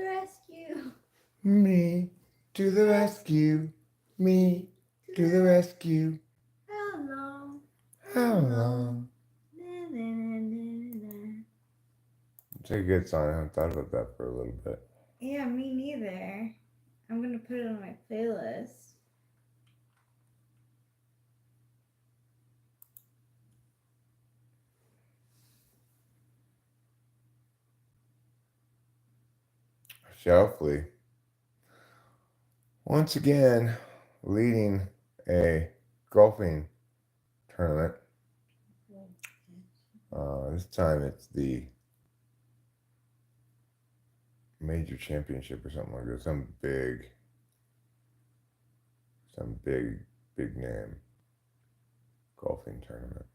rescue. Me to the rescue. Me to the rescue. How long? How long? It's a good song. I haven't thought about that for a little bit. Yeah, me neither. I'm gonna put it on my playlist. Shelfly. Once again, leading a golfing tournament. This time it's the major championship or something like that. Some big name golfing tournament.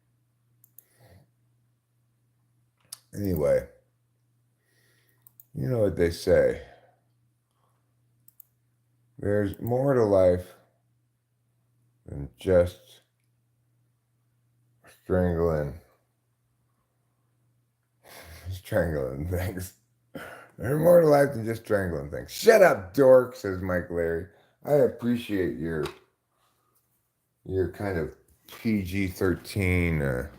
Anyway, you know what they say. There's more to life than just strangling things. There's more to life than just strangling things. Shut up, dork, says Mike Larry. I appreciate your kind of PG-13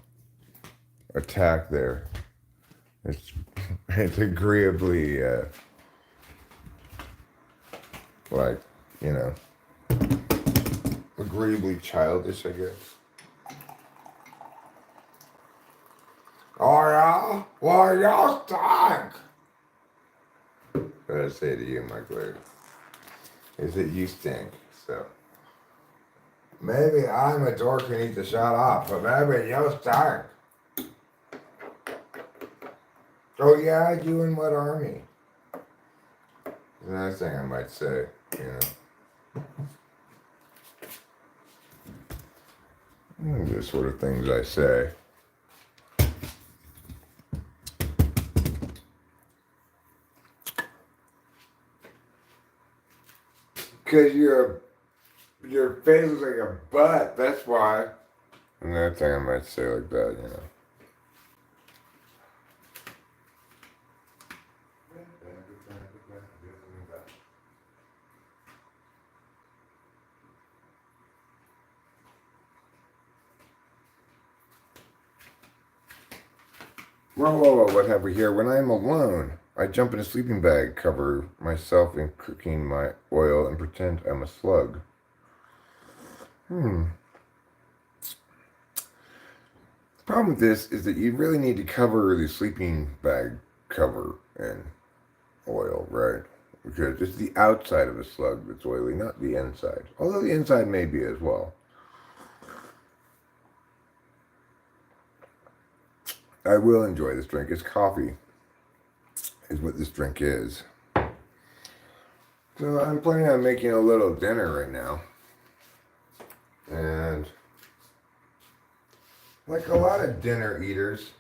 attack there. It's agreeably agreeably childish, I guess. Oh yeah? Well, y'all stink. What did I say to you, Mike Larry? Is that you stink, so. Maybe I'm a dork who needs to shut up, but maybe you stink. Oh yeah, you in what army? Another thing I might say, the sort of things I say. Because your face looks like a butt, that's why. Another thing I might say like that, Whoa, what have we here? When I'm alone, I jump in a sleeping bag, cover myself in cooking my oil, and pretend I'm a slug. The problem with this is that you really need to cover the sleeping bag cover in oil, right? Because it's the outside of a slug that's oily, not the inside. Although the inside may be as well. I will enjoy this drink. It's coffee, is what this drink is. So I'm planning on making a little dinner right now. And like a lot of dinner eaters,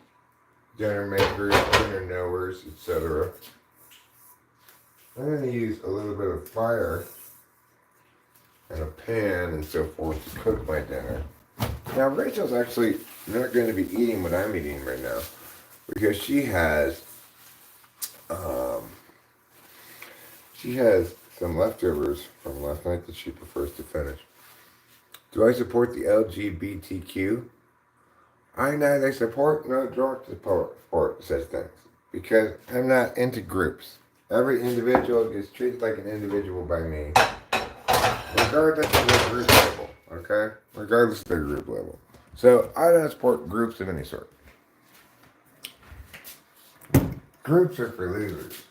dinner makers, dinner knowers, etc., I'm going to use a little bit of fire and a pan and so forth to cook my dinner. Now, Rachel's actually not going to be eating what I'm eating right now because she has some leftovers from last night that she prefers to finish. Do I support the LGBTQ? I neither support nor don't support such things because I'm not into groups. Every individual is treated like an individual by me, regardless of their group level, okay? Regardless of their group level. So I don't support groups of any sort. Groups are for losers.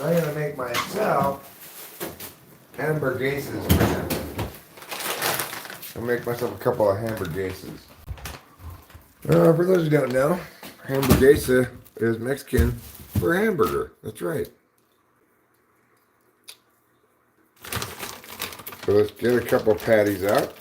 I'm going to make myself hamburgers for dinner. I'll make myself a couple of hamburgers. For those who don't know, hamburguesa is Mexican for hamburger. That's right. So let's get a couple of patties out.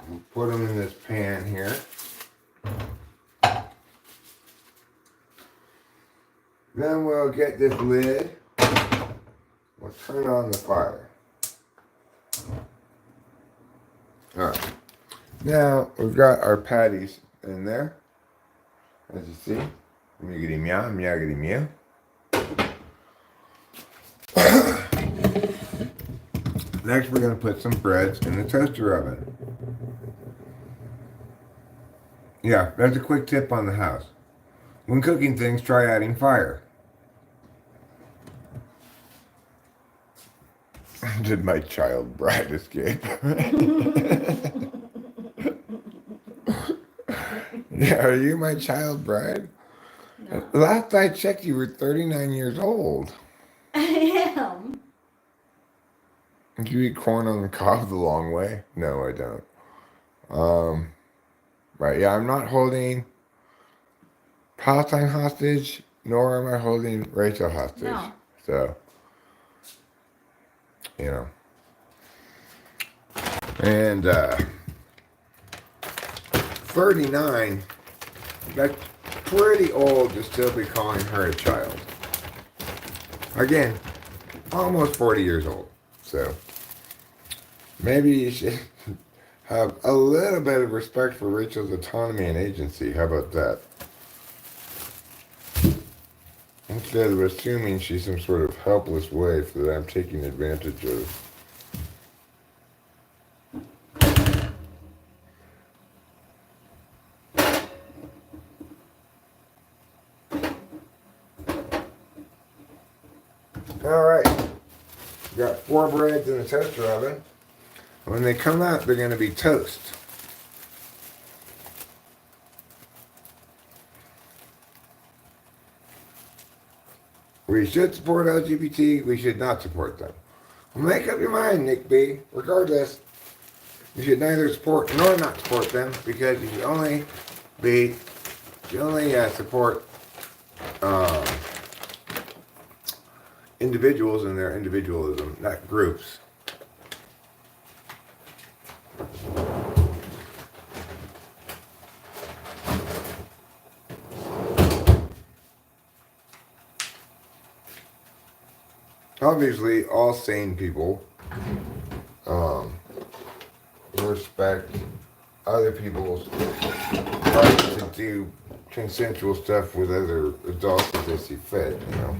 We'll put them in this pan here. Then we'll get this lid. We'll turn on the fire. Alright. Now we've got our patties in there. As you see. Miggity meow, meowgity meow. Next we're going to put some breads in the toaster oven. Yeah, that's a quick tip on the house. When cooking things, try adding fire. Did my child bride escape? Yeah, are you my child bride? No. Last I checked, you were 39 years old. I am. Do you eat corn on the cob the long way? No, I don't. Right, yeah, I'm not holding Palestine hostage, nor am I holding Rachel hostage. No. So, you know. And 39, that's pretty old to still be calling her a child. Again, almost 40 years old. So, maybe you should have a little bit of respect for Rachel's autonomy and agency. How about that? Instead of assuming she's some sort of helpless waif that I'm taking advantage of. Alright, got 4 breads in the toaster oven. When they come out, they're going to be toast. We should support LGBT, we should not support them. Make up your mind, Nick B. Regardless, you should neither support nor not support them, because you should only support individuals and their individualism, not groups. Obviously, all sane people respect other people's right to do consensual stuff with other adults as they see fit, you know.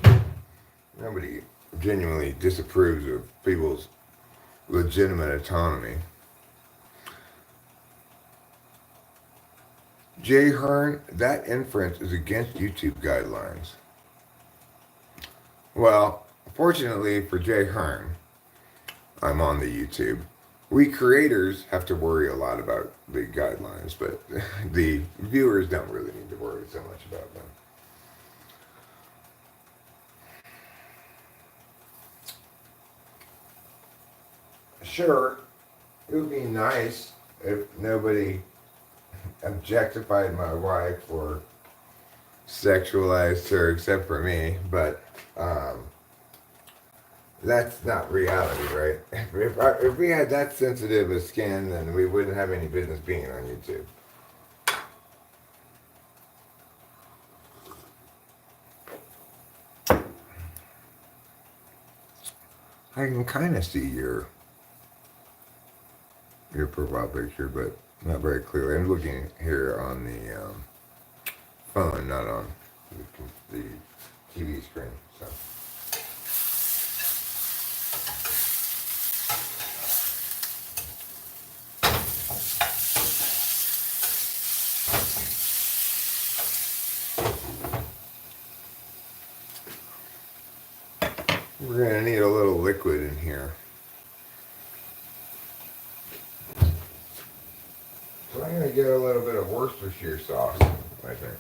Nobody genuinely disapproves of people's legitimate autonomy. Jay Hearn, that inference is against YouTube guidelines. Well, fortunately for Jay Hearn, I'm on the YouTube. We creators have to worry a lot about the guidelines, but the viewers don't really need to worry so much about them. Sure, it would be nice if nobody objectified my wife or sexualized her except for me, but that's not reality, right? If we had that sensitive a skin, then we wouldn't have any business being on YouTube. I can kind of see your profile picture, but not very clearly. I'm looking here on the phone, not on the TV screen. So. We're going to need a little liquid in here. So I'm going to get a little bit of Worcestershire sauce, I think.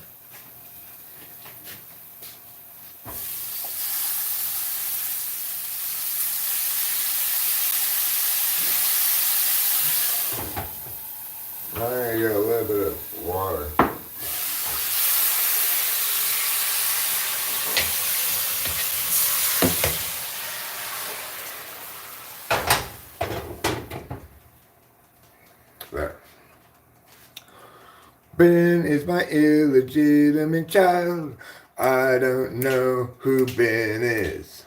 I'm going to get a little bit of water. There. Ben is my illegitimate child. I don't know who Ben is.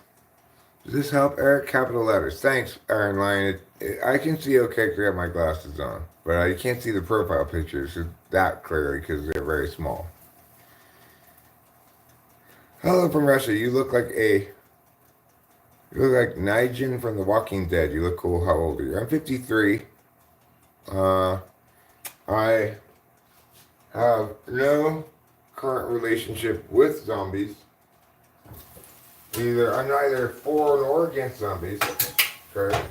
Does this help, Eric? Capital letters. Thanks, Iron Lion. I can see okay because I have my glasses on, but I can't see the profile pictures that clearly because they're very small. Hello from Russia. You look like Nigel from The Walking Dead. You look cool. How old are you? I'm 53. I have no current relationship with zombies. I'm neither for nor against zombies. Okay.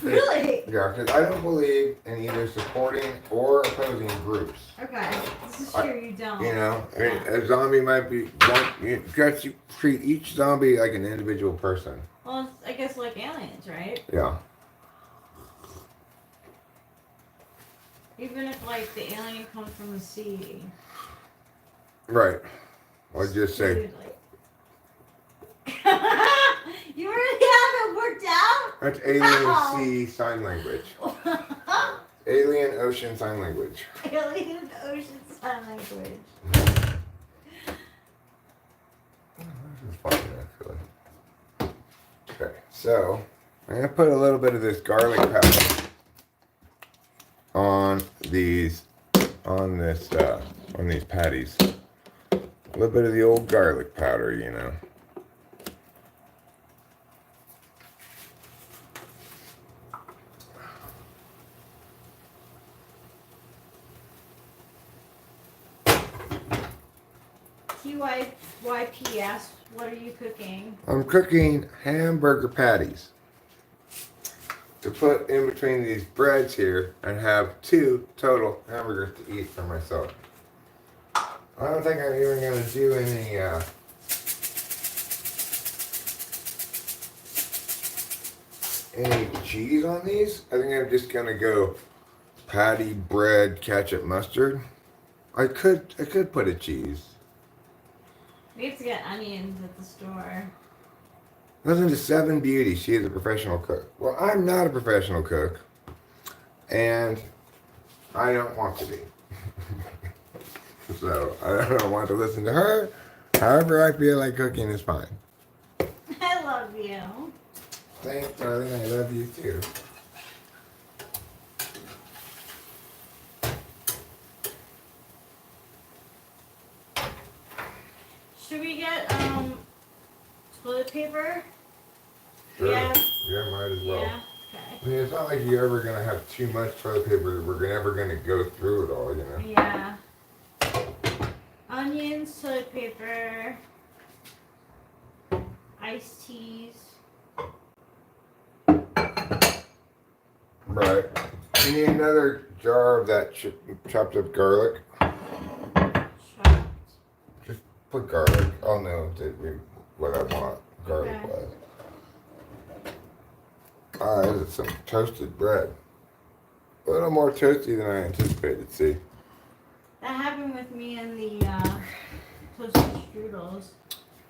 Really? Yeah, because I don't believe in either supporting or opposing groups. Okay, this is true. You don't. You know, I mean, a zombie might be. You got to treat each zombie like an individual person. Well, it's, I guess like aliens, right? Yeah. Even if like the alien comes from the sea. Right. I'd just say. Dude, like... You really have it worked out? That's alien sea sign language. Alien ocean sign language. Alien ocean sign language. This is funny, actually. Okay, so I'm gonna put a little bit of this garlic powder on these patties. A little bit of the old garlic powder, you know. QYPS, what are you cooking? I'm cooking hamburger patties to put in between these breads here and have 2 total hamburgers to eat for myself. I don't think I'm even going to do any cheese on these. I think I'm just going to go patty, bread, ketchup, mustard. I could put a cheese. We have to get onions at the store. Listen to Seven Beauty. She is a professional cook. Well, I'm not a professional cook, and I don't want to be. So I don't want to listen to her. However I feel like cooking is fine. I love you. Thanks, darling. I love you too. Should we get toilet paper? Sure. Yeah. Yeah, might as well. Yeah. Okay. I mean, it's not like you're ever gonna have too much toilet paper that we're never gonna go through it all, you know. Yeah. Onions, toilet paper, iced teas. Right. You need another jar of that chopped up garlic. Chopped. Just put garlic. I'll know what I want garlic Okay. wise. Ah, this is some toasted bread. A little more toasty than I anticipated, see? That happened with me and the toasted strudels.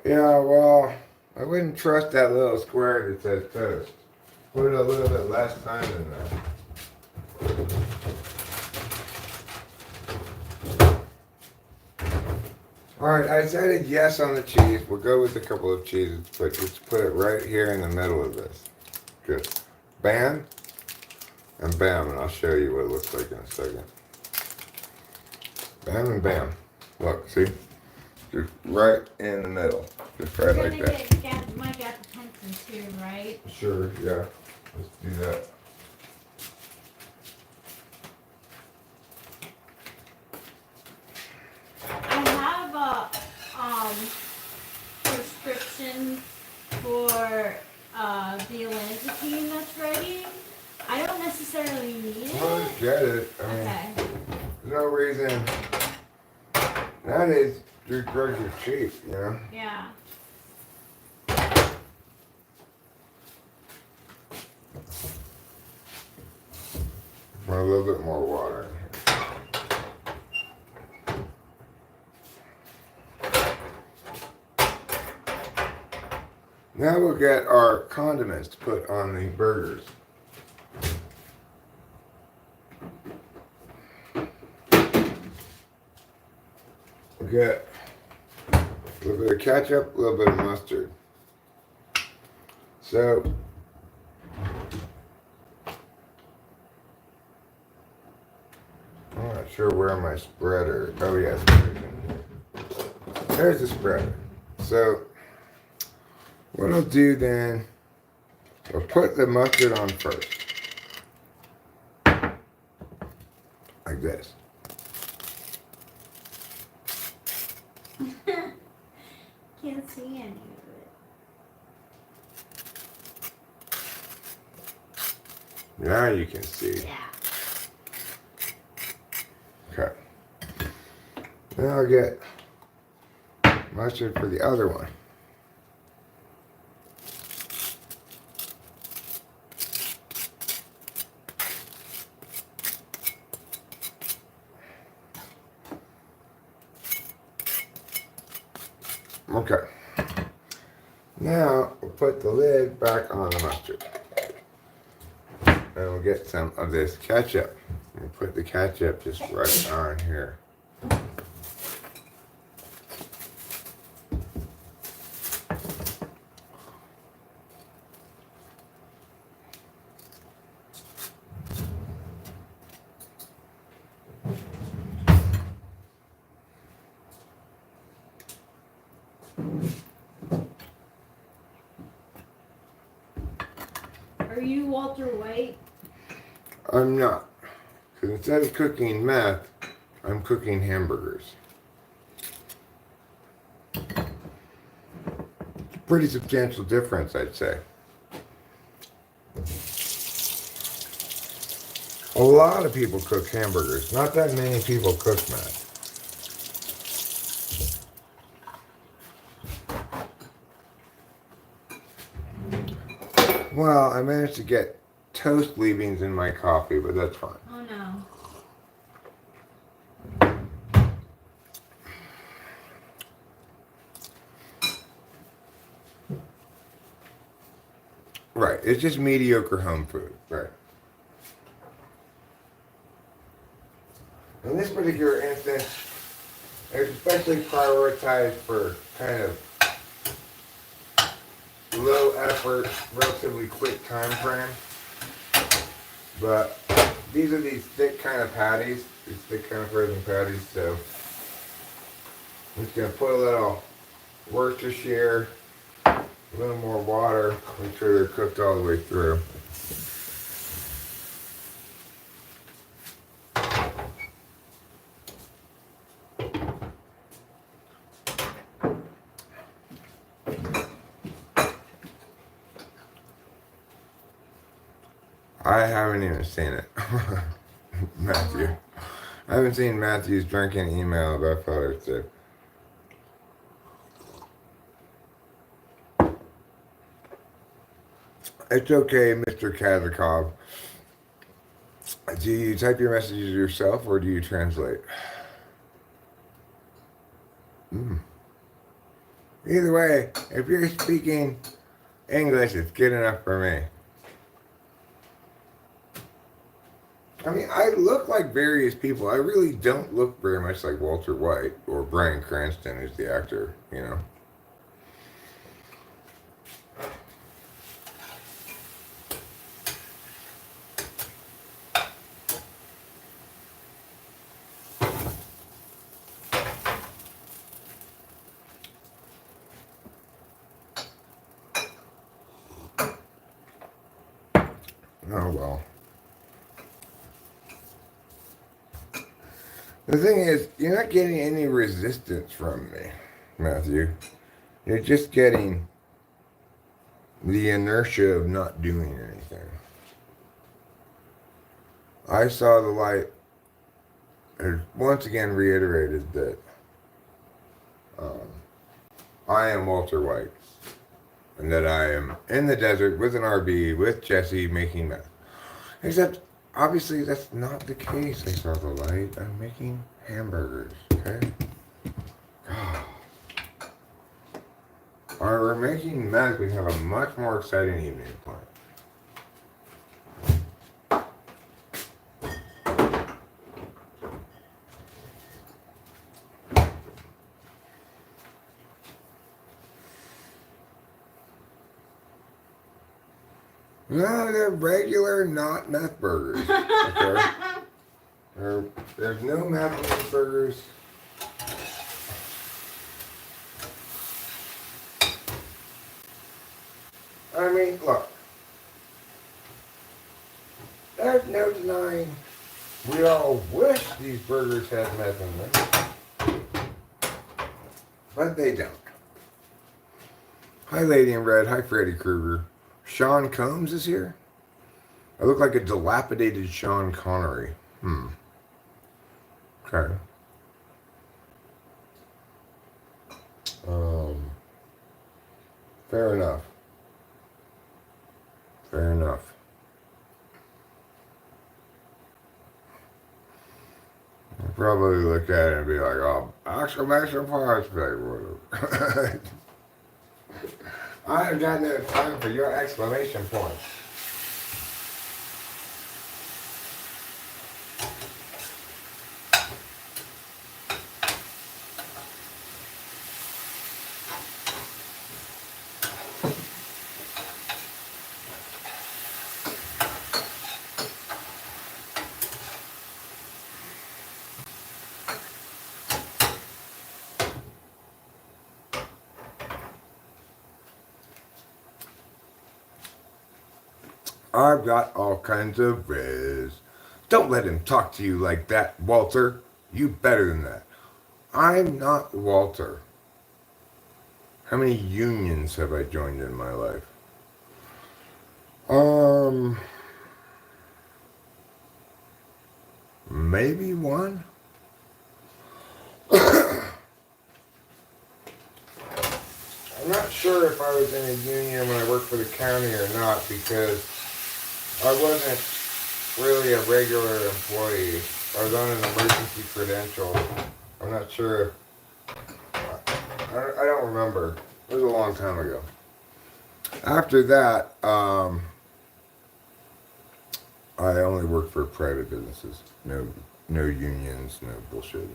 Yeah, well, I wouldn't trust that little square that says toast. Put a little bit less time in there. Alright, I decided yes on the cheese. We'll go with a couple of cheeses, but just put it right here in the middle of this. Just bam and bam, and I'll show you what it looks like in a second. Bam and bam. Look, see? Just right in the middle. Just right We're like gonna that. get my pencils too, right? Sure, yeah. Let's do that. I have a prescription for the olanzapine that's ready. I don't necessarily need Well, it. get it. I mean, Okay. there's no reason. Nowadays, your drugs are cheap, you know? Yeah. Want a little bit more water in here. Now we'll get our condiments to put on the burgers. We'll get A little bit of ketchup, a little bit of mustard. So, I'm not sure where my spreader. Oh yes, there's the spreader. So, what I'll do then, I'll put the mustard on first, like this. Can't see any of it. Now you can see. Yeah. Okay. Then I'll get mustard for the other one. Okay. Now we'll put the lid back on the mustard. And we'll get some of this ketchup. We'll put the ketchup just right on here. Are you Walter White? I'm not. Because instead of cooking meth, I'm cooking hamburgers. Pretty substantial difference, I'd say. A lot of people cook hamburgers. Not that many people cook meth. Well, I managed to get toast leavings in my coffee, but that's fine. Oh no. Right, it's just mediocre home food, right. In this particular instance, it's especially prioritized for kind of low effort, relatively quick time frame. But these are these thick kind of patties, these thick kind of frozen patties, so I'm just going to put a little Worcestershire, a little more water, make sure they're cooked all the way through. I haven't even seen it. Matthew. I haven't seen Matthew's drinking email about Father's Day. It's okay, Mr. Kazakov. Do you type your messages yourself or do you translate? Either way, if you're speaking English, it's good enough for me. I mean, I look like various people. I really don't look very much like Walter White or Bryan Cranston, who's the actor, you know. Oh, well. The thing is, you're not getting any resistance from me, Matthew. You're just getting the inertia of not doing anything. I saw the light and once again reiterated that I am Walter White and that I am in the desert with an RV with Jesse making meth. Except, obviously, that's not the case. I saw the light. I'm making hamburgers, okay? God. While we're making meth, we have a much more exciting evening planned. No, they're regular, not meth burgers. Okay? There's no meth in these burgers. I mean, look. There's no denying we all wish these burgers had meth in them. But they don't. Hi, Lady in Red. Hi, Freddy Krueger. Sean Combs is here? I look like a dilapidated Sean Connery. Okay. Fair enough. Fair enough. I'll probably look at it and be like, oh, exclamation points, baby. I have got no time for your exclamation points. I've got all kinds of riz. Don't let him talk to you like that, Walter. You better than that. I'm not Walter. How many unions have I joined in my life? Maybe one? I'm not sure if I was in a union when I worked for the county or not, because I wasn't really a regular employee. I was on an emergency credential. I'm not sure. I don't remember. It was a long time ago. After that, I only worked for private businesses. No unions, no bullshit.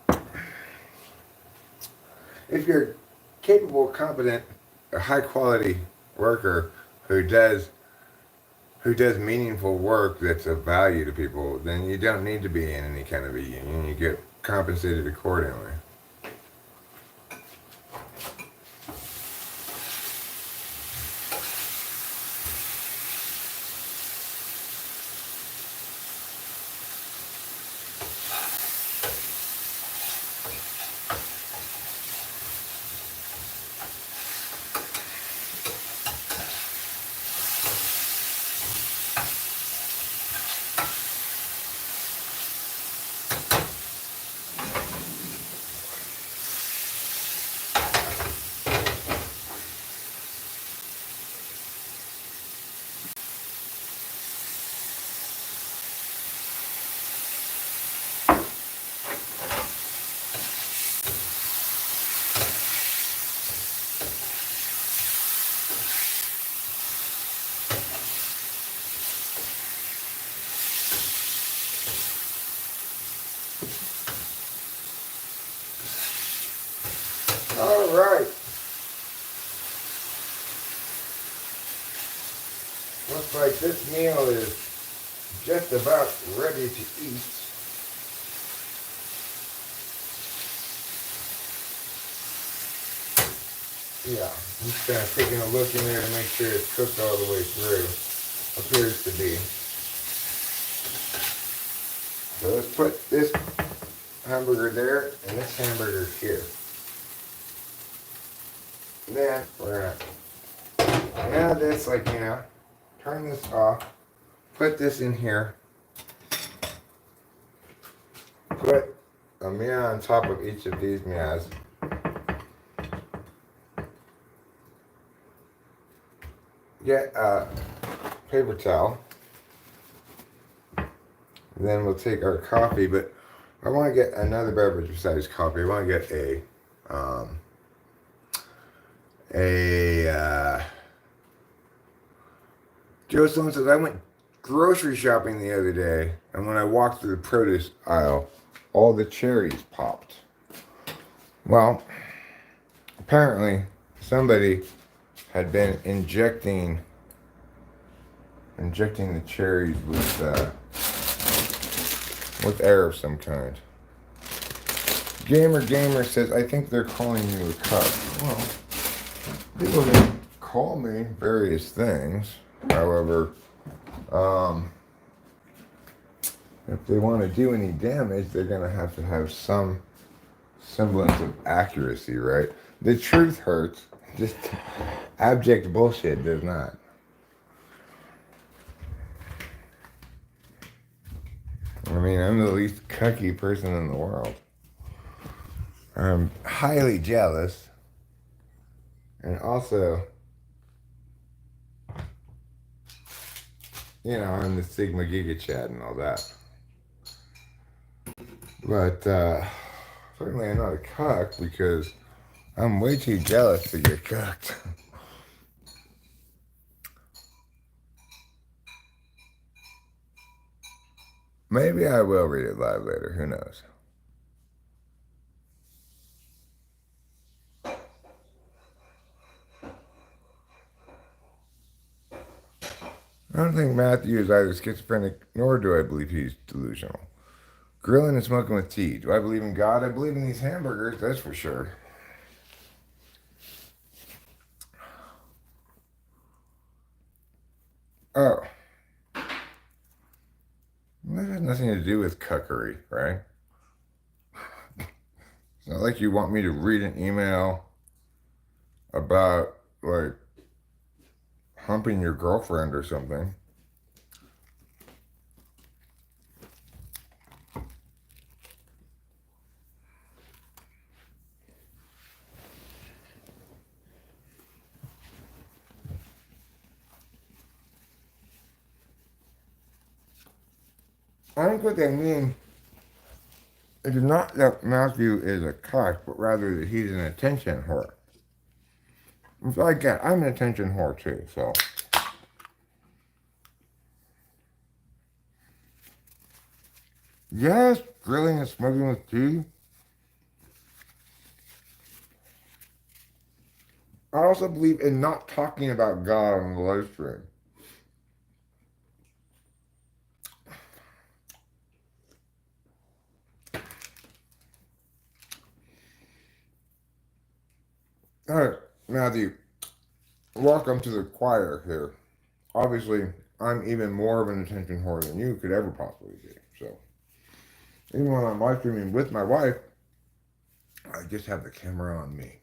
No. If you're capable, competent, a high quality worker who does meaningful work that's of value to people, then you don't need to be in any kind of a union. You get compensated accordingly. All right. Looks like this meal is just about ready to eat. Yeah, I'm just kind of taking a look in there to make sure it's cooked all the way through. Appears to be. So let's put this hamburger there and this hamburger here. Then we're gonna add this, like, you know, turn this off, put this in here, put a meal on top of each of these meals. Get a paper towel. Then we'll take our coffee, but I want to get another beverage besides coffee. I want to get Joe Sloan says, I went grocery shopping the other day, and when I walked through the produce aisle, all the cherries popped. Well, apparently somebody had been injecting the cherries with air of some kind. Gamer says, I think they're calling you a cuck. Well, people can call me various things. However, if they want to do any damage, they're going to have some semblance of accuracy, right? The truth hurts. Just abject bullshit does not. I mean, I'm the least cucky person in the world. I'm highly jealous. And also, you know, I'm the Sigma Giga Chad and all that. But certainly I'm not a cuck because I'm way too jealous to get cucked. Maybe I will read it live later. Who knows? I don't think Matthew is either schizophrenic, nor do I believe he's delusional. Grilling and smoking with tea. Do I believe in God? I believe in these hamburgers, that's for sure. Oh. That has nothing to do with cuckery, right? It's not like you want me to read an email about, like, humping your girlfriend or something. I think what they mean is not that Matthew is a cuck, but rather that he's an attention whore. Which I get. I'm an attention whore too, so. Yes, grilling and smoking with tea. I also believe in not talking about God on the live stream. All right, Matthew, welcome to the choir here. Obviously, I'm even more of an attention whore than you could ever possibly be. So, even when I'm live streaming with my wife, I just have the camera on me.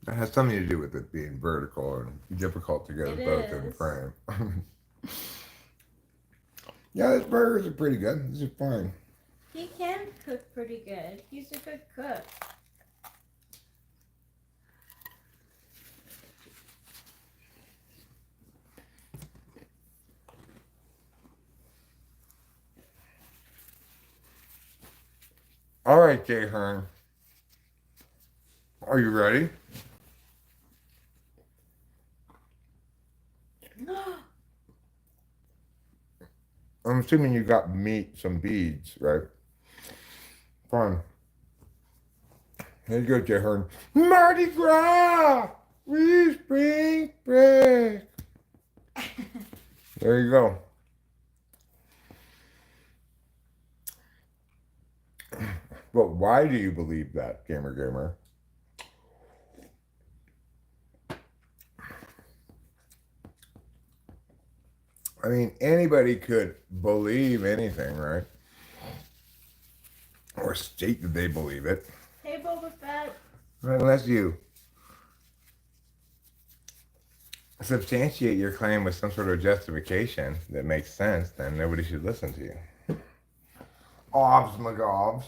That has something to do with it being vertical and difficult to get us both in frame. Yeah, this burgers are pretty good. This is fine. He can cook pretty good. He's a good cook. All right, Jay Hearn. Are you ready? I'm assuming you got some beads, right? Fine. Here you go, Jay Hearn. Mardi Gras! We spring break! There you go. But why do you believe that, gamer? I mean, anybody could believe anything, right? Or state that they believe it. Hey, Boba Fett. Unless you substantiate your claim with some sort of justification that makes sense, then nobody should listen to you. Obs McGobs.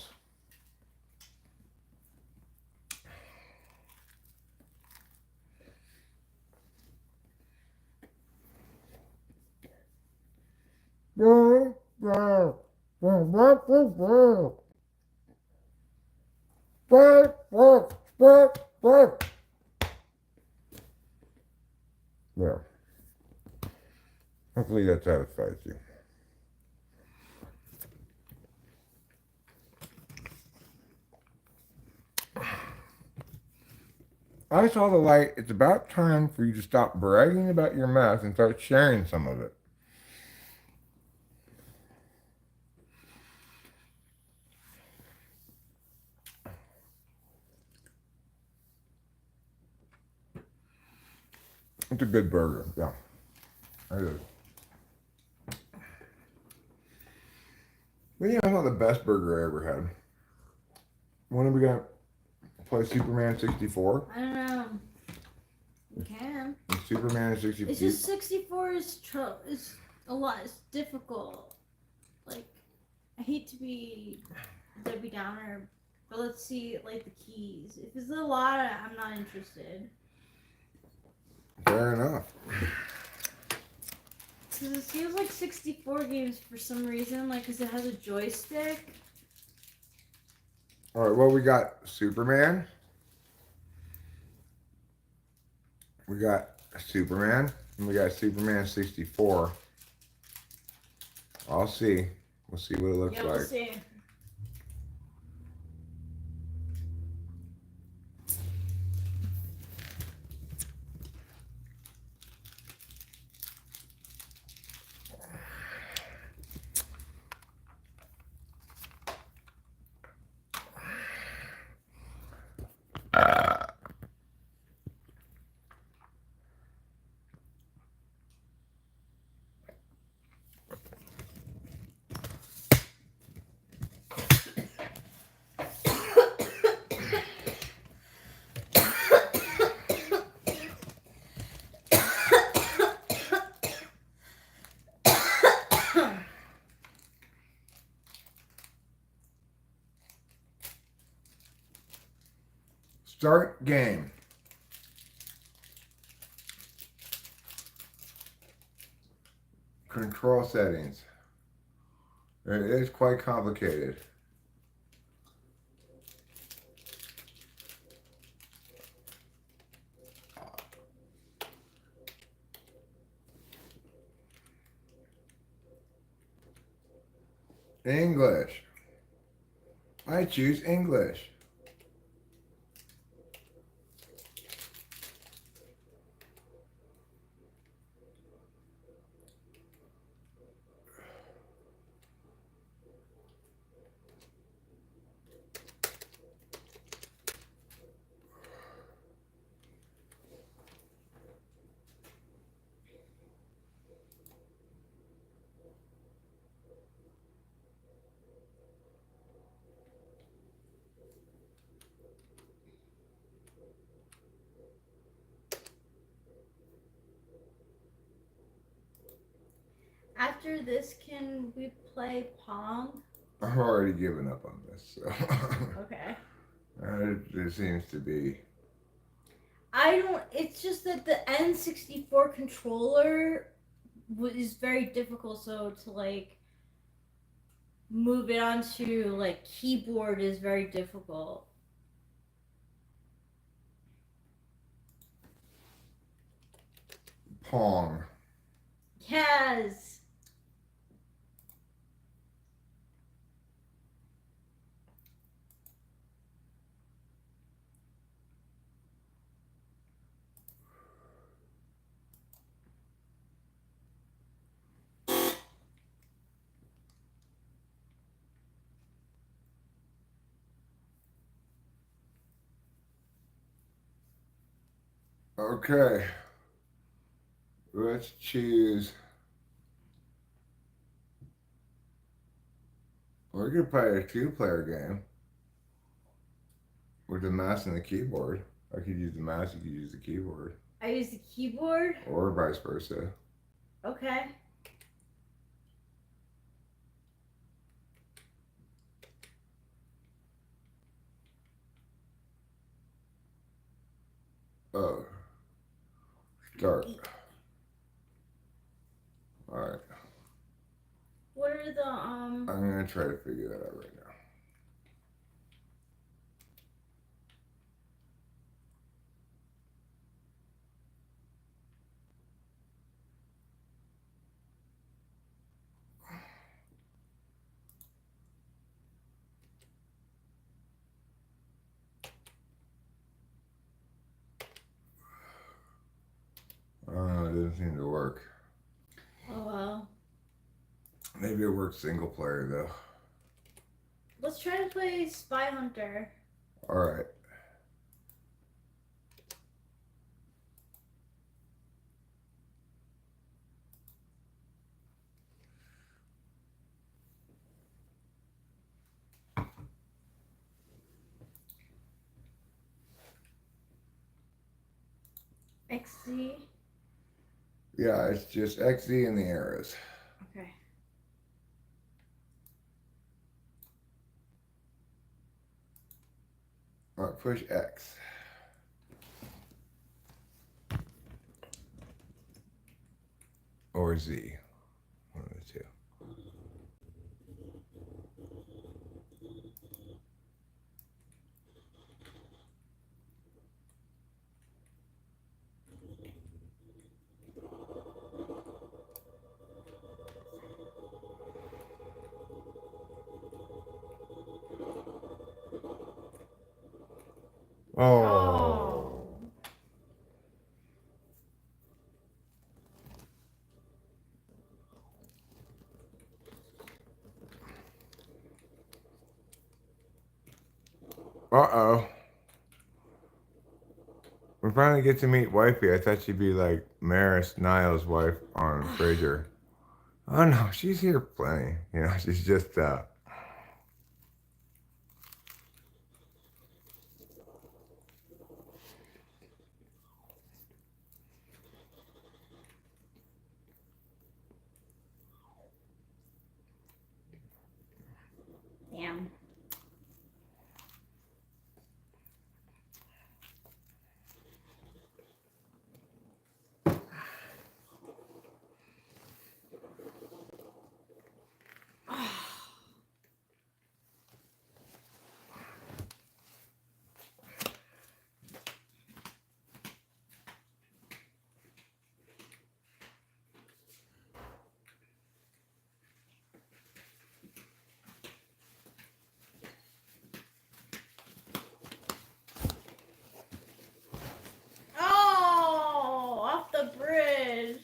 Yeah. Hopefully that satisfies you. I saw the light. It's about time for you to stop bragging about your mess and start sharing some of it. It's a good burger. Yeah, it is. But yeah, it's not the best burger I ever had. When have we got? Play Superman 64? I don't know. You can. Superman 64. It's just 64 is a lot. It's difficult. Like, I hate to be Debbie Downer, but let's see, like, the keys. If it's a lot, I'm not interested. Fair enough. Because it feels like 64 games for some reason, like, because it has a joystick. All right, well, we got Superman. We got Superman. And we got Superman 64. I'll see. We'll see what it looks Yeah, like. we'll see. Start game. Control settings. It is quite complicated. English. I choose English. After this, can we play Pong? I've already given up on this, so. Okay. There seems to be. It's just that the N64 controller is very difficult, so to, like, move it onto, like, keyboard is very difficult. Pong. Yes! Okay. Let's choose. We could play a two-player game with the mouse and the keyboard. I could use the mouse, you could use the keyboard. I use the keyboard? Or vice versa. Okay. Oh. Start. Alright. What are the, I'm gonna try to figure that out right now. Doesn't seem to work. Oh well. Maybe it works single player though. Let's try to play Spy Hunter. Alright. XZ. Yeah, it's just XZ and the arrows. Okay. Alright, push X. Or Z. One of the two. Oh. Uh-oh. We finally get to meet Wifey. I thought she'd be like Maris Niles' wife on Frasier. Oh no, she's here playing. You know, she's just Damn. Oh, off the bridge.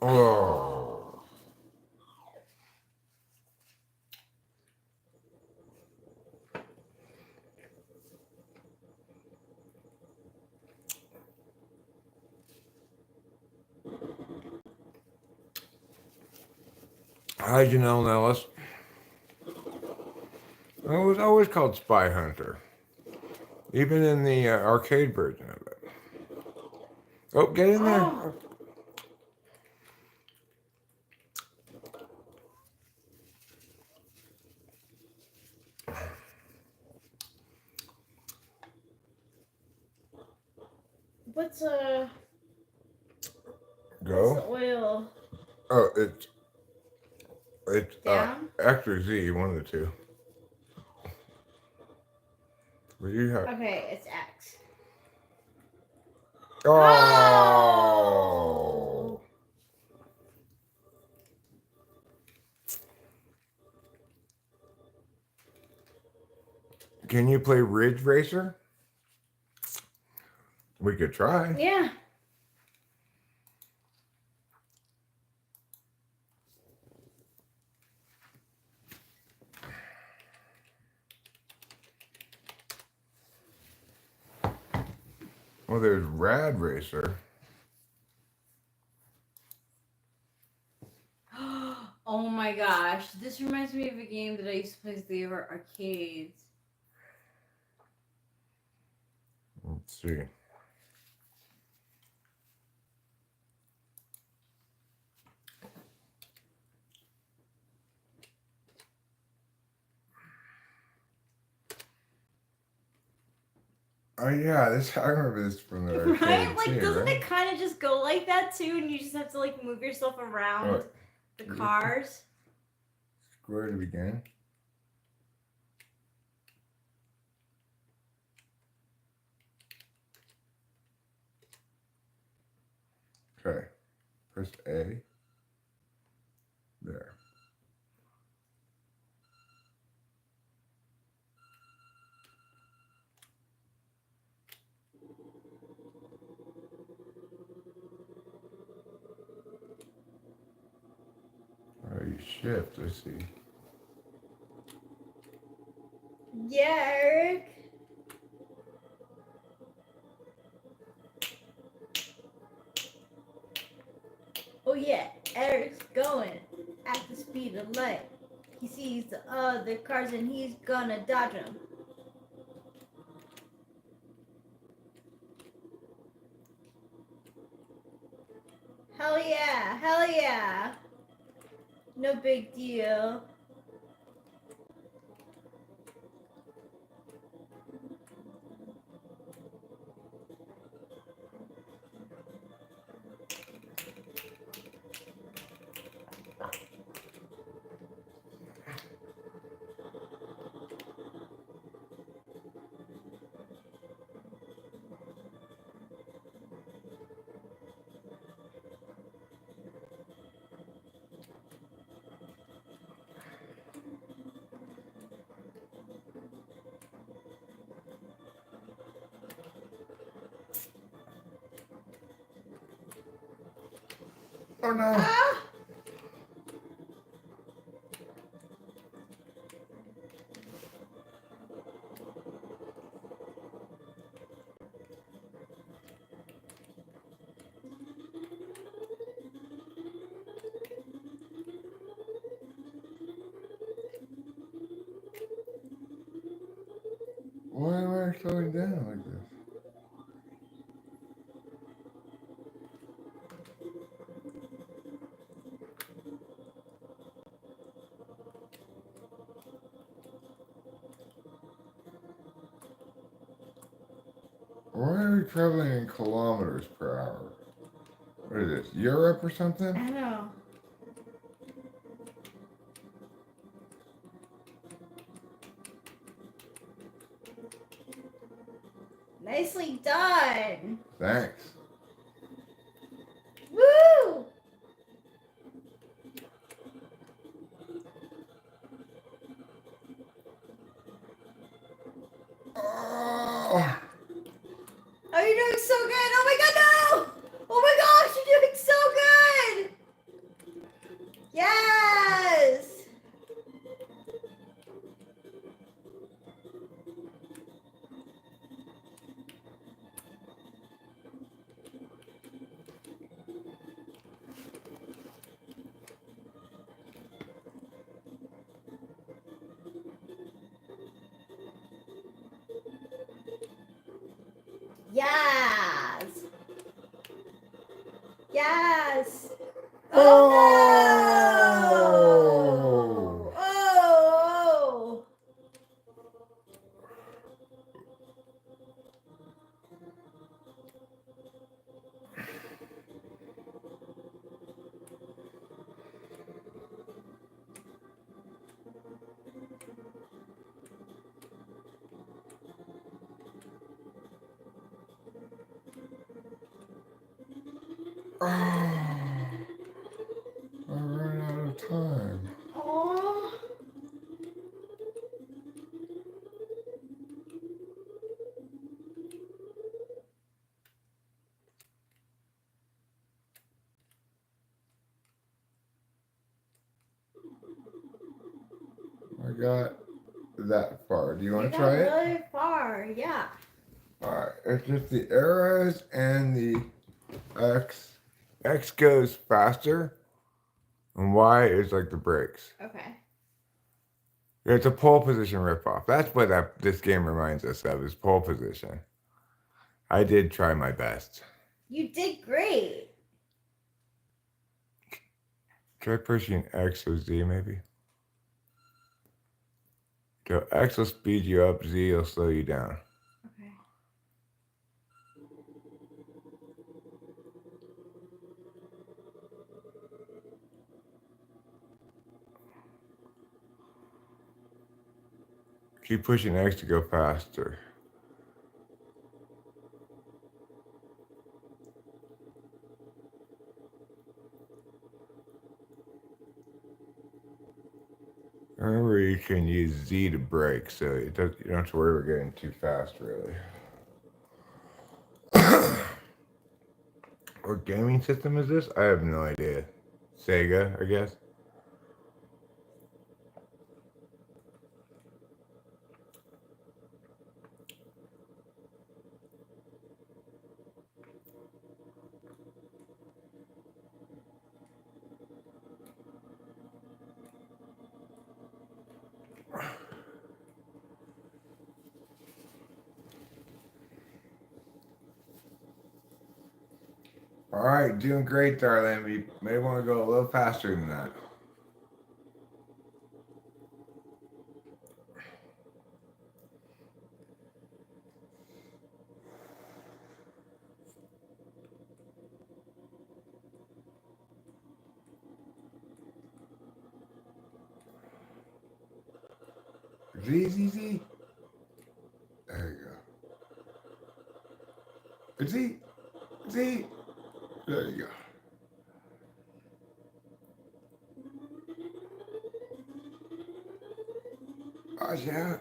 oh. Hi, Janelle Nellis. It was always called Spy Hunter. Even in the arcade version of it. Oh, get in there. Oh. What's the Go. oil? Oh, it's Down? X or Z, one of the two. But you have. Okay, it's X. Oh. Can you play Ridge Racer? We could try. Yeah. Well, there's Rad Racer. Oh my gosh. This reminds me of a game that I used to play as they were arcades. Let's see. Oh yeah, I remember this from the arcade Right? Like, too, doesn't right? it kind of just go like that too? And you just have to like move yourself around What? the cars. Square to begin. Okay. Press A. There. shift. Let's see. Yeah, Eric. Oh yeah, Eric's going at the speed of light. He sees the other cars and he's gonna dodge them. Hell yeah, hell yeah. No big deal. Oh no! Ah! Why am I slowing down like this? Why are we traveling in kilometers per hour? What is this, Europe or something? I know. Nicely done. Thanks. Woo! Oh, Oh, you're doing so good. Oh my god, no! Oh my gosh, you're doing so good! Yes! Yes! Yes! Oh no! Oh! I ran out of time. Oh! I got that far. Do you want You to got try it? really far, yeah. Alright, it's just the arrows and the X. X goes faster, and Y is like the brakes. Okay. It's a pole position ripoff. That's what this game reminds us of, is pole position. I did try my best. You did great. Try pushing X or Z, maybe? So X will speed you up, Z will slow you down. Okay. Keep pushing X to go faster. Remember, you can use Z to brake, so you don't have to worry about getting too fast, really. What gaming system is this? I have no idea. Sega, I guess. All right, doing great, darling. We may want to go a little faster than that. Z. There you go. Z. There you go. Watch out.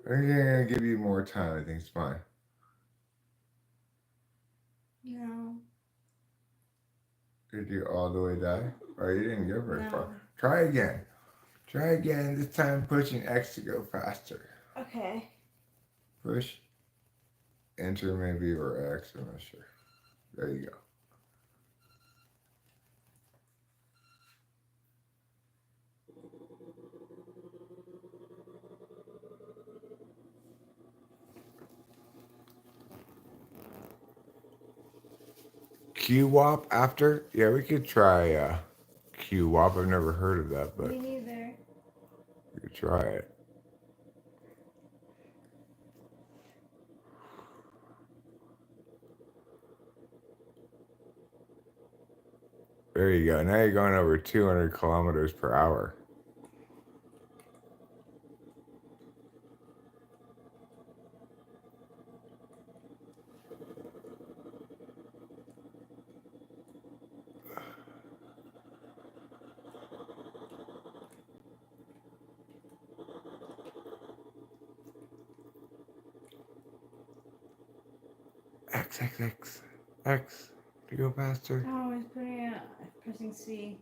I'm gonna give you more time. I think it's fine. No. Did you all the way die? Or you didn't go very No. far. Try again. Try again. This time pushing X to go faster. Okay. Push. Enter maybe or X. I'm not sure. There you go. QWOP after? Yeah, we could try QWOP. I've never heard of that, but Me neither. we could try it. There you go. Now you're going over 200 kilometers per hour. X. To go faster. Oh, I was pressing C.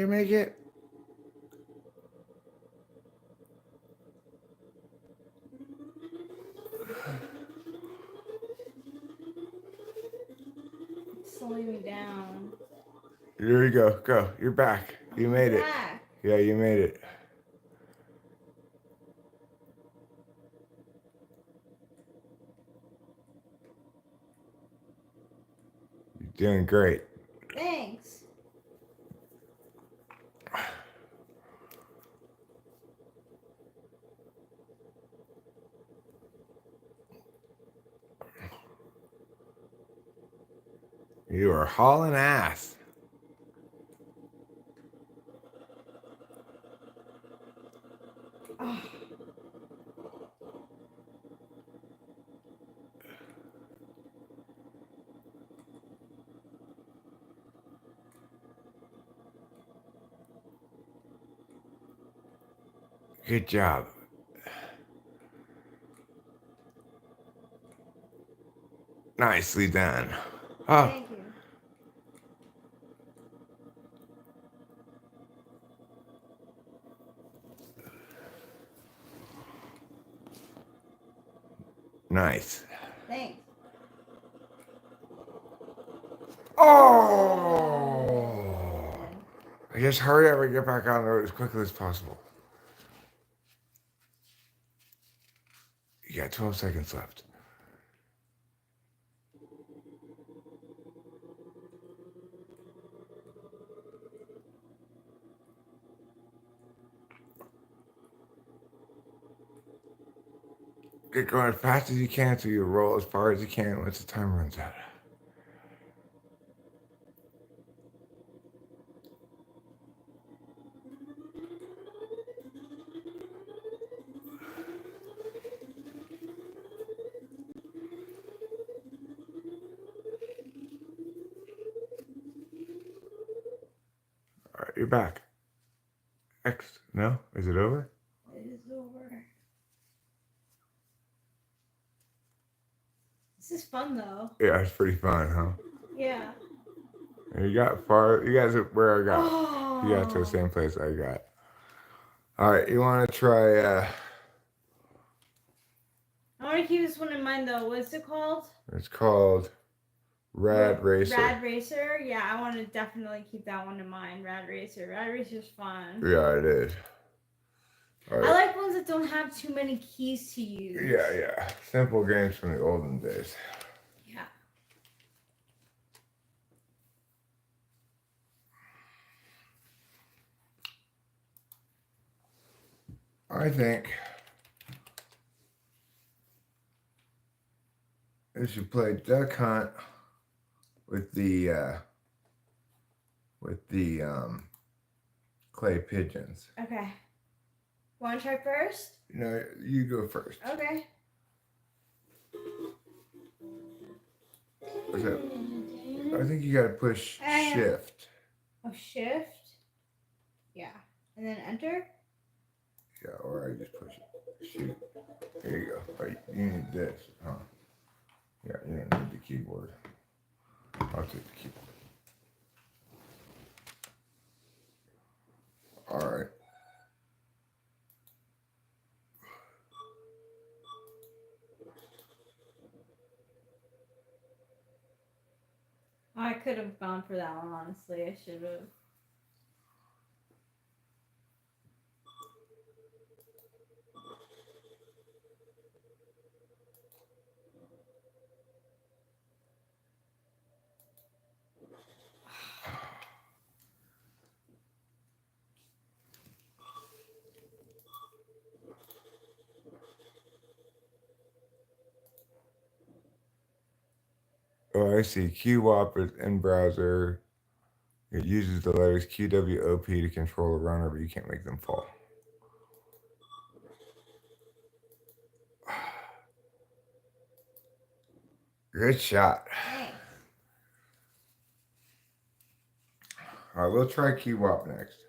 Make it. It's slowing me down. There you go. Go. You're back. You made it. Back. Yeah, you made it. You're doing great. Thanks. You are hauling ass. Oh. Good job. Nicely done. Oh, Thank you. nice. Thanks. Oh! I just hurry up and get back on the road as quickly as possible. You got 12 seconds left. Get going as fast as you can so you roll as far as you can once the time runs out. All right, you're back. X, No? Is it over? It is over. This is fun though. Yeah, it's pretty fun, huh? Yeah. You got far. You guys where I got. Oh. You got to the same place I got. All right, you want to try? I want to keep this one in mind though. What's it called? It's called Rad Racer. Rad Racer? Yeah, I want to definitely keep that one in mind. Rad Racer. Rad Racer's fun. Yeah, it is. All right. I like ones that don't have too many keys to use. Yeah. Simple games from the olden days. Yeah. I think we should play Duck Hunt with the clay pigeons. Okay. Want to try first? No, you go first. Okay. What's that? I think you gotta push shift. Oh, shift? Yeah. And then enter? Yeah, or I just push it. Shoot. There you go. Right, you need this, huh? Yeah, you don't need the keyboard. I'll take the keyboard. All right. I could have gone for that one, honestly. I should have. Oh, I see. QWOP is in browser. It uses the letters QWOP to control a runner, but you can't make them fall. Good shot. Thanks. All right, we'll try QWOP next.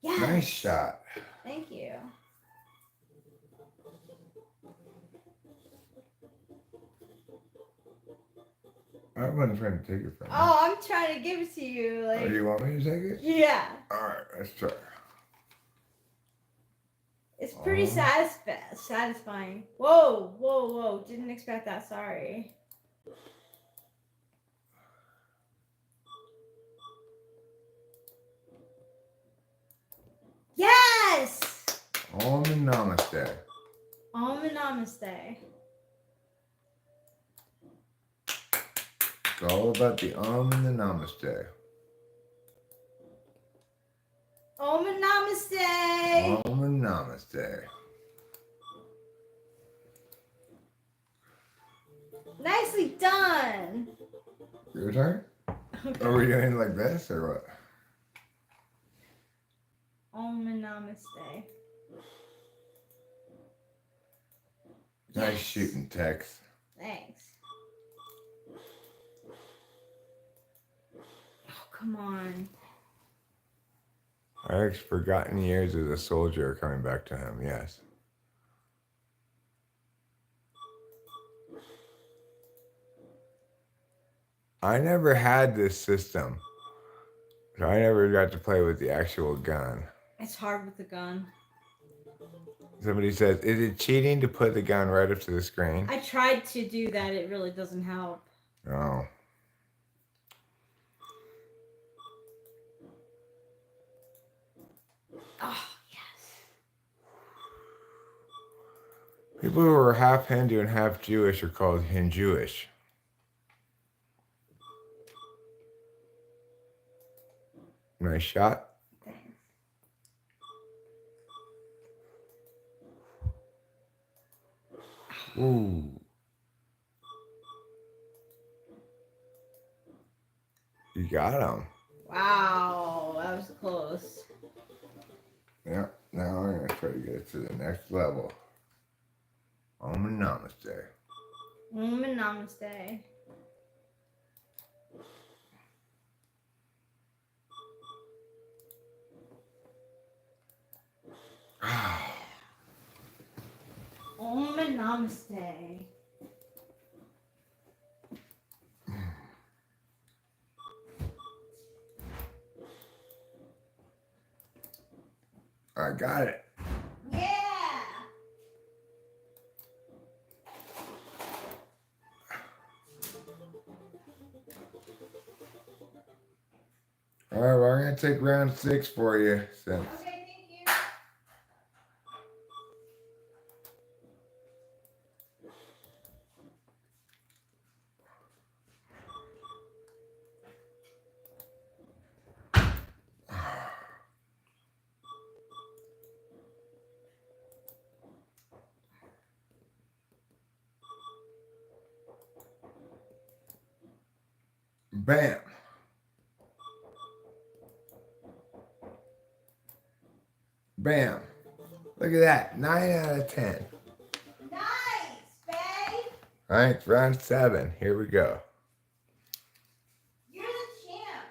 Yes. Nice shot. Thank you. I wasn't trying to take it from you. Oh, I'm trying to give it to you. Like. Oh, you want me to take it? Yeah. All right, let's try. It's pretty satisfying. Whoa. Didn't expect that. Sorry. Yes! Om and Namaste. Om and Namaste. It's all about the Om and the Namaste. Om and Namaste. Om and Namaste. Nicely done. Your turn? Okay. Are we doing like this or what? Om and Namaste. Nice Yes. shooting, Tex. Thanks. Oh, come on. Eric's forgotten years as a soldier are coming back to him, yes. I never had this system. So I never got to play with the actual gun. It's hard with the gun. Somebody says, is it cheating to put the gun right up to the screen? I tried to do that. It really doesn't help. No. Oh, yes. People who are half Hindu and half Jewish are called Hinduish. Nice shot. Thanks. Ooh. You got him. Wow, that was close. Yeah, now I'm going to try to get it to the next level. Om and Namaste. Om and Namaste. Namaste. I got it. Yeah. All right, well, I'm going to take round 6 for you. Since Okay, thank you. Bam. Bam. Look at that. 9 out of 10. Nice, babe. All right, round 7. Here we go. You're the champ.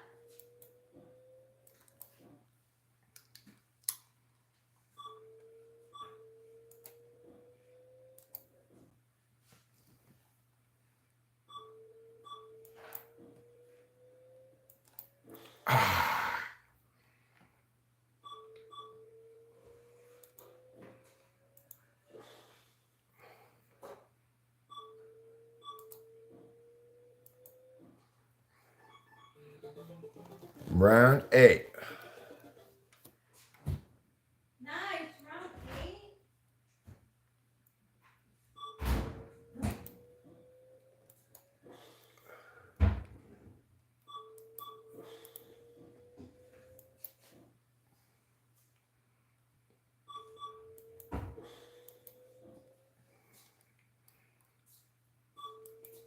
Round 8. Nice, round 8.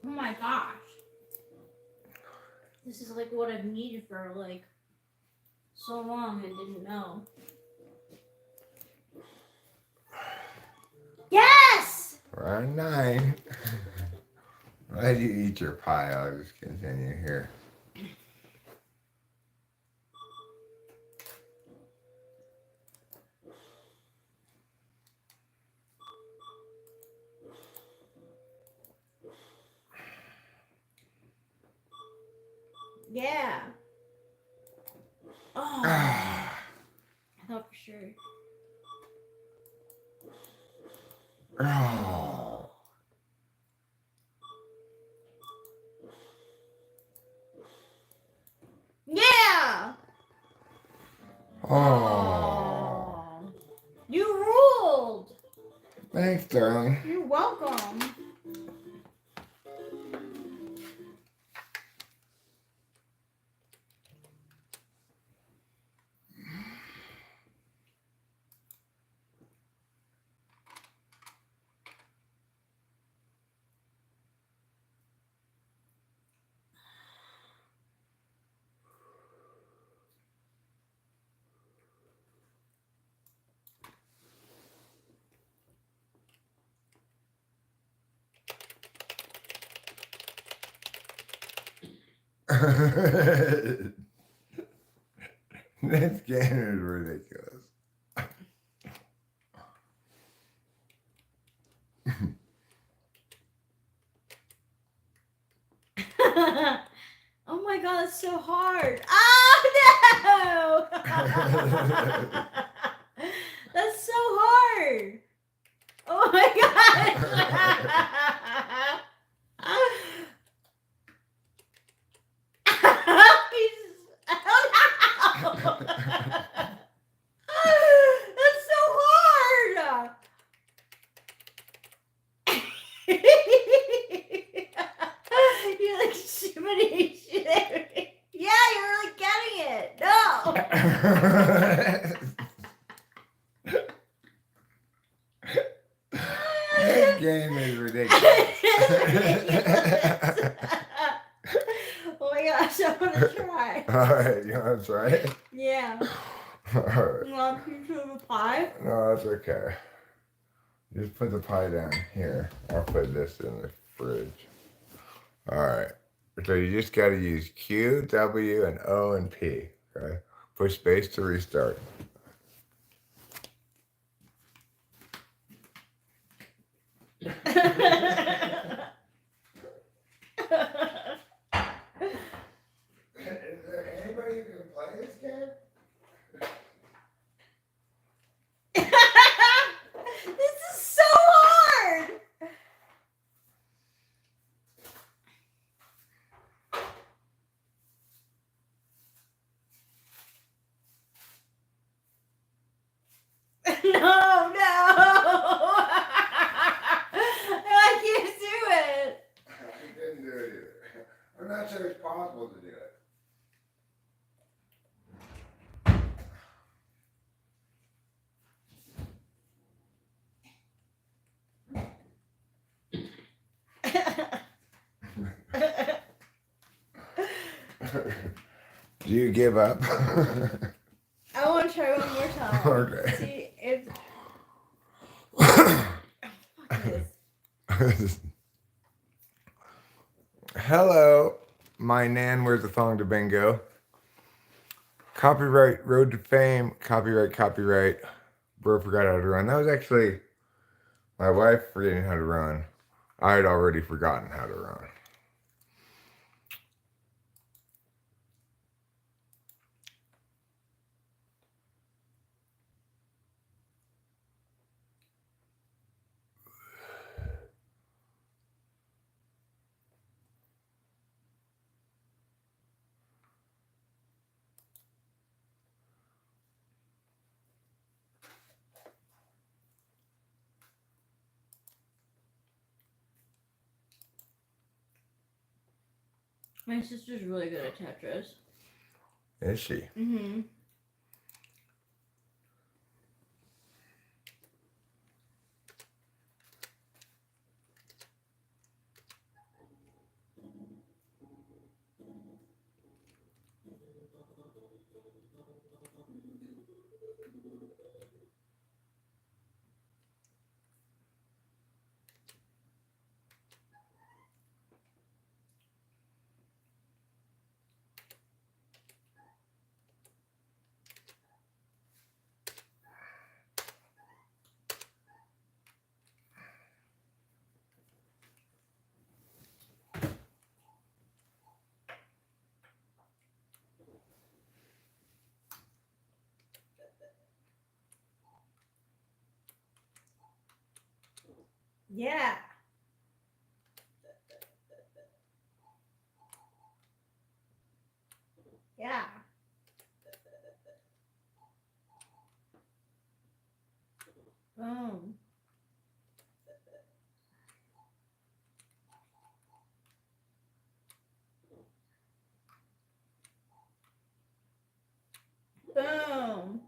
Oh my gosh. This is like what I've needed for like so long and didn't know. Yes! Round 9. Let you eat your pie. I'll just continue here. Yeah. Oh, I thought for sure. Oh. Yeah! Oh. You ruled! Thanks, darling. You're welcome. This game is ridiculous. Oh my god, it's so hard. Oh no! That's so hard. Oh my god. Oh no! That's so hard. You're like shimmy. Yeah, you're like getting it. No. This game is ridiculous. Oh my gosh, I want to try. Alright, you want to try it? Yeah. Alright. You want a piece of the pie? No, that's okay. Just put the pie down here. I'll put this in the fridge. Alright. So you just got to use Q, W, and O, and P. Okay? Push space to restart. Is there anybody who can play this game? This is so hard. No, I can't do it. I didn't do it either. I'm not sure it's possible to do it. Do you give up? I want to try one more time. Okay. See if. Oh, fuck this. Hello, my Nan wears a thong to bingo. Copyright, road to fame, copyright. Bro forgot how to run. That was actually my wife forgetting how to run. I had already forgotten how to run. My sister's really good at Tetris. Is she? Mm-hmm. Yeah. Yeah. Boom. Boom.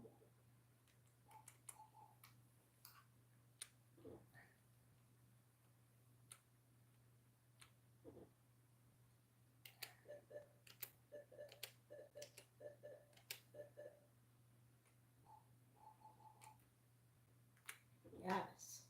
Yes.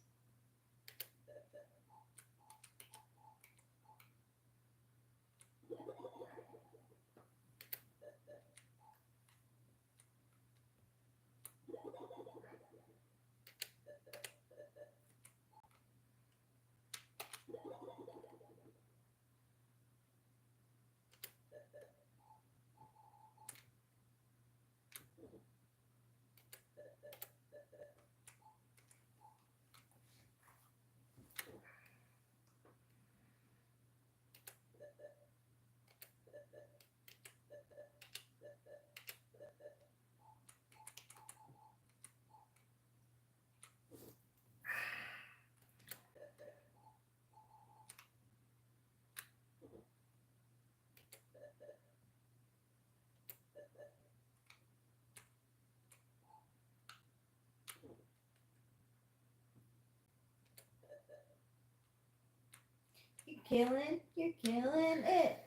You're killing it.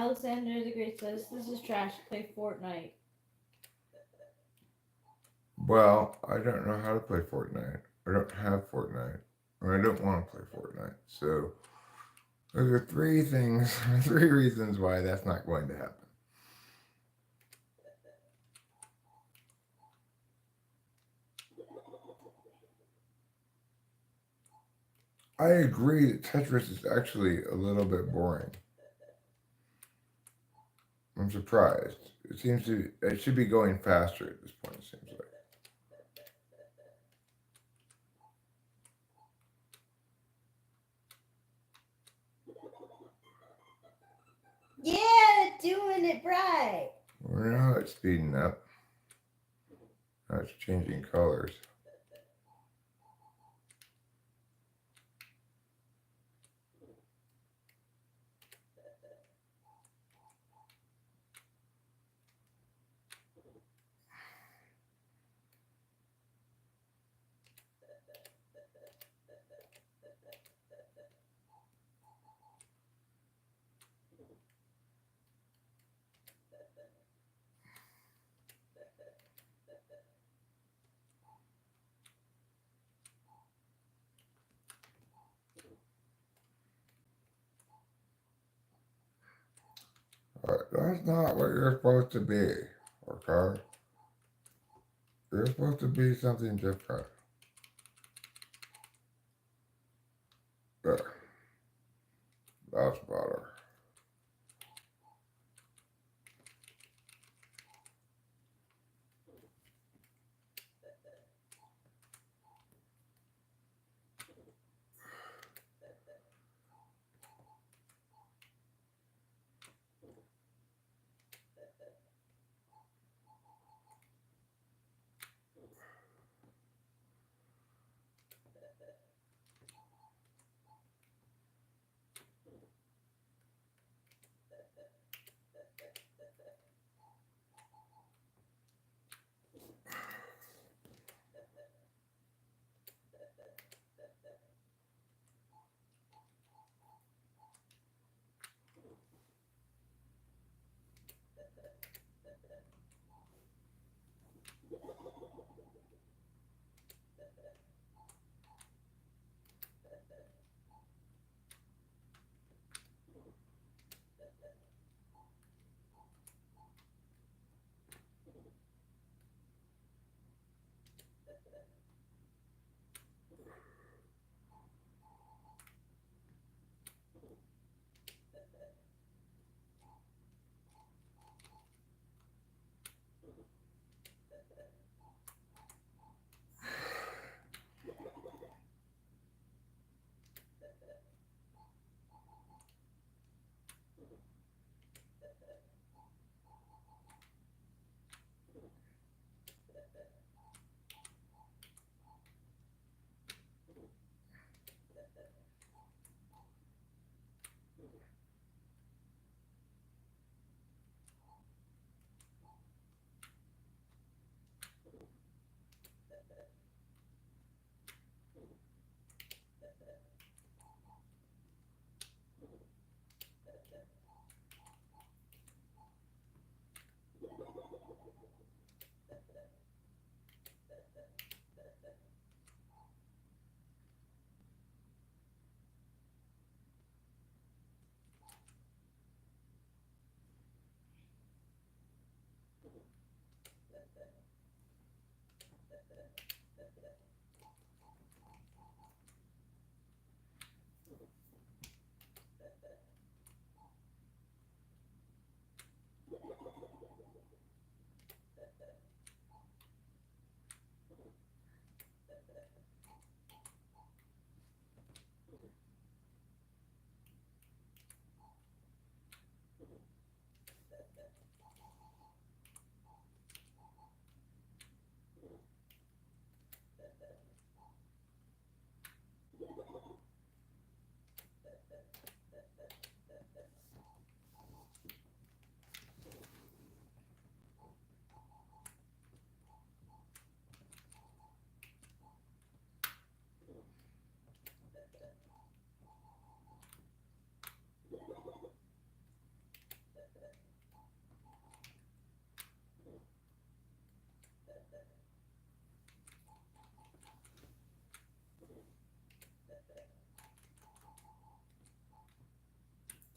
Alexander the Great says, "This is trash. Play Fortnite." Well, I don't know how to play Fortnite. I don't have Fortnite. Or I don't want to play Fortnite. So, those are three things, three reasons why that's not going to happen. I agree that Tetris is actually a little bit boring. I'm surprised. It should be going faster at this point, it seems like. Yeah, doing it right. Well, now it's speeding up. Now it's changing colors. But that's not what you're supposed to be, okay? You're supposed to be something different. There. That's better.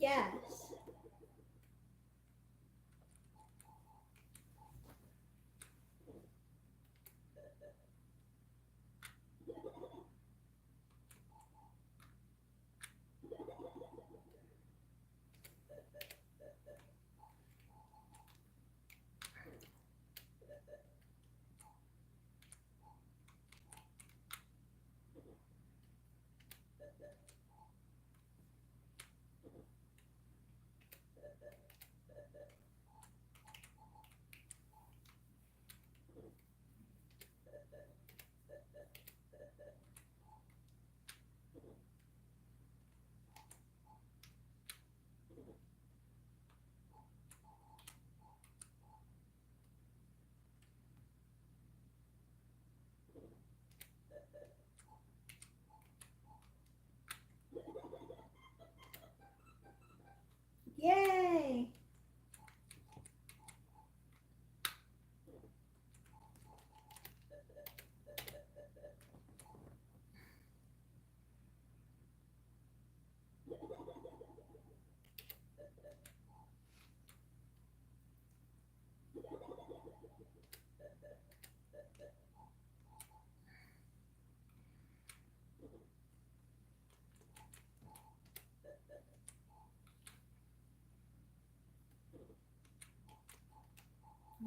Yes. Yay!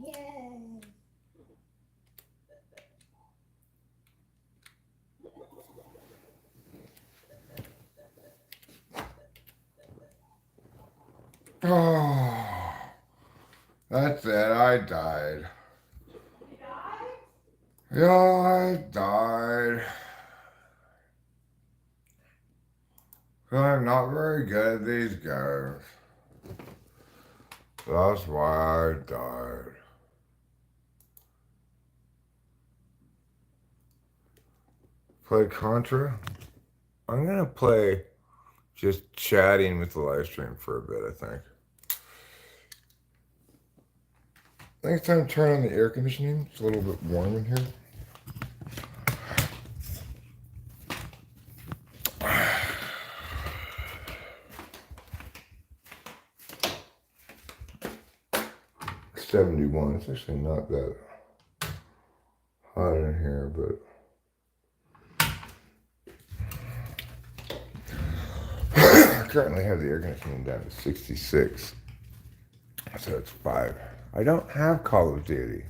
Yay! Oh, that's it. I died. You died? Yeah, I died. I'm not very good at these games. That's why I died. Play Contra? I'm gonna play just chatting with the live stream for a bit, I think. Next time, turn on the air conditioning. It's a little bit warm in here. It's 71. It's actually not that hot in here, but I currently have the air conditioning down to 66. So it's 5. I don't have Call of Duty.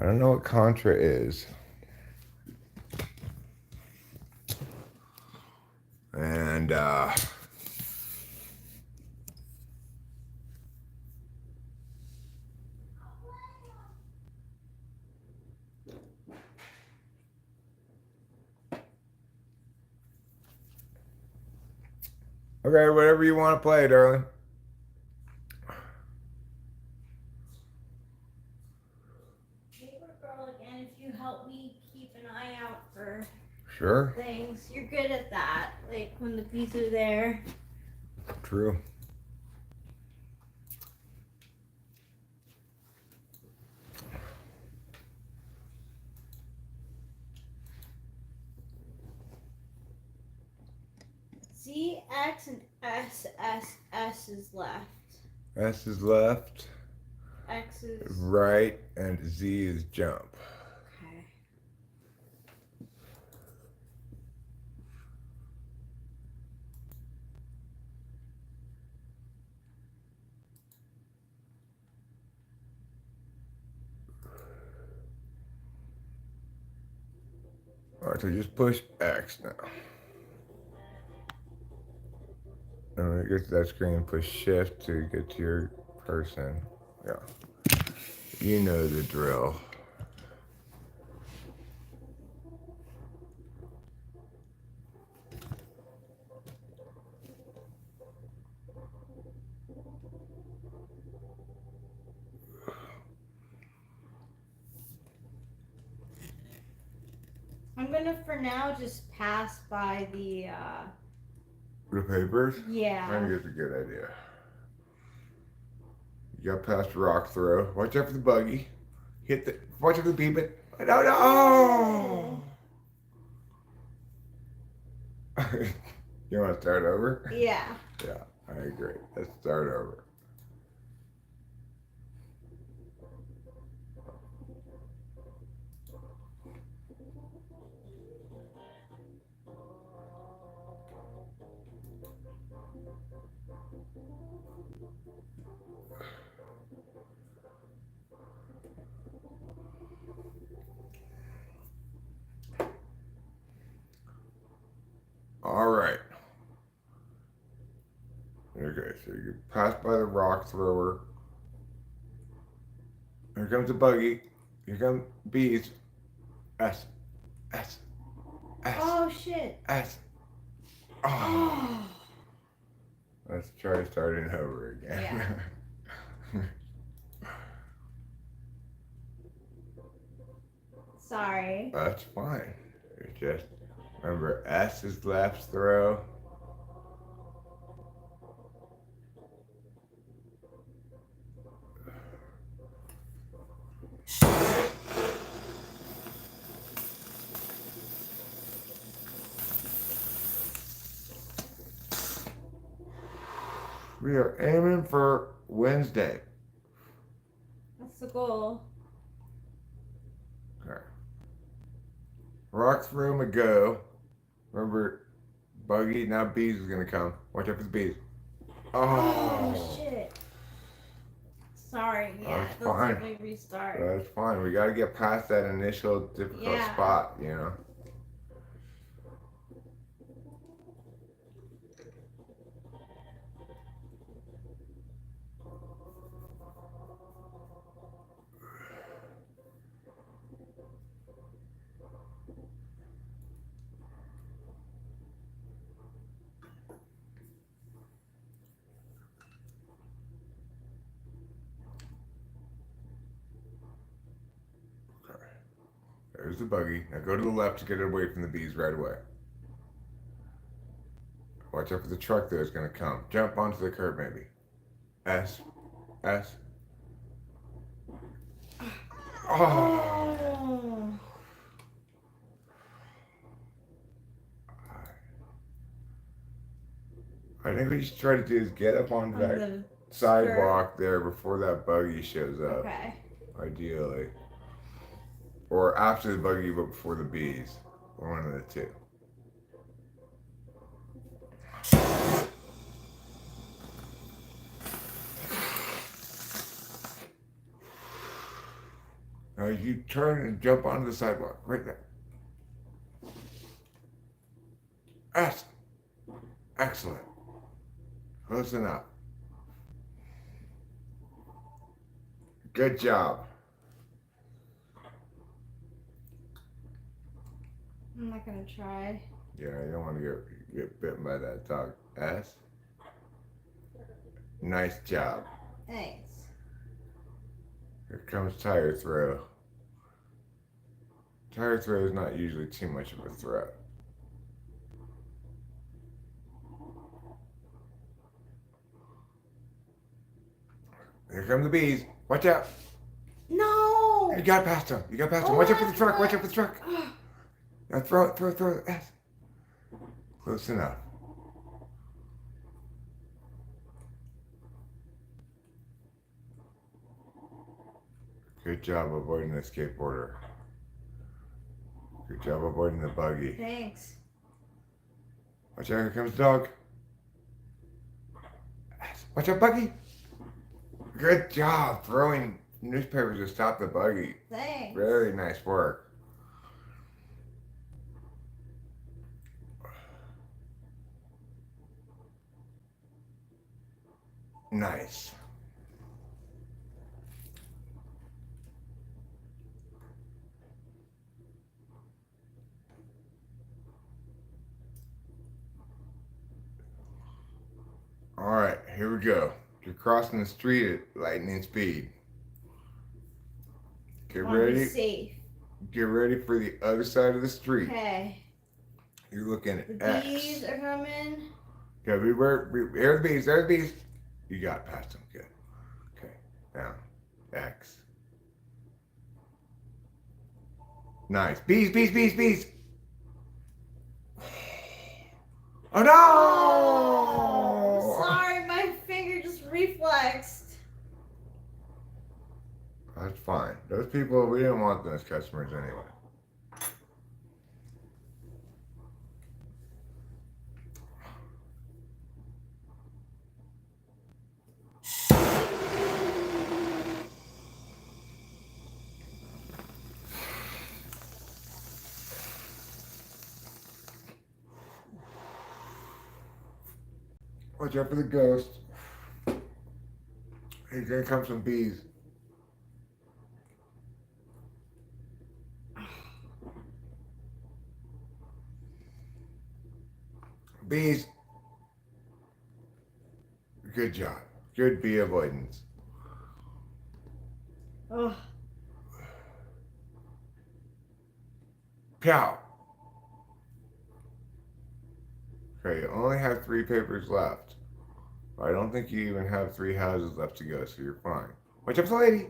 I don't know what Contra is. And, okay, whatever you want to play, darling. Papergirl again, if you help me keep an eye out for Sure. things. You're good at that. Like when the bees are there. True. Z, X, and S is left. S is left, X is right, and Z is jump. okay. Alright, so just push X now. And when it gets to that screen, push shift to get to your person. Yeah. You know the drill. I'm gonna for now just pass by the The papers? I yeah. think it's a good idea. You got past rock throw. Watch out for the buggy. Watch out for the beeping. No, no! You want to start over? Yeah. Yeah, I agree. Let's start over. All right. Okay, so you pass by the rock thrower. Here comes the buggy. Here come bees. S, S, S, Oh shit. S. Oh. Oh. Let's try starting over again. Yeah. Sorry. That's fine. It's just remember S is left throw. We are aiming for Wednesday. That's the goal. Okay. Rock through 'em a go. Remember, buggy, now bees is gonna come. Watch out for the bees. Oh shit. Sorry, yeah, That's that's fine. a big restart. That's fine. We gotta get past that initial difficult spot, you know. Okay. There's the buggy. Now go to the left to get away from the bees right away. Watch out for the truck that's gonna come. Jump onto the curb maybe. S. S. Oh. I think we should try to do is get up onto that sidewalk there before that buggy shows up. Okay. Ideally. Or after the buggy, but before the bees. Or one of the two. Now you turn and jump onto the sidewalk. Right there. S. Excellent. Close enough. Good job. I'm not gonna try. Yeah, you don't want to get bitten by that dog. S. Nice job. Thanks. Here comes tire throw. Tire throw is not usually too much of a threat. Here come the bees. Watch out. No! You got past them. You got past them. Watch out for the truck. Watch out for the truck. Now throw it. S. Close enough. Good job avoiding the skateboarder. Good job avoiding the buggy. Thanks. Watch out, here comes the dog. Watch out, buggy. Good job throwing newspapers to stop the buggy. Thanks. Very nice work. Nice. All right, here we go. You're crossing the street at lightning speed. Get ready. Safe. Get ready for the other side of the street. Okay. You're looking at The X. bees are coming. Okay, here's the bees. There's the bees. You got past them. Good. Okay, down. X. Nice. Bees. Oh no! That's fine. Those people, we didn't want them as customers anyway. Watch out for the ghost. He's gonna come some bees. Bees. Good job. Good bee avoidance. Ugh. Pow. Okay, you only have 3 papers left. I don't think you even have 3 houses left to go, so you're fine. Watch out for the lady.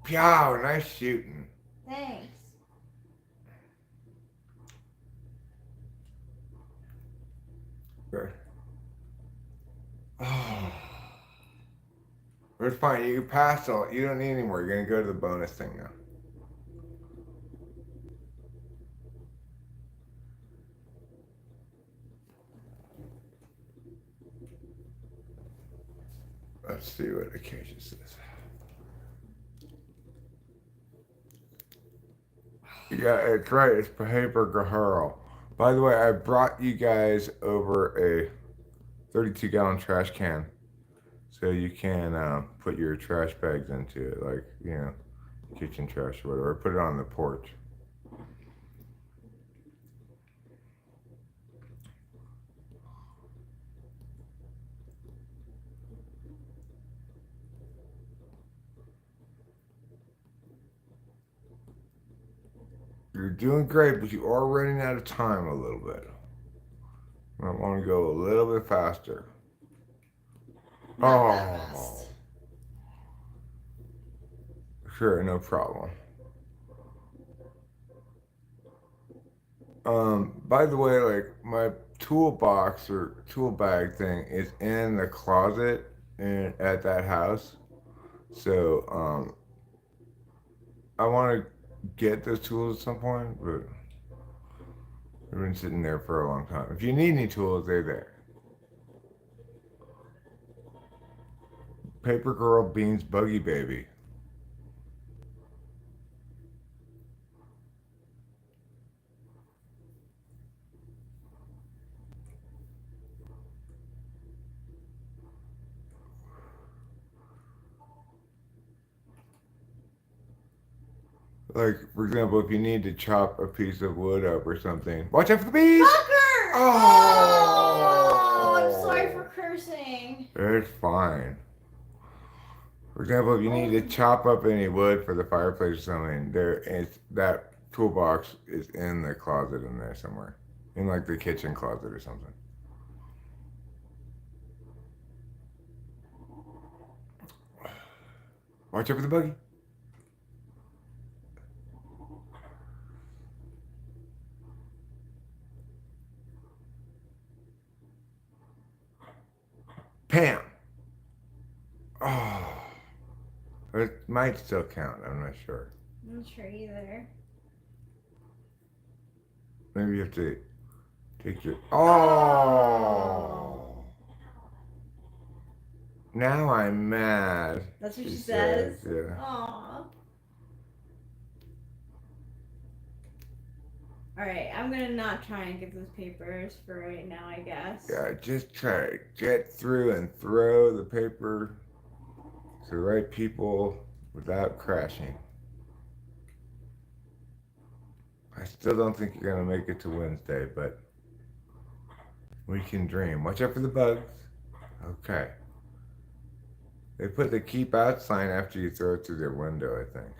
Pow, nice shooting. Thanks. Good. Oh. It's fine. You passed all. You don't need any more. You're going to go to the bonus thing now. Let's see what occasion says. Yeah, it's right. It's Papergirl. By the way, I brought you guys over a 32-gallon trash can, so you can put your trash bags into it, like, you know, kitchen trash or whatever. Put it on the porch. You're doing great, but you are running out of time a little bit. I want to go a little bit faster. Not that fast. Sure, no problem. By the way, like, my toolbox or tool bag thing is in the closet at that house. So, I want to get those tools at some point, but they've been sitting there for a long time. If you need any tools, they're there. Paper Girl Beans Buggy Baby. Like, for example, if you need to chop a piece of wood up or something. Watch out for the bees! Fucker! Oh! I'm sorry for cursing. It's fine. For example, if you need to chop up any wood for the fireplace or something, that toolbox is in the closet in there somewhere. In, like, the kitchen closet or something. Watch out for the buggy. Pam. Oh. It might still count. I'm not sure. I'm not sure either. Maybe you have to take your... Oh. Now I'm mad. That's what she says? Yeah. Aww. Alright, I'm gonna not try and get those papers for right now, I guess. Yeah, just try to get through and throw the paper to the right people without crashing. I still don't think you're gonna make it to Wednesday, but we can dream. Watch out for the bugs. Okay. They put the keep out sign after you throw it through their window, I think.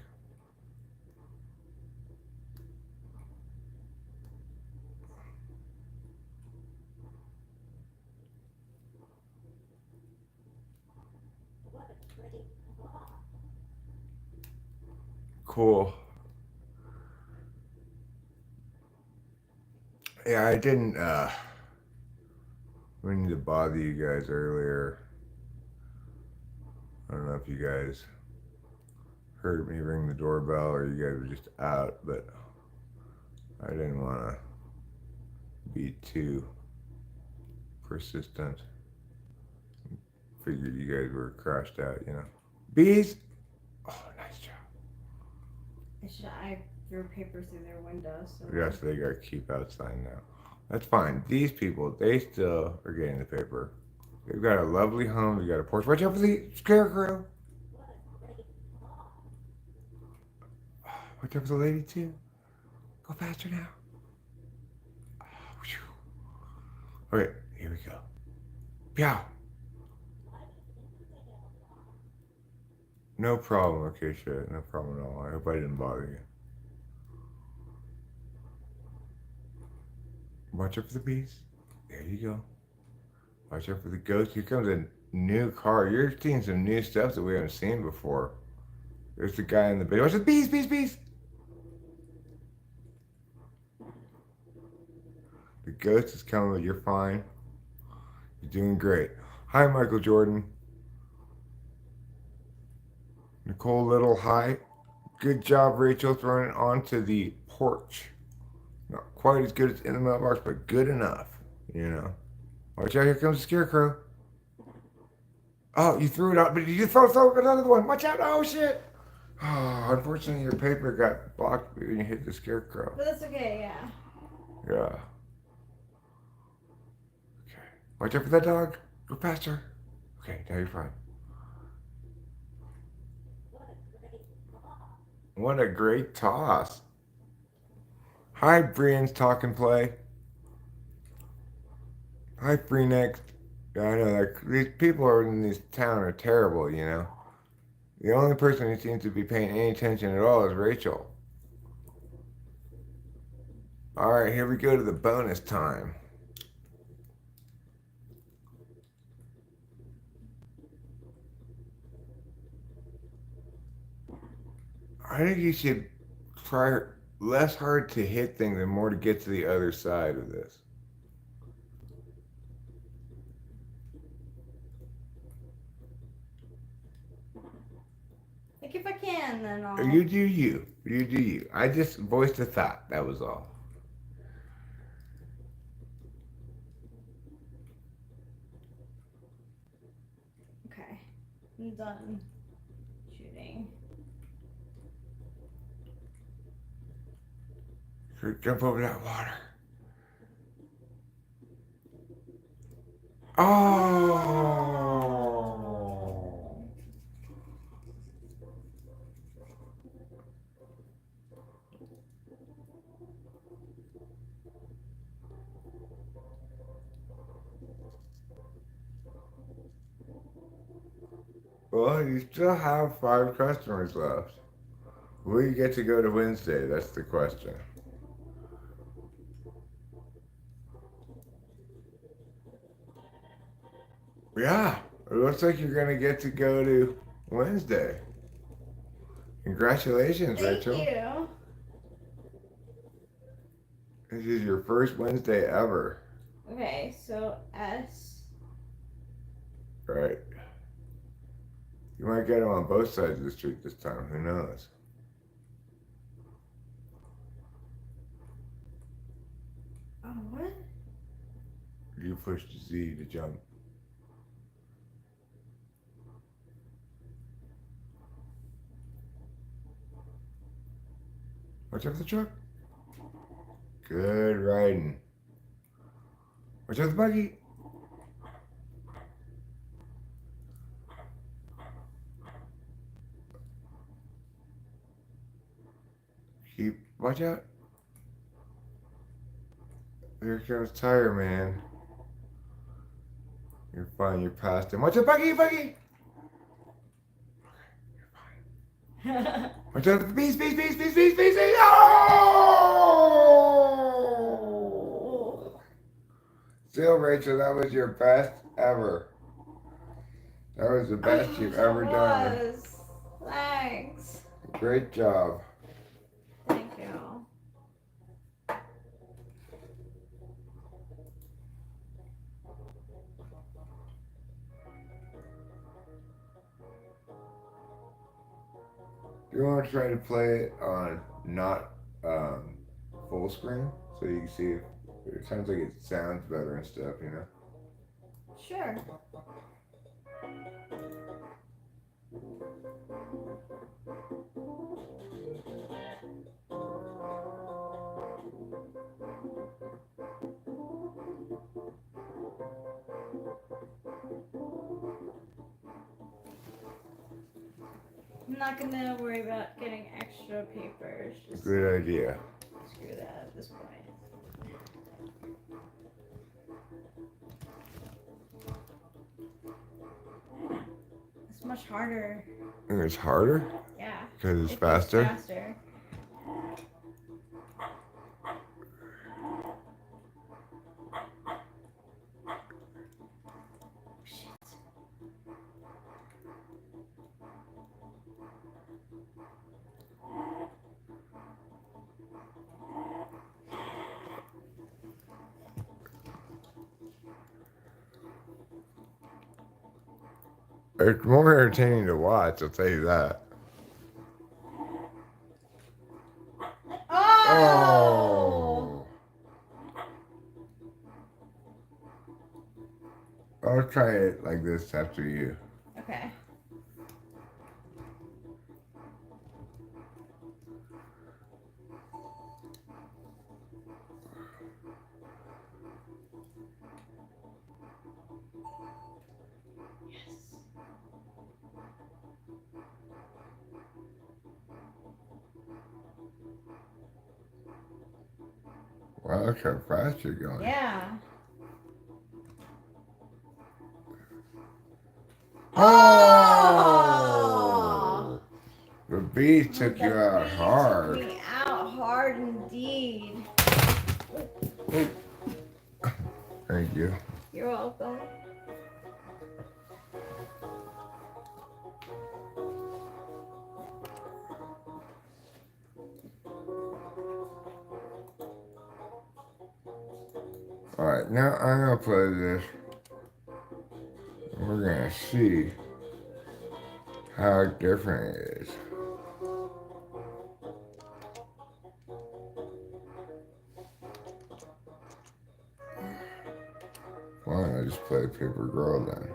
Cool. Yeah, I didn't mean to bother you guys earlier. I don't know if you guys heard me ring the doorbell or you guys were just out, but I didn't want to be too persistent. Figured you guys were crashed out, you know. Bees! Oh, nice job. I threw paper through their window, so. Yes, they got to keep outside now. That's fine. These people, they still are getting the paper. They've got a lovely home. They've got a porch. Watch out for the scarecrow. Watch out for the lady, too. Go faster now. Okay, here we go. Meow. No problem, okay, shit. No problem at all. I hope I didn't bother you. Watch out for the bees. There you go. Watch out for the ghost. Here comes a new car. You're seeing some new stuff that we haven't seen before. There's the guy in the video. Watch the bees, bees, bees. The ghost is coming, but you're fine. You're doing great. Hi, Michael Jordan. Nicole Little, hi. Good job, Rachel, throwing it onto the porch. Not quite as good as in the mailbox, but good enough, you know. Watch out, here comes the scarecrow. Oh, you threw it out, but you throw another one. Watch out, oh shit. Oh, unfortunately, your paper got blocked when you hit the scarecrow. But that's okay, yeah. Yeah. Okay. Watch out for that dog. Go past her. Okay, now you're fine. What a great toss. Hi, Brian's Talk and Play. Hi, Free Next. Yeah, I know, like, these people in this town are terrible, you know. The only person who seems to be paying any attention at all is Rachel. Alright, here we go to the bonus time. I think you should try less hard to hit things and more to get to the other side of this. Like if I can, then I'll. You do you. You do you. I just voiced a thought. That was all. Okay. I'm done shooting. Jump over that water. Oh! Well, you still have 5 customers left. Will you get to go to Wednesday? That's the question. Yeah, it looks like you're gonna get to go to Wednesday. Congratulations, Thank Rachel. you. This is your first Wednesday ever. Okay, so S. Right. You might get them on both sides of the street this time. Who knows? Oh, what? You pushed Z to jump. Watch out for the truck. Good riding. Watch out for the buggy. Watch out. There comes Tire Man. You're fine, you're past him. Watch out, buggy, buggy! You're fine. Watch out for the bees, bees, bees, bees, bees, bees, bees! Oh! Still, Rachel, that was your best ever. That was the best you've ever done. Thanks. Great job. Thank you. You want to try to play it on not full screen so you can see if it sounds like it sounds better and stuff, you know? Sure. I'm not gonna worry about getting extra papers. Just Good idea. screw that at this point. It's much harder. And it's harder? Yeah. Because it's It goes faster? faster. It's more entertaining to watch, I'll tell you that. Oh! I'll try it like this after you. Okay. Yes. Wow, look how fast you're going. Yeah. Oh! The bee took you out Took hard. me out hard indeed. Thank you. You're welcome. Alright, now I'm gonna play this. We're gonna see how different it is. Why don't I just play Papergirl then?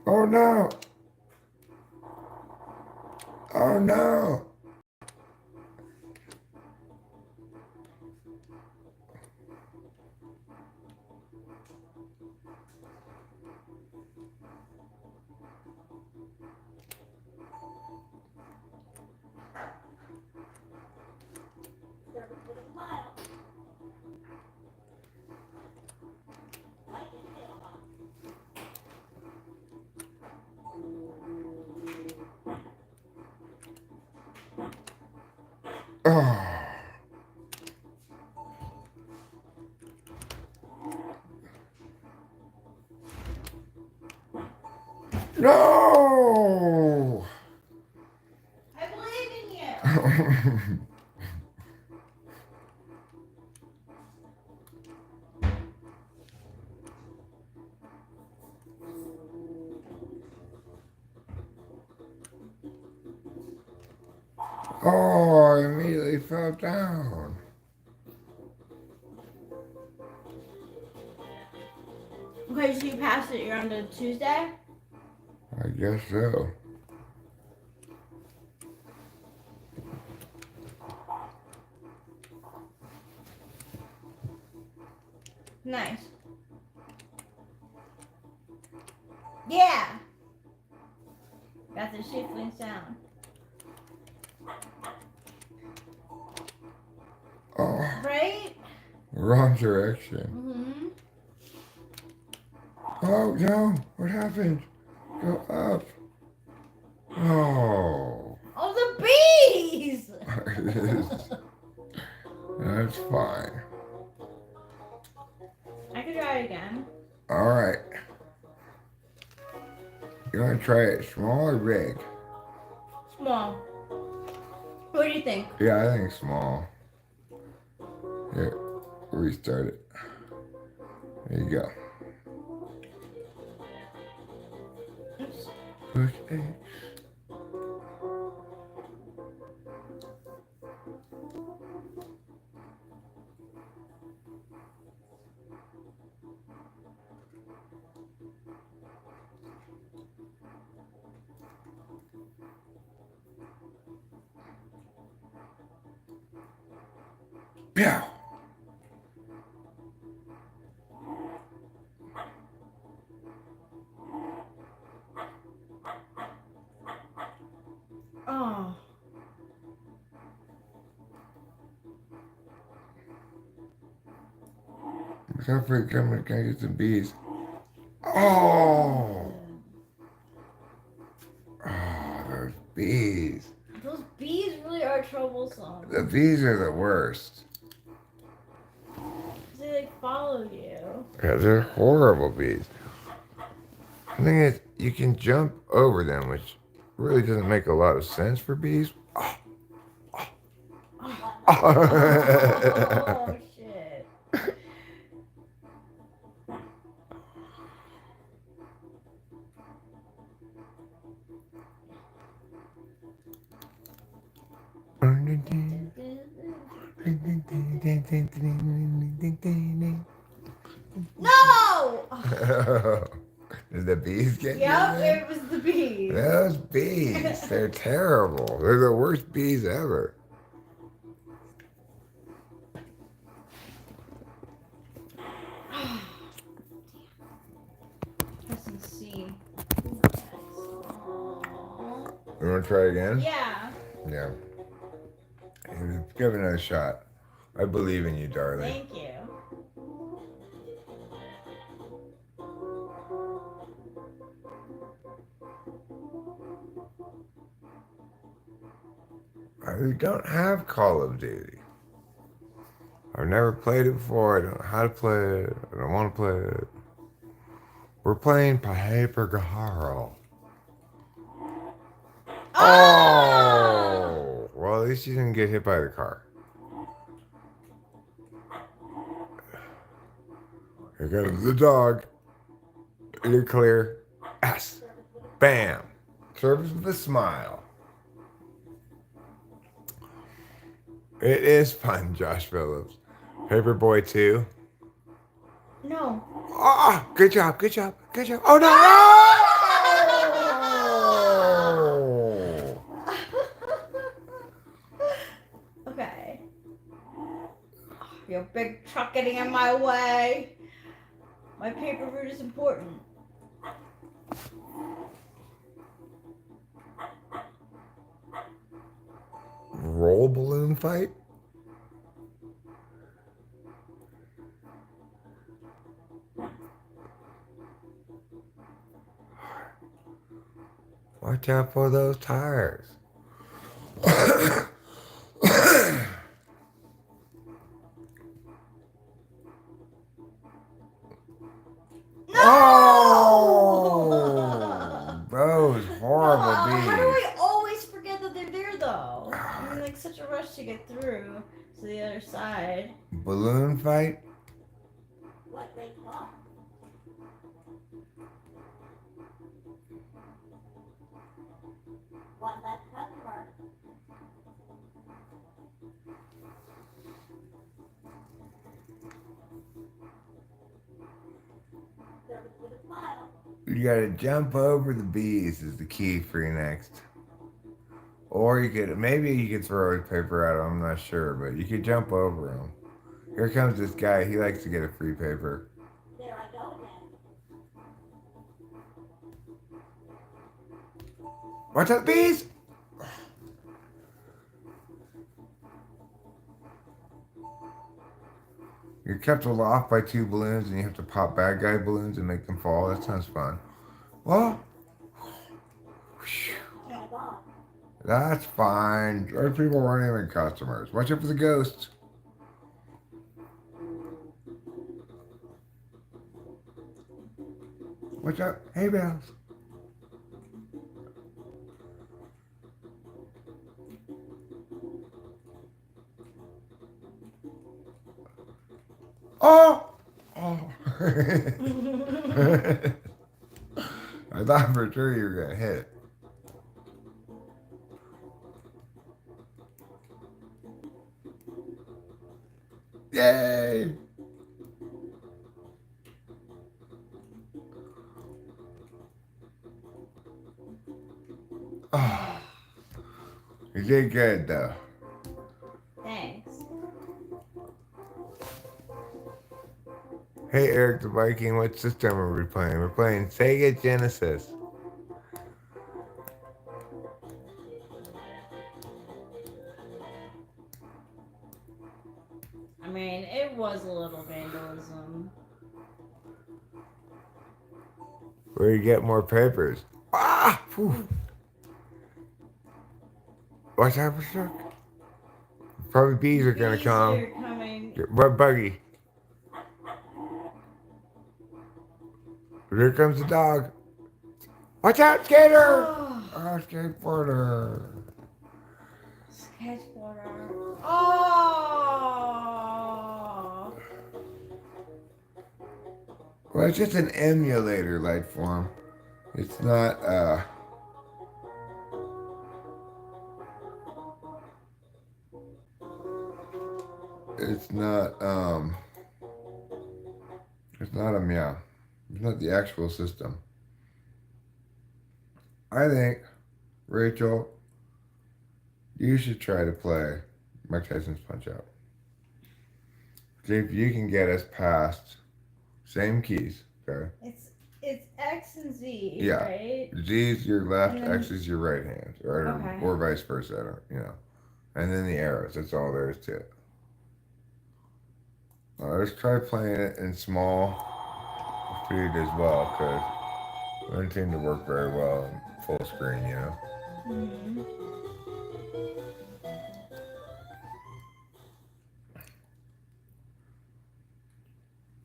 Oh no! Oh no! Oh. No! I believe in you. Oh, I immediately fell down. Okay, so you passed it. You're on to Tuesday? I guess so. Nice. Yeah! Got the shuffling sound. Oh, Right? wrong direction. Mm-hmm. Oh, no. What happened? Go up. Oh. Oh, the bees! That's fine. I could try it again. All right. You want to try it small or big? Small. What do you think? Yeah, I think small. Here, restart it. There you go. Oops. Push X. Pew! Oh. Stop for coming. Can I get some bees? Oh! Oh, those bees. Those bees really are troublesome. The bees are the worst. They like follow you. Yeah, they're horrible bees. The thing is, you can jump over them, which really doesn't make a lot of sense for bees. Oh. Oh shit. No! Did the bees get you? Yep, Then? it was the bees. Those bees, they're terrible. They're the worst bees ever. Pressing C. You want to try again? Yeah. Yeah. Give it another shot. I believe in you, darling. Thank you. I don't have Call of Duty. I've never played it before. I don't know how to play it. I don't want to play it. We're playing Papergirl. Oh! Well, at least you didn't get hit by the car. Here comes the dog. You're clear. Yes. Bam. Service with a smile. It is fun, Josh Phillips. Paperboy 2. No. Oh, good job, good job, good job. Oh, no! Okay. Your big truck getting in my way. My paper route is important. Roll balloon fight? Watch out for those tires. Oh! Those horrible How do bees. I always forget that they're there though? I'm in like such a rush to get through to the other side. Balloon fight? What they call? What that customer? You gotta jump over the bees is the key for your next. Or you could, maybe you could throw a paper at them, I'm not sure, but you could jump over them. Here comes this guy. He likes to get a free paper. There I go again. Watch out, bees! You're kept aloft by 2 balloons, and you have to pop bad guy balloons and make them fall. That sounds fun. Well, Drive on. that's fine. Those people weren't even customers. Watch out for the ghosts. Watch out. Hey, bells. Oh! Oh. I thought for sure you were going to hit it. Yay! Oh, you did good though. Thanks. Hey Eric the Viking, what system are we playing? We're playing Sega Genesis. I mean, it was a little vandalism. Where you get more papers. Ah! Whew. Watch out for sure. Probably bees are gonna Bees come. are coming. What buggy? Here comes the dog. Watch out, skater! Oh, skateboarder. Skateboarder. Oh! Well, it's just an emulator light form. It's not, it's not a meow. It's not the actual system. I think, Rachel, you should try to play Mike Tyson's Punch-Out. See if you can get us past same keys, okay? It's X and Z, Yeah. right? Z is your left, And then- X is your right hand, or vice versa, I don't, And then the arrows, that's all there is to it. Let's try playing it in small speed as well, because it doesn't seem to work very well in full screen, Mm-hmm.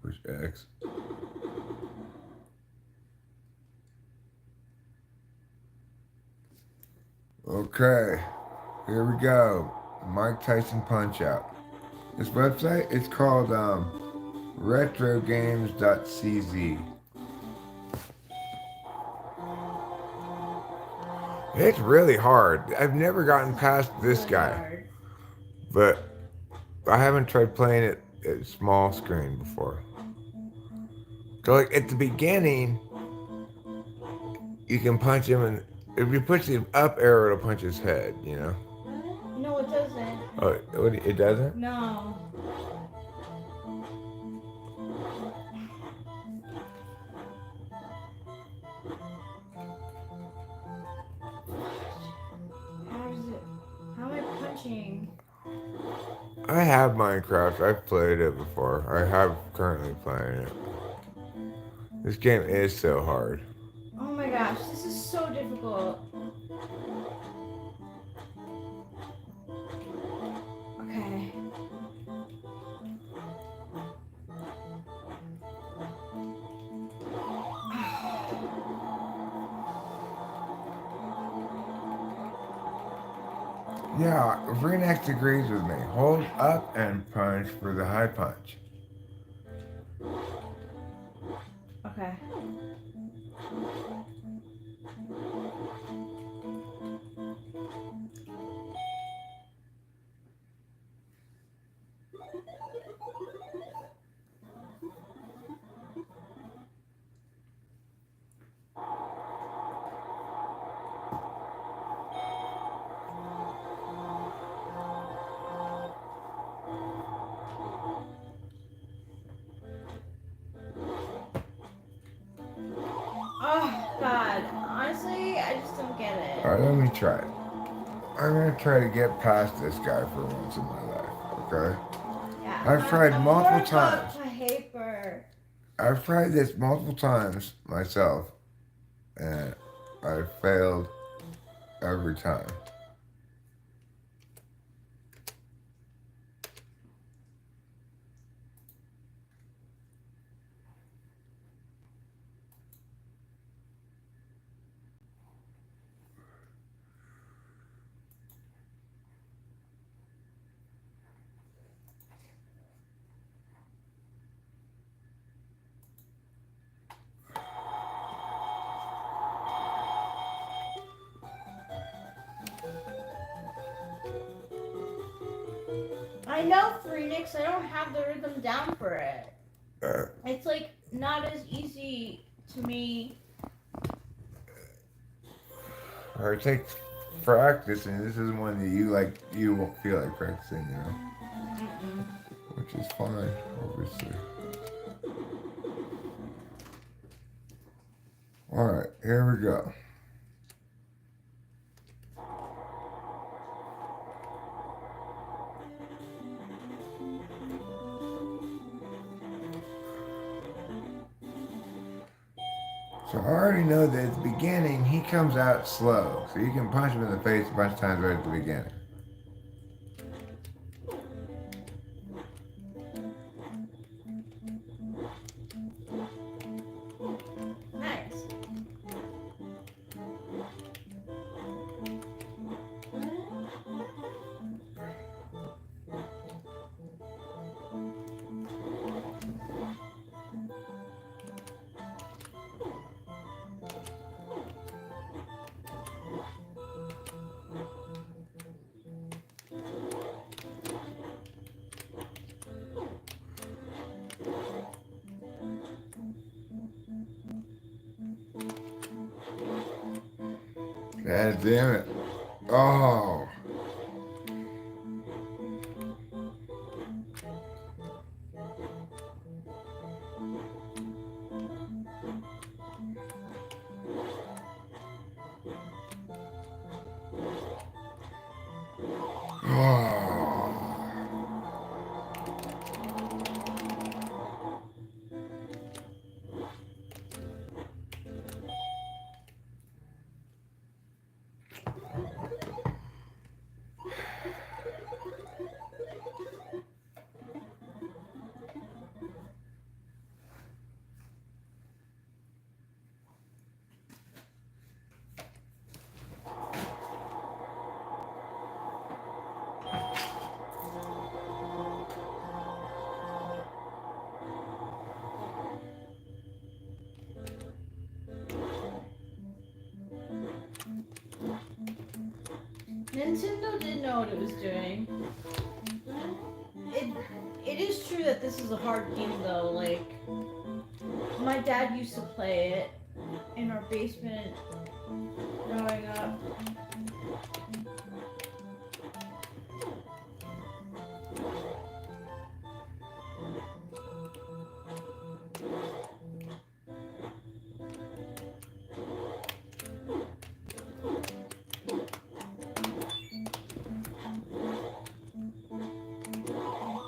Push X. Okay, here we go. Mike Tyson Punch-Out. This website, it's called retrogames.cz. It's really hard. I've never gotten past this Really guy, hard. but I haven't tried playing it at small screen before. So like at the beginning, you can punch him, and if you push the up arrow, it'll punch his head, No, it doesn't. Oh, it doesn't? No. How am I punching? I have Minecraft. I've played it before. I have currently playing it. This game is so hard. Oh my gosh, this is so difficult. Okay. Yeah, Reenact agrees with me. Hold up and punch for the high punch. Okay. let me try it. I'm gonna try to get past this guy for once in my life, okay? Yeah, I've tried multiple times. Paper. I've tried this multiple times myself, and I've failed every time. I know, Phoenix. I don't have the rhythm down for it. It's like not as easy to me. Or it takes practice, and this is one that you won't feel like practicing, you know? Which is fine, obviously. Alright, here we go. So I already know that at the beginning, he comes out slow. So you can punch him in the face a bunch of times right at the beginning. Nice. God damn it. Oh. Nintendo didn't know what it was doing. It is true that this is a hard game though. Like, my dad used to play it in our basement growing up.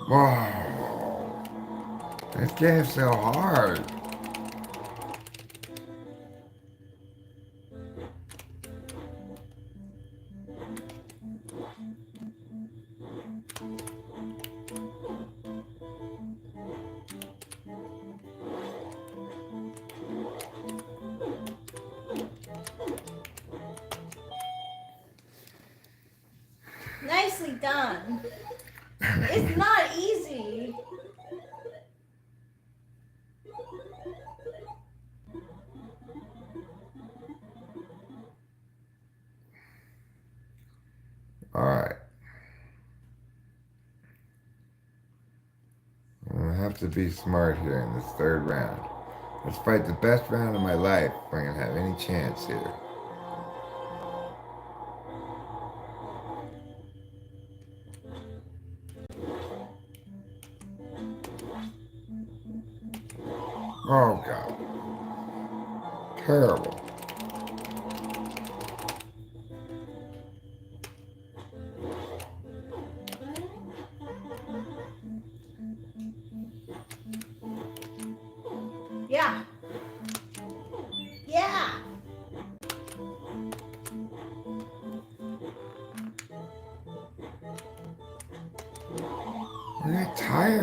Wow. This game's so hard. Nicely done. It's not easy. Alright. I'm gonna have to be smart here in this third round. Let's fight the best round of my life if I'm gonna have any chance here. Oh god. Terrible.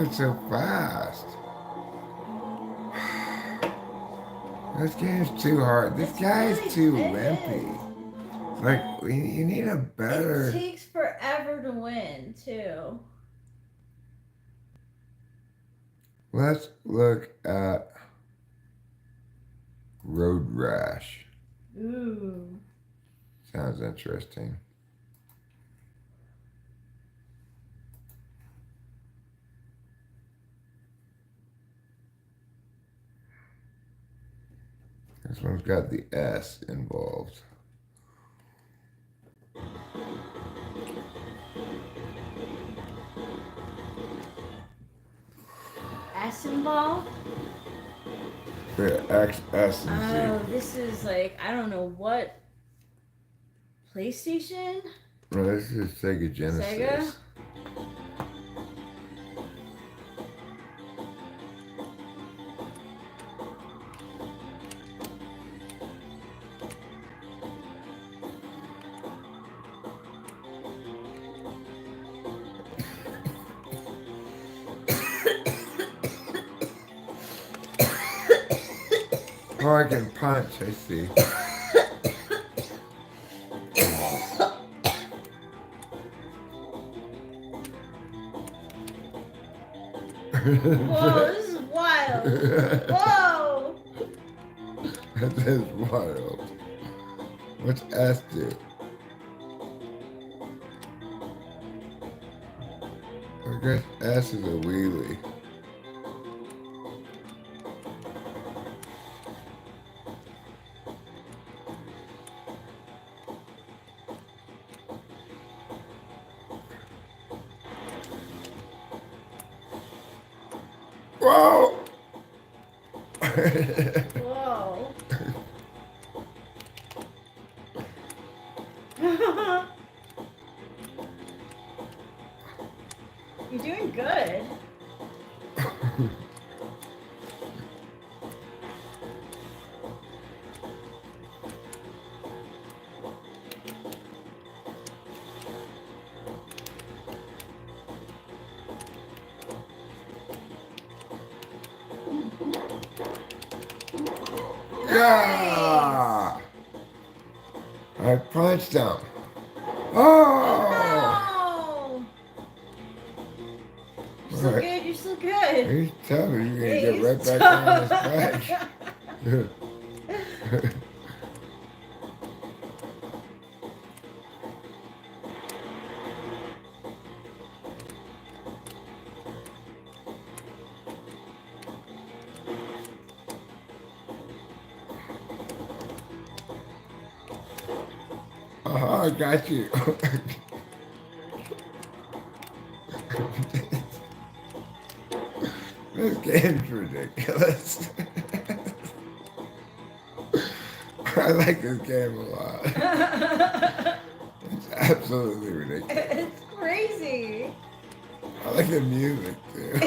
going so fast? This game's too hard. This guy's really too is. limpy. Like, you need a better... It takes forever to win, too. Let's look at Road Rash. Ooh. Sounds interesting. This one's got the S involved. S involved? Yeah, X, S, and Z. Oh, this is like, I don't know what. PlayStation? Well, this is Sega Genesis. Sega? Oh, I can punch, I see. Whoa, this is wild. Whoa! That is wild. What's S do? I guess S is a wheelie. Whoa! Whoa. You're doing good. Yeah! I punched him. Oh! No! You're so Alright. good, you're so good. He's tough. You're gonna Hey, get right he's back on his back. Oh, I got you. This game's ridiculous. I like this game a lot. It's absolutely ridiculous. It's crazy. I like the music too.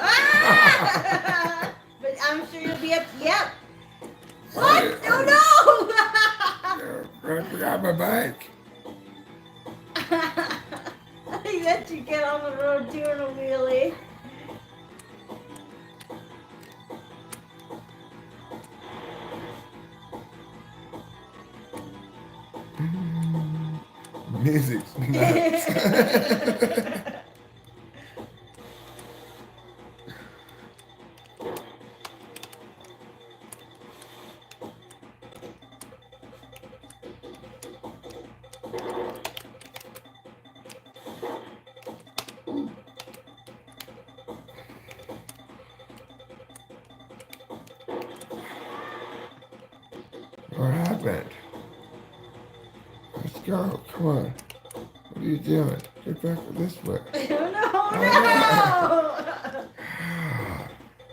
Ah! But I'm sure you'll be up. Yep. What? Oh no! I forgot my bike. I think that you get on the road doing a wheelie. Music's nuts. What happened? Let's go. Come on. What are you doing? Get back this way. Oh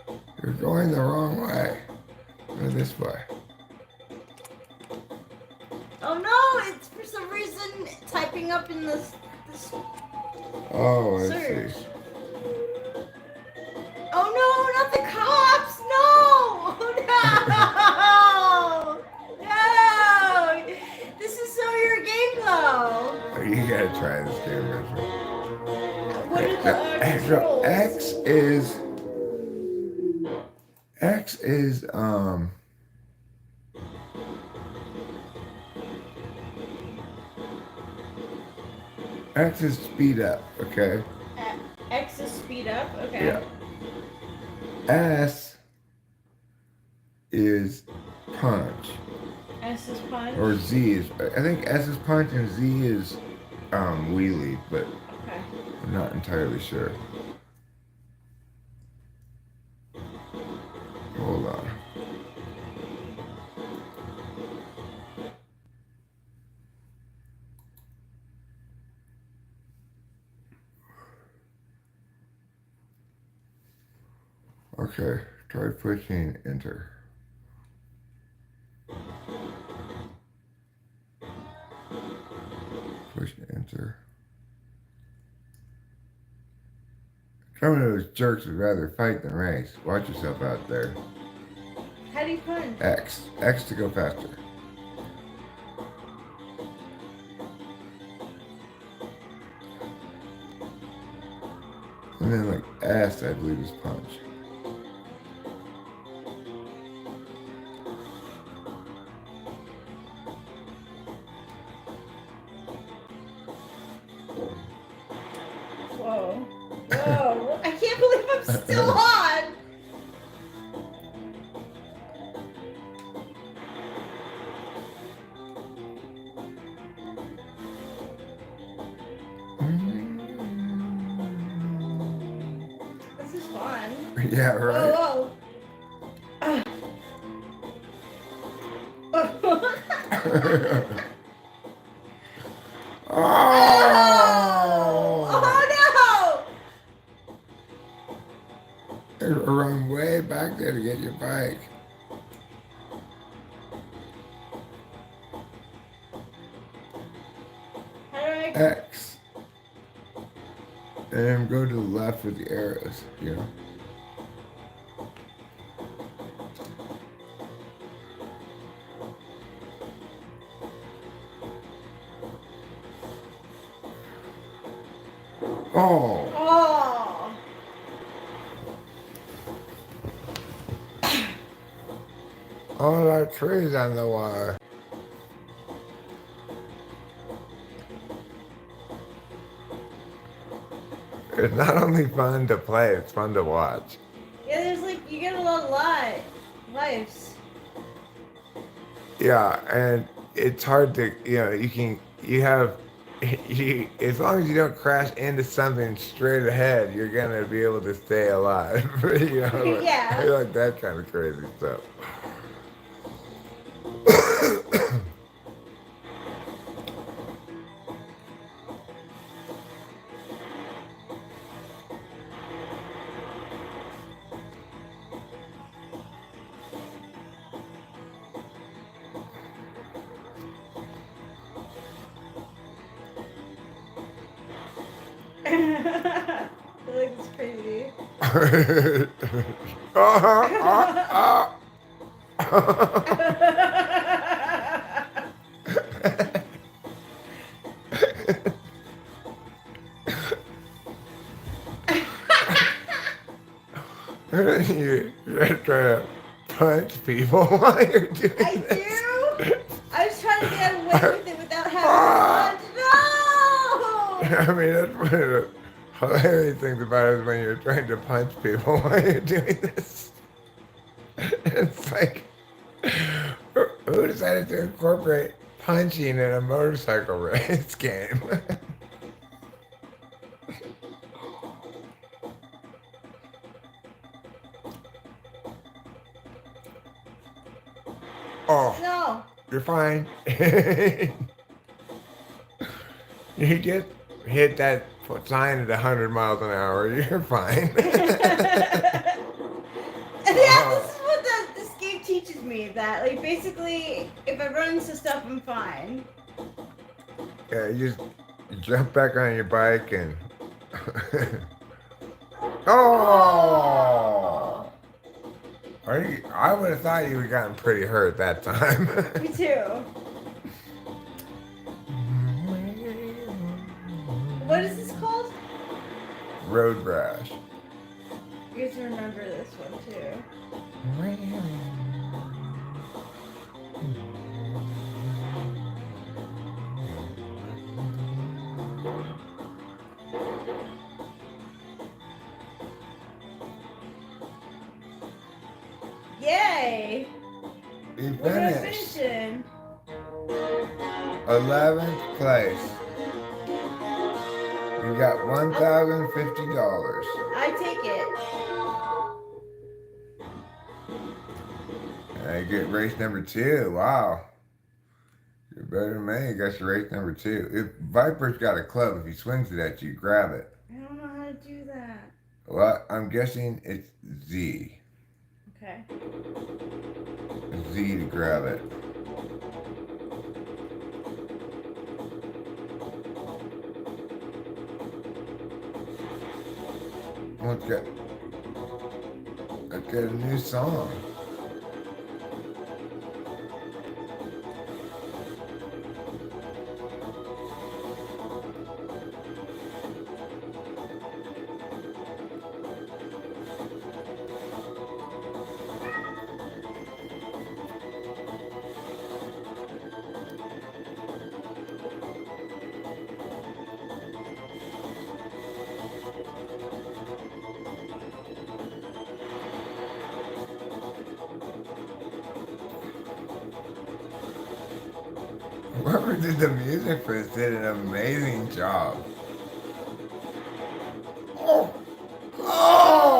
no! You're going the wrong way. Go this way. Oh no! It's for some reason typing up in this Oh, I search. see. Oh no! Not the cops! No! No! No! This is so your game though. Oh, you gotta try this game, Richard. What did So X is X is speed up, okay? X is speed up, okay. Yeah. S is punch. S is punch. Or Z is, I think S is punch and Z is wheelie, but okay. I'm not entirely sure. Hold on. Okay, try pushing enter. Push enter. Some of those jerks would rather fight than race. Watch yourself out there. How do you punch? X. X to go faster. And then like S, I believe is punch. Whoa. Whoa. I can't believe I'm still on. This is fun. Yeah, right. Whoa, whoa. Oh no! Run way back there to get your bike. How do I... X. And then go to the left with the arrows, you know. Oh. Oh. All that trees on the wire. It's not only fun to play, it's fun to watch. Yeah, there's like, you get a lot of lives. Yeah, and it's hard to, as long as you don't crash into something straight ahead, you're gonna be able to stay alive. Yeah. Like that kind of crazy stuff. I feel like it's crazy. You're trying to punch people while you're doing I this. do? I was trying to get away with it without having to punch. No! I mean, that's one of the hilarious things about it is when you're trying to punch people while you're doing this. It's like, who decided to incorporate punching in a motorcycle race game? Oh, No. you're fine. You just hit that sign at 100 miles an hour. You're fine. Yeah, this is what this game teaches me. That, like, basically, if I run into stuff, I'm fine. Yeah, you just jump back on your bike and... Oh! I would have thought you had gotten pretty hurt that time. Me too. What is this called? Road Rash. You guys remember this one too. Yay! You What did I finished. finish in? 11th place. You got $1,050. I take it. And I get race number 2. Wow. You're better than me. I guess you're race number 2. If Viper's got a club, if he swings it at you, grab it. I don't know how to do that. Well, I'm guessing it's Z. Okay. Z to grab it. Let's get a new song. Whoever did the music for this did an amazing job. Oh! Oh!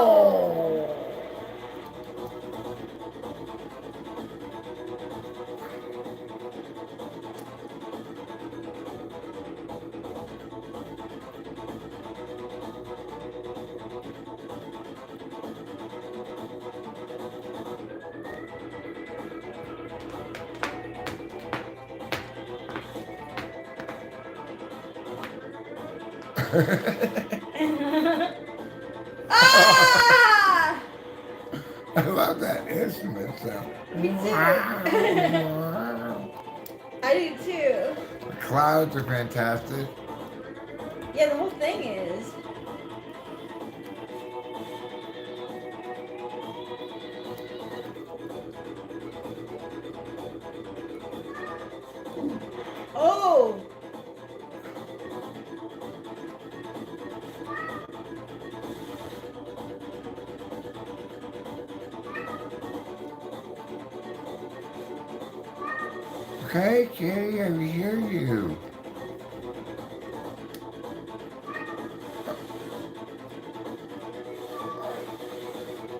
Ah! I love that instrument sound. Me too. I do too. The clouds are fantastic. Yeah, the whole thing is. Oh! Okay, Kitty, I hear you.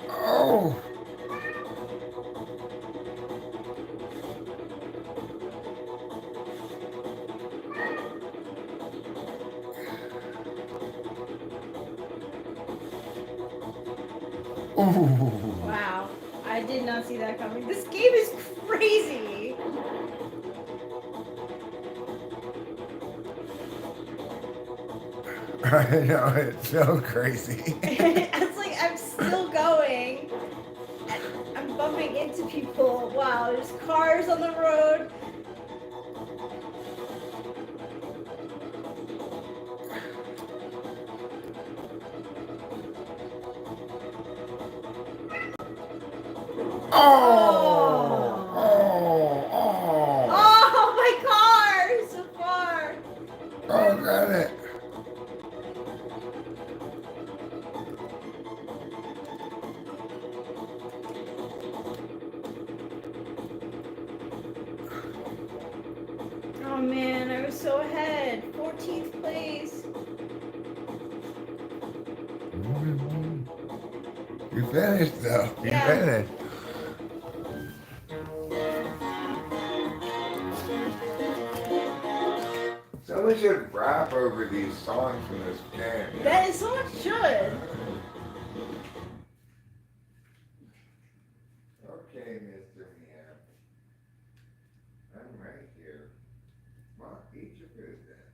Oh! Ooh. Wow. I did not see that coming. This game is crazy. I know, it's so crazy. It's like I'm still going. And I'm bumping into people. Wow, there's cars on the road. Oh! Oh! Oh! Oh, my car! So far. Oh, got it. Oh man, I was so ahead. 14th place. You finished though. You Yeah. finished. Someone should rap over these songs from this game. That is someone should. Okay, Mr. Meow. I'm right here. Come on, eat your food then.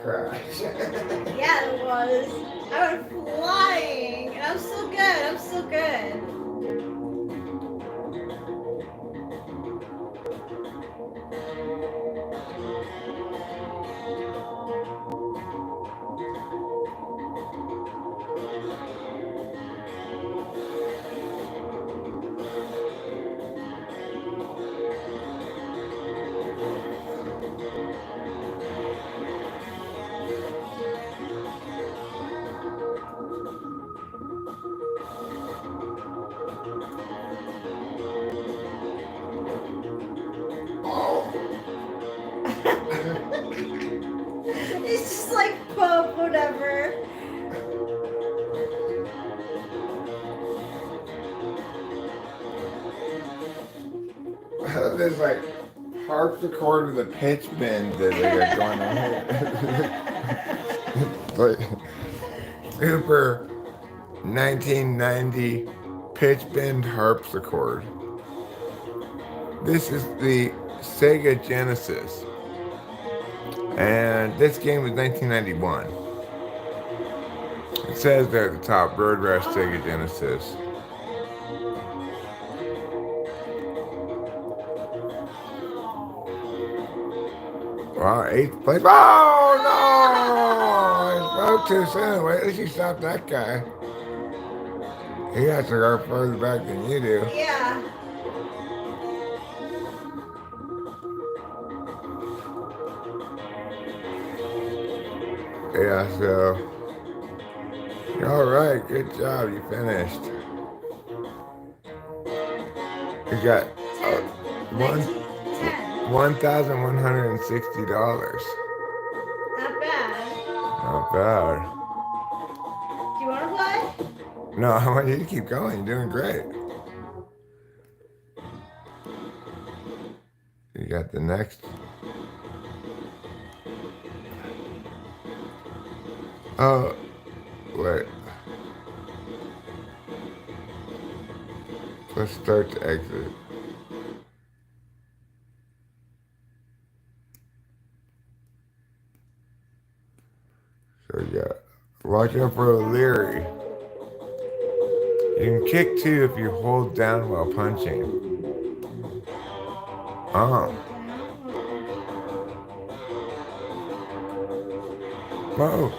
crash. Yeah, it was. I went flying, and I'm still good. I'm still good. It's just like pump, whatever. There's like harpsichord with a pitch bend that they got going on here. Like super 1990 pitch bend harpsichord. This is the Sega Genesis. And this game was 1991. It says there at the top, Rad Racer Sega Genesis. Wow, 8th place. Oh no! I spoke too soon. Wait, at least you stopped that guy. He has to go further back than you do. Yeah. Yeah, so. Alright, good job. You finished. You got $1,160. Not bad. Not bad. Do you want to play? No, I want you to keep going. You're doing great. You got the next. Oh, wait. Let's start to exit. So yeah, watch out for O'Leary. You can kick too if you hold down while punching. Oh. Whoa.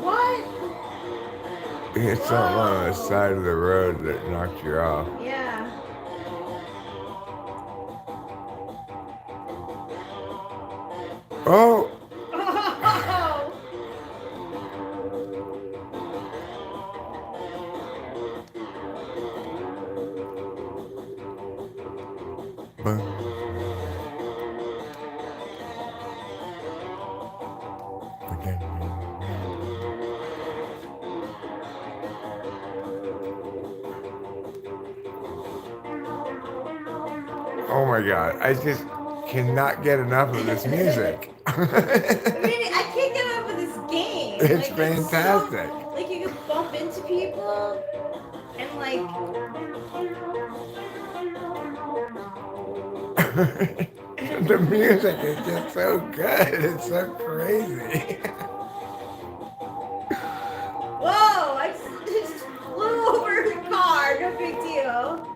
What? You hit something on the side of the road that knocked you off. Yeah. Oh! Oh my god, I just cannot get enough of this music. I mean, I can't get enough of this game. It's like, fantastic. It's so, like, you can bump into people and, like... The music is just so good. It's so crazy. Whoa! I just flew over the car. No big deal.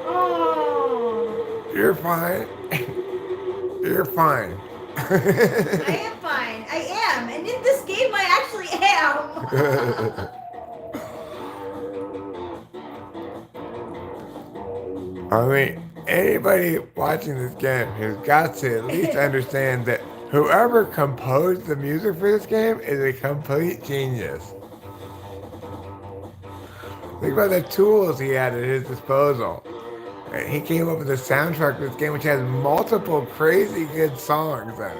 Oh. You're fine. You're fine. I am fine. I am. And in this game, I actually am. I mean, anybody watching this game has got to at least understand that whoever composed the music for this game is a complete genius. Think about the tools he had at his disposal. He came up with a soundtrack for this game which has multiple crazy good songs in it.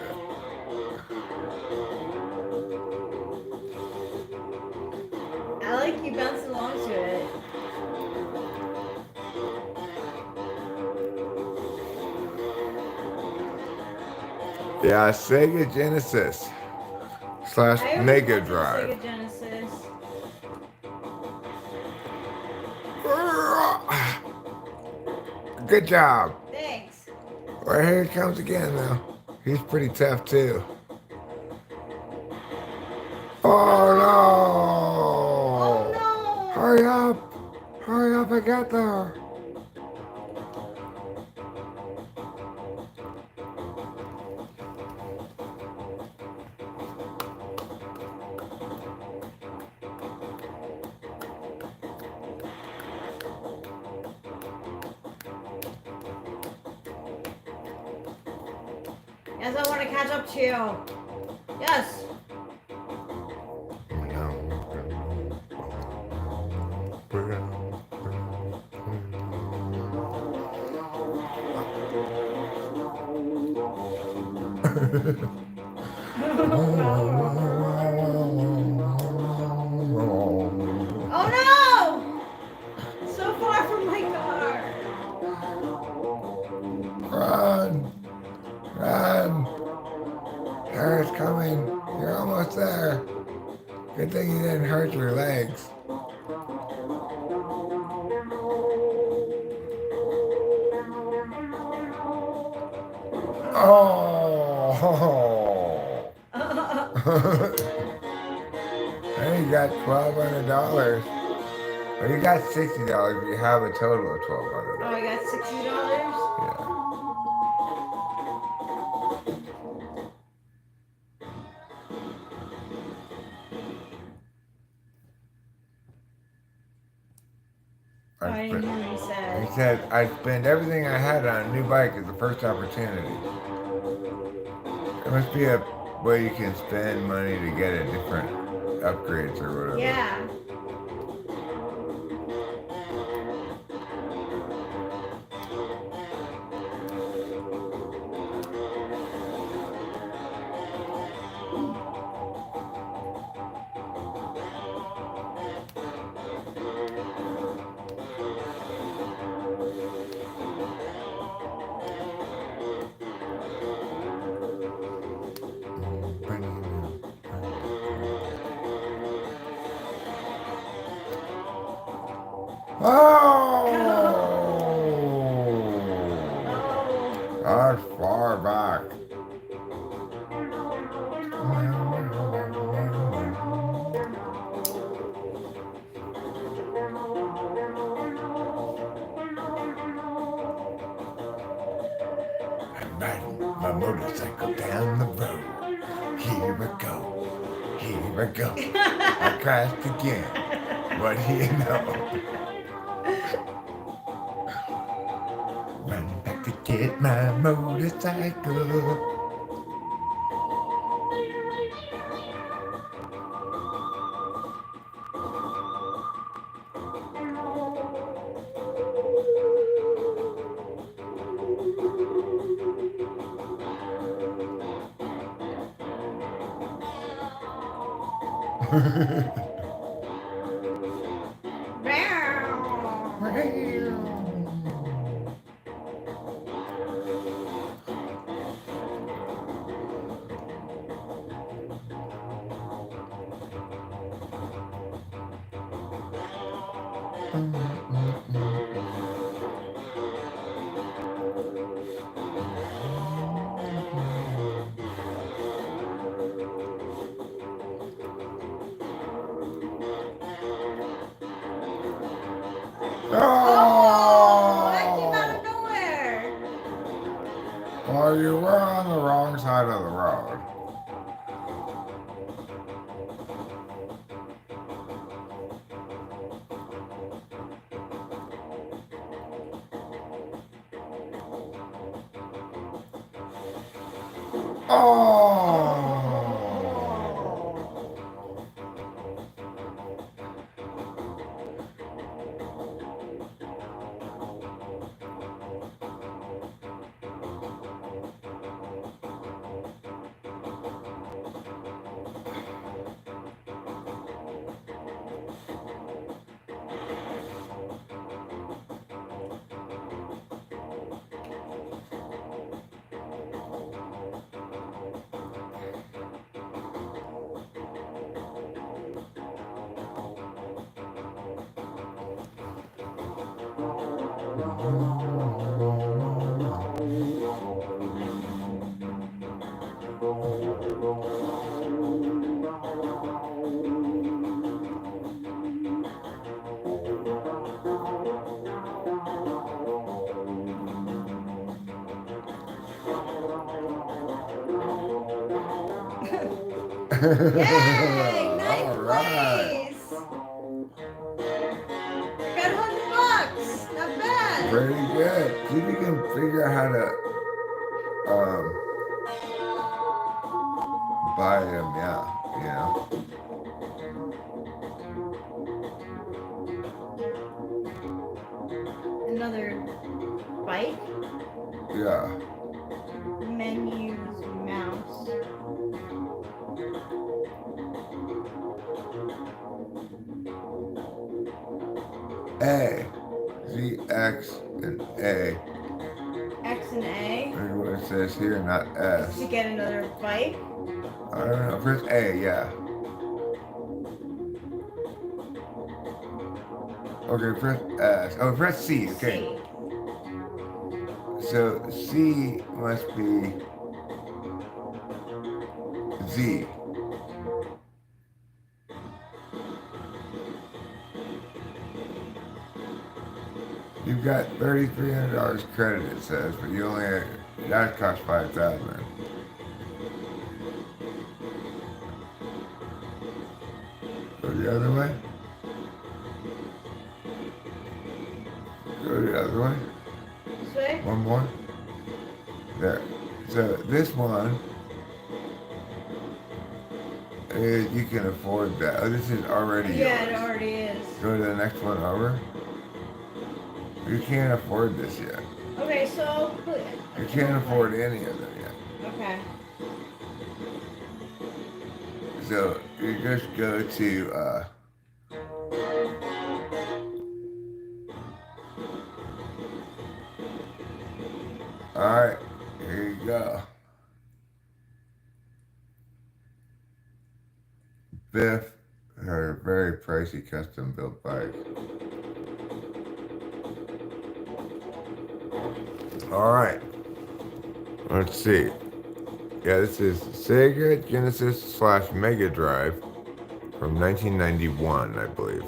I like you bouncing along to it. Yeah, Sega Genesis / I always Mega wanted the Drive. Sega Genesis. Good job. Thanks. Well, here he comes again, though. He's pretty tough, too. Oh, Oh no! no! Hurry up! Hurry up and get there! Yes, I want to catch up to you. Yes. Oh no! So far from my car. Run! Run! There it's coming. You're almost there. Good thing you didn't hurt your legs. Oh! Hey, you got $1,200. Well, you got $60. You have a total of $1,200. Oh, I got $60? Yeah. I didn't hear what you said. He said, I spend everything I had on a new bike at the first opportunity. There must be a way you can spend money to get a different upgrades or whatever. Yeah. Oh! That's far back. I'm riding my motorcycle down the road. Here we go. Here we go. I crashed again. What do you know? Running back to get my motorcycle. Oh, that came out of nowhere. Well, you were on the wrong side of the road. Yay! Ninth All right. place! Got $100! Not bad! Pretty good. See if you can figure out how to buy them, yeah. You know? Another bike? Yeah. Menus, mouse. A. Z, X, and A. X and A? That's what it says here, not S. To get another bike? I don't know. Press A, yeah. Okay, press S. Oh, press C. Okay. C. So C must be Z. You've got $3,300 credit, it says, but you only that cost $5,000. Go the other way. Go the other way. This way? One more. There. So this one, you can afford that. Oh, this is already Yeah, yours. it already is. Go to the next one over. You can't afford this yet. Okay, so You can't afford any of them yet. Okay. So you just go to alright, here you go. Biff, her very pricey custom built bike. Alright. Let's see. Yeah, this is Sega Genesis / Mega Drive from 1991, I believe.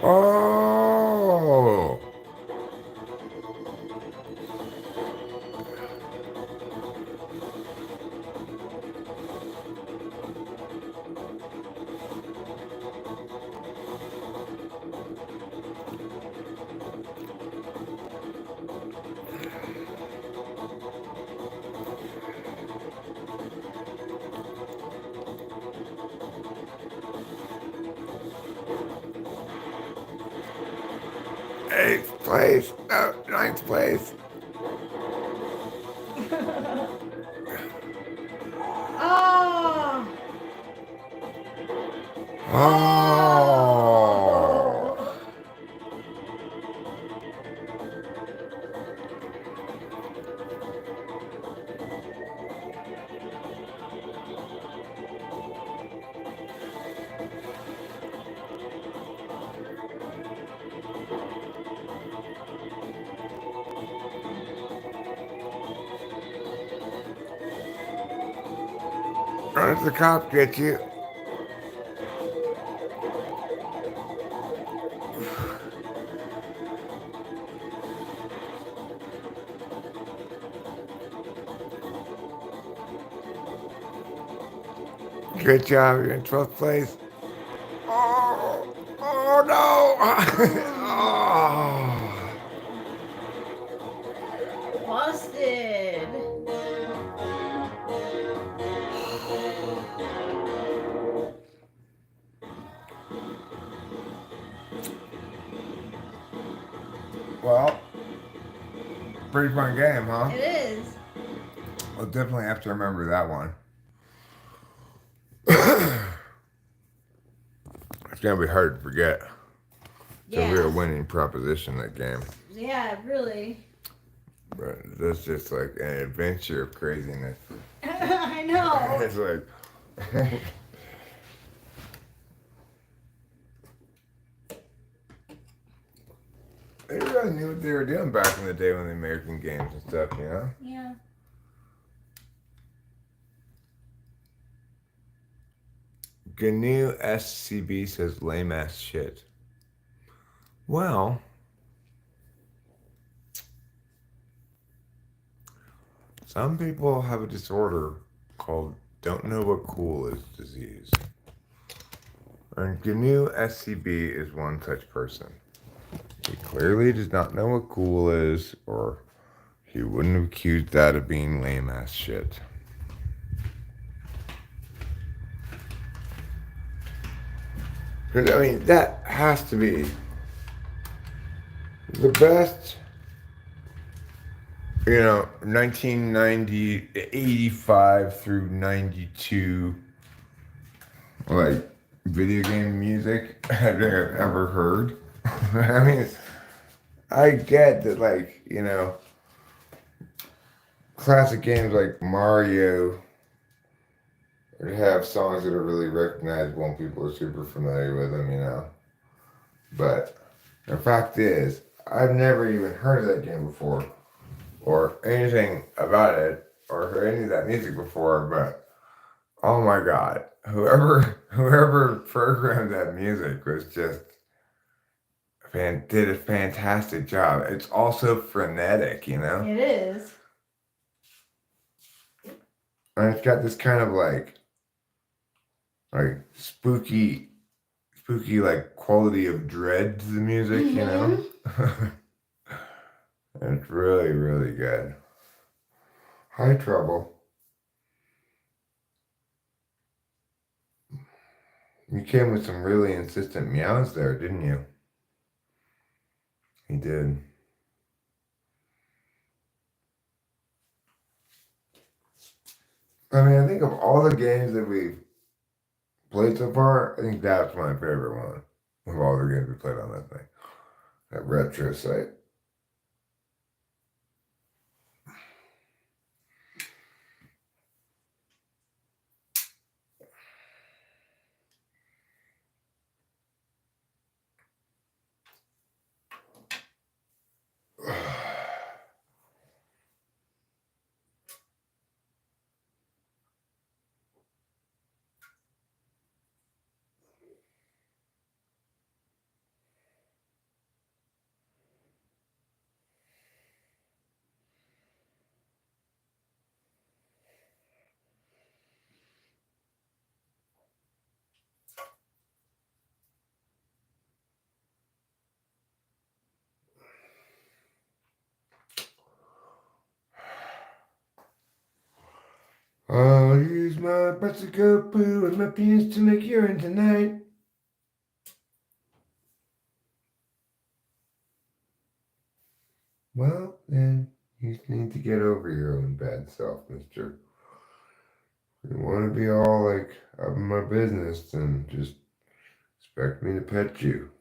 Oh! Eighth place. No, ninth place. Oh! Oh! Run if the cop gets you. Good job, you're in 12th place. Oh, oh no! Oh. Busted! Well, pretty fun game, huh? It is. I'll definitely have to remember that one. gonna be hard to forget. It's a real Yeah. winning proposition, that game. Yeah, really. But that's just like an adventure of craziness. I know. It's like they really knew what they were doing back in the day when they made American games and stuff, you know? Yeah. GNU SCB says lame ass shit. Well, some people have a disorder called don't know what cool is disease. And GNU SCB is one such person. He clearly does not know what cool is, or he wouldn't have accused that of being lame ass shit. Because, I mean, that has to be the best, 1990, 85 through 92, like, video game music I think I've ever heard. I mean, I get that, like, classic games like Mario would have songs that are really recognizable and people are super familiar with them. But the fact is, I've never even heard of that game before, or anything about it, or heard any of that music before, but oh my god, whoever programmed that music was just did a fantastic job. It's also frenetic, It is. and it's got this kind of like spooky like quality of dread to the music, It's really, really good. Hi, Trouble. You came with some really insistent meows there, didn't you? He did. I mean, I think of all the games that we've played so far, I think that's my favorite one of all the games we played on that thing. That retro site. I'll use my butts to go poo and my penis to make urine tonight. Well, then, you need to get over your own bad self, mister. If you want to be all like up in my business, then just expect me to pet you.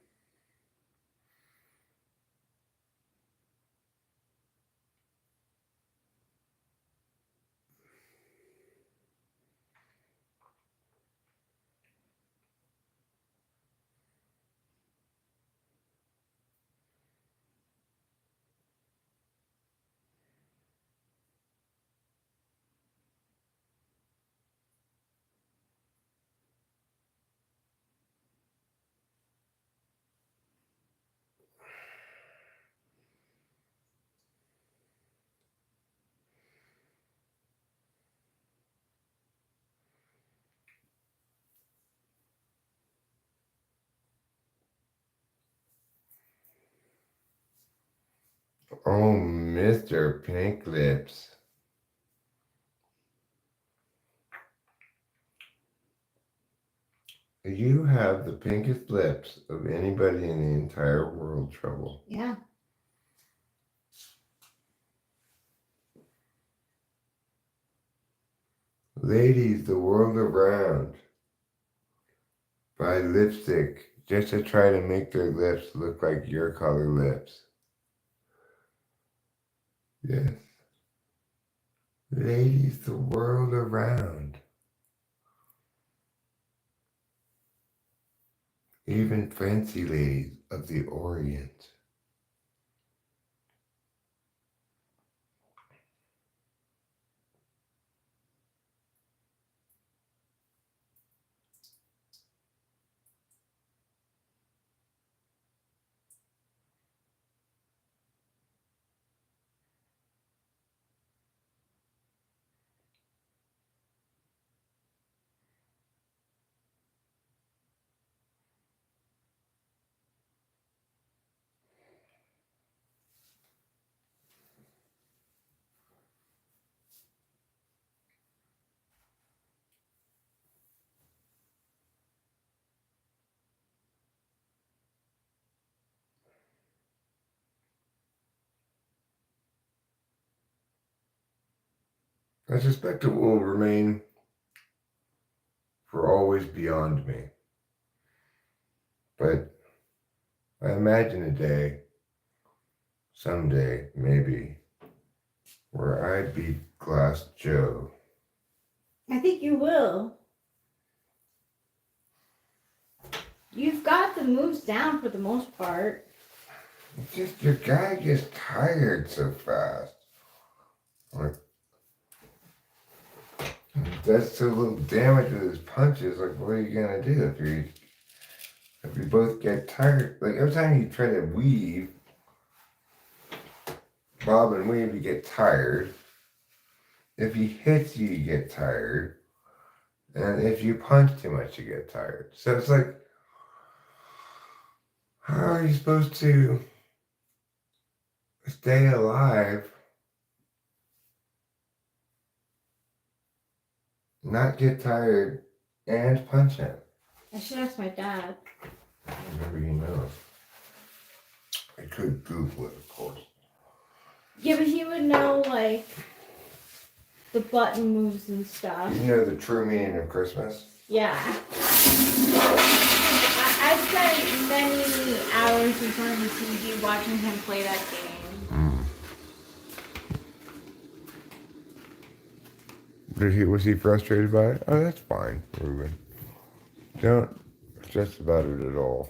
Oh, Mr. Pink Lips. You have the pinkest lips of anybody in the entire world, Trouble. Yeah. Ladies, the world around. Buy lipstick just to try to make their lips look like your color lips. Yes. Ladies the world around. Even fancy ladies of the Orient. I suspect it will remain for always beyond me. But I imagine a day, someday, maybe, where I'd be Glass Joe. I think you will. You've got the moves down for the most part. It's just your guy gets tired so fast. Like, that's so little damage with his punches. Like, what are you gonna do if you both get tired? Like every time you try to weave, bob and weave, you get tired. If he hits you, you get tired. And if you punch too much, you get tired. So it's like, how are you supposed to stay alive, not get tired, and punch him? I should ask my dad. Maybe he knows. I could Google it, of course. Yeah, but he would know, like, the button moves and stuff. You know the true meaning of Christmas? Yeah. I spent many hours in front of the TV watching him play that game. Was he frustrated by it? Oh, that's fine, Ruben. Don't stress about it at all.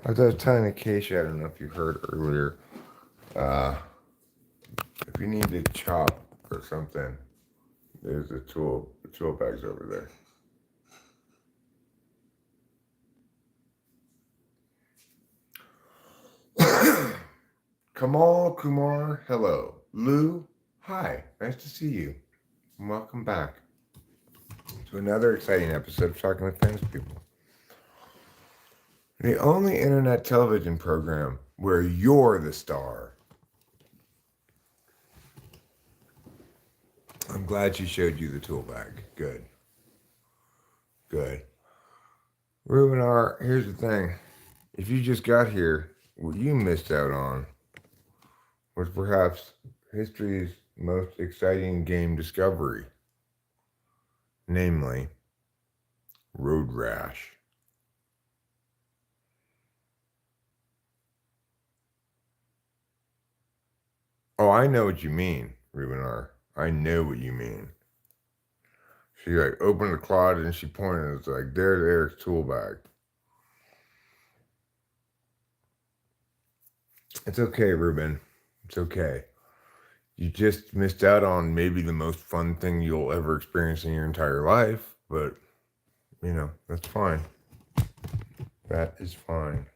I was telling Acacia, I don't know if you heard earlier, if you need to chop or something, there's the tool bag's over there. Kamal Kumar, hello. Lou, hi. Nice to see you. And welcome back to another exciting episode of Talking with Famous People. The only internet television program where you're the star. I'm glad she showed you the tool bag. Good. Good. Ruben R., here's the thing. If you just got here, what you missed out on was perhaps history's most exciting game discovery. Namely, Road Rash. Oh, I know what you mean, Ruben R. I know what you mean. She like opened the closet and she pointed. It's like, there's Eric's tool bag. It's okay, Ruben. It's okay. You just missed out on maybe the most fun thing you'll ever experience in your entire life, but, you know, that's fine. That is fine.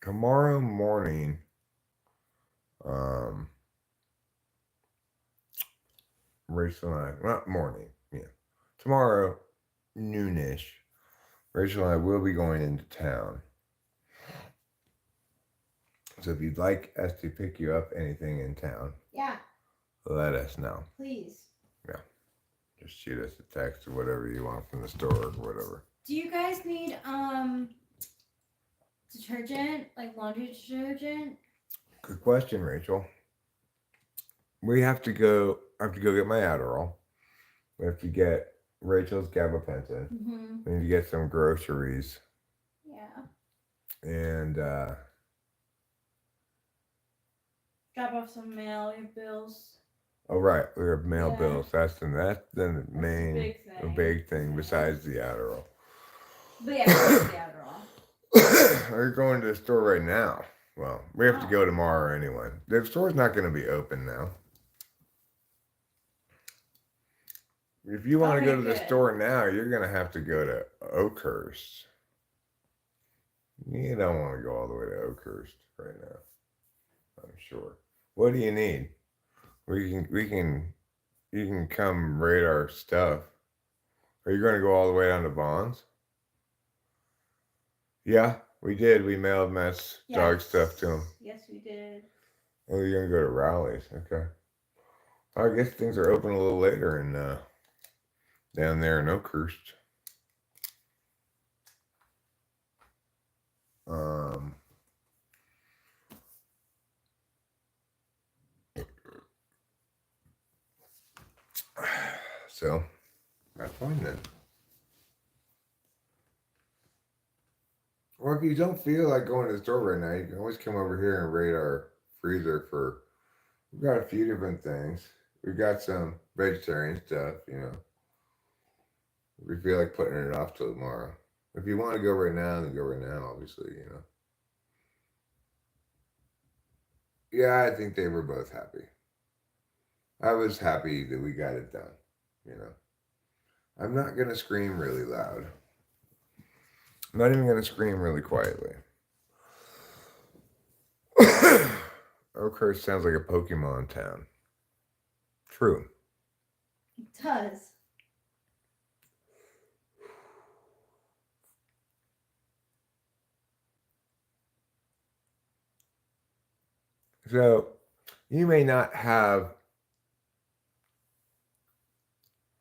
Tomorrow morning, Rachel and I, not morning, yeah. Tomorrow, noonish, Rachel and I will be going into town. So if you'd like us to pick you up anything in town, Yeah. let us know. Please. Yeah. Just shoot us a text or whatever you want from the store or whatever. Do you guys need detergent, like laundry detergent? Good question, Rachel. we have to go. I have to go get my Adderall. We have to get Rachel's gabapentin. Mm-hmm. We need to get some groceries. Yeah. And Drop off some mail, your bills. oh right, we have mail Yeah. bills. That's the main, Big thing Yeah. besides the Adderall. But yeah, besides the Adderall. We're going to the store right now. Well, we have to go tomorrow anyway. The store's not going to be open now. If you want to go to the store now, you're going to have to go to Oakhurst. You don't want to go all the way to Oakhurst right now, I'm sure. What do you need? You can come rate our stuff. Are you going to go all the way down to Bonds? Yeah, we did. We mailed Matt's dog stuff to him. Yes, we did. Oh, you're going to go to Rowley's. Okay. I guess things are open a little later in down there in Oakhurst. So that's fine then. Or if you don't feel like going to the store right now, you can always come over here and raid our freezer for. We've got a few different things. We've got some vegetarian stuff, you know. If we feel like putting it off till tomorrow. If you want to go right now, then go right now, obviously, you know. Yeah, I think they were both happy. I was happy that we got it done, you know. I'm not going to scream really loud. I'm not even going to scream really quietly. Oakhurst sounds like a Pokemon town. True. It does. So, you may not have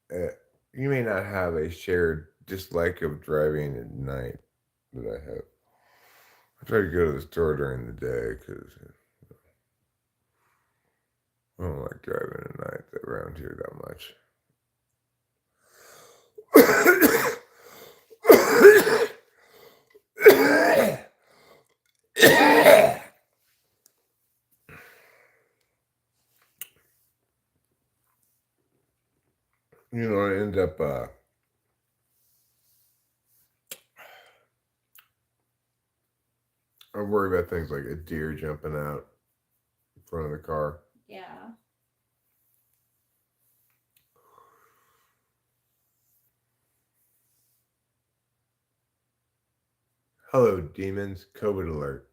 a shared dislike of driving at night that I have. I try to go to the store during the day because I don't like driving at night around here that much. You know, I end up I worry about things like a deer jumping out in front of the car. Yeah. Hello, demons. COVID alert.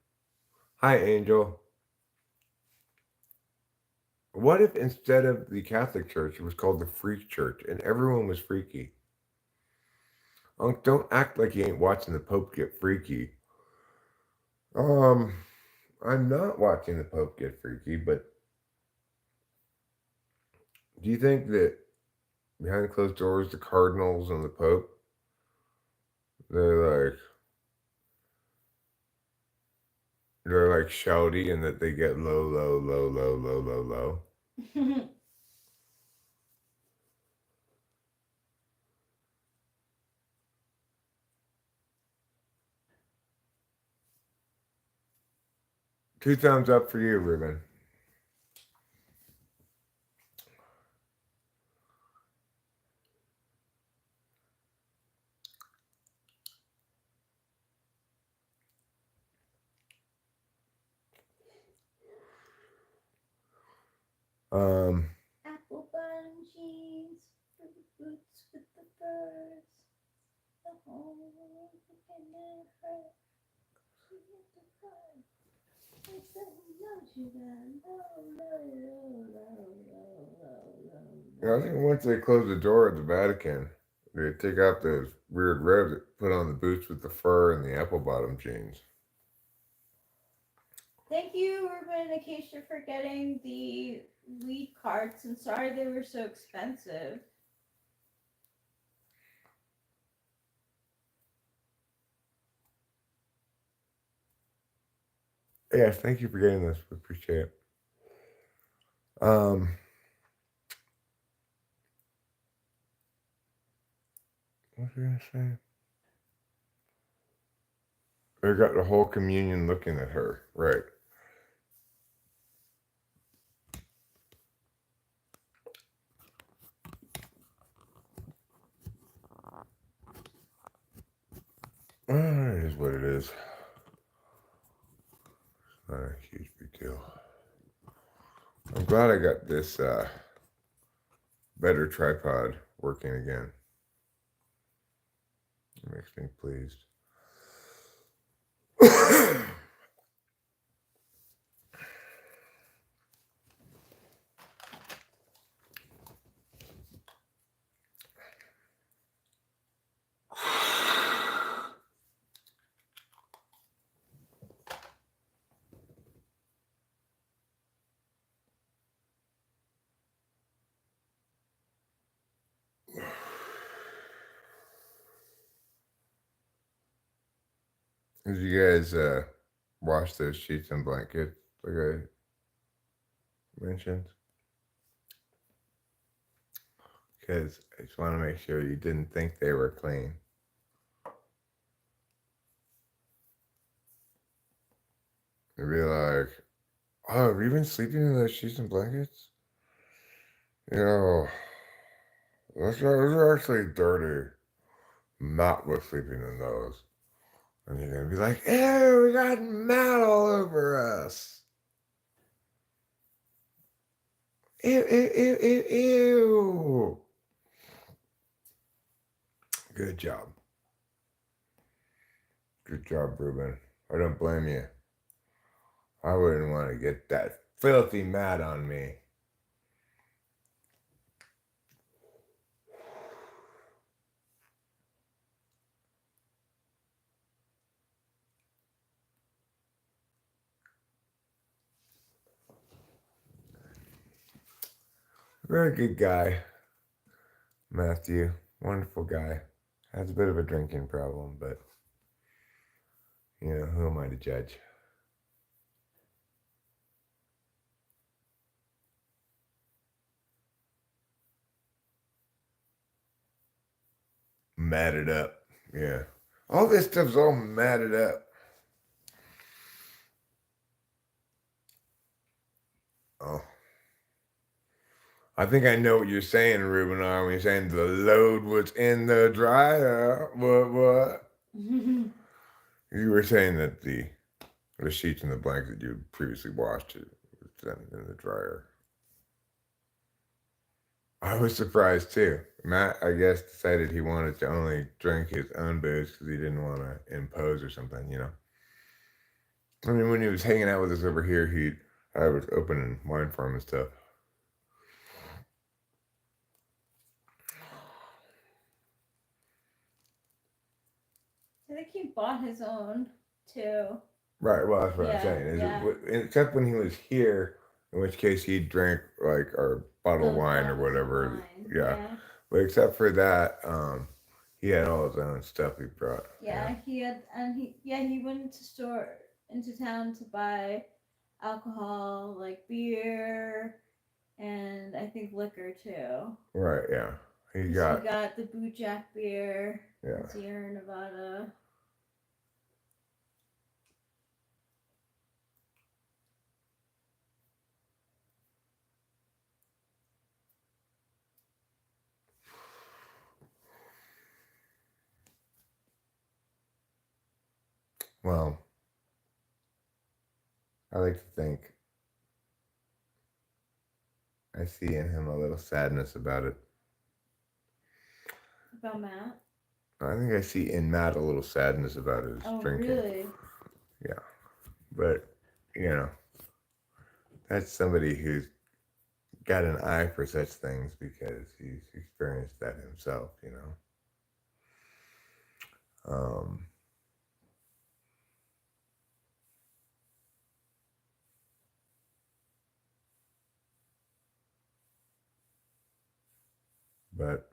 Hi, Angel. What if instead of the Catholic Church, it was called the Freak Church and everyone was freaky? Don't act like you ain't watching the Pope get freaky. I'm not watching the Pope get freaky, but do you think that behind closed doors, the cardinals and the Pope, they're like shouty and that they get low, low, low, low, low, low, low? 2 thumbs up for you, Ruben. Apple bottom jeans, for the boots with the furs. The whole world can never hurt. She hit the car. I said, no, she done. I think once they close the door at the Vatican, they take out those weird ribs, put on the boots with the fur and the apple bottom jeans. Thank you, Ruben and Acacia, for getting the lead cards, and sorry they were so expensive. Yes, thank you for getting this. We appreciate it. What's he gonna say? They got the whole communion looking at her, right? It is what it is. It's not a huge big deal. I'm glad I got this better tripod working again. It makes me pleased. Did you guys wash those sheets and blankets like I mentioned? Because I just want to make sure you didn't think they were clean. You'd be like, oh, have you been sleeping in those sheets and blankets? You know, those are actually dirty. Matt was sleeping in those. And you're going to be like, ew, we got Matt all over us. Ew, ew, ew, ew, ew. Good job. Good job, Ruben. I don't blame you. I wouldn't want to get that filthy Matt on me. Very good guy, Matthew. Wonderful guy. Has a bit of a drinking problem, but, you know, who am I to judge? Matted up. Yeah. All this stuff's all matted up. Oh. I think I know what you're saying, Ruben. When you're saying the load was in the dryer. What? You were saying that the sheets and the blanket you previously washed it was then in the dryer. I was surprised too. Matt, I guess, decided he wanted to only drink his own booze because he didn't want to impose or something, you know. I mean, when he was hanging out with us over here, I was opening wine for him and stuff. I think he bought his own too. Right, well, that's what I'm saying. Except when he was here, in which case he drank like our bottle of wine or whatever. Yeah. But except for that, he had all his own stuff he brought. Yeah, he went into town to buy alcohol, like beer, and I think liquor too. Right, yeah. He got the Boot Jack beer. Yeah. Sierra Nevada. Well, I like to think I see in him a little sadness about it. About Matt? I think I see in Matt a little sadness about his drinking. Oh, really? Yeah. But, you know, that's somebody who's got an eye for such things because he's experienced that himself, you know. But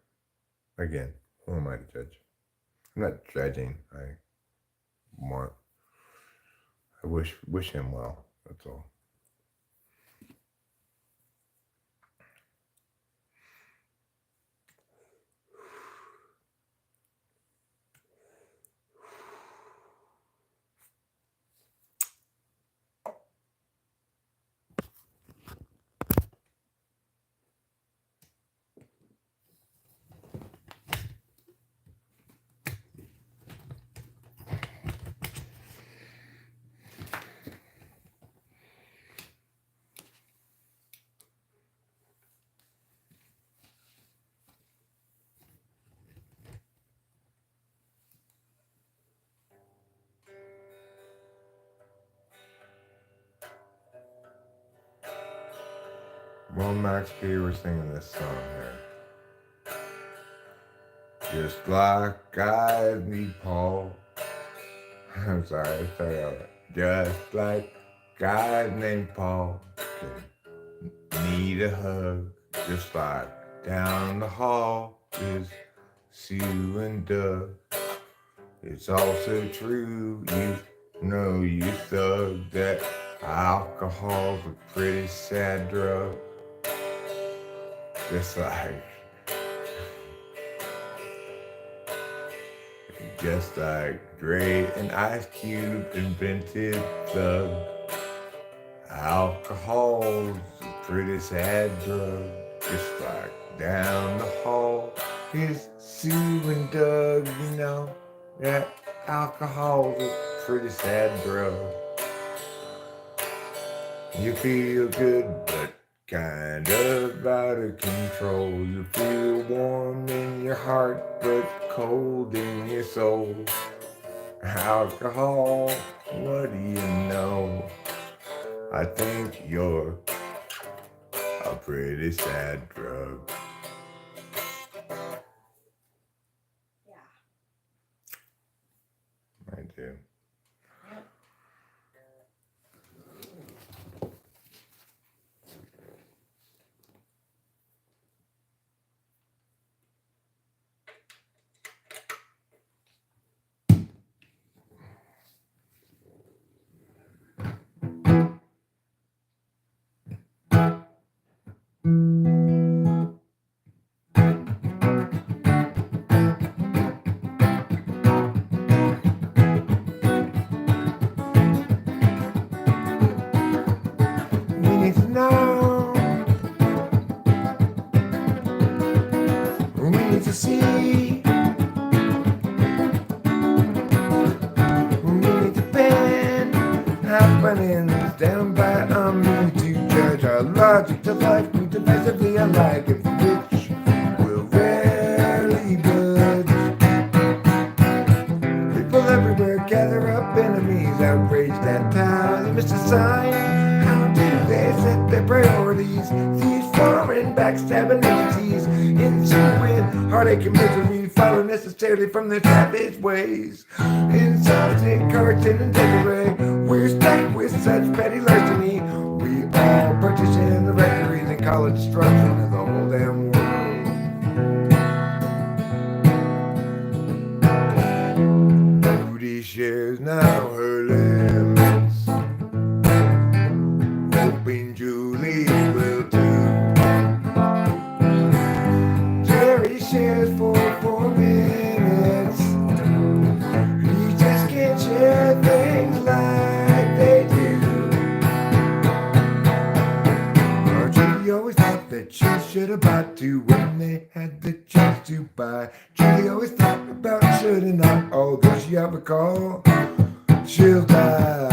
again, who am I to judge? I'm not judging. I wish him well. That's all. Well, Max P, we're singing this song here. Just like I need Paul. I'm sorry, I started out. Just like guy named Paul can need a hug. Just like down the hall is Sue and Doug. It's also true, you know, you thug, that alcohol's a pretty sad drug. Just like Dre and Ice Cube invented thug. Alcohol's a pretty sad drug. Just like down the hall is Sue and Doug, you know. That alcohol's a pretty sad drug. You feel good, but kind of out of control. You feel warm in your heart, but cold in your soul. Alcohol, what do you know? I think you're a pretty sad drug. Yeah. I do. Yep. We need to know. We need to see. We need to bend happenings down by me to judge our logic to life. We divisively alike if which will rarely budge. People everywhere gather up enemies, outraged and tired. They miss a sign. How do they set their priorities? These foreign backstabbing entities, ensuing heartache and misery, follow necessarily from their savage ways. Insulting cartoon and decorate, we're stuck with such petty larceny. We all purchase in the rectories and college destruction of the whole damn world. Rudy shares now her limits, hoping Julie will too. Jerry shares for 4 minutes. He just can't share things like they do. Or Julie always thought that she should have bought two when they had the chance to buy. Julie always thought about should and not, although she have a call, she'll die.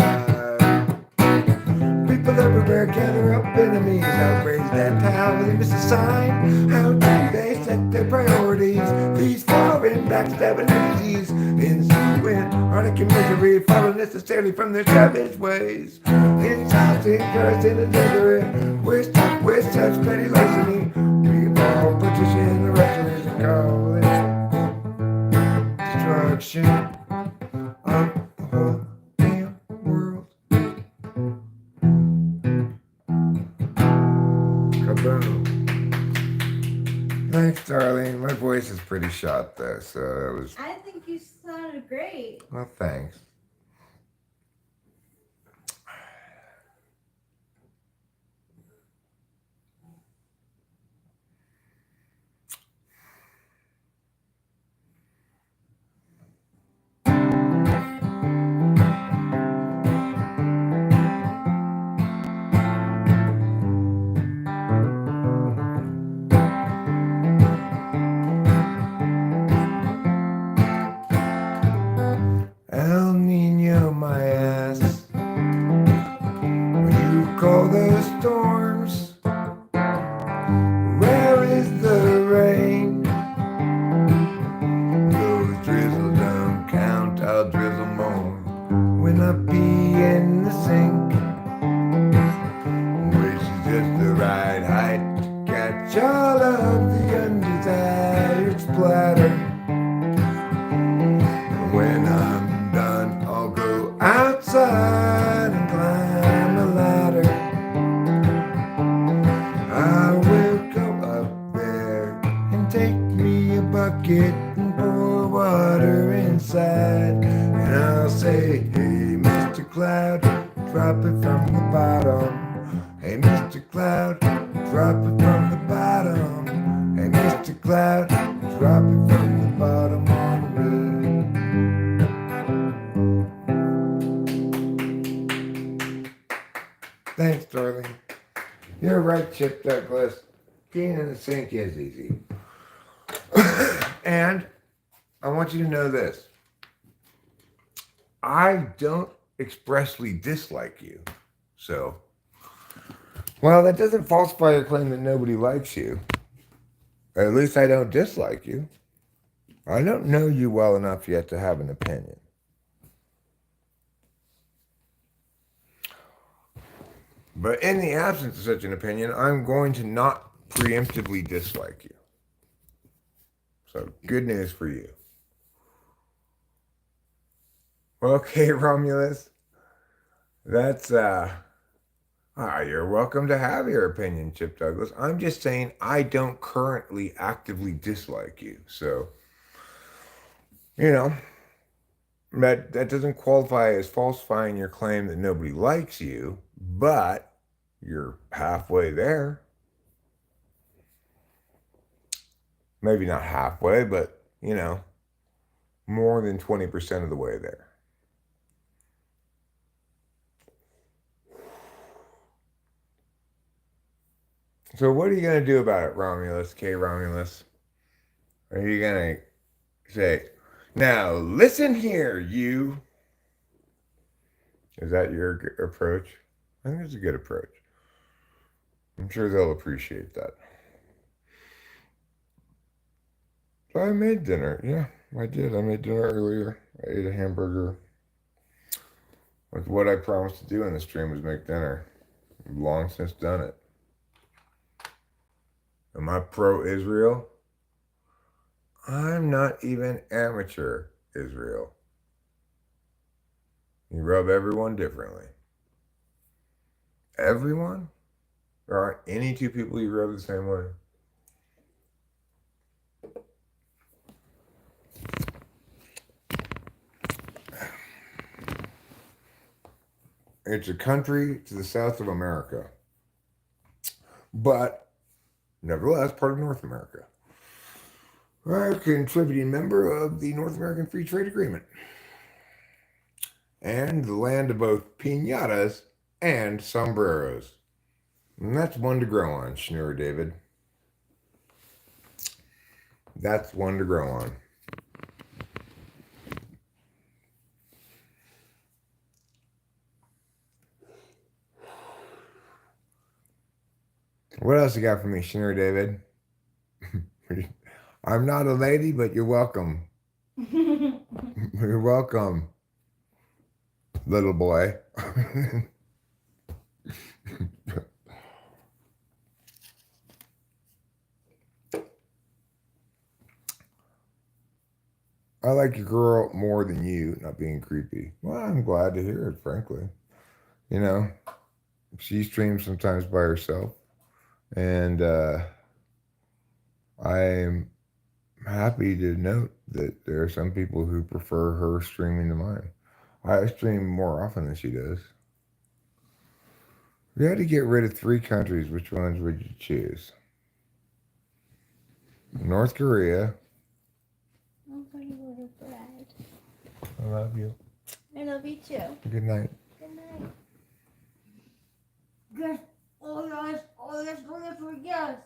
People everywhere gather up enemies, outraged and how they miss a sign. How do they set their priorities? These foreign backstabbing entities, ensuing heartache and misery, follow necessarily from their savage ways. Insulting, cursing, and decorate, we're stuck with such petty larceny. We all petition the rectories and call it destruction of the whole damn world. Kaboom. Thanks, darling. My voice is pretty shot though, so it was. I think you sounded great. Well, thanks. El Nino, my ass. When you call those storms, where is the rain? Those drizzle don't count, I'll drizzle more when I pee in the sink, which is just the right height bucket and pour water inside. And I'll say, hey, Mr. Cloud, drop it from the bottom. Hey, Mr. Cloud, drop it from the bottom. Hey, Mr. Cloud, drop it from the bottom on the roof. Thanks, darling. You're right, Chip Douglas. Peeing in the sink is easy. And I want you to know this. I don't expressly dislike you. So, well, that doesn't falsify your claim that nobody likes you. At least I don't dislike you. I don't know you well enough yet to have an opinion. But in the absence of such an opinion, I'm going to not preemptively dislike you. So, good news for you. Okay, Romulus. That's, you're welcome to have your opinion, Chip Douglas. I'm just saying I don't currently actively dislike you. So, you know, that doesn't qualify as falsifying your claim that nobody likes you, but you're halfway there. Maybe not halfway, but, you know, more than 20% of the way there. So what are you going to do about it, Romulus, K. Romulus? Are you going to say, now listen here, you? Is that your approach? I think it's a good approach. I'm sure they'll appreciate that. So I made dinner. Yeah, I did. I made dinner earlier. I ate a hamburger. With what I promised to do in the stream was make dinner. I've long since done it. Am I pro-Israel? I'm not even amateur Israel. You rub everyone differently. Everyone? There aren't any two people you rub the same way. It's a country to the south of America, but nevertheless part of North America. A contributing member of the North American Free Trade Agreement, and the land of both piñatas and sombreros. And that's one to grow on, Schnurr David. That's one to grow on. What else you got for me, Schnurr David? I'm not a lady, but you're welcome. You're welcome, little boy. I like your girl more than you, not being creepy. Well, I'm glad to hear it, frankly. You know, she streams sometimes by herself. And I'm happy to note that there are some people who prefer her streaming to mine. I stream more often than she does. If you had to get rid of 3 countries, which ones would you choose? North Korea. Nobody would have bread. I love you. I love you too. Good night. Good night. Good. Oh yes, yes.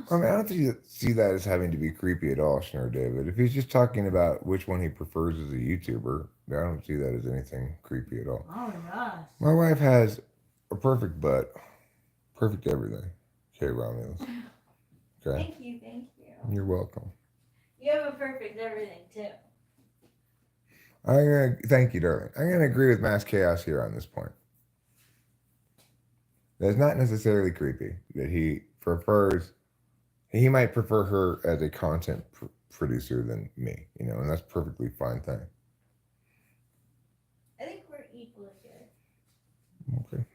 I mean, I don't see that as having to be creepy at all, Schnurr David. If he's just talking about which one he prefers as a YouTuber, I don't see that as anything creepy at all. Oh gosh. My wife has a perfect butt. Perfect everything. Okay, Romulus. Okay. Thank you. You're welcome. You have a perfect everything too. Thank you, darling. I'm gonna agree with Mass Chaos here on this point. That's not necessarily creepy that he might prefer her as a content producer than me, you know, and that's a perfectly fine thing. I think we're equal here. Okay.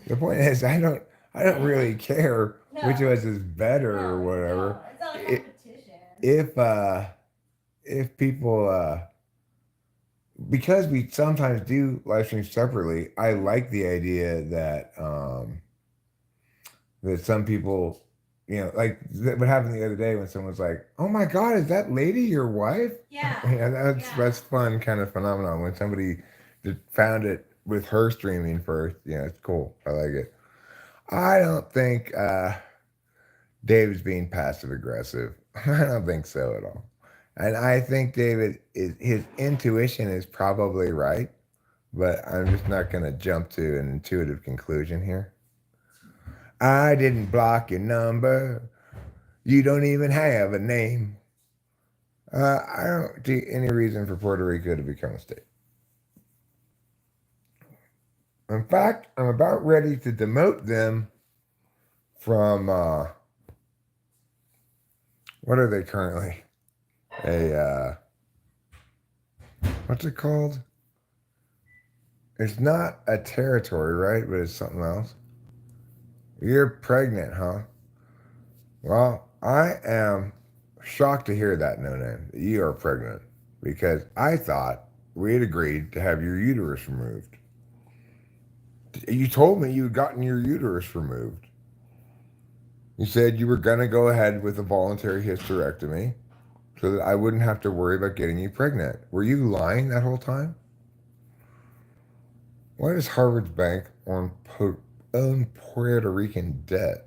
The point is, I don't really care which of us is better or whatever. No, it's not a competition. if people because we sometimes do live streams separately, I like the idea that that some people, like what happened the other day when someone was like, "Oh my God, is that lady your wife?" Yeah. Yeah, Yeah. that's fun kind of phenomenon when somebody just found it with her streaming first. Yeah, it's cool. I like it. I don't think David's being passive aggressive. I don't think so at all. And I think David is his intuition is probably right, but I'm just not going to jump to an intuitive conclusion here. I didn't block your number. You don't even have a name. I don't see any reason for Puerto Rico to become a state. In fact, I'm about ready to demote them from what are they currently? A what's it called? It's not a territory, right? But it's something else. You're pregnant, huh? Well, I am shocked to hear that, No Name, that you are pregnant, because I thought we had agreed to have your uterus removed. You told me you had gotten your uterus removed. You said you were going to go ahead with a voluntary hysterectomy so that I wouldn't have to worry about getting you pregnant. Were you lying that whole time? Why does Harvard's bank own Puerto Rican debt?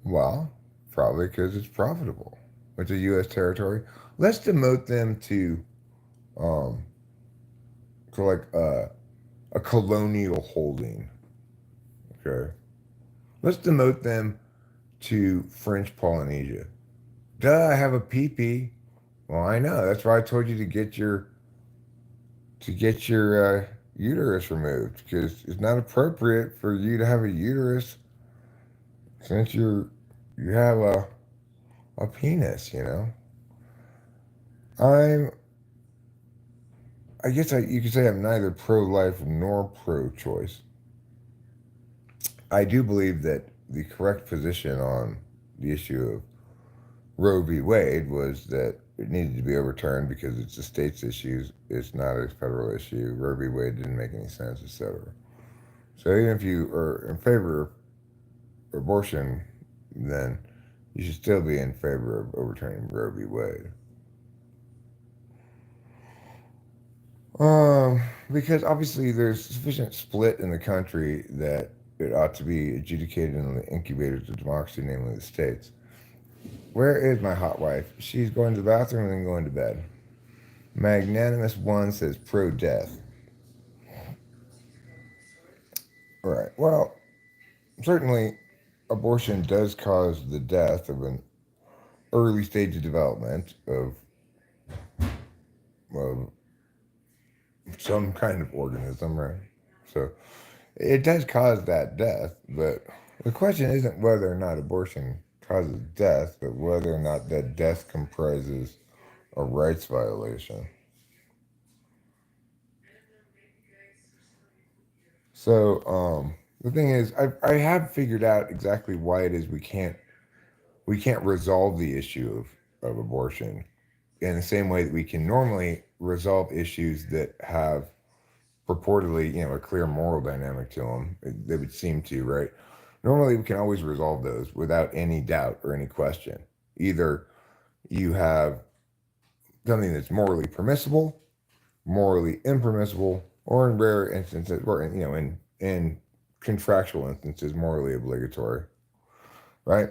Well, probably because it's profitable. It's a U.S. territory. Let's demote them um, to like a colonial holding. Okay. Let's demote them to French Polynesia. Duh, I have a pee-pee. Well, I know. That's why I told you to get your uterus removed, because it's not appropriate for you to have a uterus since you have a penis. I'm I guess you could say I'm neither pro-life nor pro-choice. I do believe that the correct position on the issue of Roe v. Wade was that it needed to be overturned because it's a state's issue. It's not a federal issue. Roe v. Wade didn't make any sense, etc. So even if you are in favor of abortion, then you should still be in favor of overturning Roe v. Wade. Because obviously there's sufficient split in the country that it ought to be adjudicated in the incubators of democracy, namely the states. Where is my hot wife? She's going to the bathroom and then going to bed. Magnanimous one says pro-death. All right. Well, certainly abortion does cause the death of an early stage of development of some kind of organism, right? So it does cause that death, but the question isn't whether or not abortion causes death, but whether or not that death comprises a rights violation. So the thing is, I have figured out exactly why it is we can't resolve the issue of abortion in the same way that we can normally resolve issues that have purportedly, a clear moral dynamic to them. They would seem to, right? Normally, we can always resolve those without any doubt or any question. Either you have something that's morally permissible, morally impermissible, or in rare instances, or in contractual instances, morally obligatory, right?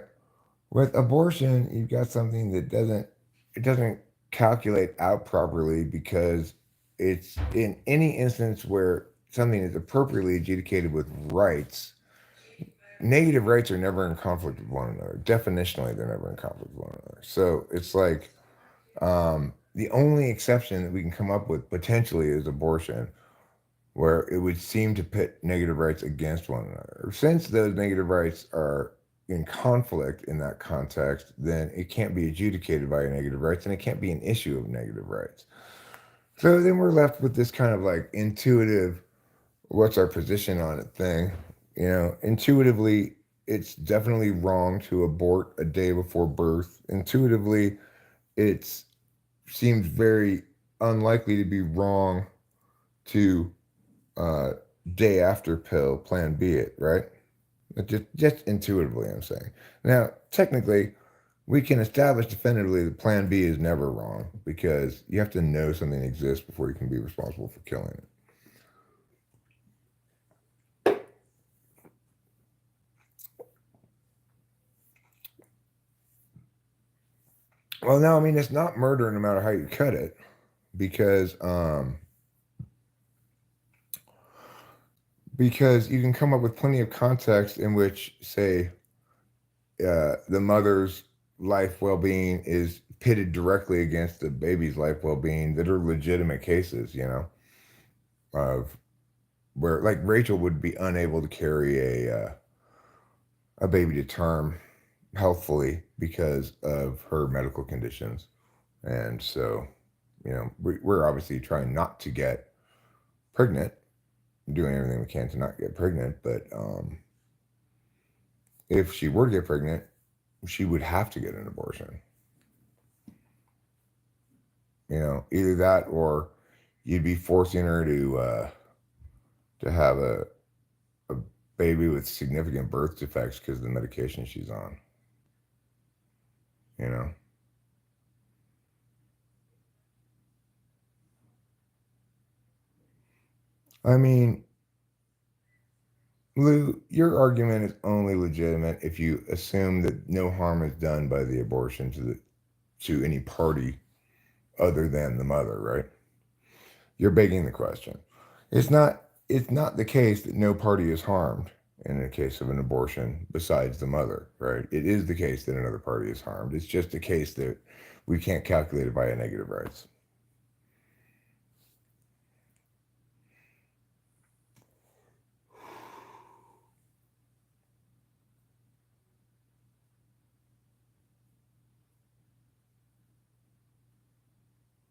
With abortion, you've got something that doesn't calculate out properly because it's in any instance where something is appropriately adjudicated with rights. Negative rights are never in conflict with one another. Definitionally, they're never in conflict with one another. So it's like the only exception that we can come up with potentially is abortion, where it would seem to pit negative rights against one another. Since those negative rights are in conflict in that context, then it can't be adjudicated by negative rights and it can't be an issue of negative rights. So then we're left with this kind of like intuitive, what's our position on it thing. Intuitively, it's definitely wrong to abort a day before birth. Intuitively, it seems very unlikely to be wrong to uh, day after pill plan B it, right? Just intuitively, I'm saying. Now, technically, we can establish definitively that plan B is never wrong because you have to know something exists before you can be responsible for killing it. Well, no, I mean, it's not murder no matter how you cut it because you can come up with plenty of context in which, say, the mother's life well-being is pitted directly against the baby's life well-being that are legitimate cases, of where like Rachel would be unable to carry a baby to term healthfully because of her medical conditions, and so we're obviously trying not to get pregnant, doing everything we can to not get pregnant, but if she were to get pregnant, she would have to get an abortion. Either that or you'd be forcing her to have a baby with significant birth defects because of the medication she's on. You know. I mean, Lou, your argument is only legitimate if you assume that no harm is done by the abortion to any party other than the mother, right? You're begging the question. It's not the case that no party is harmed in a case of an abortion besides the mother, right? It is the case that another party is harmed. It's just a case that we can't calculate it via negative rights.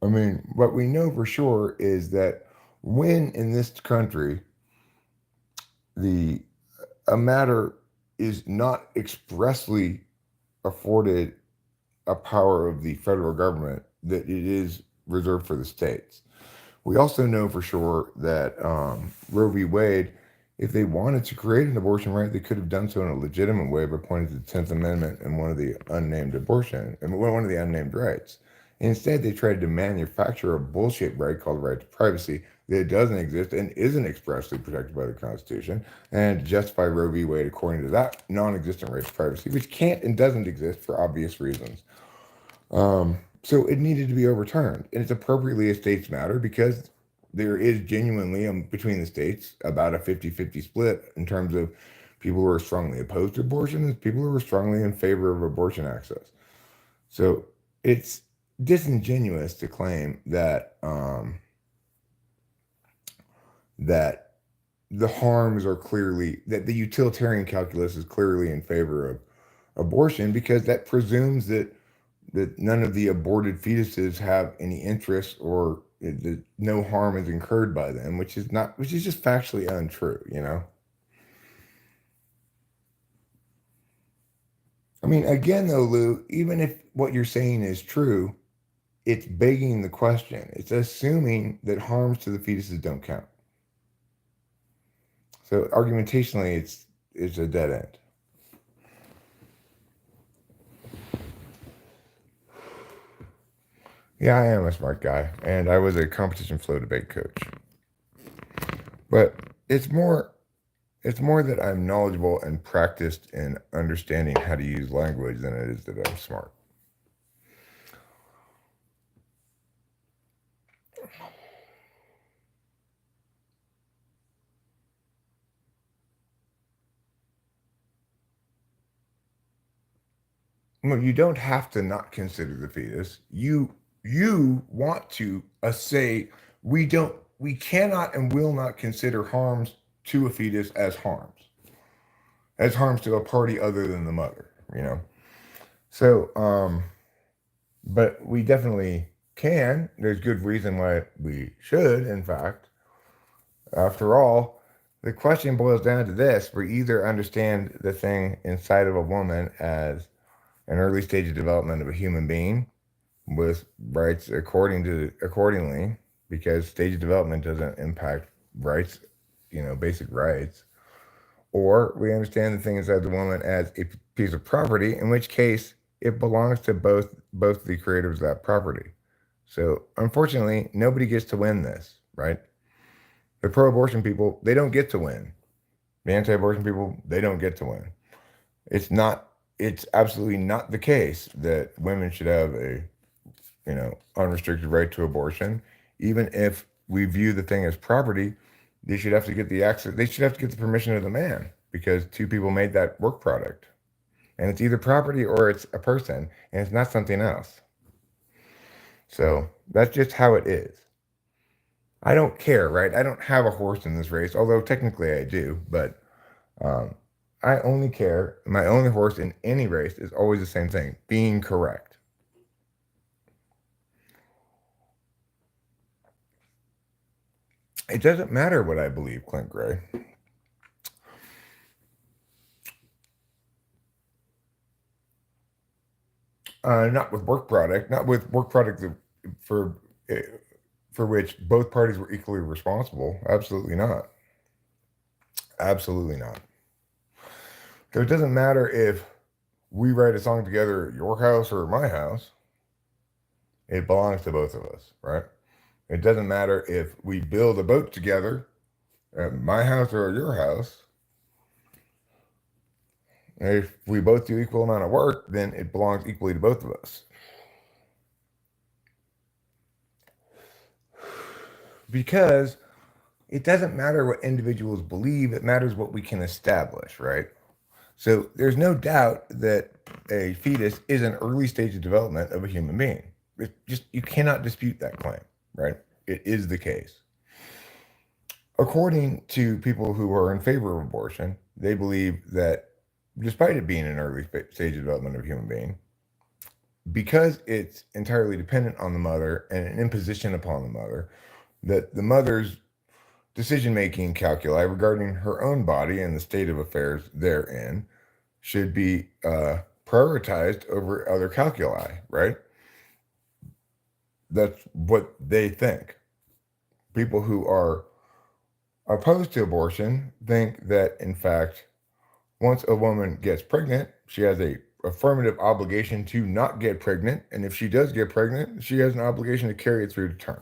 I mean, what we know for sure is that when in this country the a matter is not expressly afforded a power of the federal government, that it is reserved for the states. We also know for sure that Roe v. Wade, if they wanted to create an abortion right, they could have done so in a legitimate way by pointing to the 10th Amendment and one of the unnamed rights. Instead, they tried to manufacture a bullshit right called the right to privacy that doesn't exist and isn't expressly protected by the Constitution, and justify Roe v. Wade according to that non-existent right to privacy, which can't and doesn't exist for obvious reasons. So it needed to be overturned, and it's appropriately a states matter because there is genuinely between the states about a 50-50 split in terms of people who are strongly opposed to abortion and people who are strongly in favor of abortion access. So it's disingenuous to claim that that the harms are clearly that the utilitarian calculus is clearly in favor of abortion, because that presumes that none of the aborted fetuses have any interest, or that no harm is incurred by them, which is just factually untrue. I mean, again, though, Lou, even if what you're saying is true, it's begging the question. It's assuming that harms to the fetuses don't count. So argumentationally, it's a dead end. Yeah, I am a smart guy, and I was a competition flow debate coach. But it's more that I'm knowledgeable and practiced in understanding how to use language than it is that I'm smart. Well, you don't have to not consider the fetus. You want to say we cannot and will not consider harms to a fetus as harms to a party other than the mother. So, but we definitely can. There's good reason why we should, in fact. After all, The question boils down to this: we either understand the thing inside of a woman as an early stage of development of a human being with rights accordingly, because stage of development doesn't impact rights, basic rights, or we understand the thing inside the woman as a piece of property, in which case it belongs to both the creators of that property. So unfortunately, nobody gets to win this, right? The pro-abortion people, they don't get to win. The anti-abortion people, they don't get to win. It's absolutely not the case that women should have a, unrestricted right to abortion. Even if we view the thing as property, they should have to get the access. They should have to get the permission of the man, because two people made that work product. And it's either property or it's a person, and it's not something else. So that's just how it is. I don't care, right? I don't have a horse in this race, although technically I do, but I only care. My only horse in any race is always the same thing: being correct. It doesn't matter what I believe, Clint Gray. Not with work product, not with work product for for which both parties were equally responsible. Absolutely not. Absolutely not. So it doesn't matter if we write a song together at your house or my house. It belongs to both of us, right? It doesn't matter if we build a boat together at my house or at your house. If we both do equal amount of work, then it belongs equally to both of us. Because it doesn't matter what individuals believe, it matters what we can establish, right? So there's no doubt that a fetus is an early stage of development of a human being. You cannot dispute that claim, right? It is the case. According to people who are in favor of abortion, they believe that despite it being an early stage of development of a human being, because it's entirely dependent on the mother and an imposition upon the mother, that the mother's decision-making calculi regarding her own body and the state of affairs therein should be prioritized over other calculi, right? That's what they think. People who are opposed to abortion think that, in fact, once a woman gets pregnant, she has a affirmative obligation to not get pregnant, and if she does get pregnant, she has an obligation to carry it through to term.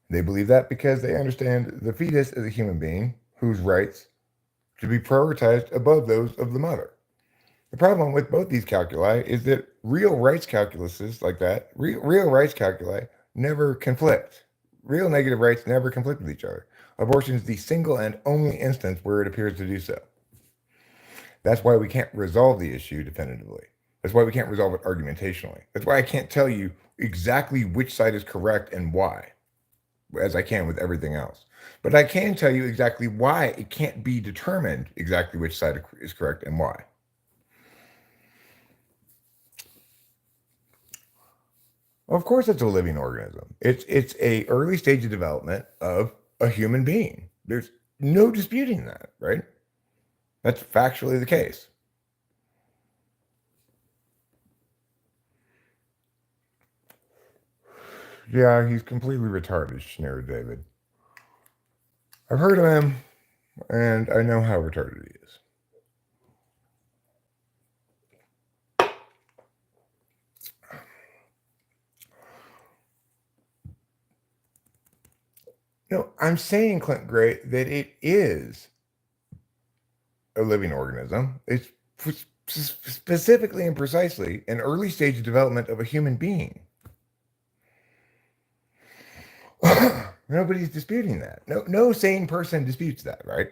They believe that because they understand the fetus is a human being whose rights should be prioritized above those of the mother. The problem with both these calculi is that real rights calculuses like that, real rights calculi, never conflict. Real negative rights never conflict with each other. Abortion is the single and only instance where it appears to do so. That's why we can't resolve the issue definitively. That's why we can't resolve it argumentationally. That's why I can't tell you exactly which side is correct and why, as I can with everything else. But I can tell you exactly why it can't be determined exactly which side is correct and why. Of course, it's a living organism. It's a early stage of development of a human being. There's no disputing that, right? That's factually the case. Yeah, he's completely retarded, sneered David. I've heard of him, and I know how retarded he is. No, I'm saying, Clint Gray, that it is a living organism. It's specifically and precisely an early stage of development of a human being. Nobody's disputing that. No sane person disputes that, right?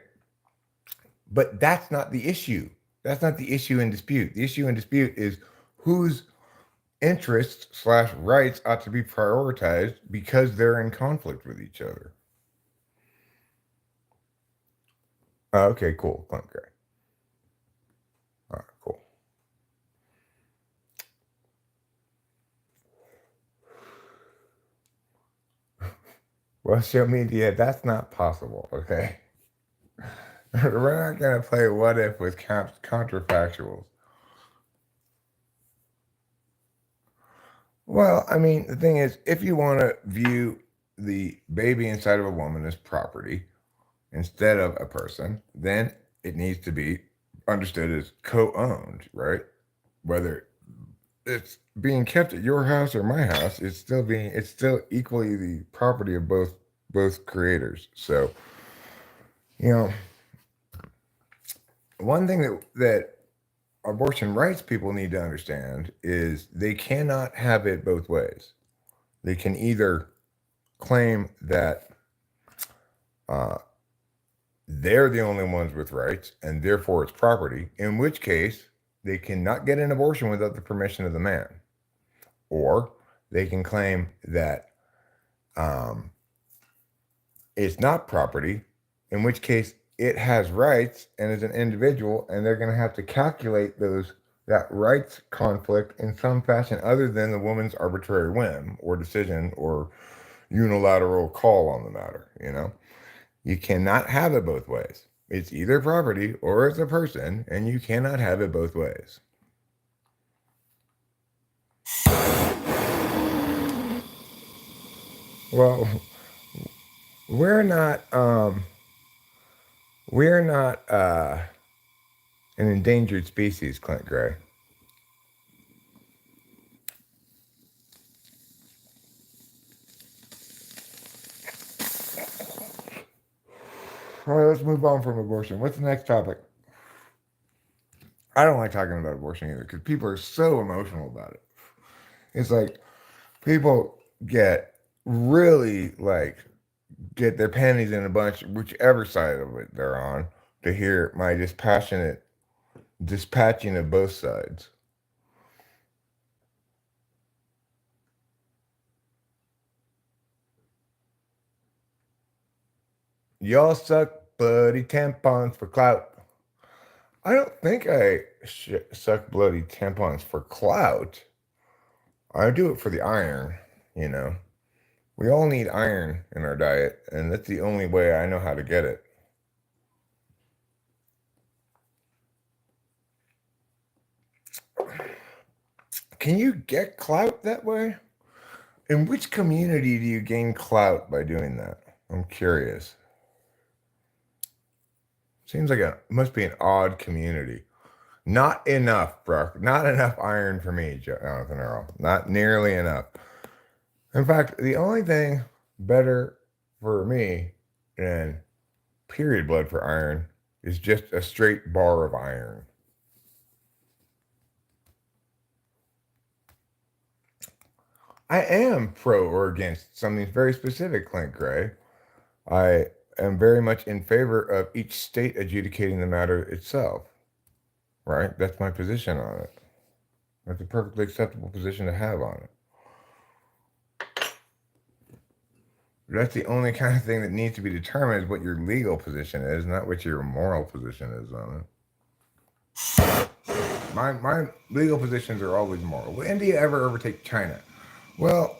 But that's not the issue. That's not the issue in dispute. The issue in dispute is whose interests / rights ought to be prioritized because they're in conflict with each other. Okay, cool. Clint Gray. All right, cool. Well, show me, yeah, that's not possible, okay? We're not going to play what if with counterfactuals. Well, I mean, the thing is, if you want to view the baby inside of a woman as property instead of a person, then it needs to be understood as co-owned, right? Whether it's being kept at your house or my house, it's still equally the property of both creators. So, you know, one thing that abortion rights people need to understand is they cannot have it both ways. They can either claim that uh, they're the only ones with rights and therefore it's property, in which case they cannot get an abortion without the permission of the man. Or they can claim that um, it's not property, in which case it has rights and is an individual, and they're going to have to calculate that rights conflict in some fashion other than the woman's arbitrary whim or decision or unilateral call on the matter. You cannot have it both ways. It's either property or it's a person, and you cannot have it both ways. Well, we're not an endangered species, Clint Gray. All right, let's move on from abortion. What's the next topic? I don't like talking about abortion either because people are so emotional about it. It's like people get really get their panties in a bunch, whichever side of it they're on, to hear my dispassionate dispatching of both sides. Y'all suck bloody tampons for clout. I don't think I suck bloody tampons for clout. I do it for the iron, you know. We all need iron in our diet, and that's the only way I know how to get it. Can you get clout that way? In which community do you gain clout by doing that? I'm curious. Seems like it must be an odd community. Not enough, Brooke. Not enough iron for me, Jonathan Earl. Not nearly enough. In fact, the only thing better for me than period blood for iron is just a straight bar of iron. I am pro or against something very specific, Clint Gray. I am very much in favor of each state adjudicating the matter itself. Right? That's my position on it. That's a perfectly acceptable position to have on it. That's the only kind of thing that needs to be determined is what your legal position is, not what your moral position is on it. My legal positions are always moral. Will India ever overtake China? Well,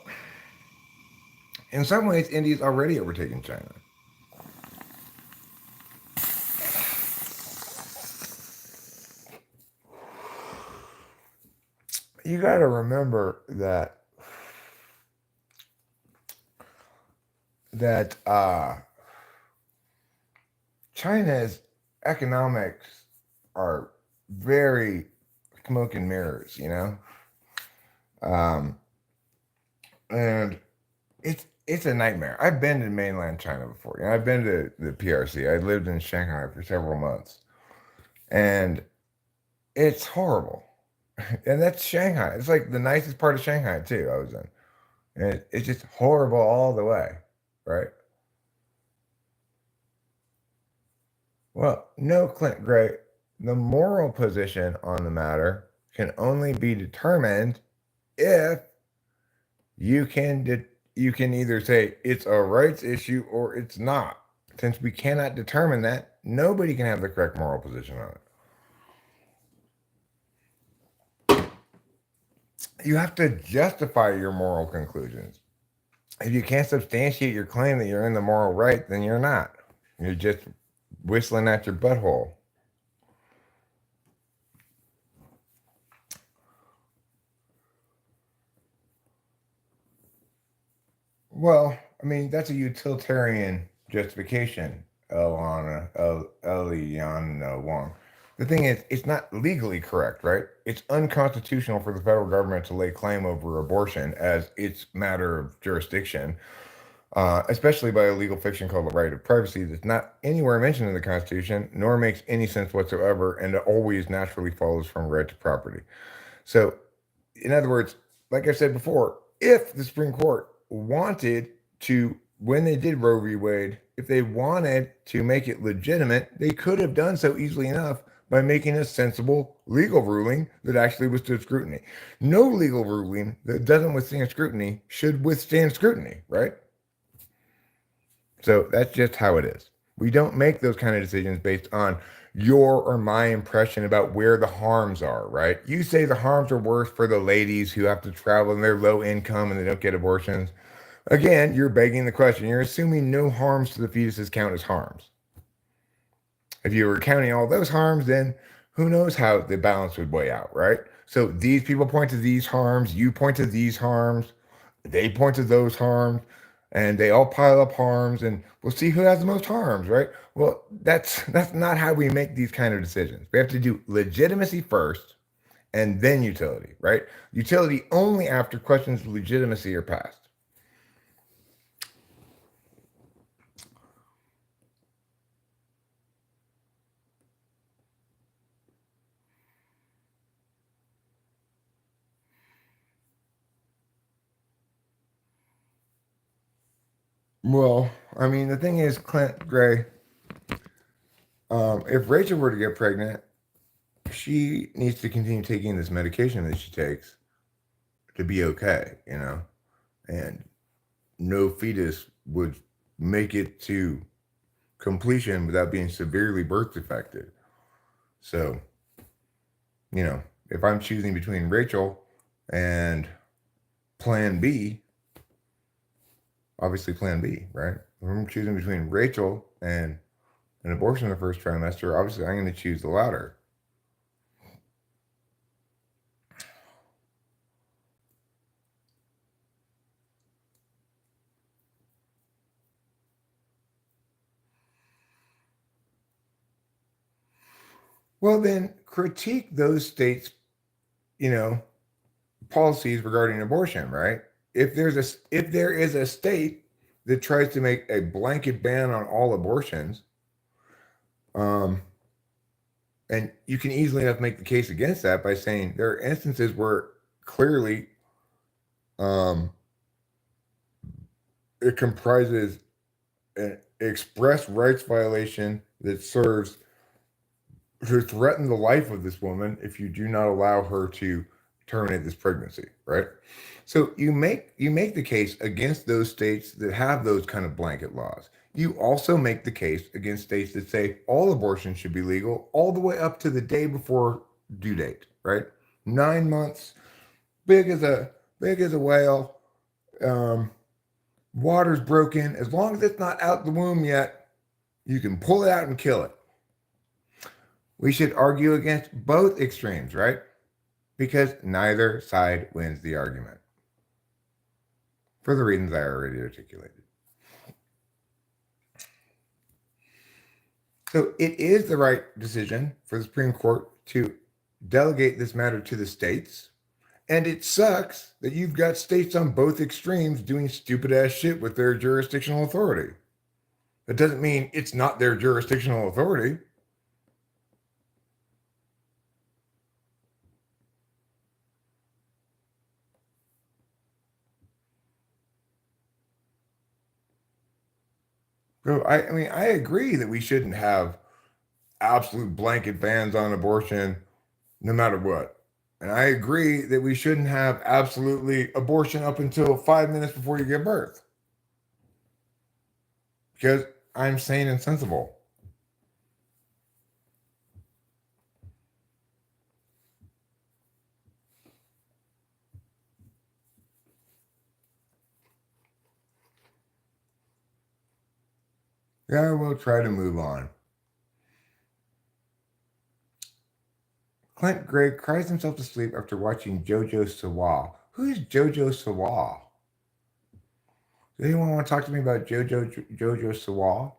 in some ways, India's already overtaken China. You got to remember that China's economics are very smoke and mirrors, and it's a nightmare. I've been to mainland China before. I've been to the PRC. I lived in Shanghai for several months, and it's horrible. And that's Shanghai. It's like the nicest part of Shanghai too. I was in, and it's just horrible all the way, right? Well, no, Clint Gray. The moral position on the matter can only be determined if you can either say it's a rights issue or it's not. Since we cannot determine that, nobody can have the correct moral position on it. You have to justify your moral conclusions. If you can't substantiate your claim that you're in the moral right, then you're not. You're just whistling at your butthole. Well, I mean, that's a utilitarian justification, Eliana Wong. The thing is, it's not legally correct, right? It's unconstitutional for the federal government to lay claim over abortion as its matter of jurisdiction, especially by a legal fiction called the right of privacy that's not anywhere mentioned in the Constitution, nor makes any sense whatsoever, and it always naturally follows from right to property. So, in other words, like I said before, if the Supreme Court wanted to, when they did Roe v. Wade, if they wanted to make it legitimate, they could have done so easily enough by making a sensible legal ruling that actually withstood scrutiny. No legal ruling that doesn't withstand scrutiny should withstand scrutiny, right? So that's just how it is. We don't make those kind of decisions based on your or my impression about where the harms are, right? You say the harms are worse for the ladies who have to travel and they're low income and they don't get abortions. Again, you're begging the question. You're assuming no harms to the fetuses count as harms. If you were counting all those harms, then who knows how the balance would weigh out, right? So these people point to these harms, you point to these harms, they point to those harms, and they all pile up harms, and we'll see who has the most harms, right? Well, that's not how we make these kind of decisions. We have to do legitimacy first, and then utility, right? Utility only after questions of legitimacy are passed. Well, I mean, the thing is, Clint Gray, if Rachel were to get pregnant, she needs to continue taking this medication that she takes to be okay, you know? And no fetus would make it to completion without being severely birth defected. So, you know, if I'm choosing between Rachel and plan B, obviously plan B, right? If I'm choosing between Rachel and an abortion in the first trimester, obviously I'm going to choose the latter. Well, then critique those states, you know, policies regarding abortion, right? If there is a state that tries to make a blanket ban on all abortions, um, and you can easily enough make the case against that by saying there are instances where clearly um, it comprises an express rights violation that serves to threaten the life of this woman if you do not allow her to terminate this pregnancy, right? So you make the case against those states that have those kind of blanket laws. You also make the case against states that say all abortion should be legal all the way up to the day before due date, right? 9 months, big as a whale, um, water's broken. As long as it's not out the womb yet, you can pull it out and kill it. We should argue against both extremes, right? Because neither side wins the argument. For the reasons I already articulated. So it is the right decision for the Supreme Court to delegate this matter to the states. And it sucks that you've got states on both extremes doing stupid ass shit with their jurisdictional authority. That doesn't mean it's not their jurisdictional authority. So I mean, I agree that we shouldn't have absolute blanket bans on abortion no matter what. And I agree that we shouldn't have absolutely abortion up until 5 minutes before you give birth. Because I'm sane and sensible. Yeah, we'll try to move on. Clint Gray cries himself to sleep after watching JoJo Siwa. Who's JoJo Siwa? Does anyone want to talk to me about JoJo Siwa?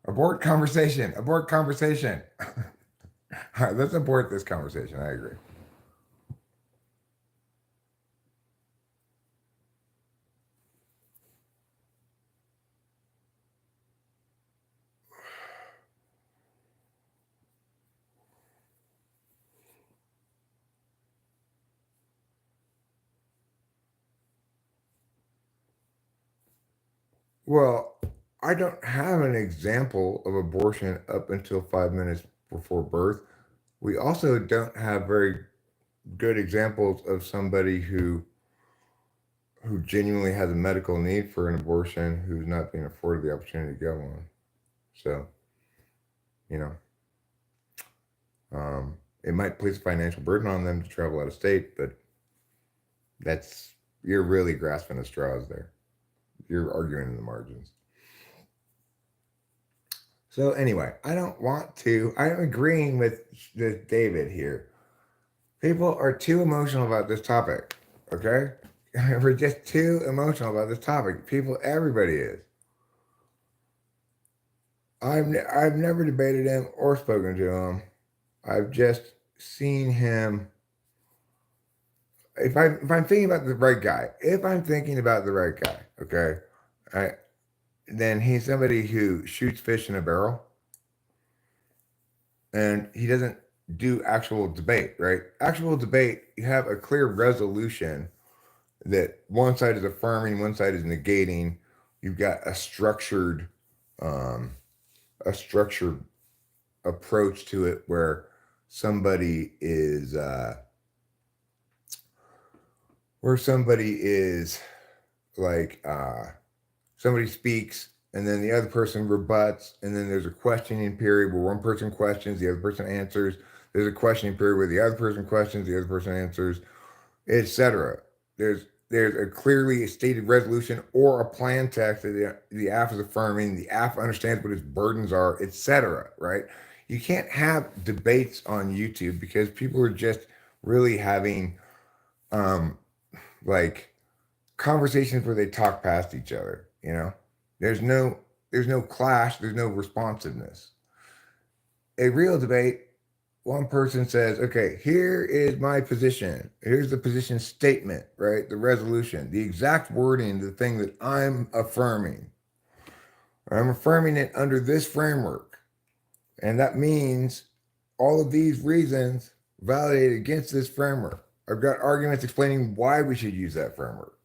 Abort conversation. Abort conversation. All right, let's abort this conversation. I agree. Well, I don't have an example of abortion up until 5 minutes before birth. We also don't have very good examples of somebody who genuinely has a medical need for an abortion who's not being afforded the opportunity to get one. So, you know, it might place a financial burden on them to travel out of state, but you're really grasping at straws there. You're arguing in the margins. So anyway, I'm agreeing with David here. People are too emotional about this topic, okay? We're just too emotional about this topic. Everybody is. I've never debated him or spoken to him. I've just seen him. If I'm thinking about the right guy, okay, then he's somebody who shoots fish in a barrel, and he doesn't do actual debate, right? Actual debate, you have a clear resolution that one side is affirming, one side is negating. You've got a structured approach to it where somebody is like somebody speaks and then the other person rebuts, and then there's a questioning period where one person questions, the other person answers. There's a questioning period where the other person questions, the other person answers, etc. There's a clearly stated resolution or a plan text that the AF is affirming, the AF understands what its burdens are, etc. Right? You can't have debates on YouTube because people are just really having like conversations where they talk past each other. There's no clash, there's no responsiveness. A real debate, one person says, okay, here is my position. Here's the position statement, right? The resolution, the exact wording, the thing that I'm affirming. I'm affirming it under this framework. And that means all of these reasons validate against this framework. I've got arguments explaining why we should use that framework.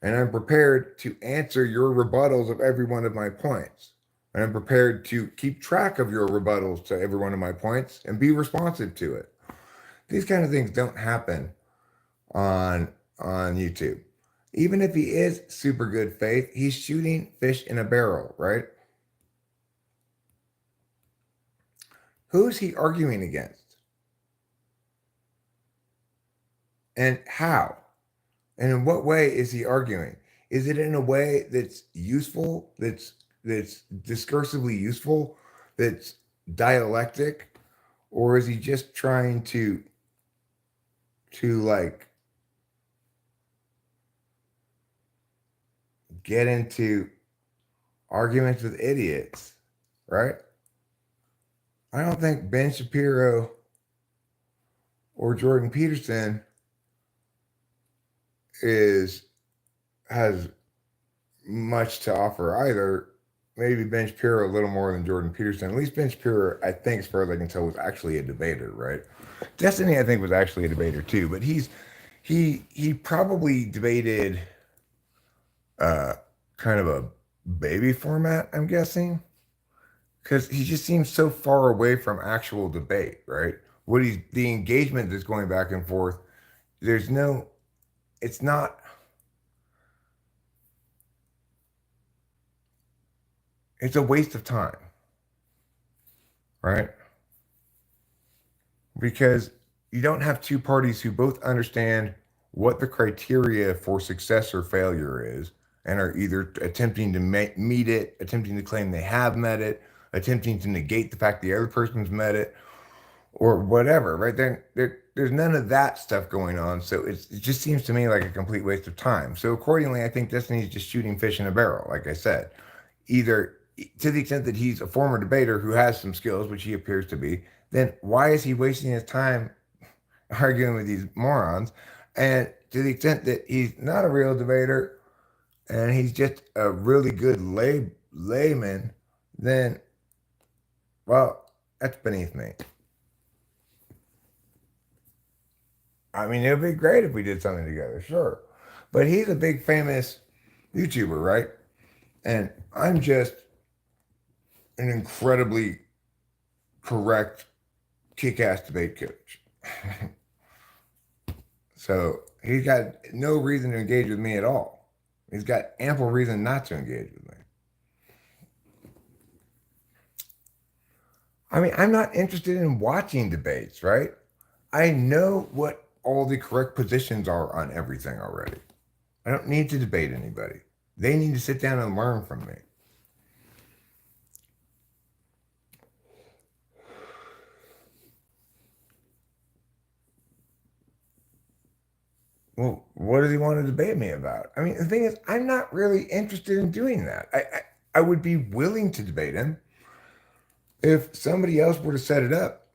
And I'm prepared to answer your rebuttals of every one of my points. And I'm prepared to keep track of your rebuttals to every one of my points and be responsive to it. These kind of things don't happen on YouTube. Even if he is super good faith, he's shooting fish in a barrel, right? Who's he arguing against? And how? And in what way is he arguing? Is it in a way that's useful, that's discursively useful, that's dialectic, or is he just trying to like get into arguments with idiots, right? I don't think Ben Shapiro or Jordan Peterson has much to offer either. Maybe Ben Shapiro a little more than Jordan Peterson. At least Ben Shapiro, I think, as far as I can tell, was actually a debater, right? Destiny, I think, was actually a debater too, but he probably debated kind of a baby format, I'm guessing, because he just seems so far away from actual debate, right? The engagement that's going back and forth, it's not. It's a waste of time, right? Because you don't have two parties who both understand what the criteria for success or failure is, and are either attempting to meet it, attempting to claim they have met it, attempting to negate the fact the other person's met it, or whatever, right? There's none of that stuff going on. So it just seems to me like a complete waste of time. So accordingly, I think Destiny's just shooting fish in a barrel, like I said. Either to the extent that he's a former debater who has some skills, which he appears to be, then why is he wasting his time arguing with these morons? And to the extent that he's not a real debater and he's just a really good layman, then, well, that's beneath me. I mean, it would be great if we did something together, sure. But he's a big famous YouTuber, right? And I'm just an incredibly correct, kick ass debate coach. So he's got no reason to engage with me at all. He's got ample reason not to engage with me. I mean, I'm not interested in watching debates, right? I know what all the correct positions are on everything already. I don't need to debate anybody. They need to sit down and learn from me. Well, what does he want to debate me about? I mean, the thing is, I'm not really interested in doing that. I would be willing to debate him if somebody else were to set it up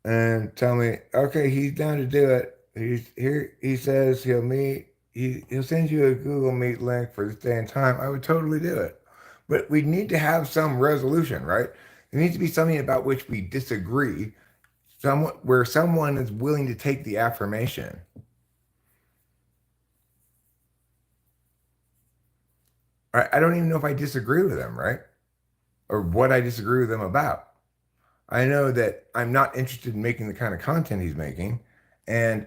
and tell me, okay, he's down to do it. He's here. He says he'll meet. He'll send you a Google Meet link for this day and time. I would totally do it. But we need to have some resolution, right? There needs to be something about which we disagree, where someone is willing to take the affirmation. I don't even know if I disagree with them, right? Or what I disagree with them about. I know that I'm not interested in making the kind of content he's making, and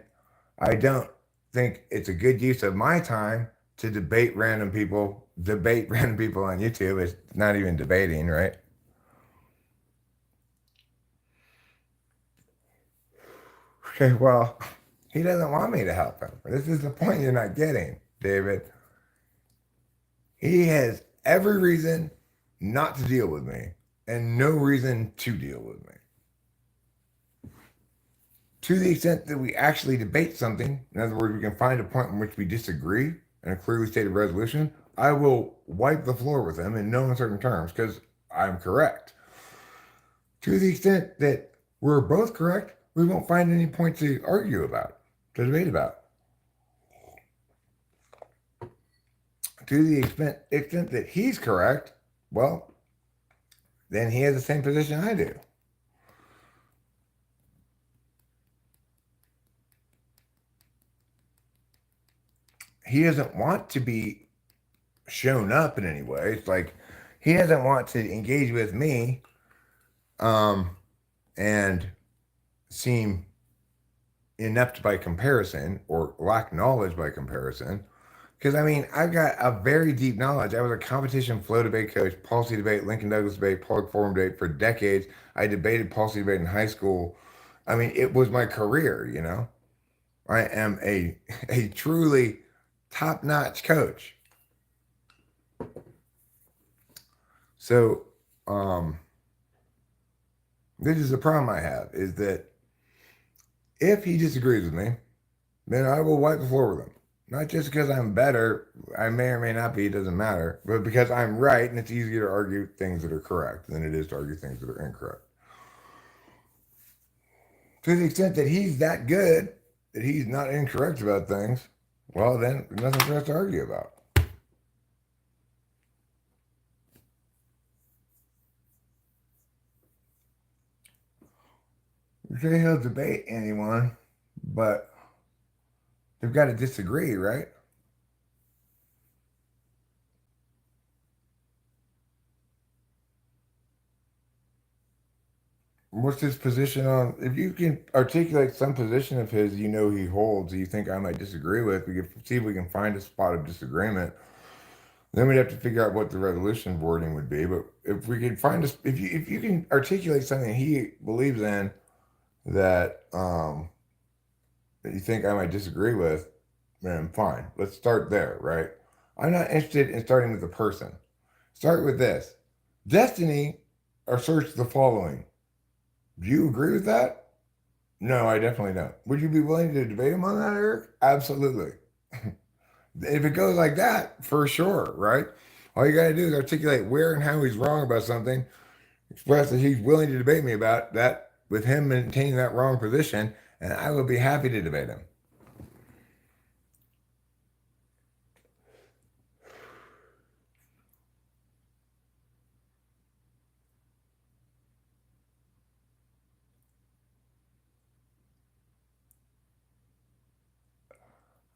I don't think it's a good use of my time to debate random people on YouTube. It's not even debating, right? Okay, well, he doesn't want me to help him. This is the point you're not getting, David. He has every reason not to deal with me and no reason to deal with me. To the extent that we actually debate something, in other words, we can find a point in which we disagree and a clearly stated resolution, I will wipe the floor with him in no uncertain terms because I'm correct. To the extent that we're both correct, we won't find any point to argue about, to debate about. To the extent that he's correct, well, then he has the same position I do. He doesn't want to be shown up in any way. It's like he doesn't want to engage with me and seem inept by comparison or lack knowledge by comparison. Because I mean, I've got a very deep knowledge. I was a competition flow debate coach, policy debate, Lincoln Douglas debate, public forum debate for decades. I debated policy debate in high school. I mean, it was my career, you know. I am a truly top-notch coach. So, this is the problem I have, is that if he disagrees with me, then I will wipe the floor with him. Not just because I'm better, I may or may not be, it doesn't matter, but because I'm right and it's easier to argue things that are correct than it is to argue things that are incorrect. To the extent that he's that good, that he's not incorrect about things, well, then nothing for us to argue about. You say he'll debate anyone, but they've got to disagree, right? What's his position on? If you can articulate some position of his, you know he holds, you think I might disagree with, we can see if we can find a spot of disagreement. Then we'd have to figure out what the resolution wording would be. But if we can find a, if you can articulate something he believes in that that you think I might disagree with, then fine. Let's start there, right? I'm not interested in starting with a person. Start with this. Destiny or search the following. Do you agree with that? No, I definitely don't. Would you be willing to debate him on that, Eric? Absolutely. If it goes like that, for sure, right? All you got to do is articulate where and how he's wrong about something, express that he's willing to debate me about that with him maintaining that wrong position, and I will be happy to debate him.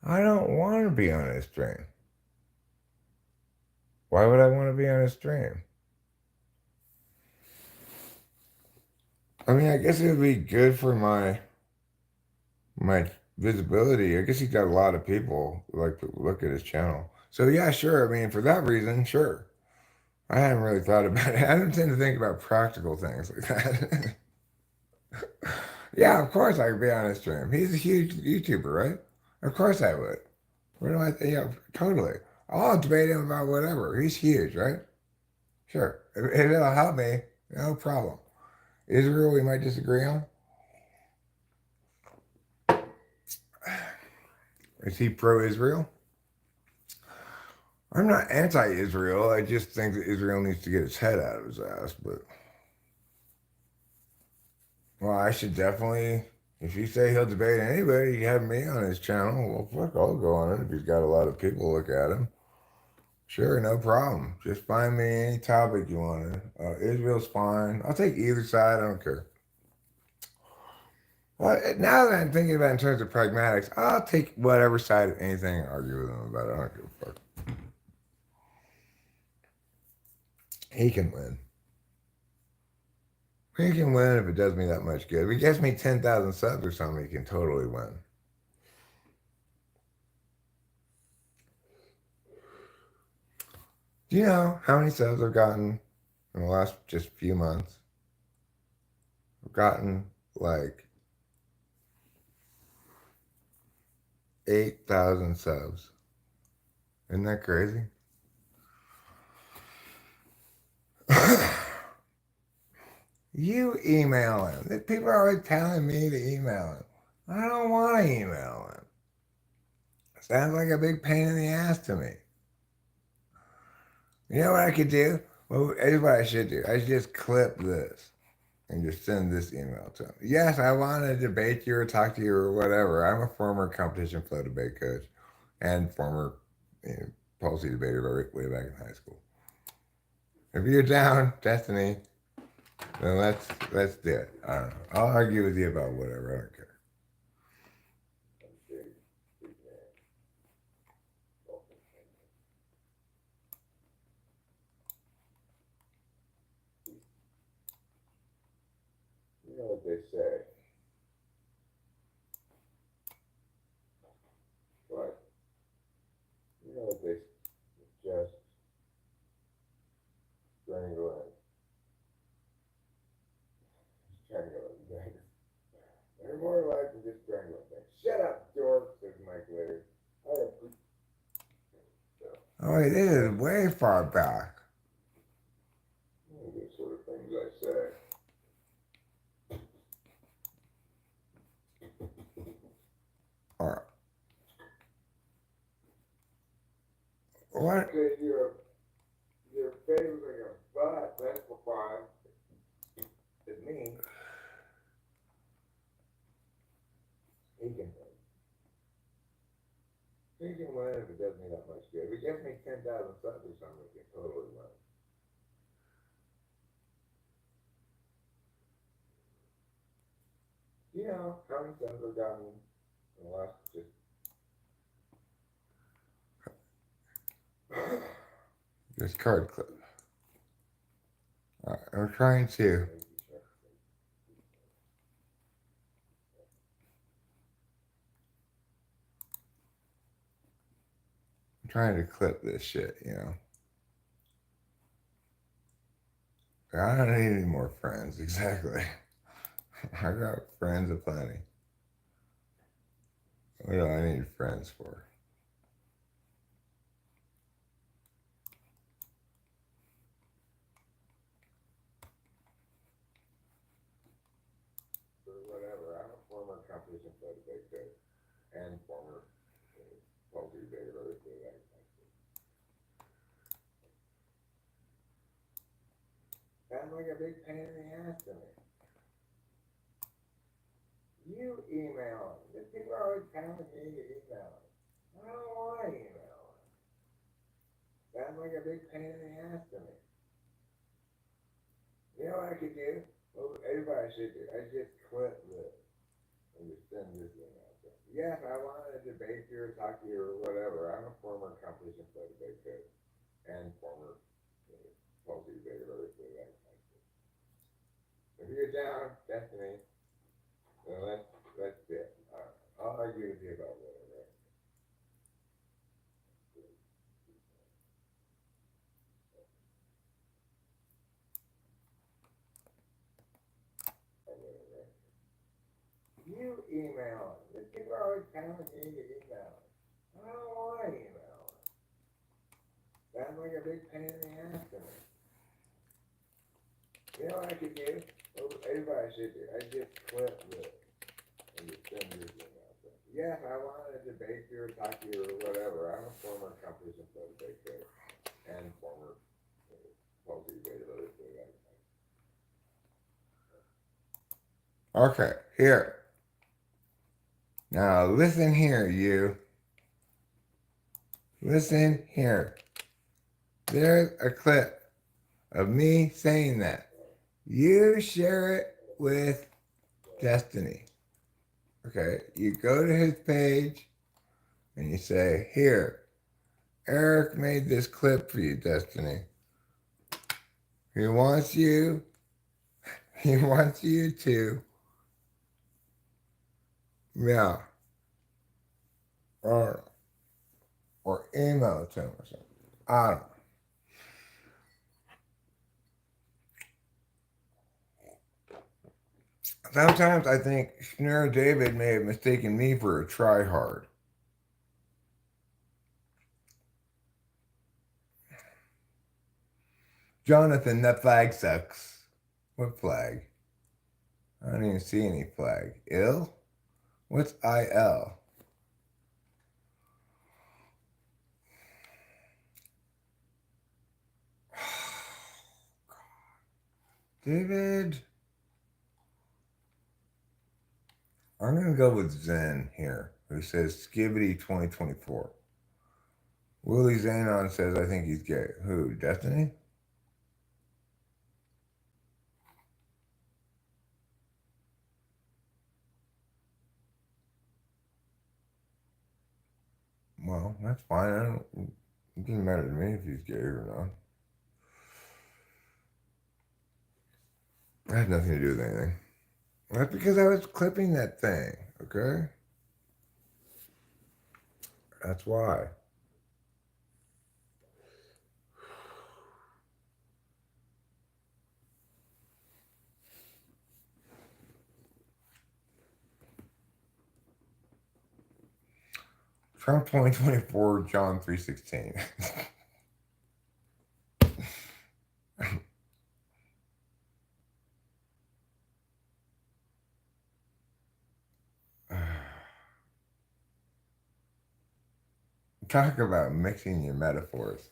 I don't want to be on his stream. Why would I want to be on his stream? I mean, I guess it would be good for my visibility. I guess he's got a lot of people who like to look at his channel. So yeah, sure. I mean, for that reason, sure. I haven't really thought about it. I don't tend to think about practical things like that. Yeah, of course I could be on his stream. He's a huge YouTuber, right? Of course I would. What do I think? Yeah, totally. I'll debate him about whatever. He's huge, right? Sure. If it'll help me, no problem. Israel, we might disagree on. Is he pro-Israel? I'm not anti-Israel. I just think that Israel needs to get its head out of his ass. But well, I should definitely. If you say he'll debate anybody, you have me on his channel. Well, fuck, I'll go on it if he's got a lot of people look at him. Sure, no problem. Just find me any topic you want. Israel's fine. I'll take either side. I don't care. Well, now that I'm thinking about it in terms of pragmatics, I'll take whatever side of anything and argue with him about it. I don't give a fuck. He can win. He can win if it does me that much good. If he gets me 10,000 subs or something, he can totally win. Do you know how many subs I've gotten in the last just few months? I've gotten like 8,000 subs. Isn't that crazy? You email him. People are always telling me to email him. I don't want to email him. Sounds like a big pain in the ass to me. You know what I could do? Well, here's what I should do. I should just clip this and just send this email to him. Yes, I want to debate you or talk to you or whatever. I'm a former competition flow debate coach and former policy debater way back in high school. If you're down, Destiny, then let's do it. I don't know. I'll argue with you about whatever. I don't care. You know what they say. But you know what they suggest strangling. They're more like to just strangling things. Shut up, dork, says Mike later. Oh, wait, this is way far back. These sort of things I say. All right. What? Your favorite your butt, that's for fun. It's me. He can win. He can win if it does me that much good. If it gets me 10,000 subs or something, he can totally win. You know how many subs I've gotten in the last just card clip. I'm trying to. I'm trying to clip this shit, you know. I don't need any more friends, exactly. I got friends aplenty. What do I need friends for? compilation photo they could, and former Poultry Baylor for that. Sounds like a big pain in the ass to me. You email them. The people are always telling me to email them. I don't want to email them. Sounds like a big pain in the ass to me. You know what I could do? Well, everybody should do. I just clip this and just send this email to them. Yes, I wanted to debate you or talk to you or whatever. I'm a former competition player debate coach and former Poultry Baylor for that. If you're down, Destiny, then let's do it. I'll argue with you about whatever. You email them. The people are always telling me to email them. I don't want to email them. Sounds like a big pain in the ass to me. You know what I could do? Well, everybody should do. I just clip this and just send this email to them. Yes, I wanted to debate you or talk to you or whatever. I'm a former competition debate coach and former Poultry Baylor for that. Okay, here. Now listen here, you. Listen here. There's a clip of me saying that. You share it with Destiny. Okay, you go to his page and you say, here, Eric made this clip for you, Destiny. He wants you to, yeah, or email it to him or something. I don't know. Sometimes I think Schnurr David may have mistaken me for a tryhard. Jonathan, that flag sucks. What flag? I don't even see any flag. Ill? What's IL? David. I'm going to go with Zen here, who says Skibbity 2024. Willie Zanon says, I think he's gay. Who? Destiny? Well, that's fine. It doesn't matter to me if he's gay or not. That had nothing to do with anything. That's because I was clipping that thing, okay? That's why. Trump 2024, John 3:16. Talk about mixing your metaphors.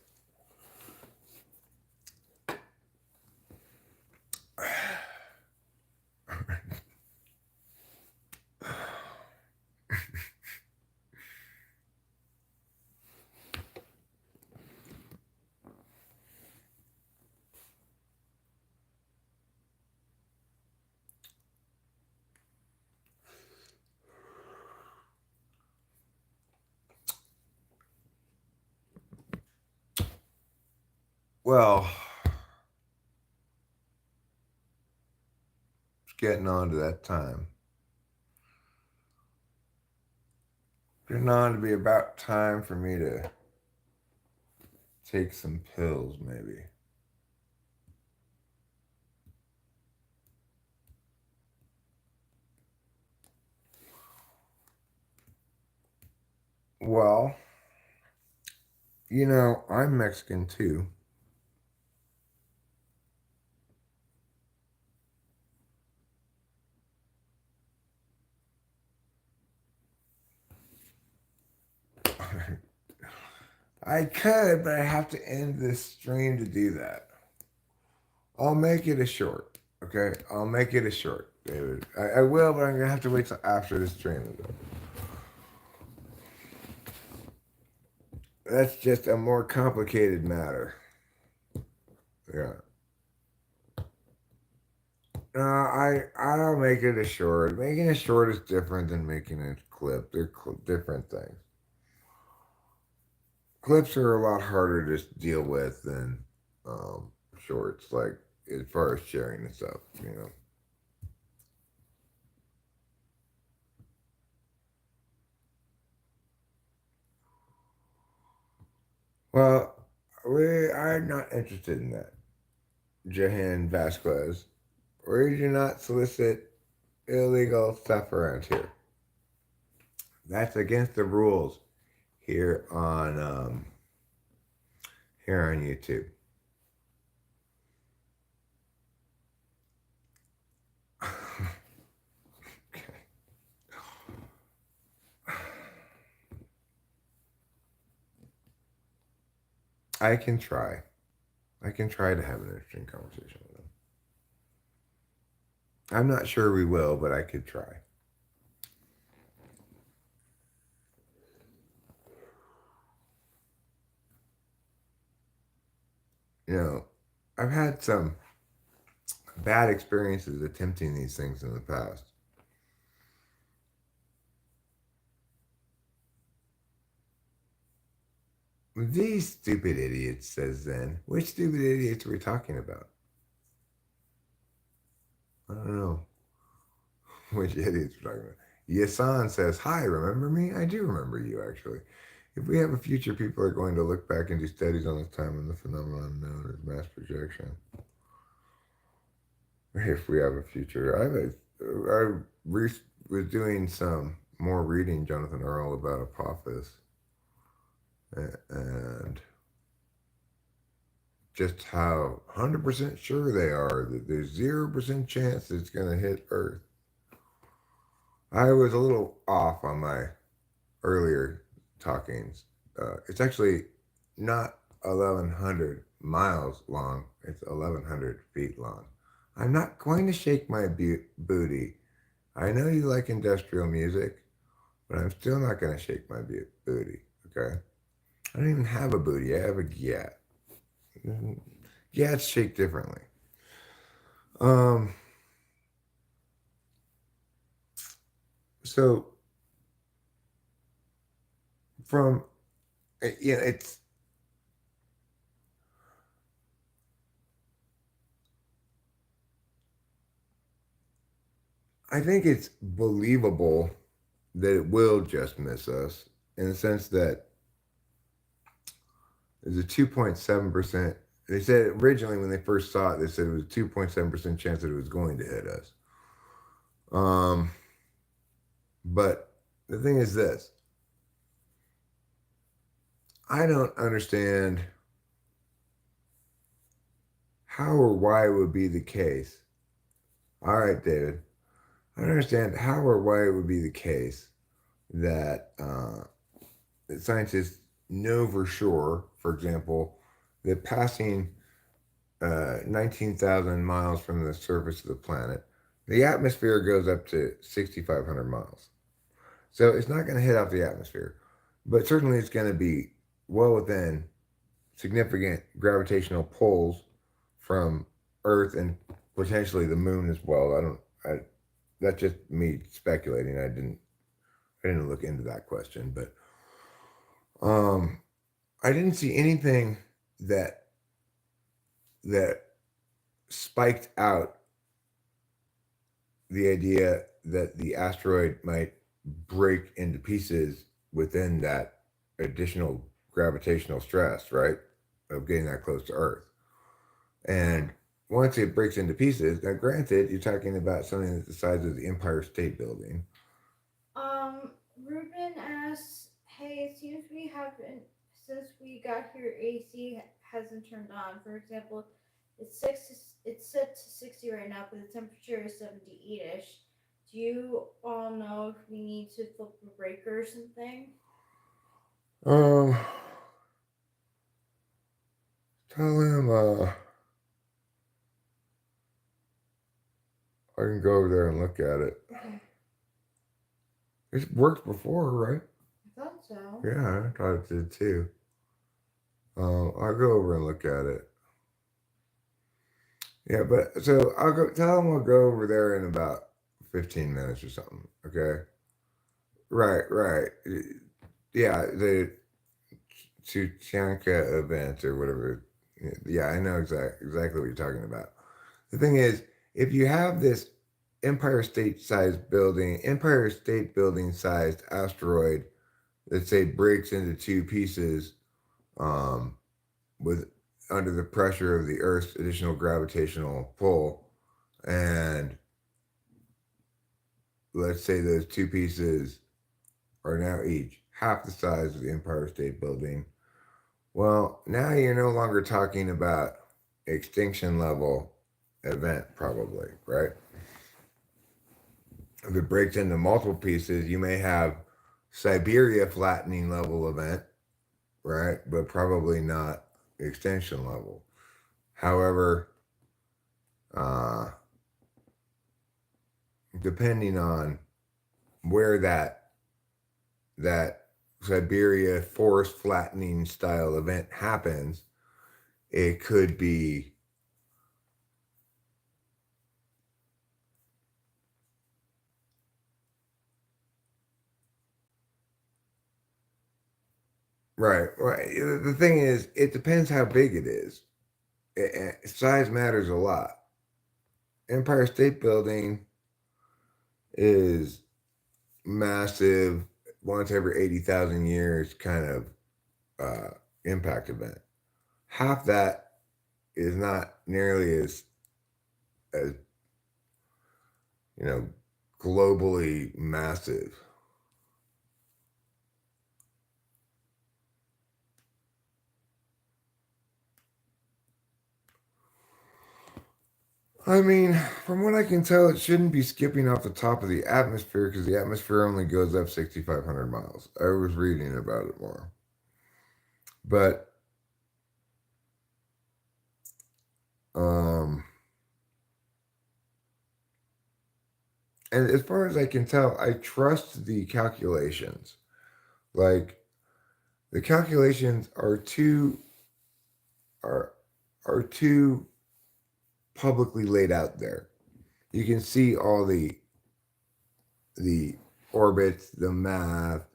Well, it's getting on to that time. Getting on to be about time for me to take some pills, maybe. Well, you know, I'm Mexican too. I could, but I have to end this stream to do that. I'll make it a short. Okay, I'll make it a short, David. I will, but I'm gonna have to wait till after this stream. That's just a more complicated matter. Yeah. I'll make it a short. Making a short is different than making a clip. They're different things. Clips are a lot harder to deal with than shorts. Like as far as sharing and stuff, you know. Well, I'm not interested in that. Jahan Vasquez, we do not solicit illegal stuff around here. That's against the rules here on YouTube. Okay. I can try. I can try to have an interesting conversation with them. I'm not sure we will, but I could try. You know, I've had some bad experiences attempting these things in the past. These stupid idiots, says Zen. Which stupid idiots are we talking about? I don't know which idiots we're talking about. Yasan says, hi, remember me? I do remember you, actually. If we have a future, people are going to look back and do studies on this time and the phenomenon known as mass projection. If we have a future. I was doing some more reading, Jonathan Earl, about Apophis. And just how 100% sure they are that there's 0% chance it's going to hit Earth. I was a little off on my earlier talkings. It's actually not 1,100 miles long, it's 1,100 feet long. I'm not going to shake my booty. I know you like industrial music, but I'm still not going to shake my booty, okay? I don't even have a booty, I have a gat. Gats shake differently. So from it's I think it's believable that it will just miss us in the sense that there's a 2.7%. They said originally when they first saw it, they said it was a 2.7% chance that it was going to hit us. But the thing is this. I don't understand how or why it would be the case. All right, David. I don't understand how or why it would be the case that, that scientists know for sure, for example, that passing 19,000 miles from the surface of the planet, the atmosphere goes up to 6,500 miles. So it's not going to hit off the atmosphere, but certainly it's going to be well within significant gravitational pulls from Earth and potentially the moon as well. That's just me speculating. I didn't look into that question, but I didn't see anything that spiked out the idea that the asteroid might break into pieces within that additional gravitational stress, right? Of getting that close to Earth. And once it breaks into pieces, now granted, you're talking about something that's the size of the Empire State Building. Ruben asks, hey, it seems we haven't, since we got here, AC hasn't turned on. For example, it's set to 60 right now, but the temperature is 78-ish. Do you all know if we need to flip a breaker or something? Um, tell him I can go over there and look at it. It's worked before, right? I thought so. Yeah, I thought it did too. I'll go over and look at it. Yeah, but so I'll go tell him I'll go over there in about 15 minutes or something. Okay. Right. Yeah, the Chuchanka event or whatever. Yeah, I know exactly what you're talking about. The thing is, if you have this Empire State Building sized asteroid that say breaks into two pieces, with under the pressure of the Earth's additional gravitational pull, and let's say those two pieces are now each half the size of the Empire State Building. Well, now you're no longer talking about extinction level event, probably, right? If it breaks into multiple pieces, you may have Siberia flattening level event, right? But probably not extinction level. However, depending on where that Siberia forest flattening style event happens, it could be right. The thing is, it depends how big it is. Size matters a lot. Empire State Building is massive, once every 80,000 years kind of impact event. Half that is not nearly as globally massive. I mean, from what I can tell, it shouldn't be skipping off the top of the atmosphere because the atmosphere only goes up 6,500 miles. I was reading about it more. But and as far as I can tell, I trust the calculations. Like the calculations are too publicly laid out there. You can see all the orbits, the math.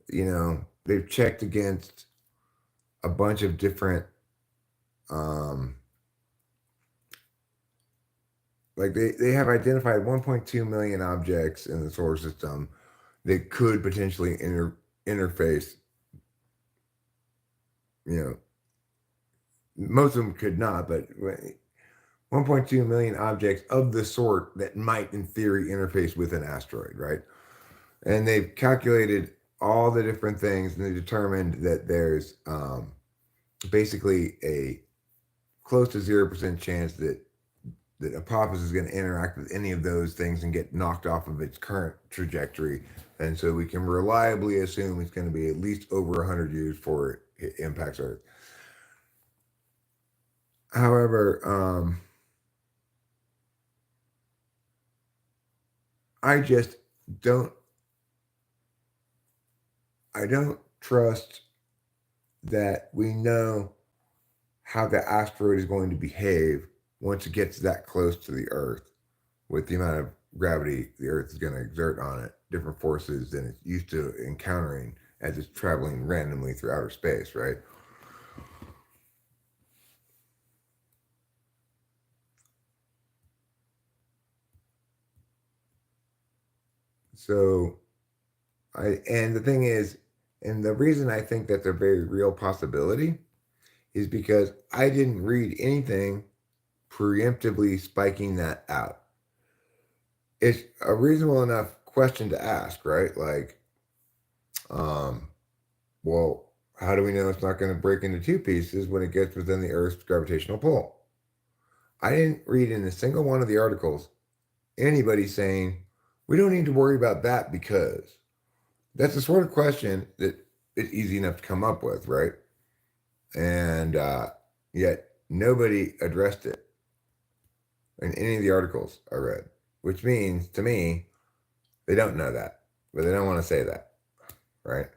They've checked against a bunch of different like they have identified 1.2 million objects in the solar system that could potentially interface. Most of them could not, but 1.2 million objects of the sort that might, in theory, interface with an asteroid, right? And they've calculated all the different things, and they determined that there's basically a close to 0% chance that Apophis is going to interact with any of those things and get knocked off of its current trajectory. And so we can reliably assume it's going to be at least over 100 years before it impacts Earth. However, I don't trust that we know how the asteroid is going to behave once it gets that close to the Earth, with the amount of gravity the Earth is going to exert on it, different forces than it's used to encountering as it's traveling randomly through outer space, right? So, and the thing is, and the reason I think that's a very real possibility is because I didn't read anything preemptively spiking that out. It's a reasonable enough question to ask, right? Like, well, how do we know it's not going to break into two pieces when it gets within the Earth's gravitational pull? I didn't read in a single one of the articles anybody saying, we don't need to worry about that because that's the sort of question that it's easy enough to come up with, right? And yet nobody addressed it in any of the articles I read, which means to me, they don't know that, but they don't want to say that, right?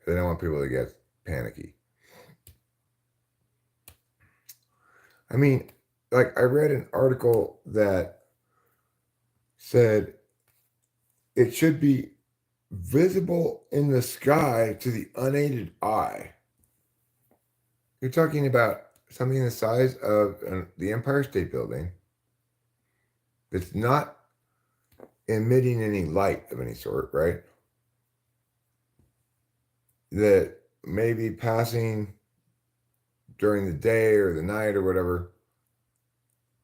They don't want people to get panicky. I mean, like I read an article that said it should be visible in the sky to the unaided eye. You're talking about something the size of the Empire State Building that's not emitting any light of any sort, right? That may be passing during the day or the night or whatever.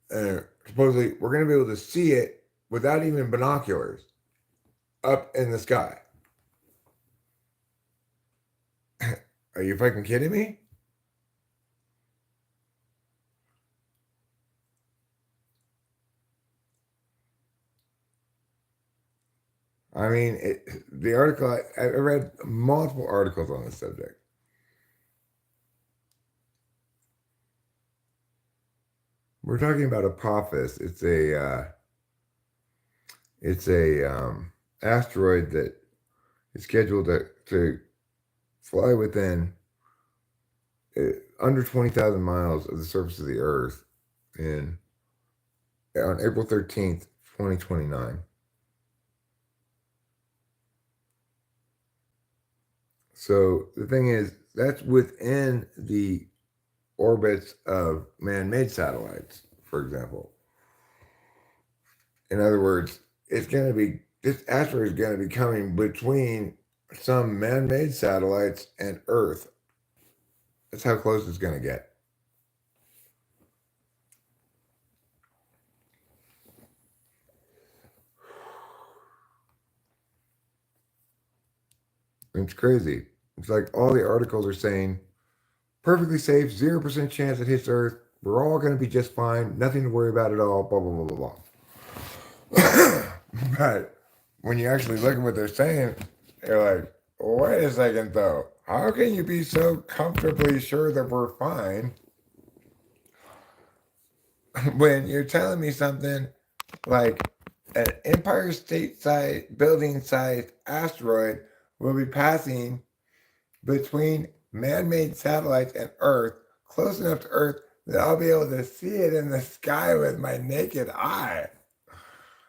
And supposedly we're going to be able to see it without even binoculars up in the sky. Are you fucking kidding me? I mean, the article, I read multiple articles on this subject. We're talking about Apophis. It's a asteroid that is scheduled to fly within under 20,000 miles of the surface of the Earth on April 13th, 2029. So the thing is, that's within the orbits of man-made satellites, for example. In other words, this asteroid is going to be coming between some man-made satellites and Earth. That's how close it's going to get. It's crazy. It's like all the articles are saying, perfectly safe, 0% chance it hits Earth. We're all going to be just fine. Nothing to worry about at all. Blah, blah, blah, blah, blah. But when you actually look at what they're saying, you're like, wait a second, though. How can you be so comfortably sure that we're fine when you're telling me something like an Empire State Building sized asteroid will be passing between man-made satellites and Earth, close enough to Earth that I'll be able to see it in the sky with my naked eye.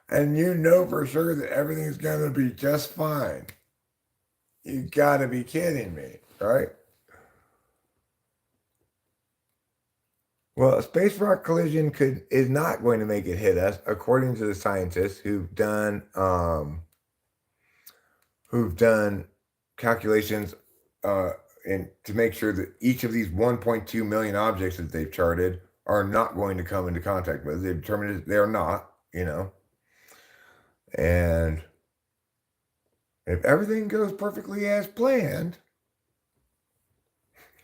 And you know for sure that everything's going to be just fine. You got to be kidding me, right? Well, a space rock collision is not going to make it hit us, according to the scientists who've done calculations to make sure that each of these 1.2 million objects that they've charted are not going to come into contact with. They've determined that they are not, and if everything goes perfectly as planned,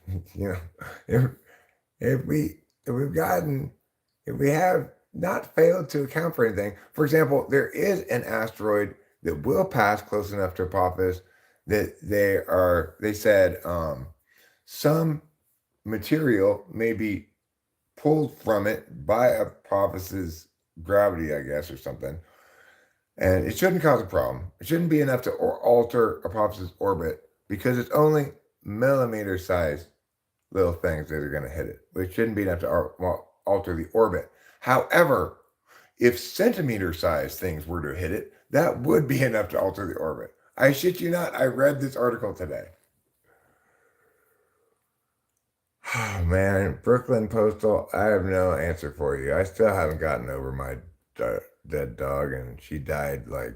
if we have not failed to account for anything. For example, there is an asteroid that will pass close enough to Apophis that they said some material may be pulled from it by Apophis's gravity, I guess, or something. And it shouldn't cause a problem. It shouldn't be enough to alter Apophis's orbit because it's only millimeter sized little things that are going to hit it, which shouldn't be enough to alter the orbit. However, if centimeter sized things were to hit it, that would be enough to alter the orbit. I shit you not, I read this article today. Oh man, Brooklyn Postal, I have no answer for you. I still haven't gotten over my dead dog, and she died like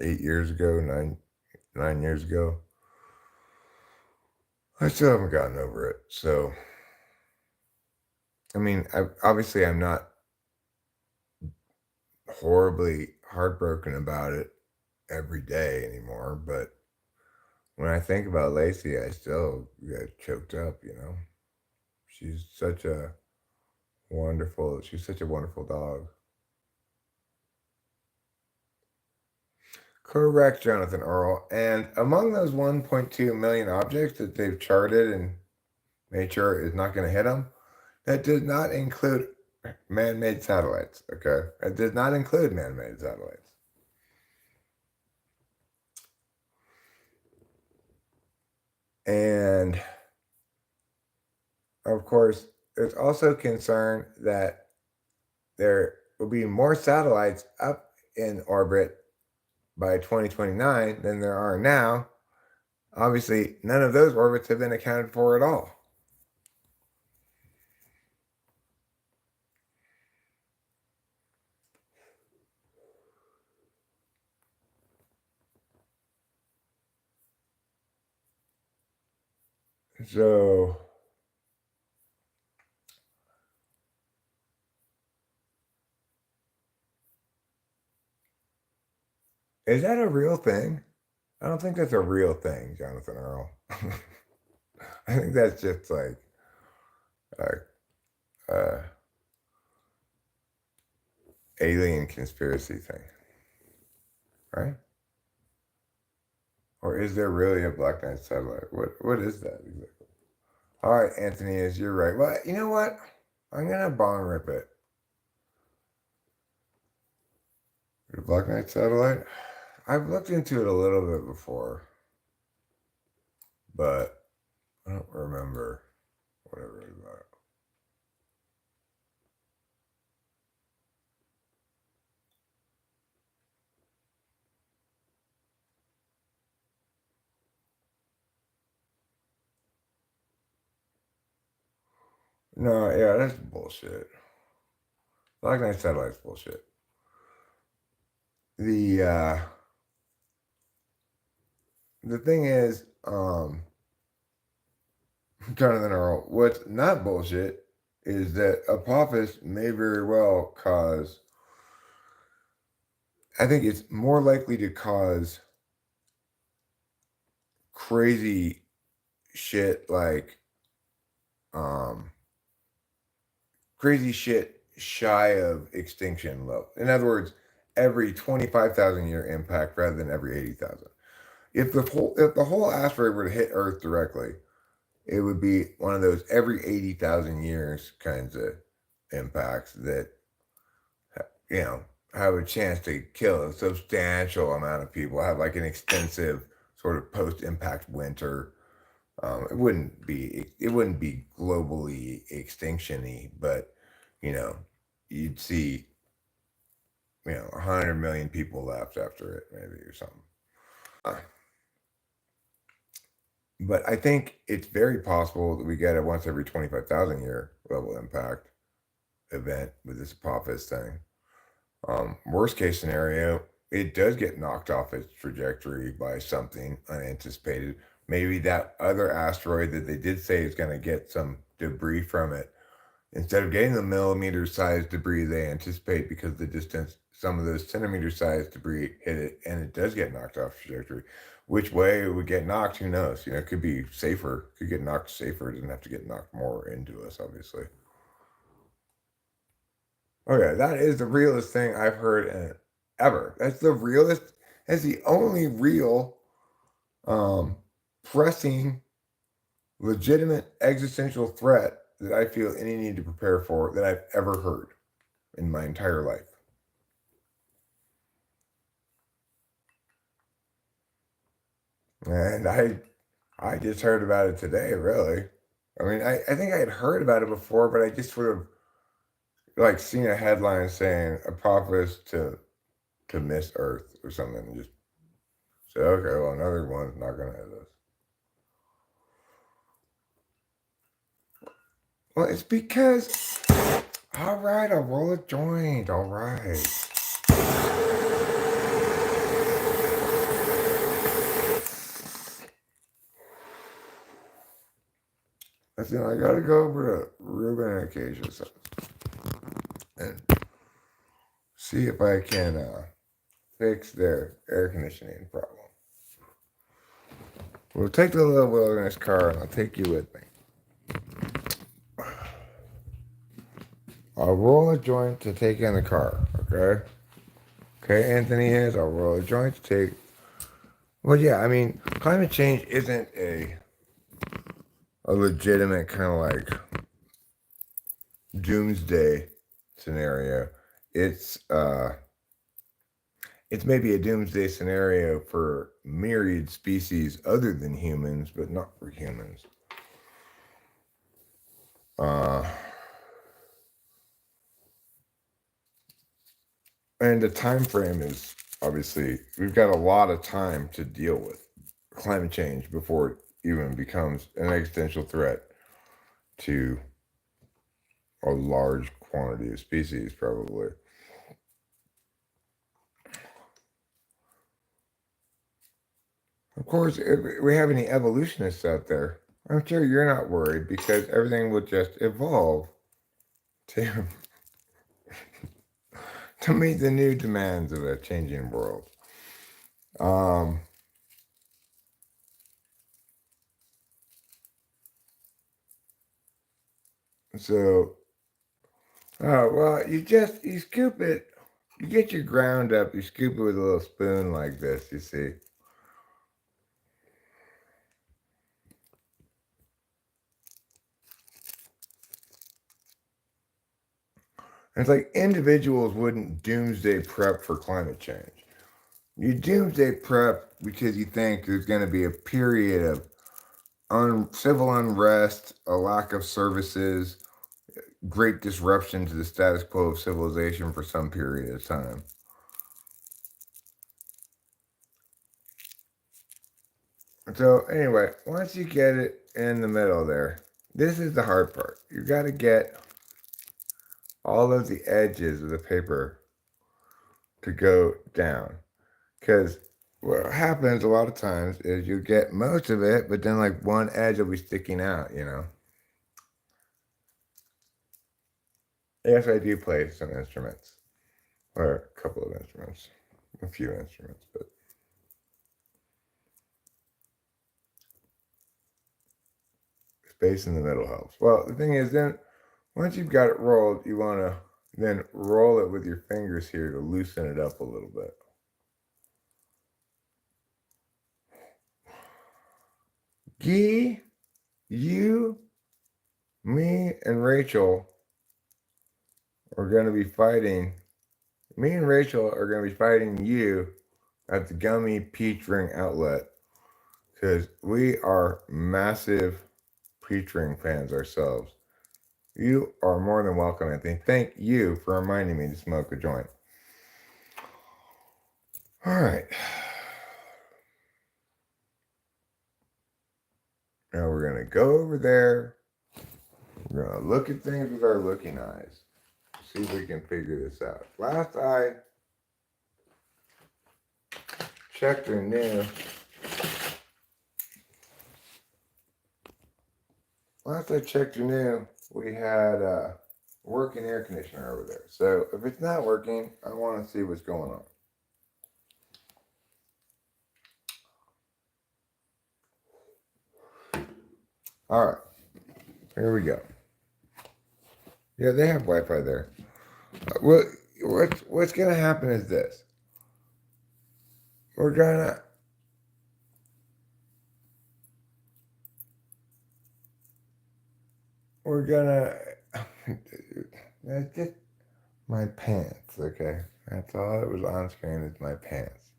8 years ago, 9 years ago. I still haven't gotten over it. So, I mean, I'm not horribly heartbroken about it every day anymore, but when I think about Lacey, I still get choked up, She's such a wonderful dog. Correct, Jonathan Earl. And among those 1.2 million objects that they've charted and made sure is not going to hit them, that does not include man-made satellites. Okay, it does not include man-made satellites. And of course, there's also concern that there will be more satellites up in orbit by 2029 than there are now. Obviously, none of those orbits have been accounted for at all. So, is that a real thing? I don't think that's a real thing, Jonathan Earl. I think that's just like a alien conspiracy thing, right? Or is there really a Black Knight satellite? What is that exactly? All right, Anthony, is you're right. Well, you know what? I'm gonna bong rip it. The Black Knight satellite. I've looked into it a little bit before, but I don't remember what I read about it. No, yeah, that's bullshit. Black Knight satellite's bullshit. The thing is, Jonathan Earl, what's not bullshit is that Apophis may very well cause. I think it's more likely to cause crazy shit like crazy shit shy of extinction level. In other words, every 25,000 year impact rather than every 80,000. If the whole asteroid were to hit Earth directly, it would be one of those every 80,000 years kinds of impacts that have a chance to kill a substantial amount of people, have like an extensive sort of post-impact winter. It wouldn't be globally extinction-y, but you'd see 100 million people left after it, maybe, or something. But I think it's very possible that we get a once every 25,000 year level impact event with this Apophis thing. Worst case scenario, it does get knocked off its trajectory by something unanticipated. Maybe that other asteroid that they did say is going to get some debris from it, instead of getting the millimeter-sized debris they anticipate because of the distance, some of those centimeter-sized debris hit it, and it does get knocked off trajectory. Which way it would get knocked, who knows? It could be safer. Could get knocked safer. It doesn't have to get knocked more into us, obviously. Okay, that is the realest thing I've heard ever. That's the realest. That's the only real, pressing, legitimate existential threat that I feel any need to prepare for that I've ever heard in my entire life. And I just heard about it today, really. I mean, I think I had heard about it before, but I just sort of like seen a headline saying Apophis to miss Earth or something, and just said, okay, well, another one's not going to hit us. Well, it's because, all right, I'll roll a joint, all right. Listen, I got to go over to Ruben and Acacia and see if I can fix their air conditioning problem. We'll take the little wilderness car and I'll take you with me. I'll roll a joint to take in the car, okay? Okay, Anthony is. I'll roll a joint to take. Well, yeah, I mean, climate change isn't a legitimate kind of like doomsday scenario. It's maybe a doomsday scenario for myriad species other than humans, but not for humans. And the time frame is obviously we've got a lot of time to deal with climate change before it even becomes an existential threat to a large quantity of species, probably. Of course, if we have any evolutionists out there, I'm sure you're not worried because everything will just evolve to to meet the new demands of a changing world. So, oh well, you scoop it, you get your ground up, you scoop it with a little spoon like this. You see, and it's like individuals wouldn't doomsday prep for climate change. You doomsday prep because you think there's going to be a period of civil unrest, a lack of services, great disruption to the status quo of civilization for some period of time. So anyway, once you get it in the middle there, this is the hard part. You got to get all of the edges of the paper to go down. Because what happens a lot of times is you get most of it, but then like one edge will be sticking out, you know. Yes, I do play some instruments, or a couple of instruments, a few instruments, but space in the middle helps. Well, the thing is, then once you've got it rolled, you want to then roll it with your fingers here to loosen it up a little bit. Guy, you, me, and Rachel are going to be fighting. Me and Rachel are going to be fighting you at the Gummy Peach Ring outlet because we are massive peach ring fans ourselves. You are more than welcome, Anthony. Thank you for reminding me to smoke a joint. All right. Now we're going to go over there. We're going to look at things with our looking eyes. See if we can figure this out. Last I checked or knew. Last I checked or knew, we had a working air conditioner over there. So if it's not working, I want to see what's going on. All right, here we go. Yeah, they have Wi-Fi there. Well, what's gonna happen is this. We're gonna that's just my pants, okay? That's all that was on screen is my pants.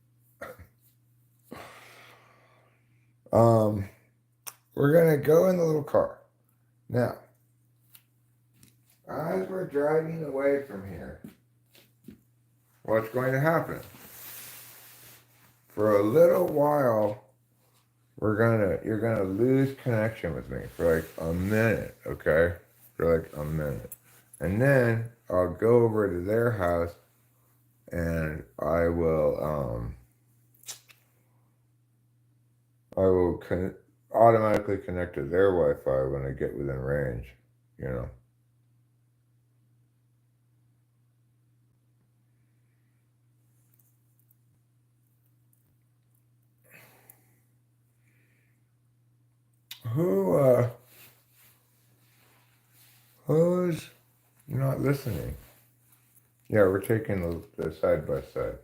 We're gonna go in the little car. Now, as we're driving away from here, what's going to happen? For a little while, you're gonna lose connection with me for like a minute, okay? For like a minute. And then I'll go over to their house and I will automatically connect to their Wi-Fi when I get within range, you know. Who's not listening? Yeah, we're taking the side by side.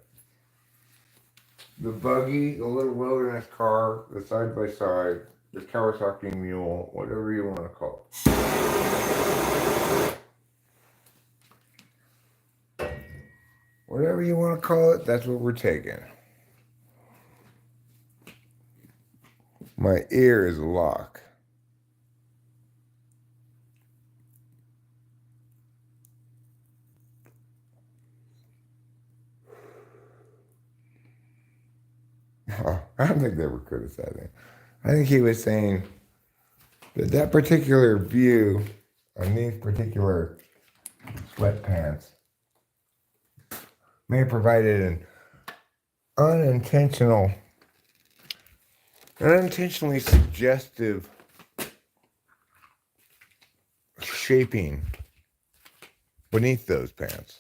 the buggy, the little wilderness car, the side by side, the Kawasaki mule, whatever you want to call it. Whatever you want to call it, that's what we're taking. My ear is locked. I don't think they were criticizing. I think he was saying that that particular view on these particular sweatpants may have provided an unintentionally suggestive shaping beneath those pants.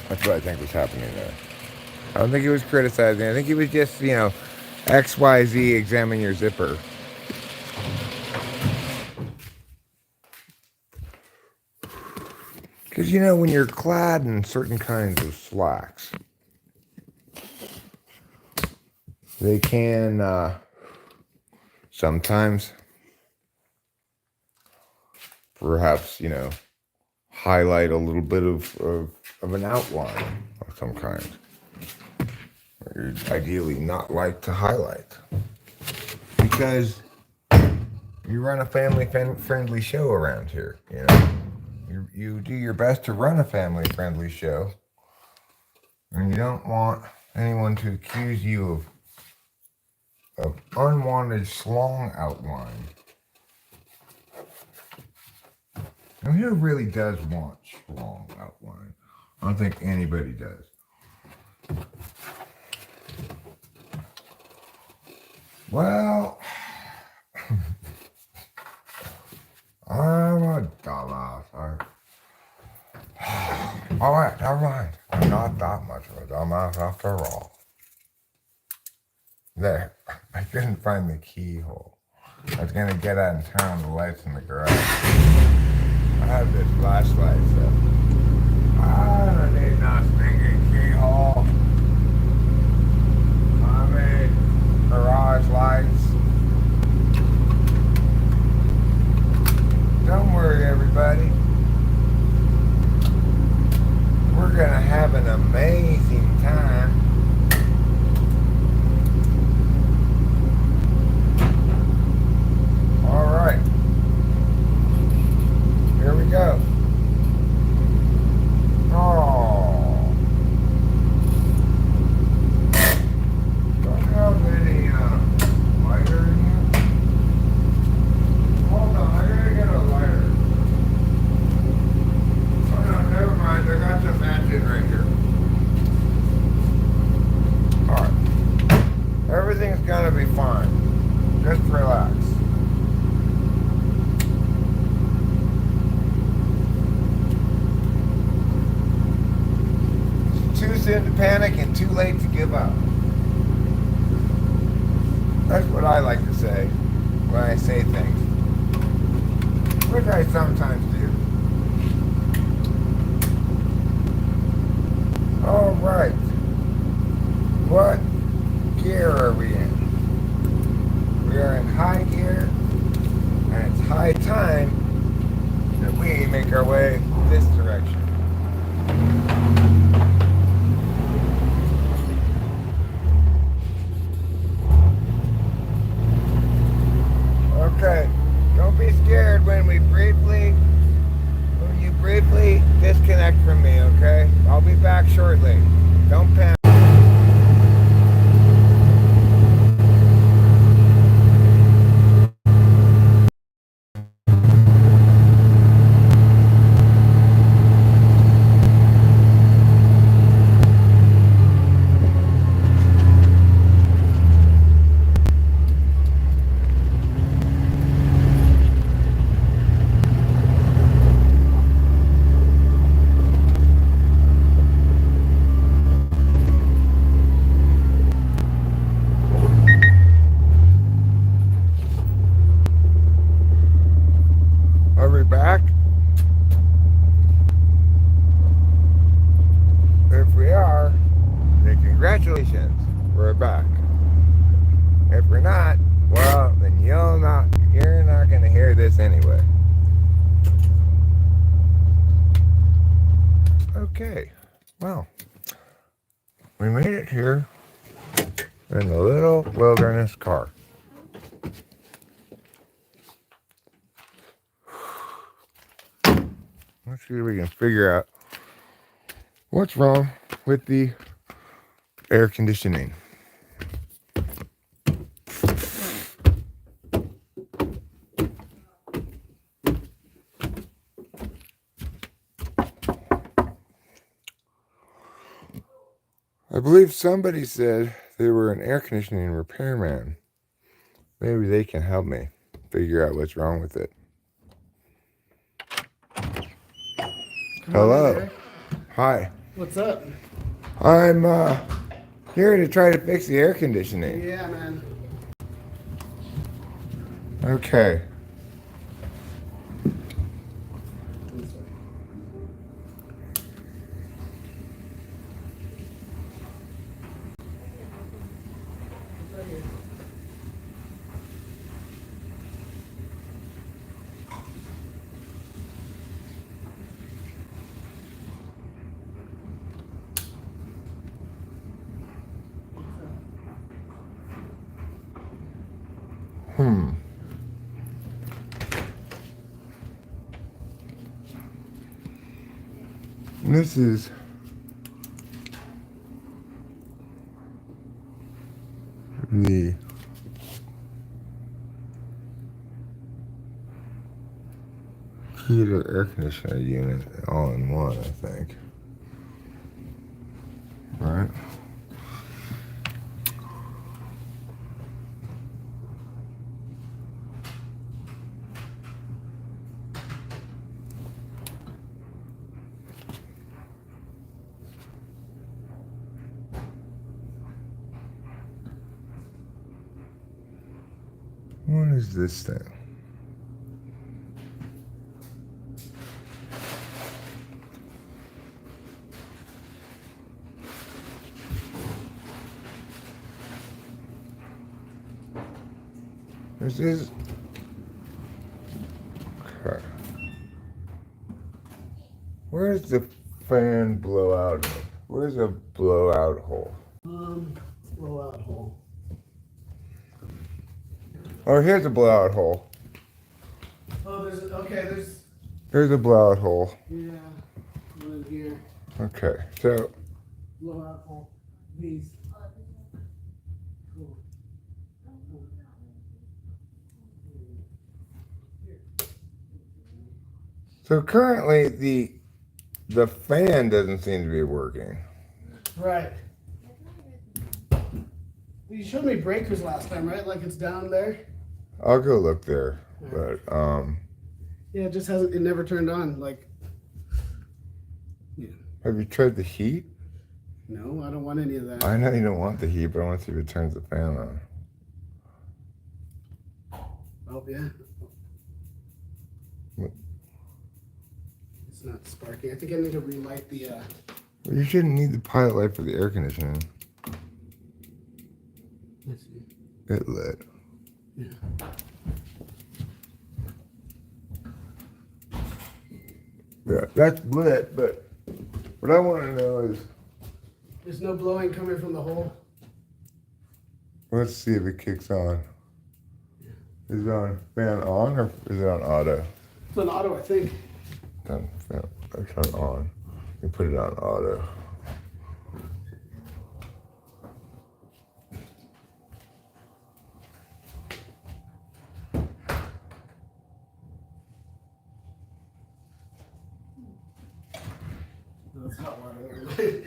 That's what I think was happening there. I don't think he was criticizing. I think he was just, XYZ, examine your zipper. Because, when you're clad in certain kinds of slacks, they can sometimes, perhaps, highlight a little bit of an outline of some kind. You'd ideally not like to highlight. Because you run a family-friendly show around here, You do your best to run a family-friendly show. And you don't want anyone to accuse you of unwanted schlong outline. And who really does want schlong outline? I don't think anybody does. Well, I'm a dumbass. All right, never mind. I'm not that much of a dumbass after all. There, I couldn't find the keyhole. I was gonna get out and turn on the lights in the garage. I have this flashlight, so I don't need no stinking keyhole. I mean, garage lights. Don't worry, everybody. We're gonna have an amazing time. All right. Here we go. Oh. Don't have any lighter in here. Hold on, I gotta get a lighter. Oh no, never mind. I got some matches right here. Alright. Everything's gonna be fine. Just relax. It's too soon to panic and too late to give up. That's what I like to say when I say things. Which I sometimes do. All right. What gear are we in? We are in high gear, and it's high time that we make our way this direction. Okay. Don't be scared when you briefly disconnect from me, okay? I'll be back shortly. Don't panic. If we're not, well, then you're not gonna hear this anyway. Okay, well, we made it here in the little wilderness car. Let's see if we can figure out what's wrong with the air conditioning. I believe somebody said they were an air conditioning repairman. Maybe they can help me figure out what's wrong with it. Hello. Hi. What's up? I'm here to try to fix the air conditioning. Yeah, man. Okay. This is the heater air conditioner unit all in one, I think. Right? What is this thing? This is okay. Where's the fan blowout? Where's a blowout hole? Blowout hole. Oh, here's a blowout hole. Oh, Here's a blowout hole. yeah, one in here. Okay, so Blowout hole. These. Cool. currently the fan doesn't seem to be working. Right. You showed me breakers last time, right? Like it's down there. I'll go look there, but Yeah, it just hasn't. It never turned on. Like. Yeah. have you tried the heat? No, I don't want any of that. I know you don't want the heat, but I want to see if it turns the fan on. Oh yeah. What? It's not sparking. I think I need to relight the. Well, you shouldn't need the pilot light for the air conditioning. Let's see. It lit. Yeah. Yeah, that's lit, but what I want to know is, There's no blowing coming from the hole. let's see if it kicks on. Is it on fan on or is it on auto? It's an auto, I think. It's on. You put it on auto. No, it's not water.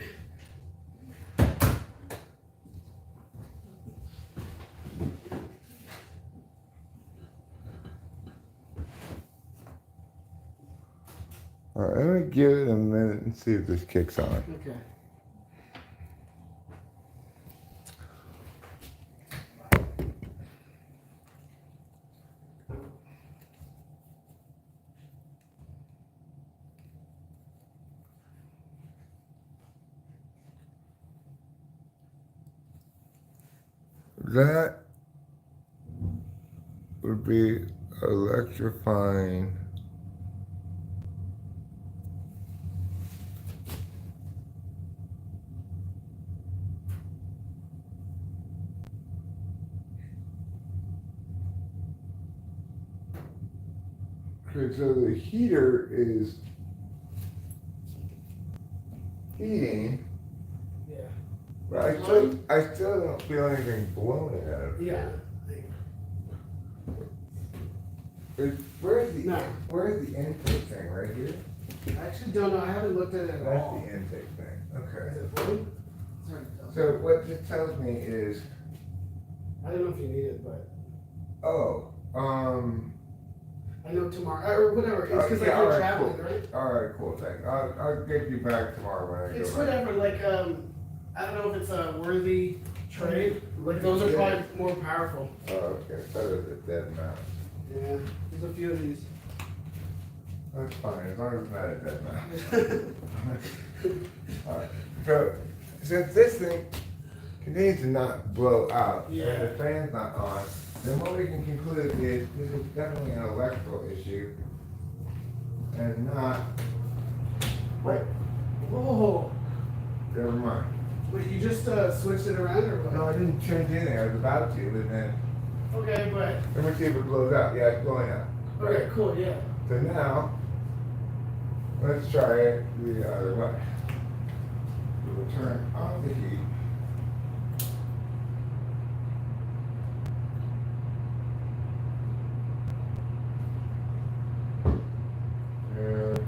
All right, I'm gonna give it a minute and see if this kicks on. Okay. That would be electrifying. Okay, so the heater is heating, Yeah. but I still don't feel anything blowing out of it. Yeah. Where's No. where's the intake thing? Right here? I actually don't know. I haven't looked at it at That's all. the intake thing. Is Okay. it blue? It's hard to tell. So what this tells me is, I don't know if you need it, but oh, I know tomorrow or whatever. It's because yeah, you're alright, traveling, cool. right? Alright, cool, thanks. I'll get you back tomorrow when I It's go back. whatever. Like I don't know if it's a worthy trade. Like those are probably more powerful. Oh, okay, so it's a dead mouse. Yeah. There's a few of these. That's fine, as long as it's not a dead mouse. Alright, so since this thing continues to not blow out, Yeah. and the fan's not on, then what we can conclude is this is definitely an electrical issue and not, Wait. Whoa. never mind. Wait, you just switched it around or what? No, I didn't change anything, I was about to, and then, Okay, but let me see if it blows out. Yeah, it's blowing out. okay, cool, yeah. So now, let's try it the other way. We'll turn on the heat. And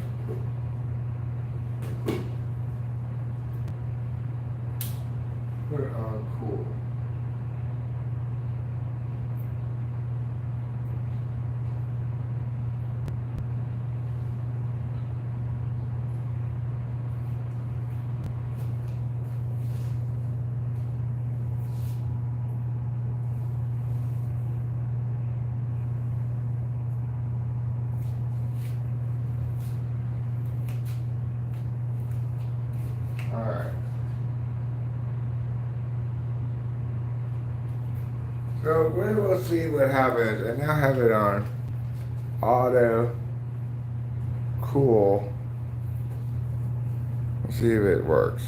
put it on cool. Alright. So we will see what happens. I now have it on auto cool. Let's see if it works.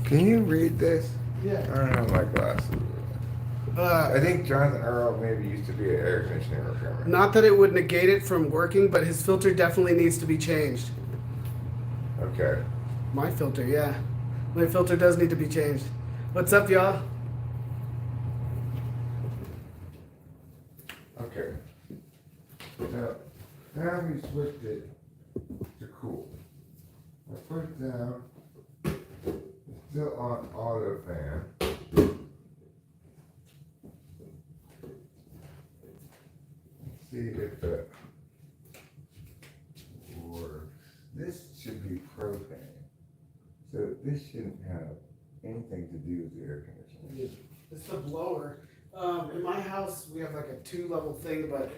Can you read this? Yeah. I don't have my glasses. I think Jonathan Earl maybe used to be an air conditioning repairman. Not that it would negate it from working, but his filter definitely needs to be changed. Okay. My filter, yeah. My filter does need to be changed. What's up, y'all? Okay. So now we switched it to cool. I put it down. It's still on auto fan. Let's see if it works. This should be propane. So this shouldn't have anything to do with the air conditioning. It's the blower. In my house, we have like a 2-level thing, but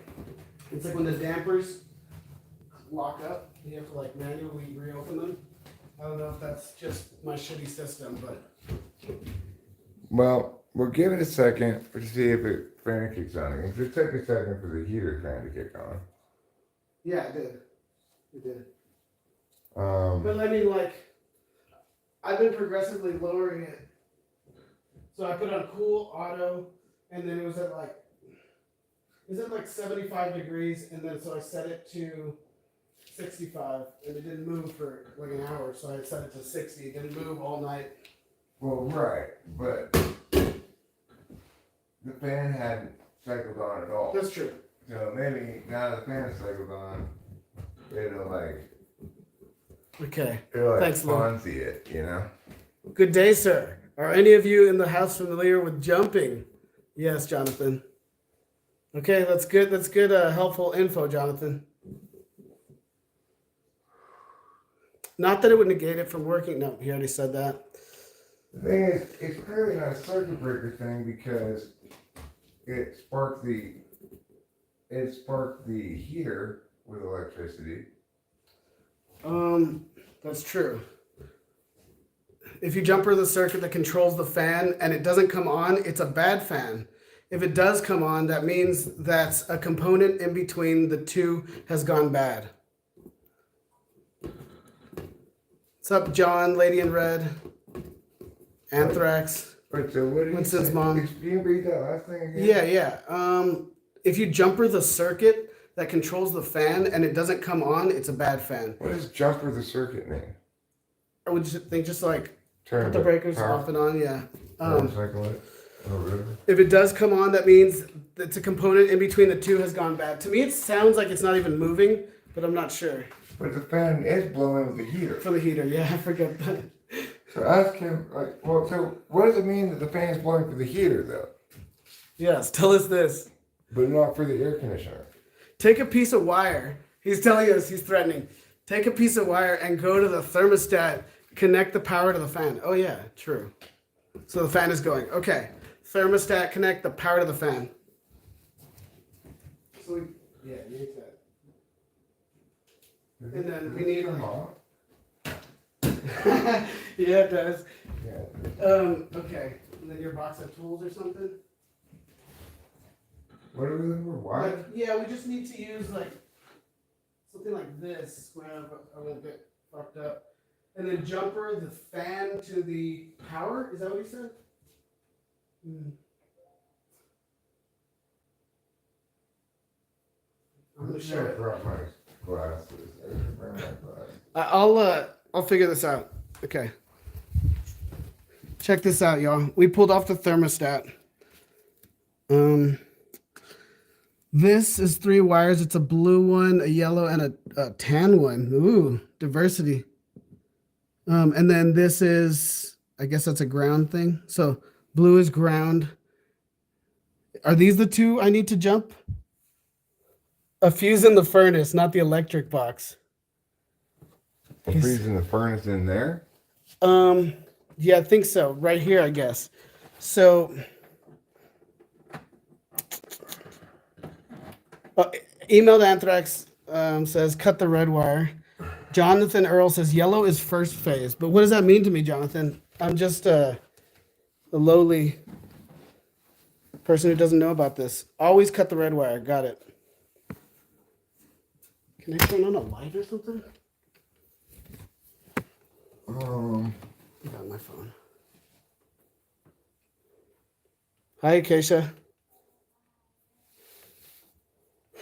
it's like when the dampers lock up, you have to like manually reopen them. I don't know if that's just my shitty system, but Well, we'll give it a second to see if it fan kicks on again. It took a second for the heater fan to kick on. yeah, it did. It did. Um, But I mean, like, I've been progressively lowering it. So I put on cool, auto, and then it was at like 75 degrees, and then so I set it to 65, and it didn't move for like an hour, so I set it to 60. It didn't move all night. well, right, but the fan hadn't cycled on at all. That's true. So maybe now the fan cycled on, it'll like Okay. it'll Thanks, Lou. Fonzie it, you know? Good day, sir. Are any of you in the house familiar with jumping? Yes, Jonathan. Okay, that's good. That's good. Helpful info, Jonathan. Not that it would negate it from working. No, he already said that. The thing is, it's clearly not a circuit breaker thing because it sparked the heater with electricity. That's true. If you jumper the circuit that controls the fan and it doesn't come on, it's a bad fan. If it does come on, that means that a component in between the two has gone bad. What's up, John, Lady in Red, Anthrax, Wait, so what did you Winston's say? mom? Can you read that last thing again? Yeah. If you jumper the circuit that controls the fan and it doesn't come on, it's a bad fan. What does jumper the circuit mean? I would just think just like Turn put the breakers power- off and on, yeah. motorcycle it? Oh, really? If it does come on, that means it's a component in between the two has gone bad. To me, it sounds like it's not even moving, but I'm not sure. But the fan is blowing with the heater. For the heater, yeah, I forget that. So ask him, like, well, so what does it mean that the fan is blowing for the heater, though? Yes, tell us this. But not for the air conditioner? Take a piece of wire. He's telling us, he's threatening. Take a piece of wire and go to the thermostat, connect the power to the fan. Oh, yeah, true. So the fan is going. Okay. Thermostat, connect the power to the fan. So yeah, you need that. And then we need. Turn off? Yeah, it does. Yeah. Okay. And then your box of tools or something? What are we looking for? Why? Like, yeah, we just need to use like something like this when I went a bit fucked up. And then jumper the fan to the power. Is that what you said? I'm gonna show it. Brought my glasses. I didn't bring my glasses. I'll figure this out. Okay. Check this out, y'all. We pulled off the thermostat. This is 3 wires. It's a blue one, a yellow, and a tan one. Ooh, diversity. And then this is, I guess that's a ground thing. So blue is ground. Are these the 2 I need to jump? A fuse in the furnace, not the electric box. Freezing the furnace in there? Yeah, I think so. Right here, I guess. So, emailed Anthrax says cut the red wire. Jonathan Earl says yellow is first phase. But what does that mean to me, Jonathan? I'm just a lowly person who doesn't know about this. Always cut the red wire. Got it. Can I turn on a light or something? I got my phone. Hi, Acacia.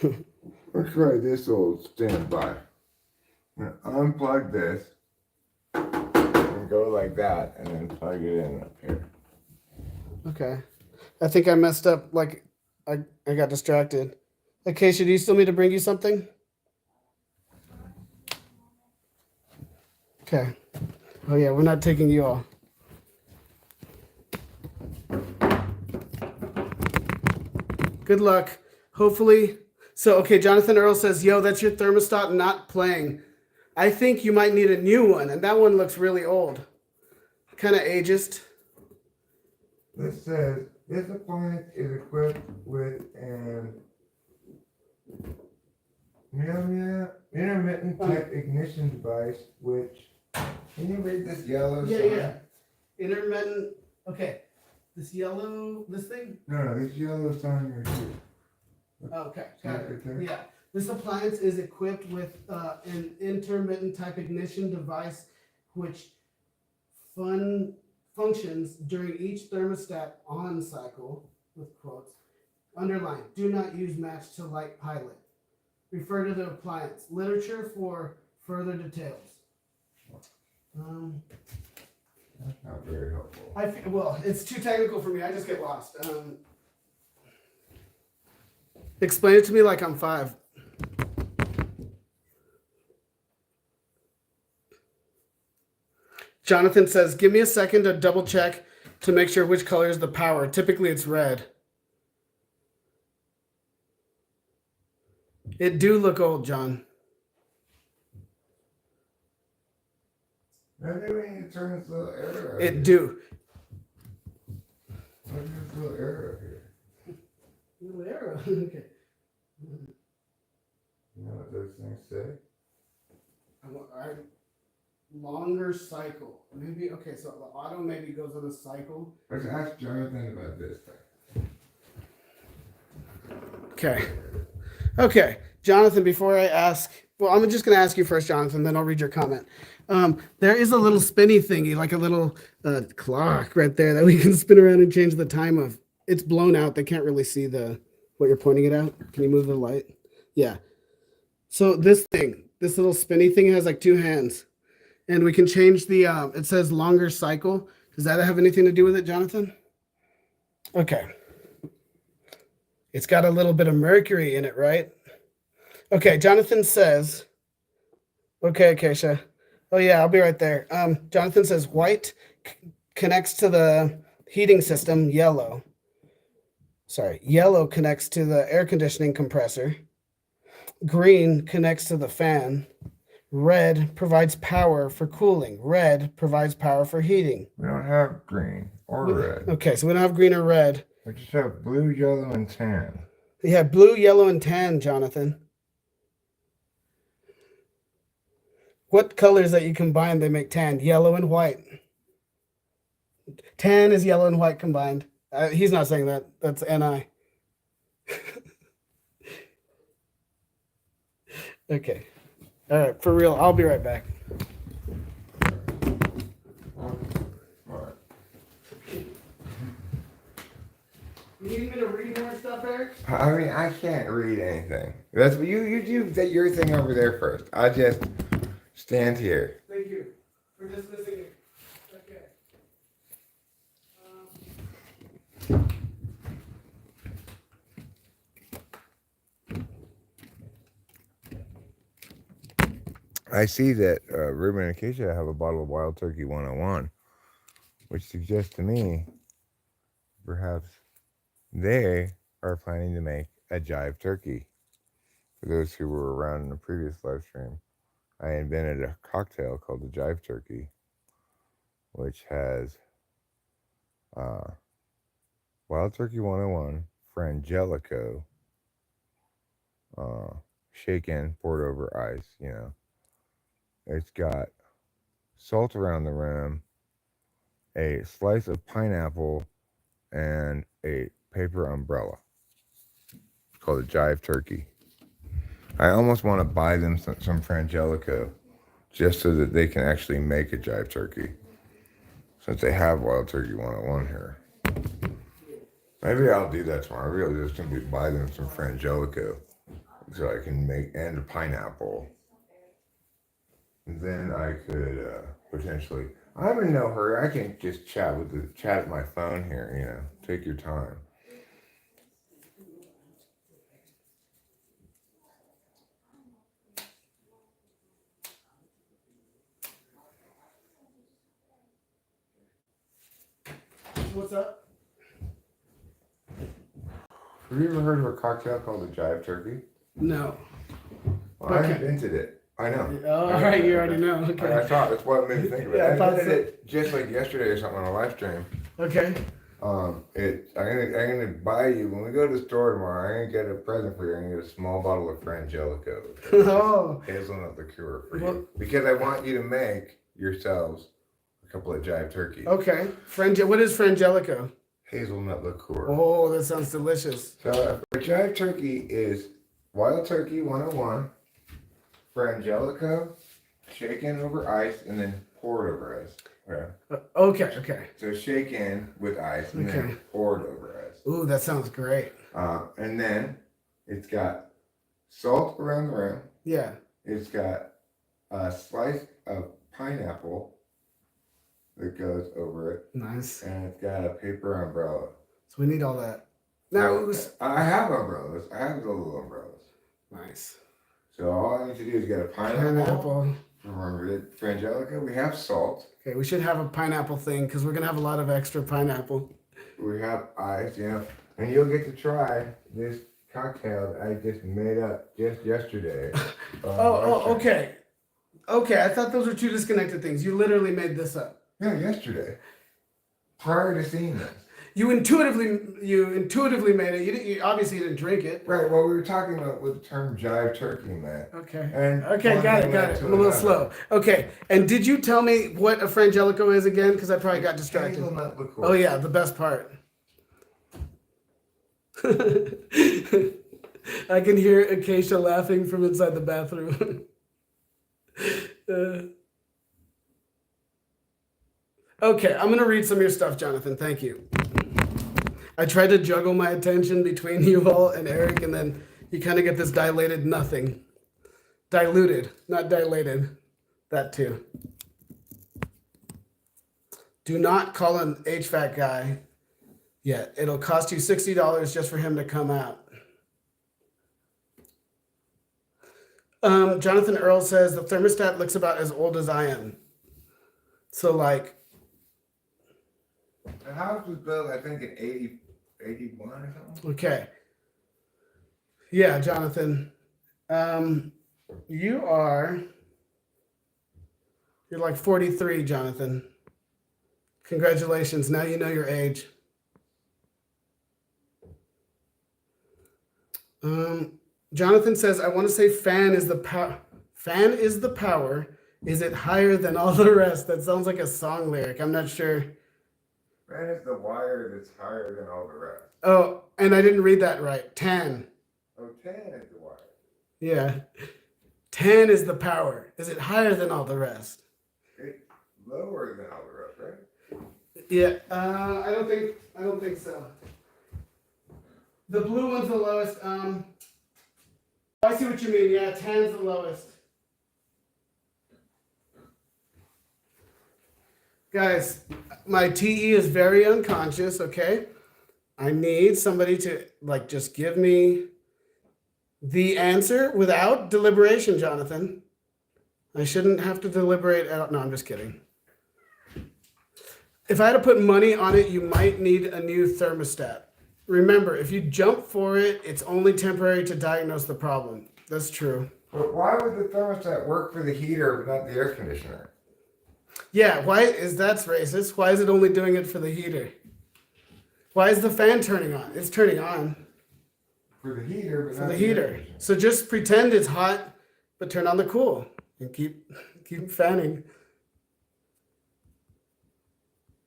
Let's try this old standby. I'm gonna unplug this and go like that and then plug it in up here. Okay. I think I messed up. Like, I got distracted. Acacia, do you still need to bring you something? Okay. Oh, yeah, we're not taking you all. Good luck. Hopefully. So, okay, Jonathan Earl says, yo, that's your thermostat not playing. I think you might need a new one, and that one looks really old. Kind of ageist. This says, this appliance is equipped with an intermittent type ignition device, which, can you read this yellow sign? Yeah. Intermittent. Okay. This yellow, this thing? No, this yellow sign right here. Okay. See it right there? Yeah. This appliance is equipped with an intermittent type ignition device, which functions during each thermostat on cycle, with quotes. Underline, do not use match to light pilot. Refer to the appliance. Literature for further details. That's not very helpful. Well, it's too technical for me. I just get lost. Explain it to me like I'm 5. Jonathan says, give me a second to double check to make sure which color is the power. Typically it's red. It do look old, John. Maybe we need to turn this little arrow. It do. Look at this little arrow here. Little arrow. Okay. You know what those things say? Longer cycle. Maybe, okay, so the auto maybe goes on a cycle. Let's ask Jonathan about this thing. Okay. Okay. Jonathan, before I ask, well, I'm just going to ask you first, Jonathan, then I'll read your comment. There is a little spinny thingy, like a little clock right there that we can spin around and change the time of. It's blown out. They can't really see what you're pointing it out. Can you move the light? Yeah. So this little spinny thing has like two hands. And we can change the, it says longer cycle. Does that have anything to do with it, Jonathan? Okay. It's got a little bit of mercury in it, right? Okay, Jonathan says, okay, Acacia. Oh yeah, I'll be right there. Jonathan says white connects to the heating system, yellow. Sorry, yellow connects to the air conditioning compressor. Green connects to the fan. Red provides power for cooling. Red provides power for heating. We don't have green or red. Okay, so we don't have green or red. We just have blue, yellow, and tan. Yeah, blue, yellow, and tan, Jonathan. What colors that you combine, they make tan? Yellow and white. Tan is yellow and white combined. He's not saying that. That's NI. Okay. All right, for real. I'll be right back. You need me to read more stuff, Eric? I mean, I can't read anything. That's you do that your thing over there first. I just stand here. Thank you for dismissing it. Okay. I see that Ruben and Acacia have a bottle of Wild Turkey 101, which suggests to me perhaps they are planning to make a Jive Turkey. For those who were around in the previous live stream, I invented a cocktail called the Jive Turkey, which has Wild Turkey 101, Frangelico, shaken, poured over ice, you know. It's got salt around the rim, a slice of pineapple, and a paper umbrella. It's called a Jive Turkey. I almost want to buy them some Frangelico just so that they can actually make a Jive Turkey, since they have Wild Turkey 101 here. Maybe I'll do that tomorrow. Maybe I'll just simply buy them some Frangelico so I can make, and a pineapple. And then I could potentially, I'm in no hurry. I can just chat at my phone here, you know, take your time. What's up? Have you ever heard of a cocktail called the Jive Turkey? No. Well, I Okay. invented it. I know. Oh, all right, you already know. Okay. I thought that's what made me think of it. Yeah, I I thought invented so. it just like yesterday or something on a live stream. Okay. I'm gonna buy you when we go to the store tomorrow. I'm gonna get a present for you. I'm gonna get a small bottle of Frangelico, Oh. hazelnut liqueur for Well- you, because I want you to make yourselves a couple of Jive Turkeys. Okay. What is Frangelico? Hazelnut liqueur. Oh, that sounds delicious. So a Jive Turkey is Wild Turkey 101, Frangelico, shaken over ice, and then poured over ice. Okay. Okay. So shaken with ice and Okay. then poured over ice. Ooh, that sounds great. And then it's got salt around the rim. Yeah. It's got a slice of pineapple that goes over it. Nice. And it's got a paper umbrella. So we need all that. Now it was I have umbrellas. I have the little umbrellas. nice. So all I need to do is get a pineapple. Pineapple. Remember it, Frangelico. We have salt. Okay, we should have a pineapple thing because we're gonna have a lot of extra pineapple. We have ice, you know, and you'll get to try this cocktail that I just made up just yesterday. Okay. Okay, I thought those were two disconnected things. You literally made this up. Yeah, yesterday. Prior to seeing this. You intuitively made it. You obviously didn't drink it. Right, well, we were talking about what the term Jive Turkey meant. Okay. And Okay, one got thing it. led to I'm a little another. slow. Okay, and did you tell me what a Frangelico is again? Because I probably got distracted. Hazelnut liqueur. Oh yeah, the best part. I can hear Acacia laughing from inside the bathroom. Okay, I'm going to read some of your stuff, Jonathan. Thank you. I tried to juggle my attention between you all and Eric, and then you kind of get this dilated nothing. Diluted, not dilated. That too. Do not call an HVAC guy yet. It'll cost you $60 just for him to come out. Jonathan Earl says the thermostat looks about as old as I am. So like, The house was built, I think, in 81 or something. okay. Yeah, Jonathan. You're like 43, Jonathan. Congratulations. Now you know your age. Jonathan says, I want to say fan is the power. Fan is the power. Is it higher than all the rest? That sounds like a song lyric. I'm not sure. Fan is the wire that's higher than all the rest. Oh, and I didn't read that right. 10. Oh, 10 is the wire. Yeah. 10 is the power. Is it higher than all the rest? It's lower than all the rest, right? Yeah. I don't think so. The blue one's the lowest. I see what you mean. Yeah, 10's the lowest. Guys, my TE is very unconscious, okay? I need somebody to like just give me the answer without deliberation, Jonathan. I shouldn't have to deliberate. No, I'm just kidding. If I had to put money on it, you might need a new thermostat. Remember, if you jump for it, it's only temporary to diagnose the problem. That's true. But why would the thermostat work for the heater but not the air conditioner? Yeah, why is that's racist? Why is it only doing it for the heater? Why is the fan turning on? It's turning on For the heater, but for not the air heater. conditioner. So just pretend it's hot, but turn on the cool and keep fanning.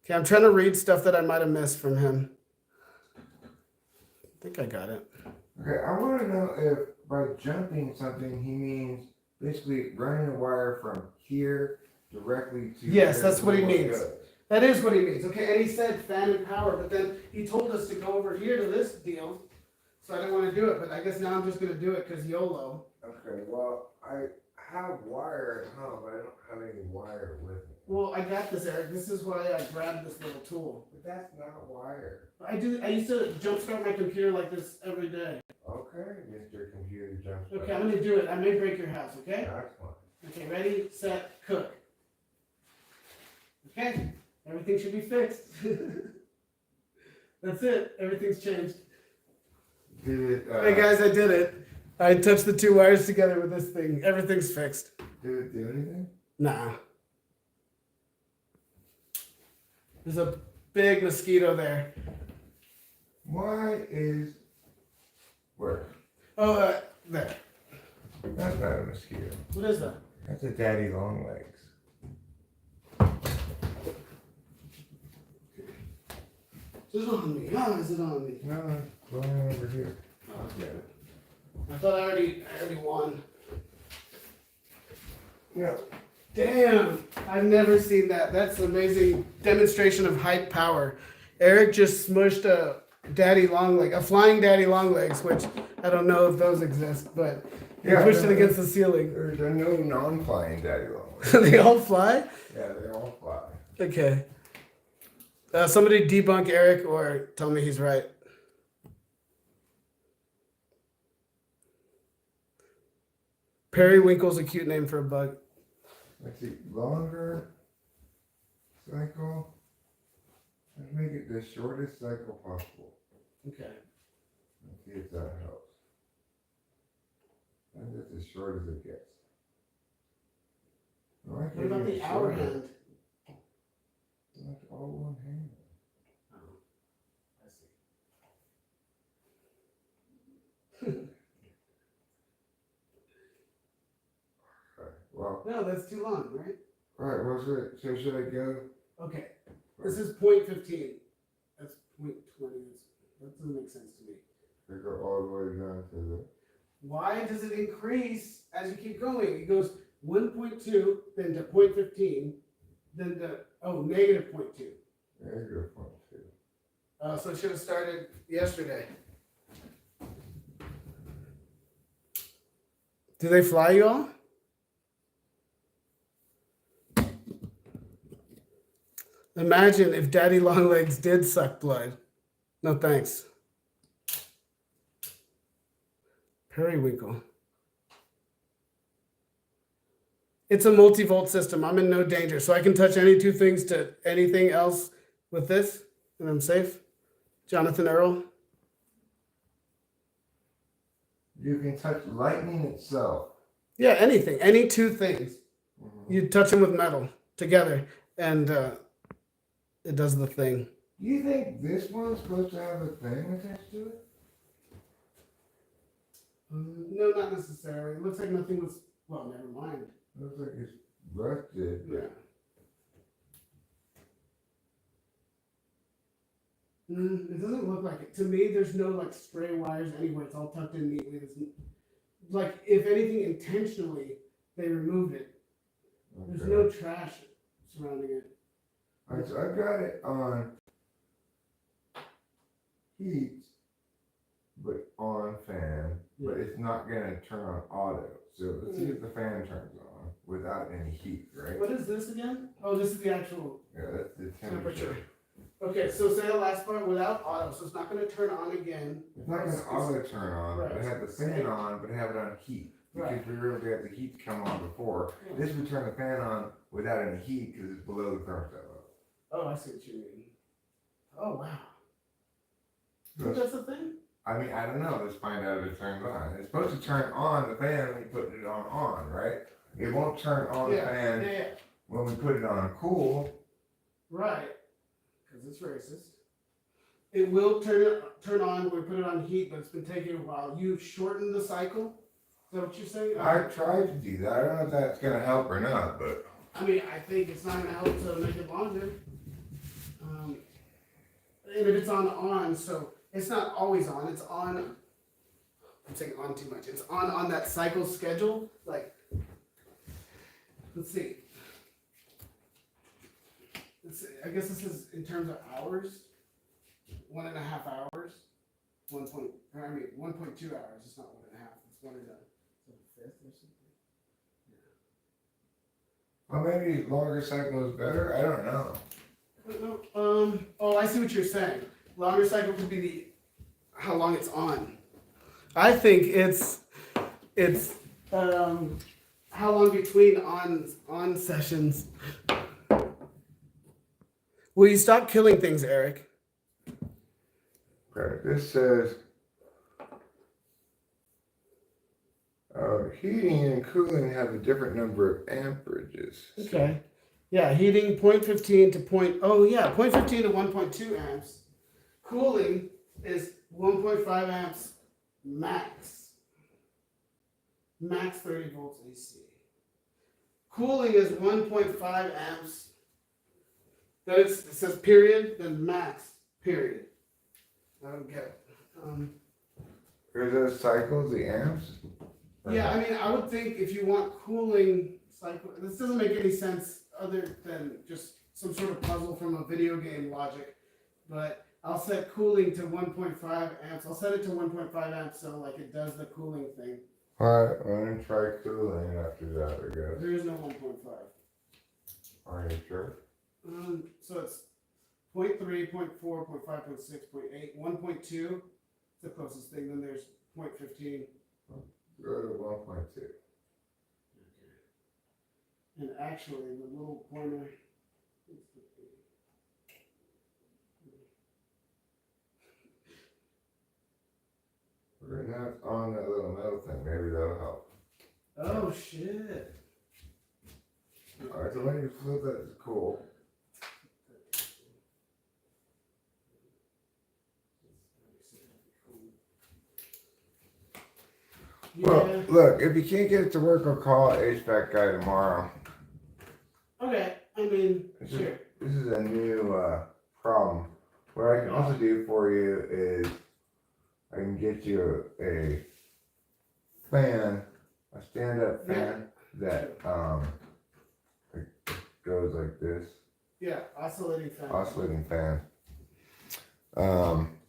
Okay, I'm trying to read stuff that I might have missed from him. I think I got it. Okay, I want to know if by jumping something he means basically running a wire from here directly to Yes, where that's the what he wire means. goes. That is what he means. Okay, and he said fan and power, but then he told us to go over here to this deal. So I didn't want to do it, but I guess now I'm just going to do it because YOLO. Okay, well, I have wire at home, but I don't have any wire with me. Well, I got this, Eric. This is why I grabbed this little tool. But that's not wire. I used to jumpstart my computer like this every day. Okay, Mr. Computer Jump. Okay, I'm going to do it. I may break your house, okay? That's fine. Okay, ready, set, cook. Okay, everything should be fixed. That's it. Everything's changed. Did it, Hey guys, I did it. I touched the two wires together with this thing. Everything's fixed. did it do anything? Nah. There's a big mosquito there. Why is where? Oh, there. That's not a mosquito. What is that? That's a daddy long legs. Is it on me? Oh, is it on me? No, it's going over here. Oh, okay. I thought I already won. Yeah. Damn, I've never seen that. That's an amazing demonstration of height power. Eric just smushed a flying daddy long legs, which I don't know if those exist, but he pushed it against the ceiling. There's no non-flying daddy long legs. They all fly? Yeah, they all fly. Okay. Somebody debunk Eric or tell me he's right. Periwinkle's a cute name for a bug. Let's see, longer cycle. Let's make it the shortest cycle possible. Okay. Let's see if that helps. And that's as short as it gets. Well, What about the hour hand? That's all one hand. Oh, I see. Okay, well, No, that's too long, right? alright, well, so should I go? Okay. This is 0.15. That's 0.20. That doesn't make sense to me. Should I go all all the way down to the. Why does it increase as you keep going? It goes 1.2, then to 0.15, then to negative 0.2. Negative 0.2. So it should have started yesterday. Do they fly you all? Imagine if Daddy Longlegs did suck blood. No thanks. Periwinkle. It's a multi-volt system. I'm in no danger. So I can touch any two things to anything else with this, and I'm safe. Jonathan Earl. You can touch lightning itself. Yeah, anything. Any two things. Mm-hmm. You touch them with metal together, and it does the thing. You think this one's supposed to have a thing attached to it? No, not necessarily. It looks like nothing was. Well, never mind. Looks like it's rusted. Yeah. It doesn't look like it. To me, there's no like stray wires anywhere. It's all tucked in neatly. It's, like, if anything, intentionally, they removed it. Okay. There's no trash surrounding it. Alright, so I got it on heat, but on fan, but it's not gonna turn on auto. So let's see if the fan turns on without any heat, right? What is this again? Oh, this is the actual Yeah, that's the temperature. temperature. Okay, so say the last part without auto, so it's not going to turn on again. It's not gonna auto turn on, Right. but have the fan on, but have it on heat. Because Right. we really had the heat come on before. This would turn the fan on without any heat because it's below the thermostat level. Oh, I see what you mean. Oh, wow. You think that's the thing? I mean, I don't know. Let's find out if it turns on. It's supposed to turn on the fan when you put it on, right? It won't turn on the fan Yeah. when we put it on cool. Right. Because it's racist. It will turn on when we put it on heat, but it's been taking a while. You've shortened the cycle? Is that what you're saying? I tried to do that. I don't know if that's going to help or not, but. I mean, I think it's not going to help to make it longer. And if it's on, so it's not always on. It's on. I'm saying on too much. It's on that cycle schedule. Like, let's see. I guess this is in terms of hours. 1.5 hours. 1.2 hours. It's not 1.5. It's 1 and a fifth or something. Well, maybe longer cycle is better. I don't know. Oh, I see what you're saying. Longer cycle could be how long it's on. I think it's how long between on sessions. Will you stop killing things, Eric? Okay, this says heating and cooling have a different number of amperages. Okay. Yeah, heating 0.15 to 0.15 to 1.2 amps. Cooling is 1.5 amps max. Max 30 volts AC. Cooling is 1.5 amps. Then it says period, then max, period. I don't get it. Are those cycles the amps? Yeah, I mean, I would think if you want cooling cycle, this doesn't make any sense other than just some sort of puzzle from a video game logic. But I'll set cooling to 1.5 amps. I'll set it to 1.5 amps so like it does the cooling thing. Alright, I'm gonna try cooling after that, I guess. There is no 1.5. Are you sure? So it's 0.3, 0.4, 0.5, 0.6, 0.8, 1.2. The closest thing. Then there's 0.15. Go to 1.2. And actually, the little pointer. Right now it's on that little metal thing. Maybe that'll help. Oh shit! Alright, so when you flip that, it's cool. Yeah. Well, look, if you can't get it to work, I'll call an HVAC guy tomorrow. Okay. I mean, sure. This is a new problem. What I can also do for you is I I can get you a fan, a stand-up fan that it goes like this. Yeah, oscillating fan. Oscillating fan.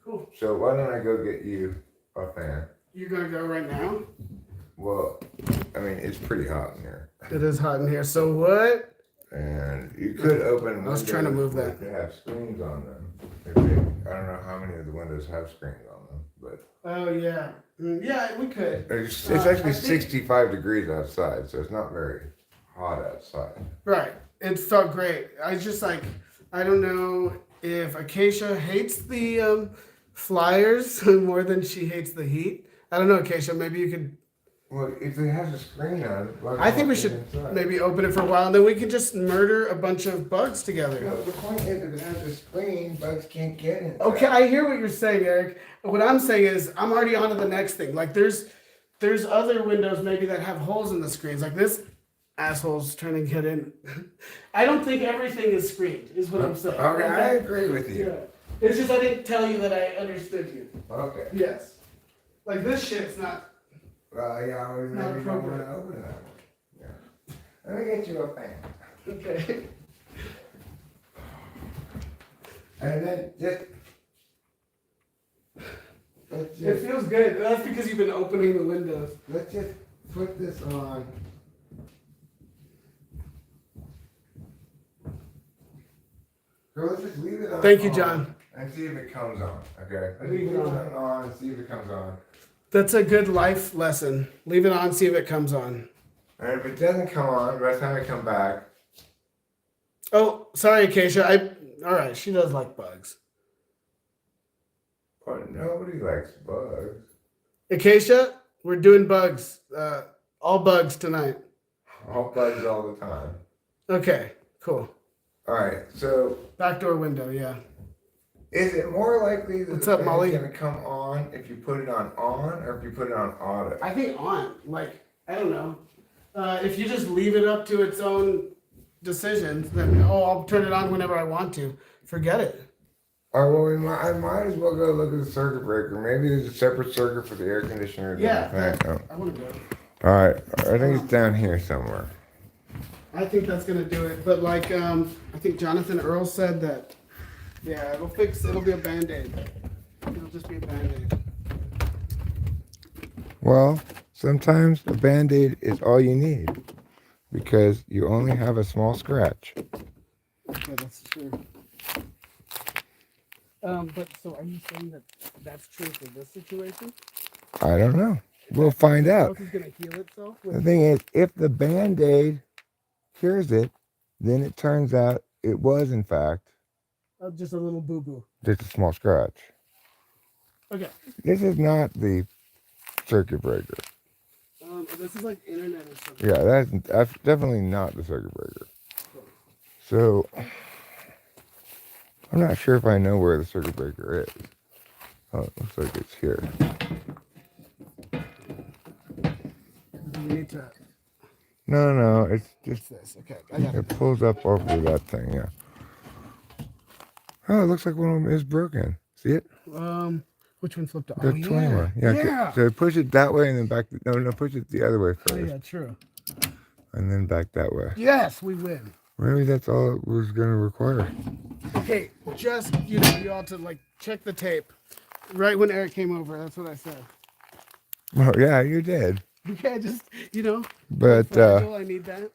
Cool. So why don't I go get you a fan? You're gonna go right now? Well, I mean, it's pretty hot in here. It is hot in here. So what? And you could open I was trying to move that. They have screens on them. I don't know how many of the windows have screens on them, but Oh yeah. Yeah, we could. it's I actually think- 65 degrees outside, so it's not very hot outside. Right. It felt great. I just like, I don't know if Acacia hates the flyers more than she hates the heat. I don't know, Acacia. Maybe you could. Well, if it has a screen on it, why I think we not should put it inside? maybe open it for a while, and then we could just murder a bunch of bugs together. No, the point is, if it has a screen, bugs can't get in. Okay, I hear what you're saying, Eric. What I'm saying is, I'm already on to the next thing. Like, there's other windows maybe that have holes in the screens. Like this asshole's trying to get in. I don't think everything is screened. Is what I'm saying. Okay, I agree with you. Yeah. It's just I didn't tell you that I understood you. Okay. Yes. Like this shit's not. Well, yeah, I was Not maybe don't want appropriate. to open that one. Yeah. Let me get you a fan. Okay. And then just. It feels good. That's because you've been opening the windows. Let's just put this on. So let's just leave it on. Thank you, John. And see if it comes on. Okay. Let's Leave leave it it on. on and see if it comes on. That's a good life lesson. Leave it on, see if it comes on. And if it doesn't come on, by the time I come back, Oh, sorry, Acacia. All right, she does like bugs. oh, nobody likes bugs. Acacia, we're doing bugs. All bugs tonight. All bugs all the time. Okay, cool. All right. So Backdoor window, yeah. is it more likely that What's the up, fan's Molly? going to come on if you put it on or if you put it on auto? I think on. Like, I don't know. If you just leave it up to its own decisions, then, I'll turn it on whenever I want to. Forget it. Oh, well, I might as well go look at the circuit breaker. Maybe there's a separate circuit for the air conditioner. than Yeah, the fan. I want to go. Oh. All right. I think it's down here somewhere. I think that's gonna do it. But like, I think Jonathan Earl said that. Yeah, it'll be a band-aid. It'll just be a band-aid. Well, sometimes a Band-Aid is all you need because you only have a small scratch. Okay, that's true. But so are you saying that that's true for this situation? I don't know. We'll find out. Is gonna heal itself? The thing is, if the Band-Aid cures it, then it turns out it was, in fact, Just a little boo-boo. just a small scratch. Okay. This is not the circuit breaker. This is like internet or something. Yeah, that's definitely not the circuit breaker. So, I'm not sure if I know where the circuit breaker is. Oh, it looks like it's here. You need to. No, it's just, This. Okay, I got it. it pulls up over that thing, yeah. Oh, it looks like one of them is broken. See it? Which one flipped off? The 21. Yeah. Yeah. So push it that way and then back. No, push it the other way Oh, first. yeah, true. And then back that way. Yes, we win. Maybe that's all it was going to require. Okay, just, you all to like check the tape. Right when Eric came over, that's what I said. Oh, yeah, you did. Yeah, just, But, fragile, I need that.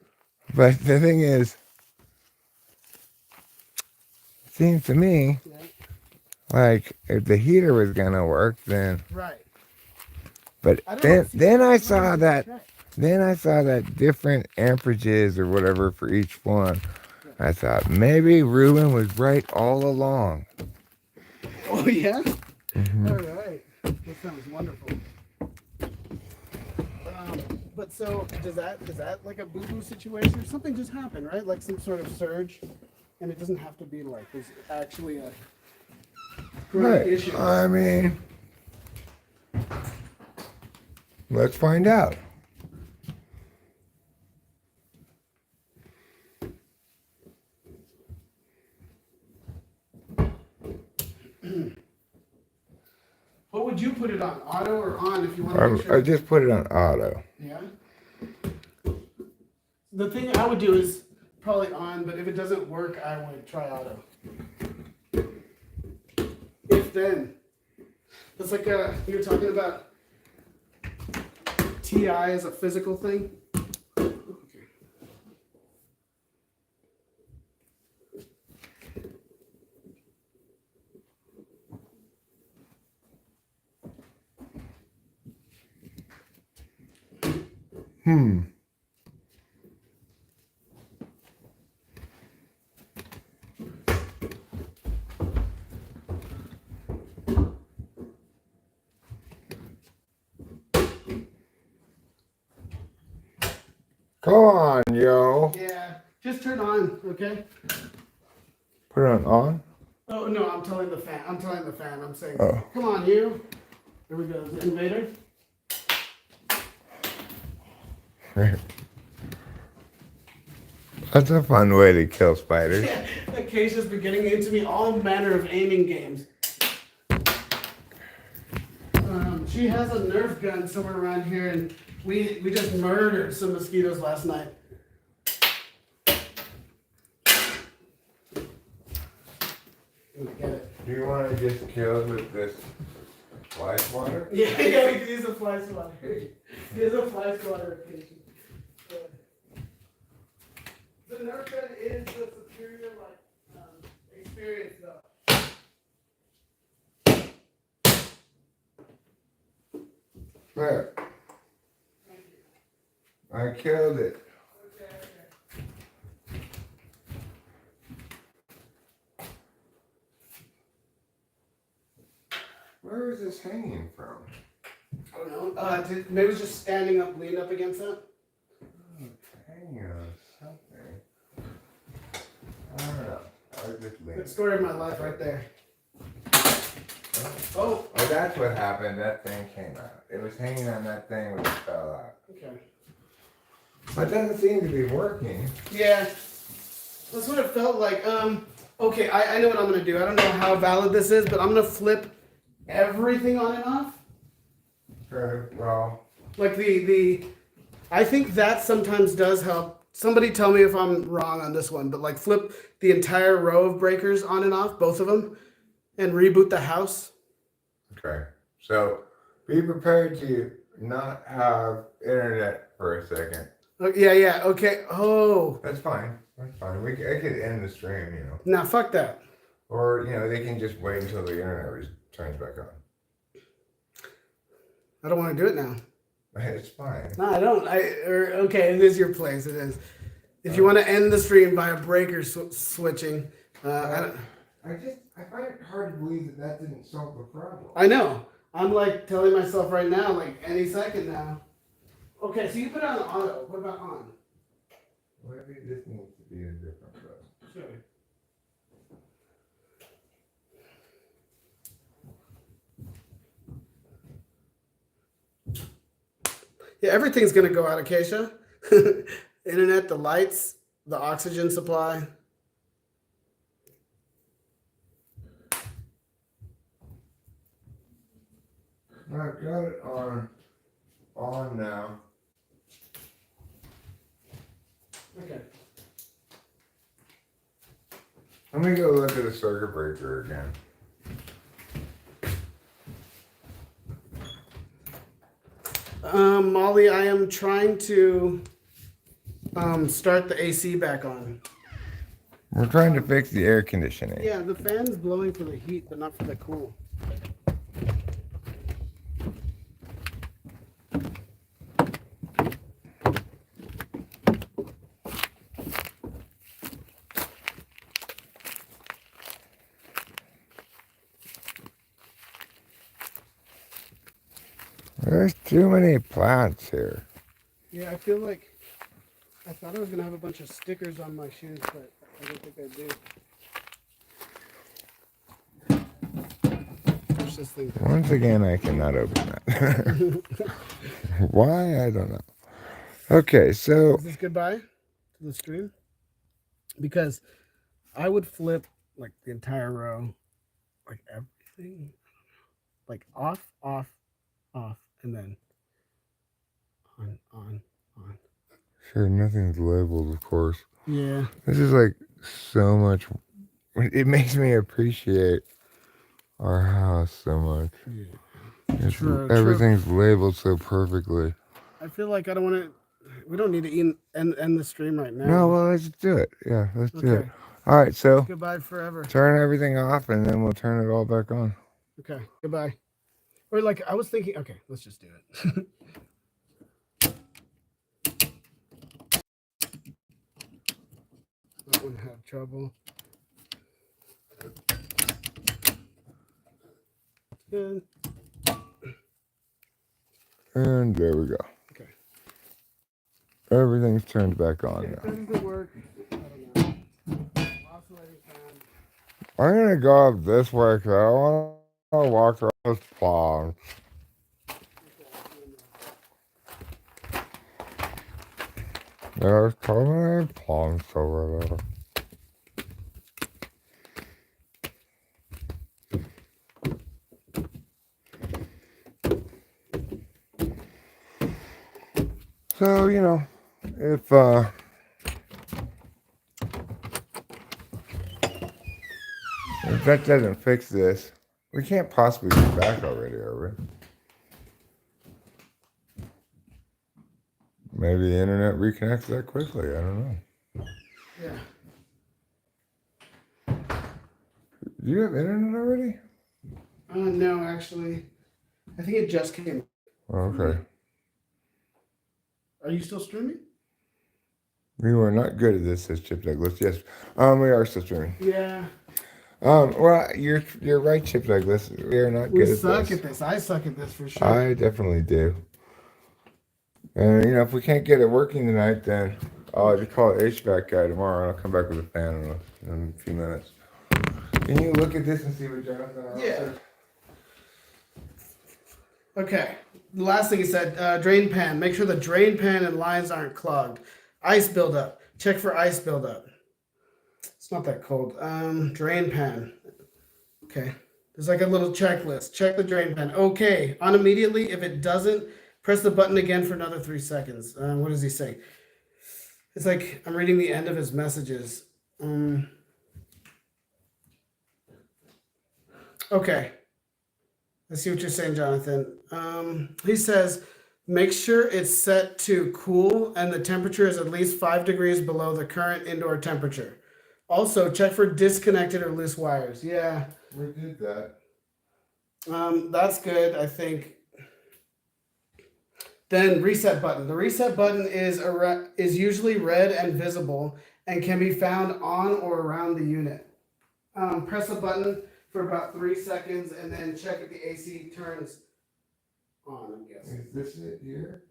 but the thing is, it seems to me Yeah. like if the heater was going to work, then. Right. But I don't then, see then that. I saw Check. that. Then I saw that different amperages or whatever for each one. I thought maybe Ruben was right all along. Oh, yeah? Mhm. All right. That sounds wonderful. But so, does that like a boo-boo situation? Something just happened, right? Like some sort of surge? And it doesn't have to be like, there's actually a Right. issue. I mean, let's find out. What would you put it on? Auto or on if you want to make sure? I just put it on auto. Yeah. The thing I would do is probably on, but if it doesn't work, I would try auto. If then. It's like you were talking about TI as a physical thing. Okay. Come on, yo. Yeah, just turn on, okay? Put it on? Oh no, I'm telling the fan. I'm saying, Oh. come on, you. Here we go. The invader. That's a fun way to kill spiders. Yeah, Acacia's been getting into me all manner of aiming games. She has a Nerf gun somewhere around here, and we just murdered some mosquitoes last night. Get it. Do you want to just kill it with this fly swatter? Yeah, we can use a fly swatter. Use a fly swatter occasion. The Nerf gun is the superior experience though. There. Thank you. I killed it. Okay. Where is this hanging from? I don't know. Maybe it's just standing up, leaning up against that. Hanging on something. I don't know. I was just Good laying. story of my life right there. Oh. Oh, that's what happened. That thing came out. It was hanging on that thing when it fell out. Okay. It doesn't seem to be working. Yeah. That's what it felt like. Okay, I know what I'm gonna do. I don't know how valid this is, but I'm gonna flip everything on and off. Okay, well, Like I think that sometimes does help. Somebody tell me if I'm wrong on this one, but like flip the entire row of breakers on and off, both of them, and reboot the house. okay. So be prepared to not have internet for a second. Oh, yeah, okay. Oh, That's fine. That's fine. I could end the stream, you know. nah, fuck that. Or, you know, they can just wait until the internet turns back on. I don't want to do it now. It's fine. No, I don't. Okay, it is your place. It is. If you want to end the stream by a breaker switching, I find it hard to believe that didn't solve the problem. I know. I'm like telling myself right now, like any second now. Okay, so you put it on auto. What about on? Maybe this needs to be a different row. Sure. Yeah, everything's gonna go out, Acacia. Internet, the lights, the oxygen supply. I've got it on now. Okay. Let me go look at the circuit breaker again. Molly, I am trying to start the AC back on. We're trying to fix the air conditioning. Yeah, the fan's blowing for the heat, but not for the cool. There's too many plants here. Yeah, I feel like I thought I was gonna have a bunch of stickers on my shoes, but I don't think I do. Push this thing down. Once again, I cannot open that. Why? I don't know. Okay, so Is this goodbye to the stream? Because I would flip like the entire row, like everything. like off, off, off, and then on. Sure, nothing's labeled, of course. Yeah. This is like so much. It makes me appreciate our house so much. Yeah. True. Everything's labeled so perfectly. I feel like I don't want to. We don't need to end the stream right now. No, well, let's do it. Yeah, let's do it. Okay. All right, so Goodbye forever. turn everything off, and then we'll turn it all back on. Okay. Goodbye. Or like I was thinking. Okay, let's just do it. That one have trouble. Good. And there we go. Okay. Everything's turned back on Okay, now. doesn't work. I don't know. Oscillating fan. I'm gonna go up this way because I want to walk around those ponds. There's so many ponds over there. So, you know, if that doesn't fix this, we can't possibly be back already, are we? Maybe the internet reconnects that quickly. I don't know. Yeah. Do you have internet already? No, actually, I think it just came. Oh, okay. Are you still streaming? We were not good at this, says Chip Douglas. Yes, we are still streaming. Yeah. Well, you're right, Chip Douglas. We are not We good suck at at this. I suck at this for sure. I definitely do. And, you know, if we can't get it working tonight, then I'll just call the HVAC guy tomorrow, and I'll come back with a fan in a few minutes. Can you look at this and see what Jonathan has? Yeah. Okay. The last thing he said, drain pan. Make sure the drain pan and lines aren't clogged. Ice buildup. Check for ice buildup. It's not that cold. Drain pan. Okay. There's like a little checklist. Check the drain pan. Okay. On immediately. If it doesn't, press the button again for another 3 seconds. What does he say? It's like I'm reading the end of his messages. Okay. I see what you're saying, Jonathan. He says, make sure it's set to cool and the temperature is at least 5 degrees below the current indoor temperature. Also, check for disconnected or loose wires. Yeah. We did that. That's good, I think. Then reset button. The reset button is usually red and visible and can be found on or around the unit. Press the button for about 3 seconds and then check if the AC turns on, I'm guessing. Is this it here?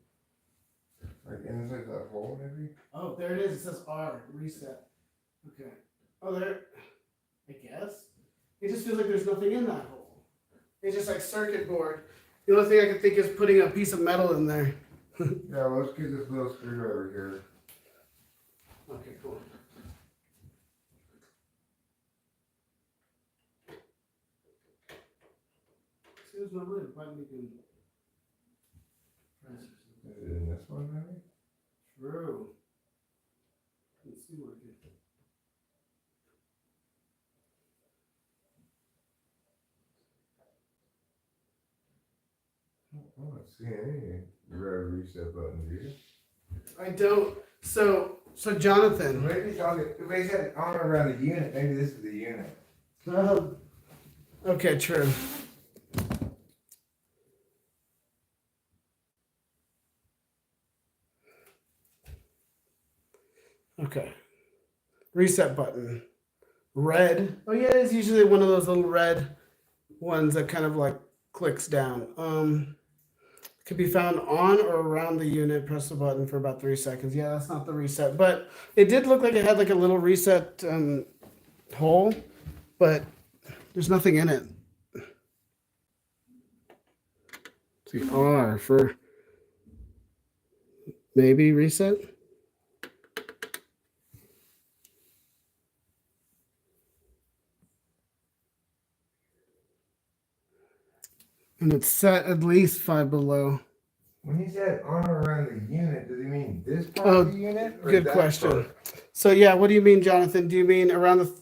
Like inside that hole, maybe? Oh, there it is. It says R, reset. Okay. Oh, there. I guess. It just feels like there's nothing in that hole. It's just like circuit board. The only thing I can think is putting a piece of metal in there. Yeah, well, let's get this little screwdriver here. Okay, cool. See, there's no little button you can press. Is it in this one, maybe? True. Let's see what it is. I don't see any red reset button, do you? I don't. So Jonathan. Maybe it's on the, they said on or around the unit. Maybe this is the unit. Okay, true. Okay. Reset button. Red. Oh yeah, it's usually one of those little red ones that kind of like clicks down. Could be found on or around the unit. Press the button for about 3 seconds. Yeah, that's not the reset, but it did look like it had like a little reset hole, but there's nothing in it. The R for maybe reset. And it's set at least 5 below. When he said on or around the unit, does he mean this part Oh, of the unit? Or good that question. part? So yeah, what do you mean, Jonathan? Do you mean around the?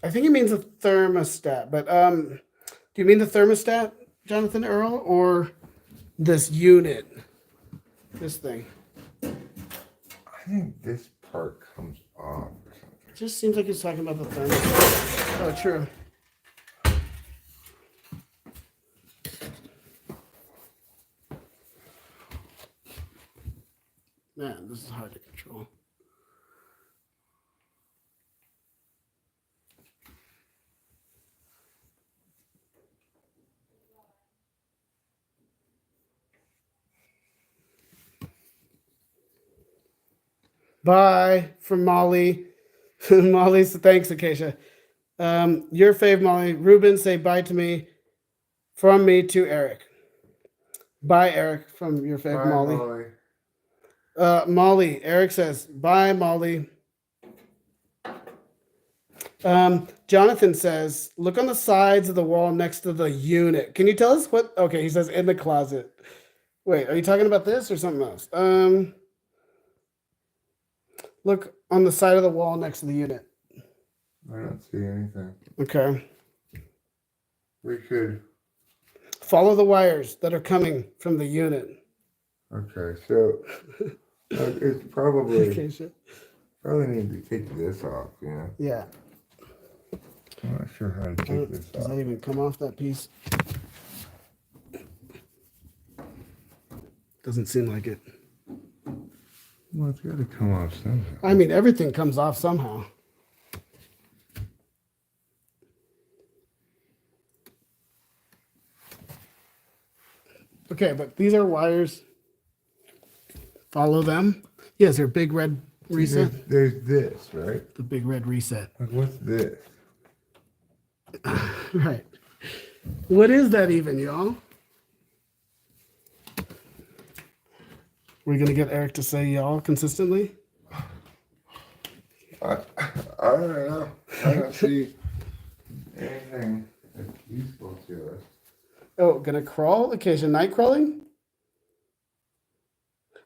I think he means the thermostat, but do you mean the thermostat, Jonathan Earl, or this unit? This thing. I think this part comes off or something. It just seems like he's talking about the thermostat. Oh, true. Man, this is hard to control. Bye from Molly. Molly's thanks, Acacia. Your fave, Molly. Ruben, say bye to me. From me to Eric. Bye, Eric, from your fave, Bye, Molly. Molly. Molly. Eric says, bye, Molly. Jonathan says, look on the sides of the wall next to the unit. Can you tell us what? Okay, he says in the closet. Wait, are you talking about this or something else? Look on the side of the wall next to the unit. I don't see anything. Okay. We could. Follow the wires that are coming from the unit. Okay, so it's probably Okay, sure. probably need to take this off. Yeah. Yeah. I'm not sure how to take this Does off. that even come off that piece? Doesn't seem like it. Well, it's got to come off somehow. I mean, everything comes off somehow. Okay, but these are wires. Follow them. Yes, they're big red reset. There's this, right? The big red reset. Like, what's this? Right. What is that even, y'all? We're going to get Eric to say y'all consistently? I don't know. I don't see anything that's useful to us. Oh, gonna crawl? Okay, so night crawling?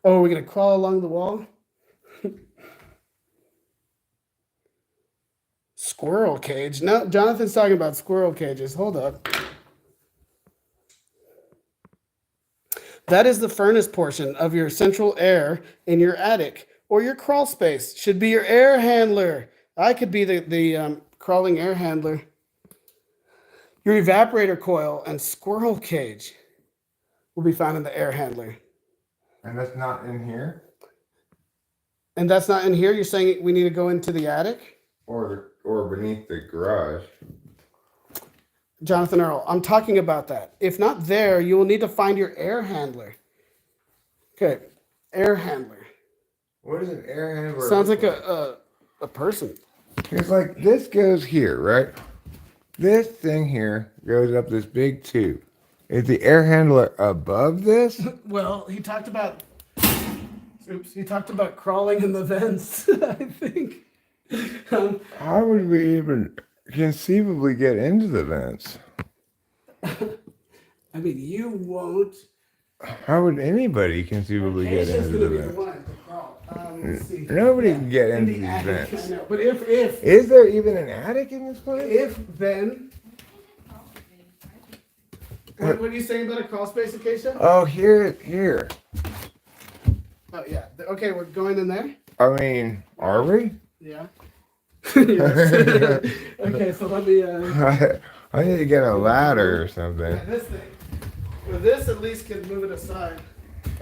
Oh, we're gonna crawl along the wall? Squirrel cage. No, Jonathan's talking about squirrel cages. Hold up. That is the furnace portion of your central air in your attic, or your crawl space. Should be your air handler. I could be the crawling air handler. Your evaporator coil and squirrel cage will be found in the air handler. And that's not in here? And that's not in here? You're saying we need to go into the attic? Or beneath the garage. Jonathan Earl, I'm talking about that. If not there, you will need to find your air handler. Okay, air handler. What is an air handler? Sounds like a person. It's like this goes here, right? This thing here goes up this big tube. Is the air handler above this? Well, he talked about crawling in the vents, I think. How would we even conceivably get into the vents? I mean, you won't. How would anybody conceivably get Acacia's into gonna the be the vents? one to crawl. Let's see. Nobody can get In into the these attic. vents. I know. But if Is there even an attic in this place? then. What are you saying about a crawl space, Acacia? Oh, here. Oh, yeah. Okay, we're going in there? I mean, are we? Yeah. Yes. Okay, so let me. I need to get a ladder or something. Yeah, this thing. Well, this at least can move it aside.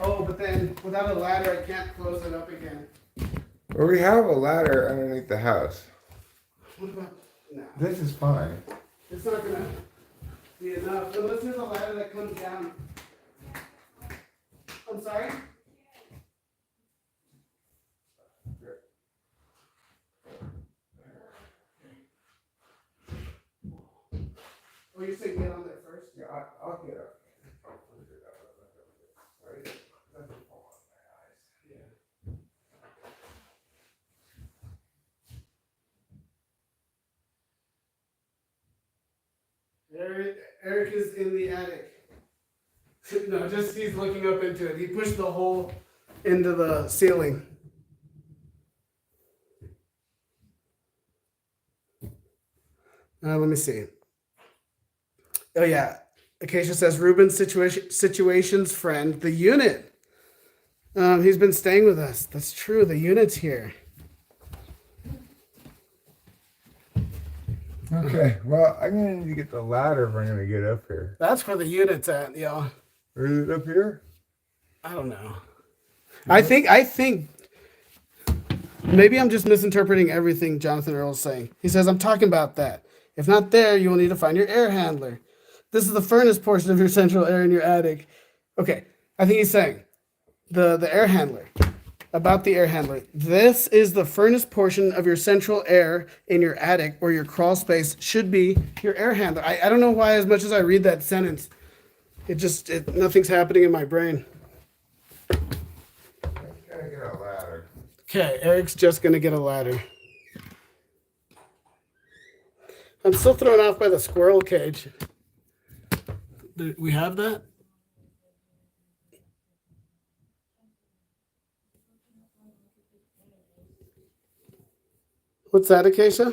Oh, but then without a ladder, I can't close it up again. Well, we have a ladder underneath the house. What about. No. This is fine. It's not going to be enough. Unless there's a ladder that comes down. I'm sorry? Oh, you're saying get on there first? Yeah, I'll get up. Eric is in the attic. No, just he's looking up into it. He pushed the hole into the ceiling. Let me see. Oh yeah, Acacia says Ruben's situation's friend, the unit. He's been staying with us. That's true. The unit's here. Okay, well, I'm gonna need to get the ladder if I'm gonna get up here. That's where the unit's at, yo. Or is it up here? I don't know. I think maybe I'm just misinterpreting everything Jonathan Earl's saying. He says, I'm talking about that. If not there, you will need to find your air handler. This is the furnace portion of your central air in your attic. Okay, I think he's saying the air handler. About the air handler. This is the furnace portion of your central air in your attic, or your crawl space should be your air handler. I don't know why, as much as I read that sentence, nothing's happening in my brain. Gotta get a ladder. Okay, Eric's just gonna get a ladder. I'm still thrown off by the squirrel cage. Do we have that? What's that, Acacia?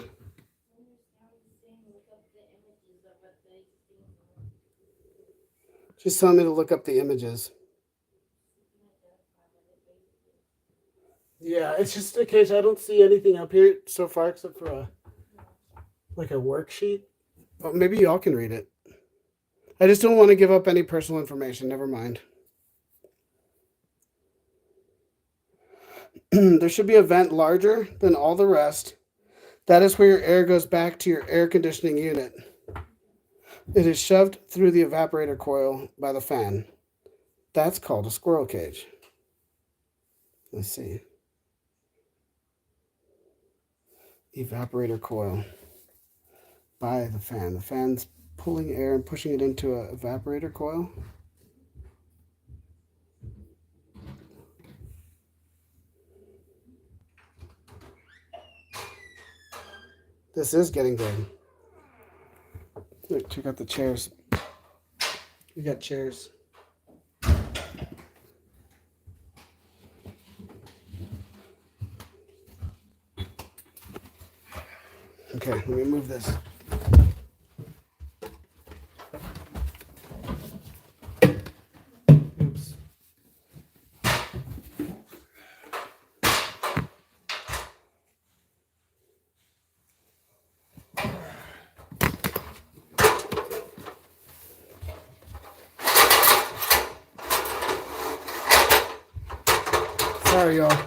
She's telling me to look up the images. Yeah, it's just Acacia. I don't see anything up here so far except for a worksheet. Oh, maybe y'all can read it. I just don't want to give up any personal information. Never mind. There should be a vent larger than all the rest. That is where your air goes back to your air conditioning unit. It is shoved through the evaporator coil by the fan. That's called a squirrel cage. Let's see. Evaporator coil by the fan. The fan's pulling air and pushing it into an evaporator coil. This is getting good. Look, check out the chairs. We got chairs. Okay, let me move this. Oops. Sorry, y'all.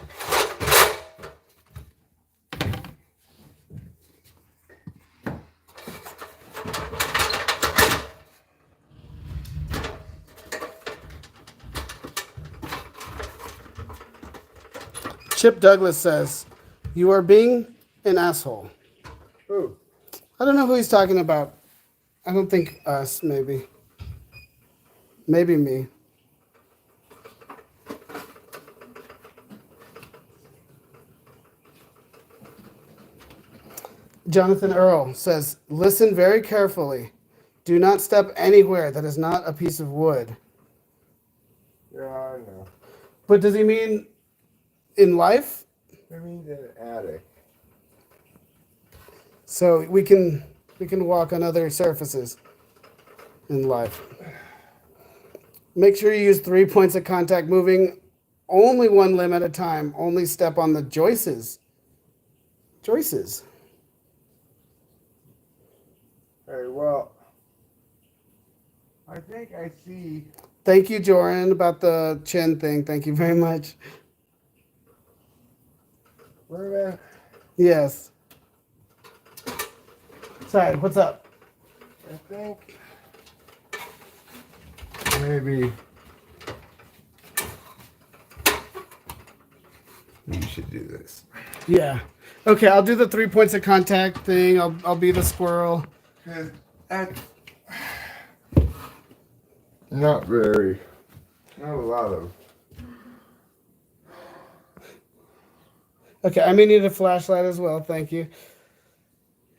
Chip Douglas says, "You are being an asshole." Who? I don't know who he's talking about. I don't think us, maybe. Maybe me. Jonathan Earl says, "Listen very carefully. Do not step anywhere that is not a piece of wood." Yeah, I know. But does he mean in life? I mean the attic. So we can walk on other surfaces in life. Make sure you use 3 points of contact, moving only one limb at a time. Only step on the joists. Joists. Hey, well, I think I see. Thank you, Joran, about the chin thing. Thank you very much. Where at? Yes. Sorry, what's up? I think maybe you should do this. Yeah. Okay, I'll do the 3 points of contact thing. I'll be the squirrel. Not a lot of. Okay, I may need a flashlight as well. Thank you.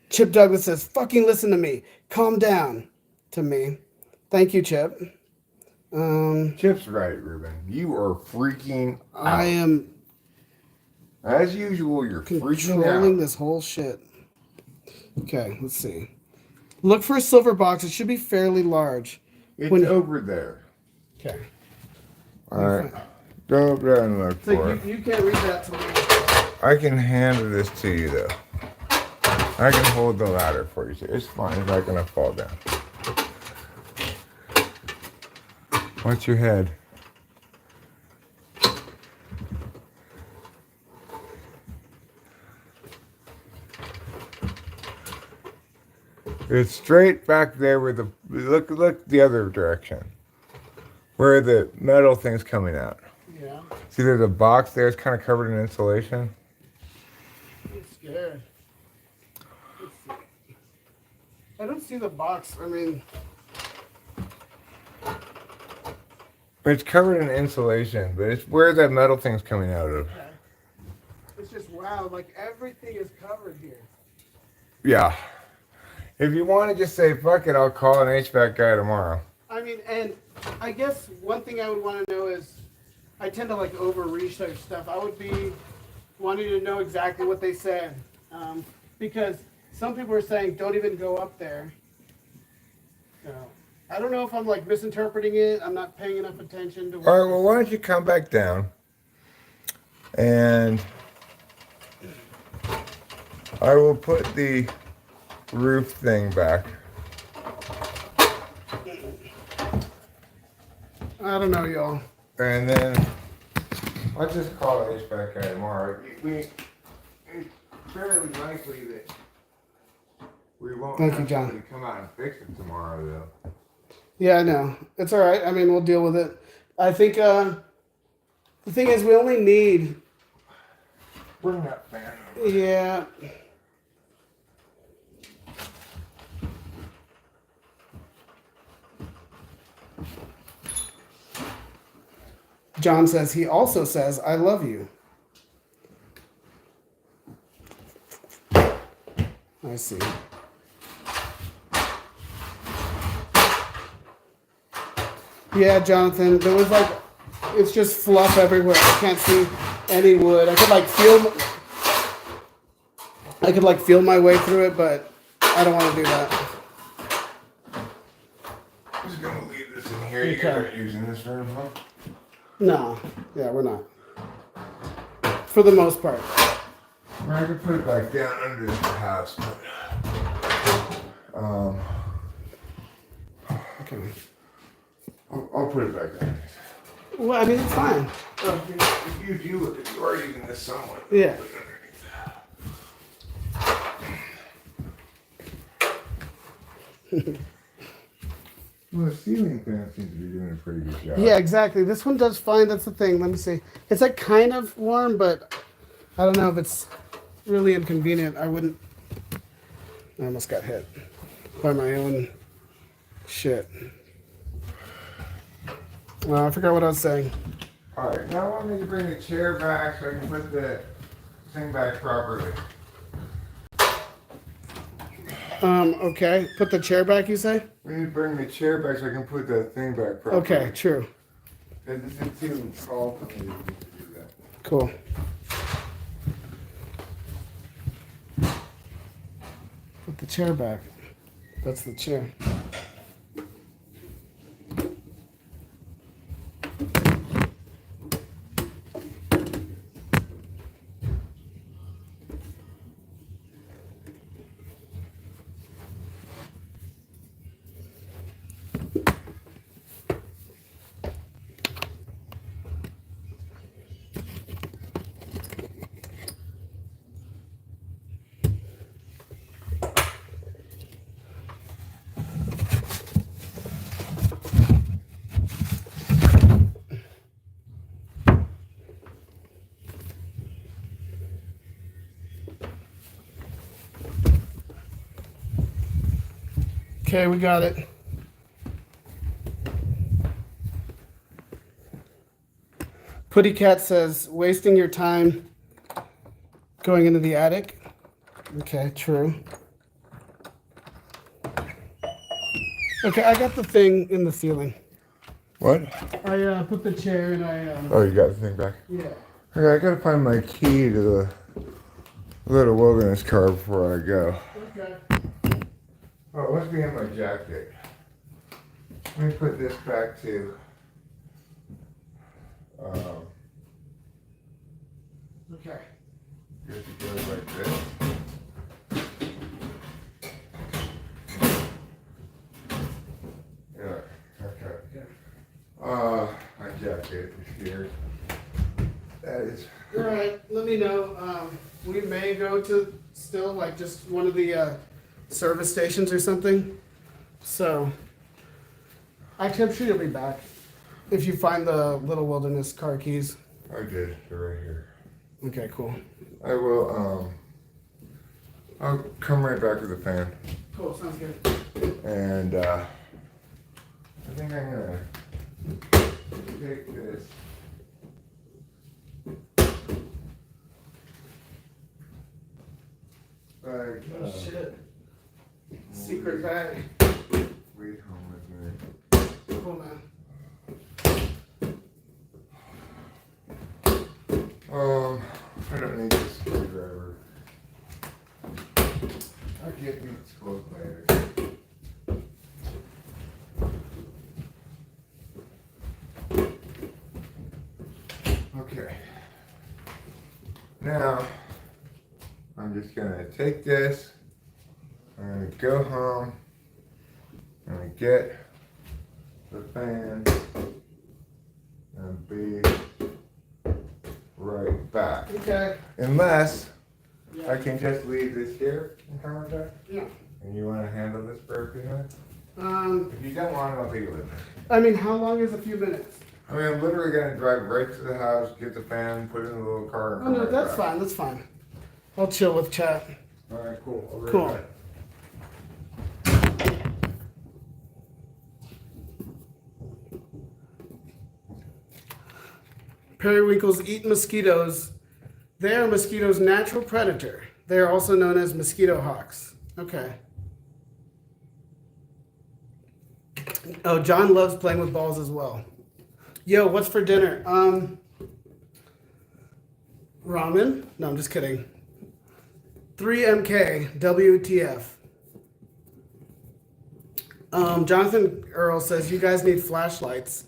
Chip Douglas says, "Fucking listen to me. Calm down." To me. Thank you, Chip. Chip's right, Ruben. You are freaking out. I am As usual, you're freaking controlling out. this whole shit. Okay, let's see. Look for a silver box. It should be fairly large. It's When- over there. Okay. All right. Go over there and look So for it. you can't read that to me. I can hand this to you, though. I can hold the ladder for you. It's fine. It's not going to fall down. What's your head? It's straight back there where the look the other direction, where the metal thing's coming out. Yeah. See, there's a box there. It's kind of covered in insulation. I'm scared. Let's see. I don't see the box. I mean, It's covered in insulation, but it's where that metal thing's coming out of. okay. It's just wow. Like everything is covered here. Yeah. If you want to just say fuck it, I'll call an HVAC guy tomorrow. I mean, and I guess one thing I would want to know is, I tend to like over research stuff. I would be wanting to know exactly what they said, because some people are saying don't even go up there. So I don't know if I'm like misinterpreting it. I'm not paying enough attention to. All right, well, why don't you come back down and I will put the roof thing back. I don't know, y'all. And then I'll just call the HVAC guy tomorrow. It's fairly likely that we won't Thank you, have John. somebody come out and fix it tomorrow, though. Yeah, I know. It's all right. I mean, we'll deal with it. I think the thing is, we only need. Bring that fan over. Yeah. John says, he also says, I love you. I see. Yeah, Jonathan, there was like, it's just fluff everywhere. I can't see any wood. I could like feel my way through it, but I don't want to do that. I'm just gonna leave this in here. You guys aren't using this room, huh? No. Yeah, we're not. For the most part. I could put it back down under the house, but Okay. I'll put it back down. Well, I mean, it's fine. If you are using this somewhat. Yeah. Put it underneath. Well, the ceiling fan seems to be doing a pretty good job. Yeah, exactly. This one does fine. That's the thing. Let me see. It's like kind of warm, but I don't know if it's really inconvenient. I almost got hit by my own shit. Well, I forgot what I was saying. All right, now I want me to bring the chair back so I can put the thing back properly. Okay. Put the chair back, you say? We need to bring the chair back so I can put the thing back properly. Okay, true. Because it's too tall for me to do that. Cool. Put the chair back. That's the chair. Okay, we got it. Putty Cat says, wasting your time going into the attic. Okay, true. Okay, I got the thing in the ceiling. What? I put the chair and Oh, you got the thing back? yeah. Okay, I gotta find my key to the little wilderness car before I go. Okay. Oh, it must be in my jacket. Let me put this back to. Okay. Just it goes like this. Yeah. Okay. My jacket is here. That is. All right. Let me know. We may go to still like just one of the service stations or something. So, actually, I'm sure you'll be back if you find the little wilderness car keys. I did. They're right here. Okay. Cool. I will. I'll come right back with the fan. Cool. Sounds good. And I think I'm gonna take this. Bag, Oh shit. Secret bag. Leave home with me. Cool, man. I don't need this screwdriver. I'll get these clothes later. Okay. Now, I'm just gonna take this. I'm gonna go home. I'm gonna get the fan and be right back. Okay. Unless I Yeah. can just leave this here and come right back. Yeah. And you want to handle this for a few minutes? If you don't want it, I'll take it with me. I mean, how long is a few minutes? I mean, I'm literally gonna drive right to the house, get the fan, put it in the little car, and Oh come no, right that's back. fine. That's fine. I'll chill with chat. All right, cool. I'll be right Cool. back. Periwinkles eat mosquitoes. They are mosquitoes' natural predator. They are also known as mosquito hawks. Okay. Oh, John loves playing with balls as well. Yo, what's for dinner? Ramen? No, I'm just kidding. 3MK, WTF. Jonathan Earl says, you guys need flashlights.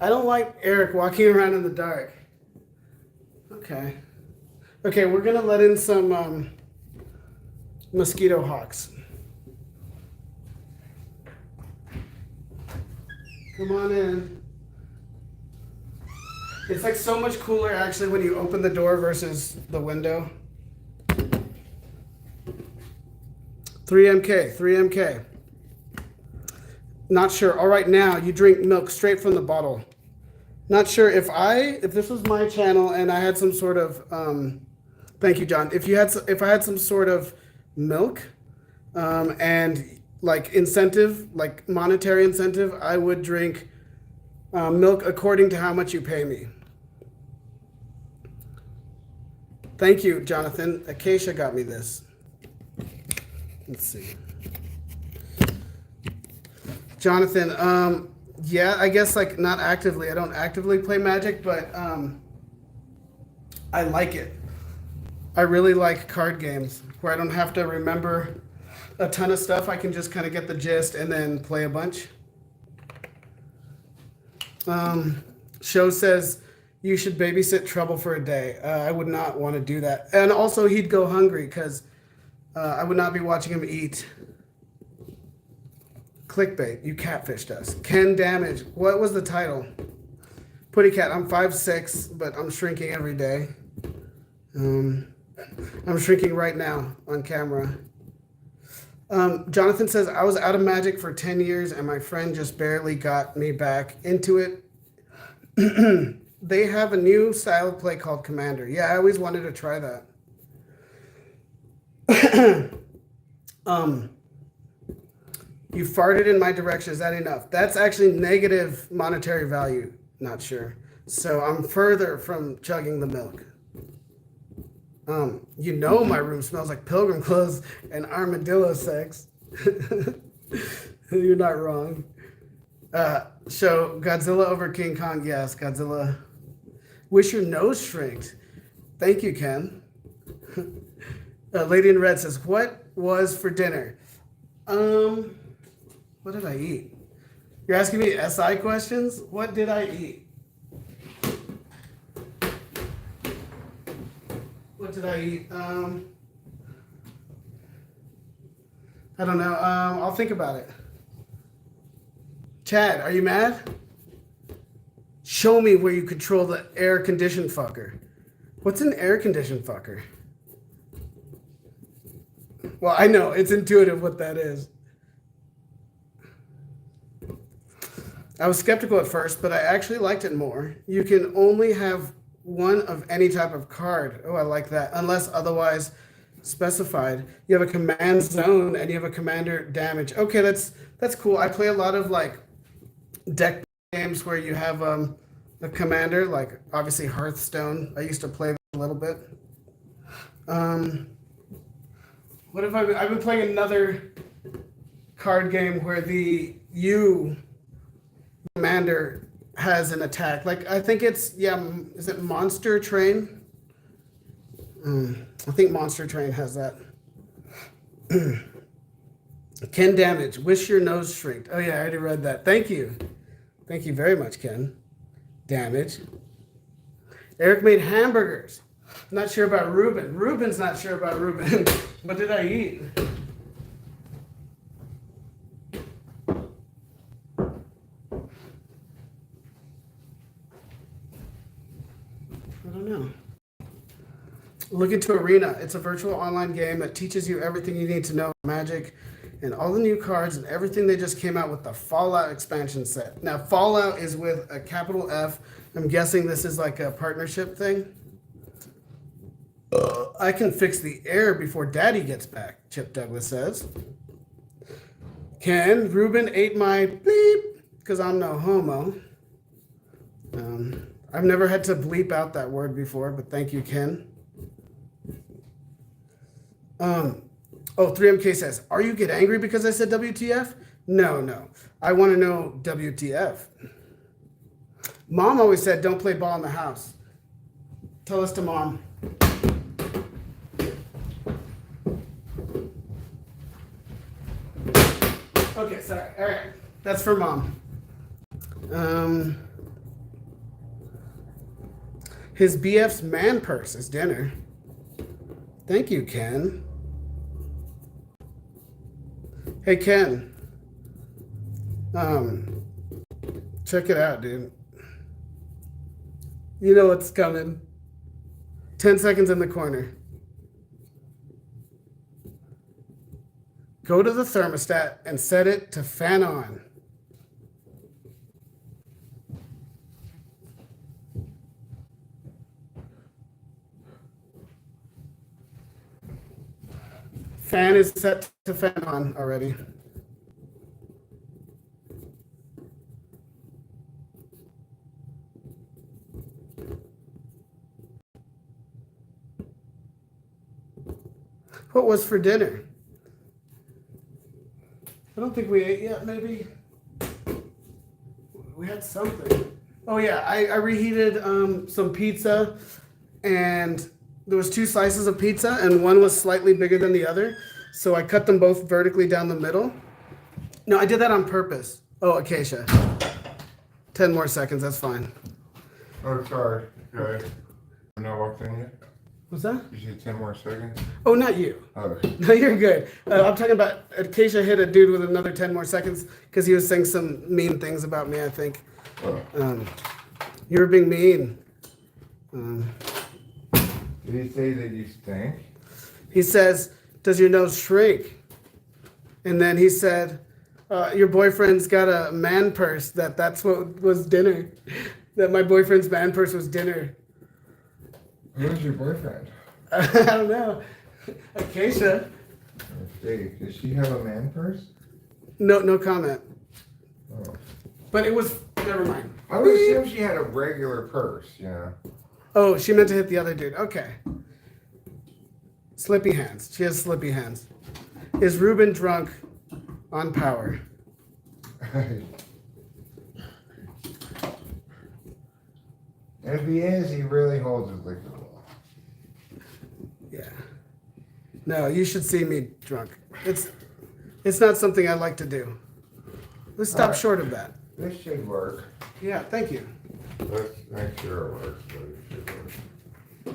I don't like Eric walking around in the dark. Okay. Okay, we're gonna let in some mosquito hawks. Come on in. It's like so much cooler actually when you open the door versus the window. 3MK. Not sure. All right, now you drink milk straight from the bottle. Not sure if this was my channel and I had some sort of thank you, John. If I had some sort of milk and like incentive, like monetary incentive, I would drink milk according to how much you pay me. Thank you, Jonathan. Acacia got me this. Let's see. Jonathan, yeah, I guess like not actively. I don't actively play Magic, but I like it. I really like card games where I don't have to remember a ton of stuff. I can just kind of get the gist and then play a bunch. Show says you should babysit Trouble for a day. I would not want to do that. And also he'd go hungry because I would not be watching him eat. Clickbait, you catfished us. Ken Damage, what was the title? Putty Cat, I'm 5'6", but I'm shrinking every day. I'm shrinking right now on camera. Jonathan says, I was out of Magic for 10 years and my friend just barely got me back into it. They have a new style of play called Commander. Yeah, I always wanted to try that. You farted in my direction. Is that enough? That's actually negative monetary value. Not sure. So I'm further from chugging the milk. You know my room smells like pilgrim clothes and armadillo sex. You're not wrong. So Godzilla over King Kong. Yes, Godzilla. Wish your nose shrinked. Thank you, Ken. Lady in Red says, "What was for dinner?" What did I eat? You're asking me SI questions? What did I eat? What did I eat? I don't know. I'll think about it. Chad, are you mad? Show me where you control the air conditioned fucker. What's an air conditioned fucker? Well, I know it's intuitive what that is. I was skeptical at first, but I actually liked it more. You can only have one of any type of card. Oh, I like that. Unless otherwise specified. You have a command zone and you have a commander damage. Okay, that's cool. I play a lot of like deck games where you have a commander, like obviously Hearthstone. I used to play that a little bit. What have I been? I've been playing another card game where the commander has an attack. Like I think it's is it Monster Train? I think Monster Train has that. Ken damage. Wish your nose shrinked. Oh yeah, I already read that. Thank you. Thank you very much, Ken. Damage. Eric made hamburgers. Not sure about Ruben. Ruben's not sure about Ruben. What did I eat? I don't know. Look into Arena. It's a virtual online game that teaches you everything you need to know about Magic and all the new cards and everything they just came out with the Fallout expansion set. Now, Fallout is with a capital F. I'm guessing this is like a partnership thing. I can fix the air before Daddy gets back, Chip Douglas says. Ken, Ruben ate my bleep because I'm no homo. I've never had to bleep out that word before, but thank you, Ken. 3MK says, are you get angry because I said WTF? No. I want to know WTF. Mom always said, don't play ball in the house. Tell us to Mom. Okay, sorry. All right. That's for Mom. His BF's man purse is dinner. Thank you, Ken. Hey, Ken. Check it out, dude. You know what's coming. 10 seconds in the corner. Go to the thermostat and set it to fan on. Fan is set to fan on already. What was for dinner? I don't think we ate yet, maybe. We had something. Oh yeah, I reheated some pizza, and there was 2 slices of pizza, and one was slightly bigger than the other. So I cut them both vertically down the middle. No, I did that on purpose. Oh, Acacia. 10 more seconds, that's fine. Oh, sorry. Okay. I'm not walked in yet. What's that? You said 10 more seconds? Oh, not you. Oh. No, you're good. I'm talking about Acacia hit a dude with another 10 more seconds because he was saying some mean things about me, I think. Oh. You were being mean. Did he say that you stink? He says, does your nose shrink? And then he said, your boyfriend's got a man purse, that's what was dinner. That my boyfriend's man purse was dinner. Who's your boyfriend? I don't know. Acacia. Let's see. Does she have a man purse? No comment. Oh. But it was, never mind. I would assume she had a regular purse, yeah. Oh, she meant to hit the other dude. Okay. Slippy hands. She has slippy hands. Is Ruben drunk on power? If he is, he really holds his liquor well. Yeah. No, you should see me drunk. It's not something I like to do. Let's stop Alright. short of that. This should work. Yeah, thank you. Let's make sure it works. But it should work.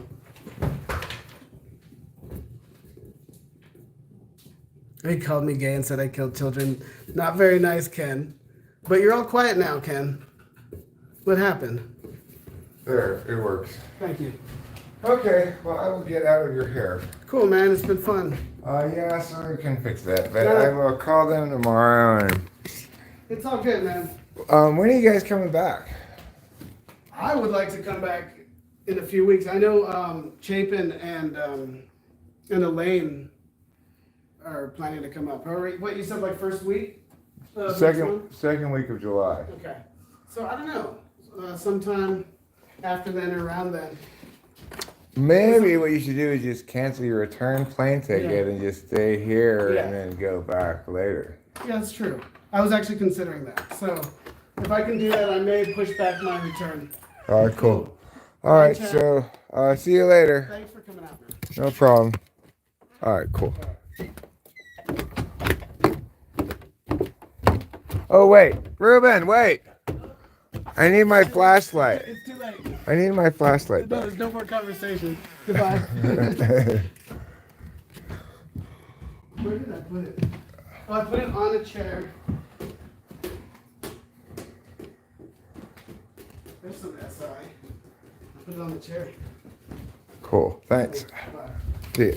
He called me gay and said I killed children. Not very nice, Ken. But you're all quiet now, Ken. What happened? There, it works. Thank you. Okay, well, I will get out of your hair. Cool, man. It's been fun. Yeah, so we can fix that. But No. I will call them tomorrow. And, It's all good, man. when are you guys coming back? I would like to come back in a few weeks. I know Chapin and Elaine are planning to come up. What you said, like first week? Next month? Second week of July. Okay. So I don't know. Sometime after then or around then. Maybe what you should do is just cancel your return plane ticket and just stay here Yeah. and then go back later. Yeah, that's true. I was actually considering that. So if I can do that, I may push back my return. All right, cool. All right, Thanks, so see you later. Thanks for coming out, man. No problem. All right, cool. Oh, wait. Ruben, wait. I need my flashlight. It's too late. I need my flashlight No, back. there's no more conversation. Goodbye. Where did I put it? Oh, I put it on a chair. There's some SI. I put it on the chair. Cool. Thanks. Bye. See ya.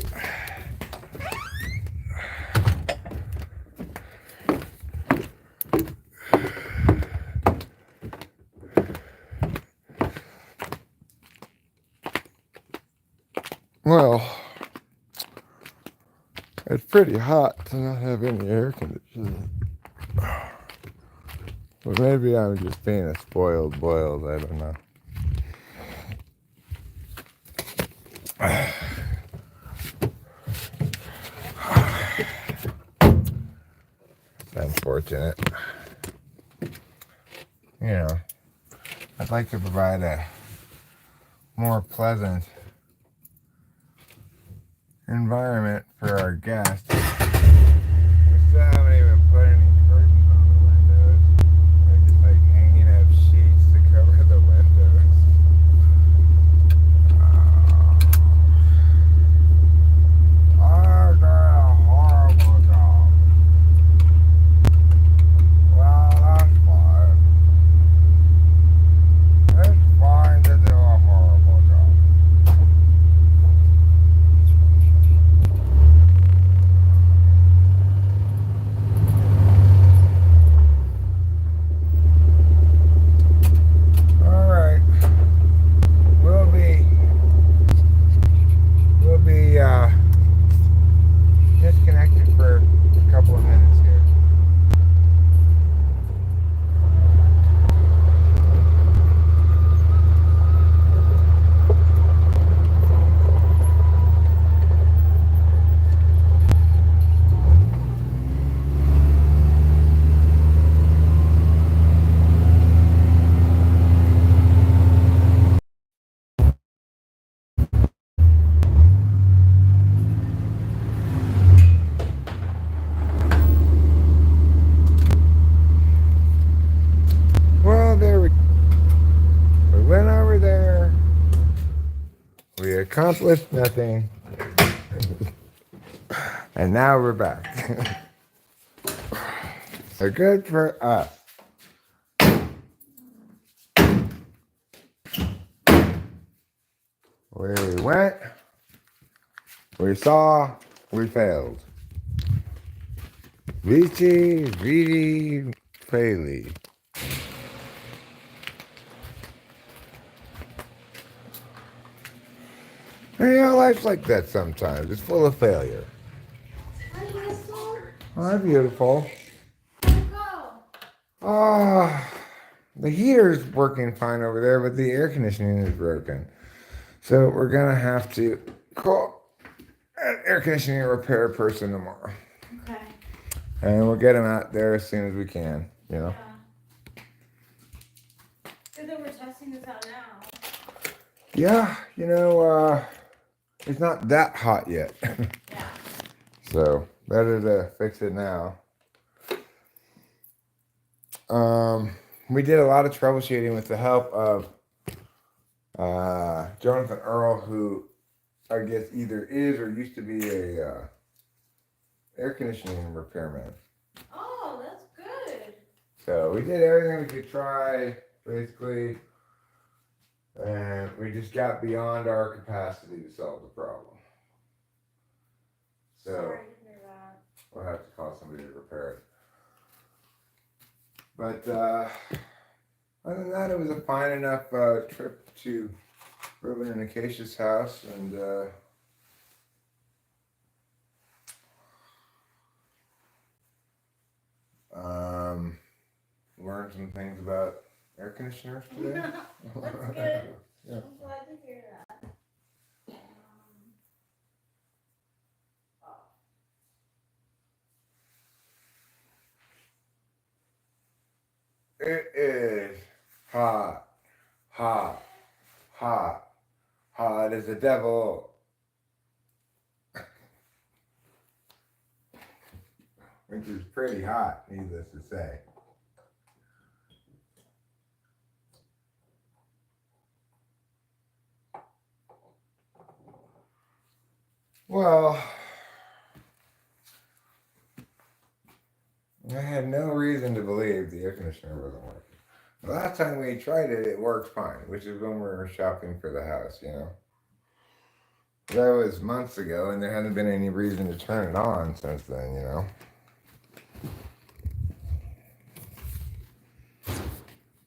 Well, it's pretty hot to not have any air conditioning. But maybe I'm just being a spoiled boiled, I don't know. It's unfortunate. You know, I'd like to provide a more pleasant environment for our guests. We still haven't even put any curtains on the windows. They're just like hanging up sheets to cover the windows. I've done a horrible job. Well, that's fine. It's fine to do a horrible job. All right. We'll be disconnected for a couple of minutes here. Well, we went over there. We accomplished nothing. And now we're back. So good for us. We went, we saw, we failed. Vici, vidi, faili. And, you know, life's like that sometimes. It's full of failure. Hi, Crystal. Oh, beautiful. Where'd it go? The heater's working fine over there, but the air conditioning is broken. So we're gonna have to call an air conditioning repair person tomorrow. Okay. And we'll get him out there as soon as we can, you know? Yeah. Good that we're testing this out now. Yeah, it's not that hot yet. Yeah. So better to fix it now. We did a lot of troubleshooting with the help of Jonathan Earl, who I guess either is or used to be a air conditioning repairman. Oh, that's good. So we did everything we could try, basically, and we just got beyond our capacity to solve the problem. So Sorry to hear that. we'll have to call somebody to repair it. But other than that, it was a fine enough trip to Ruben and Acacia's house, and learned some things about air conditioners today. That's good. Yeah. I'm glad to hear that. It is hot, hot, hot, hot as the devil. Which is pretty hot, needless to say. Well, I had no reason to believe the air conditioner wasn't working. The last time we tried it, it worked fine, which is when we were shopping for the house, That was months ago, and there hasn't been any reason to turn it on since then,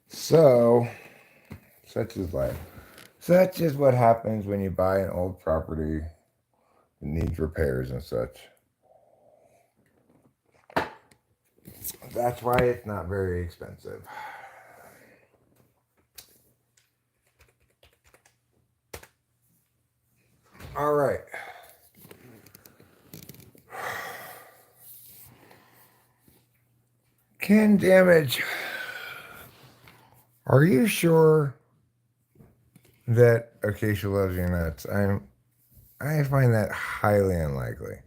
So, such is life. Such is what happens when you buy an old property that needs repairs and such. That's why it's not very expensive. All right. Can damage. Are you sure that Acacia loves your nuts? I find that highly unlikely.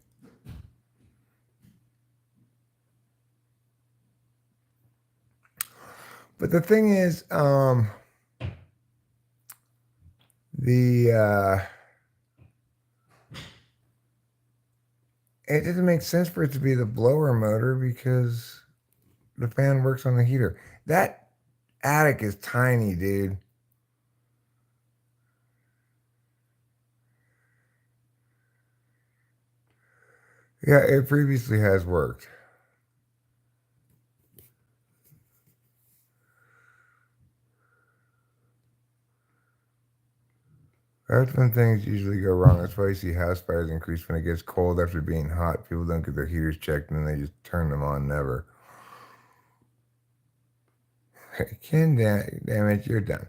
But the thing is, it doesn't make sense for it to be the blower motor because the fan works on the heater. That attic is tiny, dude. Yeah, it previously has worked. That's when things usually go wrong. That's why you see house fires increase when it gets cold after being hot. People don't get their heaters checked and they just turn them on, never. Can damage, you're done.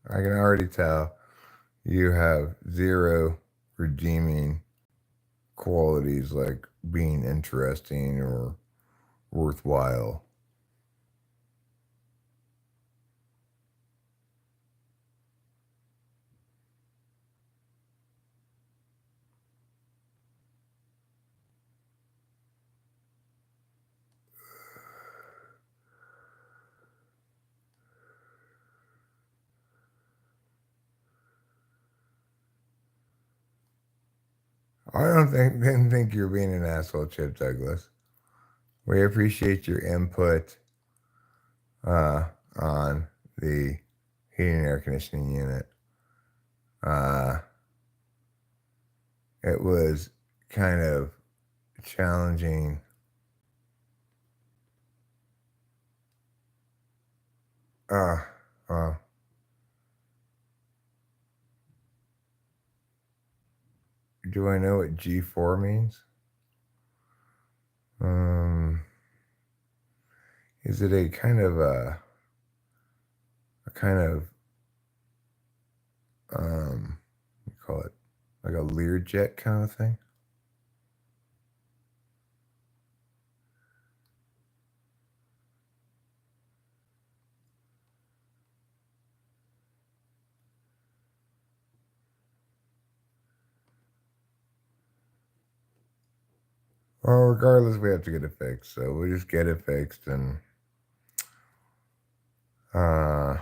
I can already tell you have zero redeeming qualities like being interesting or worthwhile. Didn't think you're being an asshole, Chip Douglas. We appreciate your input on the heating and air conditioning unit. It was kind of challenging. Do I know what G4 means? Is it a kind of you call it like a Learjet kind of thing? Well, regardless, we have to get it fixed. So we'll just get it fixed and a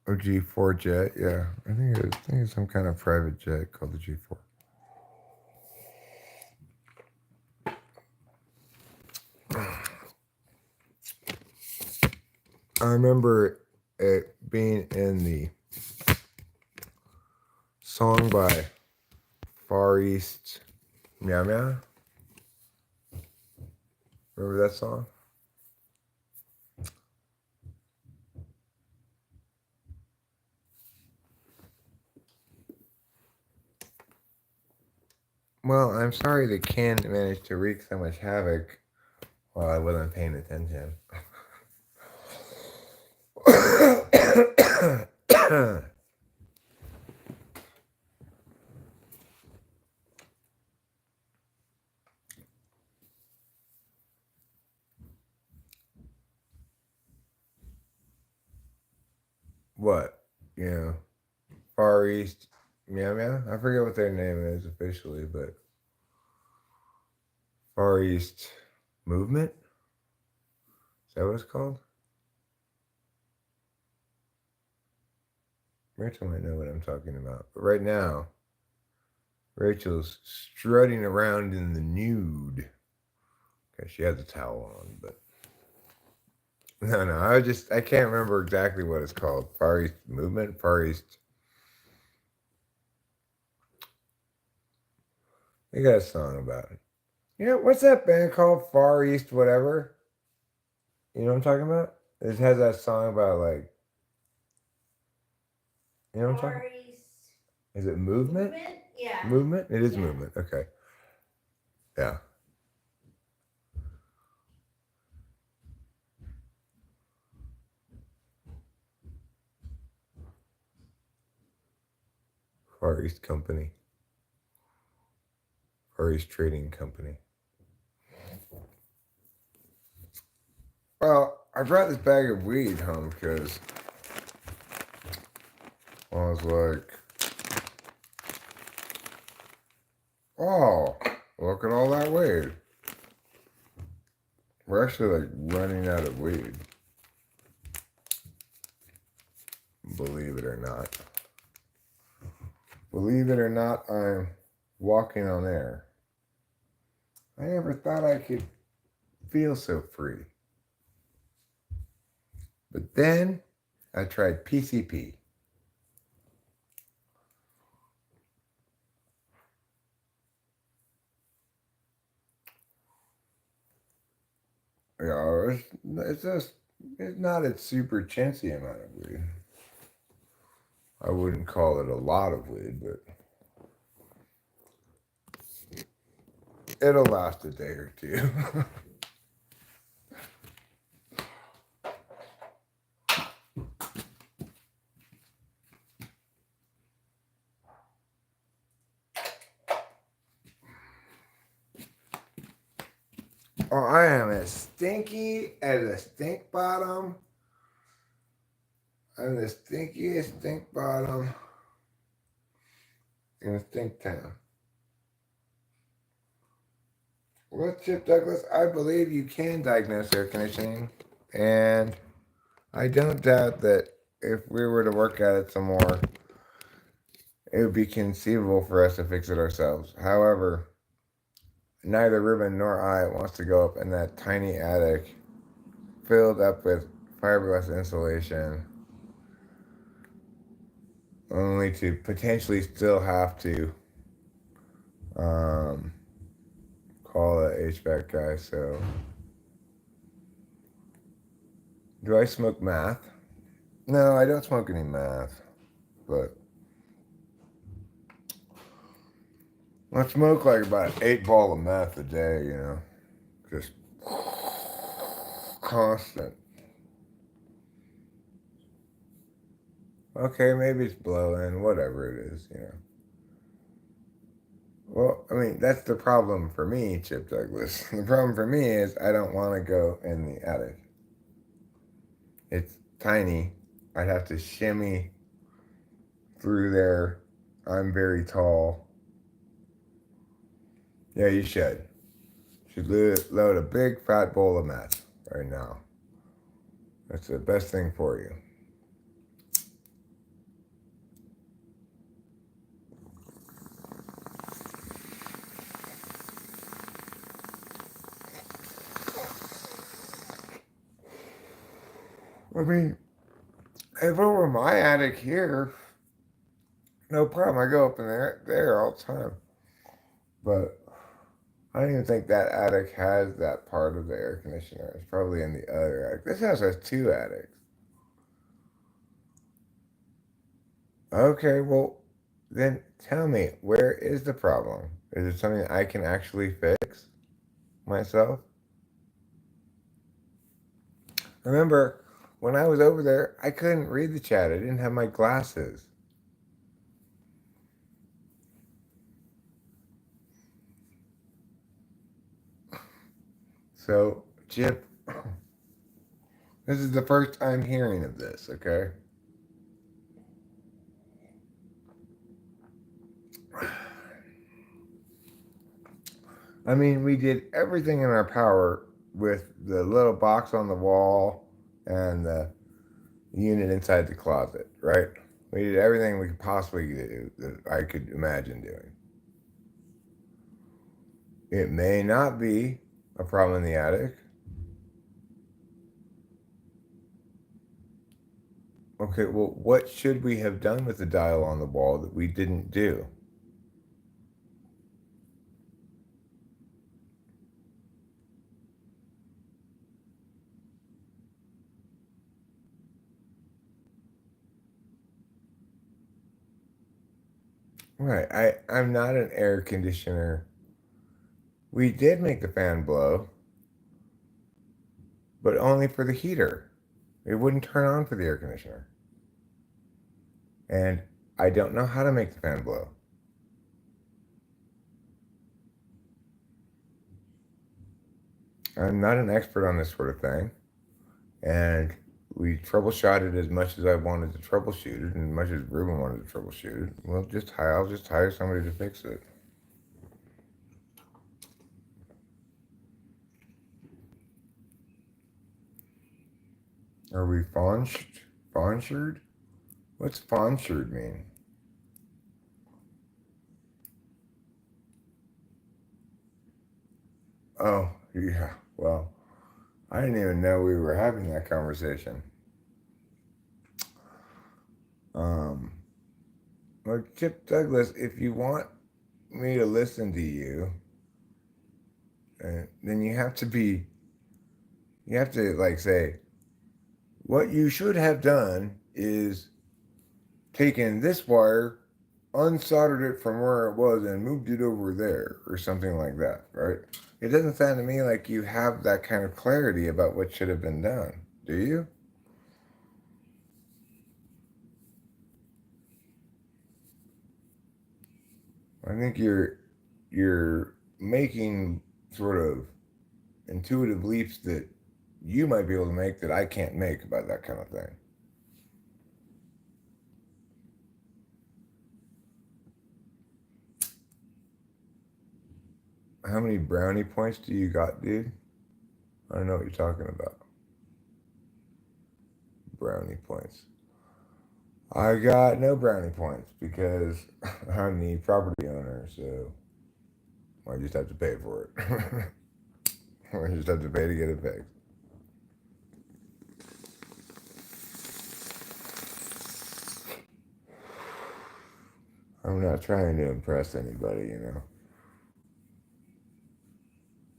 G4 jet, yeah. I think it's some kind of private jet called the G4. I remember it being in the song by Far East Meow Meow. Remember that song? Well, I'm sorry the can managed to wreak so much havoc while I wasn't paying attention. What? You know, Far East Meow Meow? I forget what their name is officially, but Far East Movement? Is that what it's called? Rachel might know what I'm talking about. But right now, Rachel's strutting around in the nude. Okay, she has a towel on, but no, I can't remember exactly what it's called. Far East Movement? Far East. They got a song about it. You know, what's that band called? Far East whatever? You know what I'm talking about? It has that song about like, you know what I'm talking about? Is it Movement? Yeah. Movement? It is Yeah. Movement. Okay. Yeah. Far East Company. Far East Trading Company. Well, I brought this bag of weed home because I was like, oh, look at all that weed. We're actually like running out of weed. Believe it or not. Believe it or not, I'm walking on air. I never thought I could feel so free. But then I tried PCP. Yeah, it's not a super chintzy amount of weed. I wouldn't call it a lot of weed, but it'll last a day or two. Oh, I am as stinky as a stink bottom. I'm the stinkiest stink bottom in a stink town. Well, Chip Douglas, I believe you can diagnose air conditioning, and I don't doubt that if we were to work at it some more, it would be conceivable for us to fix it ourselves. However, neither Ruben nor I wants to go up in that tiny attic filled up with fiberglass insulation, only to potentially still have to call a HVAC guy. So, do I smoke meth? No, I don't smoke any meth, but I smoke like about 8 balls of meth a day, you know, just constant. Okay, maybe it's blowing, whatever it is, you know. Well, I mean, that's the problem for me, Chip Douglas. The problem for me is I don't want to go in the attic. It's tiny. I'd have to shimmy through there. I'm very tall. Yeah, you should. You should load a big fat bowl of mess right now. That's the best thing for you. I mean, if it were my attic here, no problem. I go up in there all the time. But I don't even think that attic has that part of the air conditioner. It's probably in the other attic. This house has 2 attics. Okay, well, then tell me, where is the problem? Is it something I can actually fix myself? Remember, when I was over there, I couldn't read the chat. I didn't have my glasses. So, Chip, this is the first time hearing of this, okay? I mean, we did everything in our power with the little box on the wall and the unit inside the closet, right? We did everything we could possibly do that I could imagine doing. It may not be a problem in the attic. Okay, well, what should we have done with the dial on the wall that we didn't do? Right, I'm not an air conditioner. We did make the fan blow, but only for the heater. It wouldn't turn on for the air conditioner. And I don't know how to make the fan blow. I'm not an expert on this sort of thing. And we troubleshot it as much as I wanted to troubleshoot it and as much as Ruben wanted to troubleshoot it. Well, I'll just hire somebody to fix it. Are we Fonshured? What's Fonshured mean? Oh, yeah. Well, I didn't even know we were having that conversation. Well, Chip Douglas, if you want me to listen to you, then you have to like say, what you should have done is taken this wire, unsoldered it from where it was, and moved it over there, or something like that, right? It doesn't sound to me like you have that kind of clarity about what should have been done, do you? I think you're making sort of intuitive leaps that you might be able to make that I can't make about that kind of thing. How many brownie points do you got, dude? I don't know what you're talking about. Brownie points. I got no brownie points because I'm the property owner, so I just have to pay for it. I just have to pay to get it fixed. I'm not trying to impress anybody, you know.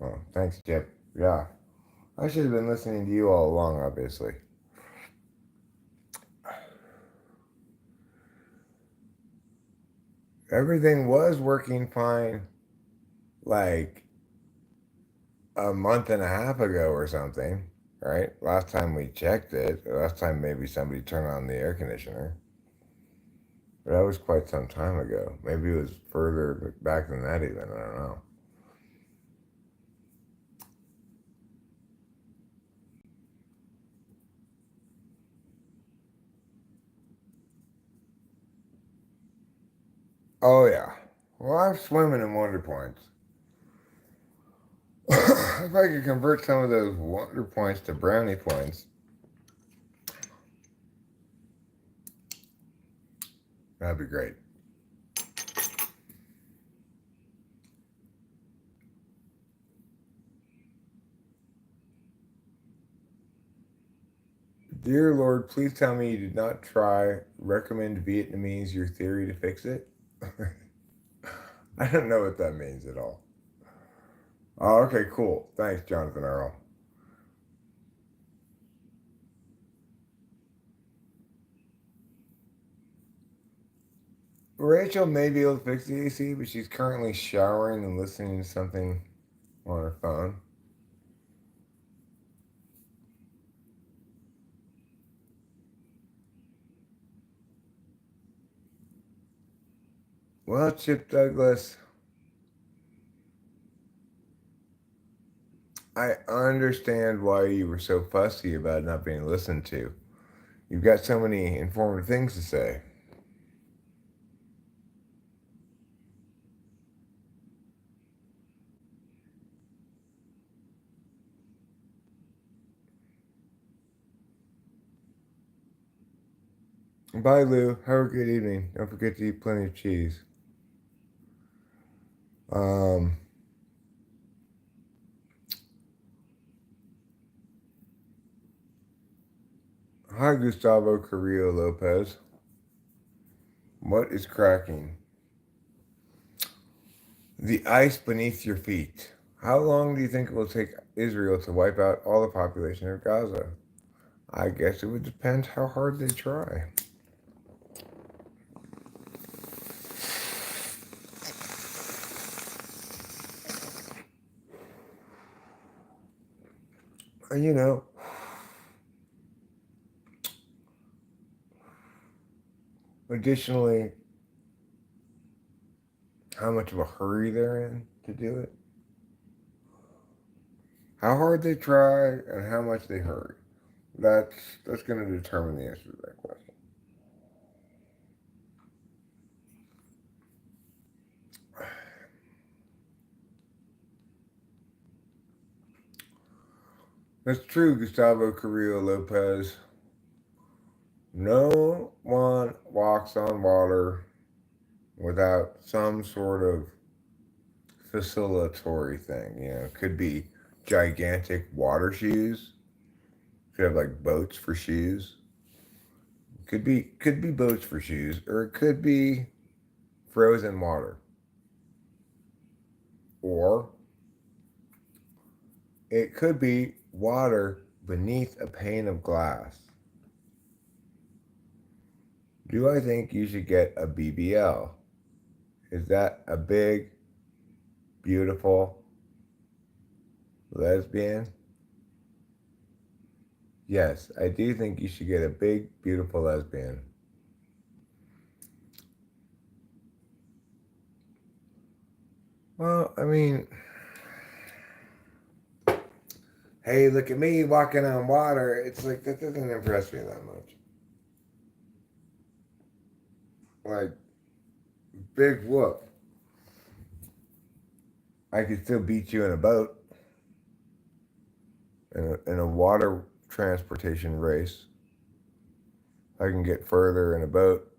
Oh, thanks, Chip. Yeah. I should have been listening to you all along, obviously. Everything was working fine like a month and a half ago or something, right? Last time we checked it, last time maybe somebody turned on the air conditioner. But that was quite some time ago. Maybe it was further back than that even, I don't know. Oh, yeah. Well, I'm swimming in Wonder Points. If I could convert some of those Wonder Points to brownie points, that'd be great. Dear Lord, please tell me you did not try recommend Vietnamese your theory to fix it. I don't know what that means at all. Oh, okay, cool. Thanks, Jonathan Earl. Rachel may be able to fix the AC, but she's currently showering and listening to something on her phone. Well, Chip Douglas, I understand why you were so fussy about not being listened to. You've got so many informative things to say. Bye, Lou. Have a good evening. Don't forget to eat plenty of cheese. Um, Hi, Gustavo Carrillo Lopez. What is cracking? The ice beneath your feet. How long do you think it will take Israel to wipe out all the population of Gaza? I guess it would depend how hard they try. You know, additionally, how much of a hurry they're in to do it, how hard they try, and how much they hurry. That's going to determine the answer to that question. That's true, Gustavo Carrillo Lopez. No one walks on water without some sort of facilitatory thing. You know, it could be gigantic water shoes. Could have like boats for shoes. Could be boats for shoes, or it could be frozen water. Or it could be water beneath a pane of glass. Do I think you should get a BBL? Is that a big, beautiful lesbian? Yes, I do think you should get a big, beautiful lesbian. Well, I mean, hey, look at me walking on water. It's like, that doesn't impress me that much. Like, big whoop. I could still beat you in a boat, in a water transportation race. I can get further in a boat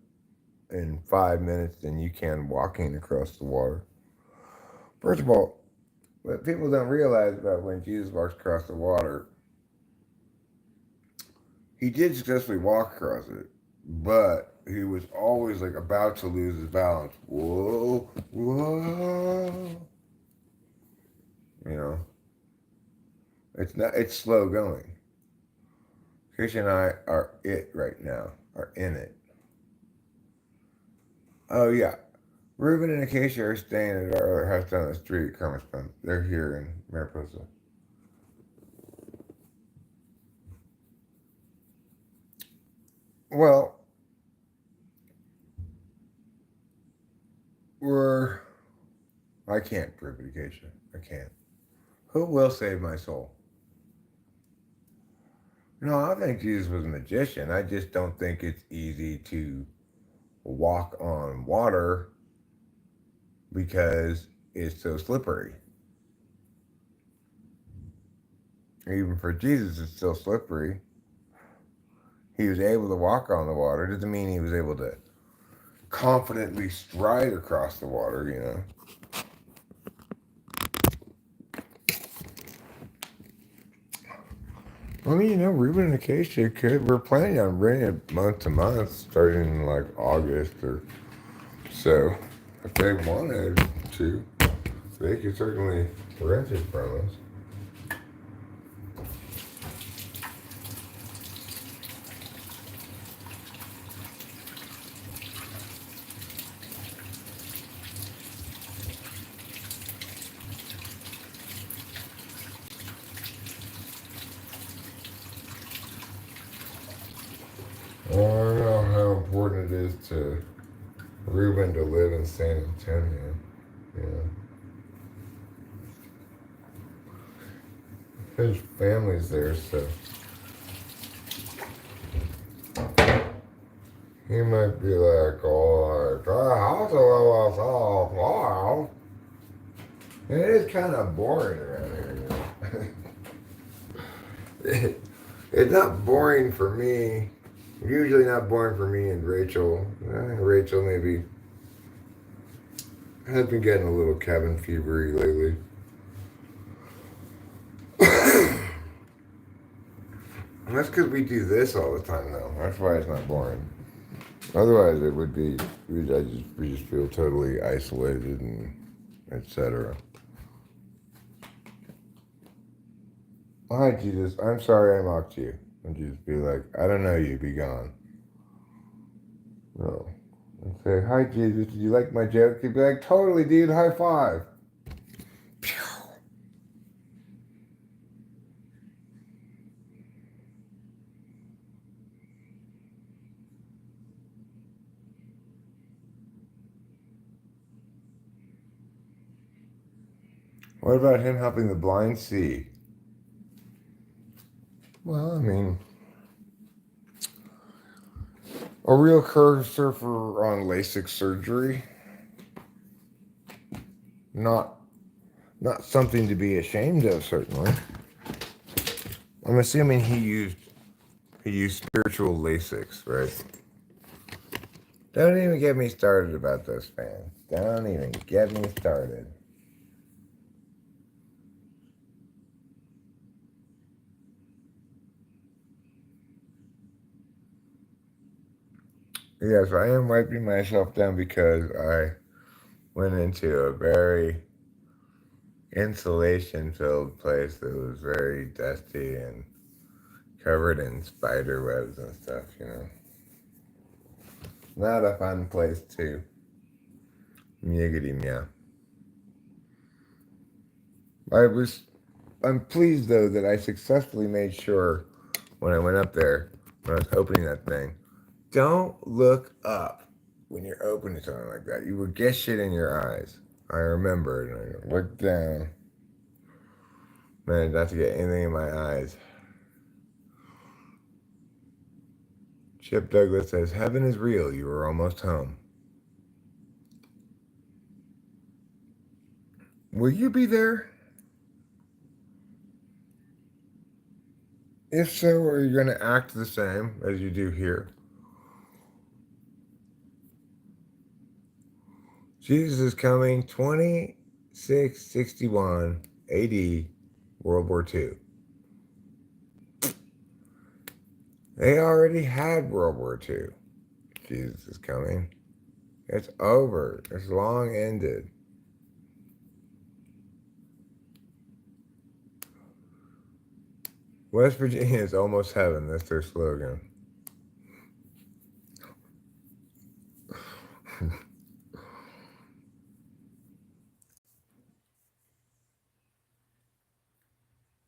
in 5 minutes than you can walking across the water. First of all, what people don't realize about when Jesus walks across the water, he did successfully walk across it, but he was always like about to lose his balance. Whoa, whoa. You know, it's slow going. Trish and I are it right now, are in it. Oh yeah, Ruben and Acacia are staying at our other house down the street, Kermitston. They're here in Mariposa. Well, I can't prove it, Acacia. I can't. Who will save my soul? No, I don't think Jesus was a magician. I just don't think it's easy to walk on water because it's so slippery. Even for Jesus, it's still slippery. He was able to walk on the water. Doesn't mean he was able to confidently stride across the water, you know. I mean, you know, Ruben and Acacia we're planning on renting it month to month, starting in like August or so. If they wanted to, they could certainly rent it from us. I don't know how important it is to Ruben to live in San Antonio. You know, his family's there, so he might be like, "Oh, how's it is kind of boring around here." You know? It's not boring for me. Usually not boring for me and Rachel. Rachel maybe has been getting a little cabin fevery lately. And that's because we do this all the time, though. That's why it's not boring. Otherwise, it would be we just feel totally isolated and etc. Hi, Jesus. I'm sorry I mocked you. And Jesus be like, I don't know you. Be gone. No. And say, hi, Jesus. Did you like my joke? He'd be like, totally, dude. High five. Pew. What about him helping the blind see? Well, I mean, a real curve surfer on LASIK surgery. Not something to be ashamed of, certainly. I'm assuming he used spiritual LASIKs, right? Don't even get me started about those fans. Don't even get me started. Yes, I am wiping myself down because I went into a very insulation-filled place that was very dusty and covered in spider webs and stuff, you know. Not a fun place to meow. I'm pleased though that I successfully made sure when I went up there, when I was opening that thing, don't look up when you're opening something like that. You will get shit in your eyes. I remember it. And I looked down. Man, not to get anything in my eyes. Chip Douglas says, heaven is real. You are almost home. Will you be there? If so, are you going to act the same as you do here? Jesus is coming 2661 AD, World War II. They already had World War II. Jesus is coming. It's over. It's long ended. West Virginia is almost heaven. That's their slogan.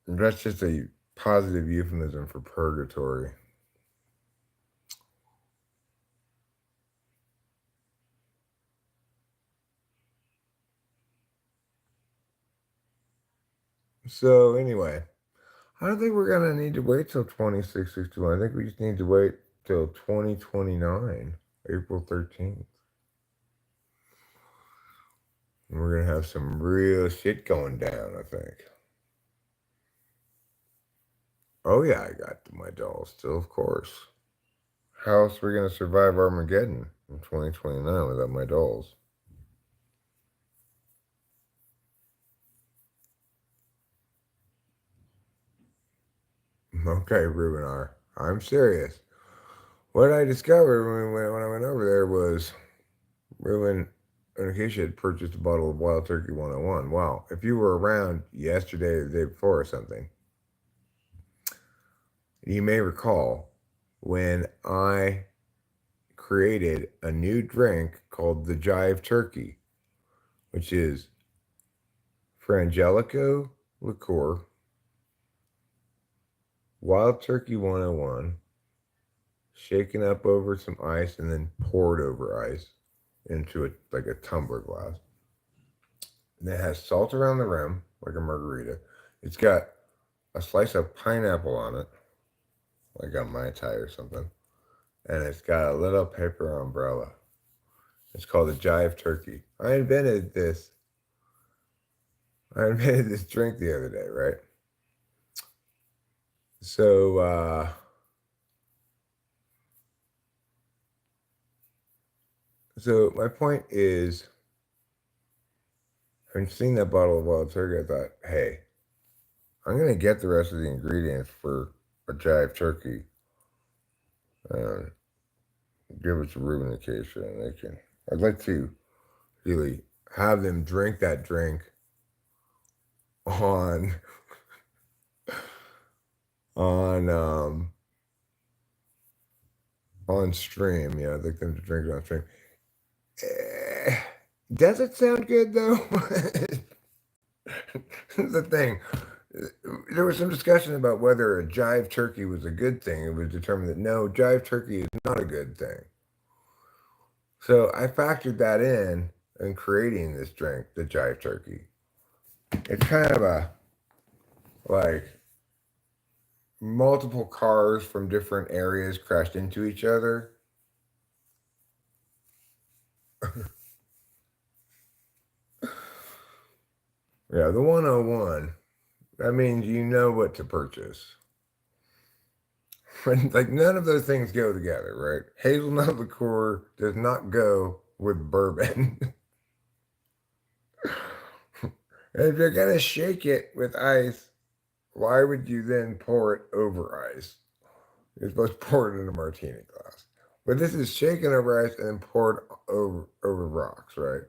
That's just a positive euphemism for purgatory. So anyway, I don't think we're gonna need to wait till 2661. I think we just need to wait till 2029, April 13th. And we're going to have some real shit going down, I think. Oh, yeah, I got my dolls still, of course. How else are we going to survive Armageddon in 2029 without my dolls? Okay, Ruben R. I'm serious. What I discovered when I went over there was Ruben and Acacia had purchased a bottle of Wild Turkey 101. Wow, if you were around yesterday or the day before or something, you may recall when I created a new drink called the Jive Turkey, which is Frangelico liqueur, Wild Turkey 101, shaken up over some ice and then poured over ice into like a tumbler glass. And it has salt around the rim, like a margarita. It's got a slice of pineapple on it, like on Mai Tai or something. And it's got a little paper umbrella. It's called the Jive Turkey. I invented this drink the other day, right? So, so my point is, having seen that bottle of Wild Turkey, I thought, hey, I'm gonna get the rest of the ingredients for a Jive Turkey and give it to Ruben and Acacia, and they can. I'd like to really have them drink that drink on on um on stream. Yeah, I'd like them to drink it on stream. Eh, does it sound good though? The thing. There was some discussion about whether a Jive Turkey was a good thing. It was determined that no, Jive Turkey is not a good thing. So I factored that in creating this drink, the Jive Turkey. It's kind of a like multiple cars from different areas crashed into each other. Yeah, the 101. That means you know what to purchase. Like none of those things go together, right? Hazelnut liqueur does not go with bourbon. If you're gonna shake it with ice, why would you then pour it over ice? You're supposed to pour it in a martini glass. But this is shaken over ice and then poured over rocks, right?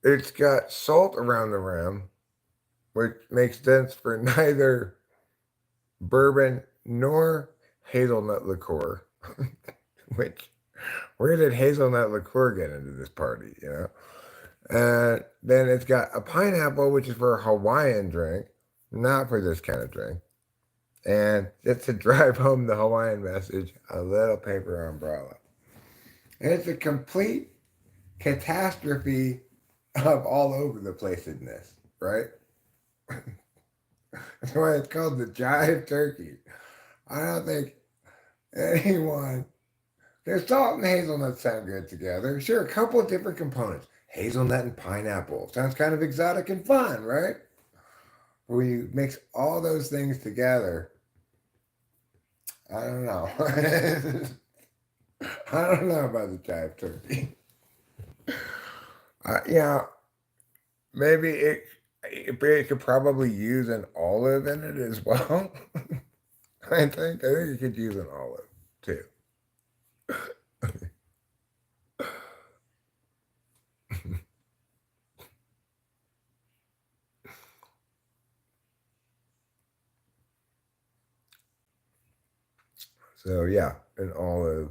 It's got salt around the rim, which makes sense for neither bourbon nor hazelnut liqueur. Which, where did hazelnut liqueur get into this party, you know? And then it's got a pineapple, which is for a Hawaiian drink, not for this kind of drink. And just to drive home the Hawaiian message, a little paper umbrella. And it's a complete catastrophe of all over the placeness, right? That's why it's called the Jive Turkey. I don't think anyone. There's salt and hazelnut sound good together. Sure, a couple of different components. Hazelnut and pineapple. Sounds kind of exotic and fun, right? But when you mix all those things together, I don't know. I don't know about the Jive Turkey. Yeah, maybe it could probably use an olive in it as well. I think it could use an olive too. So yeah, an olive,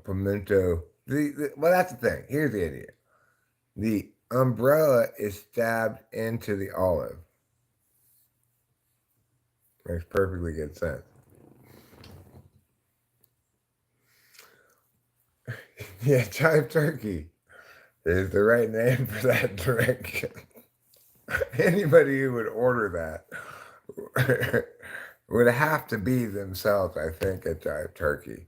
pimento. Well, that's the thing. Here's the idea. The umbrella is stabbed into the olive. Makes perfectly good sense. Yeah, Jive Turkey is the right name for that drink. Anybody who would order that would have to be themselves, I think, a Jive Turkey.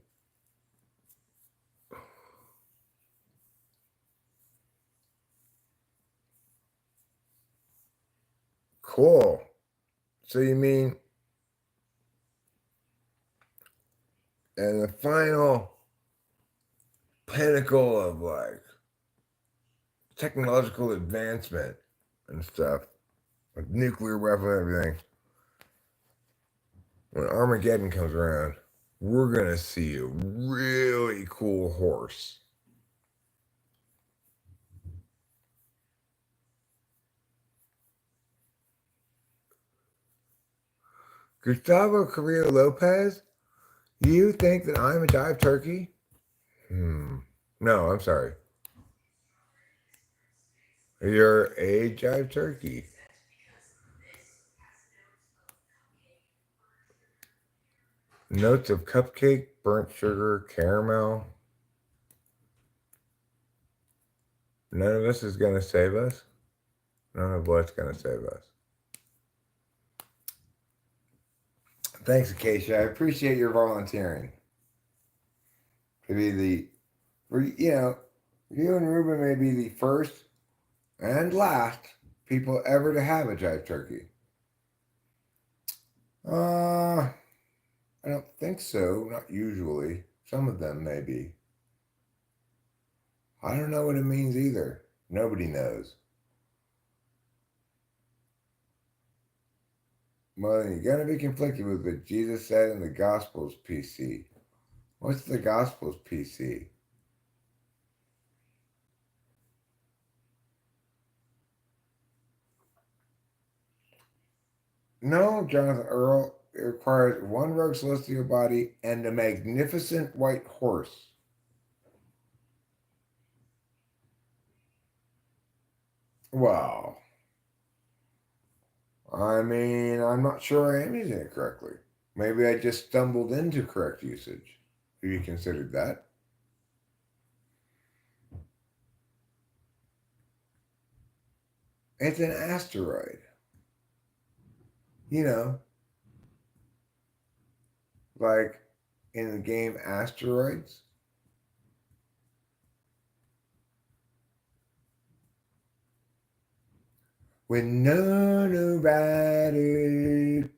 Cool. So you mean, and the final pinnacle of like technological advancement and stuff, like nuclear weapon and everything, when Armageddon comes around, we're gonna see a really cool horse. Gustavo Carrillo Lopez, you think that I'm a jive turkey? No, I'm sorry. You're a jive turkey. Notes of cupcake, burnt sugar, caramel. None of us is going to save us. None of what's going to save us. Thanks, Acacia. I appreciate your volunteering. To be you and Ruben may be the first and last people ever to have a jive turkey. I don't think so. Not usually. Some of them may be. I don't know what it means either. Nobody knows. Well, you're going to be conflicted with what Jesus said in the Gospels, PC. What's the Gospels, PC? No, Jonathan Earl. It requires one rogue celestial body and a magnificent white horse. Well, I mean, I'm not sure I am using it correctly. Maybe I just stumbled into correct usage. Have you considered that? It's an asteroid. You know, like in the game Asteroids. When nobody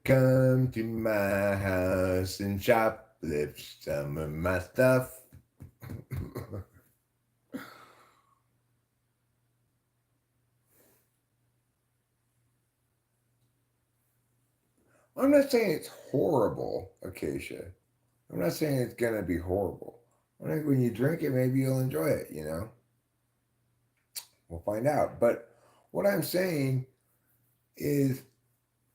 come to my house and shoplift some of my stuff. I'm not saying it's horrible, Acacia. I'm not saying it's going to be horrible. I think when you drink it, maybe you'll enjoy it, you know? We'll find out. But what I'm saying is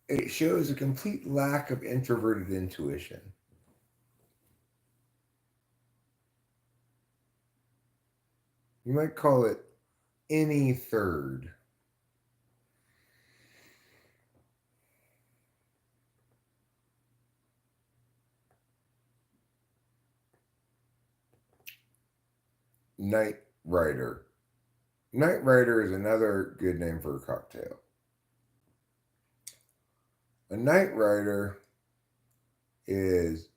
it shows a complete lack of introverted intuition. You might call it any third. Night Rider. Night Rider is another good name for a cocktail. A Night Rider is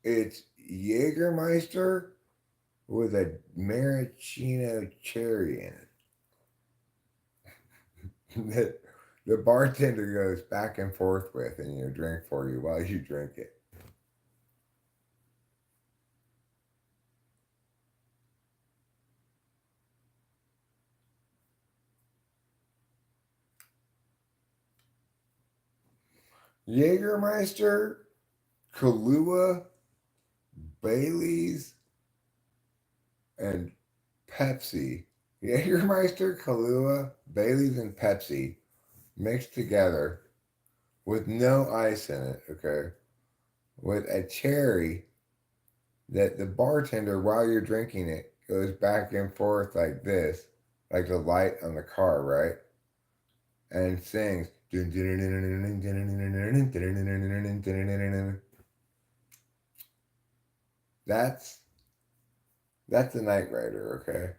it's Jägermeister with a maraschino cherry in it. that the bartender goes back and forth with in your drink for you while you drink it. Jägermeister, Kahlua, Bailey's, and Pepsi. Jägermeister, Kahlua, Bailey's, and Pepsi mixed together with no ice in it, okay? With a cherry that the bartender, while you're drinking it, goes back and forth like this, like the light on the car, right? And sings. That's the Night Rider, okay?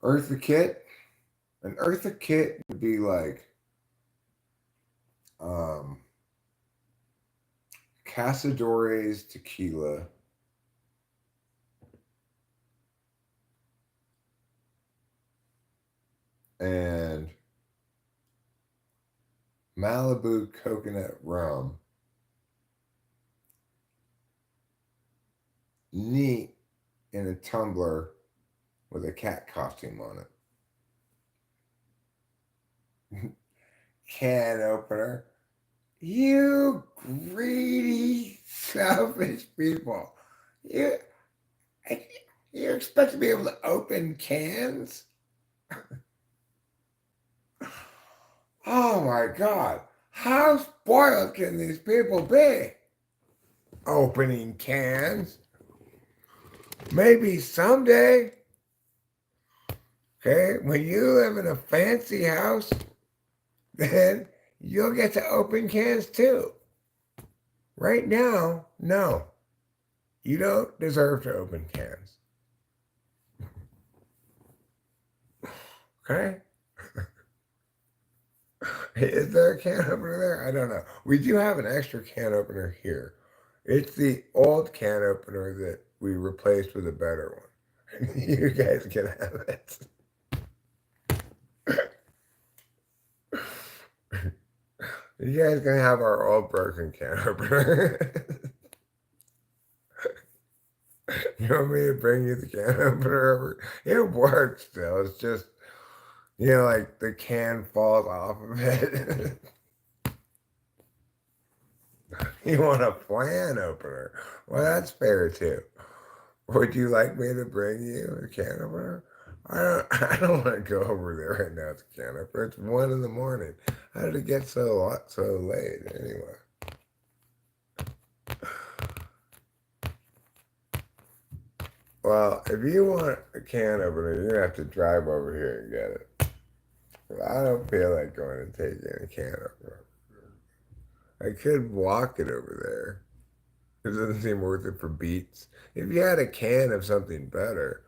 Eartha Kitt. An Eartha Kitt would be like Casadores tequila. And Malibu coconut rum. Neat in a tumbler with a cat costume on it. Can opener. You greedy, selfish people. You, you expect to be able to open cans? Oh my God. How spoiled can these people be? Opening cans? Maybe someday. Okay, when you live in a fancy house, then you'll get to open cans too. Right now, no. You don't deserve to open cans. Okay? Is there a can opener there? I don't know. We do have an extra can opener here. It's the old can opener that we replaced with a better one. You guys can have it. You guys can have our old broken can opener. You want me to bring you the can opener over? It works still. It's just, like the can falls off of it. You want a plan opener? Well, that's fair too. Would you like me to bring you a can opener? I don't want to go over there right now with the can opener. It's 1 a.m. How did it get so late anyway? Well, if you want a can opener, you're going to have to drive over here and get it. I don't feel like going and taking a can opener. I could walk it over there. It doesn't seem worth it for beats. If you had a can of something better,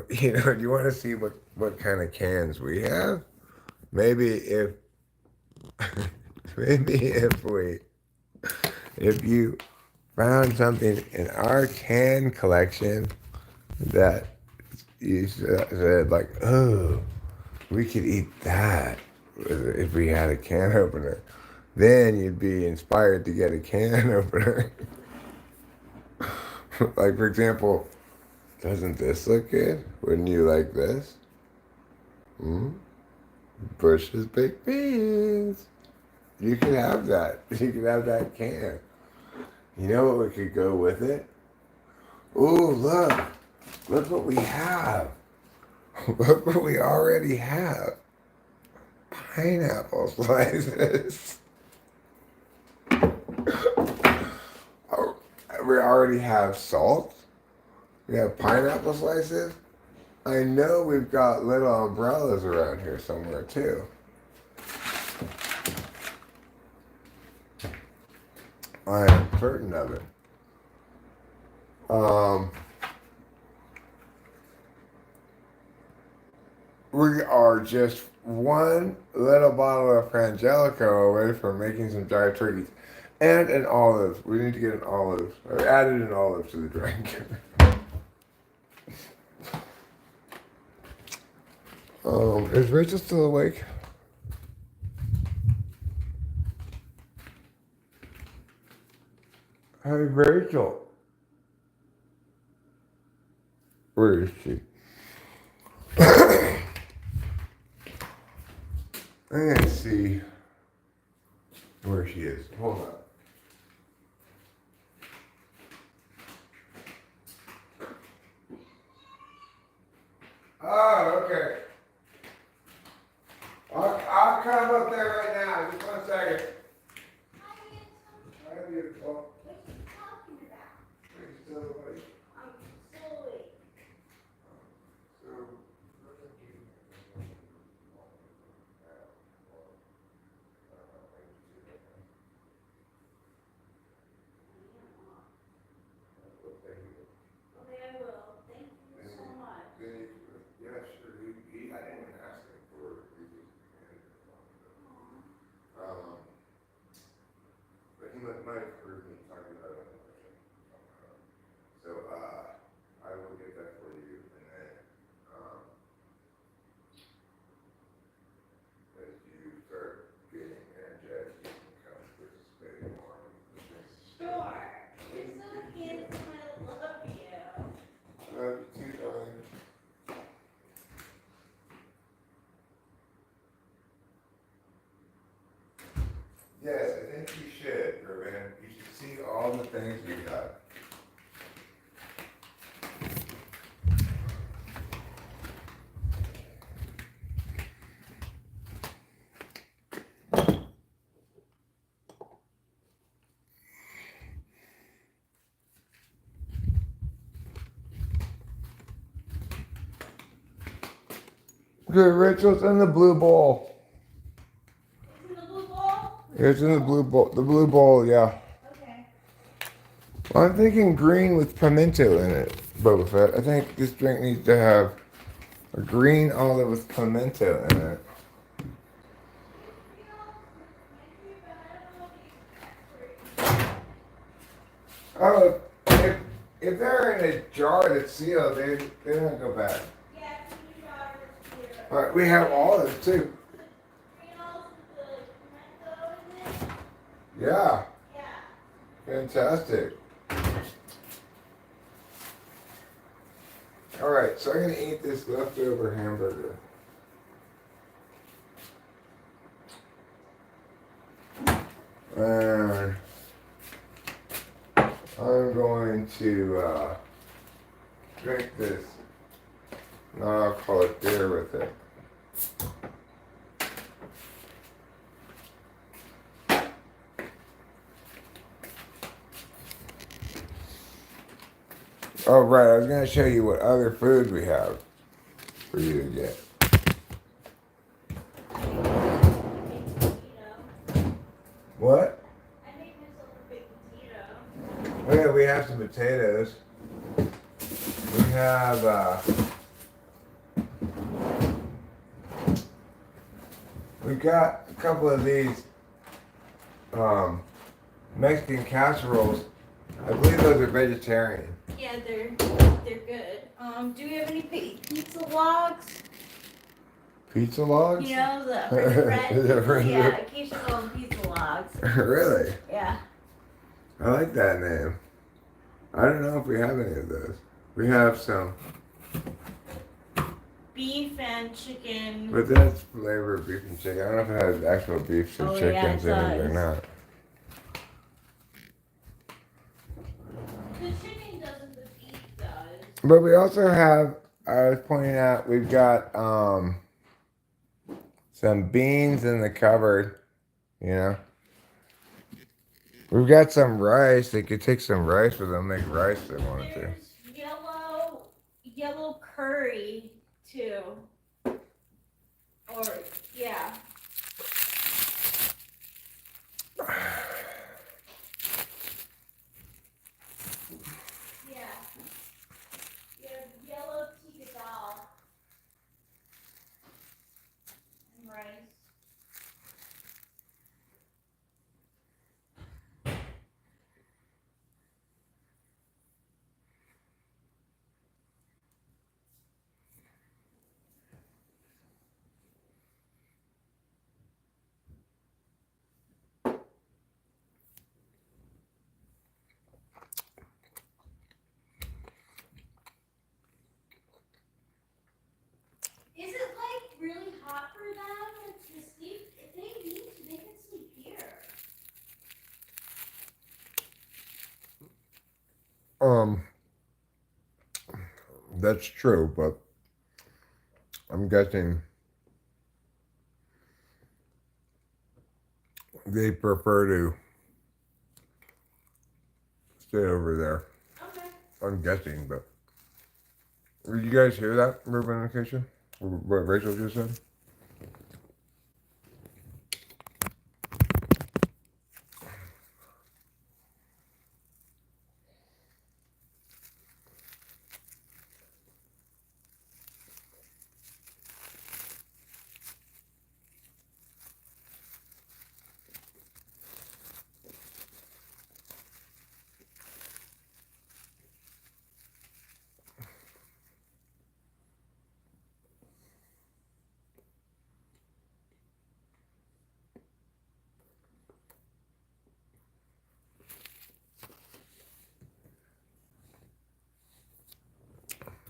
do you want to see what kind of cans we have? Maybe if if you found something in our can collection that you said like, oh, we could eat that if we had a can opener, then you'd be inspired to get a can opener. Like, for example, doesn't this look good? Wouldn't you like this? Bush's baked beans. You could have that. You could have that can. You know what we could go with it? Ooh, look. Look what we have. Look what we already have. Pineapple slices. Oh, we already have salt. We have pineapple slices. I know we've got little umbrellas around here somewhere too. I am certain of it. We are just one little bottle of Frangelico away from making some Jive Turkeys. And an olive. We need to get an olive. I added an olive to the drink. Is Rachel still awake? Hey, Rachel. Where is she? Let's see where she is. Hold on. Oh, okay. I'll come up there right now. Just 1 second. Hi, beautiful. What are you talking about? Are you still awake? I'm still awake. Okay, I will. Thank you so much. Yeah, sure. love you too, darling. Yes, I think you should, Ruben. You should see all the things we got. Okay, Rachel's in the blue bowl. It's in the blue bowl? It's in the blue bowl. The blue bowl, yeah. Okay. Well, I'm thinking green with pimento in it, Boba Fett. I think this drink needs to have a green olive with pimento in it. Oh, if they're in a jar that's sealed, they don't go bad. Yeah, $2 here. But we have olives too. Green olives with the pimento in it? Yeah, Yeah. fantastic. All right, so I'm gonna eat this leftover hamburger. And I'm going to drink this non-alcoholic beer with it. Oh, right, I was going to show you what other food we have for you to get. What? I made myself a baked potato. Oh, yeah, we have some potatoes. We have, we got a couple of these, Mexican casseroles. I believe those are vegetarian. Yeah, they're good. Do we have any pizza logs? Pizza logs? You know, the French bread? The French Yeah, bread. occasionally call them pizza logs. Really? Yeah. I like that name. I don't know if we have any of those. We have some, Beef and chicken. but that's flavored beef and chicken. I don't know if it has actual beef or Oh, yeah, chickens it in it or does. not. The chicken doesn't, the beef does. But we also have, I was pointing out, we've got some beans in the cupboard, you know. We've got some rice. They could take some rice with them, make rice if they wanted to. There's yellow curry too. Or yeah. Yeah. You have yellow tikka dal and rice. Is it like really hot for them to sleep? If they need to, they can sleep here. That's true, but I'm guessing they prefer to stay over there. Okay. I'm guessing, but did you guys hear that, Ruben and Keisha? What Rachel just said?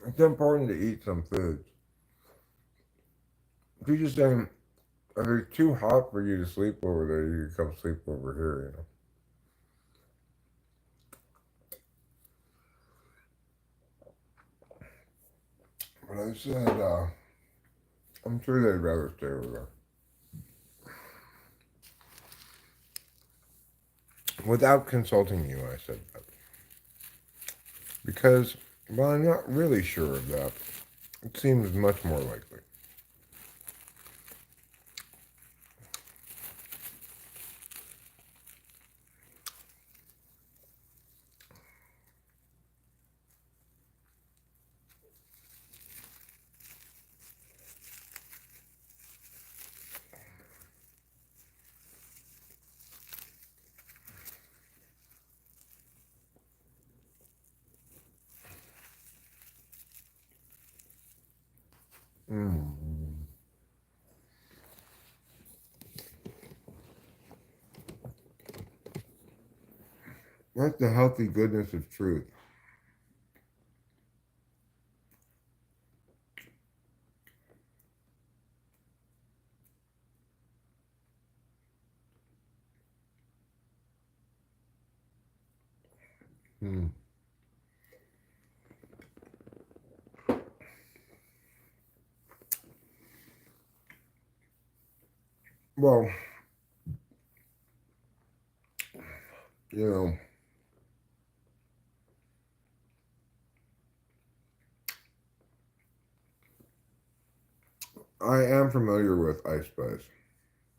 It's important to eat some foods. If you just saying, if it's too hot for you to sleep over there, you can come sleep over here, But I said, I'm sure they'd rather stay over there. Without consulting you, I said that. Because, well, I'm not really sure of that. It seems much more likely. Mm. That's the healthy goodness of truth. Hmm. Well, you know, I am familiar with Ice Spice.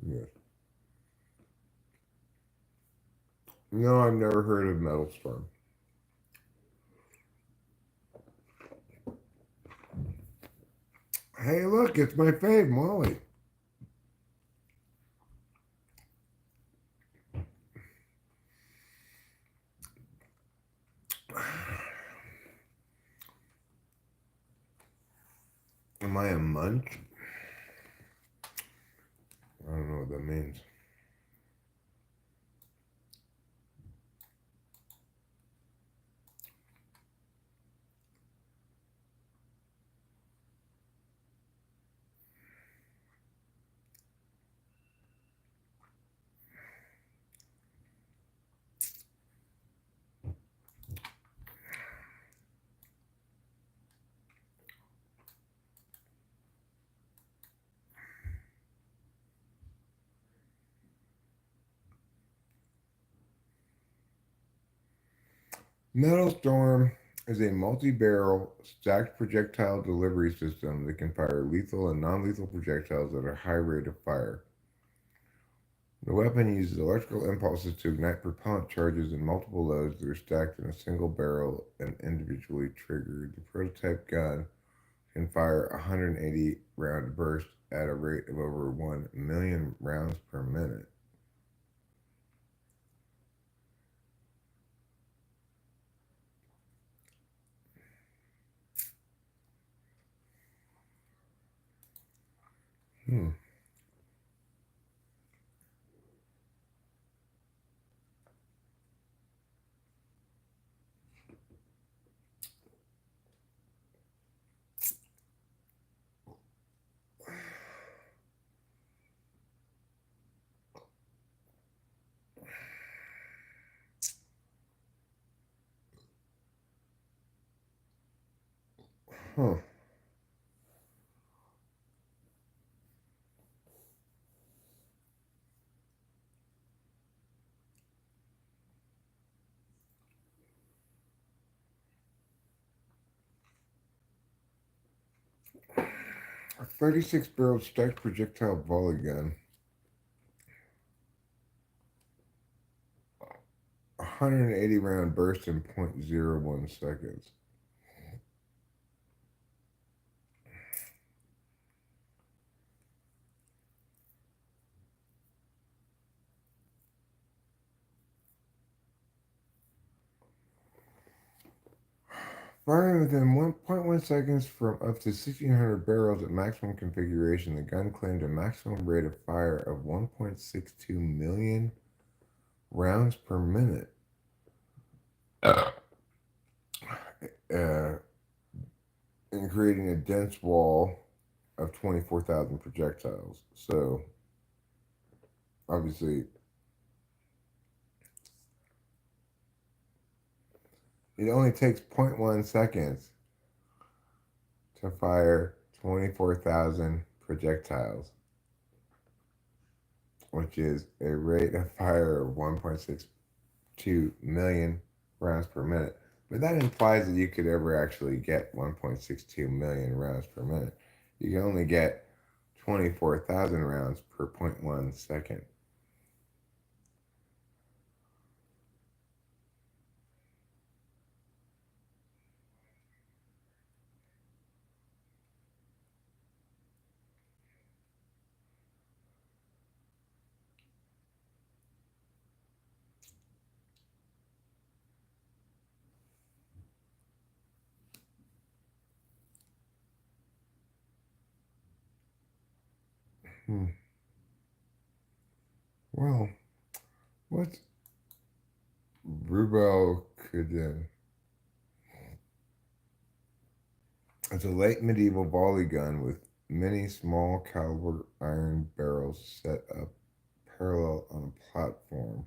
Yes. No, I've never heard of Metal Storm. Hey, look, it's my fave, Molly. Am I a munch? I don't know what that means. Metal Storm is a multi-barrel stacked projectile delivery system that can fire lethal and non-lethal projectiles at a high rate of fire. The weapon uses electrical impulses to ignite propellant charges in multiple loads that are stacked in a single barrel and individually triggered. The prototype gun can fire a 180 round burst at a rate of over 1 million rounds per minute. Hmm. Huh. A 36 barrel stacked projectile volley gun. 180 round burst in 0.01 seconds. Firing within 1.1 seconds from up to 1,600 barrels at maximum configuration, the gun claimed a maximum rate of fire of 1.62 million rounds per minute. Uh, and creating a dense wall of 24,000 projectiles. So, obviously, it only takes 0.1 seconds to fire 24,000 projectiles, which is a rate of fire of 1.62 million rounds per minute. But that implies that you could ever actually get 1.62 million rounds per minute. You can only get 24,000 rounds per 0.1 second. Well, what's Rubel Kudin? It's a late medieval volley gun with many small caliber iron barrels set up parallel on a platform.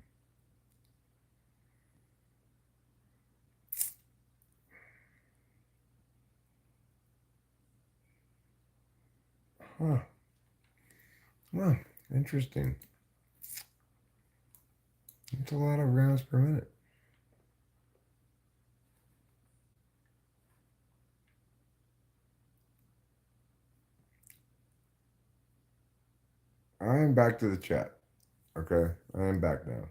Huh. Well, interesting. It's a lot of rounds per minute. I am back to the chat. Okay, I am back now.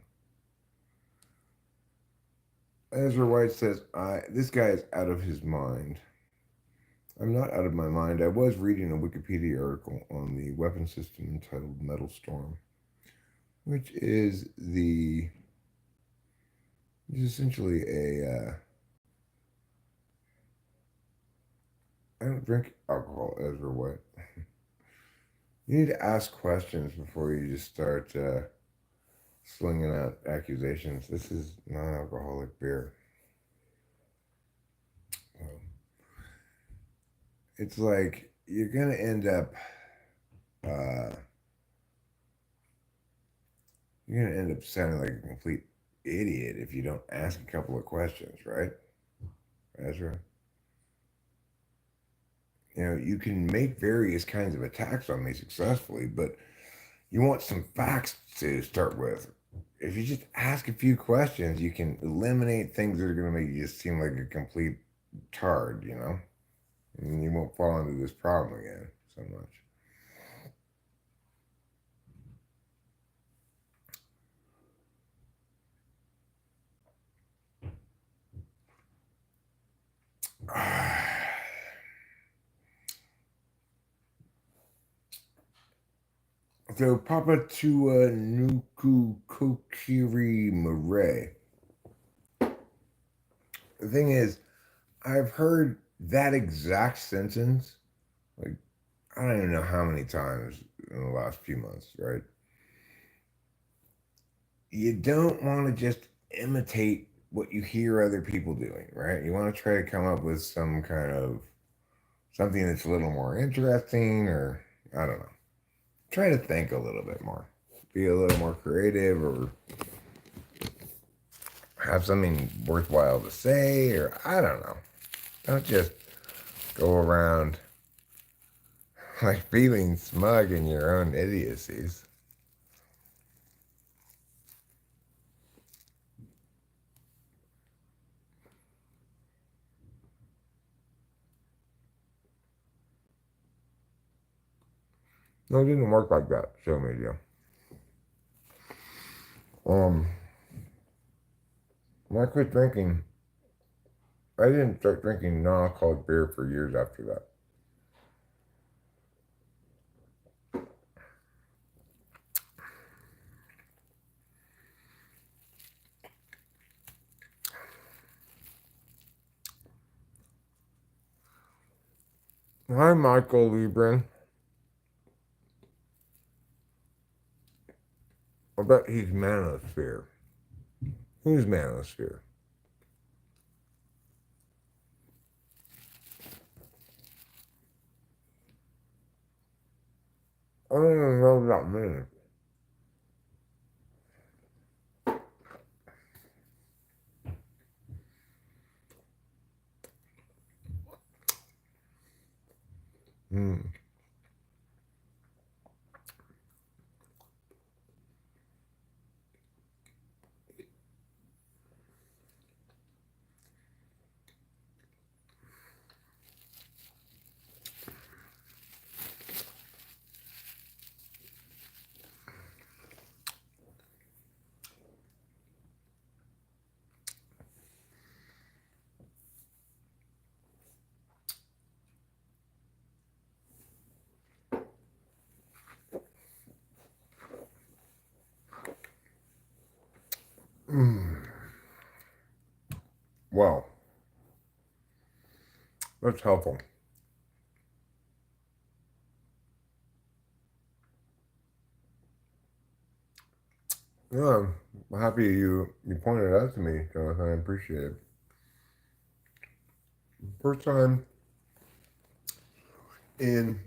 Ezra White says, this guy is out of his mind. I'm not out of my mind. I was reading a Wikipedia article on the weapon system entitled Metal Storm, which is essentially a, I don't drink alcohol, Ezra White. You need to ask questions before you just start slinging out accusations. This is non-alcoholic beer. It's like you're gonna end up sounding like a complete idiot if you don't ask a couple of questions, right, Ezra? You know, you can make various kinds of attacks on me successfully, but you want some facts to start with. If you just ask a few questions, you can eliminate things that are going to make you just seem like a complete tard, you know? And you won't fall into this problem again so much. So, Papa Tua Nuku Kokiri Mure. The thing is, I've heard that exact sentence, like, I don't even know how many times in the last few months, right? You don't want to just imitate what you hear other people doing, right? You want to try to come up with some kind of something that's a little more interesting, or I don't know. Try to think a little bit more, be a little more creative, or have something worthwhile to say, or I don't know. Don't just go around like feeling smug in your own idiocies. No, it didn't work like that, show media. When I quit drinking, I didn't start drinking non-alcoholic beer for years after that. Hi, Michael Liebren. I bet he's Manosphere. Who's Manosphere? I don't even know what that means. Mm. Mm. Well, that's helpful. Yeah, I'm happy you pointed it out to me, Jonathan. I appreciate it. First time in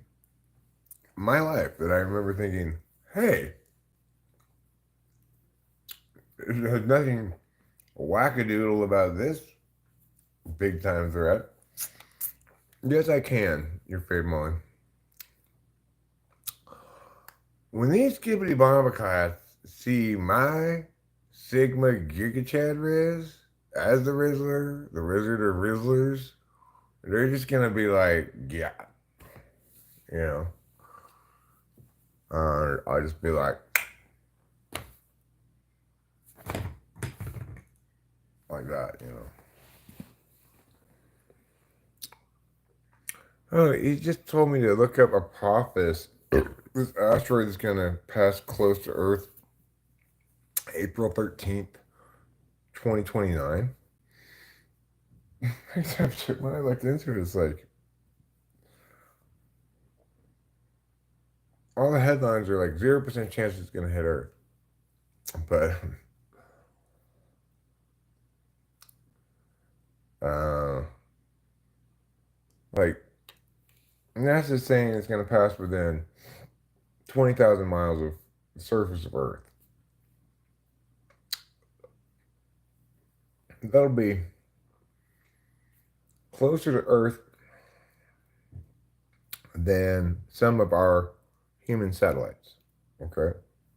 my life that I remember thinking, hey, there's nothing wackadoodle about this big time threat. Yes, I can, your favorite Molly. When these skibbity bombacats see my Sigma Gigachad Riz as the Rizzler, the Wizard of Rizzlers, they're just gonna be like, yeah, you know. I'll just be like that, you know. Oh, he just told me to look up Apophis. This asteroid is gonna pass close to Earth April 13th, 2029. Except when I looked into it, it's like all the headlines are like 0% chance it's gonna hit Earth. But like NASA's saying it's gonna pass within 20,000 miles of the surface of Earth. That'll be closer to Earth than some of our human satellites. Okay?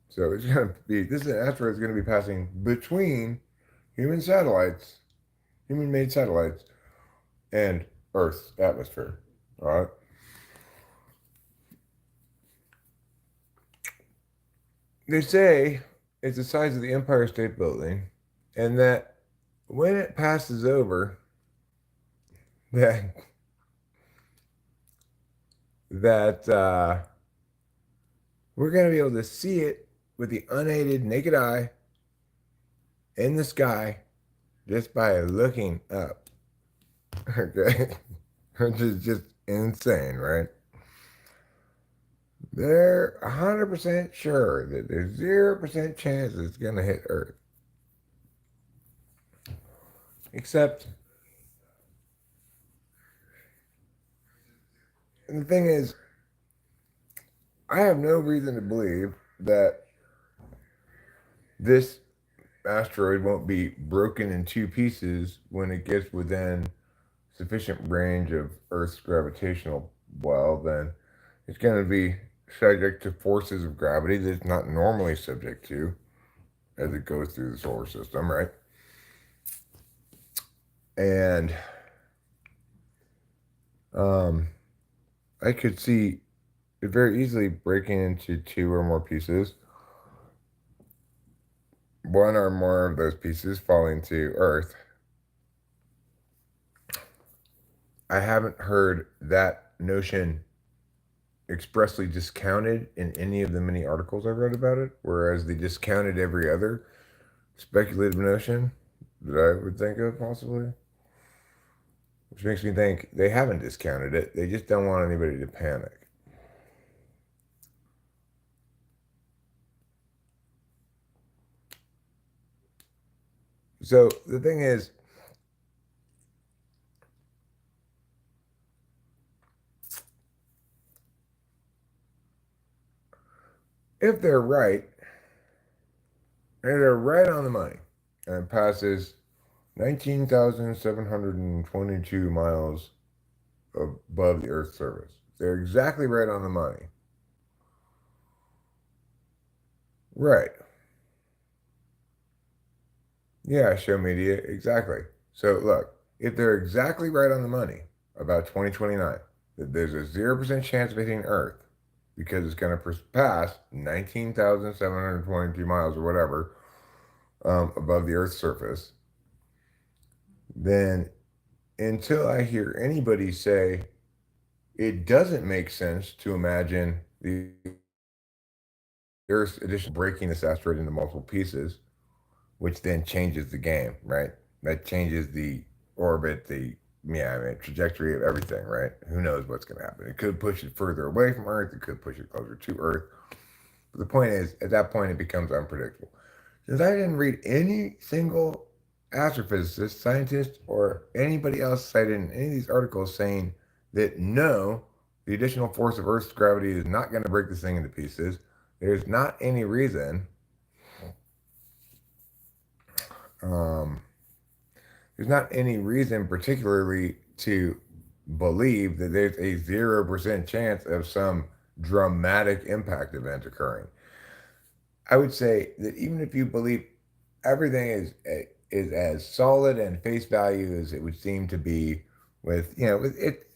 So it's going to be, this asteroid is going to be passing between human satellites, human made satellites, and Earth's atmosphere. All right? They say it's the size of the Empire State Building, and that when it passes over, that we're going to be able to see it with the unaided naked eye in the sky just by looking up. Okay? Which is just insane, right? They're 100% sure that there's 0% chance it's going to hit Earth. Except, and the thing is, I have no reason to believe that this asteroid won't be broken in two pieces when it gets within sufficient range of Earth's gravitational well. Then it's going to be subject to forces of gravity that it's not normally subject to as it goes through the solar system, right? And I could see it very easily breaking into two or more pieces. One or more of those pieces falling to Earth. I haven't heard that notion expressly discounted in any of the many articles I've read about it, whereas they discounted every other speculative notion that I would think of possibly. Which makes me think they haven't discounted it. They just don't want anybody to panic. So the thing is, if they're right, and they're right on the money, and it passes 19,722 miles above the Earth's surface. They're exactly right on the money. Right. Yeah, show media, exactly. So look, if they're exactly right on the money about 2029, that there's a 0% chance of hitting Earth because it's going to pass 19,722 miles or whatever above the Earth's surface, then until I hear anybody say it doesn't make sense to imagine the Earth's addition breaking this asteroid into multiple pieces, which then changes the game, right? That changes the orbit, trajectory of everything, right? Who knows what's going to happen? It could push it further away from Earth. It could push it closer to Earth. But the point is, at that point, it becomes unpredictable. Since I didn't read any single astrophysicist, scientist, or anybody else cited in any of these articles saying that no, the additional force of Earth's gravity is not going to break this thing into pieces. There's not any reason. Um, there's not any reason particularly to believe that there's a 0% chance of some dramatic impact event occurring. I would say that even if you believe everything is as solid and face value as it would seem to be, with with it,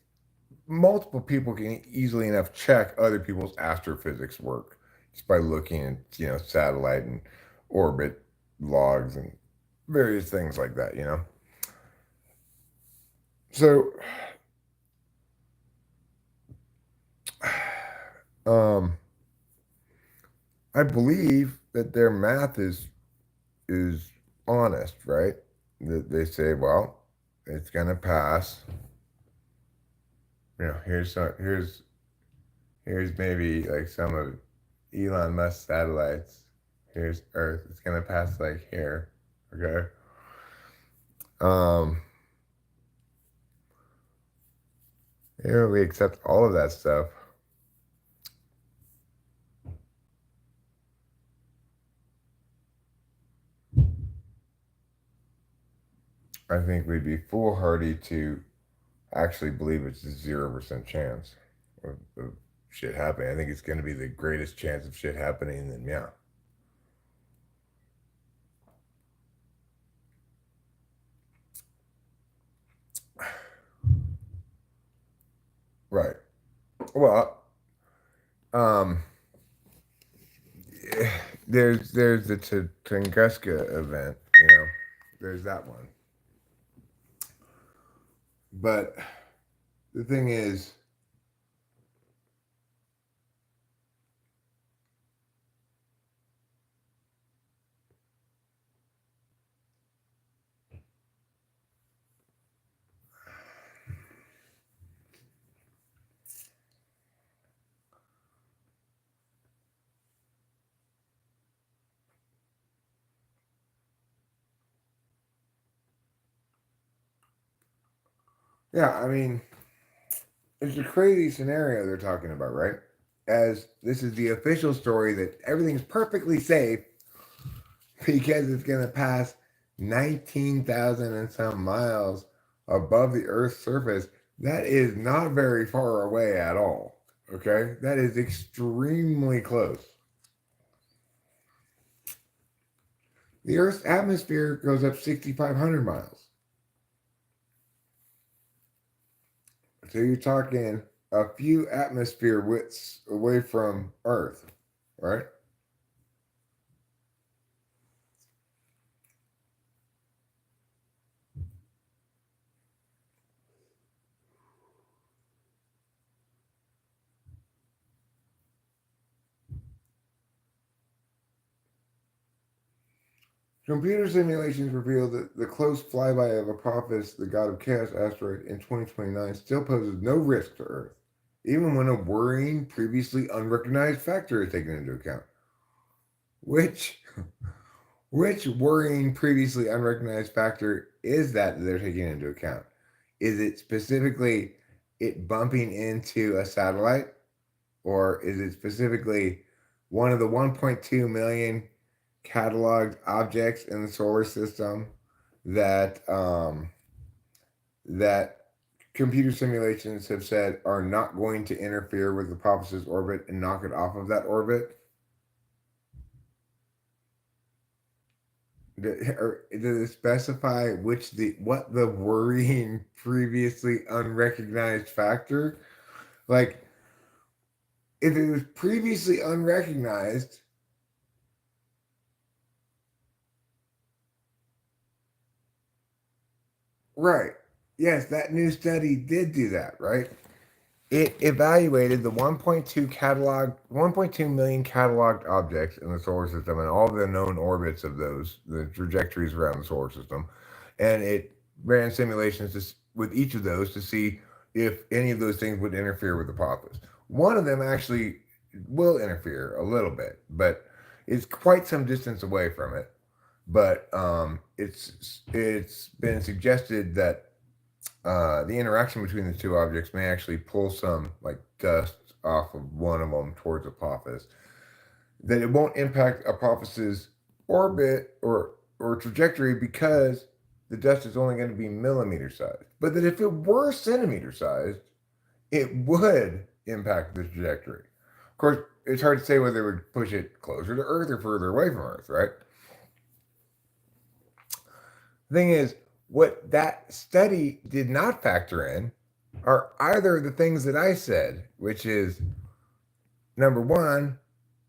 multiple people can easily enough check other people's astrophysics work just by looking at satellite and orbit logs and various things like that. So, um, I believe that their math is honest, right? That they say, well, it's gonna pass. Here's maybe like some of Elon Musk's satellites. Here's Earth. It's gonna pass like here. Okay. Um, we accept all of that stuff. I think we'd be foolhardy to actually believe it's a 0% chance of shit happening. I think it's going to be the greatest chance of shit happening. Then yeah. Right. Well, um, there's the Tunguska event. There's that one. But the thing is, yeah, I mean, it's a crazy scenario they're talking about, right? As this is the official story that everything's perfectly safe because it's going to pass 19,000 and some miles above the Earth's surface. That is not very far away at all. Okay? That is extremely close. The Earth's atmosphere goes up 6,500 miles. So you're talking a few atmosphere widths away from Earth, right? Computer simulations reveal that the close flyby of Apophis, the god of chaos asteroid, in 2029 still poses no risk to Earth, even when a worrying, previously unrecognized factor is taken into account. Which worrying, previously unrecognized factor is that they're taking into account? Is it specifically it bumping into a satellite, or is it specifically one of the 1.2 million cataloged objects in the solar system that that computer simulations have said are not going to interfere with Apophis' orbit and knock it off of that orbit? Does it specify what the worrying previously unrecognized factor? Like, if it was previously unrecognized, right? Yes, that new study did do that, right? It evaluated the 1.2 million cataloged objects in the solar system and all the known orbits of those, the trajectories around the solar system, and it ran simulations with each of those to see if any of those things would interfere with the Apophis. One of them actually will interfere a little bit, but it's quite some distance away from it. But it's been suggested that the interaction between the two objects may actually pull some like dust off of one of them towards Apophis. That it won't impact Apophis's orbit or trajectory because the dust is only going to be millimeter sized. But that if it were centimeter sized, it would impact the trajectory. Of course, it's hard to say whether it would push it closer to Earth or further away from Earth, right? The thing is, what that study did not factor in are either the things that I said, which is number one,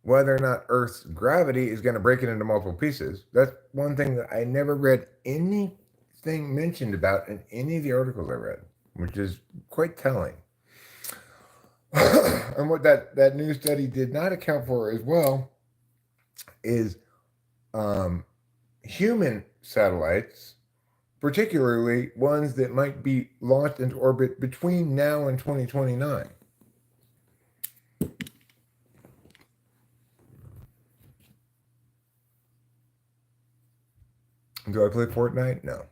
whether or not Earth's gravity is going to break it into multiple pieces. That's one thing that I never read anything mentioned about in any of the articles I read, which is quite telling. And what that new study did not account for as well is human satellites, particularly ones that might be launched into orbit between now and 2029. Do I play Fortnite? No.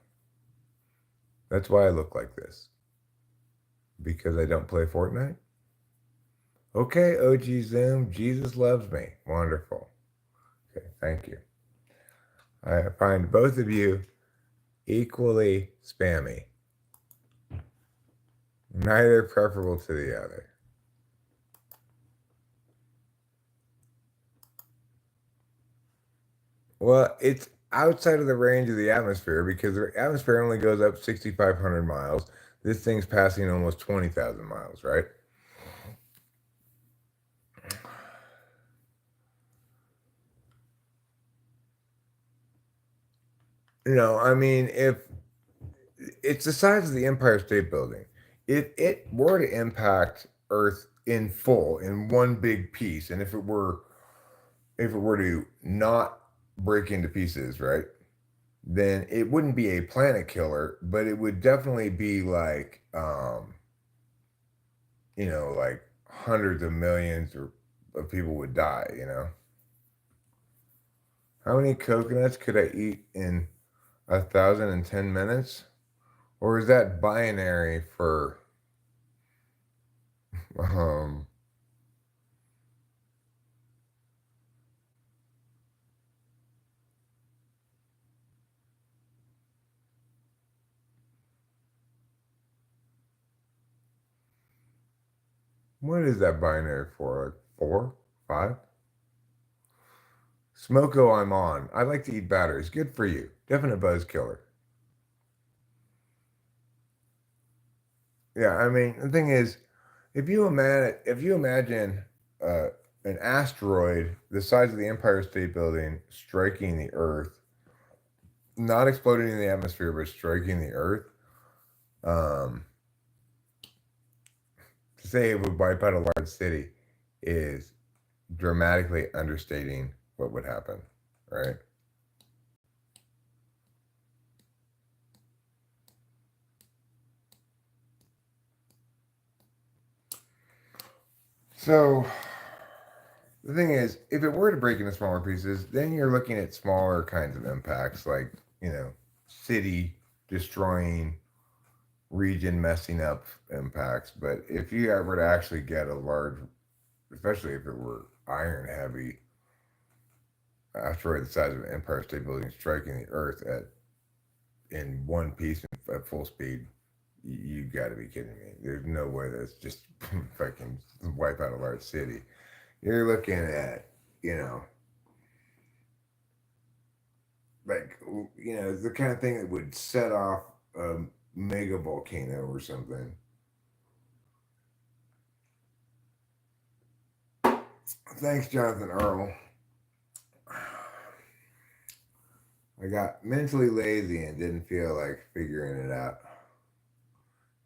That's why I look like this. Because I don't play Fortnite? Okay, OG Zoom, Jesus loves me. Wonderful. Okay, thank you. I find both of you equally spammy. Neither preferable to the other. Well, it's outside of the range of the atmosphere because the atmosphere only goes up 6,500 miles. This thing's passing almost 20,000 miles, right? I mean, if it's the size of the Empire State Building, if it were to impact Earth in full in one big piece, and if it were to not break into pieces, right? Then it wouldn't be a planet killer, but it would definitely be like like hundreds of millions of people would die. How many coconuts could I eat in 1,010 minutes? Or is that binary for what is that binary for? Like 4, 5? Smoko, I'm on. I like to eat batteries. Good for you. Definite buzz killer. Yeah, I mean, the thing is, if you imagine an asteroid the size of the Empire State Building striking the Earth, not exploding in the atmosphere, but striking the Earth, to say it would wipe out a large city is dramatically understating what would happen, right? So the thing is, if it were to break into smaller pieces, then you're looking at smaller kinds of impacts, like, city destroying, region messing up impacts. But if you ever to actually get a large, especially if it were iron heavy asteroid the size of an Empire State Building striking the Earth in one piece at full speed. You got to be kidding me. There's no way that's just fucking wipe out a large city. You're looking at, like, the kind of thing that would set off a mega volcano or something. Thanks, Jonathan Earl. I got mentally lazy and didn't feel like figuring it out.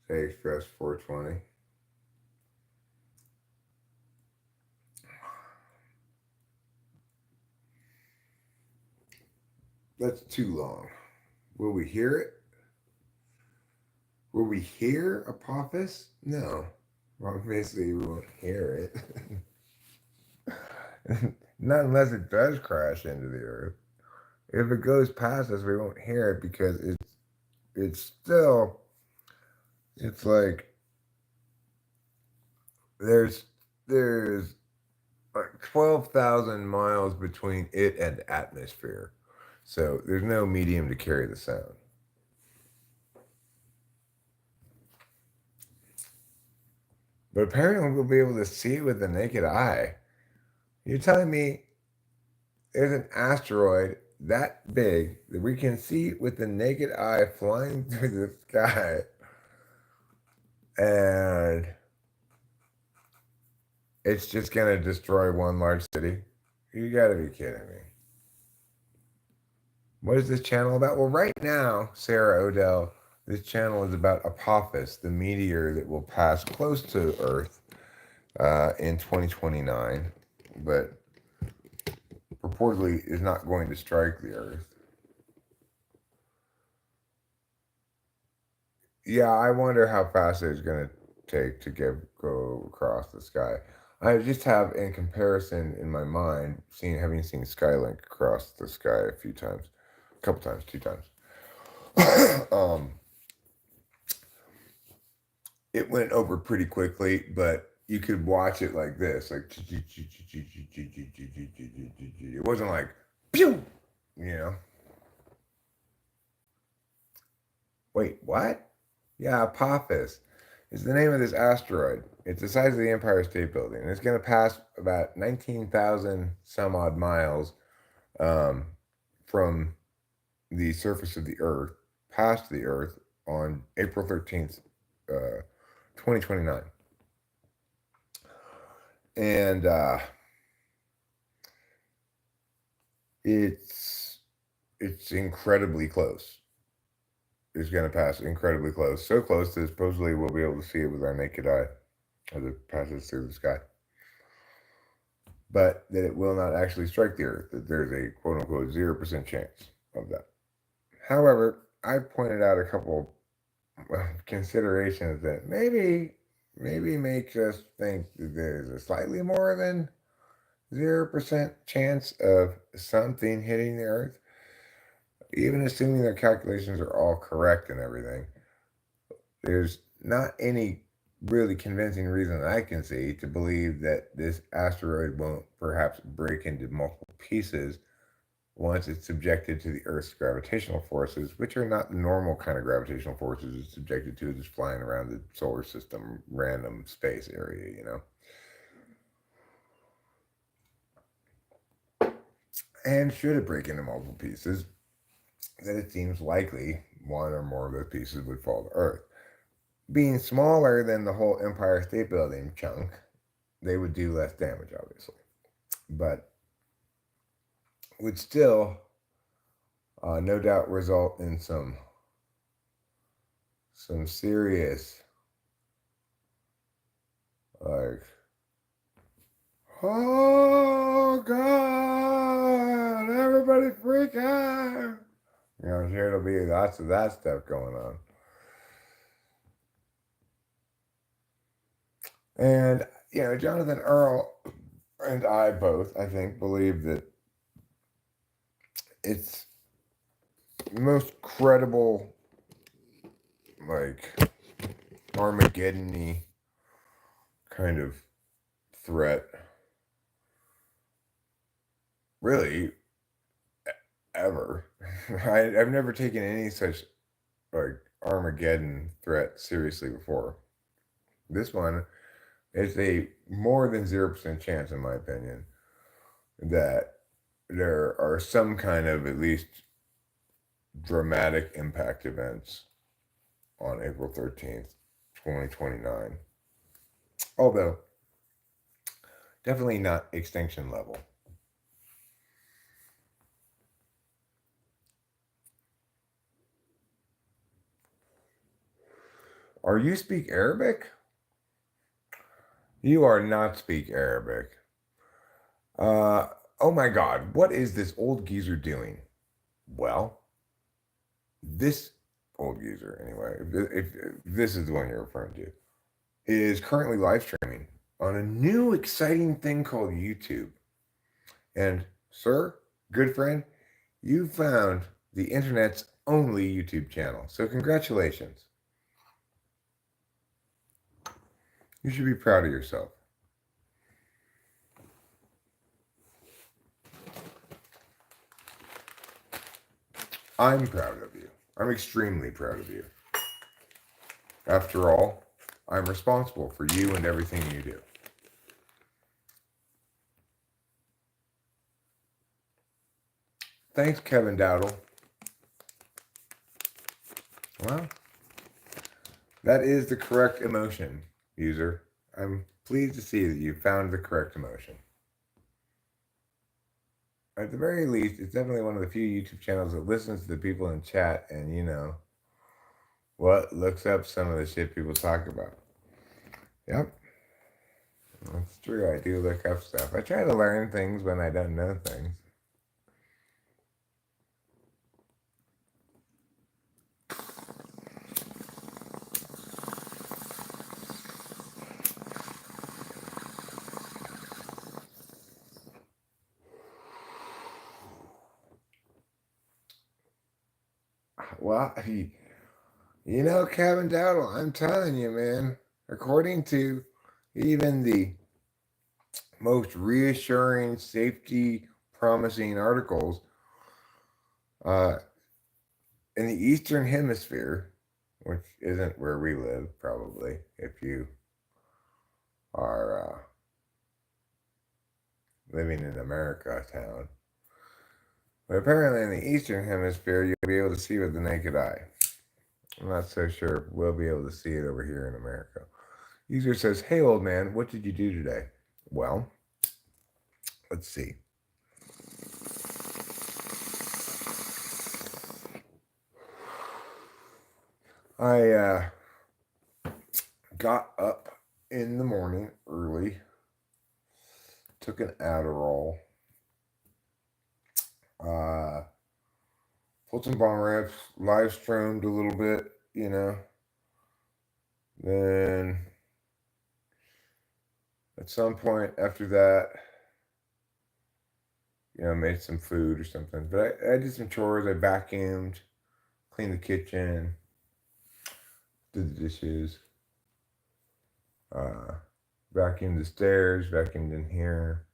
Say Express 420. That's too long. Will we hear it? Will we hear Apophis? No. Obviously, we won't hear it. Not unless it does crash into the Earth. If it goes past us, we won't hear it because it's like there's like 12,000 miles between it and the atmosphere. So there's no medium to carry the sound. But apparently we'll be able to see it with the naked eye. You're telling me there's an asteroid that big that we can see with the naked eye flying through the sky, and it's just going to destroy one large city? You got to be kidding me. What is this channel about? Well, right now, Sarah Odell, this channel is about Apophis, the meteor that will pass close to Earth in 2029, but purportedly is not going to strike the Earth. Yeah, I wonder how fast it's going to take to go across the sky. I just have, in comparison in my mind, having seen Skylink across the sky a few times. A couple times, 2 times. It went over pretty quickly, but you could watch it like this, like it wasn't like pew, Wait, what? Yeah, Apophis is the name of this asteroid. It's the size of the Empire State Building, and it's going to pass about 19,000 some odd miles from the surface of the Earth, past the Earth, on April 13th, 2029. And it's incredibly close. It's going to pass incredibly close. So close that supposedly we'll be able to see it with our naked eye as it passes through the sky. But that it will not actually strike the Earth, that there's a quote-unquote 0% chance of that. However, I pointed out a couple considerations that maybe makes us think that there's a slightly more than 0% chance of something hitting the Earth. Even assuming their calculations are all correct and everything, there's not any really convincing reason I can see to believe that this asteroid won't perhaps break into multiple pieces once it's subjected to the Earth's gravitational forces, which are not the normal kind of gravitational forces it's subjected to, just flying around the solar system, random space area, And should it break into multiple pieces, then it seems likely one or more of those pieces would fall to Earth. Being smaller than the whole Empire State Building chunk, they would do less damage, obviously. But would still no doubt result in some serious, like, oh God, everybody freak out. I'm sure there'll be lots of that stuff going on. And, Jonathan Earl and I both, I think, believe that it's the most credible, like, Armageddon-y kind of threat really ever. I've never taken any such like Armageddon threat seriously before. This one is a more than 0% chance, in my opinion, that there are some kind of at least dramatic impact events on April 13th, 2029. Although, definitely not extinction level. Are you speak Arabic? You are not speak Arabic. Oh my God, what is this old geezer doing? Well, this old geezer, anyway, if this is the one you're referring to, is currently live streaming on a new exciting thing called YouTube. And, sir, good friend, you found the internet's only YouTube channel. So, congratulations. You should be proud of yourself. I'm proud of you. I'm extremely proud of you. After all, I'm responsible for you and everything you do. Thanks, Kevin Dowdle. Well, that is the correct emotion, user. I'm pleased to see that you found the correct emotion. At the very least, it's definitely one of the few YouTube channels that listens to the people in chat and, looks up some of the shit people talk about. Yep. That's true. I do look up stuff. I try to learn things when I don't know things. Well, Kevin Dowdle, I'm telling you, man, according to even the most reassuring, safety promising articles, in the Eastern Hemisphere, which isn't where we live, probably, if you are living in America town. But apparently in the Eastern Hemisphere, you'll be able to see with the naked eye. I'm not so sure we'll be able to see it over here in America. User says, hey, old man, what did you do today? Well, let's see. I got up in the morning early, took an Adderall, pulled some bong rips, live streamed a little bit, Then at some point after that, made some food or something. But I did some chores. I vacuumed, cleaned the kitchen, did the dishes, vacuumed the stairs, vacuumed in here.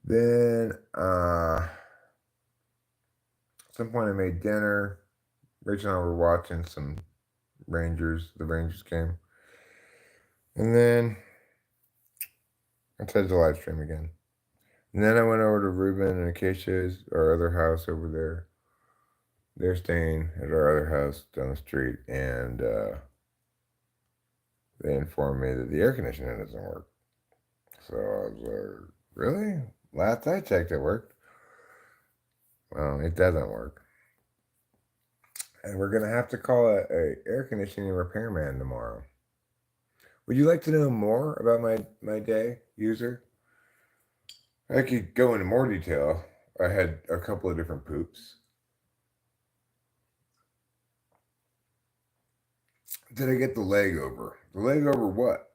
Then at some point I made dinner. Rachel and I were watching some Rangers. The Rangers came. And then I tried the live stream again. And then I went over to Ruben and Acacia's, our other house over there. They're staying at our other house down the street, and they informed me that the air conditioning doesn't work. So I was like, really? Last I checked, it worked. Well, it doesn't work. And we're going to have to call a air conditioning repairman tomorrow. Would you like to know more about my day, user? I could go into more detail. I had a couple of different poops. Did I get the leg over? The leg over what?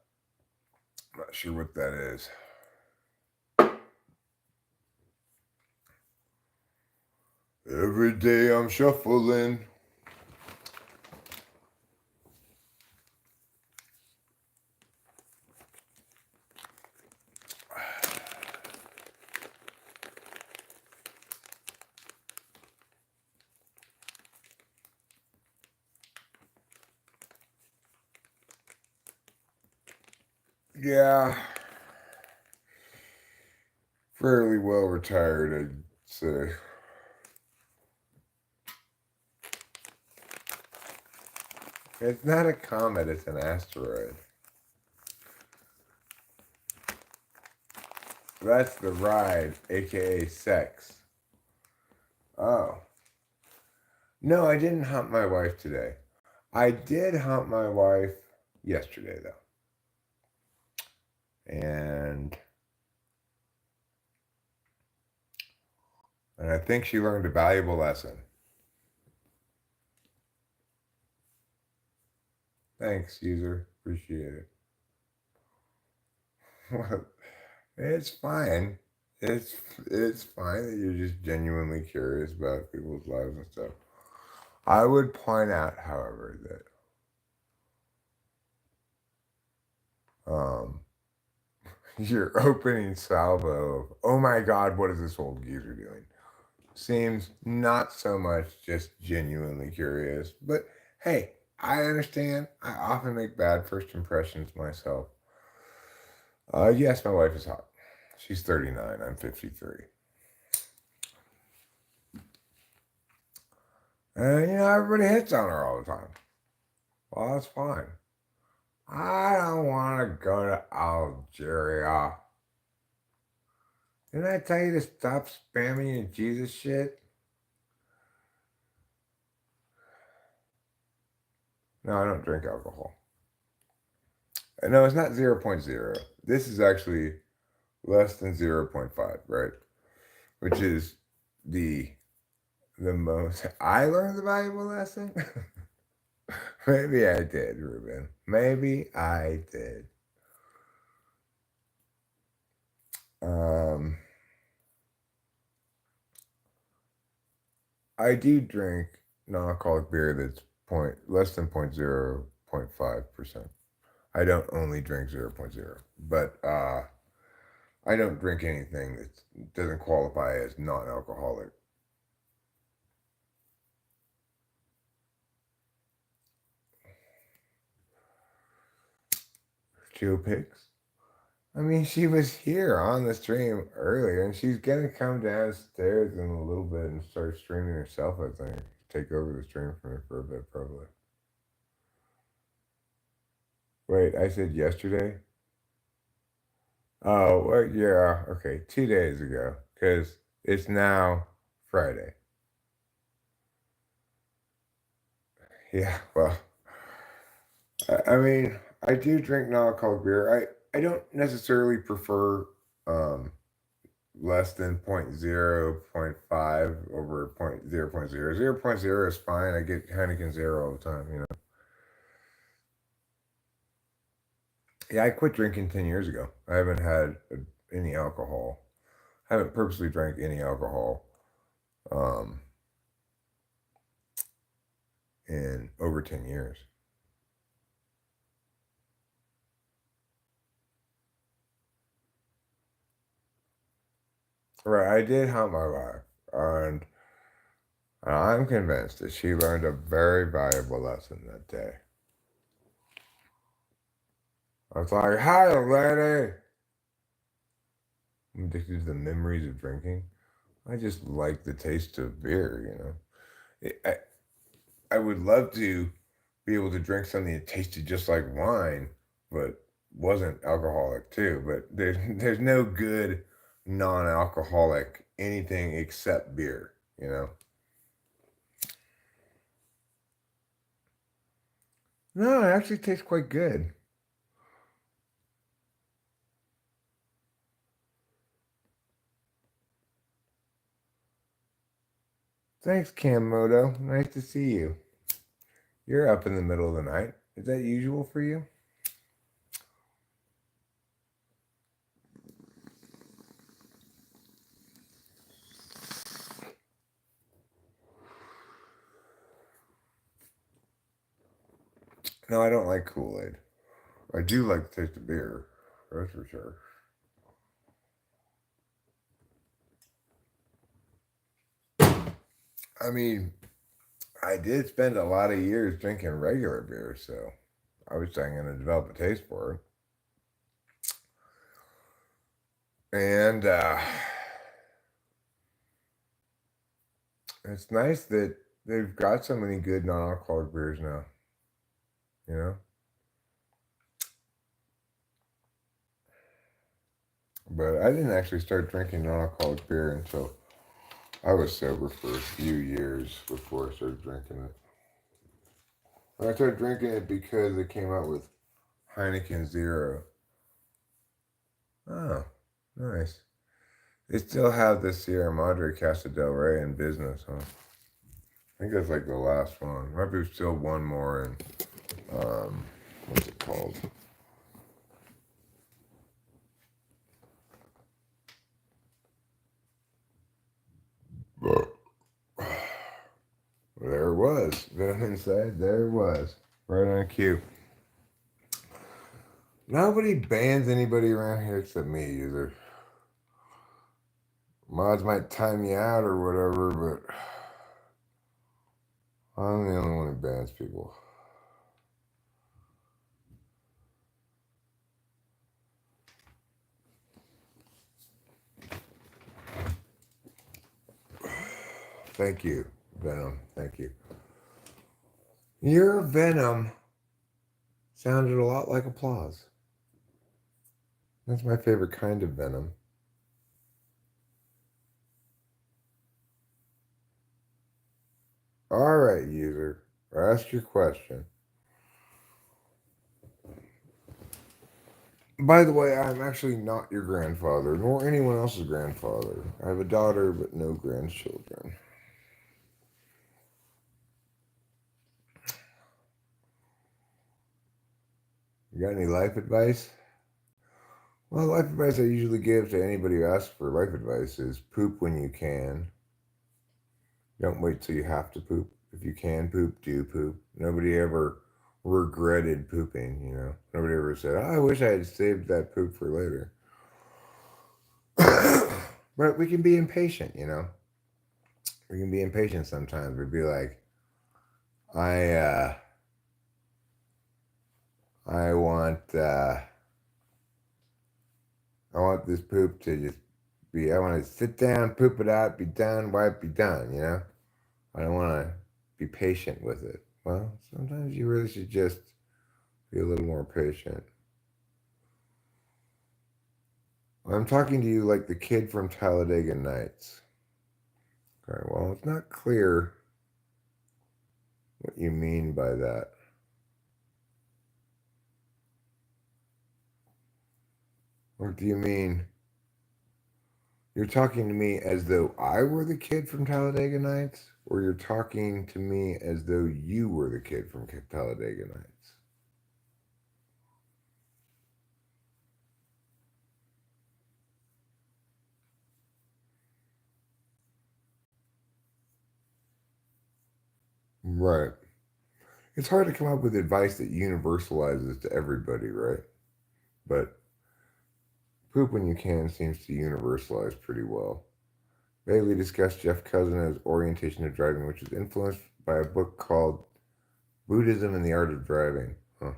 I'm not sure what that is. Every day I'm shuffling. Yeah. Fairly well retired, I'd say. It's not a comet, it's an asteroid. That's the ride, aka sex. Oh. No, I didn't hump my wife today. I did hump my wife yesterday, though. And I think she learned a valuable lesson. Thanks, user. Appreciate it. Well, it's fine. It's fine that you're just genuinely curious about people's lives and stuff. I would point out, however, that your opening salvo of, oh my god, what is this old geezer doing? Seems not so much just genuinely curious, but hey, I understand. I often make bad first impressions myself. Yes, my wife is hot. She's 39. I'm 53. And, everybody hits on her all the time. Well, that's fine. I don't want to go to Algeria. Didn't I tell you to stop spamming your Jesus shit? No, I don't drink alcohol. No, it's not 0.0. This is actually less than 0.5, right? Which is the most. I learned the valuable lesson. Maybe I did, Ruben. Maybe I did. I do drink non-alcoholic beer that's less than 0.5%. I don't only drink 0.0, but I don't drink anything that doesn't qualify as non-alcoholic. Chill pics. I mean, she was here on the stream earlier, and she's gonna come downstairs in a little bit and start streaming herself, I think. Take over the stream for me for a bit, probably. Wait, I said yesterday? Oh, well, yeah, okay, 2 days ago, because it's now Friday. Yeah, well, I mean, I do drink non-alcoholic beer. I don't necessarily prefer less than 0.5 over 0.0. 0.0 is fine. I get Heineken Zero all the time. Yeah, I quit drinking 10 years ago. I haven't had any alcohol. I haven't purposely drank any alcohol in over 10 years. Right, I did hump my wife, and I'm convinced that she learned a very valuable lesson that day. I was like, hi, lady. I'm addicted to the memories of drinking. I just like the taste of beer, I would love to be able to drink something that tasted just like wine, but wasn't alcoholic too. But there's no good non-alcoholic anything except beer. No, it actually tastes quite good. Thanks, Cammoto. Nice to see you. You're up in the middle of the night. Is that usual for you? No, I don't like Kool-Aid. I do like the taste of beer. That's for sure. I mean, I did spend a lot of years drinking regular beer, so I was saying I'm going to develop a taste for it. And it's nice that they've got so many good non-alcoholic beers now. You know? But I didn't actually start drinking non-alcoholic beer until I was sober for a few years before I started drinking it. And I started drinking it because it came out with Heineken Zero. Oh, nice. They still have the Sierra Madre Casa del Rey in business, huh? I think that's like the last one. Might be still one more in, what's it called? But there it was. Venom inside, there it was. Right on cue. Nobody bans anybody around here except me, either. Mods might time me out or whatever, but I'm the only one who bans people. Thank you, Venom. Thank you. Your Venom sounded a lot like applause. That's my favorite kind of venom. All right, user. Ask your question. By the way, I'm actually not your grandfather, nor anyone else's grandfather. I have a daughter, but no grandchildren. You got any life advice? Well, life advice I usually give to anybody who asks for life advice is poop when you can. Don't wait till you have to poop. If you can poop, do poop. Nobody ever regretted pooping, you know. Nobody ever said, oh, I wish I had saved that poop for later. But we can be impatient, you know. We can be impatient sometimes. We'd be like, I want this poop to just be, I want to sit down, poop it out, be done, wipe, be done, you know? I don't want to be patient with it. Well, sometimes you really should just be a little more patient. I'm talking to you like the kid from Talladega Nights. Okay, well, it's not clear what you mean by that. What do you mean? You're talking to me as though I were the kid from Talladega Nights? Or you're talking to me as though you were the kid from Talladega Nights? Right. It's hard to come up with advice that universalizes to everybody, right? But poop when you can seems to universalize pretty well. Bailey discussed Jeff Cousins' orientation to driving, which was influenced by a book called Buddhism and the Art of Driving. Huh.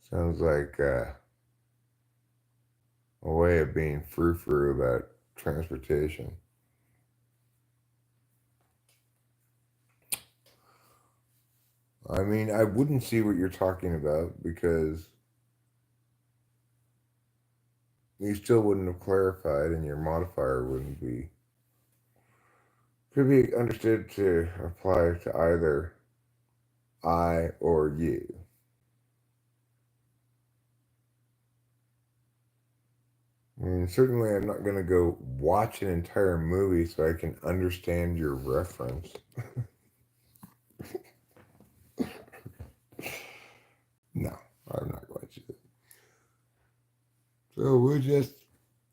Sounds like a way of being frou-frou about transportation. I mean, I wouldn't see what you're talking about because you still wouldn't have clarified and your modifier wouldn't be. Could be understood to apply to either I or you. I mean, certainly I'm not going to go watch an entire movie so I can understand your reference. No, I'm not going to. So we'll just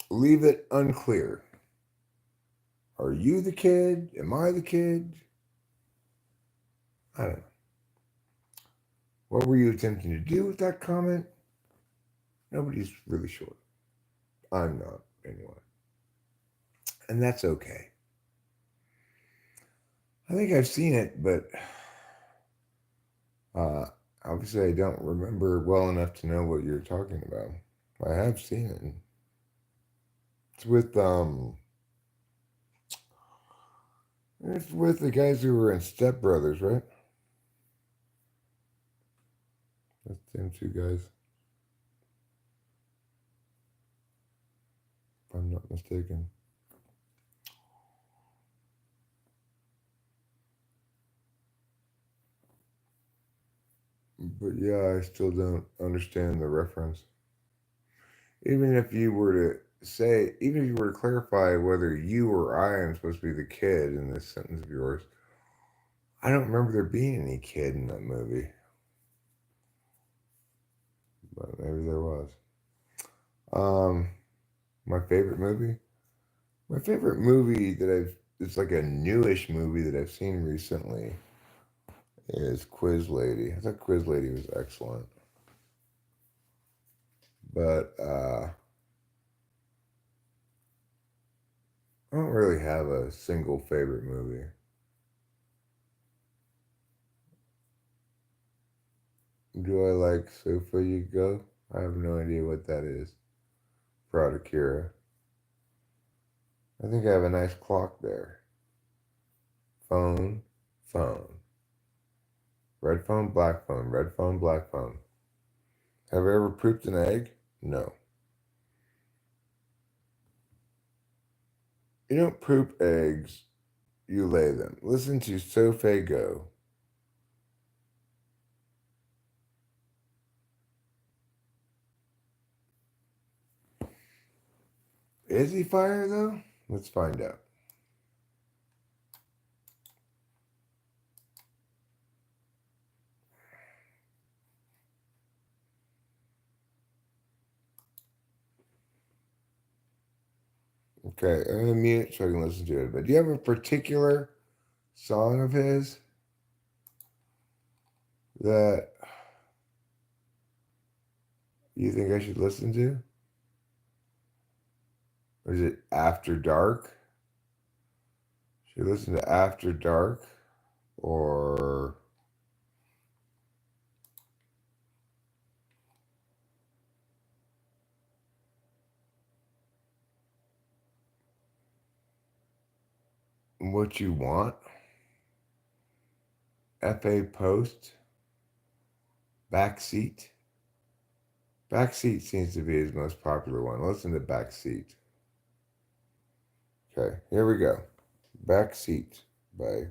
leave it unclear. Are you the kid? Am I the kid? I don't know. What were you attempting to do with that comment? Nobody's really sure. I'm not, anyway. And that's okay. I think I've seen it, but obviously I don't remember well enough to know what you're talking about. I have seen it. It's with the guys who were in Step Brothers, right? That's them two guys. If I'm not mistaken. But yeah, I still don't understand the reference. Even if you were to say, even if you were to clarify whether you or I am supposed to be the kid in this sentence of yours, I don't remember there being any kid in that movie. But maybe there was. My favorite movie? My favorite movie it's like a newish movie that I've seen recently is Quiz Lady. I thought Quiz Lady was excellent. But I don't really have a single favorite movie. Do I like So Far You Go? I have no idea what that is. Proud of Kira. I think I have a nice clock there. Phone, phone. Red phone, black phone, red phone, black phone. Have I ever pooped an egg? No. You don't poop eggs, you lay them. Listen to Sophie Go. Is he fire though? Let's find out. Okay, I'm gonna mute so I can listen to it. But do you have a particular song of his that you think I should listen to? Or is it After Dark? Should I listen to After Dark? Or What You Want? FA Post? Backseat? Backseat seems to be his most popular one. Listen to Backseat. Okay, here we go. Backseat by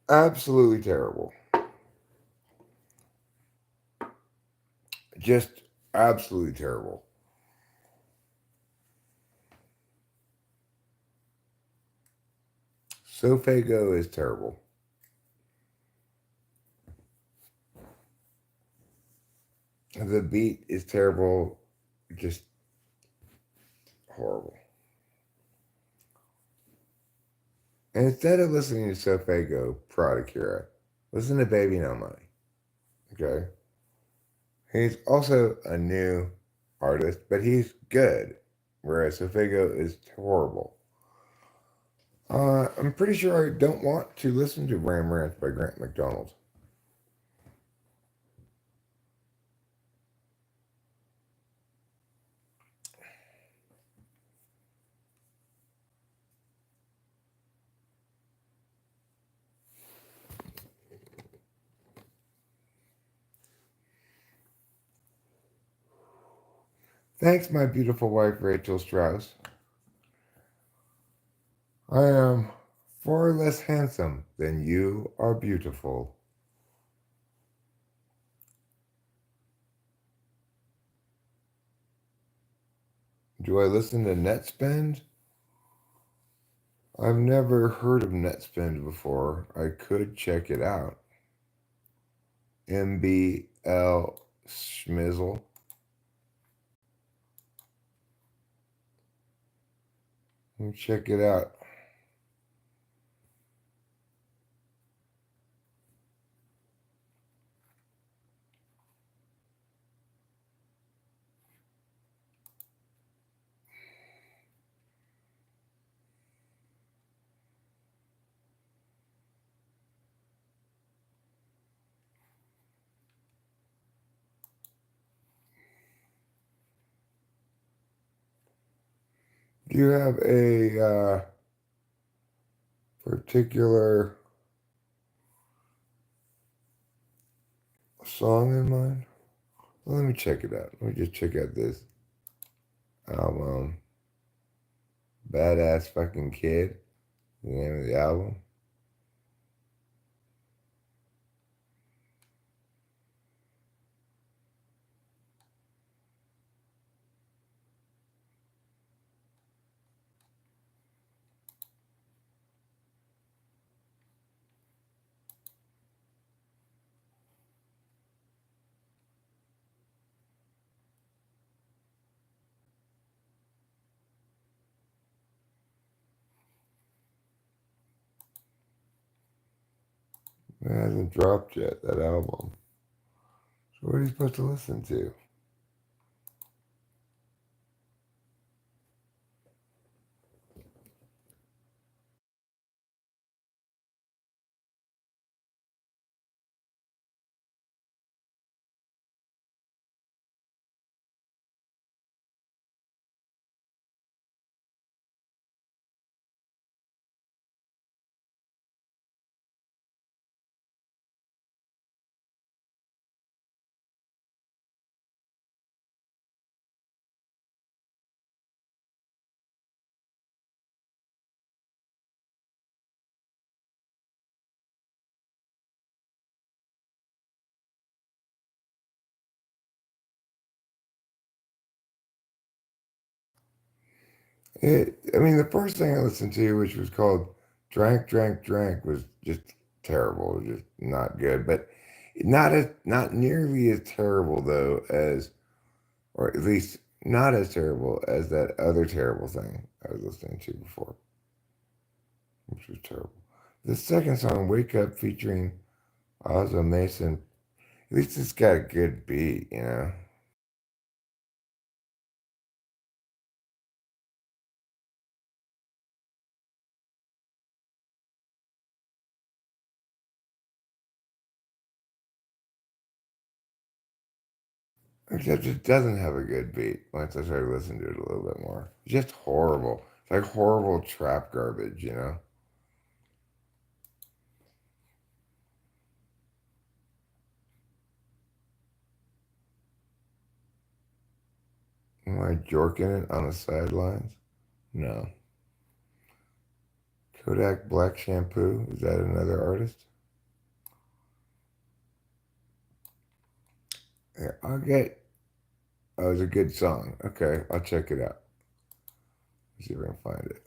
absolutely terrible. Just absolutely terrible. Sofago is terrible. The beat is terrible. Just horrible. And instead of listening to Sofago, Prada Kira, listen to Baby No Money. Okay? He's also a new artist, but he's good. Whereas Sofago is horrible. I'm pretty sure I don't want to listen to Ram Rants by Grant McDonald. Thanks, my beautiful wife, Rachel Strauss. I am far less handsome than you are beautiful. Do I listen to Netspend? I've never heard of Netspend before. I could check it out. MBL Schmizzle. Let me check it out. Do you have a particular song in mind? Well, let me check it out. Let me just check out this album. Badass Fucking Kid, the name of the album. It hasn't dropped yet, that album. So what are you supposed to listen to? I mean, the first thing I listened to, which was called Drank, Drank, Drank, was just terrible, just not good. But not nearly as terrible though as, or at least not as terrible as that other terrible thing I was listening to before, which was terrible. The second song, Wake Up, featuring Ozzo Mason, at least it's got a good beat, you know? Except it doesn't have a good beat once I started listening to it a little bit more. It's just horrible. It's like horrible trap garbage, you know? Am I jorking it on the sidelines? No. Kodak Black Shampoo, is that another artist? Yeah, I'll get. Oh, it's a good song. Okay, I'll check it out. Let's see if I can find it.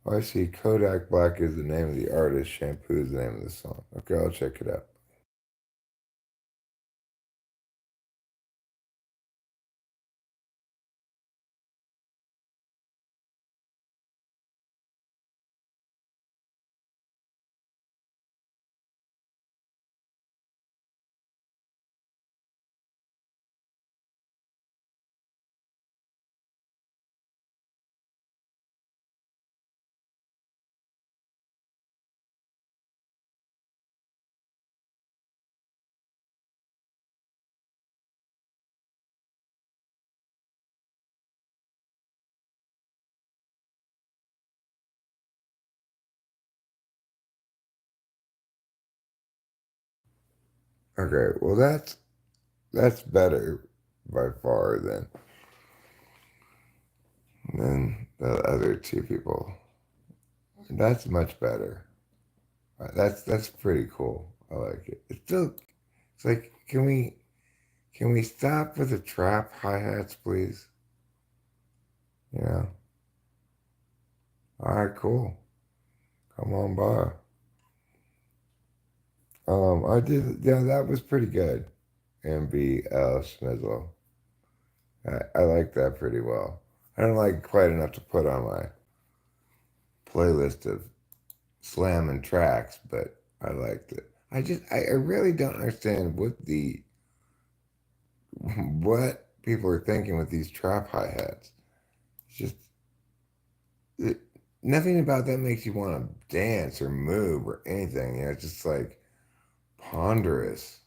Oh, I see Kodak Black is the name of the artist, Shampoo is the name of the song. Okay, I'll check it out. Okay, well that's better by far than the other two people. That's much better. That's pretty cool. I like it. It's still, it's like, can we stop with the trap hi-hats, please? You know? All right, cool. Come on by. I did, yeah, that was pretty good. MBL Schmizzle. I like that pretty well. I don't like it quite enough to put on my playlist of slamming tracks, but I liked it. I really don't understand what people are thinking with these trap hi-hats. It's just it, nothing about that makes you want to dance or move or anything. You know, it's just like ponderous.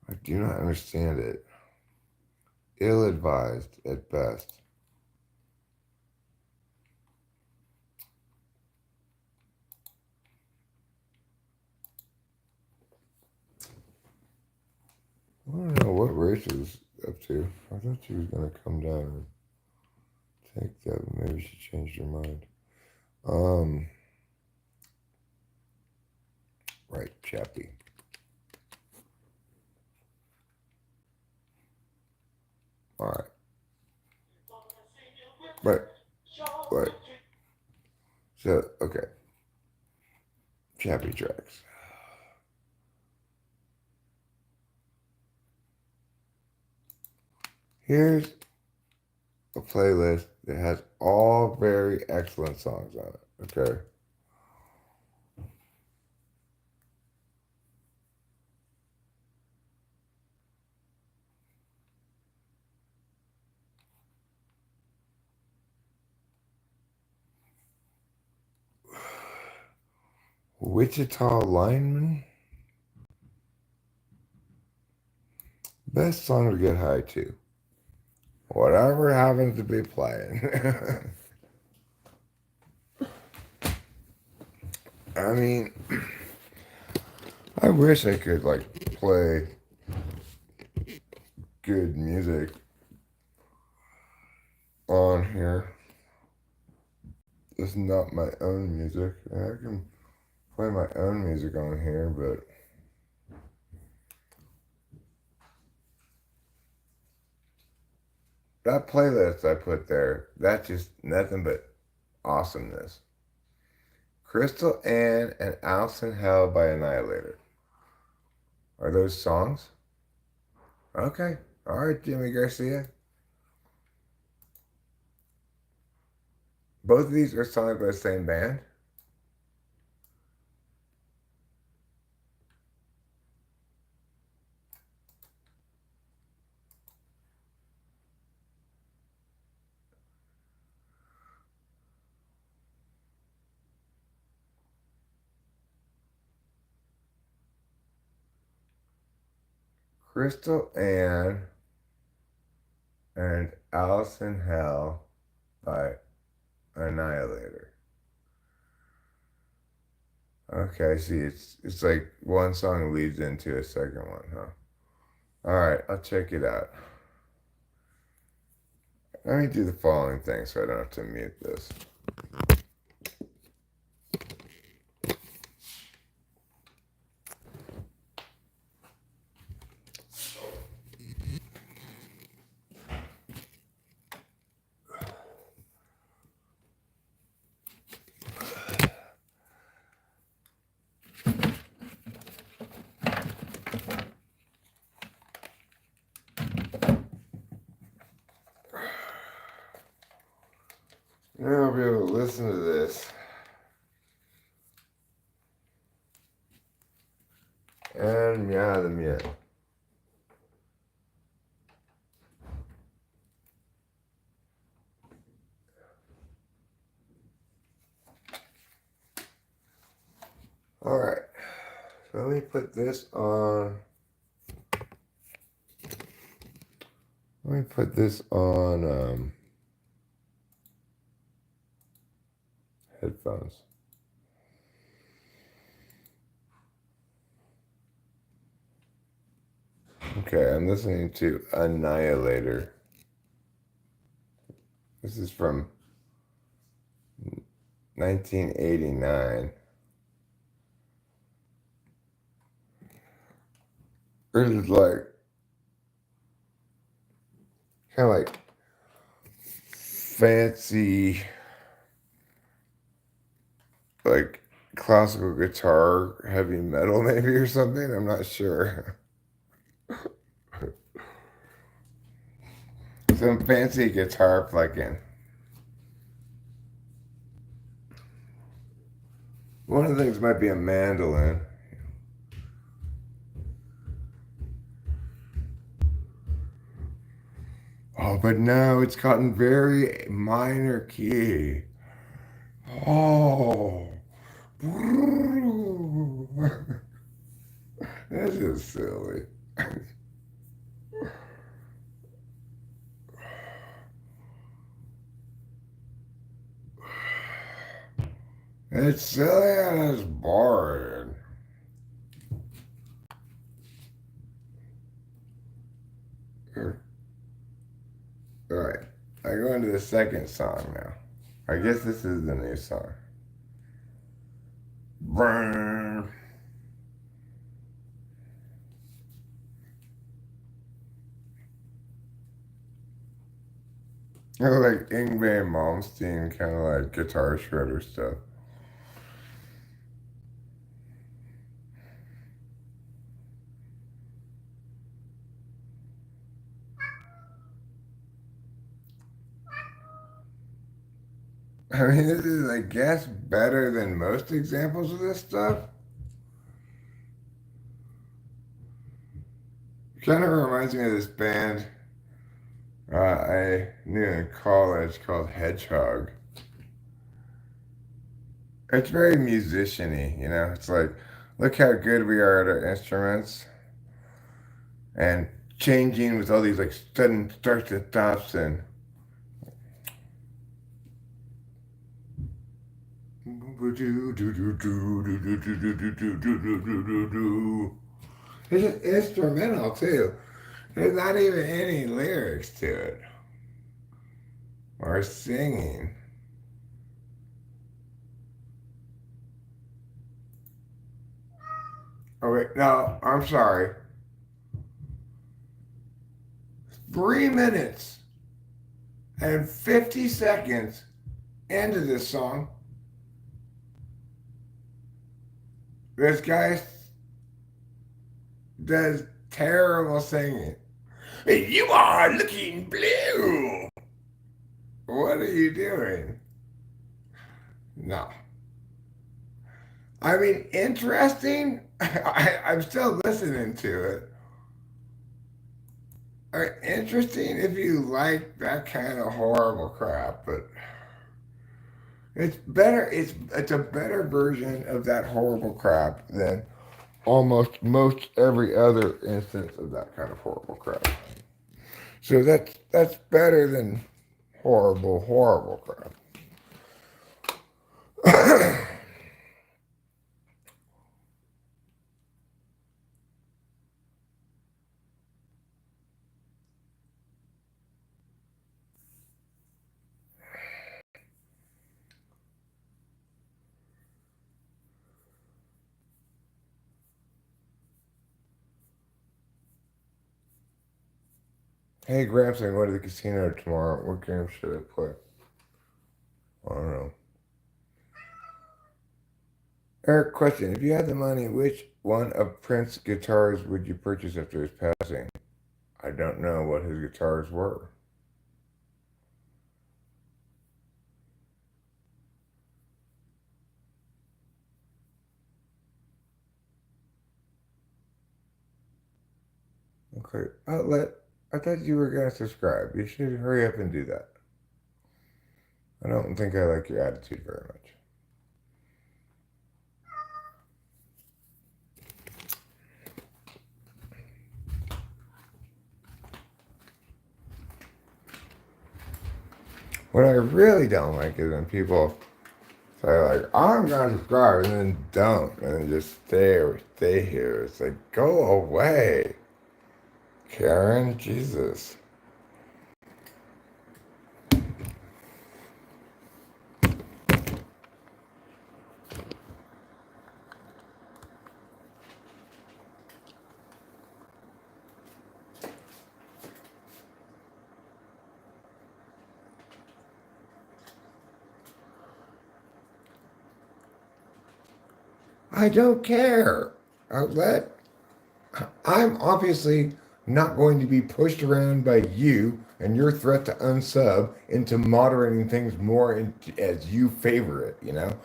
I do not understand it. Ill-advised at best. Rachel's up to? I thought she was gonna come down and take that, but maybe she changed her mind. Right, Chappie. Alright. Right. So, okay. Chappie tracks. Here's a playlist that has all very excellent songs on it, okay? Wichita Lineman. Best song to get high to. Whatever happens to be playing. I mean, I wish I could like play good music on here. It's not my own music. I can play my own music on here, but that playlist I put there, that's just nothing but awesomeness. Crystal Ann and Allison Hell by Annihilator. Are those songs? Okay. All right, Jimmy Garcia. Both of these are songs by the same band? Crystal Ann and Allison Hell by Annihilator. Okay, see, it's like one song leads into a second one, huh? All right, I'll check it out. Let me do the following thing so I don't have to mute this. Now I'll be able to listen to this. And meow the meow. All right. So let me put this on. Let me put this on headphones. Okay, I'm listening to Annihilator. This is from 1989. This is like kind of like fancy, like classical guitar, heavy metal maybe or something. I'm not sure. Some fancy guitar plugin. One of the things might be a mandolin. Oh, but now it's gotten very minor key. Oh. That's just silly. It's silly and it's boring. second song now. I guess this is the new song. Brrr. Like Ingve Malmsteen, kind of like guitar shredder stuff. I mean, this is, I guess, better than most examples of this stuff. Kind of reminds me of this band I knew in college called Hedgehog. It's very musician-y, you know? It's like, look how good we are at our instruments. And changing with all these like sudden starts and stops and it's just instrumental too. There's not even any lyrics to it or singing. Oh wait, no, I'm sorry. 3 minutes and 50 seconds into this song, this guy does terrible singing. You are looking blue. What are you doing? No. I mean, interesting. I'm still listening to it. Interesting if you like that kind of horrible crap, but it's better. It's a better version of that horrible crap than almost most every other instance of that kind of horrible crap. So that's better than horrible crap. Hey, Gramps, I'm going to the casino tomorrow. What game should I play? I don't know. Eric, question. If you had the money, which one of Prince's guitars would you purchase after his passing? I don't know what his guitars were. Okay, I thought you were going to subscribe. You should hurry up and do that. I don't think I like your attitude very much. What I really don't like is when people say like, I'm going to subscribe and then don't and then just stay here. It's like, go away. Karen, Jesus. I don't care. I'm obviously not going to be pushed around by you and your threat to unsub into moderating things more as you favor it, you know,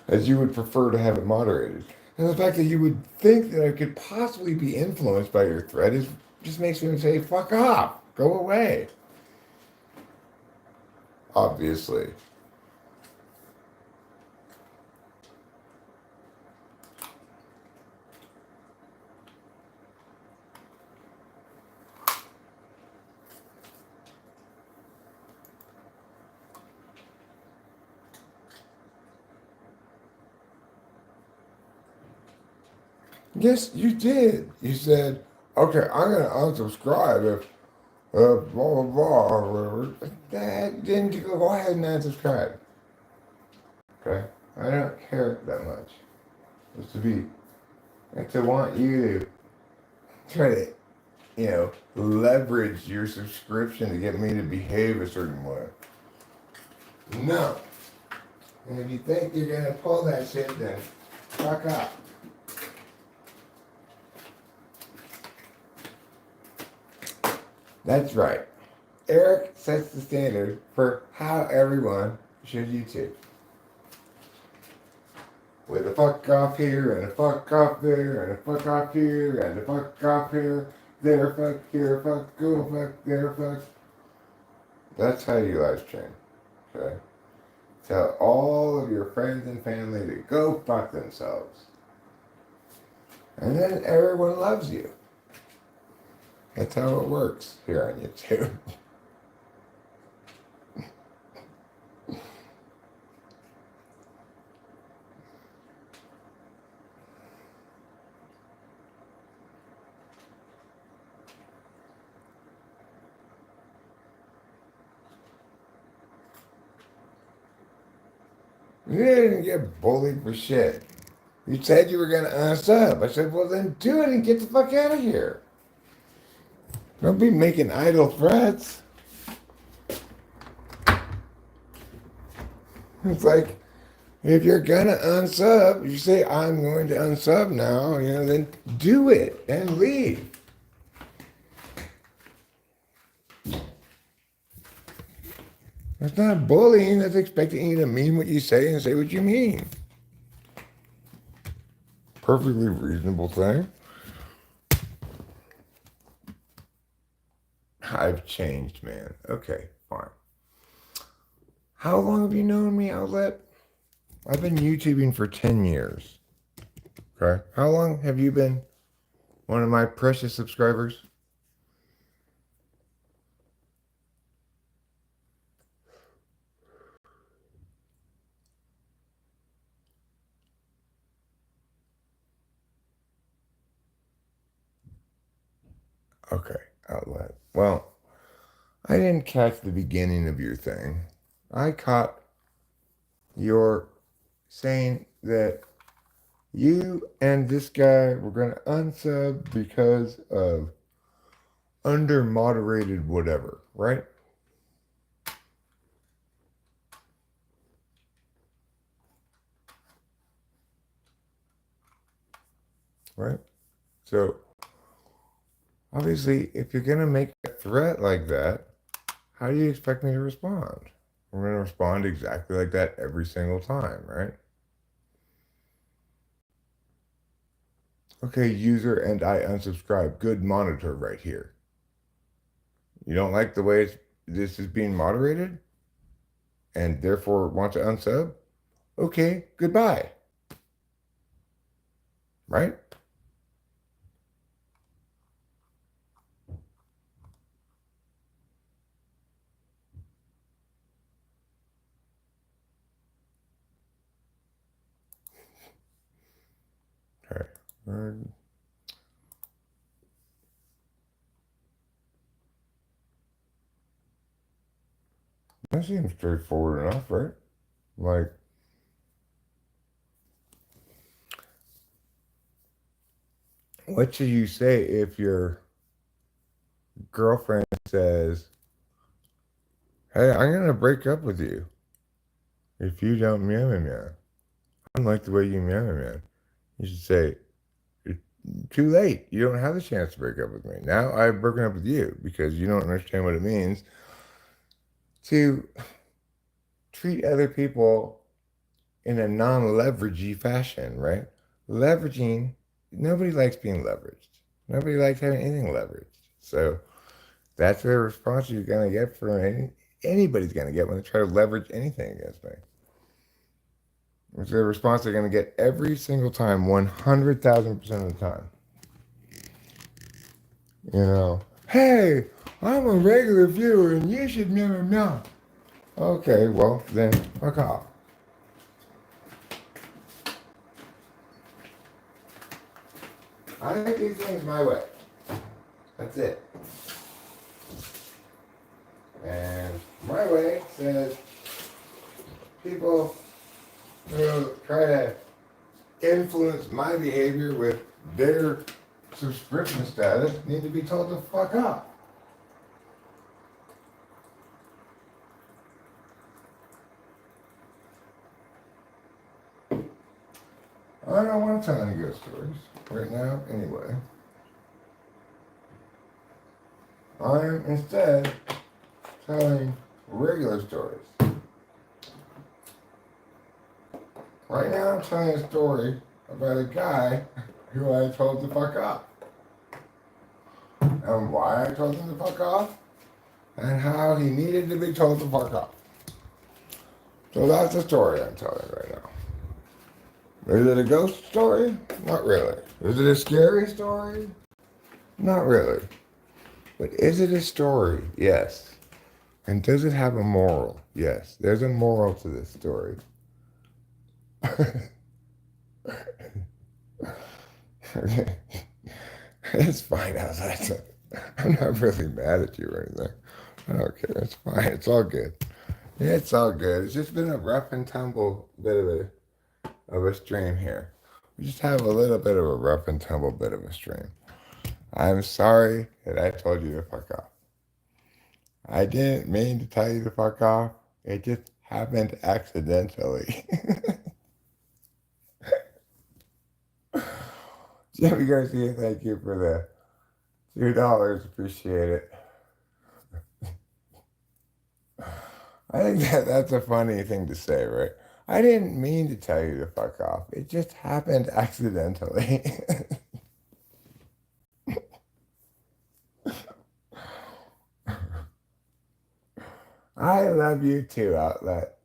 as you would prefer to have it moderated. And the fact that you would think that I could possibly be influenced by your threat just makes me say, fuck off, go away. Obviously. Yes, you did. You said, okay, I'm going to unsubscribe if blah, blah, blah, or whatever. Then you go ahead and unsubscribe. Okay? I don't care that much. Just to be, and to want you to try to, leverage your subscription to get me to behave a certain way. No. And if you think you're gonna pull that shit, then fuck up. That's right. Eric sets the standard for how everyone should YouTube. With a fuck off here, and a fuck off there, and a fuck off here, and a fuck off here, there, fuck, here, fuck, go, fuck, there, fuck. That's how you live stream. Okay? Tell all of your friends and family to go fuck themselves. And then everyone loves you. That's how it works here on YouTube. You didn't get bullied for shit. You said you were going to unsub. I said, well, then do it and get the fuck out of here. Don't be making idle threats. It's like, if you're going to unsub, you say, I'm going to unsub now, then do it and leave. That's not bullying. That's expecting you to mean what you say and say what you mean. Perfectly reasonable thing. I've changed, man. Okay, fine. How long have you known me, Outlet? I've been YouTubing for 10 years. Okay. How long have you been one of my precious subscribers? Okay, Outlet. Well, I didn't catch the beginning of your thing. I caught your saying that you and this guy were going to unsub because of under moderated whatever, right? Right? So, obviously, if you're going to make a threat like that, how do you expect me to respond? I'm going to respond exactly like that every single time, right? Okay, user and I unsubscribe. Good monitor right here. You don't like the way this is being moderated? And therefore want to unsub? Okay, goodbye. Right? Okay. That seems straightforward enough, right? Like, what should you say if your girlfriend says, hey, I'm going to break up with you if you don't meow meow meow? I don't like the way you meow meow meow. You should say, it's too late. You don't have the chance to break up with me. Now I've broken up with you because you don't understand what it means to treat other people in a non-leveragey fashion, right? Leveraging, nobody likes being leveraged. Nobody likes having anything leveraged. So that's the response you're going to get from anybody's going to get when they try to leverage anything against me. It's the response they're going to get every single time, 100,000% of the time. Hey, I'm a regular viewer and you should meow meow meow. Okay, well, then fuck off. I like these things my way. That's it. My way says people who try to influence my behavior with their subscription status need to be told to fuck off. I don't want to tell any ghost stories right now anyway. I'm instead telling regular stories. Right now I'm telling a story about a guy who I told to fuck off. And why I told him to fuck off, and how he needed to be told to fuck off. So that's the story I'm telling right now. Is it a ghost story? Not really. Is it a scary story? Not really. But is it a story? Yes. And does it have a moral? Yes. There's a moral to this story. It's fine, Alexa. I'm not really mad at you or anything. I don't care. It's fine. It's all good. It's all good. It's just been a rough and tumble bit of a stream here. We just have a little bit of a rough and tumble bit of a stream. I'm sorry that I told you to fuck off. I didn't mean to tell you to fuck off. It just happened accidentally. Jimmy Garcia, thank you for the $2. Appreciate it. I think that's a funny thing to say, right? I didn't mean to tell you to fuck off. It just happened accidentally. I love you too, Outlet.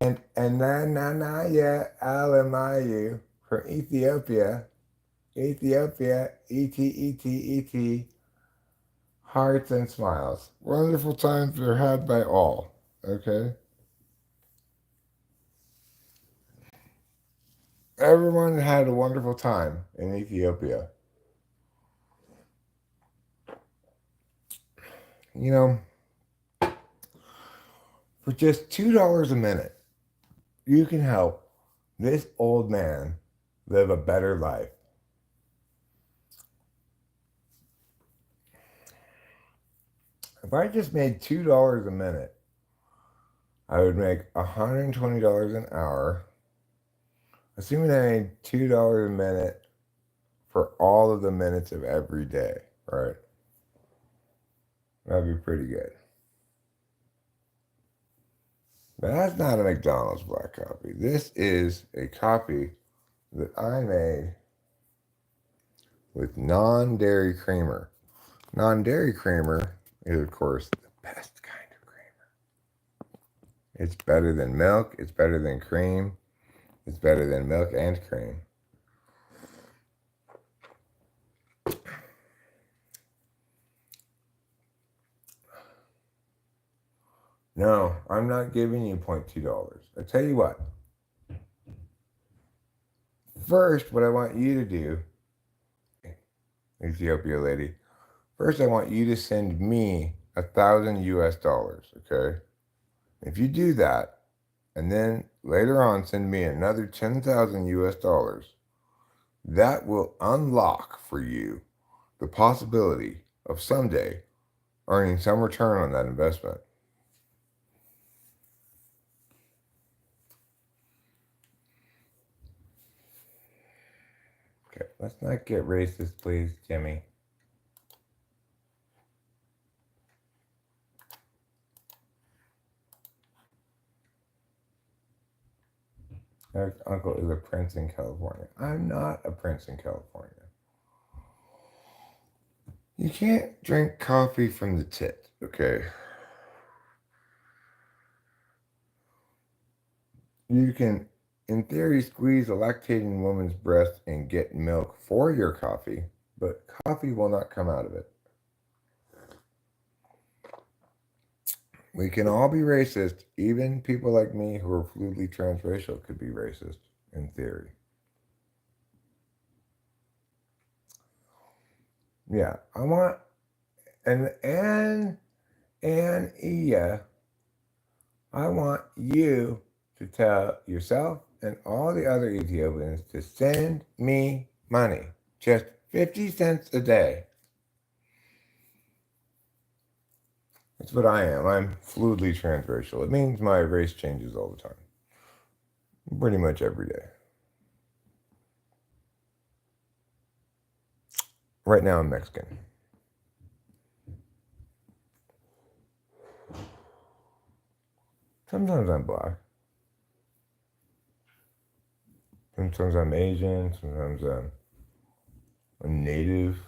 And yeah, Alamayu from Ethiopia. Ethiopia, E-T, hearts and smiles. Wonderful times are had by all, okay? Everyone had a wonderful time in Ethiopia. You know, for just $2 a minute, you can help this old man live a better life. If I just made $2 a minute, I would make $120 an hour. Assuming I made $2 a minute for all of the minutes of every day, right? That'd be pretty good. But that's not a McDonald's black coffee. This is a coffee that I made with non-dairy creamer. Non-dairy creamer is, of course, the best kind of creamer. It's better than milk. It's better than cream. It's better than milk and cream. No, I'm not giving you $0.2. I tell you what. First, what I want you to do, Ethiopia lady, first I want you to send me $1,000 US, okay? If you do that, and then later on send me another $10,000 US, that will unlock for you the possibility of someday earning some return on that investment. Okay, let's not get racist, please, Jimmy. Eric's uncle is a prince in California. I'm not a prince in California. You can't drink coffee from the tit, okay? You can, in theory, squeeze a lactating woman's breast and get milk for your coffee, but coffee will not come out of it. We can all be racist. Even people like me who are fluidly transracial could be racist, in theory. Yeah, I want, and Iya I want you to tell yourself and all the other Ethiopians to send me money. Just 50 cents a day. That's what I am. I'm fluidly transracial. It means my race changes all the time. Pretty much every day. Right now I'm Mexican. Sometimes I'm black. Sometimes I'm Asian. Sometimes I'm a native,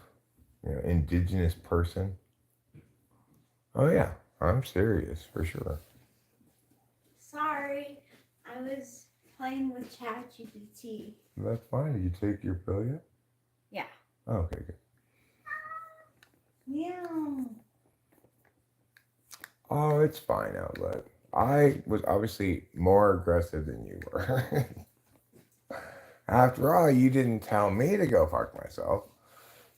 indigenous person. Oh yeah, I'm serious for sure. Sorry, I was playing with ChatGPT. That's fine. Did you take your pill yet? Yeah. Oh, okay, good. Meow. Oh, it's fine, Outlet. I was obviously more aggressive than you were. After all, you didn't tell me to go fuck myself.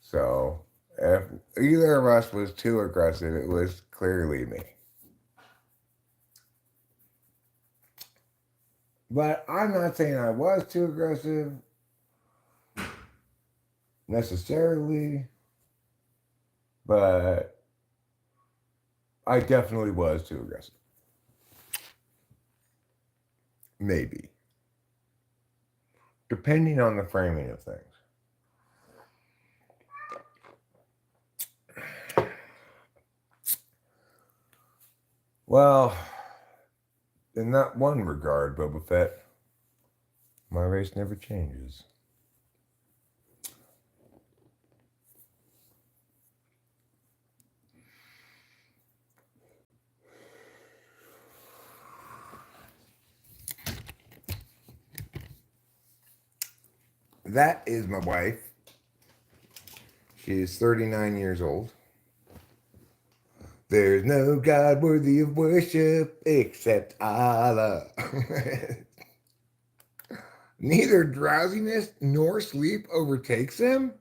So if either of us was too aggressive, it was clearly me. But I'm not saying I was too aggressive necessarily, but I definitely was too aggressive. Maybe. Depending on the framing of things. Well, in that one regard, Boba Fett, my race never changes. That is my wife. She is 39 years old. There's no God worthy of worship except Allah. Neither drowsiness nor sleep overtakes him?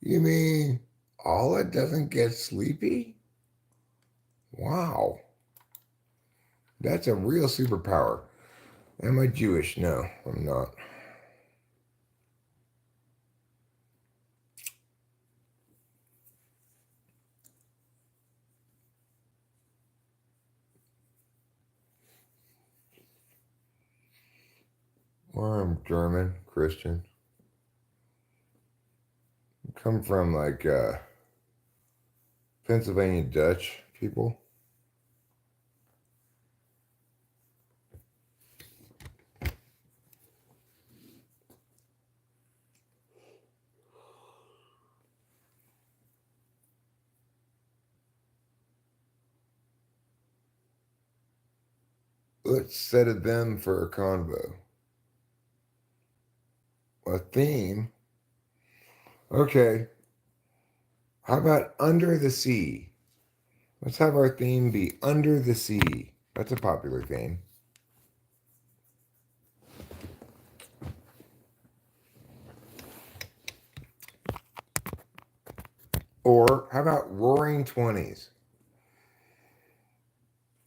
You mean Allah doesn't get sleepy? Wow. That's a real superpower. Am I Jewish? No, I'm not. Or I'm German, Christian. I come from like Pennsylvania Dutch people. Let's set a them for a convo. A theme? Okay. How about under the sea? Let's have our theme be under the sea. That's a popular theme. Or how about roaring 20s?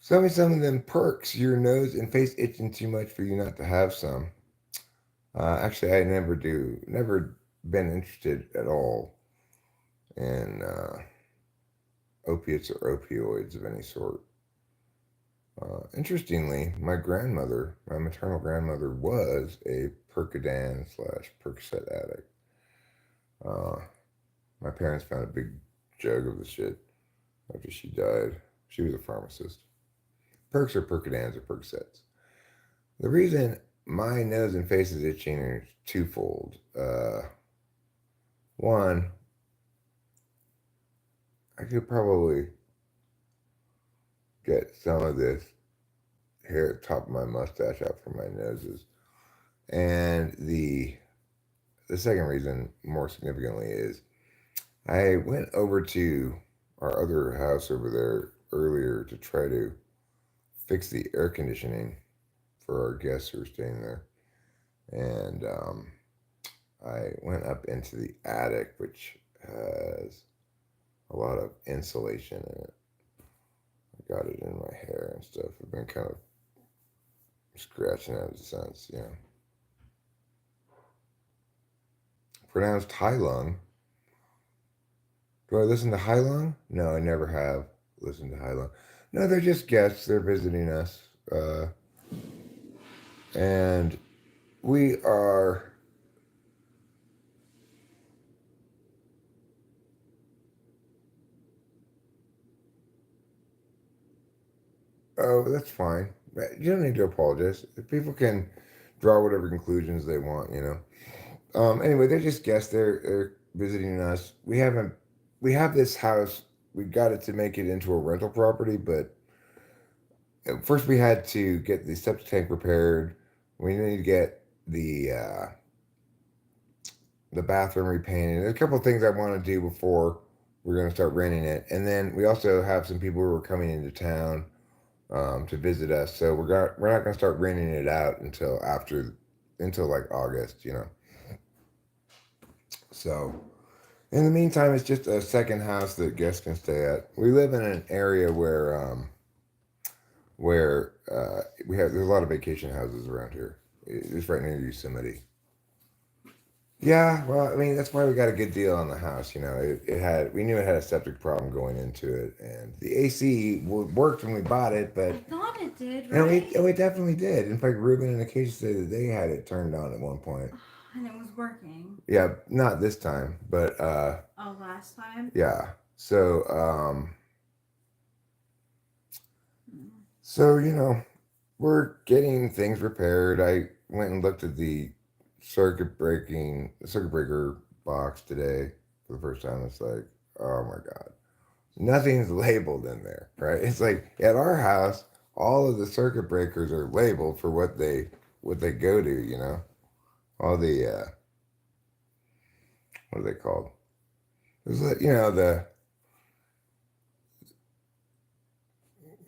Show me some of them perks, your nose and face itching too much for you not to have some. Actually, I never been interested at all in opiates or opioids of any sort. Interestingly, my maternal grandmother, was a Percodan / Percocet addict. My parents found a big jug of the shit after she died. She was a pharmacist. Perks or Percodans or Percocets. The reason my nose and face is itching are twofold. One, I could probably get some of this hair at the top of my mustache out from my noses. And the second reason, more significantly, is I went over to our other house over there earlier to try to fix the air conditioning for our guests who are staying there. And I went up into the attic, which has a lot of insulation in it. got it in my hair and stuff. I've been kind of scratching out the sense, you know. Pronounced Hailung. Do I listen to Hailung? No, I never have listened to Hailung. No, they're just guests. They're visiting us. And we are... Oh, that's fine. You don't need to apologize. People can draw whatever conclusions they want, you know. Anyway, they're just guests. They're visiting us. We have this house. We got it to make it into a rental property, but first we had to get the septic tank repaired. We need to get the bathroom repainted. There's a couple of things I want to do before we're going to start renting it. And then we also have some people who are coming into town to visit us. So we're not going to start renting it out until like August, you know. So in the meantime, it's just a second house that guests can stay at. We live in an area where there's a lot of vacation houses around here. It's right near Yosemite. Yeah, well, I mean, that's why we got a good deal on the house. You know, we knew it had a septic problem going into it, and the AC worked when we bought it, but I thought it did, and right? it definitely did. In fact, Ruben and Acacia said that they had it turned on at one point. And it was working. Yeah, not this time, but Oh, last time? yeah. So you know, we're getting things repaired. I went and looked at the circuit breaker box today for the first time. It's like, oh my God, nothing's labeled in there, right? It's like at our house, all of the circuit breakers are labeled for what they go to, you know, all the what are they called? There's, you know,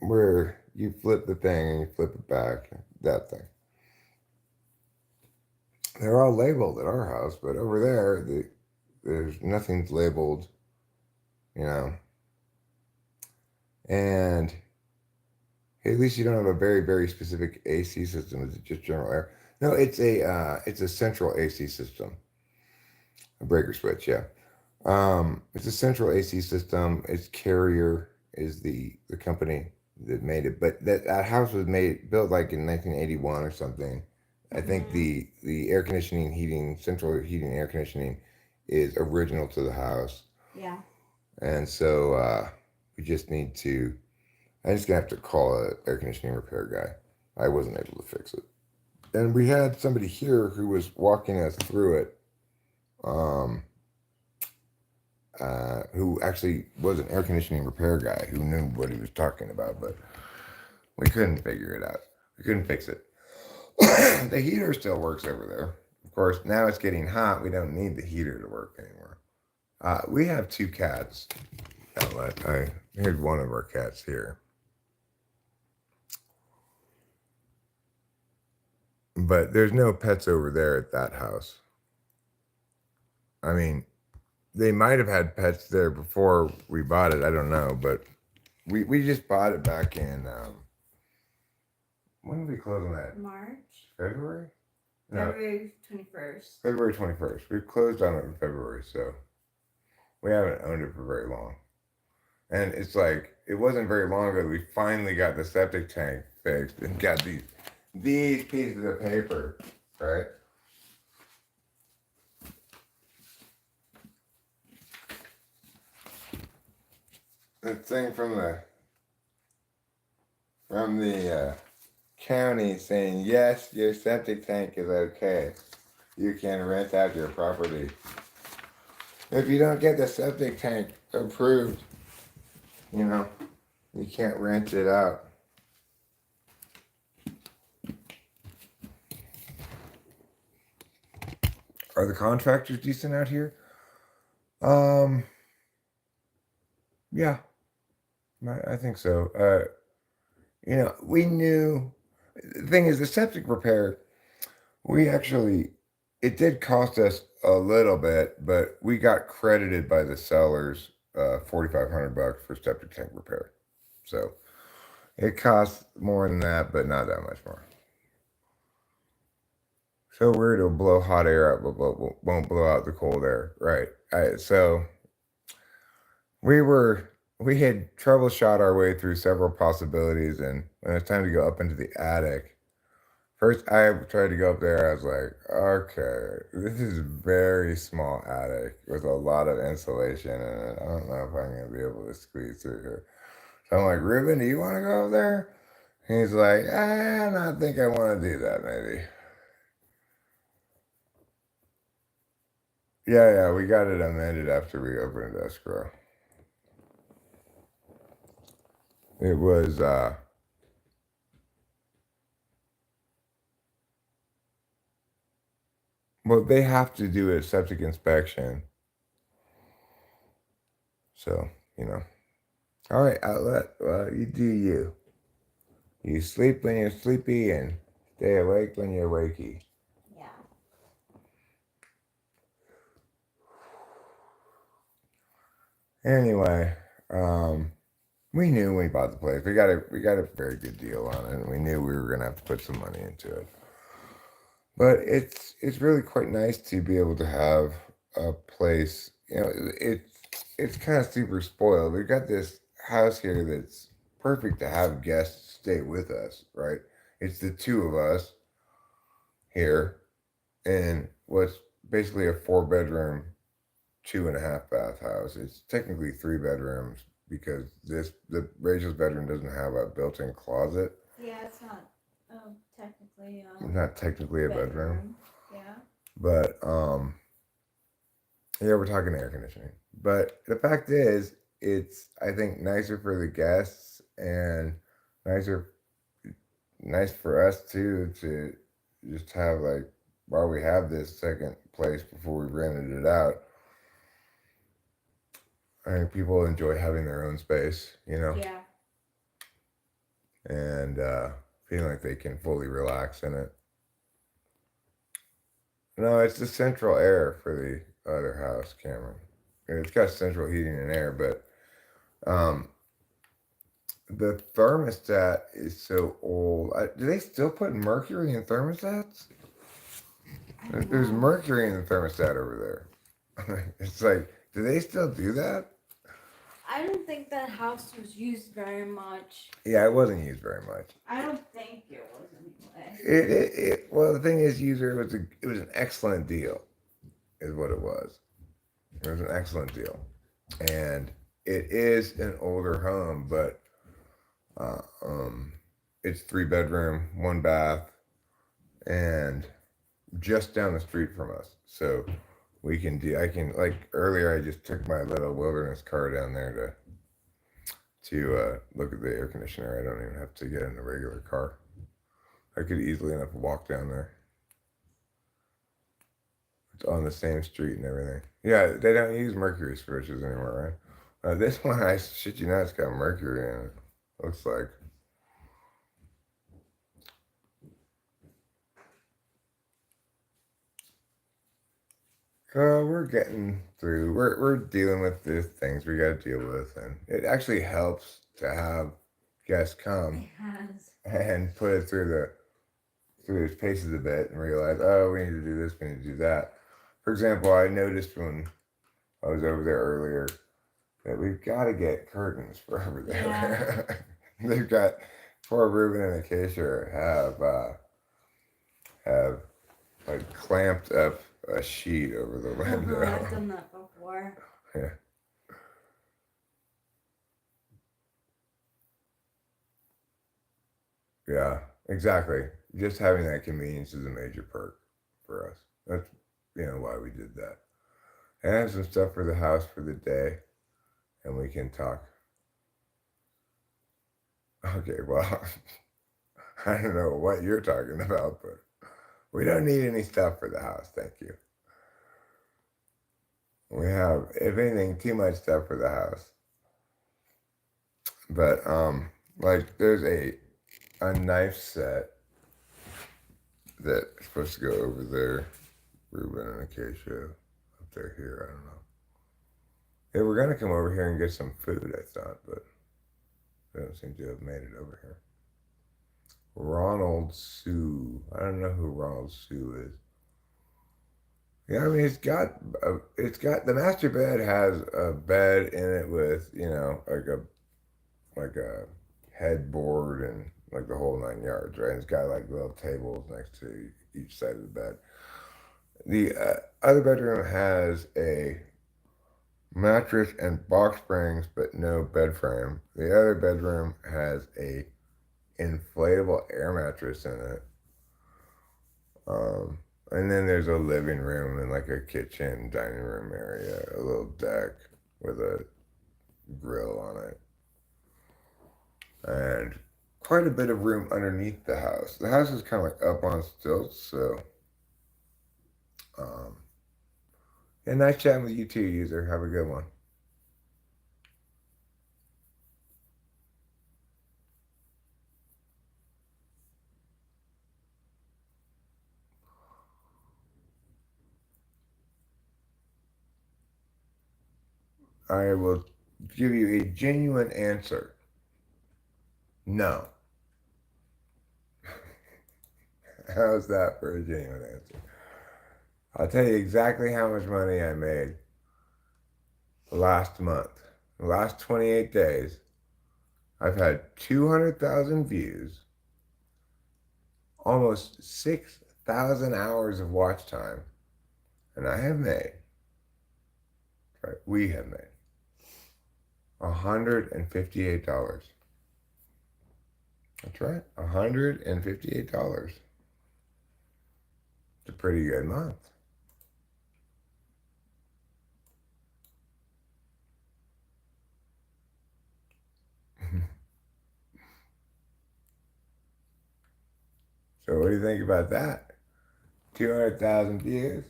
where you flip the thing and you flip it back, that thing. They're all labeled at our house, but over there, there's nothing's labeled, you know. And at least you don't have a very, very specific AC system. Is it just general air? No, it's a central AC system. A breaker switch, yeah. It's a central AC system. It's Carrier is the company that made it, but that house was built like in 1981 or something. I think the air conditioning, central heating, air conditioning is original to the house. Yeah. And so we just need to. I'm just gonna have to call an air conditioning repair guy. I wasn't able to fix it, and we had somebody here who was walking us through it. Who actually was an air conditioning repair guy who knew what he was talking about, but we couldn't figure it out. We couldn't fix it. The heater still works over there. Of course, now it's getting hot. We don't need the heater to work anymore. We have 2 cats. Here's one of our cats here. But there's no pets over there at that house. I mean, they might have had pets there before we bought it. I don't know, but we just bought it back in. When did we close on that? March? February? No, February 21st. February 21st. We closed on it in February, so we haven't owned it for very long. And it's like, it wasn't very long ago that we finally got the septic tank fixed and got these pieces of paper, right? The thing from the county saying, yes, your septic tank is okay. You can rent out your property. If you don't get the septic tank approved, you know, you can't rent it out. Are the contractors decent out here? Yeah, I think so. You know, we knew, the thing is, the septic repair, it did cost us a little bit, but we got credited by the sellers $4,500 for septic tank repair. So It costs more than that, but not that much more. So weird, it'll blow hot air up, but won't blow out the cold air. Right. So we had troubleshot our way through several possibilities, and when it's time to go up into the attic, first I tried to go up there. I was like, okay, this is a very small attic with a lot of insulation, and I don't know if I'm gonna be able to squeeze through here. So I'm like, Ruben, do you want to go up there? He's like, I don't think I want to do that, maybe. Yeah, we got it amended after we opened escrow. It was, well, they have to do a septic inspection. So, you know. All right, outlet, well, you do you. You sleep when you're sleepy and stay awake when you're wakey. Yeah. Anyway, we knew when we bought the place. We got a very good deal on it, and we knew we were gonna have to put some money into it. But it's really quite nice to be able to have a place. You know, it's kind of super spoiled. We've got this house here that's perfect to have guests stay with us, right? It's the two of us here in what's basically a 4-bedroom, 2.5 bath house. It's technically 3 bedrooms because the Rachel's bedroom doesn't have a built-in closet. Yeah, it's not technically Not technically a bedroom. Yeah. But yeah, we're talking air conditioning. But the fact is, it's I think nicer for the guests and nice for us too to just have like while we have this second place before we rented it out. I think people enjoy having their own space, you know, Yeah. and feeling like they can fully relax in it. No, it's the central air for the other house, Cameron. It's got central heating and air, but the thermostat is so old. Do they still put mercury in thermostats? There's mercury in the thermostat over there. It's like, do they still do that? I don't think that house was used very much. Yeah, it wasn't used very much. I don't think it was anyway. Well, the thing is, user it was an excellent deal, is what it was. It was an excellent deal, and it is an older home, but uh, um, it's 3 bedroom, 1 bath, and just down the street from us. So we can do. I can like earlier. I just took my little wilderness car down there to look at the air conditioner. I don't even have to get in a regular car. I could easily enough walk down there. It's on the same street and everything. Yeah, they don't use mercury switches anymore, right? This one, I shit you not, it's got mercury in it. Looks like. We're getting through. We're dealing with the things we got to deal with, and it actually helps to have guests come and put it through its paces a bit and realize, oh, we need to do this, we need to do that. For example, I noticed when I was over there earlier that we've got to get curtains for over there. Yeah. They've got poor Ruben and Acacia have like clamped up a sheet over the window. I've done that before. Yeah. Yeah, exactly. Just having that convenience is a major perk for us. That's why we did that. And I have some stuff for the house for the day, and we can talk. Okay, well, I don't know what you're talking about, but we don't need any stuff for the house, thank you. We have, if anything, too much stuff for the house. But like there's a knife set that's supposed to go over there. Ruben and Acacia up there here, I don't know. Yeah, we're gonna come over here and get some food, I thought, but They don't seem to have made it over here. Ronald Sue. I don't know who Ronald Sue is. Yeah, I mean, the master bed has a bed in it with, like a headboard and like the whole 9 yards, right? It's got like little tables next to each side of the bed. The other bedroom has a mattress and box springs, but no bed frame. The other bedroom has a inflatable air mattress in it. And then there's a living room and like a kitchen, dining room area, a little deck with a grill on it. And quite a bit of room underneath the house. The house is kind of like up on stilts, so yeah, nice chatting with you too, user. Have a good one. I will give you a genuine answer. No. How's that for a genuine answer? I'll tell you exactly how much money I made last month. The last 28 days, I've had 200,000 views, almost 6,000 hours of watch time, and I have made, right, we have made $158. That's right, $158. It's a pretty good month. So what do you think about that? 200,000 views,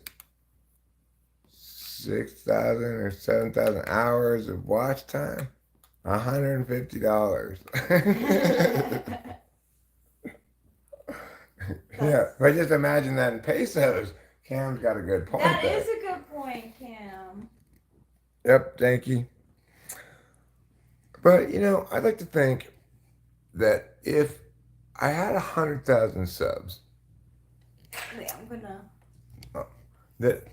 6,000 or 7,000 hours of watch time, $150. Yeah, but just imagine that in pesos. Cam's got a good point That there. is a good point, Cam. Yep, thank you. But, I'd like to think that if I had 100,000 subs, Wait, I'm gonna. that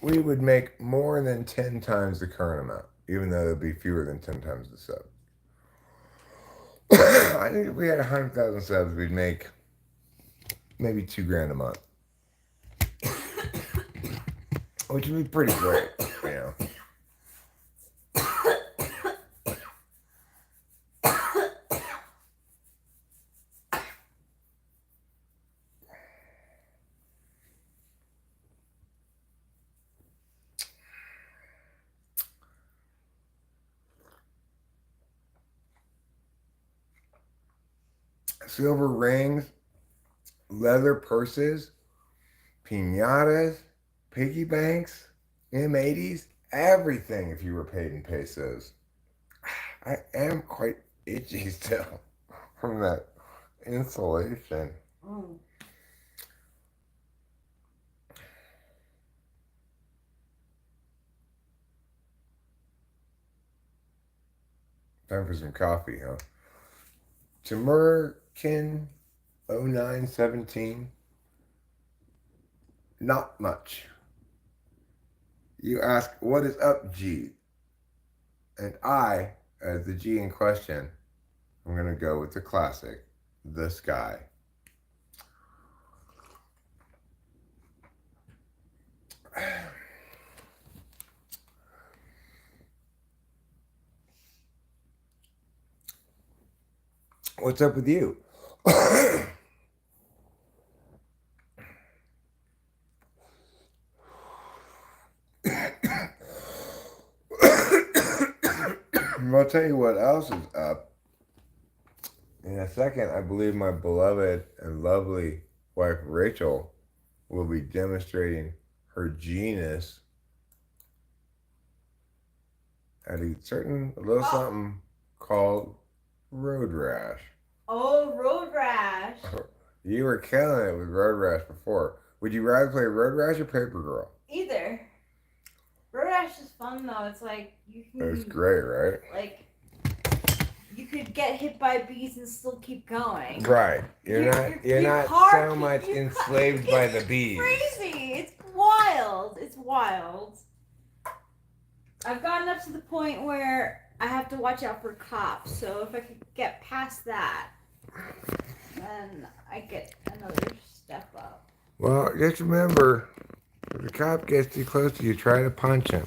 we would make more than 10 times the current amount, even though it'd be fewer than 10 times the sub. I think if we had 100,000 subs, we'd make maybe $2,000 a month, which would be pretty great, Silver rings, leather purses, piñatas, piggy banks, M80s, everything if you were paid in pesos. I am quite itchy still from that insulation. Oh. Time for some coffee, huh? Timurkin 0917. Not much. You ask, what is up, G? And I, as the G in question, I'm going to go with the classic, the sky. What's up with you? I'll tell you what else is up. In a second, I believe my beloved and lovely wife Rachel will be demonstrating her genus at a certain little something called Road Rash. Oh, Road Rash. You were killing it with Road Rash before. Would you rather play Road Rash or Papergirl? Either. Road Rash is fun though. It's like you can. It's great, right? Like you could get hit by bees and still keep going. Right. You're not so much enslaved by the bees. Crazy. It's wild. It's wild. I've gotten up to the point where I have to watch out for cops. So if I could get past that, then I get another step up. Well, just remember, if the cop gets too close to you, try to punch him.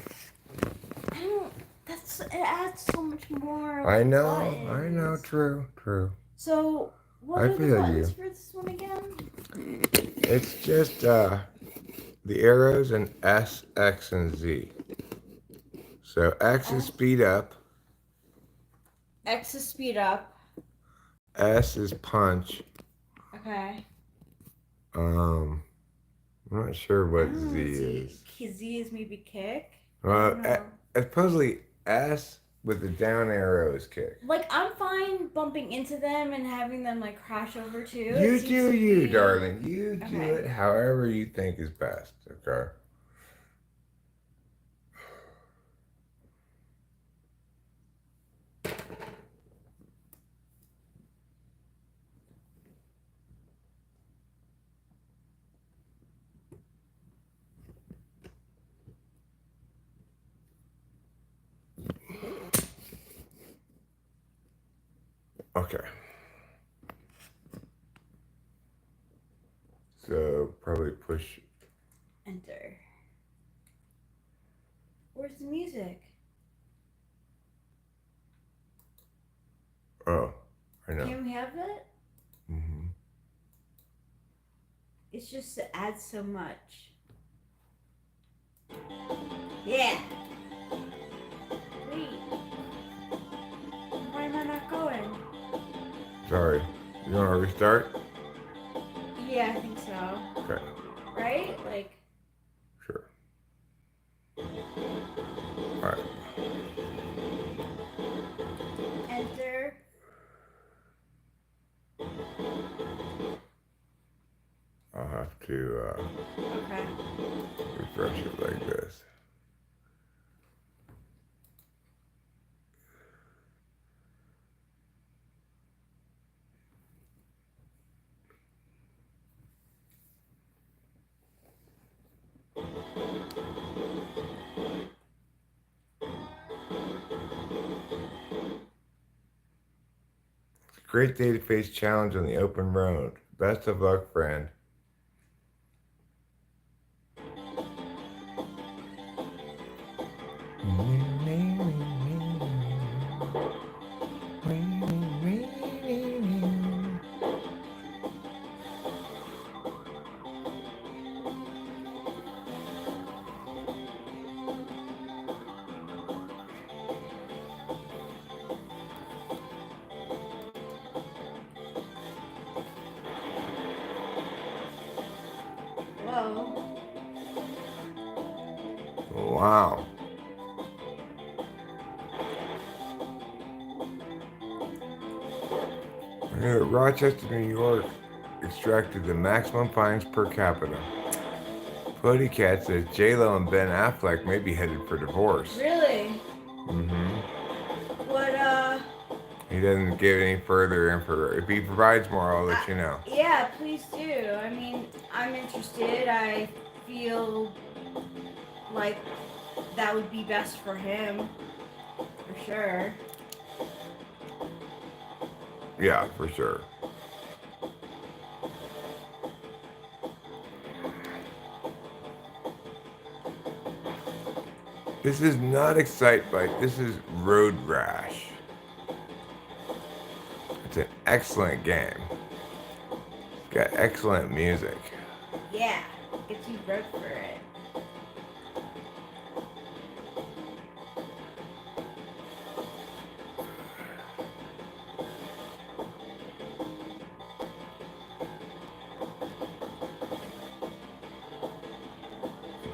I don't. It adds so much more. I know. Buttons. True. So what I are the feel buttons you. for this one again? It's just the arrows and S, X, and Z. So X is speed up. X is speed up. S is punch. Okay. I'm not sure what Z is. Z is maybe kick. Well, supposedly S with the down arrow is kick. Like, I'm fine bumping into them and having them, like, crash over, too. You do you, darling. You do Okay. it however you think is best, okay? Okay. So probably push. Enter. Where's the music? Oh, I know. Can we have it? Mm-hmm. It's just to add so much. Yeah. Wait. Why am I not going? Sorry. You want to restart? Yeah, I think so. Okay. Right? Like. Sure. All right. Enter. I'll have to Okay. refresh it like this. Great day to face challenge on the open road. Best of luck, friend. Whoa. Wow. Rochester, New York extracted the maximum fines per capita. Putty Cat says J-Lo and Ben Affleck may be headed for divorce. Really? Mm-hmm. What, He doesn't give any further info. If he provides more, I'll let you know. Yeah, please do. I mean, I'm interested. I feel like that would be best for him. For sure. Yeah, for sure. This is not Excite Bike. This is Road Rash. It's an excellent game. It's got excellent music. Yeah, gets you broke for it.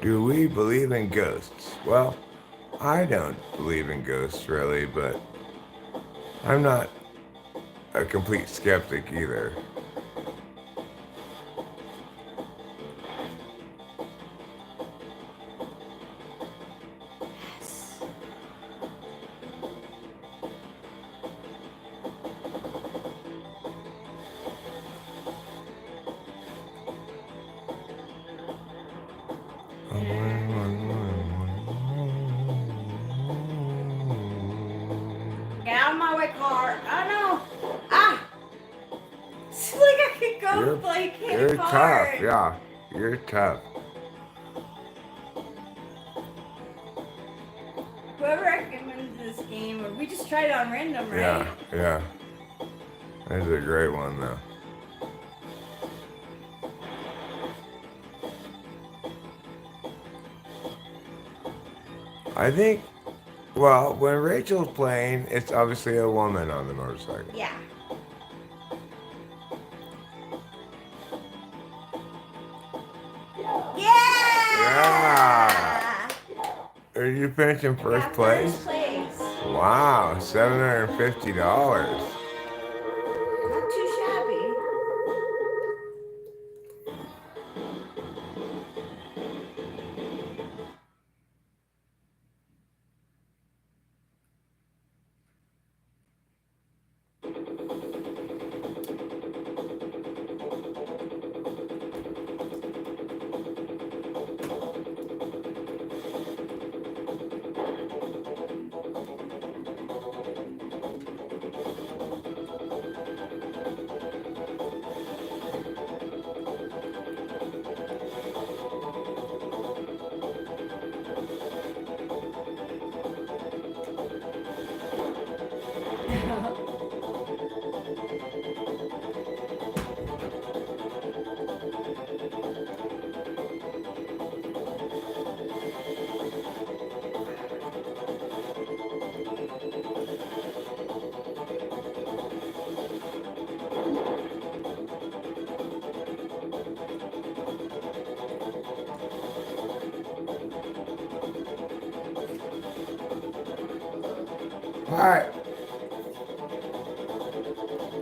Do we believe in ghosts? Well, I don't believe in ghosts really, but I'm not a complete skeptic either. Yes. Get out of my way, car. Oh no. Ah! It's like I could go You're- like hit You're a car. tough, yeah. You're tough. Whoever recommended this game, or we just tried it on random, right? Yeah, yeah. That's a great one, though. I think, well, when Rachel's playing, it's obviously a woman on the motorcycle. Yeah. Yeah! Are you finishing first Yeah, place? First place. Wow, $750. Not too shabby. Hi.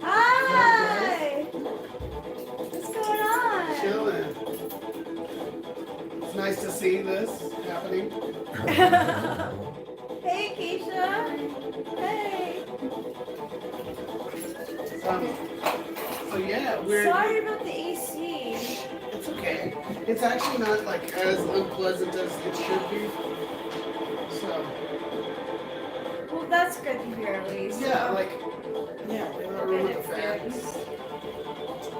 Hi! What's going on? Chilling. It's nice to see this happening. Hey, Keisha. Hey. So yeah, we're. Sorry about the AC. It's okay. It's actually not like as unpleasant as it should be. So Well, that's good to hear at least. yeah, like yeah, we're not ruining the fans.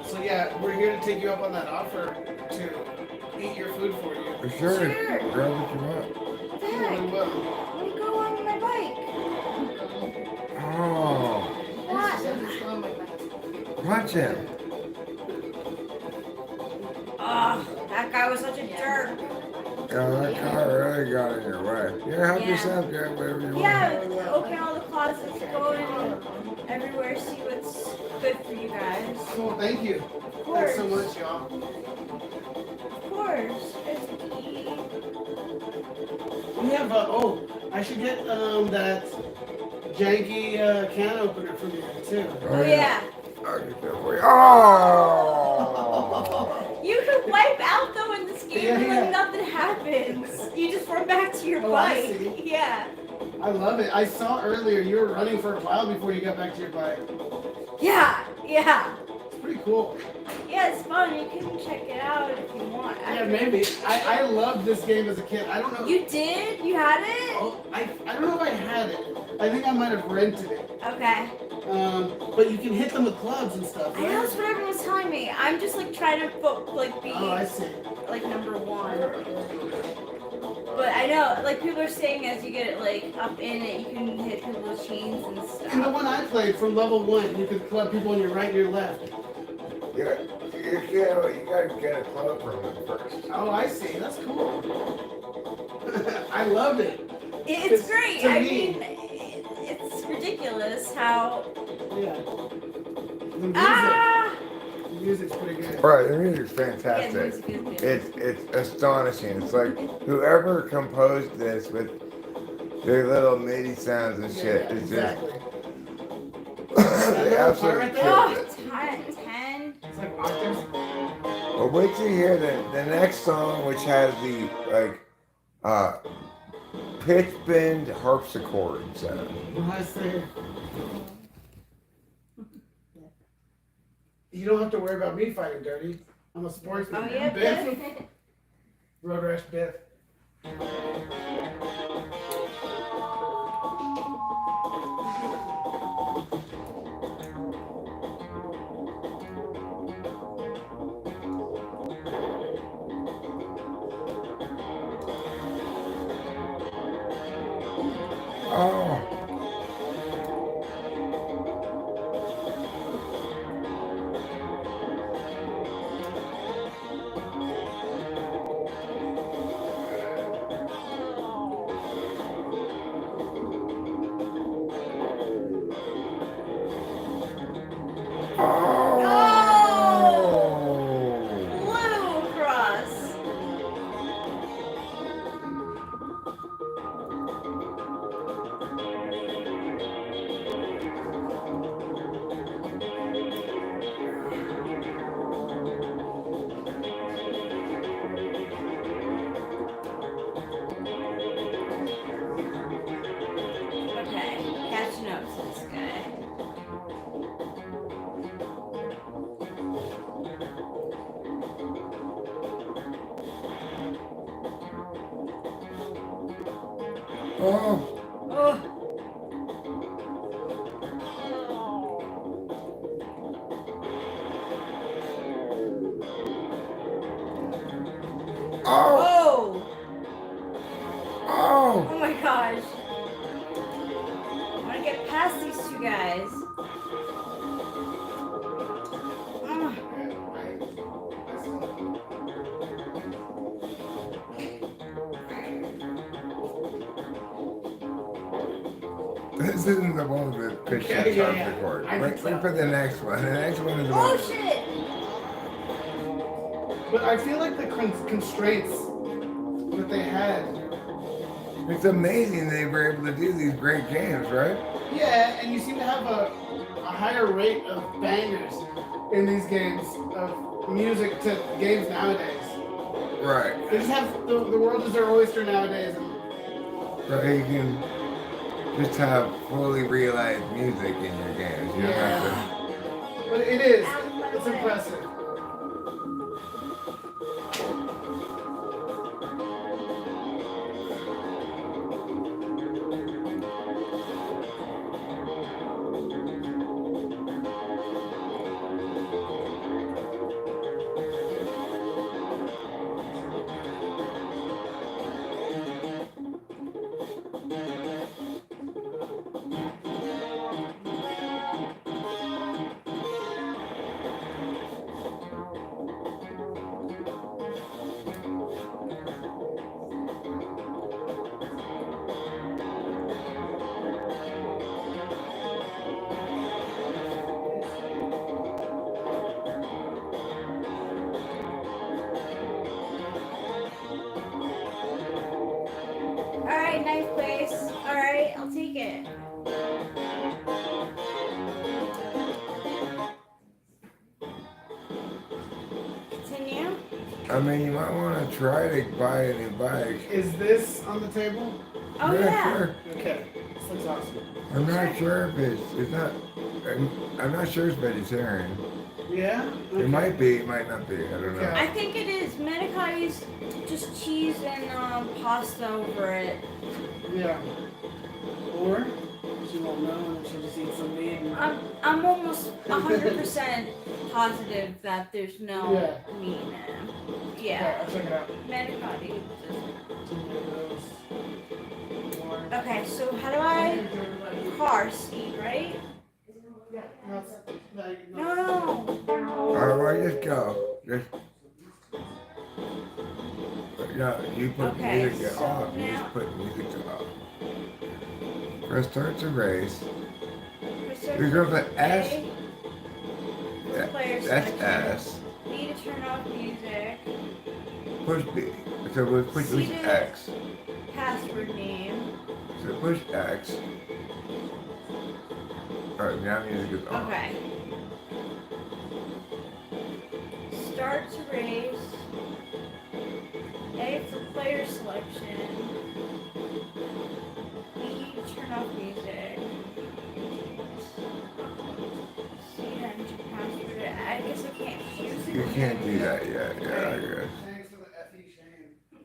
So yeah, we're here to take you up on that offer to eat your food for you. For sure. Sure. Grab what you want. What the We heck? will. Let me go on my bike. Oh, What? punch him. Oh, that guy was such a jerk. Oh, that car really got in your way. Yeah, help Yeah. yourself, grab whatever you Yeah, want. open all the closets, go in everywhere, see what's good for you guys. Cool, thank you. Of Thanks course. so much, y'all. Of course. It's key. We have oh, I should get that janky can opener from you too. Oh, yeah. I'll get that for you. Oh! You can wipe out though in this game Yeah, and yeah. like nothing happens. You just run back to your Oh, I bike. see. Yeah. I love it. I saw earlier you were running for a while before you got back to your bike. Yeah. Yeah. It's pretty cool. Yeah, it's fun. You can check it out if you want. Yeah, maybe. I loved this game as a kid. I don't know. You did? You had it? Oh, I don't know if I had it. I think I might have rented it. Okay. But you can hit them with clubs and stuff, I know right? that's what everyone was telling me. I'm just like trying to be Oh, I see. like number one. But I know, like people are saying as you get it like up in it, you can hit people with chains and And the stuff. one I played from level 1, you could club people on your right and your left. Yeah, you gotta get a club from them first. Oh, I see. That's cool. I loved it. It's great. To I me. mean, it's ridiculous how. Yeah. The music. Ah! The music's pretty good. Right, the music's Yeah, the fantastic. music is good. It's astonishing. It's like whoever composed this with their little MIDI sounds and shit Yeah, is exactly. just they That absolutely little killed Oh, it. 10. It's like octaves. Well, wait till you hear the next song, which has the pitch bend harpsichord sound. I see. You don't have to worry about me fighting dirty. I'm a sportsman. Oh, yeah, Biff. Biff. Road Rash Biff. Oh. Blue across. Okay, catching up to this guy. Oh. Oh. Oh. Oh! Oh. Oh my gosh. I want to get past these two guys. Ugh. This isn't the one with the pitch Yeah, shots yeah, on yeah. the court. I Wait can for tell. the next one. The next one is the Oh one. shit! But I feel like the constraints that they had. It's amazing they were able to do these great games, right? Yeah, and you seem to have a higher rate of bangers in these games of music to games nowadays. Right. They just have the world is their oyster nowadays. And Right. You can just have fully realized music in your games. You don't have but it is. Out of my It's way. impressive. Alright, ninth place. Alright, I'll take it. Continue. I mean, you might want to try to buy a new bike. Is this on the table? Oh yeah. Sure. Okay. This looks awesome. I'm not sure if it's not. I'm not sure it's vegetarian. Yeah? Okay. It might be, it might not be. I don't know. Okay. I think it is. Manicott's just cheese and pasta over it. Yeah. Or she won't know and she'll just eat some meat. And... I'm almost 100% positive that there's no Yeah. meat in it. Okay, Yeah. I'll check it out. Manicotti. More. Okay, so how do I car seat, right? No, no. Alright, just go. Just. Yeah, you put Okay, music so off. You now- just put music off. Press start to race. You go to S. Player That's selection. S. Need to turn off music. Push B. So we'll push See the- X. Password name. So push X. Alright, now music is on. Okay. Start to race. A for player selection. B to turn off music. C enter password. I guess I can't use it. You can't do that yet. Yeah, I guess. Thanks for the FE shame.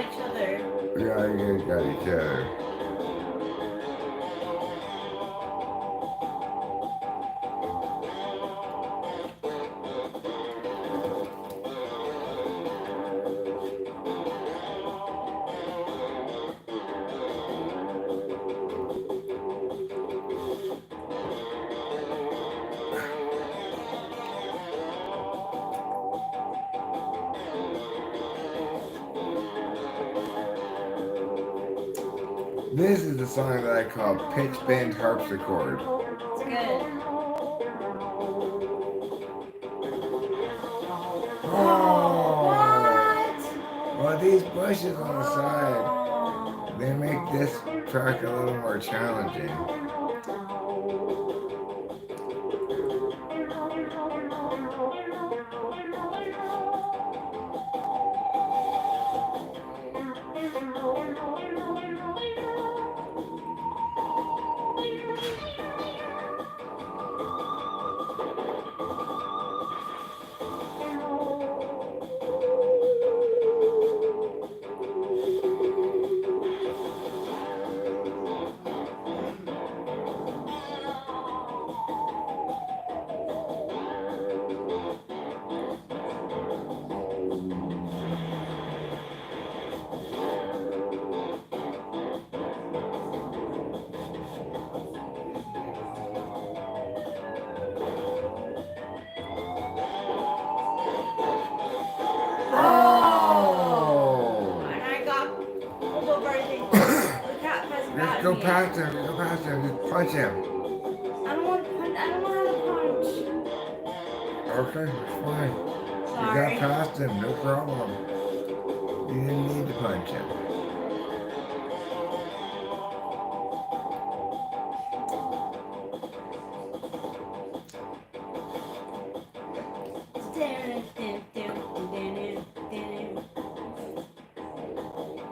got each other. Yeah, you guys got each other. This is the song that I call Pitch Bend Harpsichord. It's good. Oh! What? Well, these bushes on the side, Oh. they make this track a little more challenging. Oh! And I got pulled over, I think. The cat has Just got go me. past him, go past him, just punch him. I don't want to punch. I don't know how to punch. Okay, it's fine. You Sorry. got past him, no problem. You didn't need to punch him.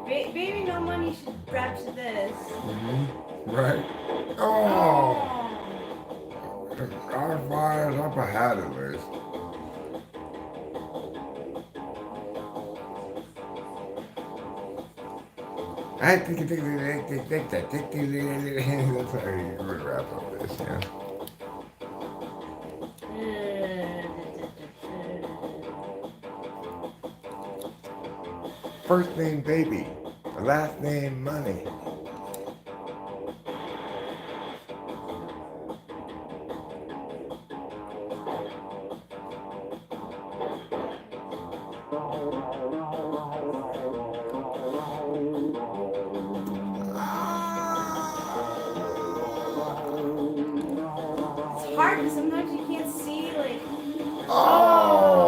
Baby, no money should rap to this. Right? Oh! Our fire's up ahead of us. I think that's how you would wrap up this, yeah. First name baby, last name money. It's hard because sometimes you can't see, like. Oh!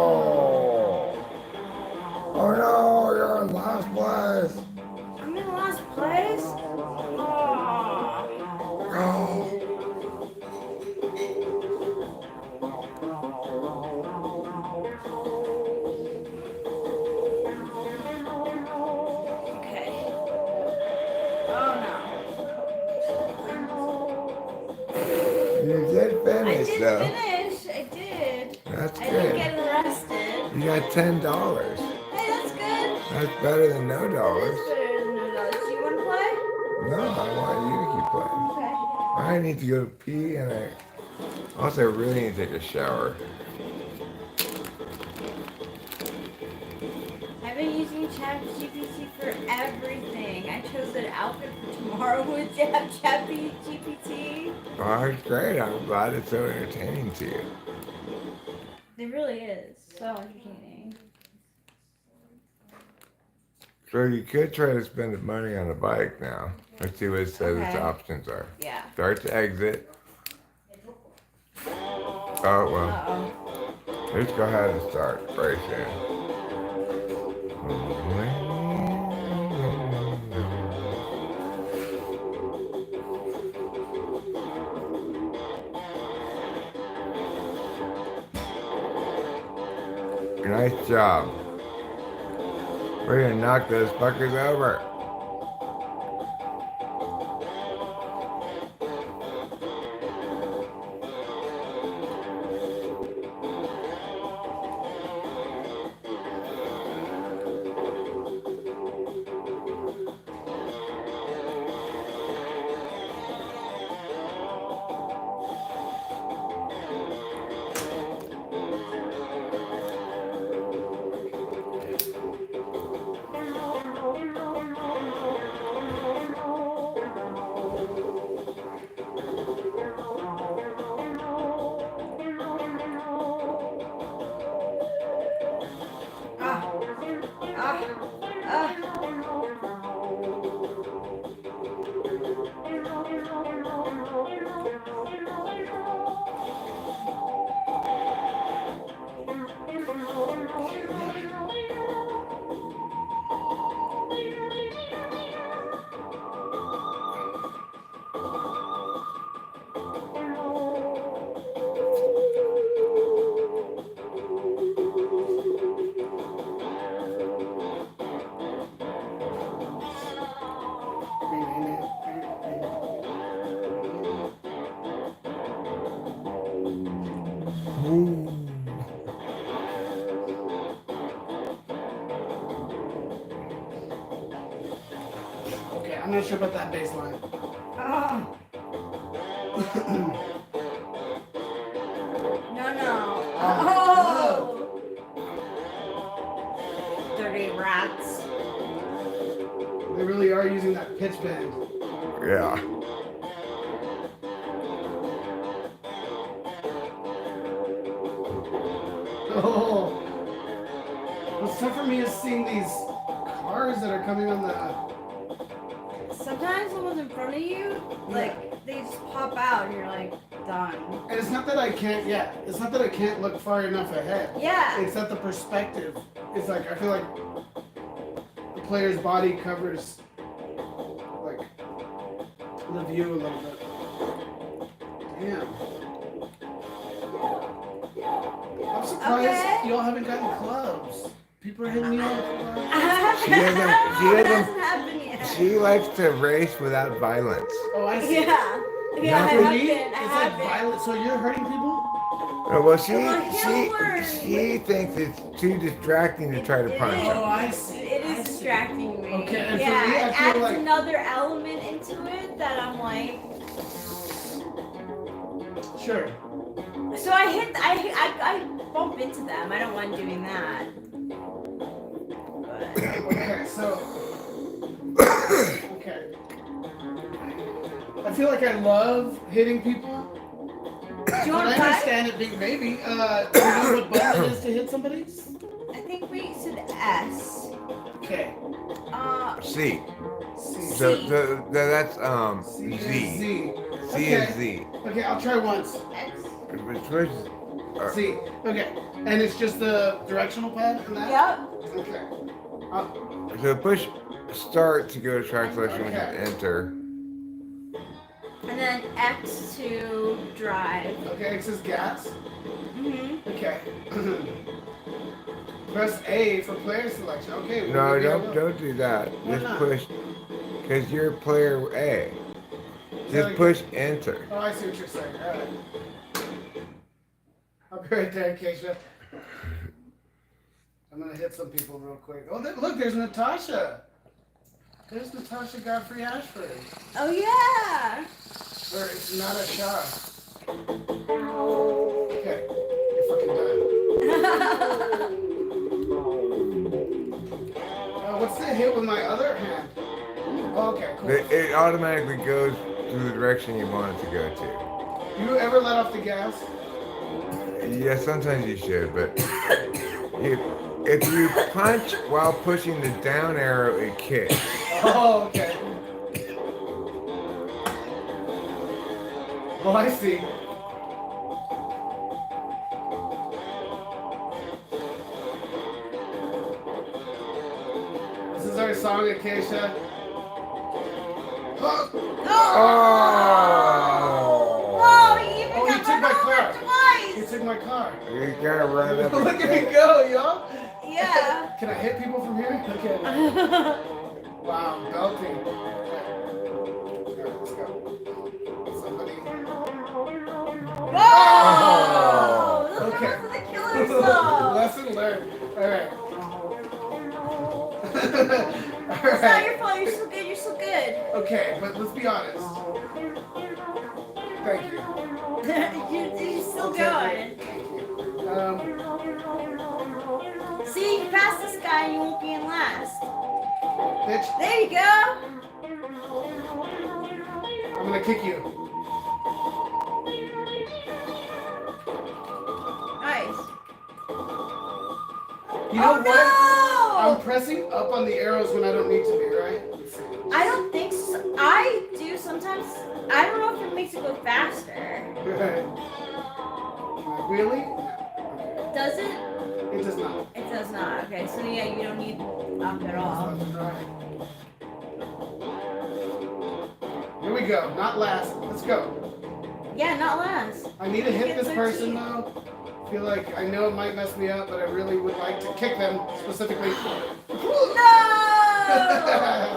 Oh no, you're in last place. I'm in last place? Oh. Oh. Okay. Oh You did no. I finish did though. finish. I did. That's I didn't good. get arrested. You got $10. Hey, that's good. That's better than no That's dollars. better than $0. Do you want to play? No, I want you to keep playing. Okay. I need to go pee and I also really need to take a shower. I've been using ChatGPT for everything. I chose an outfit for tomorrow with ChatGPT. Oh, it's great. I'm glad it's so entertaining to you. It really is so entertaining. So you could try to spend the money on a bike now. Let's see what it says its Okay. options are. Yeah. Start to exit. Oh, well. Uh-oh. Let's go ahead and start right there. Nice job. We're gonna knock those fuckers over. Okay, I'm not sure about that bass line. No. Oh! Dirty rats. They really are using that pitch bend. Yeah. Oh. What's tough for me is seeing these cars that are coming on the. Sometimes the ones in front of you, like, they just pop out and you're like, done. And it's not that I can't. Yeah, it's not that I can't look far enough ahead. Yeah. It's that the perspective. It's like I feel like the player's body covers like the view a little bit. Damn. I'm surprised Okay. y'all haven't gotten clubs. People are hitting me up. She doesn't. That hasn't happened yet. She likes to race without violence. Oh, I see. Yeah. Yeah, Not I for have Me, been. it's I like have been. violent. So you're hurting people? Well, Come on, he'll learn. she thinks it's too distracting to try to It punch. is. Oh, I see. It is distracting me. Okay, and for yeah, me, I it feel adds like- another element into it that I'm like. Sure. So I bump into them. I don't mind doing that. But Okay, so. Okay. I feel like I love hitting people. do you But want I to try? understand it being maybe. Do you know what button it is to hit somebody? I think we said S. Okay. C. C. That's C Z. is Z. C Okay. is Z. Okay, I'll try once. X. Which was- C. Okay. And it's just the directional pad and that? Yep. Okay. So push start to go to track selection and Okay. enter. And then X to drive. Okay, it says gas. Mhm. Okay. Press A for player selection. Okay. No, we're gonna don't do that. Why Just not? push, because you're player A. Just like- push enter. Oh, I see what you're saying. All right. I'll be right there, Keisha. I'm gonna hit some people real quick. Oh, look, there's Natasha. There's Natasha Godfrey Ashford. Oh yeah. Or it's not a shot. Okay, you're fucking done. What's the hit with my other hand? Oh, okay, cool. It automatically goes to the direction you want it to go to. Do you ever let off the gas? Yeah, sometimes you should, but if you punch while pushing the down arrow, it kicks. Oh, okay. Oh, I see. This is our song, Acacia. Oh, Oh, you even Oh, got you took my run over car. twice. you took my car. You gotta run up. Look at me go, y'all. Yeah. Can I hit people from here? Okay. Wow, belting. Alright, let's go. Somebody. Whoa! Those Okay. are the killer songs. Lesson learned. Alright. It's not Alright. your fault. You're so good. You're so good. Okay, but let's be honest. Thank you. You're still going. See, you pass this guy and you won't be in last. Bitch, There you go. I'm gonna kick you. Nice. You know Oh, what? no! I I'm pressing up on the arrows when I don't need to be, right? I don't think so. I do sometimes. I don't know if it makes it go faster. Right. Really? Does it? It does not. It does not. Okay, so yeah, you don't need up at all. Right. Here we go. Not last. Let's go. Yeah, not last. I need to hit Get this 13. person though. I feel like I know it might mess me up, but I really would like to kick them specifically. No!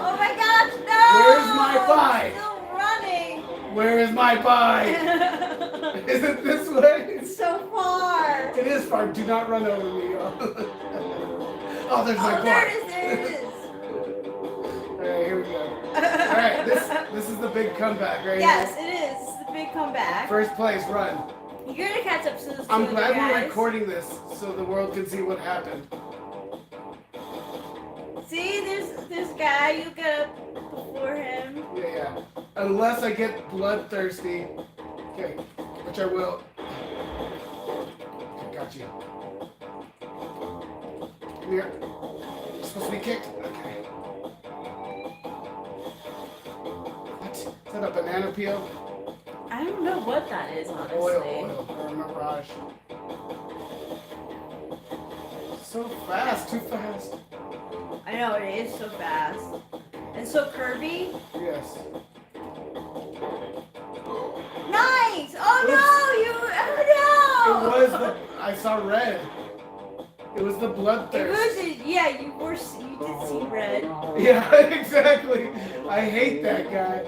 Oh my gosh, no! Where's my pie? I'm still running. Where is my pie? Is it this way? It's so far. It is far. Do not run over me. Oh, there's my Oh, there pie. it is. There it is. Alright, here we go. Alright, this is the big comeback, right? Yes, it is. This is the big comeback. First place, run. You're gonna catch up to this. I'm two glad other we're guys. recording this so the world can see what happened. See, this guy. You get up before him. Yeah. Unless I get bloodthirsty. Okay, which I will. Okay, got you. Come here. You're supposed to be kicked. Okay. What? Is that a banana peel? I don't know what that is, honestly. Oil. Or Rash. So fast, too fast. I know it is so fast and so curvy. Yes. Nice! Oh no! It was the. I saw red. It was the It bloodthirst. was. Yeah, you did see red. Yeah, exactly. I hate that guy.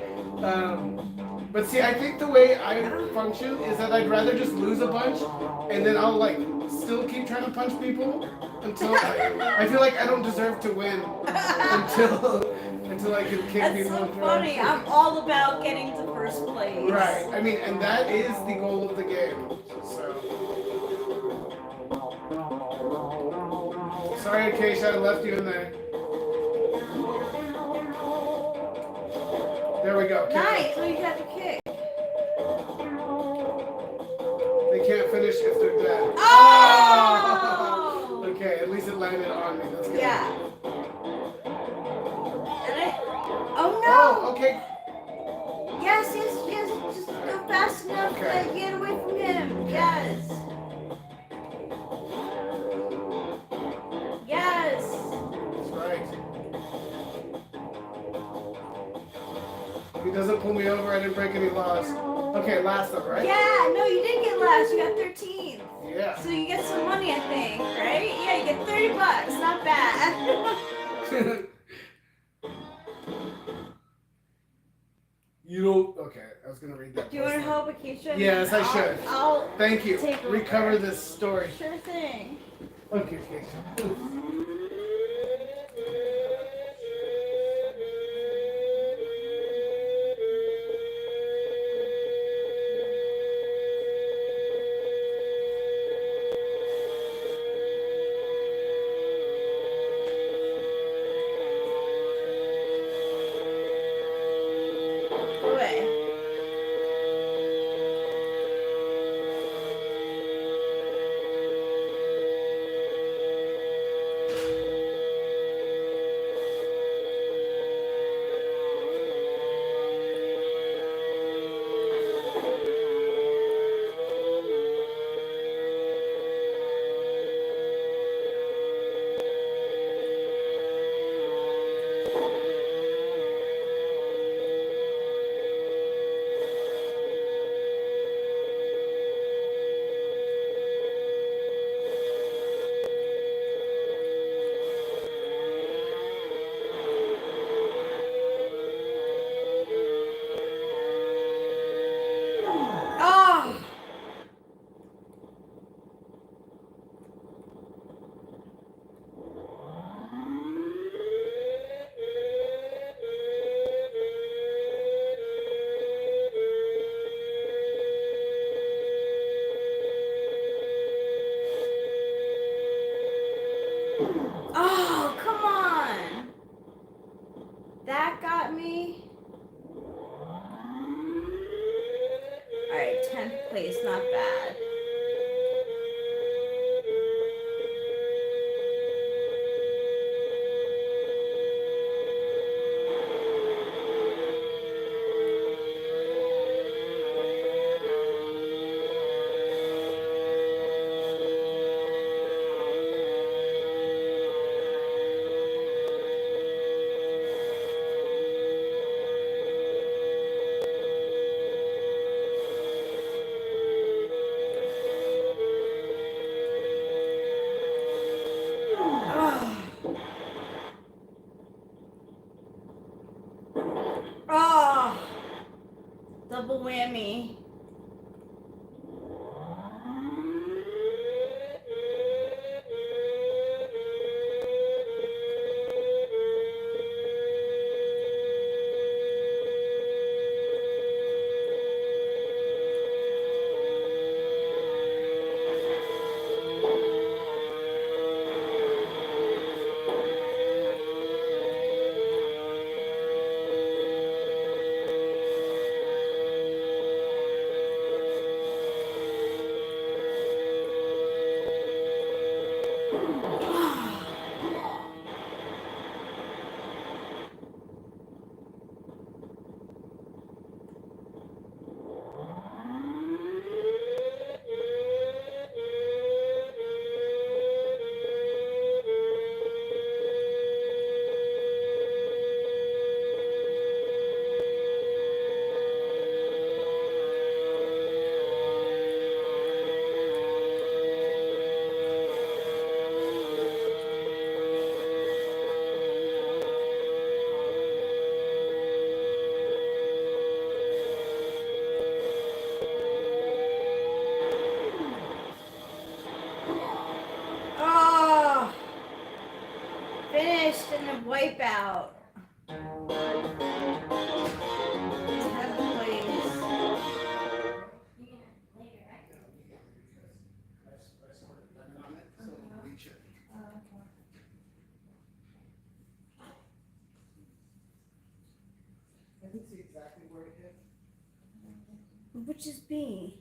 But see, I think the way I function is that I'd rather just lose a bunch, and then I'll like still keep trying to punch people until I feel like I don't deserve to win until I can kick That's people. so in the funny. face. I'm all about getting to first place. Right. I mean, and that is the goal of the game. So. Sorry, Acacia, I left you in there. There we go. Kick. Nice. So you got the kick. They can't finish if they're dead. Oh! Okay, at least it landed on me. That's good. Yeah. And oh no! Oh, okay. Yes. Just go fast enough Okay. to get away from him. Yes. Yes. That's right. He doesn't pull me over. I didn't break any laws. Okay, last up, right? Yeah. No, you didn't get last. You got 13th. Yeah. So you get some money, I think, right? Yeah, you get $30. Not bad. You don't. Okay, I was gonna read that. Do you want to help Acacia? Yes, I should. I'll Thank you. take over. Recover this story. Sure thing. Okay, Acacia. Away. Oh! Oh, come on! That got me. Alright, 10th place, not bad. Double whammy. Oh, finished in a wipeout. Seven ways. I can see exactly where it hit. Which is B.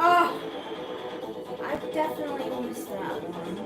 Oh, I definitely missed that one.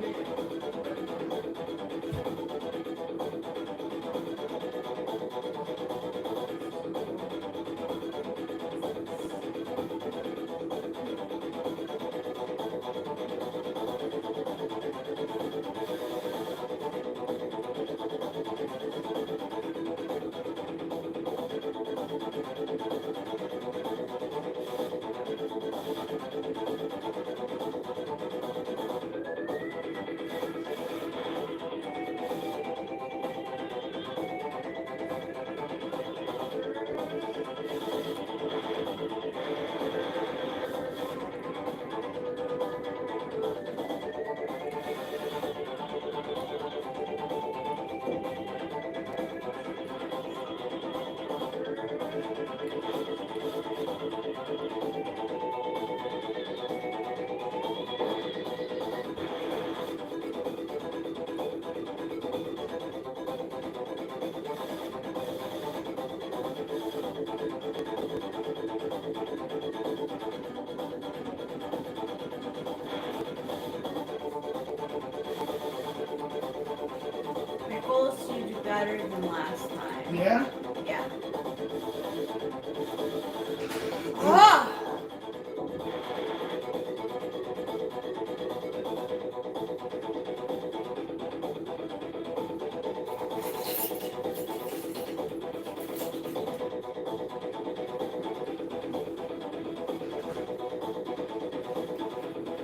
My goal is to do better than last time. Yeah? Yeah. Oh!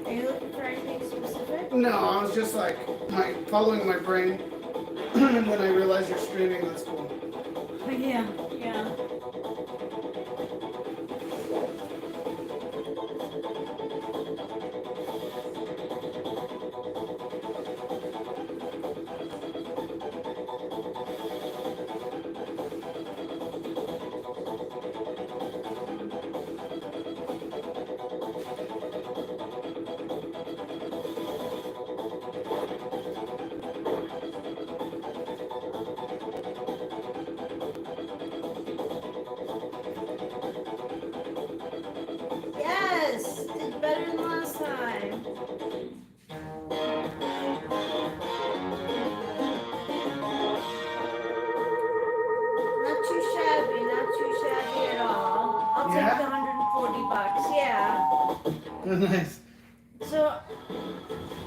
Are you looking for anything specific? No, I was just like following my brain, and then I realized you're streaming. That's cool. Yeah, yeah. Nice. So,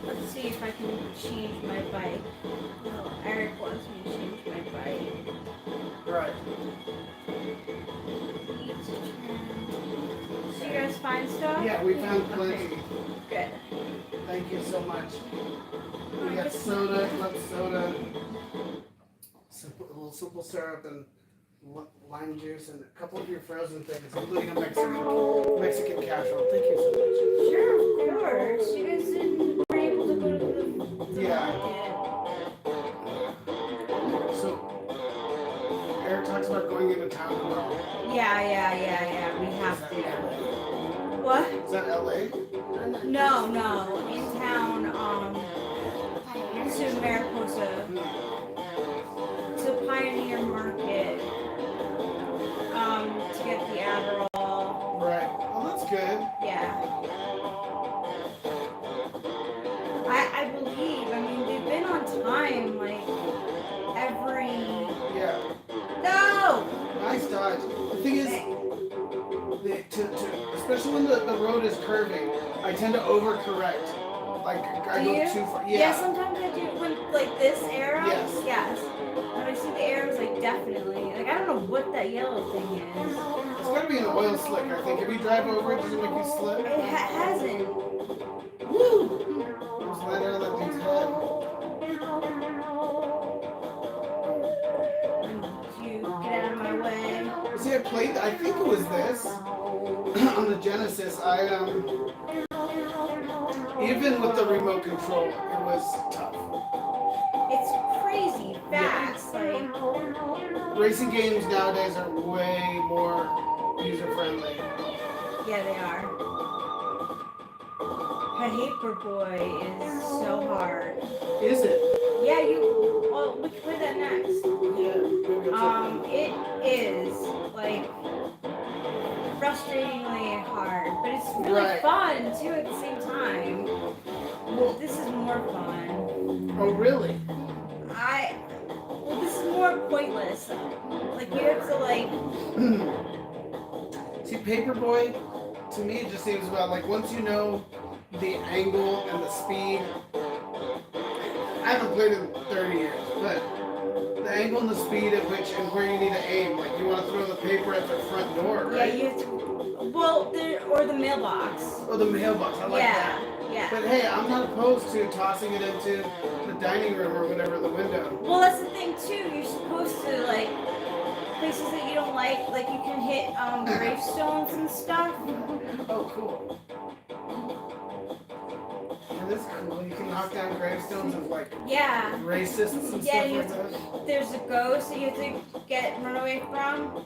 let's see if I can change my bike. No, Eric wants me to change my bike. Right. So you guys find stuff? Yeah, we found Okay, plenty. good. Thank you so much. We got soda, club soda, a little simple syrup, and lime juice, and a couple of your frozen things, including a Mexican casserole. Thank you so much. Sure, of course. You guys were able to go to the Yeah. market. So, Eric talks about going into town tomorrow. Yeah. We have to. What? Is that LA? No. In town, to Mariposa. To Pioneer Market. To get the Adderall. Right. Oh, that's good. Yeah. I believe. I mean, they've been on time, like, every... Yeah. No! Nice dodge. The thing is, especially when the road is curving, I tend to overcorrect. Like, I Do go you? too far. Yeah, sometimes I do. When, like, this arrow? Yes. When I see the arrows, like, definitely. Like, I don't know what that yellow thing is. It's gotta be an oil slick, I think. If you drive over it, does it make you slip? It hasn't. Woo! Just land on that dude's head. You get out of my way. See, I think it was this. On the Genesis, even with the remote control, it was tough. It's crazy fast. Like, Racing games nowadays are way more user-friendly. yeah, they are. Paperboy is so hard. Is it? Yeah, well, we can play that next. Yeah. It is, like, frustratingly hard, but it's really Right. fun, too, at the same time. Well, this is more fun. Oh, really? Well, this is more pointless. Like, you have to, like... See, Paperboy, to me, it just seems about, like, once you know the angle and the speed, I haven't played in 30 years, but the angle and the speed at which and where you need to aim, like, you want to throw the paper at the front door, Yeah, right? you have to... Well, or the mailbox. Or the mailbox, I like that. Yeah. But hey, I'm not opposed to tossing it into the dining room or whatever, the window. Well, that's the thing, too. You're supposed to, like, places that you don't like you can hit gravestones and stuff. Oh, cool. That is cool. You can knock down gravestones of, like, Yeah. racists and Yeah, stuff like that. There's a ghost that you have to run away from.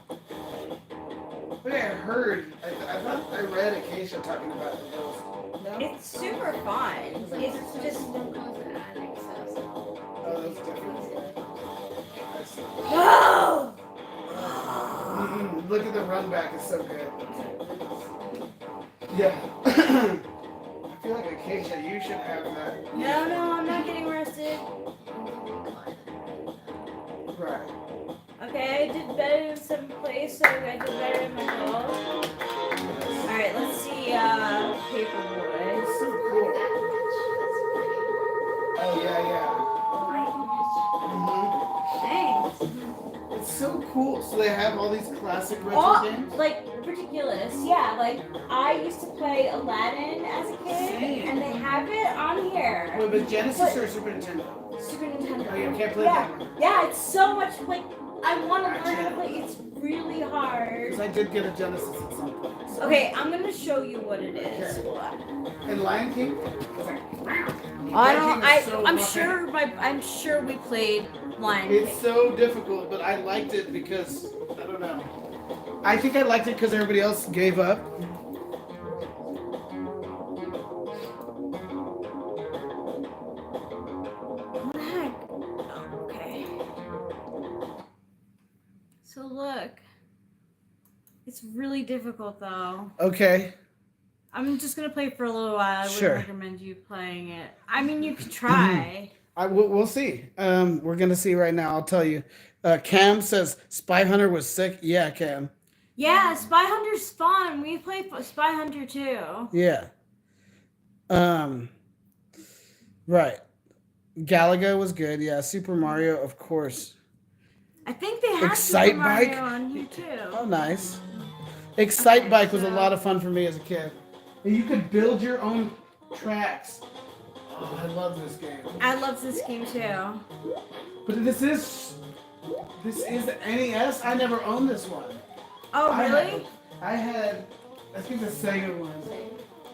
But I heard, I thought I read Acacia talking about the ghost. No? It's super fun. It's just... Oh, that's different. I see. Whoa! Look at the run back, it's so good. Yeah. I feel like Acacia, you should have that. No, I'm not getting arrested. Right. Okay, I did better in 7th place, so I did better in my goal. Alright, let's see, Paperboy. It's so cool. Oh, yeah. Thanks. It's so cool. So they have all these classic retro games? Like, ridiculous. Yeah, like, I used to play Aladdin as a kid, Same. and they have it on here. Wait, but Genesis or Super Nintendo? Super Nintendo. Oh, you can't play Yeah, that one. yeah, it's so much, like, I want to learn how to play. It's really hard. Because I did get a Genesis at some point. So. Okay, I'm gonna show you what it is. And Lion King? I'm sure we played Lion King. It's so difficult, but I liked it because, I don't know. I think I liked it because everybody else gave up. What the heck? Oh, okay. So look. It's really difficult though. Okay. I'm just gonna play for a little while. I Sure. wouldn't recommend you playing it. I mean, you could try. We'll see. We're gonna see right now. I'll tell you. Cam says Spy Hunter was sick. Yeah, Cam. Yeah, Spy Hunter's fun. We play Spy Hunter too. Yeah. Right. Galaga was good. Yeah. Super Mario, of course. I think they have Excite Super Mario Bike? on here too. Oh, nice. Excite Okay, Bike was a so- lot of fun for me as a kid. And you could build your own tracks. Oh, I love this game. I love this game too. But this is the NES. I never owned this one. Oh, really? I think the Sega one.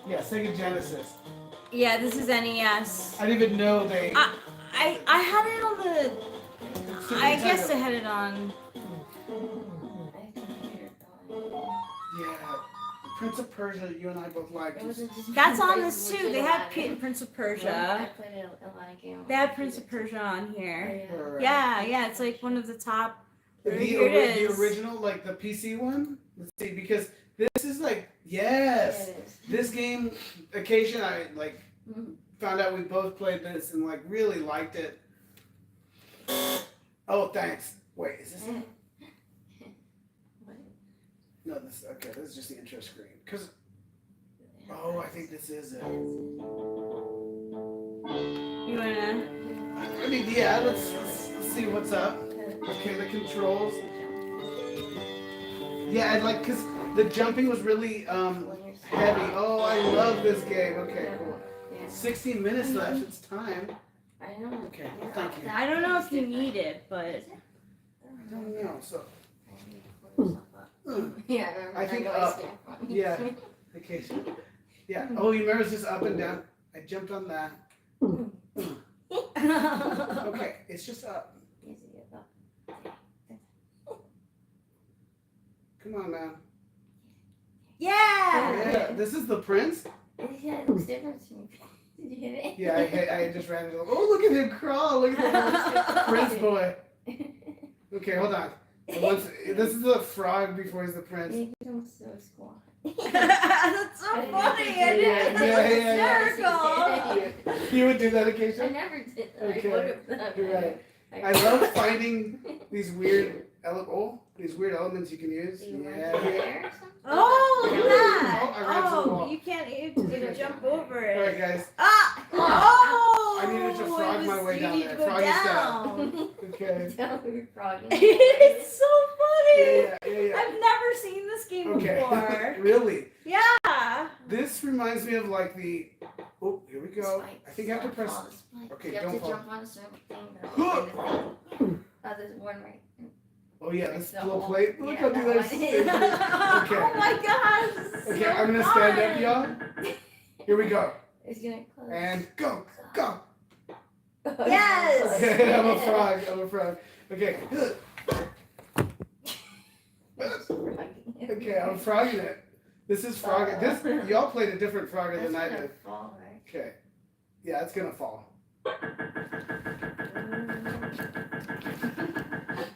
Yeah, Sega Genesis. Yeah, this is NES. I didn't even know they. I had it on the. I guess I had it on. Yeah, Prince of Persia. You and I both liked. That's on this too. They have Prince of I Persia. played a lot of games. They have Prince of Persia on here. Right. Yeah, it's like one of the top. The Here it is. original, like the PC one. Let's see, because this is like yes. Yeah, it is. This game, occasion I like Mhm. found out we both played this and like really liked it. Oh, thanks. Wait, is this? No, this okay. This is just the intro screen. Cause oh, I think this is it. You wanna? I mean, yeah. Let's see what's up. Okay, the controls. Yeah, I like cause the jumping was really heavy. Oh, I love this game. Okay, cool. 16 minutes left. It's time. I know. Okay, thank you. I don't know if you need it, but I don't know. So Yeah, I remember. I think know up. stand from. yeah. Okay. Yeah. Oh, you remember it's just up and down. I jumped on that. Okay, it's just up. Come on now. yeah. Yeah, this is the prince. Yeah, it looks different to me. Did you hit it? Yeah, I just ran it. Oh, look at him crawl. Look at the prince boy. Okay, hold on. This is the frog before he's the prince. You don't so squat. That's so funny. It's Yeah. hysterical. You would do that I occasionally? never did that. Okay, I would have done You're that. right. I love finding these weird elements you can use. Do you want Yeah. to go there or something? Oh, look at that. Oh, I ran through the Oh, wall. you can't even jump over All it. right, guys. Ah! Oh! I needed to frog my way you down need there. to go Frog is down. Okay. Tell me you're frogging. It's so funny. Yeah. I've never seen this game Okay. before. Really? Yeah. This reminds me of like the. Oh, here we go. Spike. I think I have to press. Fall the spike. Okay, you have don't to fall. jump on a certain thing. There's one right. Oh yeah, this The little whole- plate. Look yeah, how do that this. one. Okay. Oh my gosh. This is Okay, so I'm gonna stand up, fun. y'all. Here we go. It's gonna close. And go. Yes. Okay, I'm a frog. Okay. Okay, I'm frogging it. This is frogging. This y'all played a different frogger That's than I gonna did. fall, right? Okay. Yeah, it's gonna fall.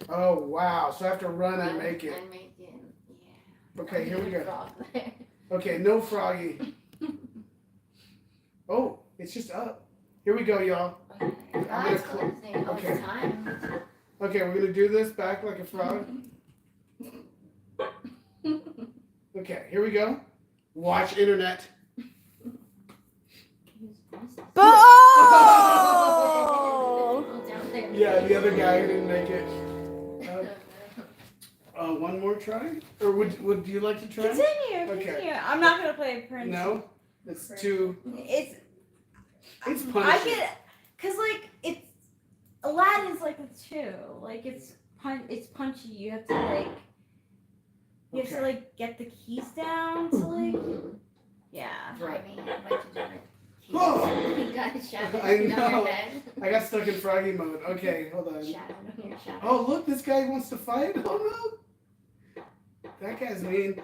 Oh wow! So I have to run and make it. And make it. Yeah. Okay, here we go. Frog there. Okay, no froggy. Oh, it's just up. Here we go, y'all. Okay. gonna It's cl- closing. Oh, okay. it's time. Okay, we're gonna do this back like a frog. Okay, here we go. Watch internet. Oh! Down there. Yeah, the other guy who didn't make it. One more try? Or would you like to try? Continue. Okay. I'm not gonna play Prince. No? It's too. It's I punishing. get, cause like it's Aladdin's like it too. Like it's punchy. You have to like Okay. like get the keys down to like yeah. Right. I mean, I'd like to do it. Oh! You got a shadow I on know. your head. I got stuck in froggy mode. Okay, hold on. Shadow on your shadow. Oh, look, this guy wants to fight. Oh no! That guy's mean.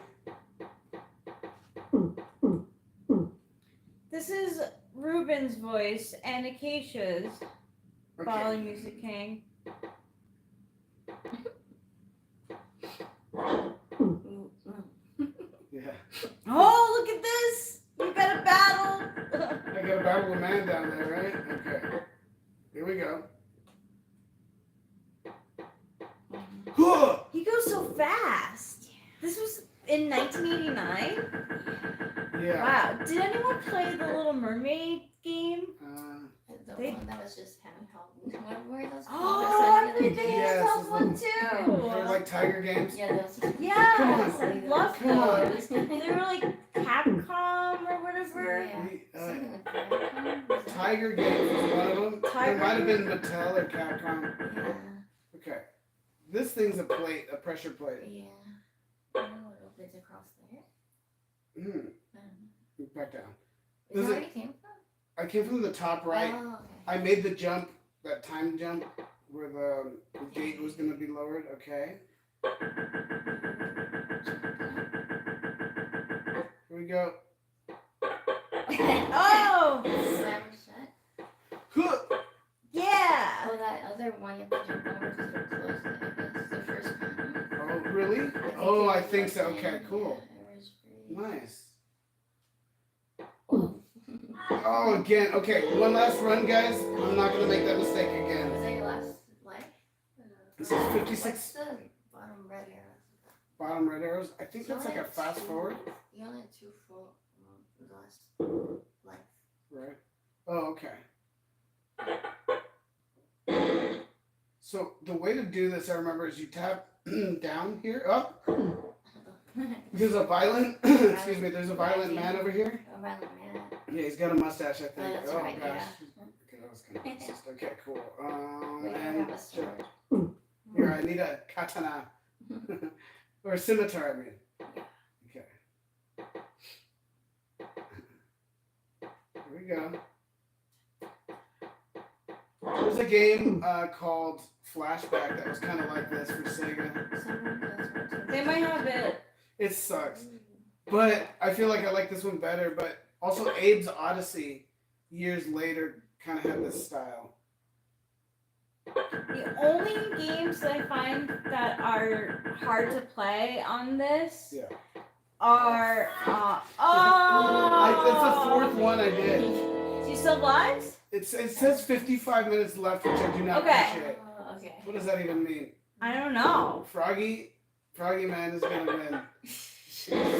This is Ruben's voice and Acacia's Follow Okay. Music King. Yeah. Oh, look at this! You got a battle. I got a battle of man down there, right? Okay. Here we go. Huh! He goes so fast. This was in 1989. Yeah. Wow. Did anyone play the Little Mermaid game? The They- one that was just handheld. What were those called? Oh, I I think they Yes, had those one They're too. like tiger games. Yeah, those. Yes, Come on. I love Come on. those. They were like Capcom or whatever. Yeah. We, Something like Famicom, was it? Tiger Games was one of them. Tiger There might have been Games? Mattel or Capcom. Yeah. Okay. This thing's a plate, a pressure plate. Yeah. I don't know what opens across there. Hmm. I don't know. Back down. Is Does that it- where you came from? I came from the top right. Oh, okay. I made the jump, that time jump, where the gate was going to be lowered. Okay. Here we go. Oh, Slam shut. Huh. yeah. Oh, that other one you have to jump over because they're close. I guess the first one. Oh, really? Oh, I think so. Okay, cool. Yeah, it was great. Nice. Oh. Oh, again. Okay, one last run, guys. I'm not going to make that mistake again. Was that your last life? This is 56 What's the bottom red arrow? bottom red arrows. I think You that's only like a had fast two- forward. You only had 2 full the last life. Right. Oh, okay. So the way to do this, I remember, is you tap down here, up. There's a violent, excuse me, there's a violent man over here. A violent man. Yeah, he's got a mustache, I think. Oh, that's right, gosh. yeah. Okay, that was kind of racist. Okay, cool. We don't And have a sword. here, I need a katana. Or a scimitar, I mean. Okay. Here we go. There's a game called Flashback that was kind of like this for Sega. Someone goes right to They might have it. It sucks. But I feel like I like this one better. But also Abe's Odyssey, years later, kind of had this style. The only games that I find that are hard to play on this Yeah. are It's the fourth one I did. Do you still have lives? It says 55 minutes left, which I do not Okay. appreciate. Oh, okay. What does that even mean? I don't know. Froggy Man is gonna win.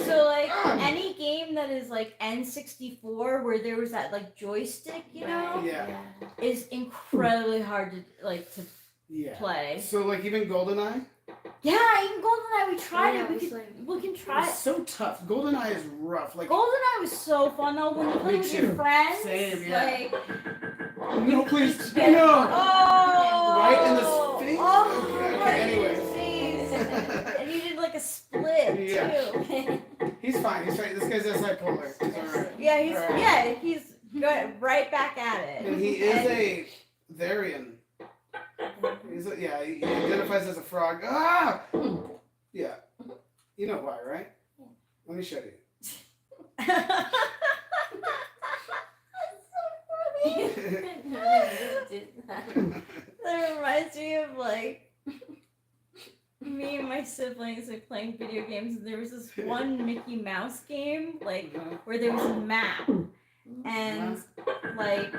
So like any game that is like N64 where there was that like joystick, you know, Right, Yeah. is incredibly hard to Yeah. play. So like even GoldenEye, Yeah, even GoldenEye, we tried Yeah, it. We can try it's it. so tough. GoldenEye is rough. Like GoldenEye was so fun though when you play Me with too. your friends. Same, yeah. Like, no, please, get- no. Oh, Right in the face? Oh, Okay, right anyways. in the face. And you did like a split Yeah. too. He's fine. He's fine. This guy's bipolar. He's alright. Yeah, he's good, right back at it. And he is a Therian. He identifies as a frog. Ah! Yeah. You know why, right? Let me show you. That reminds me of like me and my siblings like playing video games, and there was this one Mickey Mouse game like where there was a map, and like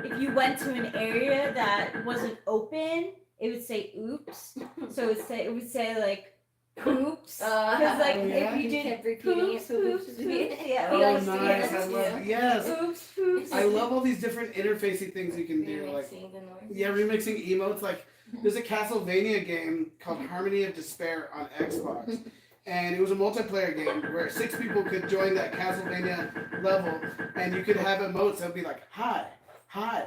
if you went to an area that wasn't open, it would say oops. So it would say like poops, because like Oh, yeah? if you You did kept repeating poops, it, poops, poops, poops, yeah, Oh, we nice. like I to love yes. oops, poops. I love all these different interfacey things you can do. Like Remixing the noise. yeah, remixing emotes. Like there's a Castlevania game called Harmony of Despair on Xbox. And it was a multiplayer game where 6 people could join that Castlevania level, and you could have emotes that would be like, hi, hi.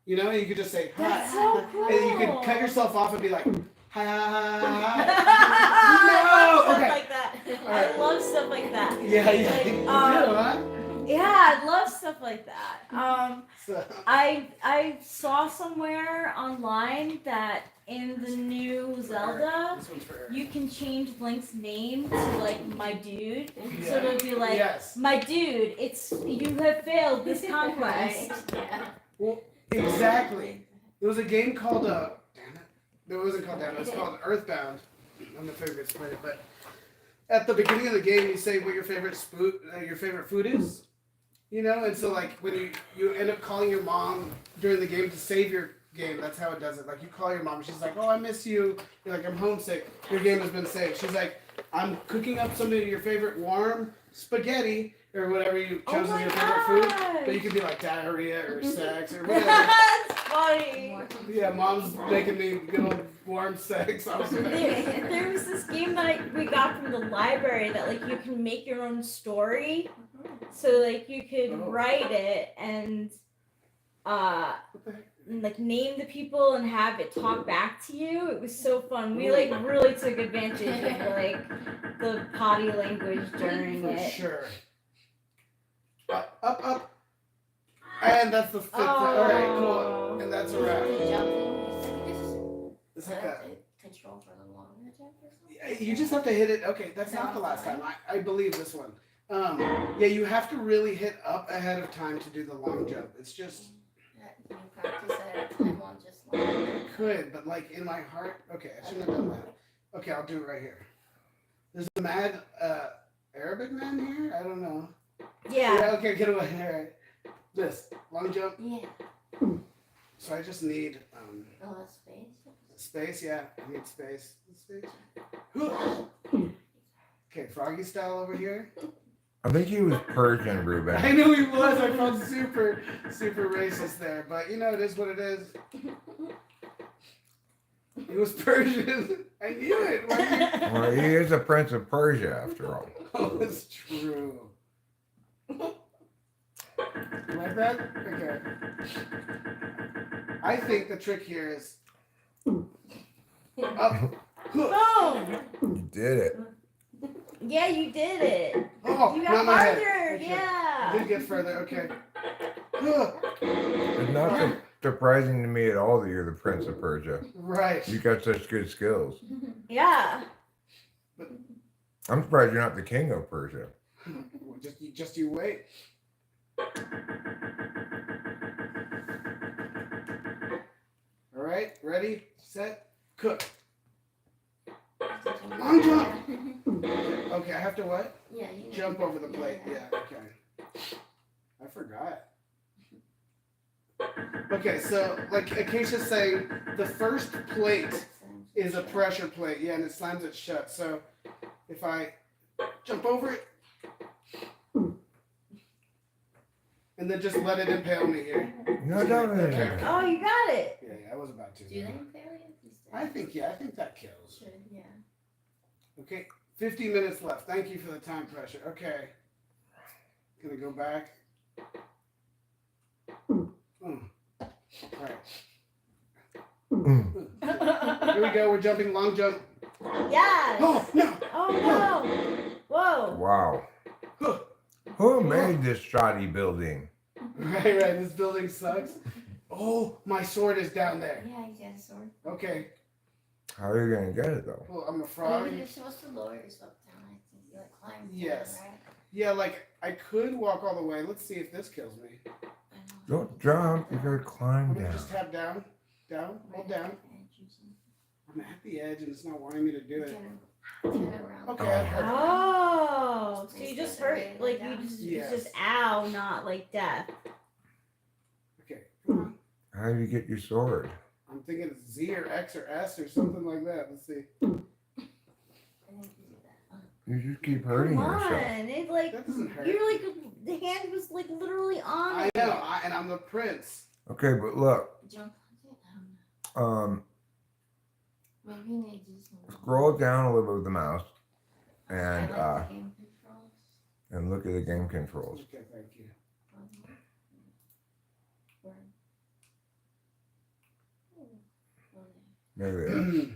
You know, and you could just say, hi. That's so cool. And you could cut yourself off and be like, hi, hi. I love No, stuff okay. like that. Alright. I love stuff like that. Yeah, yeah. Like, You do, huh? Yeah, I love stuff like that. So, I saw somewhere online that in the new Zelda, this one's for Eric. you can change Link's name to like my dude. So Yeah. it'll be like, Yes. my dude, it's you have failed this conquest. Right, yeah. Well, exactly. There was a game called damn it. It wasn't called that. It was called Earthbound. I'm not sure if it's played, but at the beginning of the game, you say what your favorite food is. You know, and so like when you end up calling your mom during the game to save your game, that's how it does it. Like you call your mom, she's like, "Oh, I miss you." You're like, "I'm homesick." Your game has been saved. She's like, I'm cooking up some of your favorite warm spaghetti or whatever you Oh chose as my your favorite food. But you gosh. could be like diarrhea or sex or whatever. That's funny. More. Yeah, mom's making me good old warm sex. I was There was this game that we got from the library that like you can make your own story. So like you could Oh. write it and What the heck? like name the people and have it talk back to you. It was so fun. We like really took advantage of like the potty language during For it. sure. Up. And that's the fifth. Oh. Alright, cool. And that's a wrap. Jumping. It's like that. Control for the long jump or something. Yeah, you just have to hit it. Okay, that's not the last time. I believe this one. Yeah, you have to really hit up ahead of time to do the long jump. It's just You practice it at time on just like. could, but like in my heart. Okay, I shouldn't have done that. Okay, I'll do it right here. There's a mad Arabic man here. I don't know. Yeah. Okay, get away. All right. This long jump. Yeah. So I just need Oh, that's space. space. Yeah, I need space. Space. Okay, froggy style over here. I think he was Persian, I Ruben. knew he was. I felt super racist there, but you know it is what it is. He was Persian. I knew it. Why did you- Well, he is a prince of Persia, after all. Oh, it's true. Like that? Okay. I think the trick here is up. Boom! You did it. Yeah, you did it. Oh, You not got my head. farther. Okay. Yeah. Did get further. Okay. It's not surprising to me at all that you're the prince of Persia. Right. You got such good skills. Yeah. I'm surprised you're not the king of Persia. Just you wait. All right. Ready, set, cook. Long jump. Okay, I have to what? Yeah, you Jump over the plate. Yeah. Okay. I forgot. Okay, so like Acacia's saying, the first plate is a pressure plate. Yeah, and it slams it shut. So if I jump over it and then just let it impale me here. No, don't. Okay. Oh, you got it. Yeah, I was about to. Do they fail you? I think that kills. Should, yeah. Okay, 50 minutes left. Thank you for the time pressure. Okay. Gonna go back. Alright. Here we go. We're jumping long jump. Yes. Oh, no. Oh no. Whoa. Wow. Who made this shoddy building? Right. This building sucks. Oh, my sword is down there. Yeah, you got a sword. Okay. How are you gonna get it though? Well, I'm a frog. Maybe you're supposed to lower yourself down. I think you like climb. Yes. Down, right? Yeah, like I could walk all the way. Let's see if this kills me. I know. Don't jump. You gotta climb I'm gonna down. just tap down, hold down. I'm at the edge and it's not wanting me to do it. Turn around. Okay. I heard. Oh, so you just hurt like you just Yes. it's just ow, not like death. Okay. Come on. How do you get your sword? I'm thinking it's Z or X or S or something like that. Let's see. You just keep hurting Come yourself. on, it like That doesn't hurt. you're like the hand was like literally on I it. know, and I'm the prince. Okay, but look. Jump on it. Maybe you need to do some. Scroll down a little bit with the mouse, I and like the game controls. and look at the game controls. Okay, thank you. There it is.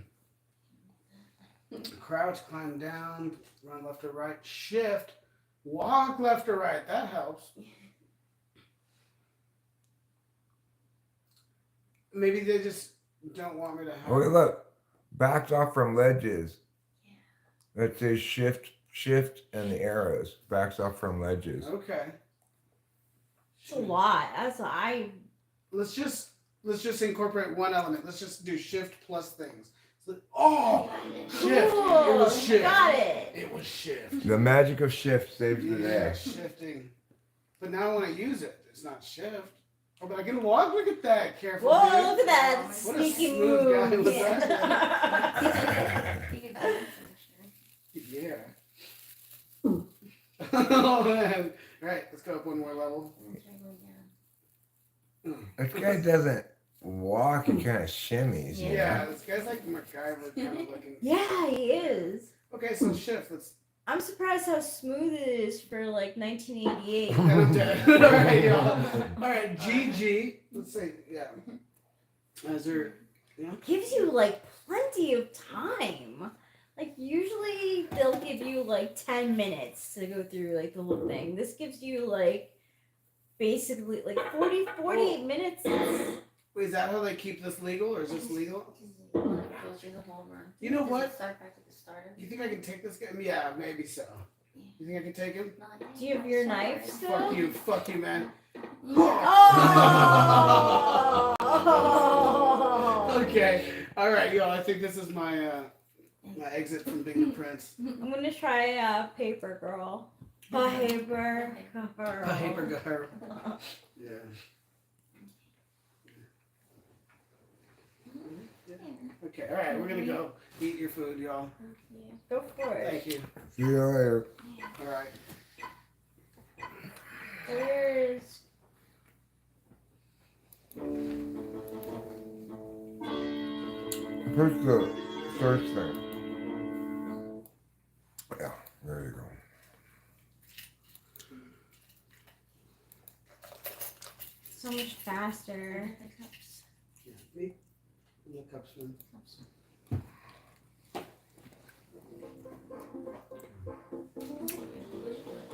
Crouch, climb down, run left or right, shift, walk left or right. That helps. Maybe they just don't want me to have. Okay, look. Backs off from ledges. That says shift, and the arrows. Backs off from ledges. Okay. It's a lot. That's Let's just incorporate one element. Let's just do shift plus things. So, oh, shift. cool. It was shift. You got it. It was shift. The magic of shift saves the Yeah, day. shifting. But now I want to use it. It's not shift. Oh, but I can walk. Look at that. Careful. Whoa, dude. look at that What a sneaky smooth guy move. was Yeah. You could do it for sure. Yeah. Oh man. Alright, let's go up one more level. This guy doesn't walk, he kind of shimmies. you Yeah, know? this guy's like MacGyver kind of looking. Yeah, he is. Okay, so shift. Let's. I'm surprised how smooth it is for like 1988. Alright, y'all. Alright, GG. Let's see. Yeah. Is there. Yeah. Gives you like plenty of time. Like usually they'll give you like 10 minutes to go through like the whole thing. This gives you like basically like 48 minutes. Wait, is that how they keep this legal, or is this legal? Goes through the whole run. You know Does it what? Start back at the start. You think I can take this guy? Yeah, maybe so. You think I can take him? Do you have your knife still? Fuck you, man. Oh! Okay, all right, y'all. I think this is my my exit from being the prince. I'm gonna try Papergirl. Papergirl. Papergirl. Yeah. Okay, all right. We're gonna go eat your food, y'all. Go for it. Thank you. See you later. All right. There's. Push the search thing. Yeah, there you go. So much faster. Yeah, me. And the cups, man.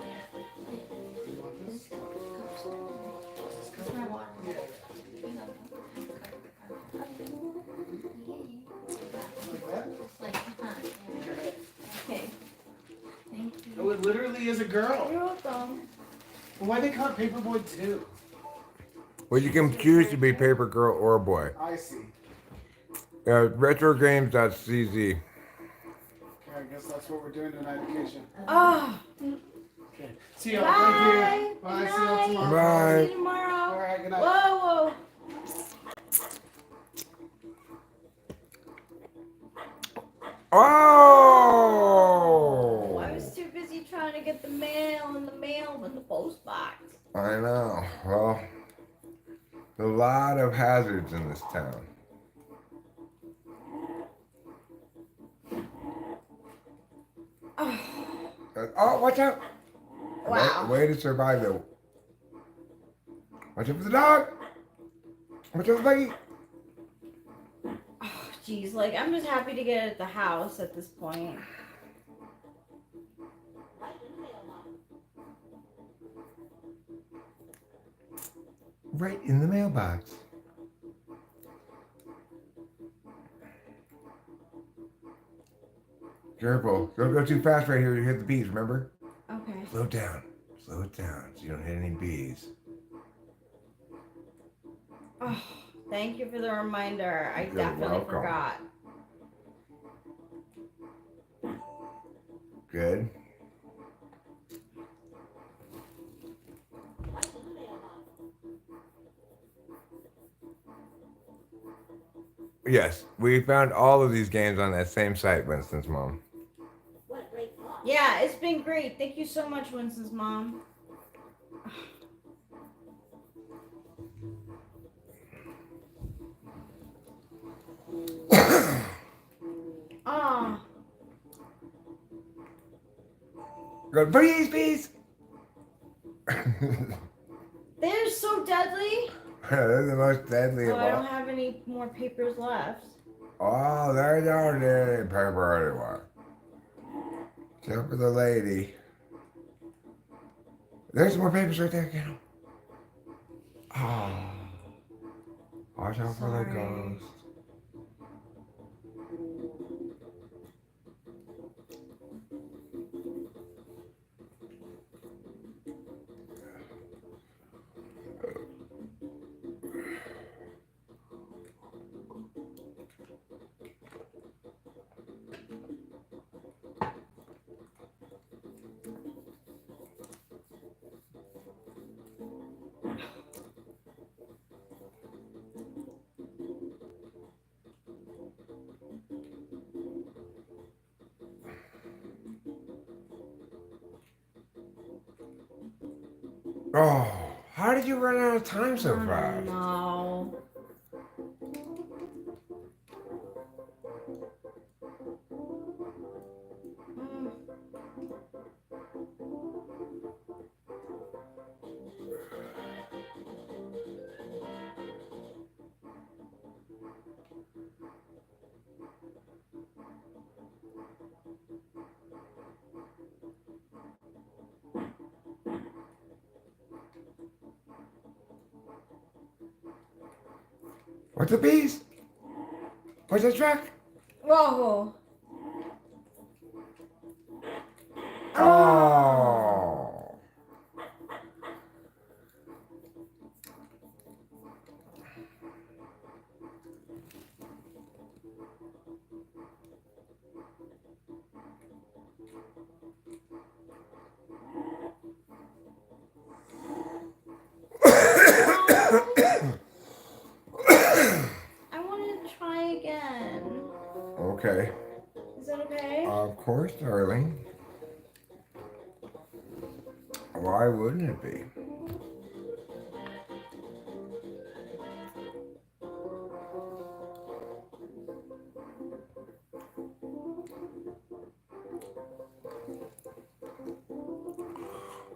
You want this? That's my water. Yeah. Like that? Like, Okay. thank you. Oh, it literally is a girl. You're welcome. Well, why they call it Paperboy too? Well, you can choose to be paper girl or boy. I see. Retrogames.cz. Okay, I guess that's what we're doing tonight, Acacia. Oh. Okay. See y'all. Bye. Thank you. Bye. Good See y'all night. tomorrow. Bye. See you tomorrow. All right. Good night. Whoa, whoa. Oh! I was too busy trying to get the mail in the mail with the post box. I know. Well, a lot of hazards in this town. Oh, watch out! Wow. Way to survive though. Watch out for the dog! Watch out for the buggy! Oh, jeez, like I'm just happy to get it at the house at this point. Right in the mailbox. Careful. Don't go too fast right here. You hit the bees, remember? Okay. Slow down. Slow it down so you don't hit any bees. Oh, thank you for the reminder. I You're definitely welcome. forgot. Good. Yes, we found all of these games on that same site, Winston's mom. Yeah, it's been great. Thank you so much, Winston's mom. Ah, Go, bees, bees! they're so deadly. They're the most deadly Oh, of I don't all. have any more papers left. Oh, there you go, dude. Paper everywhere. Except for the lady. There's more papers right there, kiddo. Oh. Watch out for the Sorry. ghost. Oh, how did you run out of time so fast? No. What's the bees? What's the truck? Whoa. Oh. I want to try again. Okay. Is that okay? Of course, darling. Why wouldn't it be?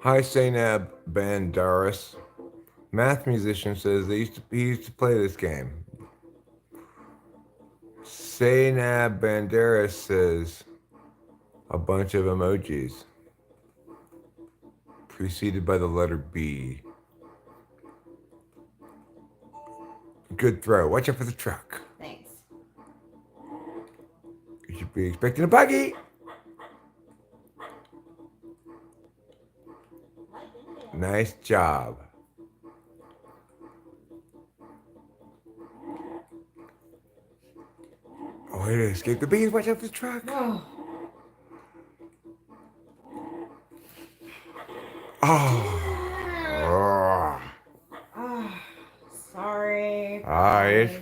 Hi, Zainab Bandaris. Math musician says he used to play this game. Zainab Bandaris says a bunch of emojis preceded by the letter B. Good throw. Watch out for the truck. Thanks. You should be expecting a buggy. Nice job. Oh, way to escape the bees. Watch out for the truck. Oh. Oh. Oh. Sorry.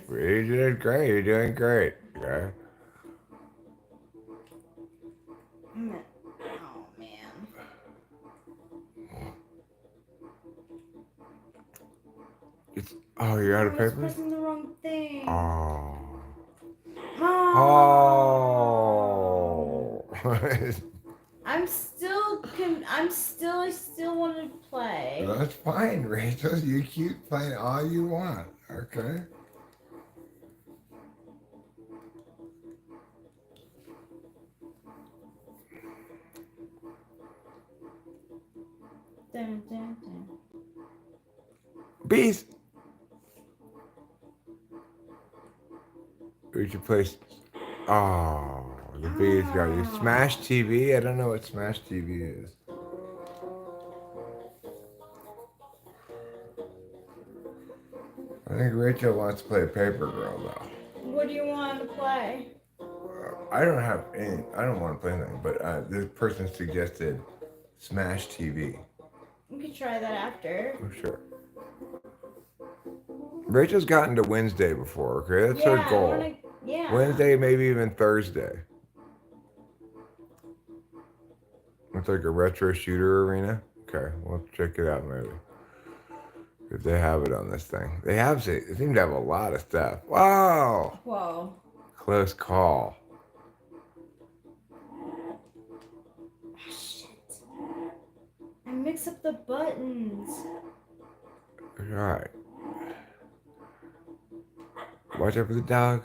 You're doing great. You're doing great. Okay. Oh, man. Oh, you're out of I was paper? pressing the wrong thing. Oh. Oh. Oh. I still want to play. That's fine, Rachel. You keep playing all you want, okay? Dun, dun, dun. Bees. We should play. Oh, the bees got you. Smash TV? I don't know what Smash TV is. I think Rachel wants to play Papergirl though. What do you want to play? I don't have any. I don't want to play anything. But this person suggested Smash TV. We could try that after. Oh sure. Rachel's gotten to Wednesday before. Okay, that's her goal. Yeah. Wednesday, maybe even Thursday. It's like a retro shooter arena. Okay, we'll check it out maybe. If they have it on this thing. They seem to have a lot of stuff. Wow! Whoa. Close call. Oh, shit. I mix up the buttons. Alright. Watch out for the dog.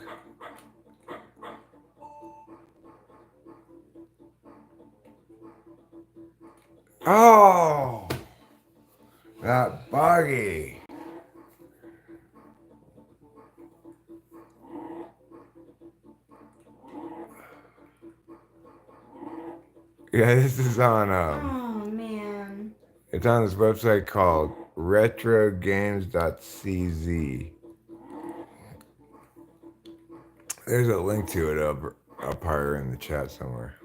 Oh! That buggy. Yeah, this is on Oh, man. it's on this website called retrogames.cz. There's a link to it up higher in the chat somewhere.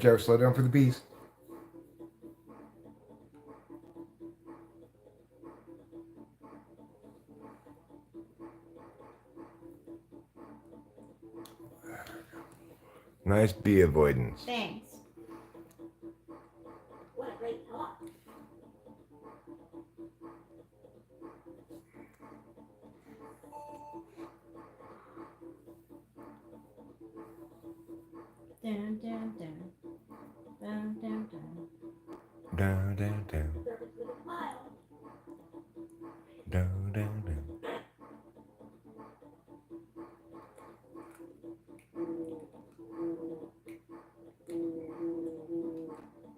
Watch out, slow down for the bees. Nice bee avoidance. Thanks. What a great thought. Down, down, down. Down, down, down. Down, down, down. Down, down, down.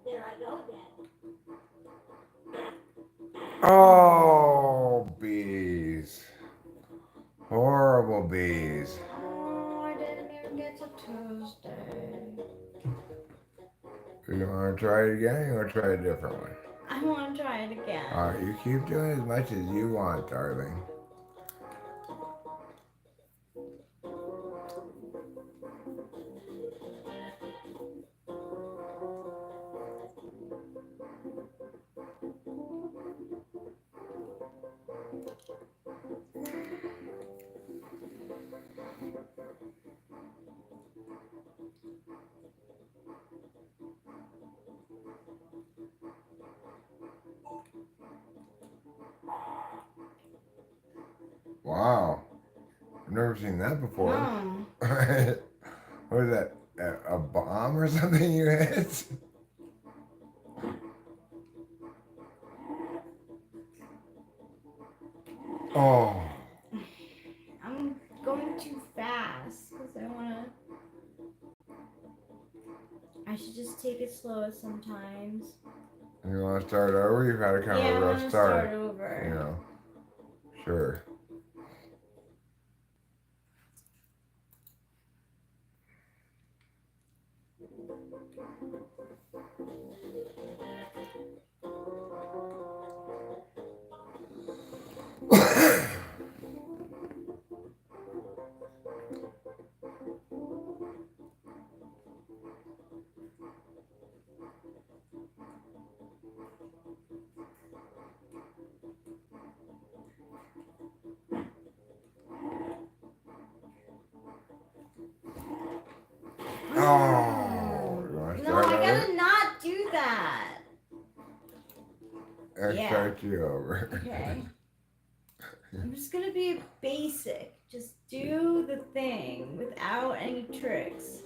There I go again. Oh, bees. Horrible bees. Oh, I didn't even get to Tuesday. You want to try it again? Or you want to try a different one? I want to try it again. All right, you keep doing as much as you want, darling. Wow. I've never seen that before. No. What is that? A bomb or something you hit? Oh. I'm going too fast because I want to. I should just take it slow sometimes. You want to start over? You've had a kind Yeah, of I a want rough to start. start over. You know. Sure. Oh, you want to No, start I over? gotta not do that. I'll Yeah. start you over. Okay. I'm just gonna be basic. Just do the thing without any tricks.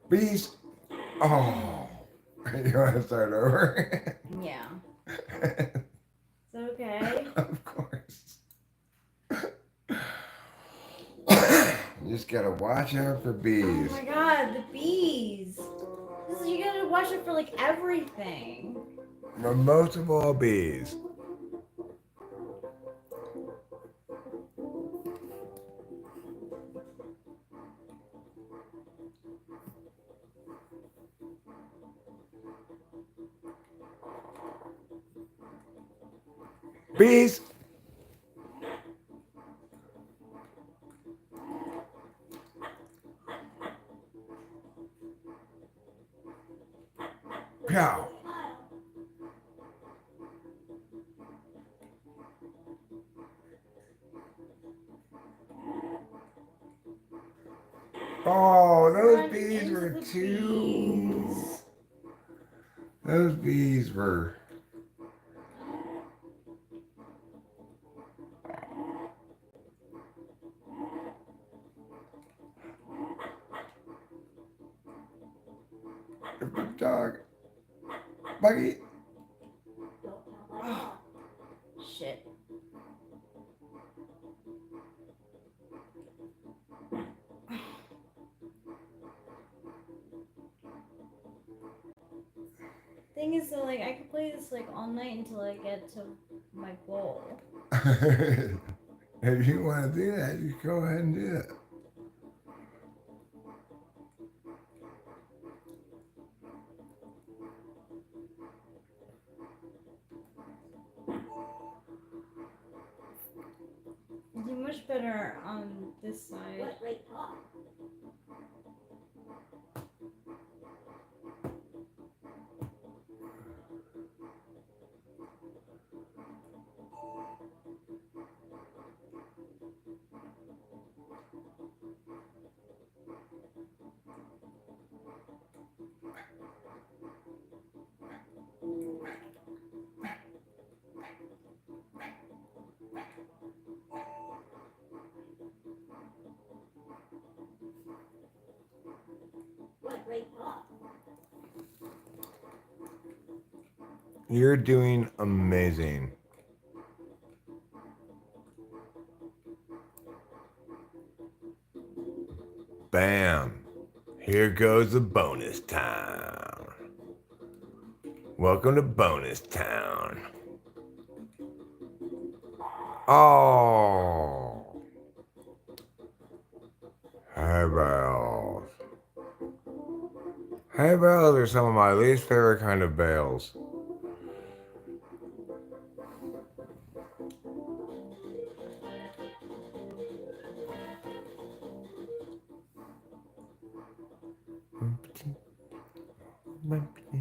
Bees. Oh. You want to start over? Yeah. Is that okay? Of course. You just gotta watch out for Oh bees. my god, the bees. This is, you gotta watch it for like everything. But most of all, bees. Bees. Pow. Oh, those Run bees into were the too. bees. Those bees were. Good dog. Buggy. Oh, shit. Thing is that like I could play this like all night until I get to my goal. If you want to do that, you go ahead and do it. do much better on this side. You're doing amazing. Bam. Here goes the bonus town. Welcome to bonus town. Oh. Hay bales. Hay bales are some of my least favorite kind of bales.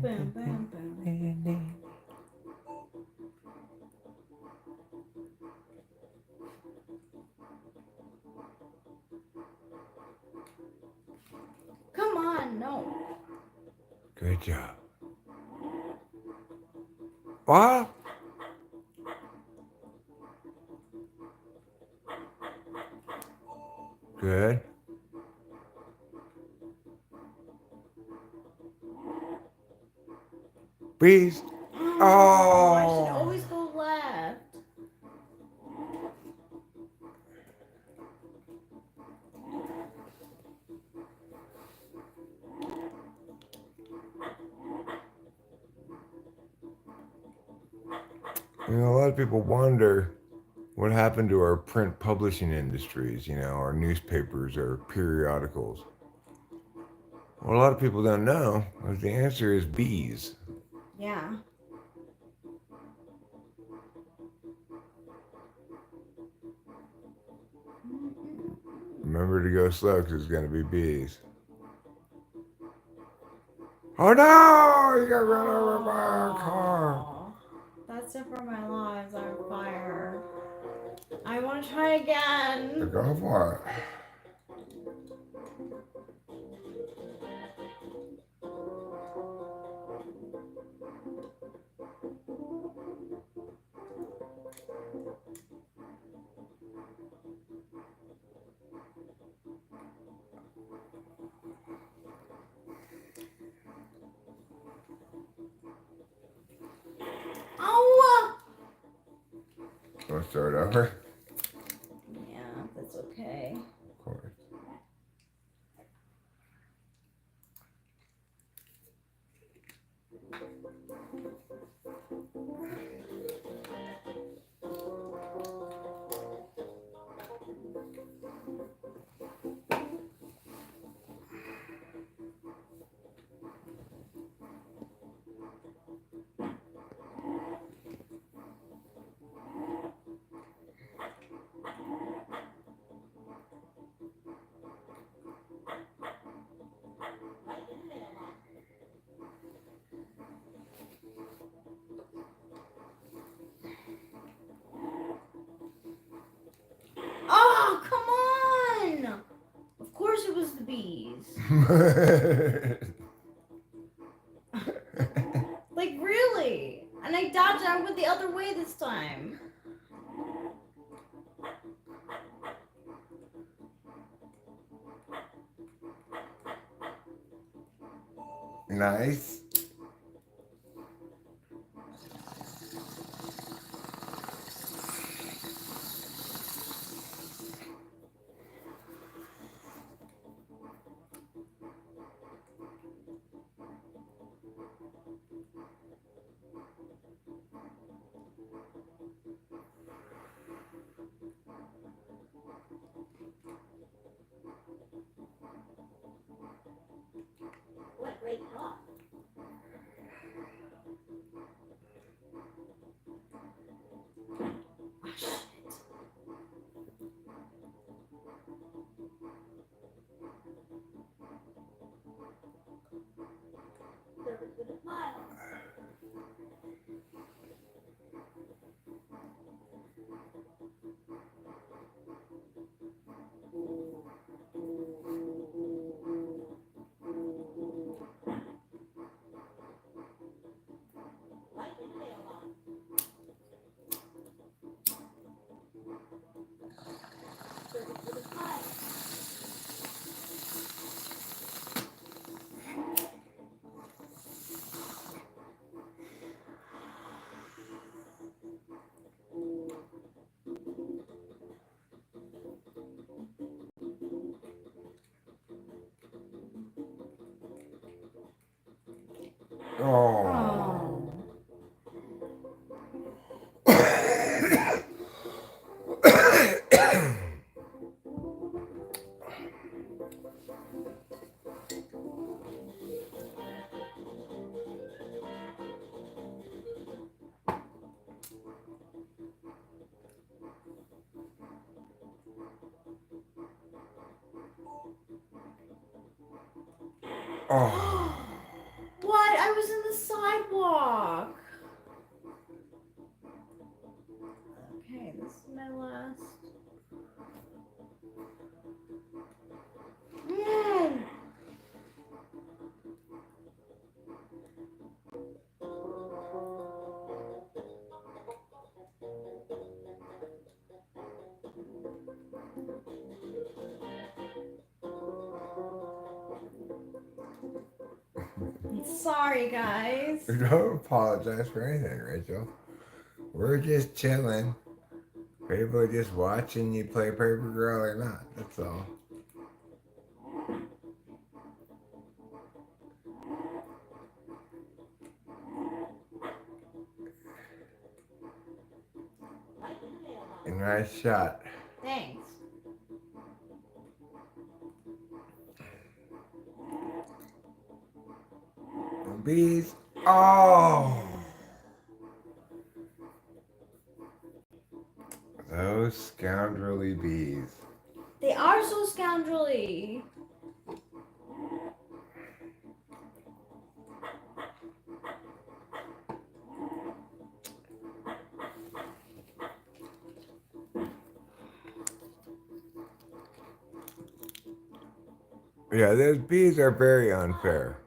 Bam, bam, bam. Come on, no. Good job. What? Good. Beast. Oh, I should Oh. always go left. You know, a lot of people wonder what happened to our print publishing industries, you know, our newspapers, our periodicals. What a lot of people don't know is the answer is bees. Yeah. Remember to go slow because it's going to be bees. Oh no! You got run over by a car. Aw, that's it for my lives on fire. I want to try again. Go for it. Oh! Want to start over? Yeah, that's okay. Of course. Oh, come on! Of course it was the bees. Like, really? And I dodged and I went the other way this time. Nice. Oh. What? I was in the sidewalk. Okay, this is my last. Mm. Sorry, guys. Don't apologize for anything, Rachel. We're just chilling. People are just watching you play Papergirl or not. That's all. A nice shot. Thanks. Bees. Oh! Those scoundrelly bees. They are so scoundrelly. Yeah, those bees are very unfair.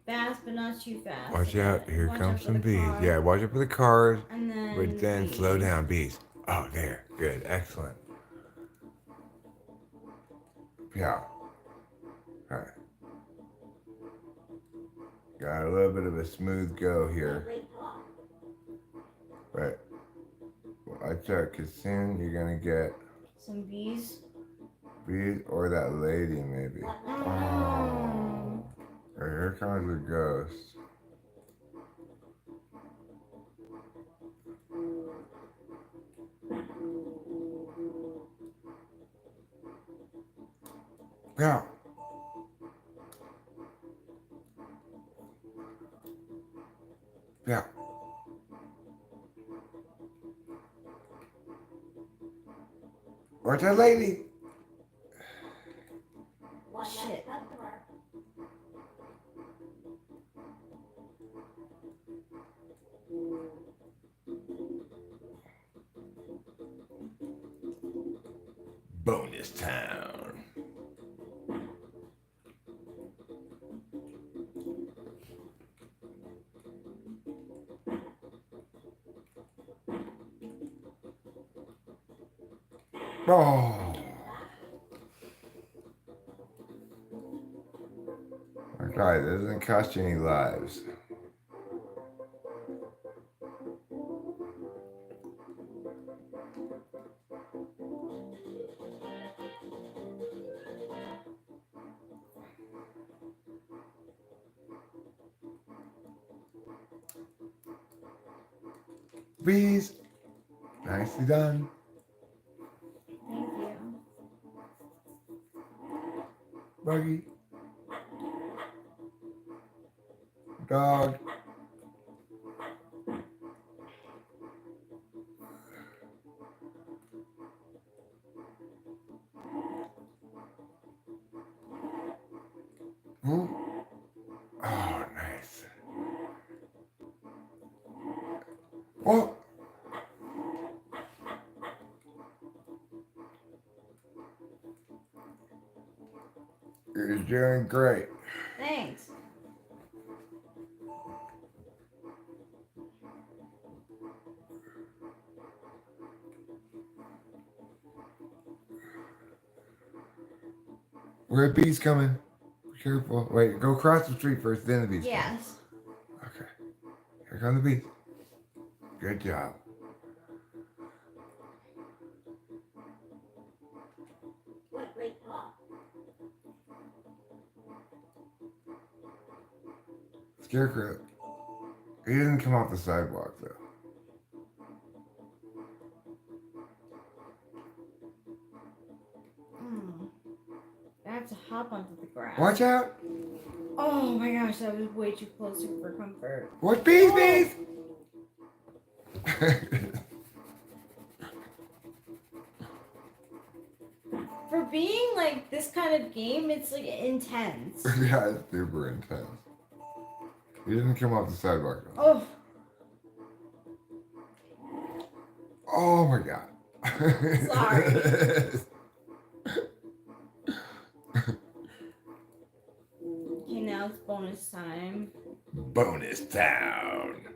Fast, but not too fast. Watch out, here Watch comes out for some the bees. car. Yeah, watch out for the cars, And then. but then bees. slow down, bees. Oh, there. Good. Excellent. Yeah. Alright. Got a little bit of a smooth go here. But watch out, because soon you're going to get Some bees. bees or that lady, maybe. Oh. Here comes the ghost. Yeah. Yeah. Watch that lady. Shit. Bonus town. Oh. Okay, this doesn't cost you any lives. Bees. Nicely done. Thank you. Buggy. Dog. Ooh. Oh, nice. Oh. You're doing great. Thanks. Where are bees coming? Be careful. Wait, go across the street first, then the bees. Yes. Come. Okay. Here come the bees. Good job. Scarecrow. He didn't come off the sidewalk though. I have to hop onto the grass. Watch out! Oh my gosh, that was way too close for comfort. Watch bees, bees! For being like this kind of game, it's like intense. Yeah, it's super intense. He didn't come off the sidewalk. Oh, Oh my god. Sorry. okay, now it's bonus time. Bonus town.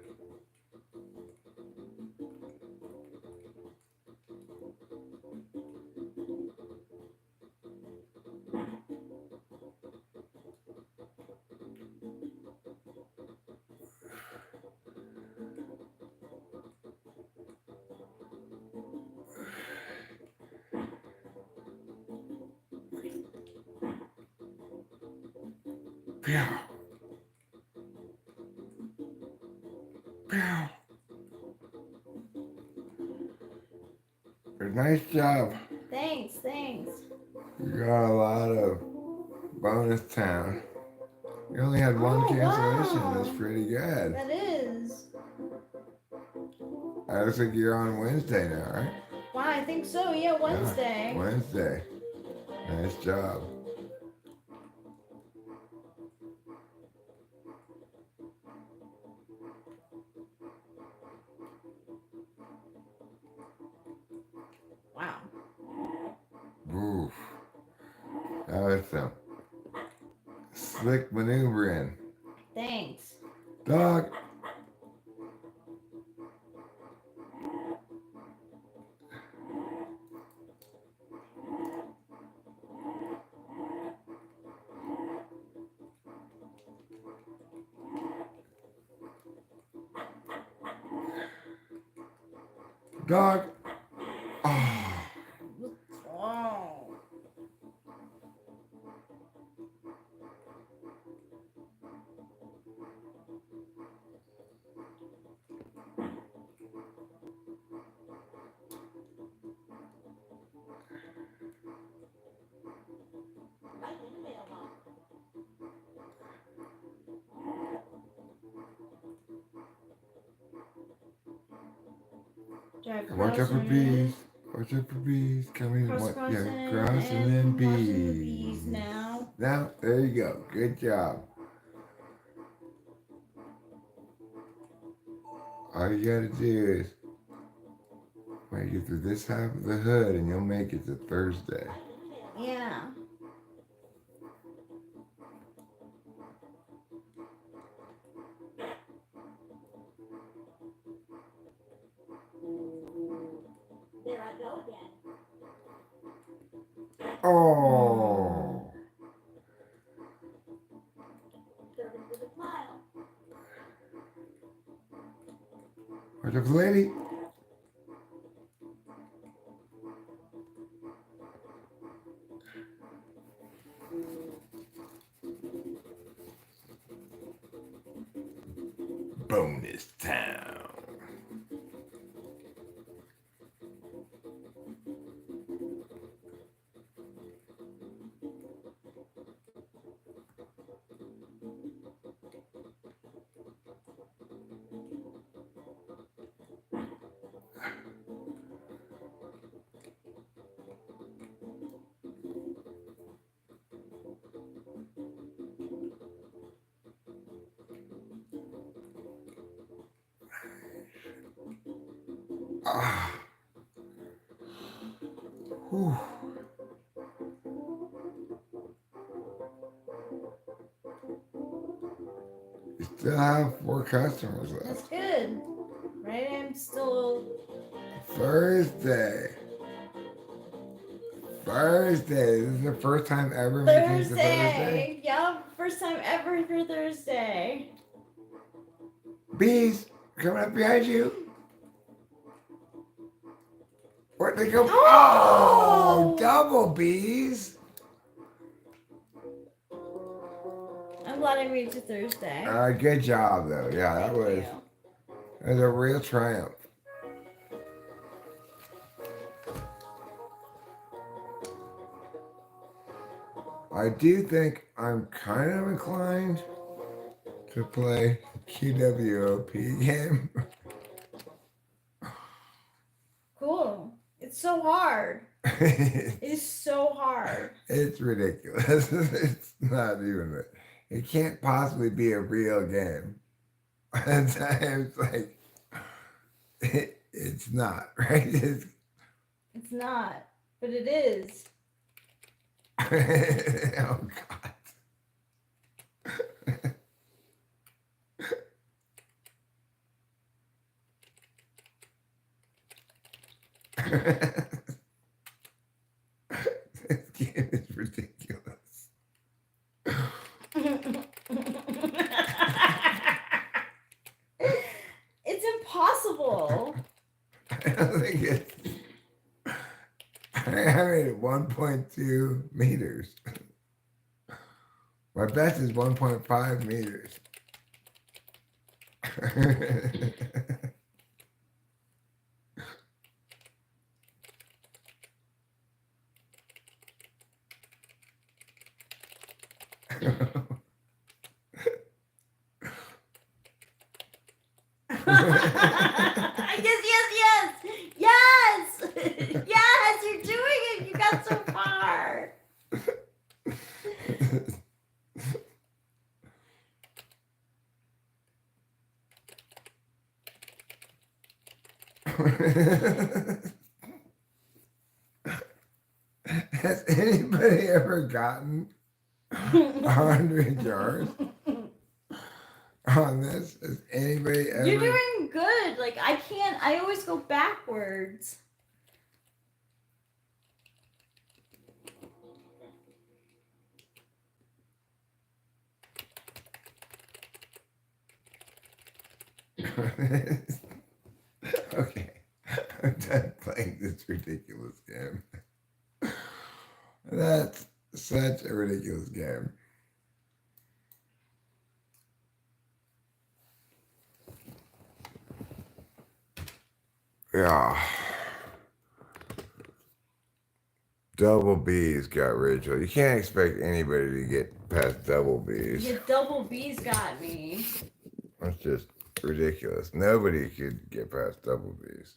Pew. Pew. Nice job. Thanks. You got a lot of bonus town. You only had one Oh, cancellation. wow. That's pretty good. That is. I looks like you're on Wednesday now, right? Wow, I think so. Yeah, Wednesday. Yeah, Wednesday. Nice job. Wow. Oof. That was some slick maneuvering. Thanks. Dog. Dog. Oh. Oh. Watch out for bees. Watch out for bees. Coming. What? Yeah, grass and then bees. Now. Now, there you go. Good job. All you gotta do is make it to this half of the hood and you'll make it to Thursday. Yeah. There I go again. Oh. Third into the pile. Watch out for the lady. Bonus town. Ah. Whew. You still have 4 customers That's left. good. Right? I'm still. Thursday. Thursday. This is the first time ever making it to Thursday. Thursday. Yup. First time ever for Thursday. Bees coming up behind you. Where'd they go? Oh! Oh, double bees. I'm glad I made it to Thursday. Good job, though. Yeah, that Thank was, you. that was a real triumph. I do think I'm kind of inclined to play QWOP game. Cool. It's so hard. It's so hard. It's ridiculous. It's not even. It can't possibly be a real game. At times, like it's not right. It's not, but it is. Oh God. This game is ridiculous. It's impossible. I don't think it's. I made it 1.2 meters. My best is 1.5 meters. Yes, yes, you're doing it. You got so far. Has anybody ever gotten 100 yards on this? Has anybody ever? You're doing good. Like I can't. I always go backwards. Okay, I'm done playing this ridiculous game. That's such a ridiculous game. Yeah. Double B's got Rachel. You can't expect anybody to get past double B's. The double B's got me. That's just ridiculous. Nobody could get past double B's.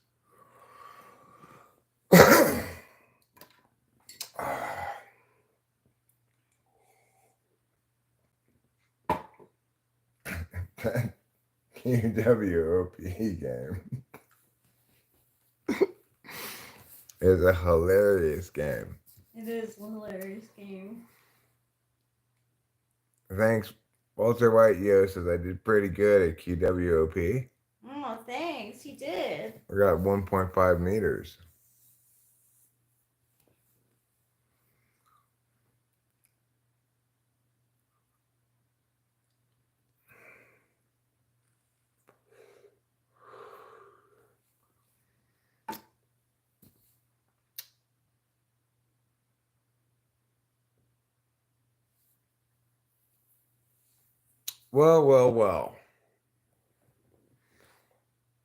That QWOP game is a hilarious game. It is a hilarious game. Thanks, Walter White Yo says I did pretty good at QWOP. Oh, thanks. You did. I got 1.5 meters. Well, well, well.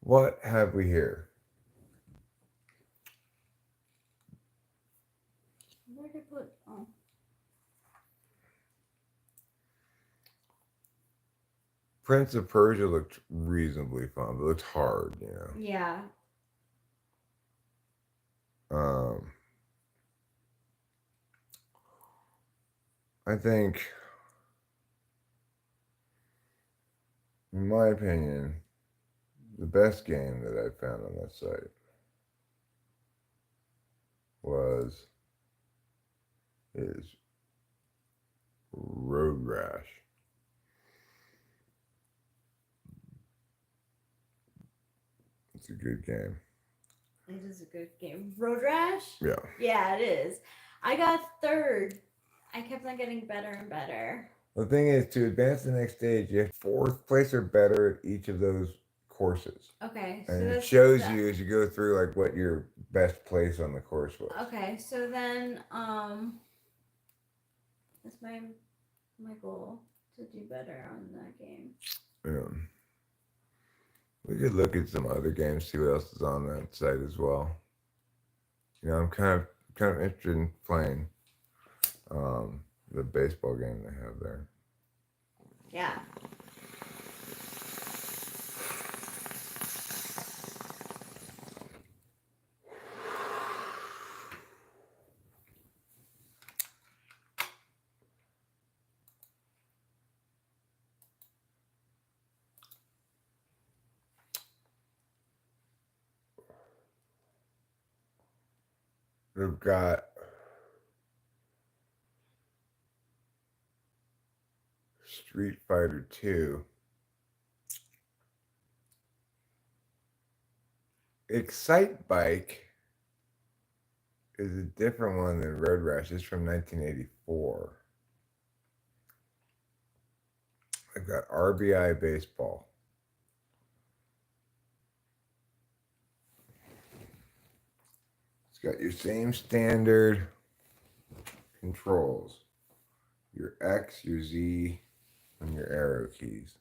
What have we here? Where did I put? Oh. Prince of Persia looked reasonably fun, but it looked hard, you know. Yeah. I think, in my opinion, the best game that I found on that site is Road Rash. It's a good game. It is a good game. Road Rash? Yeah. Yeah, it is. I got third. I kept on getting better and better. The thing is, to advance to the next stage, you have fourth place or better at each of those courses. Okay. And it shows you as you go through like what your best place on the course was. Okay, so then that's my goal to do better on that game. Yeah. We could look at some other games, see what else is on that site as well. You know, I'm kind of interested in playing the baseball game they have there. Yeah. We've got Street Fighter 2. Excite Bike is a different one than Road Rash. It's from 1984. I've got RBI Baseball. It's got your same standard controls. Your X, your Z, and your arrow keys.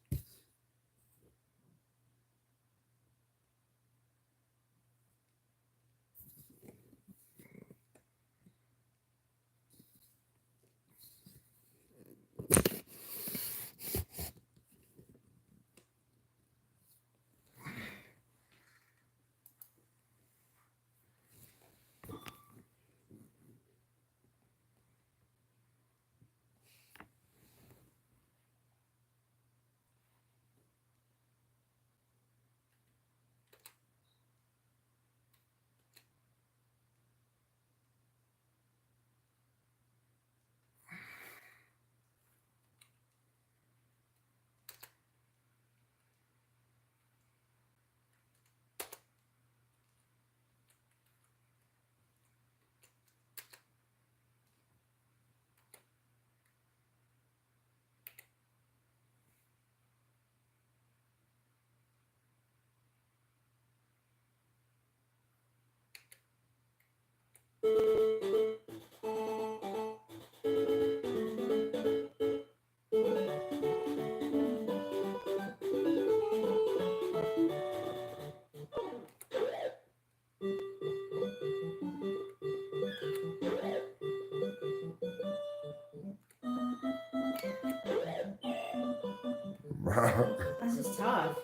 This is tough.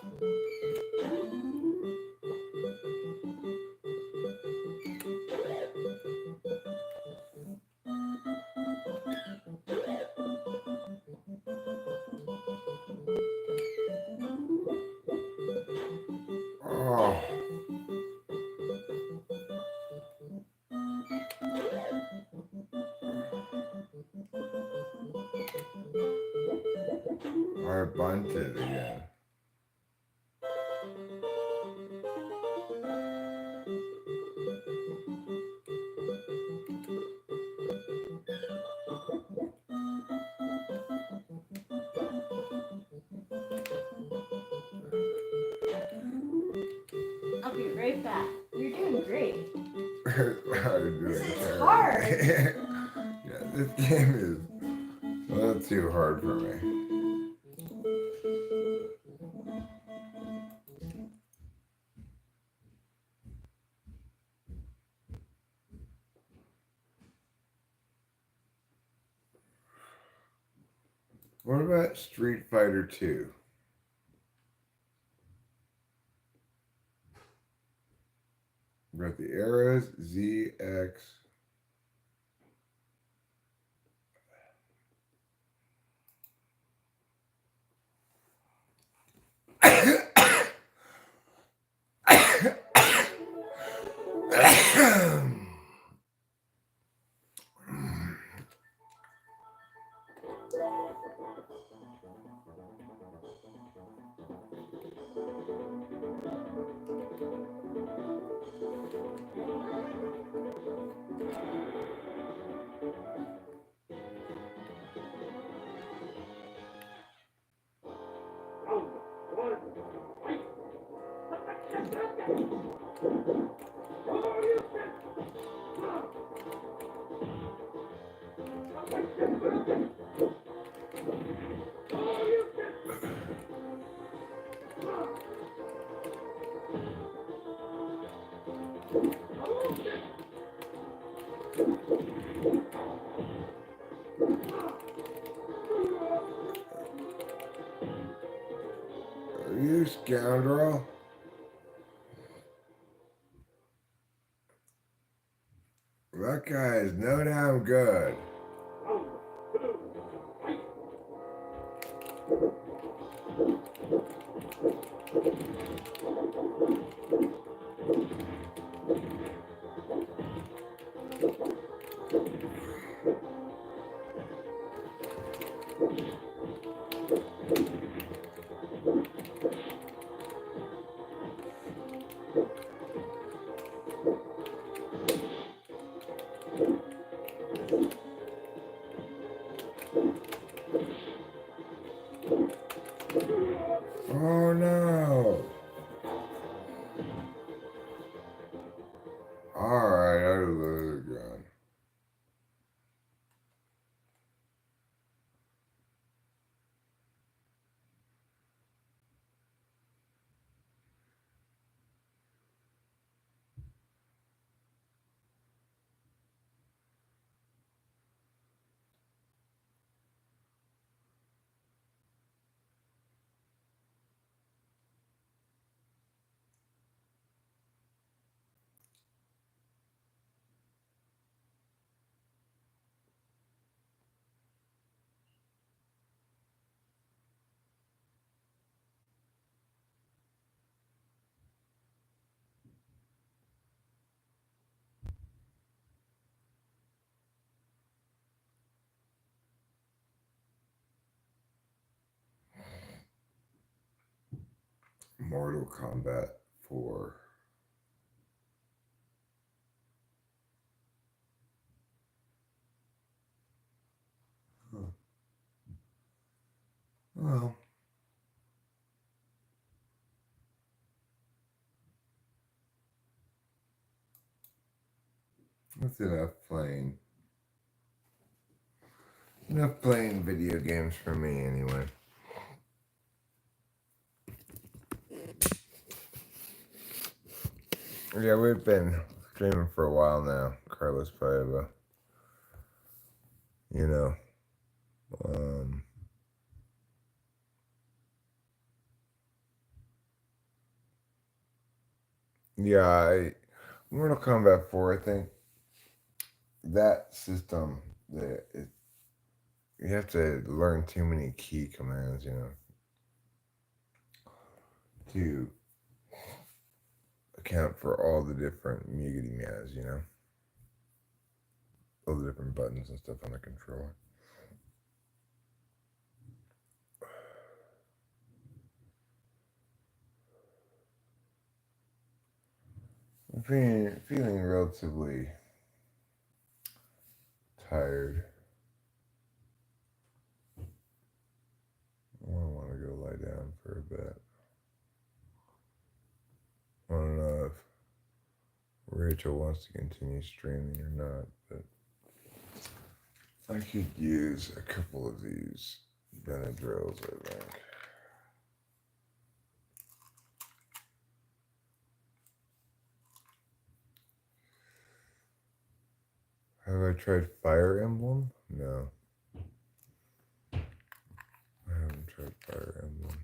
Oh. I bunted again. I'll be right back. You're doing great. This is hard. Yeah, this game is a little too hard for me. What about Street Fighter 2? We've got the arrows, Z, X. You scoundrel. That guy is no damn good. Oh no. Alright, I lose again. Mortal Kombat 4. Huh. Well, that's enough playing. Enough playing video games for me, anyway. Yeah, we've been streaming for a while now, Carlos Paiva. You know, yeah, Mortal Kombat 4, I think that system, you have to learn too many key commands, to account for all the different muggity meows, all the different buttons and stuff on the controller. I'm feeling relatively tired. I want to go lie down for a bit. I don't know if Rachel wants to continue streaming or not, but I could use a couple of these Benadryls, I think. Have I tried Fire Emblem? No. I haven't tried Fire Emblem.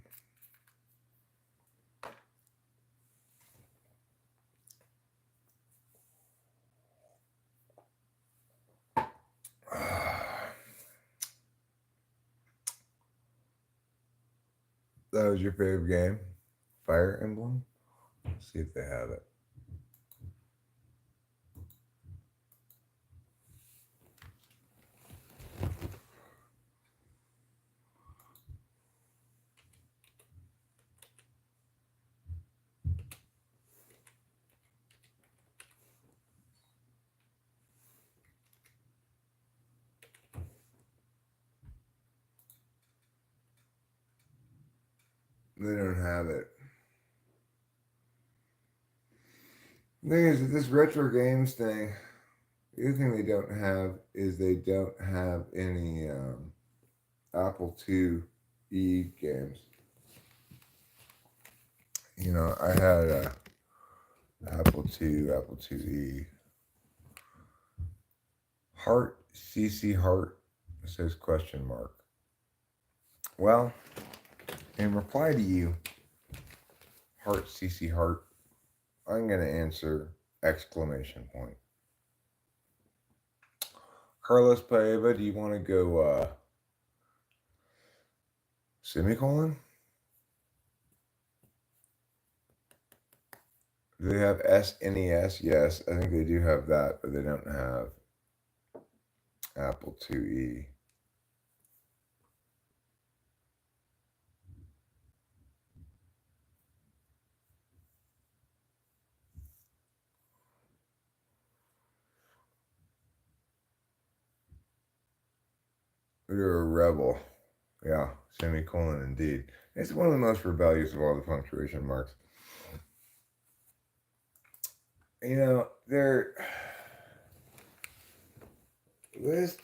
That was your favorite game? Fire Emblem? Let's see if they have it. They don't have it. The thing is, with this retro games thing, the other thing they don't have is they don't have any Apple IIe games. I had a Apple II, Apple IIe. Heart, CC Heart, says question mark. Well, in reply to you, Heart, CC Heart, I'm going to answer exclamation point. Carlos Paiva, do you want to go semicolon? Do they have SNES? Yes, I think they do have that, but they don't have Apple IIe. You're a rebel. Yeah, semicolon indeed. It's one of the most rebellious of all the punctuation marks. You know, their list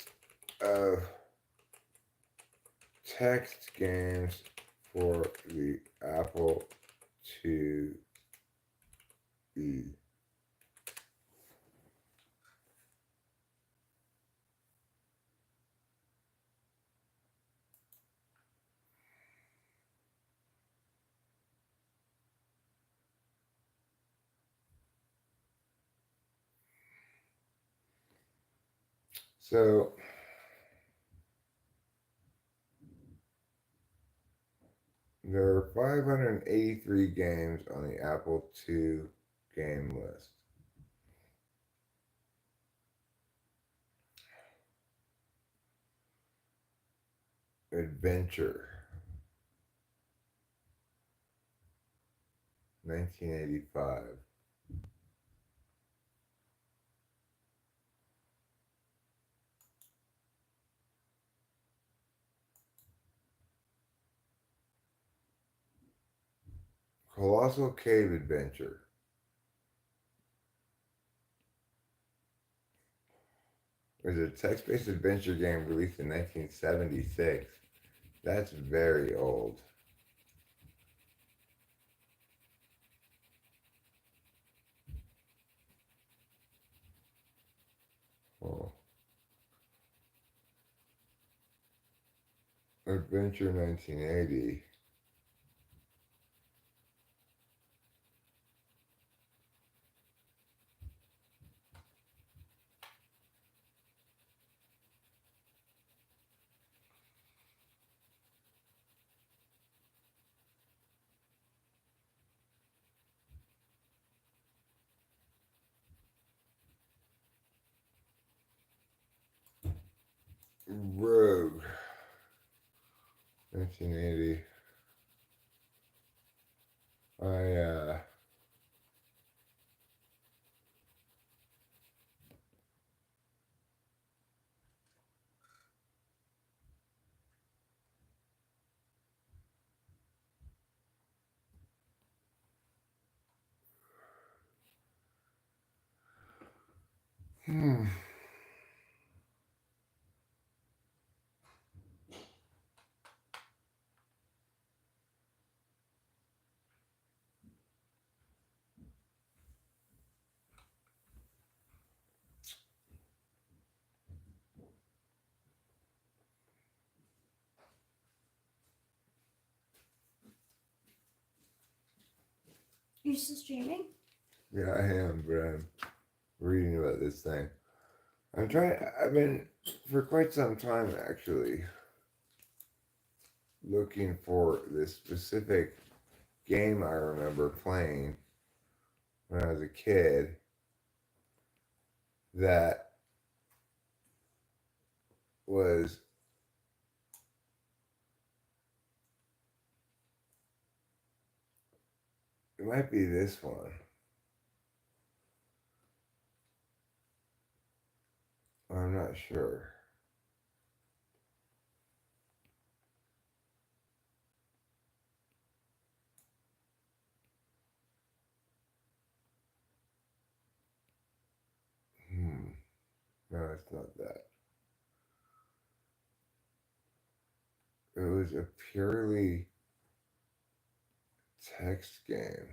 of text games for the Apple IIe. So there are 583 games on the Apple II game list. Adventure, 1985. Colossal Cave Adventure. It was a text-based adventure game released in 1976. That's very old. Oh. Adventure 1980. Rogue, 1980. Hmm. You still streaming? Yeah, I am, but I'm reading about this thing. I've been, for quite some time actually, looking for this specific game I remember playing when I was a kid that was it might be this one. I'm not sure. No, it's not that. It was a purely text game.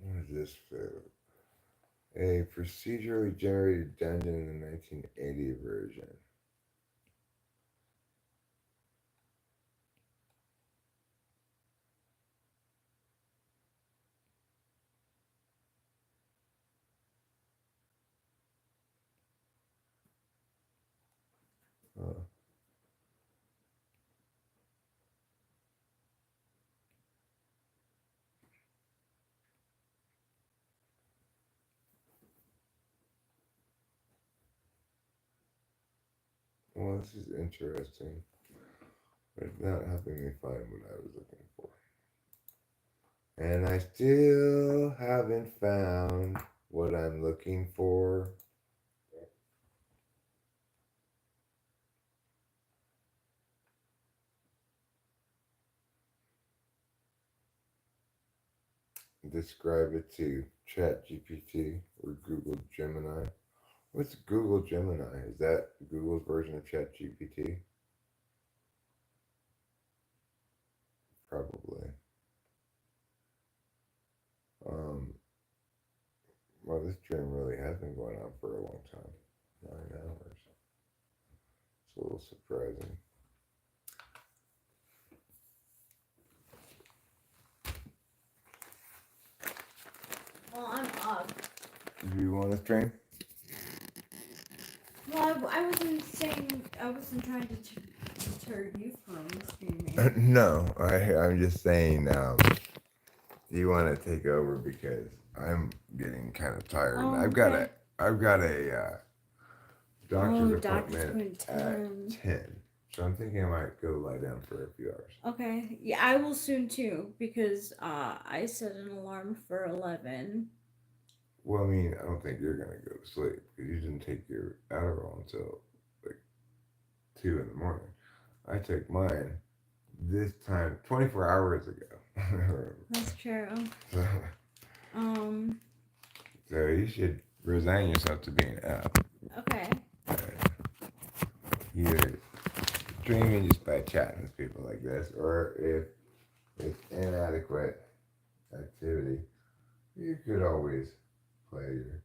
What is this? A procedurally generated dungeon in the 1980 version. Huh. Well, this is interesting. But it's not helping me find what I was looking for. And I still haven't found what I'm looking for. Describe it to ChatGPT or Google Gemini. What's Google Gemini? Is that Google's version of ChatGPT? Probably. Well, this dream really has been going on for a long time. 9 hours. It's a little surprising. Well, I'm up. Do you want to stream? Well, I wasn't saying, I wasn't trying to deter you from streaming. No, I'm just saying, do you want to take over because I'm getting kind of tired. Oh, And I've got a doctor's doctor's appointment appointment. at 10. So I'm thinking I might go lie down for a few hours. Okay. Yeah, I will soon too because I set an alarm for 11. Well, I mean, I don't think you're going to go to sleep because you didn't take your Adderall until like 2 in the morning. I took mine this time 24 hours ago. That's true. So, so you should resign yourself to being up. Okay. Either streaming just by chatting with people like this, or if it's inadequate activity, you could always play your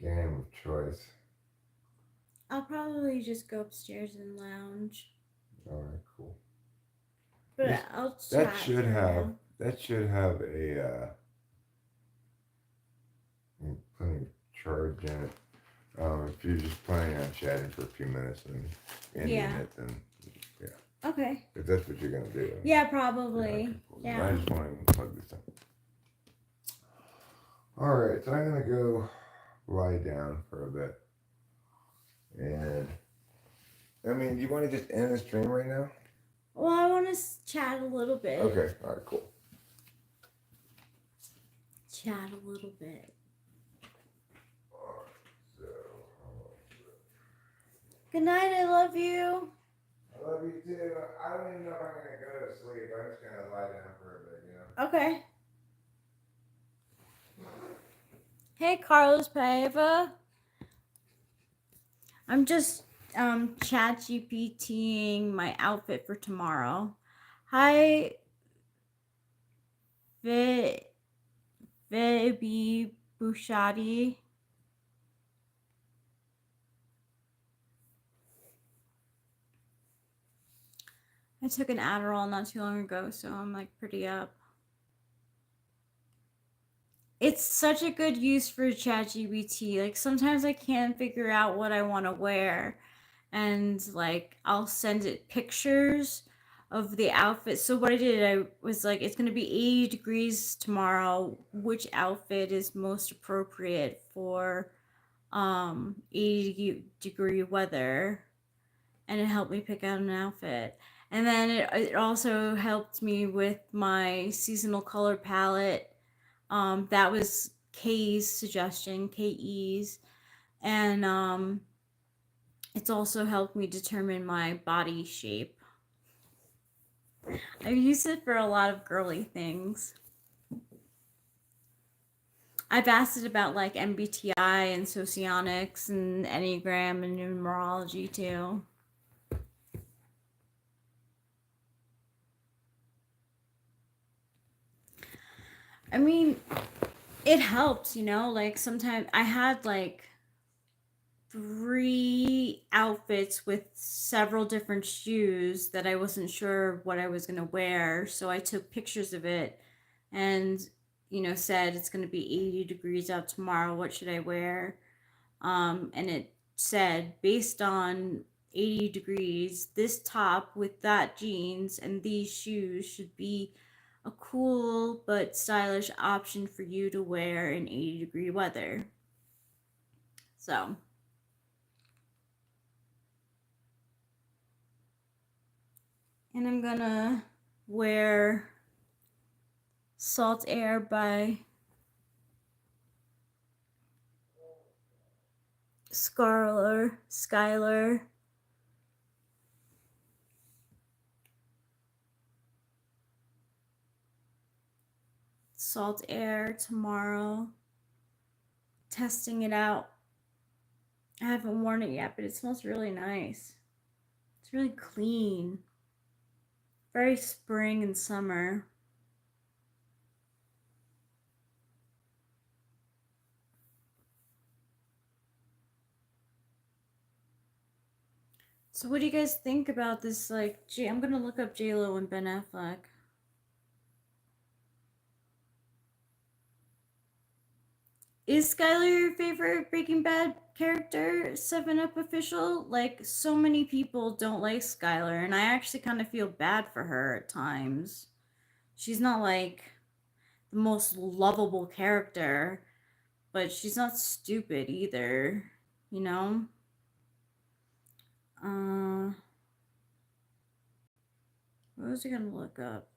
game of choice. I'll probably just go upstairs and lounge. All right, cool. But Yes, I'll That chat should for have now. a plenty of charge in it. If you're just planning on chatting for a few minutes and ending Yeah. it, then Okay. if that's what you're gonna do. Yeah, Okay, probably. cool. Yeah. I just want to plug this in. All right, so I'm gonna go lie down for a bit. And I mean, do you want to just end the stream right now? Well, I want to chat a little bit. Okay, all right, cool. Chat a little bit. All right, so Good night. I love you. I love you too. I don't even know if I'm gonna go to sleep. I'm just gonna lie down for a bit, you know. Okay. Hey, Carlos Paiva. I'm just chat GPTing my outfit for tomorrow. Hi, Vibi Bushati. I took an Adderall not too long ago, so I'm like pretty up. It's such a good use for ChatGPT. Like sometimes I can't figure out what I want to wear, and like I'll send it pictures of the outfit. So what I did, I was like, it's gonna be 80 degrees tomorrow. Which outfit is most appropriate for 80-degree weather? And it helped me pick out an outfit. And then it also helped me with my seasonal color palette. That was K's suggestion, KE's. And it's also helped me determine my body shape. I've used it for a lot of girly things. I've asked it about like MBTI and socionics and Enneagram and numerology too. I mean, it helps, you know, like sometimes I had like 3 outfits with several different shoes that I wasn't sure what I was going to wear. So I took pictures of it and, you know, said it's going to be 80 degrees out tomorrow. What should I wear? And it said, based on 80 degrees, this top with that jeans and these shoes should be a cool but stylish option for you to wear in 80-degree weather. So And I'm gonna wear Salt Air by Skylar. Salt Air tomorrow. Testing it out. I haven't worn it yet, but it smells really nice. It's really clean. Very spring and summer. So what do you guys think about this? Like, I'm gonna look up J-Lo and Ben Affleck. Is Skylar your favorite Breaking Bad character, 7-Up official? Like, so many people don't like Skylar, and I actually kind of feel bad for her at times. She's not like the most lovable character, but she's not stupid either, you know? What was I gonna look up?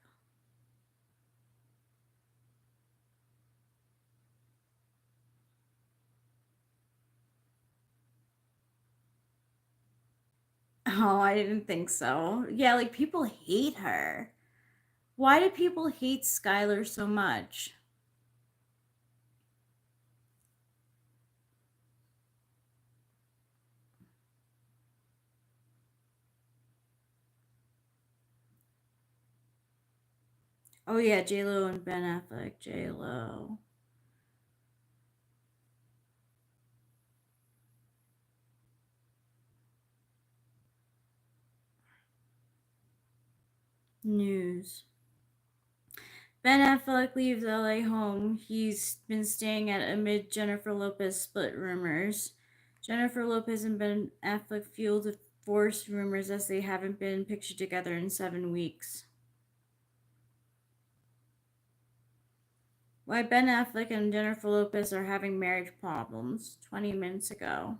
Oh, I didn't think so. Yeah, like people hate her. Why do people hate Skylar so much? Oh yeah, J-Lo and Ben Affleck. J-Lo. News. Ben Affleck leaves LA home he's been staying at amid Jennifer Lopez split rumors. Jennifer Lopez and Ben Affleck fueled divorce rumors as they haven't been pictured together in 7 weeks. Why Ben Affleck and Jennifer Lopez are having marriage problems 20 minutes ago.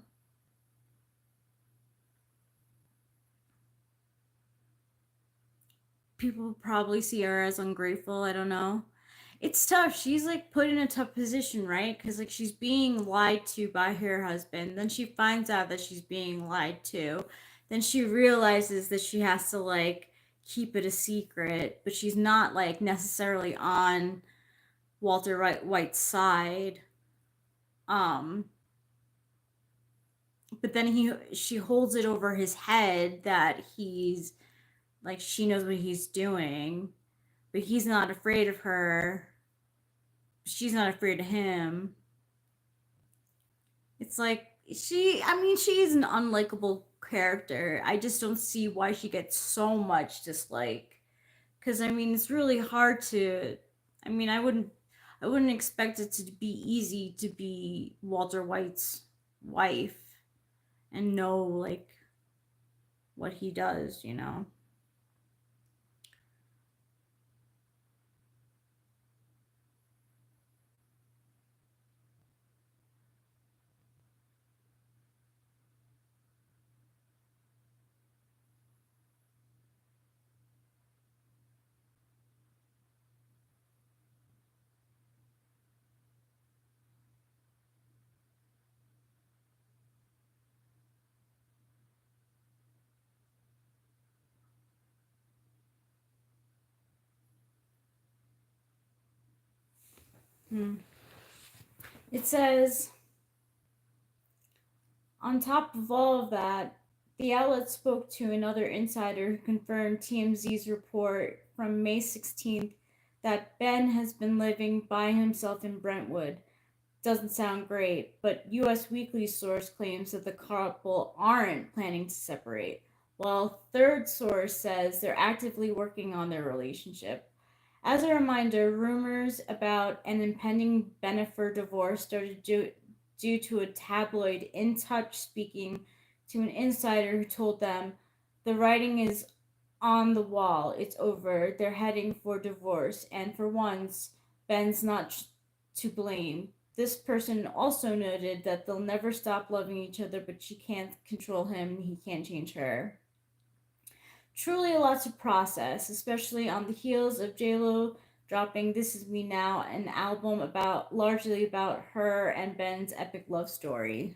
People probably see her as ungrateful. I don't know. It's tough. She's like put in a tough position, right? Because like she's being lied to by her husband. Then she finds out that she's being lied to. Then she realizes that she has to like keep it a secret, but she's not like necessarily on Walter White's side. But then she holds it over his head that he's like she knows what he's doing, but he's not afraid of her. She's not afraid of him. It's like she is an unlikable character. I just don't see why she gets so much dislike. Cuz it's really hard to I wouldn't expect it to be easy to be Walter White's wife and know like what he does, you know. It says, on top of all of that, the outlet spoke to another insider who confirmed TMZ's report from May 16th that Ben has been living by himself in Brentwood. Doesn't sound great, but US Weekly source claims that the couple aren't planning to separate, while third source says they're actively working on their relationship. As a reminder, rumors about an impending Bennifer divorce started due to a tabloid In Touch speaking to an insider who told them, the writing is on the wall, it's over, they're heading for divorce, and for once, Ben's not to blame. This person also noted that they'll never stop loving each other, but she can't control him, he can't change her. truly a lot to process, especially on the heels of JLo dropping This Is Me Now, an album largely about her and Ben's epic love story.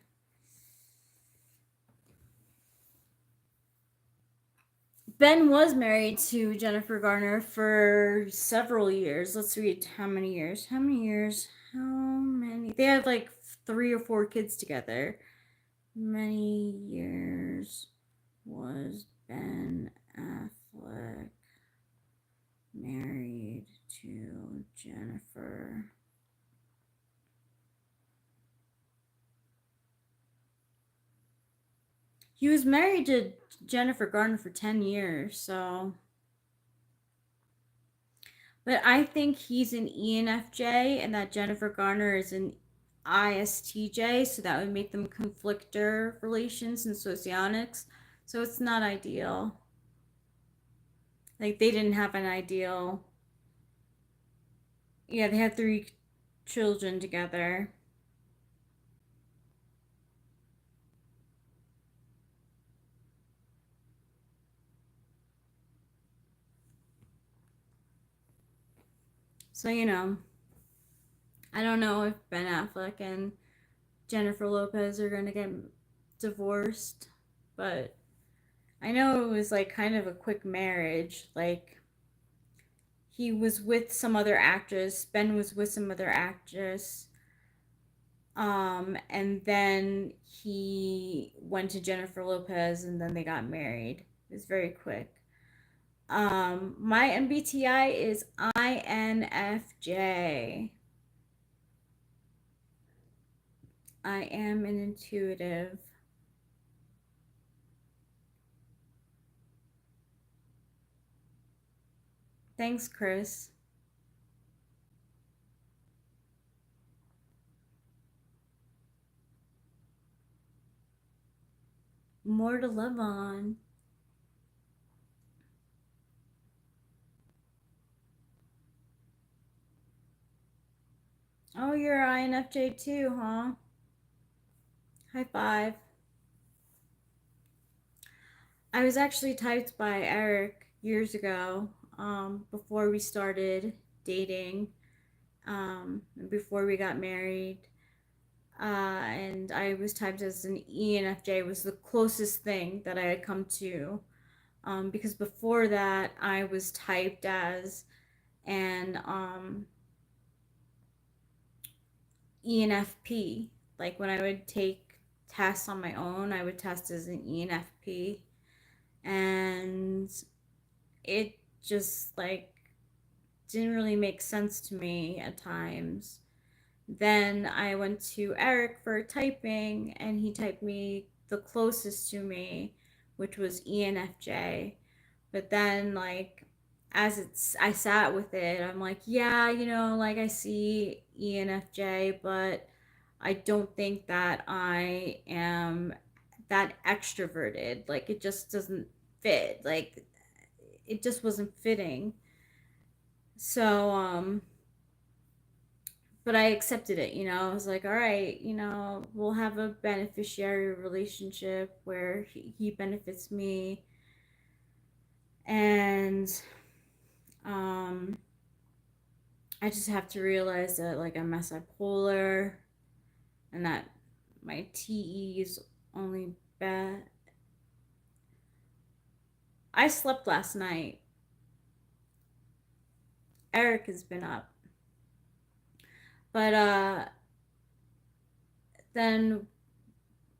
Ben was married to Jennifer Garner for several years. Let's read how many years. How many? They had like 3 or 4 kids together. Many years was Ben Affleck married to Jennifer? He was married to Jennifer Garner for 10 years, so. But I think he's an ENFJ and that Jennifer Garner is an ISTJ, so that would make them conflictor relations in socionics. So it's not ideal. Like, they didn't have an ideal. Yeah, they had 3 children together. So, I don't know if Ben Affleck and Jennifer Lopez are going to get divorced, but I know it was like kind of a quick marriage. Like, he was with some other actress, Ben was with some other actress, and then he went to Jennifer Lopez and then they got married. It was very quick. My MBTI is INFJ. I am an intuitive. Thanks, Chris. More to love on. Oh, you're INFJ too, huh? High five. I was actually typed by Eric years ago, before we started dating, before we got married. And I was typed as an ENFJ, was the closest thing that I had come to. Because before that, I was typed as an ENFP. Like, when I would take tests on my own, I would test as an ENFP. And it just, like, didn't really make sense to me at times. Then I went to Eric for typing, and he typed me the closest to me, which was ENFJ. But then, like, I sat with it, I'm like, yeah, like, I see ENFJ, but I don't think that I am that extroverted. Like, it just doesn't fit. Like, it just wasn't fitting. So, but I accepted it, I was like, all right, we'll have a beneficiary relationship where he benefits me. And I just have to realize that, like, I'm bipolar and that my TE is only bad. I slept last night. Eric has been up. But then,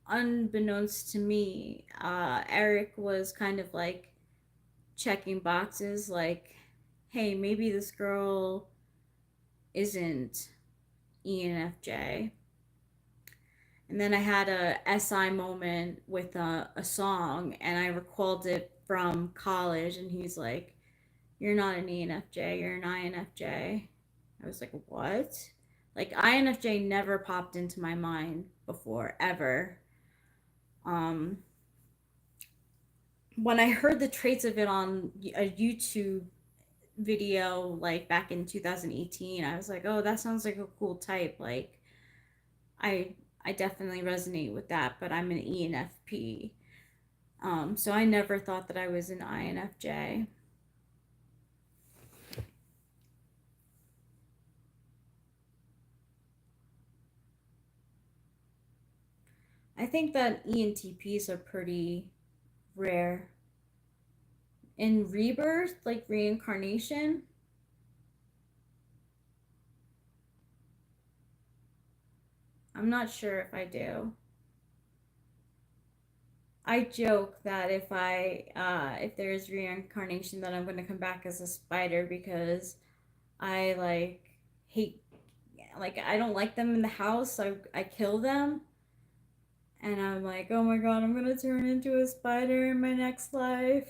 unbeknownst to me, Eric was kind of like checking boxes, like, hey, maybe this girl isn't ENFJ. And then I had a SI moment with a song, and I recalled it from college, and he's like, you're not an ENFJ, you're an INFJ. I was like, what? Like, INFJ never popped into my mind before, ever. When I heard the traits of it on a YouTube video, like, back in 2018, I was like, oh, that sounds like a cool type. Like, I definitely resonate with that, but I'm an ENFP. So I never thought that I was an INFJ. I think that ENTPs are pretty rare. In rebirth, like reincarnation, I'm not sure if I do. I joke that if there is reincarnation, that I'm gonna come back as a spider because I like hate, like I don't like them in the house. So I kill them, and I'm like, oh my god, I'm gonna turn into a spider in my next life.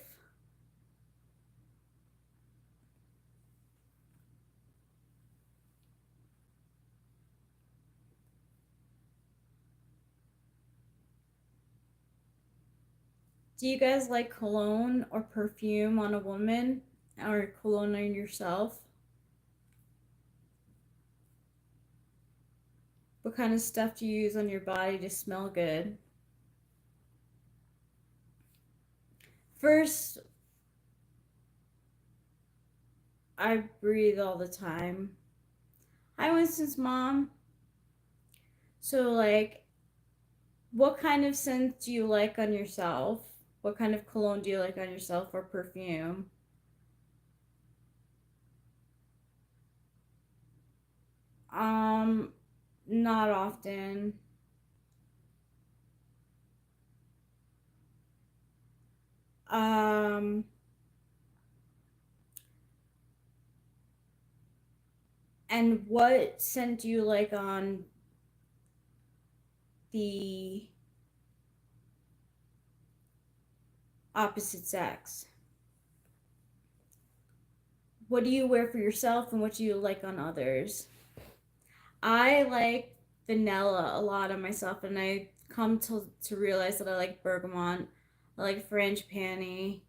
Do you guys like cologne or perfume on a woman, or cologne on yourself? What kind of stuff do you use on your body to smell good? First, I breathe all the time. Hi, Winston's mom. So, like, what kind of scent do you like on yourself? What kind of cologne do you like on yourself, or perfume? Um, Not often. Um, and what scent do you like on the opposite sex? What do you wear for yourself, and what do you like on others? I like vanilla a lot on myself, and I come to realize that I like bergamot. I like frangipani.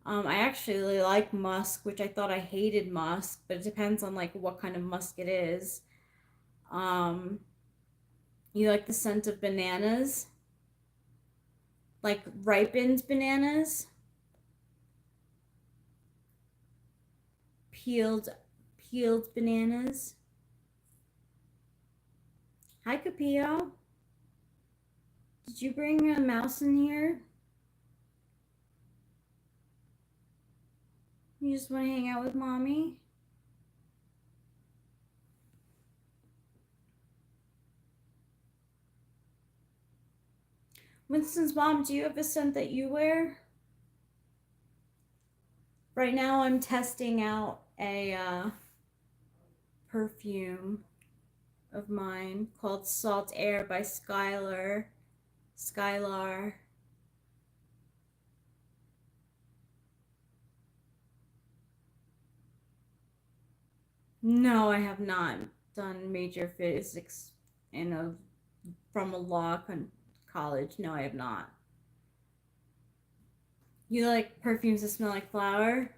I actually like musk, which I thought I hated musk, but it depends on like what kind of musk it is. Um, you like the scent of bananas, like ripened bananas, peeled peeled bananas. Hi, Capio. Did you bring a mouse in here? You just want to hang out with mommy? Winston's mom, do you have a scent that you wear? Right now I'm testing out a perfume of mine called Salt Air by Skylar. No, I have not done major physics in a from a college. No, I have not. You like perfumes that smell like flower?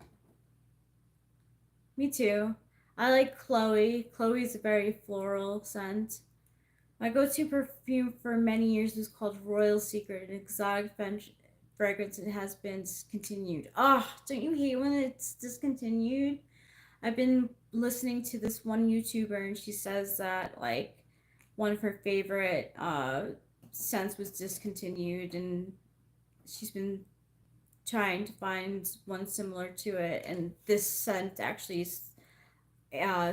Me too. I like Chloe. Chloe's a very floral scent. My go-to perfume for many years was called Royal Secret, an exotic fragrance. It has been discontinued. Oh, don't you hate when it's discontinued? I've been listening to this one YouTuber, and she says that like one of her favorite scents was discontinued, and she's been trying to find one similar to it. And this scent actually is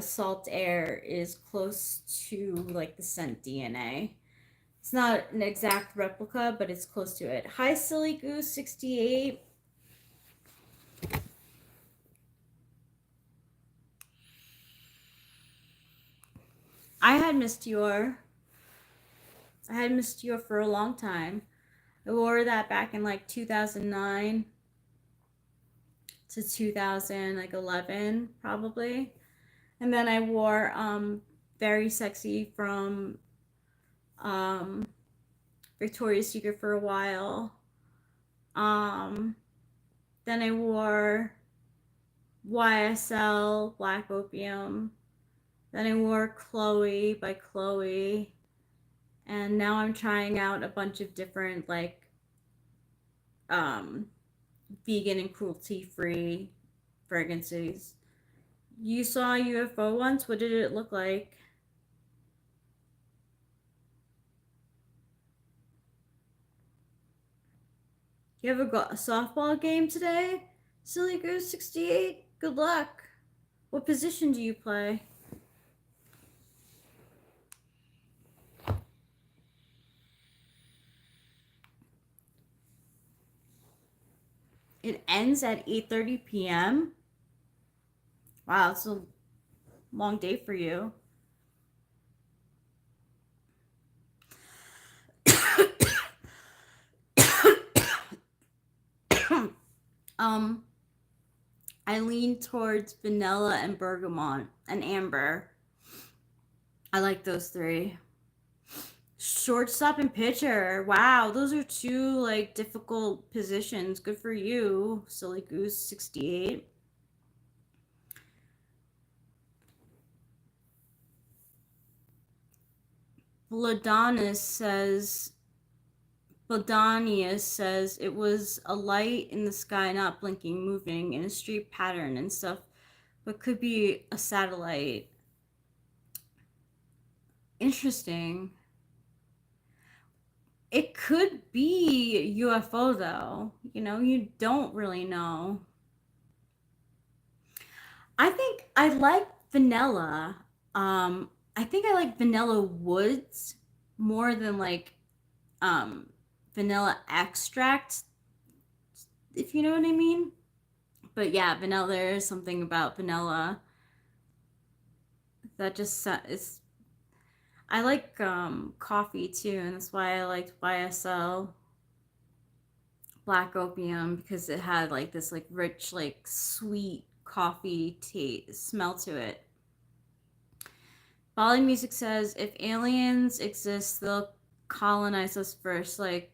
Salt Air is close to like the scent DNA. It's not an exact replica, but it's close to it. Hi, Silly Goose 68. I had Miss Dior. I had Miss Dior for a long time. I wore that back in like 2009 to 2011 probably. And then I wore Very Sexy from Victoria's Secret for a while. Then I wore YSL Black Opium. Then I wore Chloe by Chloe. And now I'm trying out a bunch of different like vegan and cruelty free fragrances. You saw a UFO once. What did it look like? You have a softball game today? Silly Goose 68? Good luck. What position do you play? It ends at 8:30 p.m. Wow, it's a long day for you. I lean towards vanilla and bergamot and amber. I like those three. Shortstop and pitcher. Wow, those are two like difficult positions. Good for you, Silly Goose 68. Vladanius says it was a light in the sky, not blinking, moving in a street pattern and stuff, but could be a satellite. Interesting. It could be UFO though. You know, you don't really know. I think I like vanilla. I think I like vanilla woods more than like vanilla extract, if you know what I mean. But yeah, vanilla, there is something about vanilla that just is. I like coffee too, and that's why I liked YSL Black Opium, because it had like this like rich, like sweet coffee taste smell to it. Bali Music says if aliens exist, they'll colonize us first, like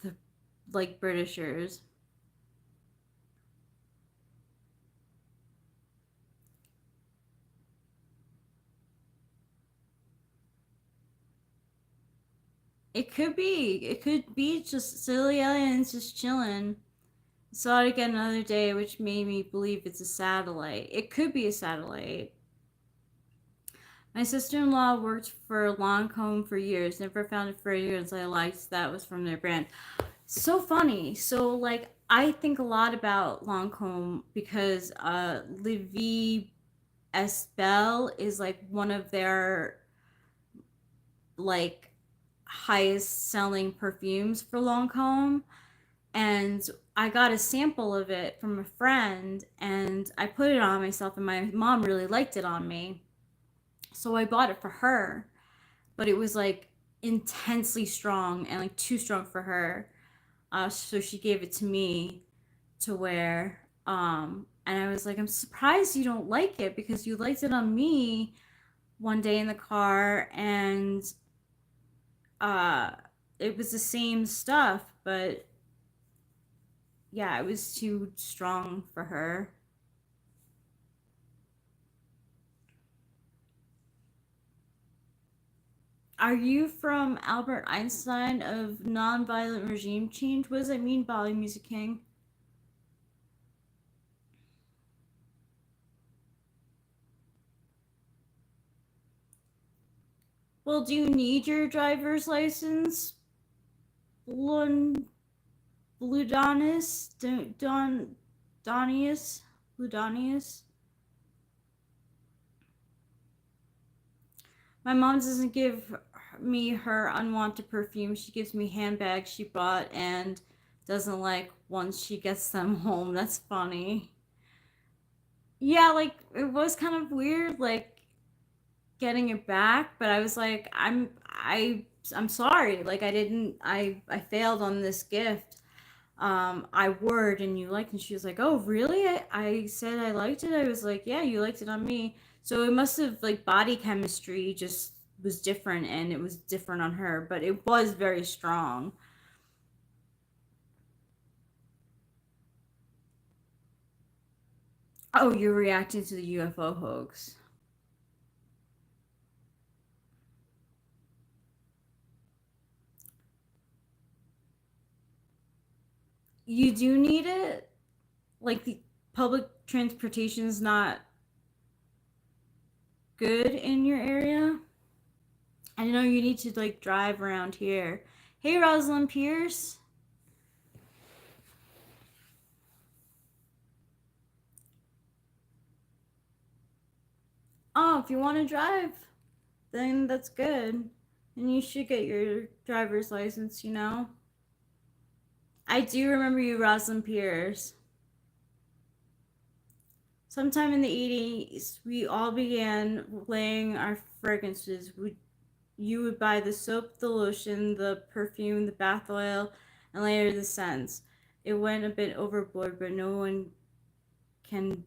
the Britishers. It could be. It could be just silly aliens just chilling. Saw it again another day, which made me believe it's a satellite. It could be a satellite. My sister-in-law worked for Lancome for years. Never found a fragrance I liked that was from their brand. So funny. So like I think a lot about Lancome because Livy Espel is like one of their like highest selling perfumes for Lancome, and I got a sample of it from a friend and I put it on myself, and my mom really liked it on me, so I bought it for her, but it was like intensely strong and like too strong for her, so she gave it to me to wear, and I was like, I'm surprised you don't like it because you liked it on me one day in the car, and it was the same stuff, but yeah, it was too strong for her. Are you from Albert Einstein of Nonviolent Regime Change? What does that mean, Bali Music King? Well, do you need your driver's license? Bludonius? Donius? Bludonius? My mom doesn't give me her unwanted perfume. She gives me handbags she bought and doesn't like once she gets them home. That's funny. Yeah, like it was kind of weird, like getting it back, but I was like, I'm sorry. Like I failed on this gift. I wore it and you liked it. And she was like, oh really? I said I liked it. I was like, yeah, you liked it on me. So it must have like body chemistry just was different, and it was different on her, but it was very strong. Oh, you're reacting to the UFO hoax. you do need it. Like the public transportation is not good in your area. I know you need to like drive around here. Hey, Rosalind Pierce. Oh, if you want to drive, then that's good. And you should get your driver's license, you know? I do remember you, Rosalind Pierce. Sometime in the 80s, we all began laying our fragrances. You would buy the soap, the lotion, the perfume, the bath oil, and later the scents. It went a bit overboard, but no one can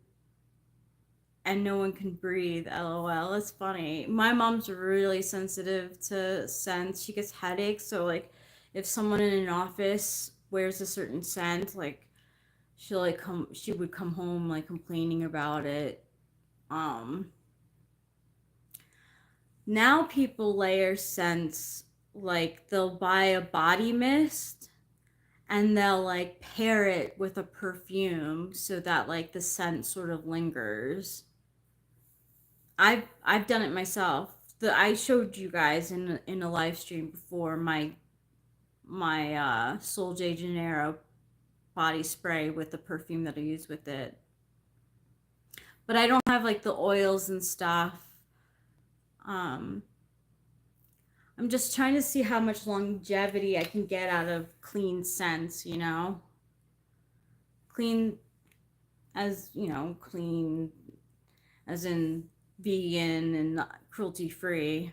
breathe. LOL. It's funny. My mom's really sensitive to scents. She gets headaches, so like if someone in an office wears a certain scent, like she would come home like complaining about it. Now people layer scents, like they'll buy a body mist and they'll like pair it with a perfume so that like the scent sort of lingers. I've done it myself. I showed you guys in a live stream before my Sol de Janeiro body spray with the perfume that I use with it. But I don't have like the oils and stuff. I'm just trying to see how much longevity I can get out of clean scents, you know? Clean clean as in vegan and cruelty free.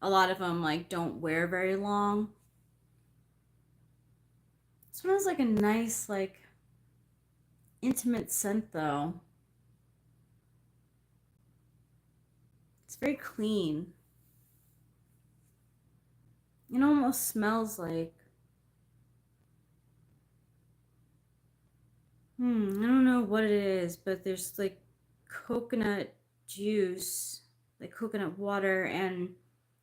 A lot of them like don't wear very long. It smells like a nice like intimate scent though. It's very clean. It almost smells like I don't know what it is, but there's like coconut juice, like coconut water, and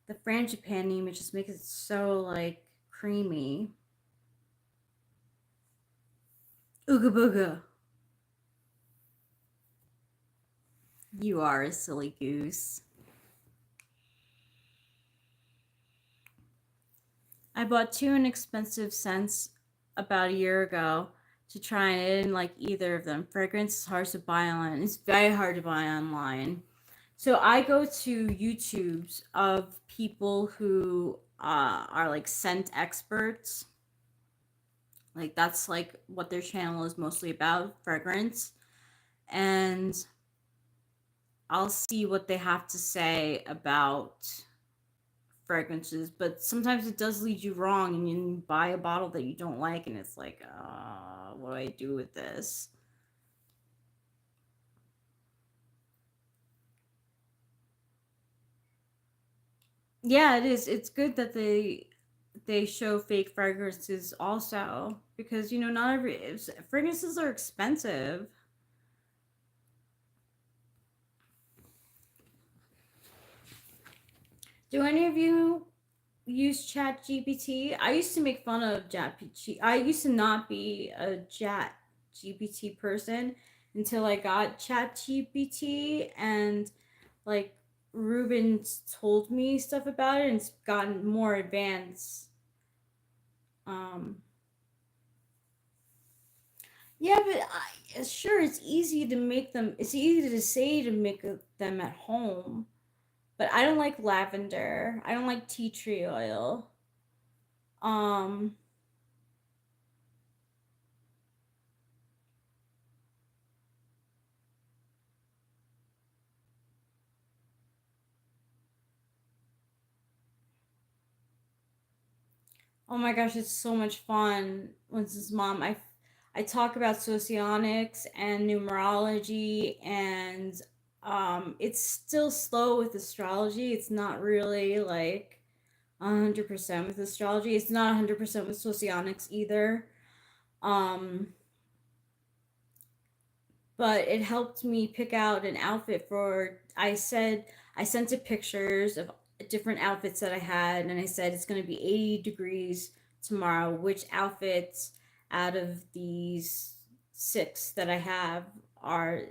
the frangipani, which just makes it so like creamy. Ooga booga. You are a silly goose. I bought 2 inexpensive scents about a year ago to try, and I didn't like either of them. Fragrance is hard to buy online. It's very hard to buy online. So I go to YouTubes of people who are like scent experts. Like that's like what their channel is mostly about, fragrance. And I'll see what they have to say about fragrances, but sometimes it does lead you wrong and you buy a bottle that you don't like and it's like, what do I do with this? Yeah, it is. It's good that they show fake fragrances also, because not every fragrances are expensive. Do any of you use Chat GPT? I used to make fun of Chat GPT. I used to not be a Chat GPT person until I got Chat GPT, and like Ruben told me stuff about it, and it's gotten more advanced. Yeah, but sure, it's easy to make them. It's easy to say to make them at home. But I don't like lavender. I don't like tea tree oil. Um oh my gosh, it's so much fun. Once his mom, I talk about socionics and numerology, and it's still slow with astrology. It's not really like 100% with astrology. It's not 100% with socionics either. Um but it helped me pick out an outfit for. I sent it pictures of different outfits that I had, and I said it's going to be 80 degrees tomorrow which outfits out of these 6 that I have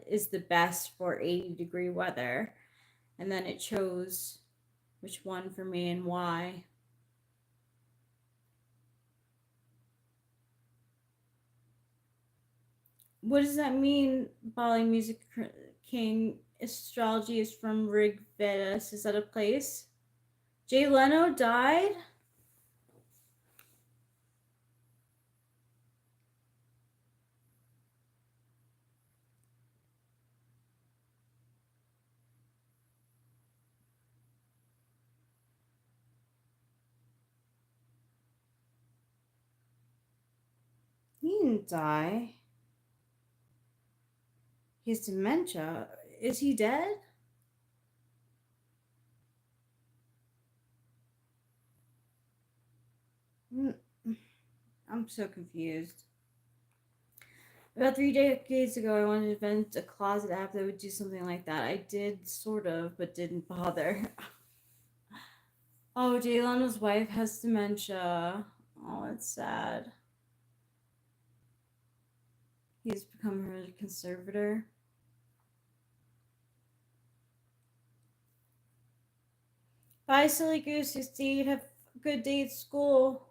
is the best for 80-degree weather. And then it chose which one for me and why. What does that mean, Bali Music King? Astrology is from Rig Vedas. Is that a place? Jay Leno died? He didn't die. He has dementia. Is he dead? I'm so confused. About 3 decades ago, I wanted to invent a closet app that would do something like that. I did, sort of, but didn't bother. Oh, Jay Leno's wife has dementia. Oh, it's sad. He's become her conservator. Bye, silly goose. 68. Have a good day at school.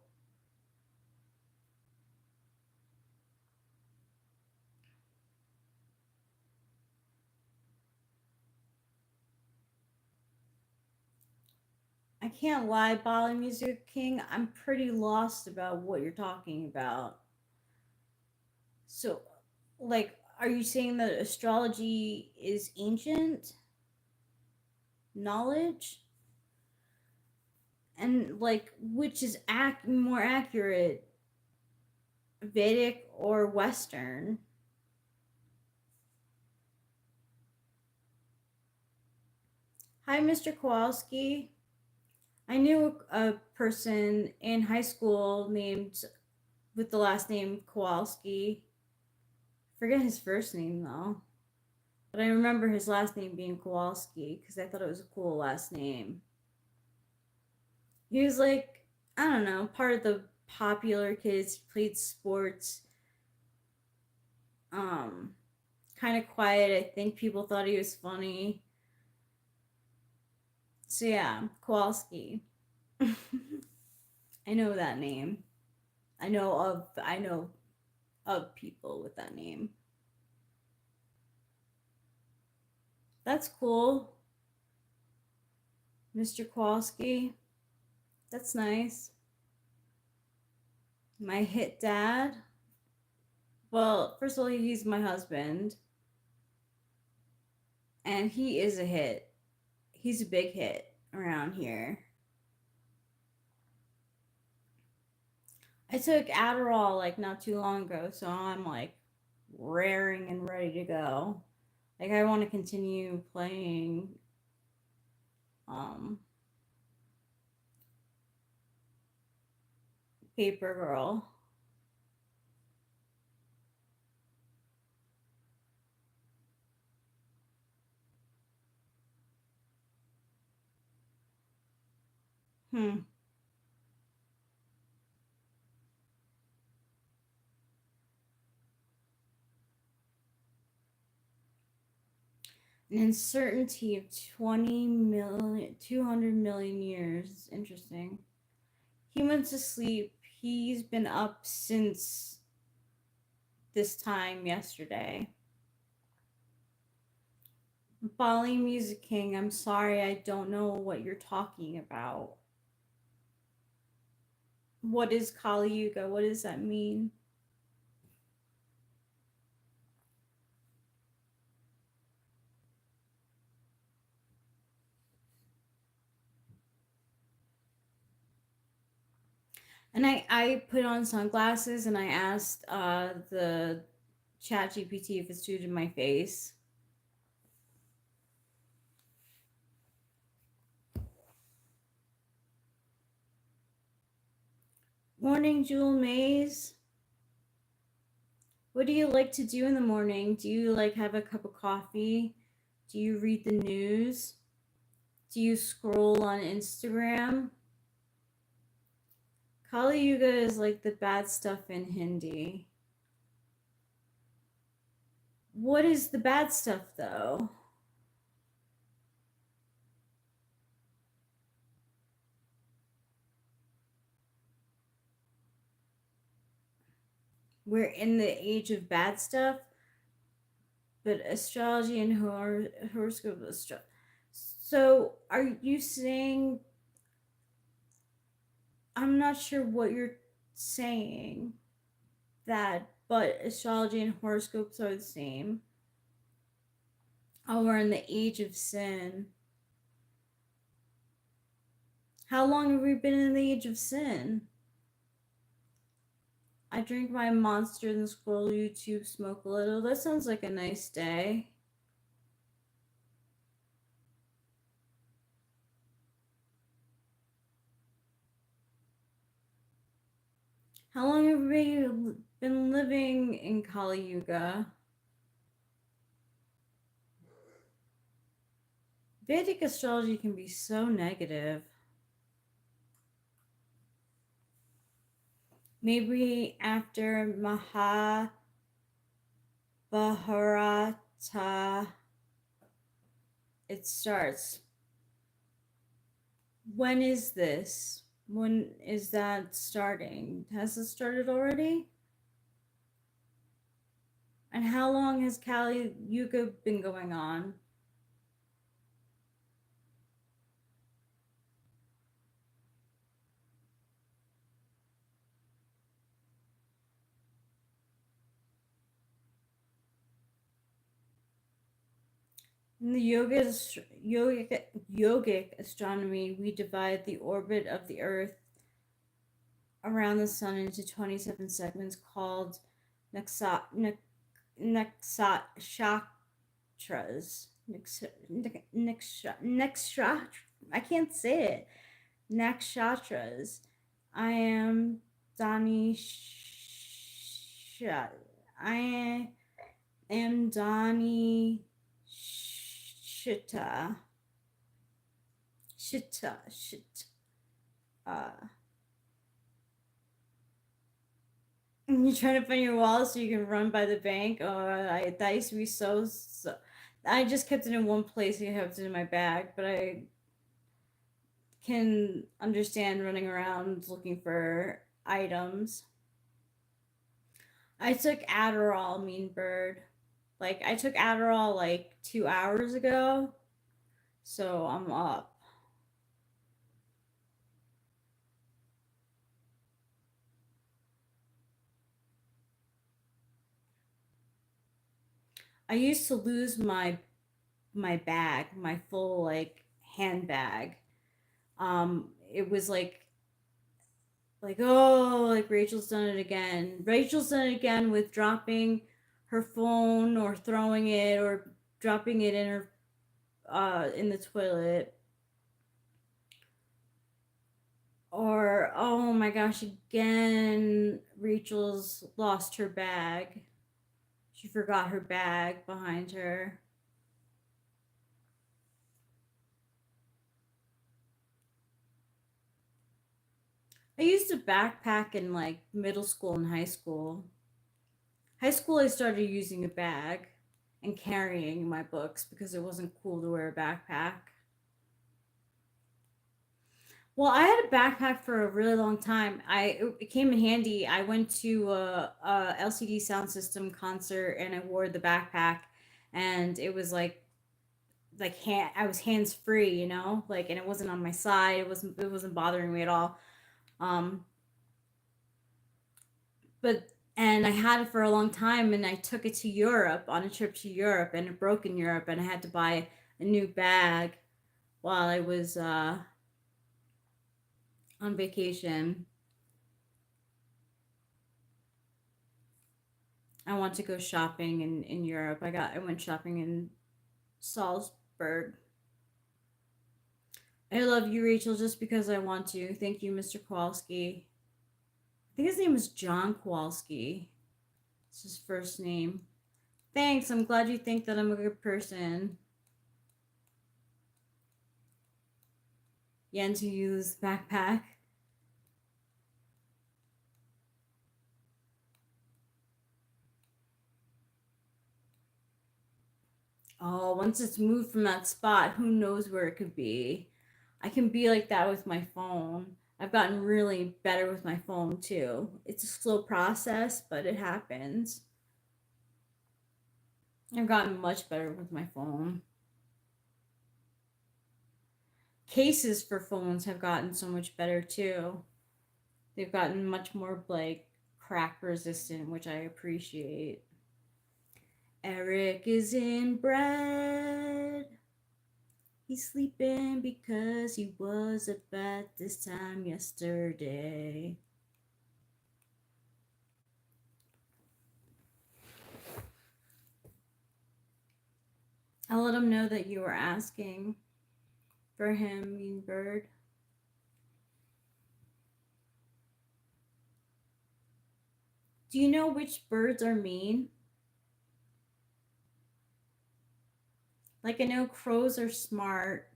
I can't lie, Bali Music King. I'm pretty lost about what you're talking about. So, like, are you saying that astrology is ancient knowledge? And, like, which is more accurate, Vedic or Western? Hi, Mr. Kowalski. I knew a person in high school with the last name Kowalski. Forget his first name though. But I remember his last name being Kowalski because I thought it was a cool last name. He was like, I don't know, part of the popular kids, played sports. Kind of quiet. I think people thought he was funny. So yeah, Kowalski. I know that name. I know of people with that name. That's cool. Mr. Kowalski. That's nice. My hit dad. Well, first of all, he's my husband. And he is a hit. He's a big hit around here. I took Adderall like not too long ago, so I'm like raring and ready to go. Like I want to continue playing Papergirl. An uncertainty of 200 million years. Interesting. He went to sleep. He's been up since this time yesterday. Bali Music King, I'm sorry, I don't know what you're talking about. What is Kali Yuga? What does that mean? And I put on sunglasses and I asked the chat GPT if it suited my face. Morning, Jewel Maze. What do you like to do in the morning? Do you like have a cup of coffee? Do you read the news? Do you scroll on Instagram? Kali Yuga is like the bad stuff in Hindi. What is the bad stuff though? We're in the age of bad stuff, but astrology and horoscope So are you saying? I'm not sure what you're saying. That, but astrology and horoscopes are the same. Oh, we're in the age of sin. How long have we been in the age of sin? I drink my monster and scroll YouTube, smoke a little. That sounds like a nice day. How long have we been living in Kali Yuga? Vedic astrology can be so negative. Maybe after Mahabharata it starts. When is this? When is that starting? Has it started already? And how long has Kali Yuga been going on? In the yogic astronomy, we divide the orbit of the Earth around the Sun into 27 segments called nakshatras. I can't say it. Nakshatras. I am Dani. I am Dani. Shita. You're trying to find your wallet so you can run by the bank. Oh, that used to be so. I just kept it in one place. I kept it in my bag, but I can understand running around looking for items. I took Adderall, Mean Bird. Like, I took Adderall like 2 hours ago, so I'm up. I used to lose my bag, my full like handbag. It was like oh, like Rachel's done it again. Rachel's done it again with dropping her phone or throwing it or dropping it in her in the toilet. Or oh my gosh, again Rachel's lost her bag. She forgot her bag behind her. I used a backpack in like middle school and high school. High school, I started using a bag and carrying my books because it wasn't cool to wear a backpack. Well, I had a backpack for a really long time. It came in handy. I went to a LCD sound system concert and I wore the backpack, and it was I was hands free, you know, like, and it wasn't on my side. It wasn't bothering me at all. Um, but and I had it for a long time, and I took it to Europe on a trip to Europe, and it broke in Europe, and I had to buy a new bag while I was on vacation. I want to go shopping in Europe. I went shopping in Salzburg. I love you, Rachel, just because I want to. Thank you, Mr. Kowalski. I think his name is John Kowalski. It's his first name. Thanks. I'm glad you think that I'm a good person. Yen to use backpack. Oh, once it's moved from that spot, who knows where it could be. I can be like that with my phone. I've gotten really better with my phone too. It's a slow process, but it happens. I've gotten much better with my phone. Cases for phones have gotten so much better too. They've gotten much more like crack resistant, which I appreciate. Eric is in bed. He's sleeping because he was at bed this time yesterday. I'll let him know that you were asking for him, Mean Bird. Do you know which birds are mean? Like, I know crows are smart.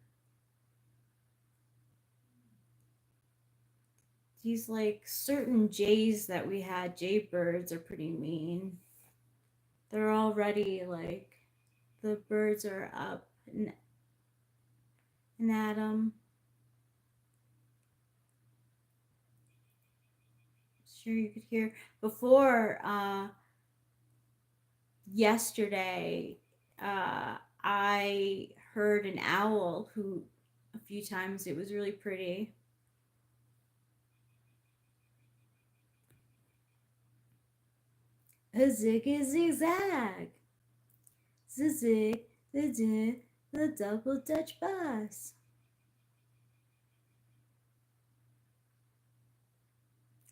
These, like, certain jays that we had, jaybirds, are pretty mean. They're already, like, the birds are up and at 'em. Sure you could hear. Before, yesterday, I heard an owl hoot a few times. It was really pretty. A zig a zigzag. Zig the double Dutch bus.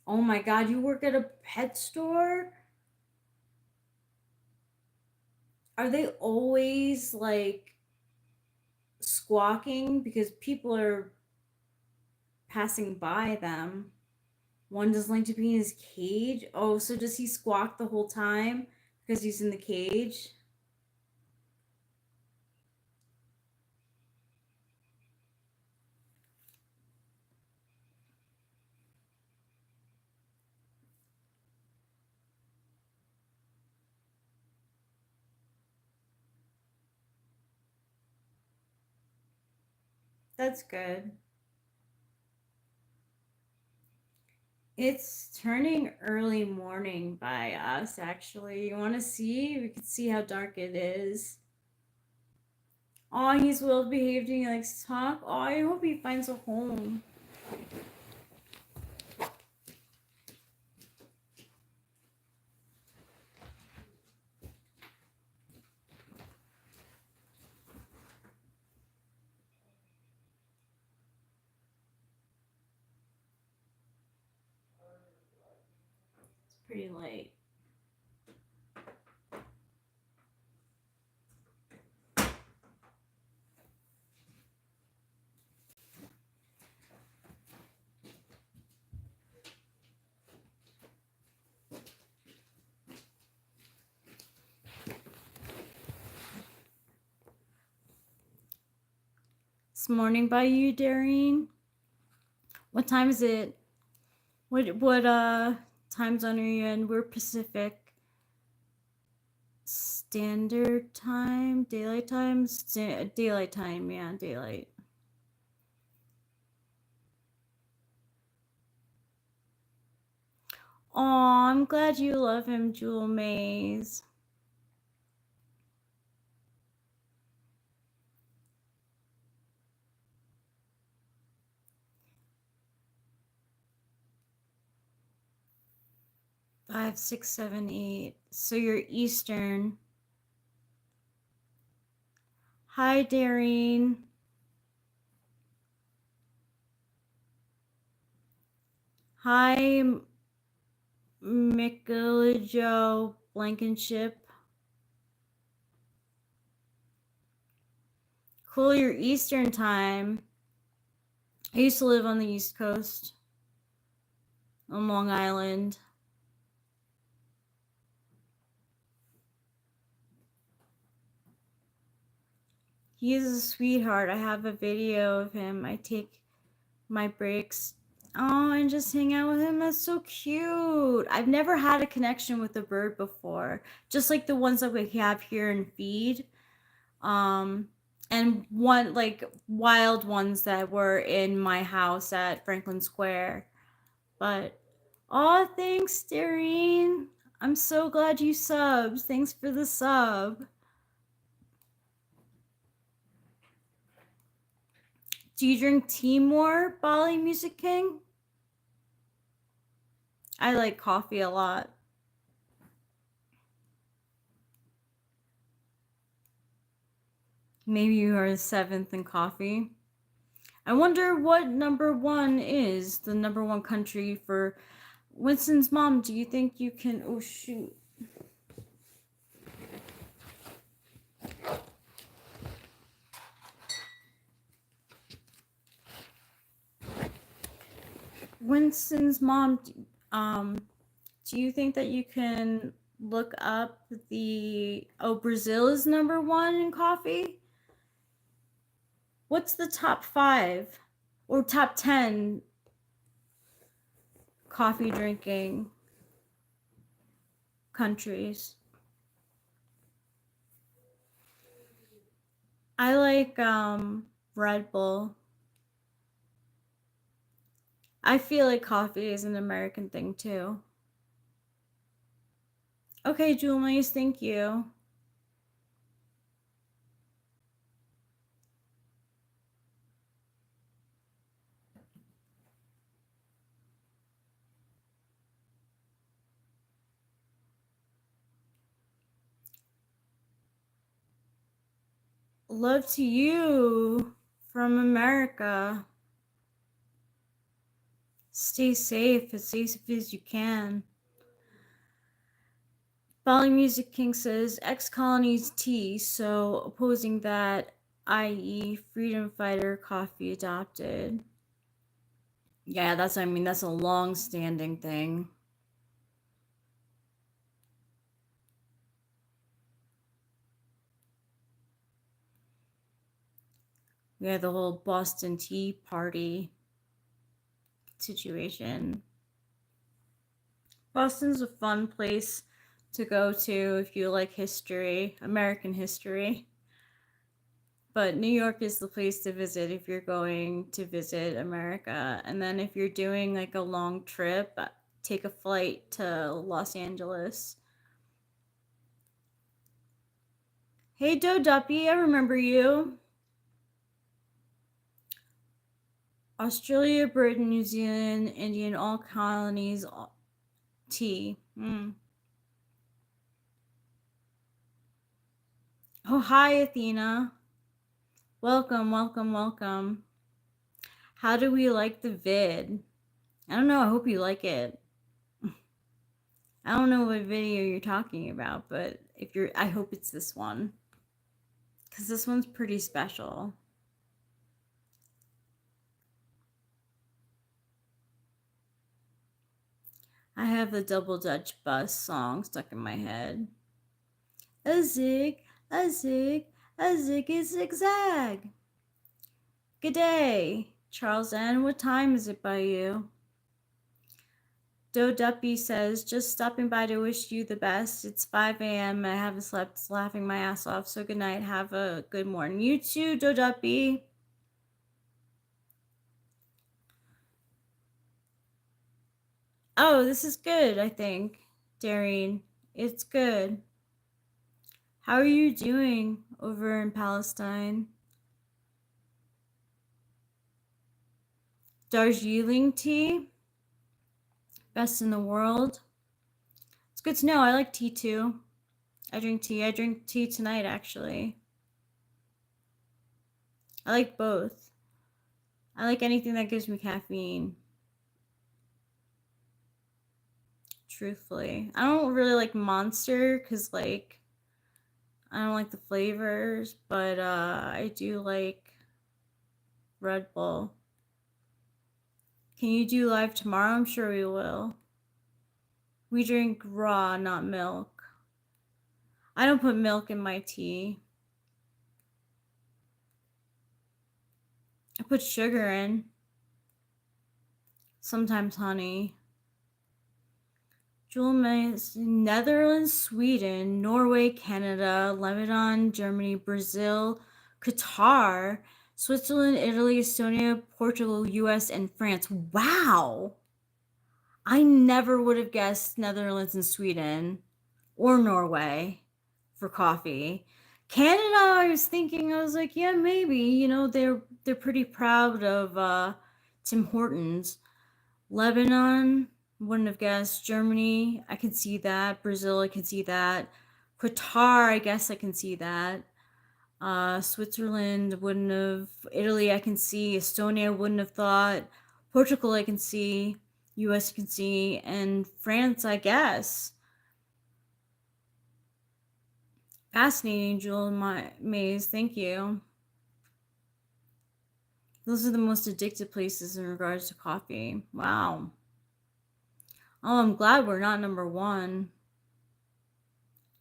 Oh my god, you work at a pet store? Are they always like squawking because people are passing by them? One doesn't like to be in his cage. Oh, so does he squawk the whole time because he's in the cage? That's good. It's turning early morning by us, actually. You want to see? We can see how dark it is. Oh, he's well behaved and he likes to talk. Oh, I hope he finds a home. It's pretty late. This morning by you, Darine. What time is it? What time zone are you in? We're Pacific Standard Time, daylight time, daylight time. Yeah, daylight. Oh, I'm glad you love him, Jewel Maze. Five, 6, 7, 8. So you're Eastern. Hi, Darine. Hi, Michelangelo Blankenship. Cool, your Eastern time. I used to live on the East Coast, on Long Island. He is a sweetheart. I have a video of him. I take my breaks. Oh, and just hang out with him. That's so cute. I've never had a connection with a bird before. Just like the ones that we have here in feed. And one like wild ones that were in my house at Franklin Square. But oh, thanks, Dareen. I'm so glad you subbed. Thanks for the sub. Do you drink tea more, Bali Music King? I like coffee a lot. Maybe you are 7th in coffee. I wonder what number 1 is, the number 1 country for Winston's mom. Do you think you can? Oh, shoot. Winston's mom, do you think that you can look up Brazil is number 1 in coffee? What's the top 5 or top 10 coffee drinking countries? I like Red Bull. I feel like coffee is an American thing too. Okay, Julius, thank you. Love to you from America. Stay safe, as safe as you can. Bali Music King says ex-colonies tea, so opposing that, i.e. freedom fighter coffee adopted. Yeah, that's a long-standing thing. We had the whole Boston Tea Party situation. Boston's a fun place to go to if you like history, American history. But New York is the place to visit if you're going to visit America. And then if you're doing like a long trip, take a flight to Los Angeles. Hey, Doe Duppy, I remember you. Australia, Britain, New Zealand, Indian, all colonies, tea. Oh, hi, Athena. Welcome, welcome, welcome. How do we like the vid? I don't know. I hope you like it. I don't know what video you're talking about, but I hope it's this one. Because this one's pretty special. I have the Double Dutch Bus song stuck in my head. A zig, a zig, a ziggy zigzag. Good day, Charles N. What time is it by you? Doe Duppy says, just stopping by to wish you the best. It's 5 a.m. I haven't slept, laughing my ass off. So good night. Have a good morning. You too, Doe Duppy. Oh, this is good, I think, Dareen. It's good. How are you doing over in Palestine? Darjeeling tea? Best in the world. It's good to know. I like tea too. I drink tea. I drink tea tonight, actually. I like both. I like anything that gives me caffeine. Truthfully. I don't really like Monster because, like, I don't like the flavors, but I do like Red Bull. Can you do live tomorrow? I'm sure we will. We drink raw, not milk. I don't put milk in my tea. I put sugar in. Sometimes honey. Jewel Mays, Netherlands, Sweden, Norway, Canada, Lebanon, Germany, Brazil, Qatar, Switzerland, Italy, Estonia, Portugal, US, and France. Wow! I never would have guessed Netherlands and Sweden or Norway for coffee. Canada, I was thinking, I was like, yeah, maybe. You know, they're pretty proud of Tim Hortons. Lebanon, wouldn't have guessed. Germany, I can see that. Brazil, I can see that. Qatar, I guess I can see that. Switzerland, wouldn't have. Italy, I can see. Estonia, wouldn't have thought. Portugal, I can see. US, I can see. And France, I guess. Fascinating, Jewel Maze. Thank you. Those are the most addicted places in regards to coffee. Wow. Oh, I'm glad we're not number one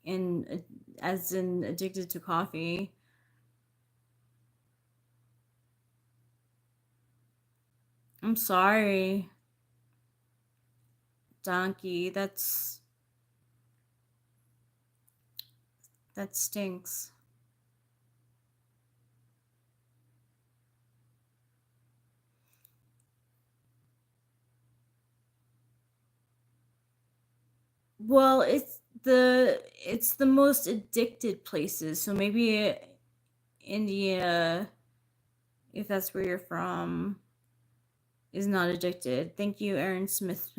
in as in addicted to coffee. I'm sorry, Donkey. That stinks. Well, it's the most addicted places. So maybe India, if that's where you're from, is not addicted. Thank you, Aaron Smith.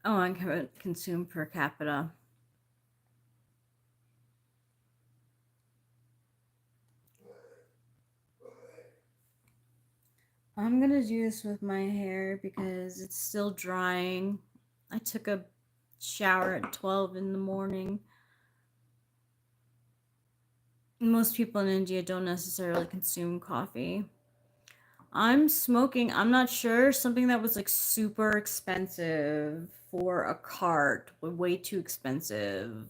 Oh, I can consume per capita. I'm gonna do this with my hair because it's still drying. I took a shower at 12 in the morning. Most people in India don't necessarily consume coffee. I'm smoking, I'm not sure, something that was like super expensive for a cart, way too expensive.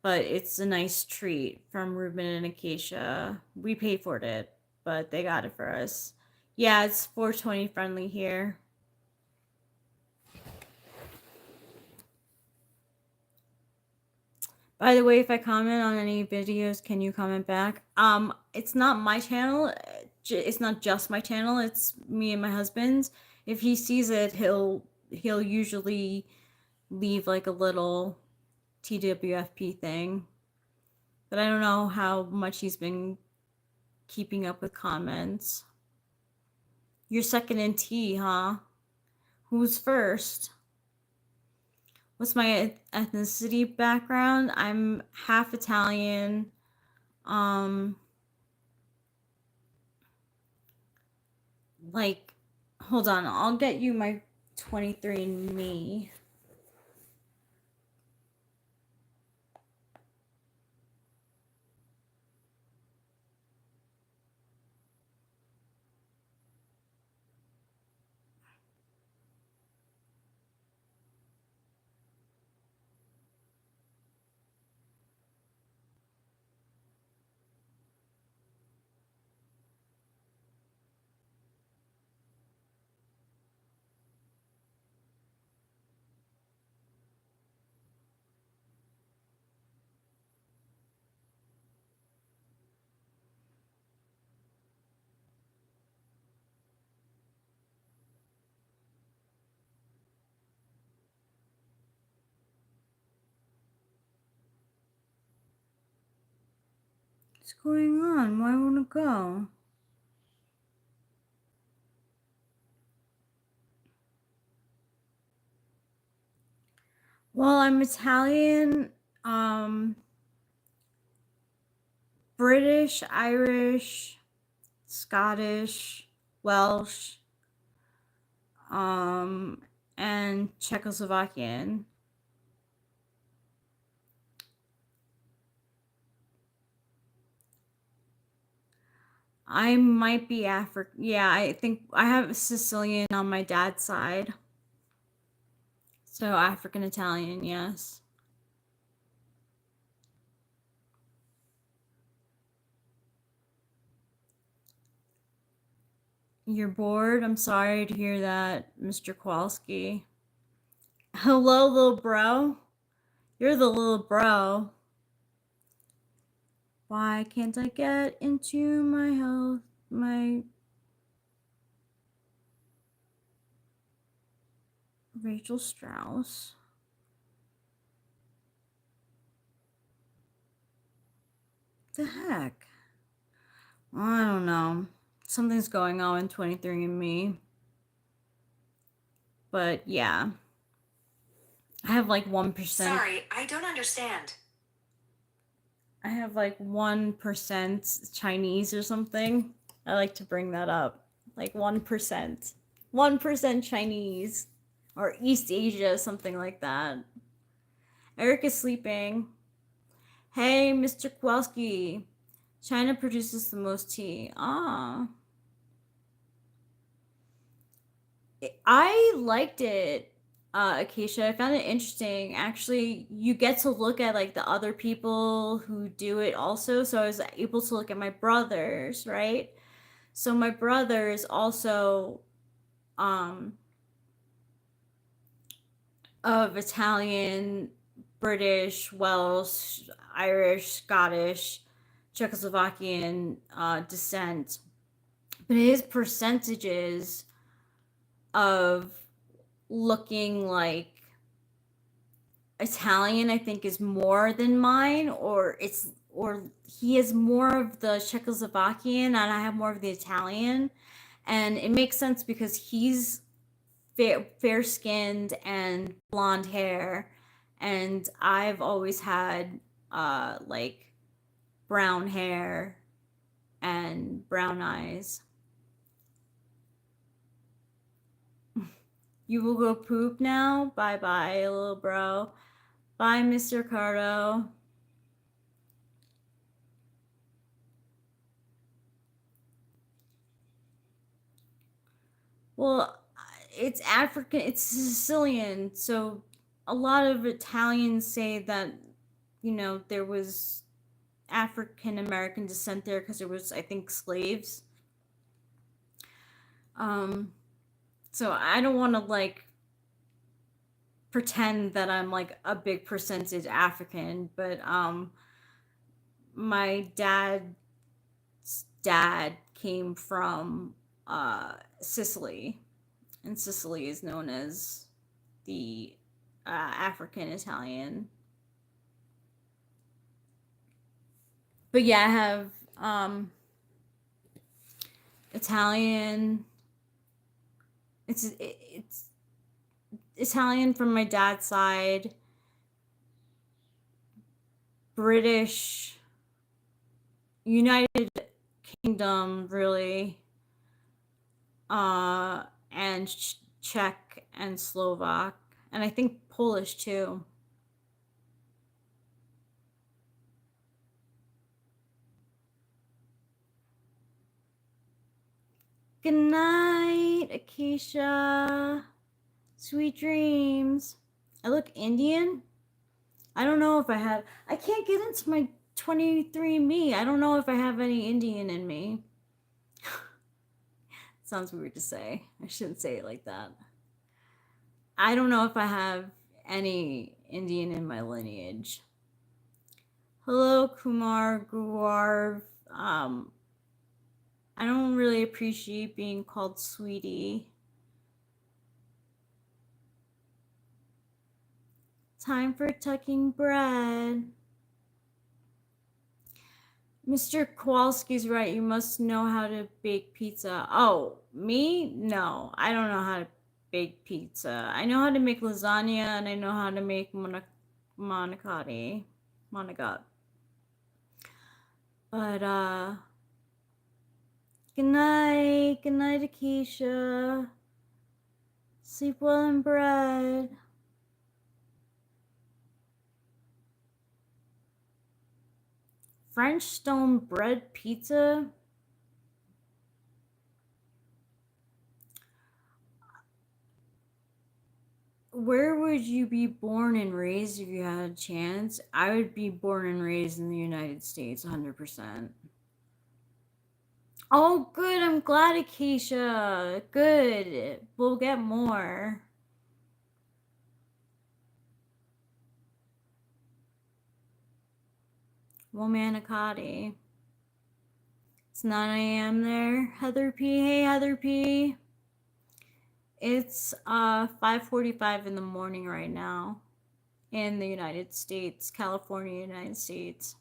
But it's a nice treat from Ruben and Acacia. We paid for it, but they got it for us. Yeah, it's 420 friendly here. By the way, if I comment on any videos, can you comment back? It's not my channel. It's not just my channel. It's me and my husband's. If he sees it, he'll usually leave like a little TWFP thing. But I don't know how much he's been keeping up with comments. You're second in T, huh? Who's first? What's my ethnicity background? I'm half Italian. Like, hold on, I'll get you my 23andMe. What's going on? Why won't it go? Well, I'm Italian, British, Irish, Scottish, Welsh, and Czechoslovakian. I might be African. Yeah, I think I have Sicilian on my dad's side. So African Italian, yes. You're bored? I'm sorry to hear that, Mr. Kowalski. Hello, little bro. You're the little bro. Why can't I get into my health? My Rachel Strauss. The heck? I don't know. Something's going on in 23andMe. But yeah. I have like 1%. Sorry, I don't understand. I have like 1% Chinese or something. I like to bring that up. Like 1%. 1% Chinese. Or East Asia, something like that. Eric is sleeping. Hey, Mr. Kowalski. China produces the most tea. Ah. I liked it, Acacia. I found it interesting. Actually, you get to look at like the other people who do it also. So I was able to look at my brothers, right? So my brothers also of Italian, British, Welsh, Irish, Scottish, Czechoslovakian descent. But his percentages of looking like Italian, I think, is more than mine, or he has more of the Czechoslovakian and I have more of the Italian. And it makes sense because he's fair skinned and blonde hair, and I've always had like brown hair and brown eyes. You will go poop now? Bye bye, little bro. Bye, Mr. Cardo. Well, it's African, it's Sicilian, so a lot of Italians say that, you know, there was African American descent there because there was, I think, slaves. So I don't want to like pretend that I'm like a big percentage African, but my dad's dad came from Sicily, and Sicily is known as the African Italian. But yeah, I have Italian. It's Italian from my dad's side, British, United Kingdom, really, and Czech and Slovak, and I think Polish too. Good night, Acacia. Sweet dreams. I look Indian? I don't know if I have. I can't get into my 23andMe. I don't know if I have any Indian in me. Sounds weird to say. I shouldn't say it like that. I don't know if I have any Indian in my lineage. Hello, Kumar Guarv. I don't really appreciate being called sweetie. Time for tucking bread. Mr. Kowalski's right. You must know how to bake pizza. Oh, me? No, I don't know how to bake pizza. I know how to make lasagna and I know how to make manicotti. But, good night, Akeisha. Sleep well in bread. French stone bread pizza? where would you be born and raised if you had a chance? I would be born and raised in the United States, 100%. Oh, good. I'm glad, Acacia. Good. We'll get more. Womanicati. It's 9 a.m. there. Heather P. Hey, Heather P. It's 5:45 in the morning right now in the United States, California, United States.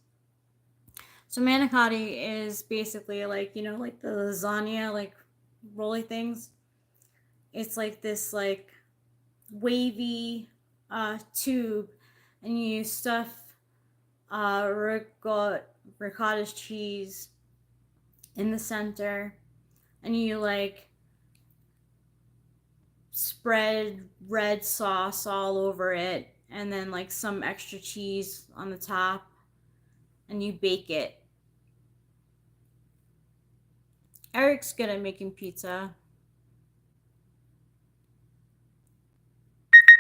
So manicotti is basically like, you know, like the lasagna, like rolly things. It's like this like wavy tube, and you stuff ricotta cheese in the center, and you like spread red sauce all over it, and then like some extra cheese on the top, and you bake it. Eric's good at making pizza.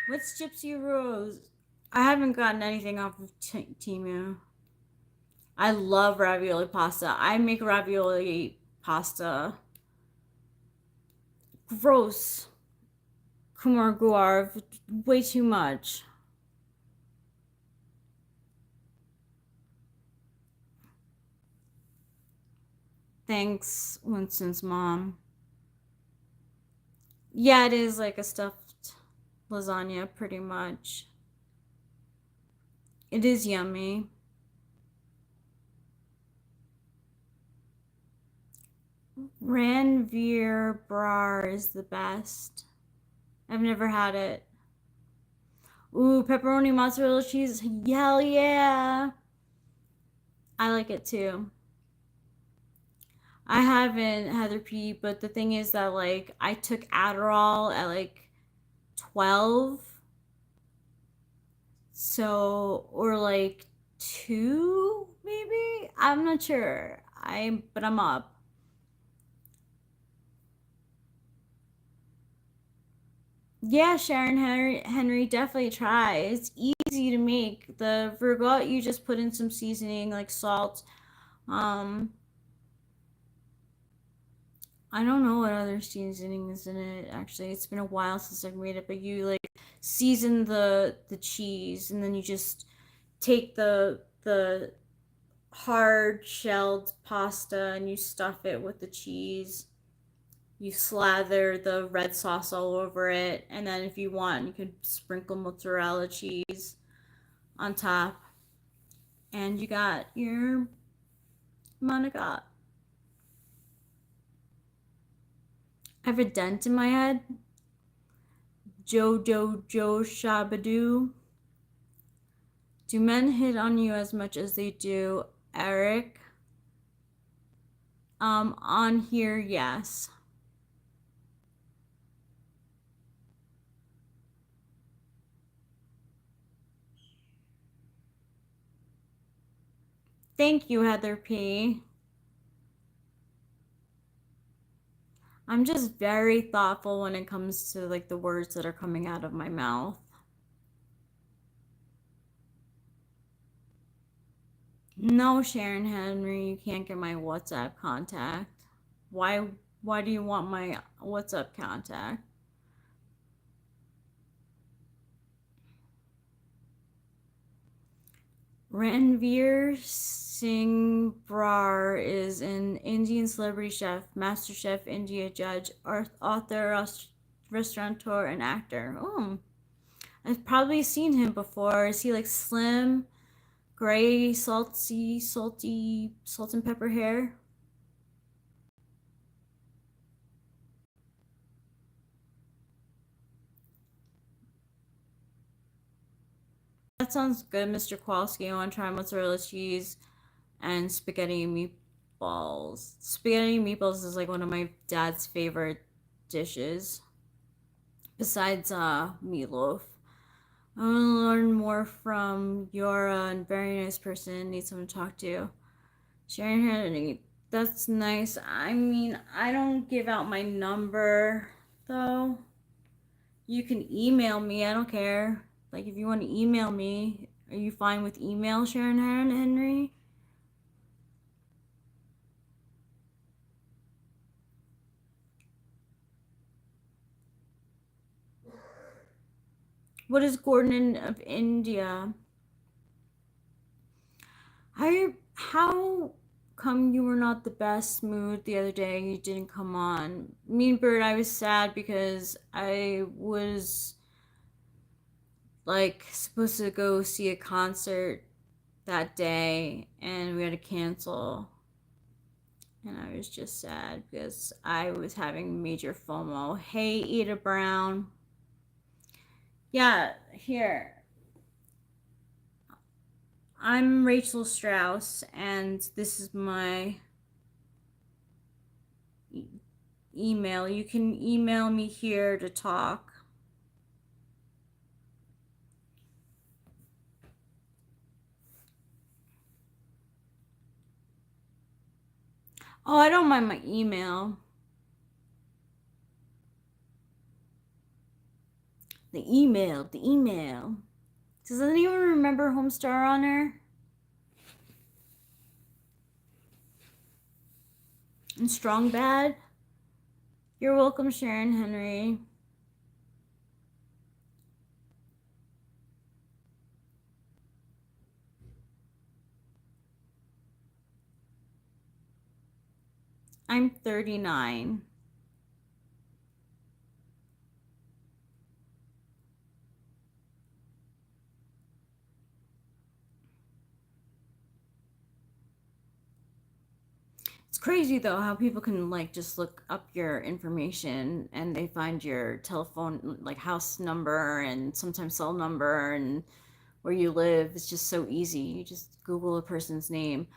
What's Gypsy Rose? I haven't gotten anything off of Temu. I love ravioli pasta. I make ravioli pasta. Gross. Kumar Guarv. Way too much. Thanks, Winston's mom. Yeah, it is like a stuffed lasagna, pretty much. It is yummy. Ranveer Brar is the best. I've never had it. Ooh, pepperoni mozzarella cheese. Hell yeah. I like it too. I haven't, Heather P, but the thing is that like I took Adderall at like 12. So, or like 2 maybe? I'm not sure. But I'm up. Yeah, Sharon Henry, definitely try. It's easy to make. The vergot, you just put in some seasoning like salt. I don't know what other seasoning is in it. Actually, it's been a while since I've made it. But you like season the cheese, and then you just take the hard shelled pasta and you stuff it with the cheese. You slather the red sauce all over it, and then if you want, you can sprinkle mozzarella cheese on top, and you got your manicotti. I have a dent in my head. Joe Shabadoo. Do men hit on you as much as they do Eric? On here, yes. Thank you, Heather P. I'm just very thoughtful when it comes to like the words that are coming out of my mouth. No, Sharon Henry, you can't get my WhatsApp contact. Why do you want my WhatsApp contact? Ranveer Singh Brar is an Indian celebrity chef, master chef, India judge, author, restaurateur, and actor. Oh, I've probably seen him before. Is he like slim, gray, salty, salt and pepper hair? That sounds good, Mr. Kowalski. I want to try mozzarella cheese and spaghetti meatballs. Spaghetti meatballs is like one of my dad's favorite dishes, besides meatloaf. I want to learn more from Yora, and very nice person. Need someone to talk to. Sharon Hannity, that's nice. I mean, I don't give out my number though. You can email me. I don't care. Like, if you want to email me, are you fine with email, Sharon Henry? What is Gordon of India? How come you were not the best mood the other day? You didn't come on. Mean Bird, I was sad because I was like supposed to go see a concert that day and we had to cancel. And I was just sad because I was having major FOMO. Hey, Eda Brown. Yeah, here. I'm Rachel Strauss, and this is my email. You can email me here to talk. Oh, I don't mind my email. The email. Does anyone remember Homestar Honor? And Strong Bad? You're welcome, Sharon Henry. I'm 39. It's crazy though how people can like just look up your information and they find your telephone, like house number and sometimes cell number and where you live. It's just so easy. You just Google a person's name.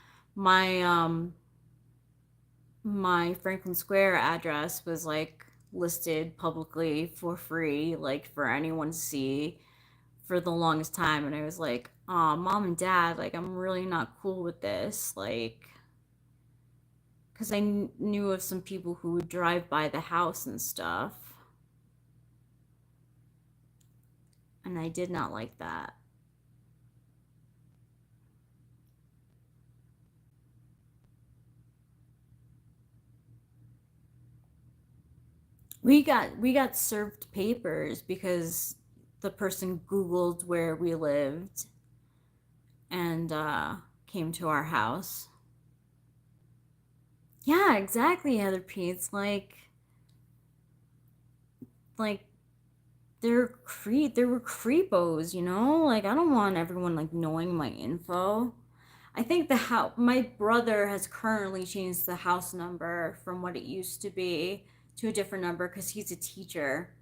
My Franklin Square address was like listed publicly for free, like for anyone to see for the longest time, and I was like, "Oh, mom and dad, like I'm really not cool with this." Like, because I knew of some people who would drive by the house and stuff, and I did not like that. We got served papers because the person Googled where we lived and came to our house. Yeah, exactly, Heather Pete's like there were creepos, you know? Like I don't want everyone like knowing my info. I think my brother has currently changed the house number from what it used to be to a different number because he's a teacher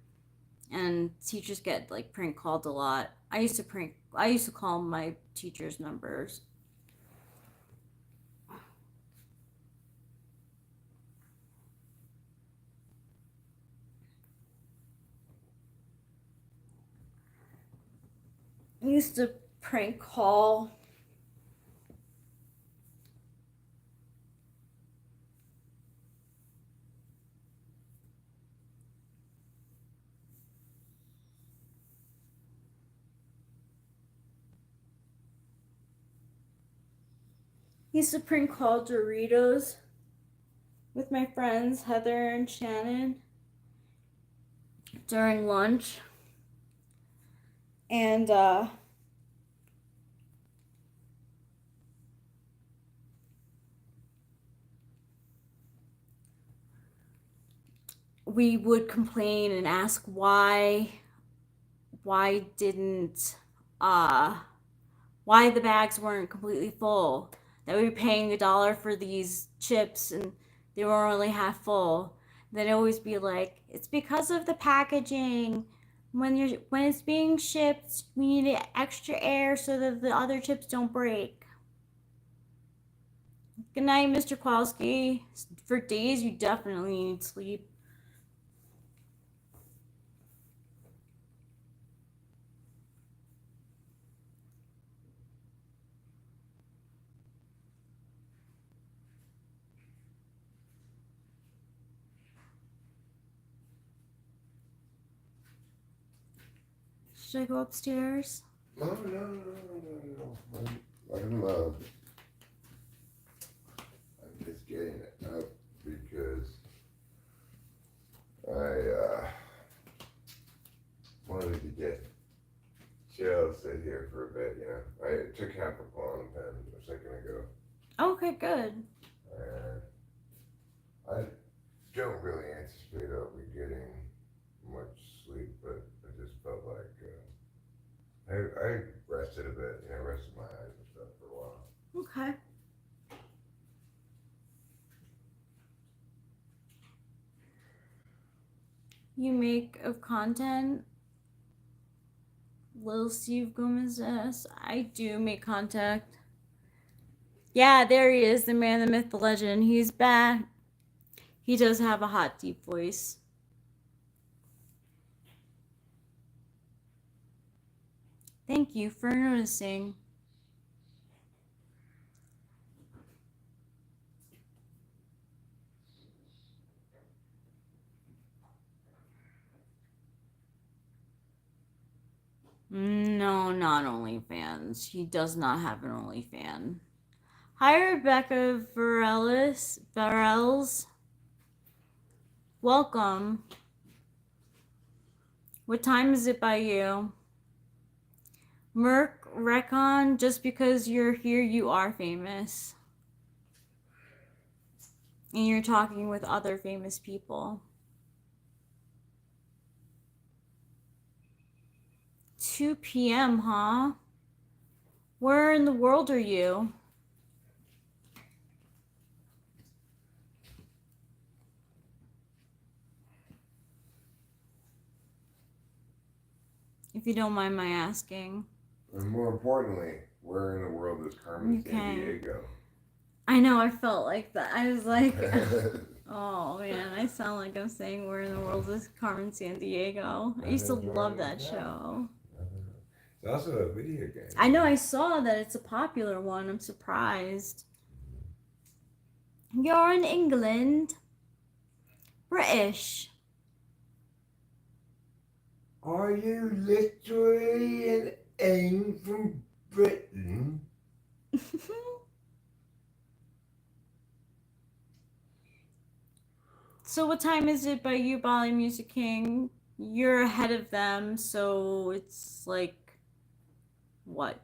and teachers get like prank called a lot. I used to call my teachers' numbers. I used to prank call. Used to prank call Doritos with my friends Heather and Shannon during lunch. And we would complain and ask didn't why the bags weren't completely full, that we were paying $1 for these chips and they were only half full. They'd always be like, it's because of the packaging. When it's being shipped, we need extra air so that the other chips don't break. Good night, Mr. Kowalski. For days, you definitely need sleep. Should I go upstairs? No. I'm just getting it up because I wanted to get chill, sit here for a bit, you know. I took half a Pong pen a second ago. Okay, good. And I don't really anticipate I'll be getting much sleep, but I just felt like I rested a bit, you know, rested my eyes and stuff for a while. Okay. You make of content? Lil Steve Gomez says, I do make contact. Yeah, there he is, the man, the myth, the legend. He's back. He does have a hot, deep voice. Thank you for noticing. No, not OnlyFans. He does not have an OnlyFan. Hi, Rebecca Varels. Welcome. What time is it by you? Merc Recon, just because you're here, you are famous. And you're talking with other famous people. 2 p.m., huh? Where in the world are you? If you don't mind my asking. And more importantly, where in the world is Carmen Okay. San Diego? I know, I felt like that. I was like, oh man, I sound like I'm saying where in the world is Carmen San Diego. I used to love that show. It's also a video game. I know, I saw that it's a popular one. I'm surprised. You're in England. British. Are you literally an aim from Britain? So what time is it by you, Bali Music King? You're ahead of them, so it's like what?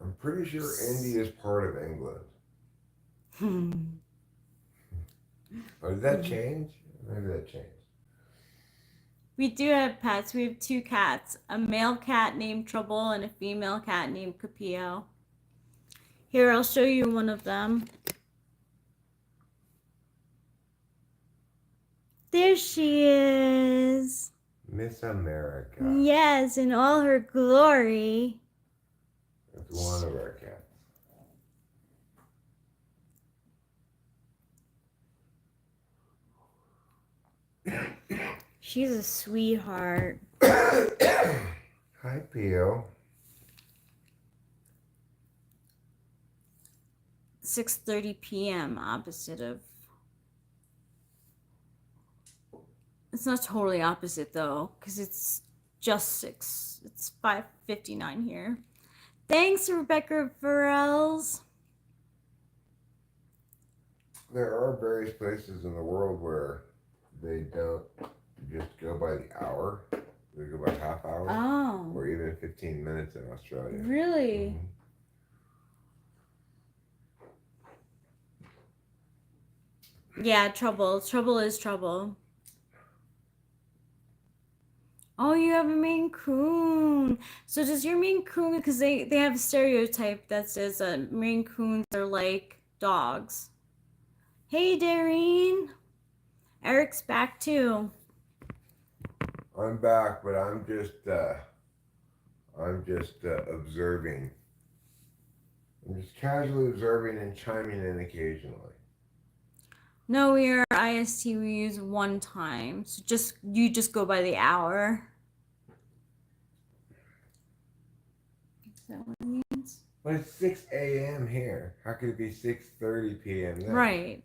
I'm pretty sure India is part of England. Or did that change? Maybe that changed. We do have pets. We have 2 cats. A male cat named Trouble and a female cat named Capio. Here, I'll show you one of them. There she is. Miss America. Yes, in all her glory. That's one of our cats. She's a sweetheart. Hi, Pio. 6:30 p.m. opposite of. It's not totally opposite though, because it's just 6. It's 5:59 here. Thanks, Rebecca Varels. There are various places in the world where they don't just go by the hour. They go by half hour. Oh. Or even 15 minutes in Australia. Really? Yeah, trouble. Trouble is trouble. Oh, you have a Maine Coon. So does your Maine Coon, because they have a stereotype that says that Maine Coons are like dogs. Hey, Dareen. Eric's back too. I'm back, but I'm just observing. I'm just casually observing and chiming in occasionally. No, we are IST. We use one time. So you just go by the hour. Is that what it means? But it's 6 a.m. here. How could it be 6:30 p.m. there? Right.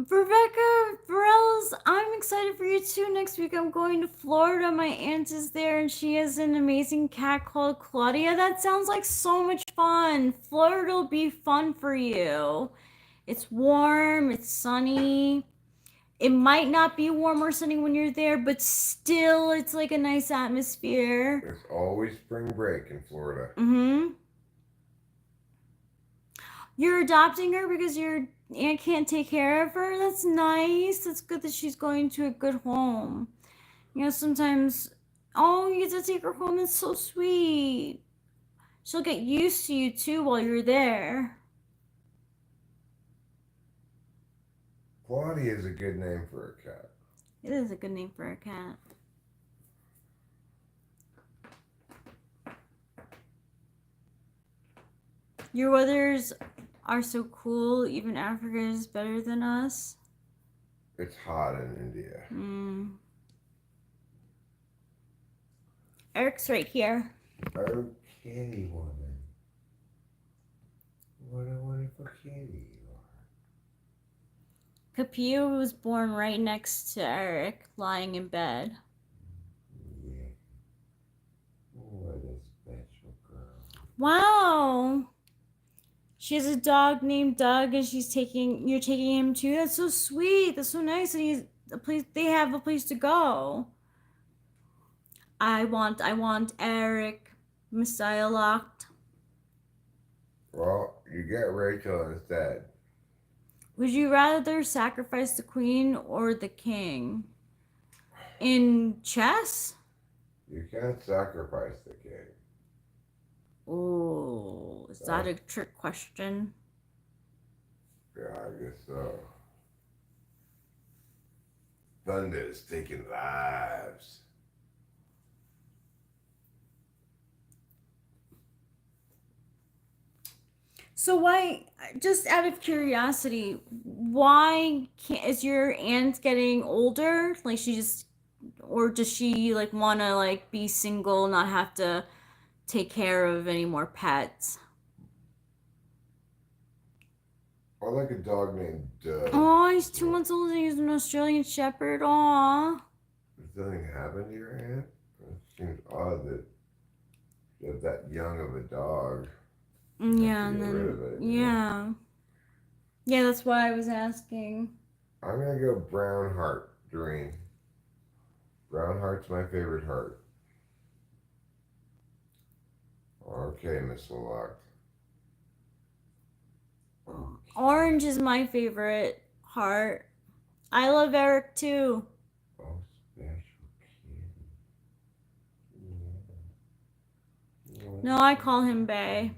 Rebecca Burrells, I'm excited for you too. Next week I'm going to Florida. My aunt is there and she has an amazing cat called Claudia. That sounds like so much fun. Florida will be fun for you. It's warm, it's sunny. It might not be warm or sunny when you're there, but still it's like a nice atmosphere. There's always spring break in Florida. Mm-hmm. You're adopting her because your aunt can't take care of her? That's nice. That's good that she's going to a good home. You know, sometimes, oh, you get to take her home. That's so sweet. She'll get used to you too while you're there. Claudia is a good name for a cat. It is a good name for a cat. Your weathers are so cool. Even Africa is better than us. It's hot in India. Eric's right here. Oh, kitty woman. What a wonderful kitty you are. Capilla was born right next to Eric, lying in bed. Yeah. What a special girl. Wow. She has a dog named Doug, and you're taking him too. That's so sweet. That's so nice. And they have a place to go. I want Eric, Messiah locked. Well, you get Rachel instead. Would you rather sacrifice the queen or the king? In chess? You can't sacrifice the king. Oh, is that a trick question? Yeah, I guess so. Thunder is taking lives. So why, just out of curiosity, why is your aunt getting older? Like or does she like want to like be single, not have to take care of any more pets? I like a dog named Doug. Oh, he's 2 months old and he's an Australian Shepherd. Aw. Does something happen to your aunt? It seems odd that you have that young of a dog. Yeah, and Get rid of then, it, yeah. Yeah, that's why I was asking. I'm gonna go brown heart, Doreen. Brown heart's my favorite heart. Okay, Miss Lock. Orange is my favorite heart. I love Eric too. Oh, special kid. Yeah. No, I call him Bay.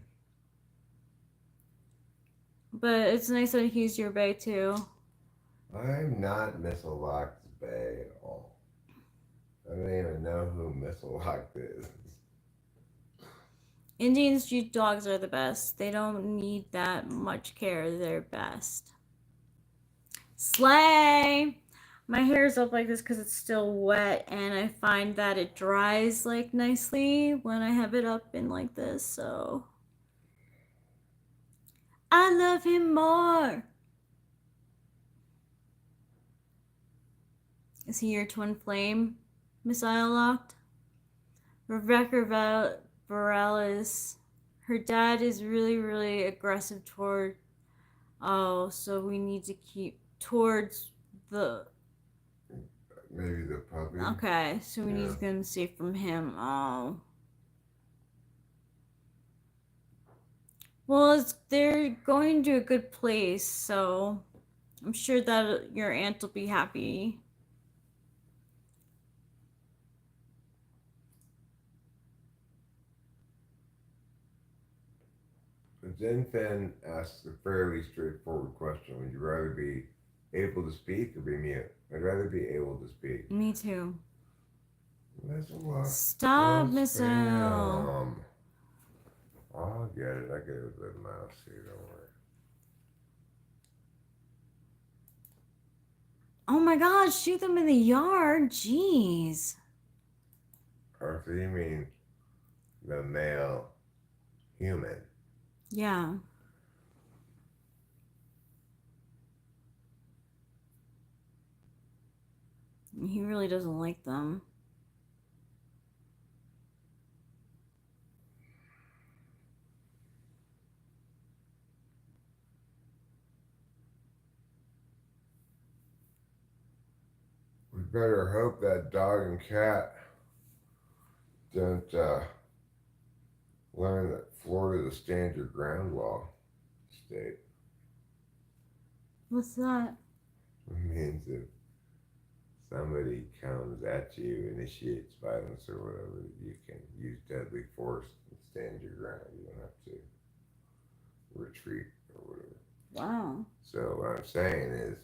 But it's nice that he's your Bay too. I'm not Missile Lock's Bay at all. I don't even know who Missile Lock is. Indian street dogs are the best. They don't need that much care. They're best. Slay! My hair is up like this because it's still wet, and I find that it dries like nicely when I have it up in like this, so I love him more. Is he your twin flame, Messiah locked? Rebecca Varela her dad is really, really aggressive toward, so we need to keep towards the, Maybe the puppy. okay, so we need to get him safe from him. Oh. Well, they're going to a good place, so I'm sure that your aunt will be happy. Zen asks a fairly straightforward question. Would you rather be able to speak or be mute? I'd rather be able to speak. Me too. That's a lot. Stop, Miss L. I'll get it. I get it with the mouse here. Don't worry. Oh my God, shoot them in the yard. Jeez. Or so you mean the male human? Yeah. He really doesn't like them. We better hope that dog and cat don't learn that Florida is a stand your ground law state. What's that? It means if somebody comes at you, initiates violence or whatever, you can use deadly force and stand your ground. You don't have to retreat or whatever. Wow. So what I'm saying is,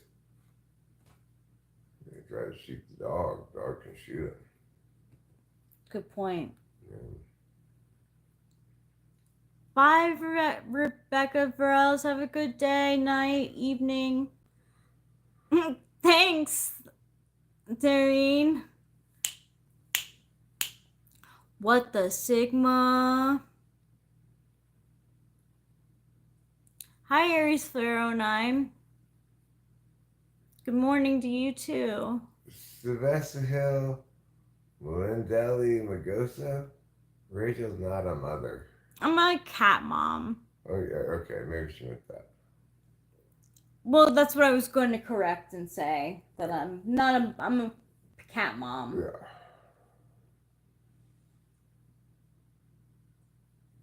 they try to shoot the dog can shoot him. Good point. You know? Bye, Rebecca Varels. Have a good day, night, evening. Thanks, Darine. What the Sigma? Hi, Aries Flare 09. Good morning to you too. Sylvester Hill, Melindeli Magosa. Rachel's not a mother. I'm a cat mom. Oh yeah, okay, maybe she meant that. Well, that's what I was going to correct and say, that I'm not a, I'm a cat mom. Yeah.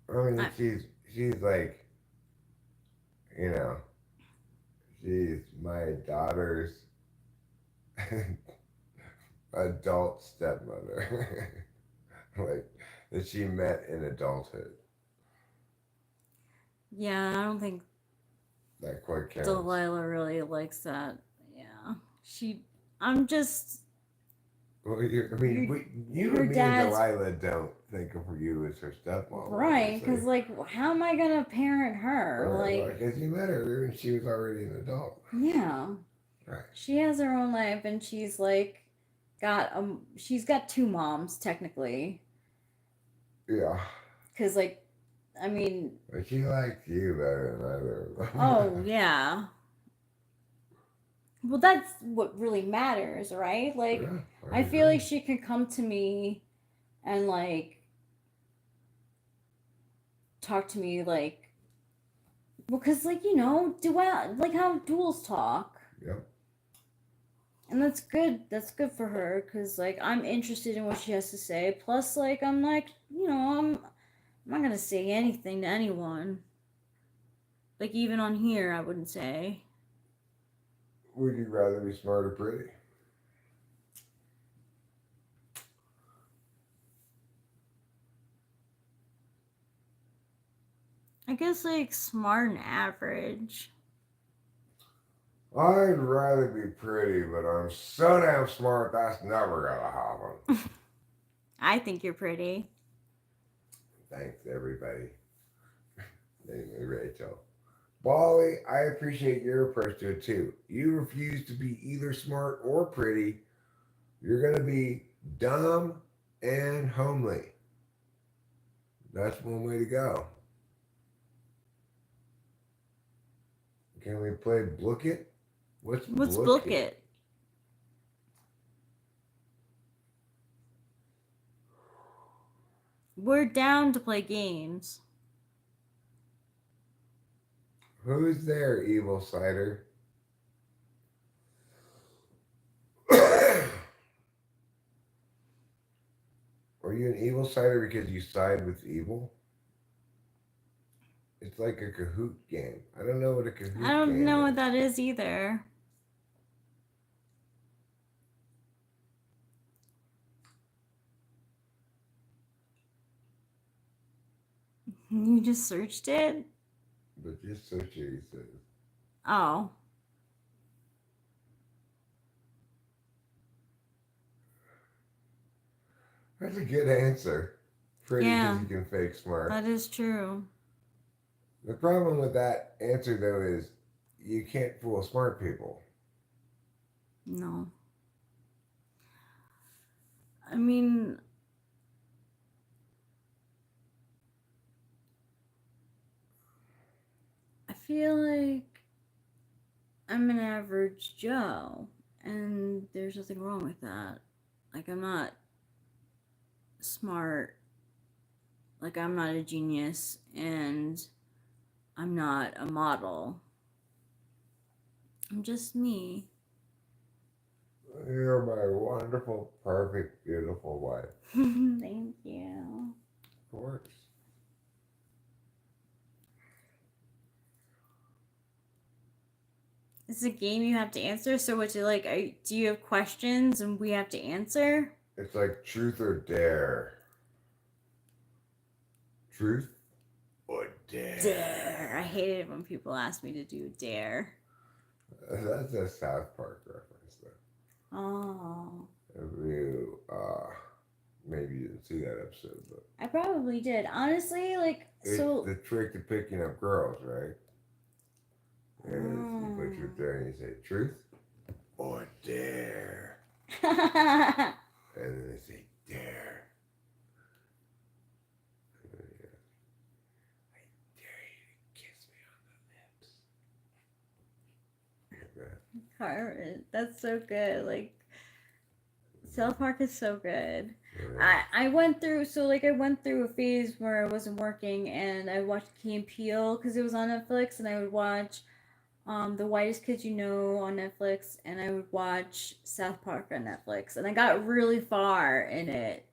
I mean, she's like, you know, she's my daughter's adult stepmother. Like, that she met in adulthood. Yeah, I don't think That quite counts. Delilah really likes that. Yeah. I'm just, Well, you and me and Delilah don't think of you as her stepmom. right, because, like, how am I going to parent her? Right, because you met her and she was already an adult. Yeah. Right. She has her own life, and she's, like, she's got two moms, technically. Yeah. Because, like, I mean... But she likes you better than either of them. Oh, yeah. Well, that's what really matters, right? Like, Yeah, I feel like she can come to me and, like, talk to me, like, because, like, you know, like how duels talk. Yep. And that's good. That's good for her, because, like, I'm interested in what she has to say. Plus, like, I'm like, you know, I'm not going to say anything to anyone. Like, even on here, I wouldn't say. Would you rather be smart or pretty? I guess, like, smart and average. I'd rather be pretty, but I'm so damn smart that's never gonna happen. I think you're pretty. Thanks, everybody. Namely, Rachel. Wally, I appreciate your approach to it too. You refuse to be either smart or pretty. You're gonna be dumb and homely. That's one way to go. Can we play Blook It? What's Book It? We're down to play games. Who's there, Evil Cider? Are you an evil cider because you side with evil? It's like a Kahoot game. I don't know what a Kahoot game is. I don't know what that is either. You just searched it? But just search it, he says. Oh. That's a good answer. Pretty because you can fake smart. That is true. The problem with that answer, though, is you can't fool smart people. No. I mean, I feel like I'm an average Joe. And there's nothing wrong with that. Like, I'm not smart. Like, I'm not a genius. And I'm not a model. I'm just me. You're my wonderful, perfect, beautiful wife. Thank you. Of course. It's a game you have to answer. So, what's it like? Do you have questions and we have to answer? It's like truth or dare. Truth or dare. Dare. I hate it when people ask me to do a dare. That's a South Park reference, though. Oh. If you, maybe you didn't see that episode, but I probably did. Honestly, like, it's so. the trick to picking up girls, right? And you put your there and you say truth or dare. And then they say dare. And then you go, I dare you to kiss me on the lips. Like that. Carmen, that's so good. Like, South Park is so good. Yeah. I went through a phase where I wasn't working and I watched Key and Peele because it was on Netflix, and I would watch The Whitest Kids You Know on Netflix, and I would watch South Park on Netflix, and I got really far in it.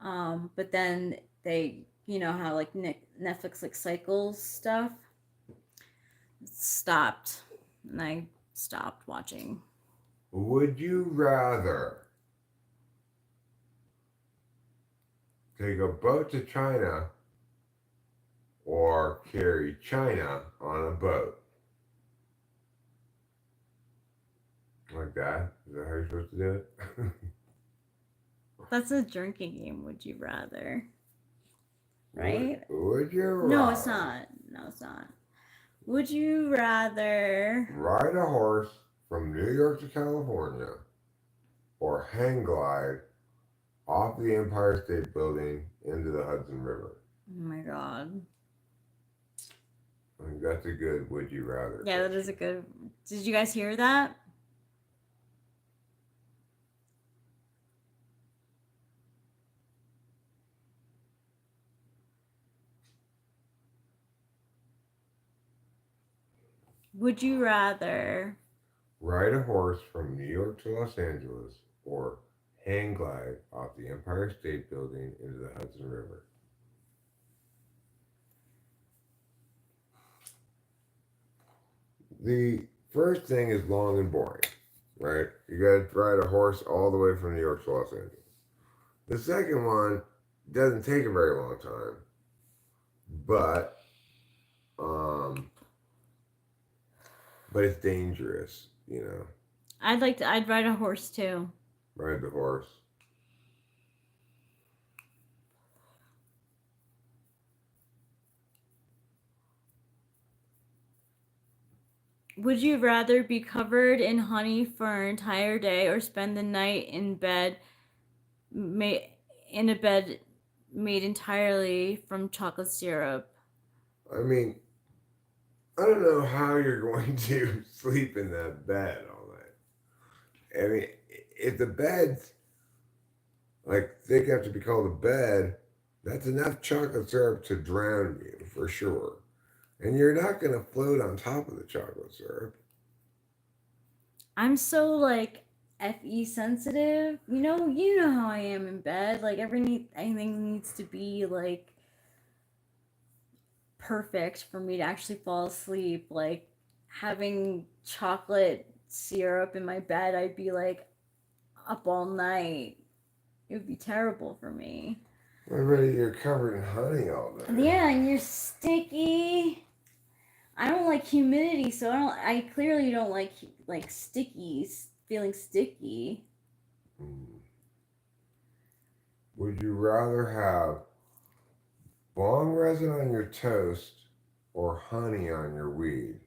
But then they, you know how like Netflix like cycles stuff, stopped, and I stopped watching. Would you rather take a boat to China or carry China on a boat? Like that? Is that how you're supposed to do it? That's a drinking game. Would you rather? Right? Would you rather No, it's not. No, it's not. Would you rather ride a horse from New York to California or hang glide off the Empire State Building into the Hudson River? Oh my god. I think that's a good would you rather. Yeah, that is a good. Did you guys hear that? Would you rather Ride a horse from New York to Los Angeles or hang glide off the Empire State Building into the Hudson River? The first thing is long and boring, right? You got to ride a horse all the way from New York to Los Angeles. The second one doesn't take a very long time, but it's dangerous, you know. I'd ride a horse too. Ride the horse. Would you rather be covered in honey for an entire day or spend the night in bed in a bed made entirely from chocolate syrup? I mean, I don't know how you're going to sleep in that bed all night. I mean, if the bed's like thick enough to be called a bed, that's enough chocolate syrup to drown you for sure. And you're not going to float on top of the chocolate syrup. I'm so like FE sensitive. You know how I am in bed. Like anything needs to be like perfect for me to actually fall asleep. Like having chocolate syrup in my bed, I'd be like up all night. It would be terrible for me. Everybody, you're covered in honey all day. Yeah, and you're sticky. I don't like humidity, so I clearly don't like stickies, feeling sticky. Would you rather have bong resin on your toast or honey on your weed?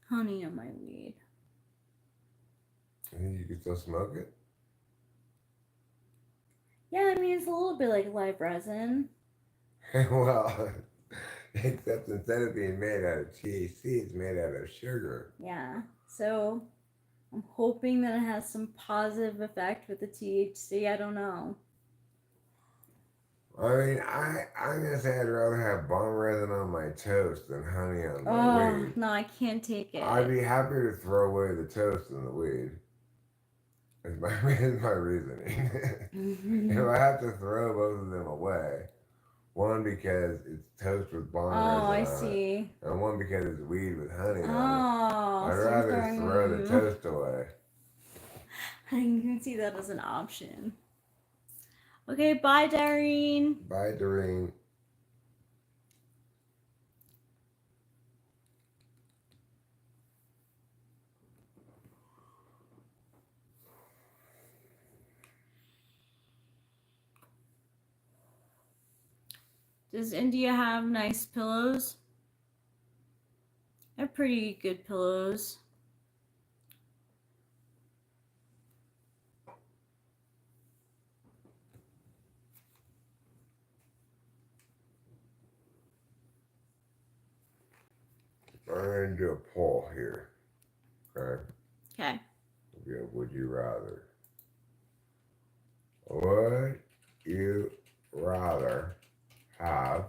Honey on my weed. You think you could still smoke it? Yeah, I mean, it's a little bit like live resin. Well, except instead of being made out of THC, it's made out of sugar. Yeah, so I'm hoping that it has some positive effect with the THC. I don't know. I mean, I'm gonna say I'd rather have bong resin on my toast than honey on my Oh, weed. no, I can't take it. I'd be happy to throw away the toast and the weed. Is my reasoning. If I have to throw both of them away, one because it's toast with bong Oh, I resin on it, see. and one because it's weed with honey on it, Oh, I'd so you're rather throwing throw the them. toast away. I can see that as an option. Okay, bye, Dareen. Bye, Doreen. Does India have nice pillows? They're pretty good pillows. I'm gonna do a poll here. Okay. Okay. Would you rather? Would you rather have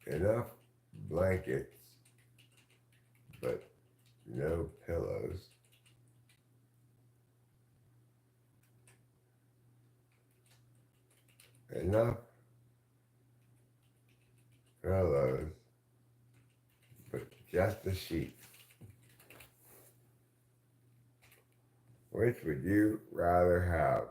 enough blankets but no pillows? Enough pillows but just a sheet. Which would you rather have?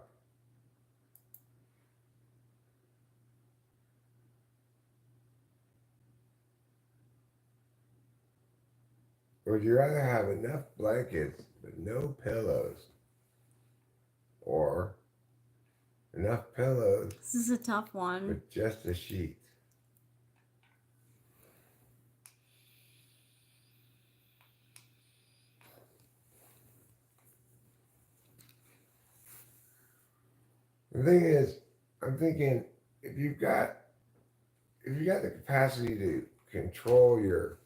Would you rather have enough blankets but no pillows? Or enough pillows This is a tough one. but just a sheet? The thing is, I'm thinking if you've got the capacity to control your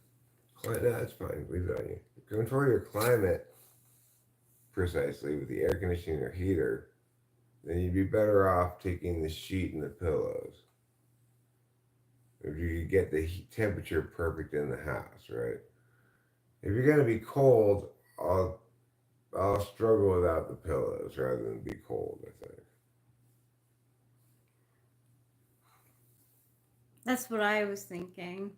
climate, no, that's fine. Leave it on you. Control your climate precisely with the air conditioning or heater, then you'd be better off taking the sheet and the pillows. If you could get the temperature perfect in the house, right? If you're gonna be cold, I'll struggle without the pillows rather than be cold, I think. That's what I was thinking.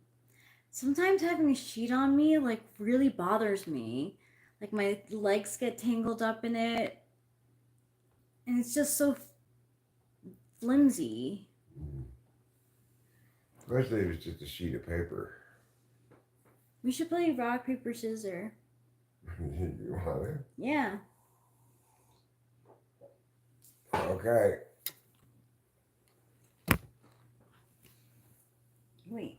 Sometimes having a sheet on me like really bothers me. Like my legs get tangled up in it. And it's just so flimsy. Especially if it's just a sheet of paper. We should play rock, paper, scissors. You want it? Yeah. Okay. Wait.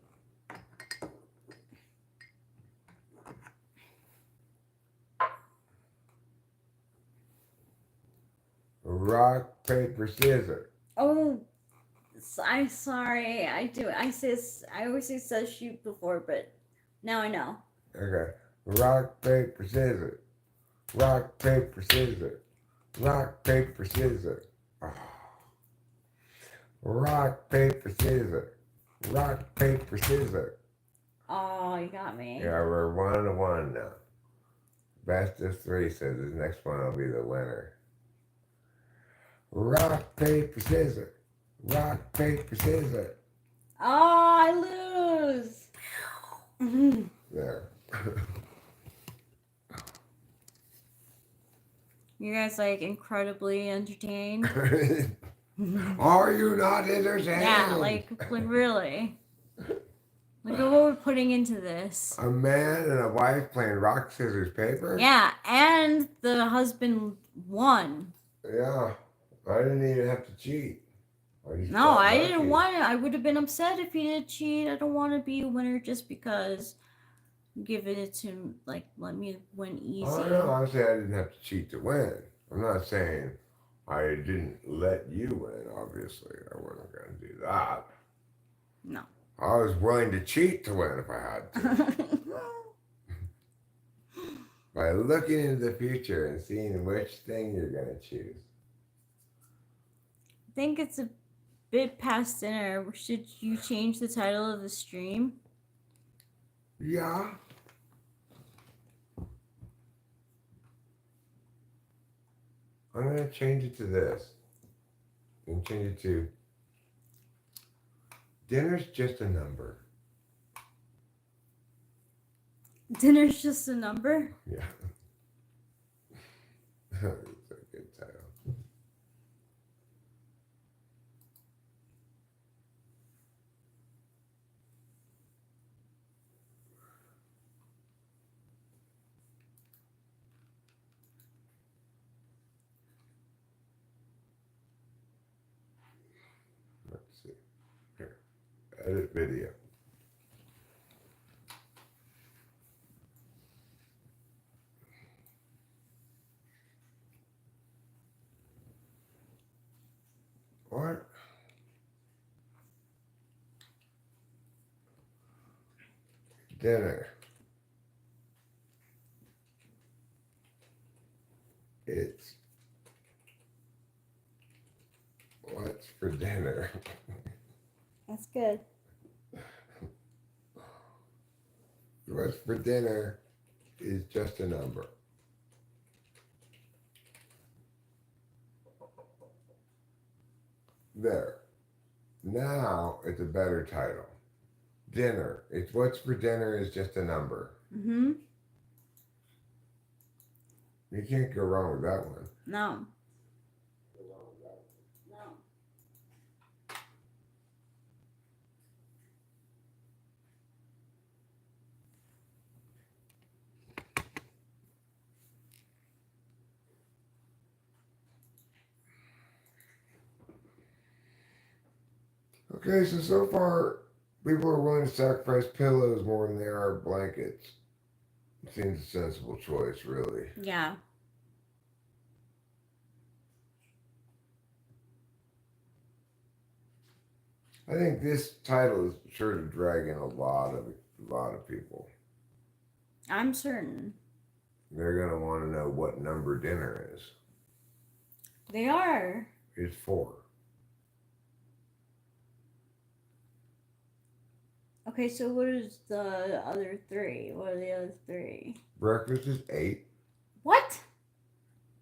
Rock, paper, scissors. Oh, I'm sorry. I always say says shoot before, but now I know. Okay. Rock, paper, scissors. Rock, paper, scissors. Rock, paper, scissors. Oh. Rock, paper, scissors. Rock, paper, scissors. Oh, you got me. Yeah, we're 1-1 now. Best of 3 says this next one will be the winner. Rock, paper, scissors. Rock, paper, scissors. Oh, I lose. There. You guys like incredibly entertained? Are you not entertained? Yeah, like really. Look at what we're putting into this. A man and a wife playing rock, scissors, paper? Yeah, and the husband won. Yeah. I didn't even have to cheat. No, I didn't want it. I would have been upset if he did cheat. I don't want to be a winner just because giving it to, like, let me win easy. Oh, no, I'm saying I didn't have to cheat to win. I'm not saying I didn't let you win, obviously. I wasn't going to do that. No. I was willing to cheat to win if I had to. By looking into the future and seeing which thing you're going to choose. I think it's a bit past dinner. Should you change the title of the stream? Yeah. I'm going to change it to this. And change it to dinner's just a number. Dinner's just a number? Yeah. It's a good title. Let's see. Here. Edit video. What? Dinner. It's what's for dinner. That's good. What's for dinner is just a number. There. Now it's a better title. Dinner. It's what's for dinner is just a number. Mm-hmm. You can't go wrong with that one. No. Okay, so far, people are willing to sacrifice pillows more than they are blankets. Seems a sensible choice, really. Yeah. I think this title is sure to drag in a lot of people. I'm certain. They're gonna want to know what number dinner is. They are. It's 4. Okay, so what is the other 3? What are the other 3? Breakfast is 8. What?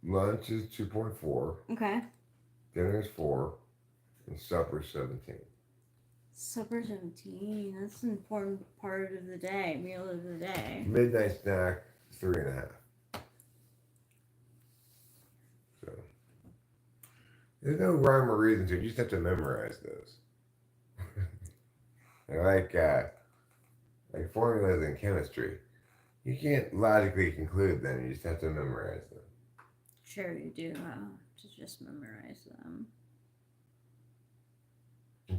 Lunch is 2.4. Okay. Dinner is 4. And supper 17. Supper 17. That's an important part of the day, meal of the day. Midnight snack 3.5. So there's no rhyme or reason to it. You just have to memorize those. like formulas in chemistry. You can't logically conclude them. You just have to memorize them. Sure, you do have to just memorize them.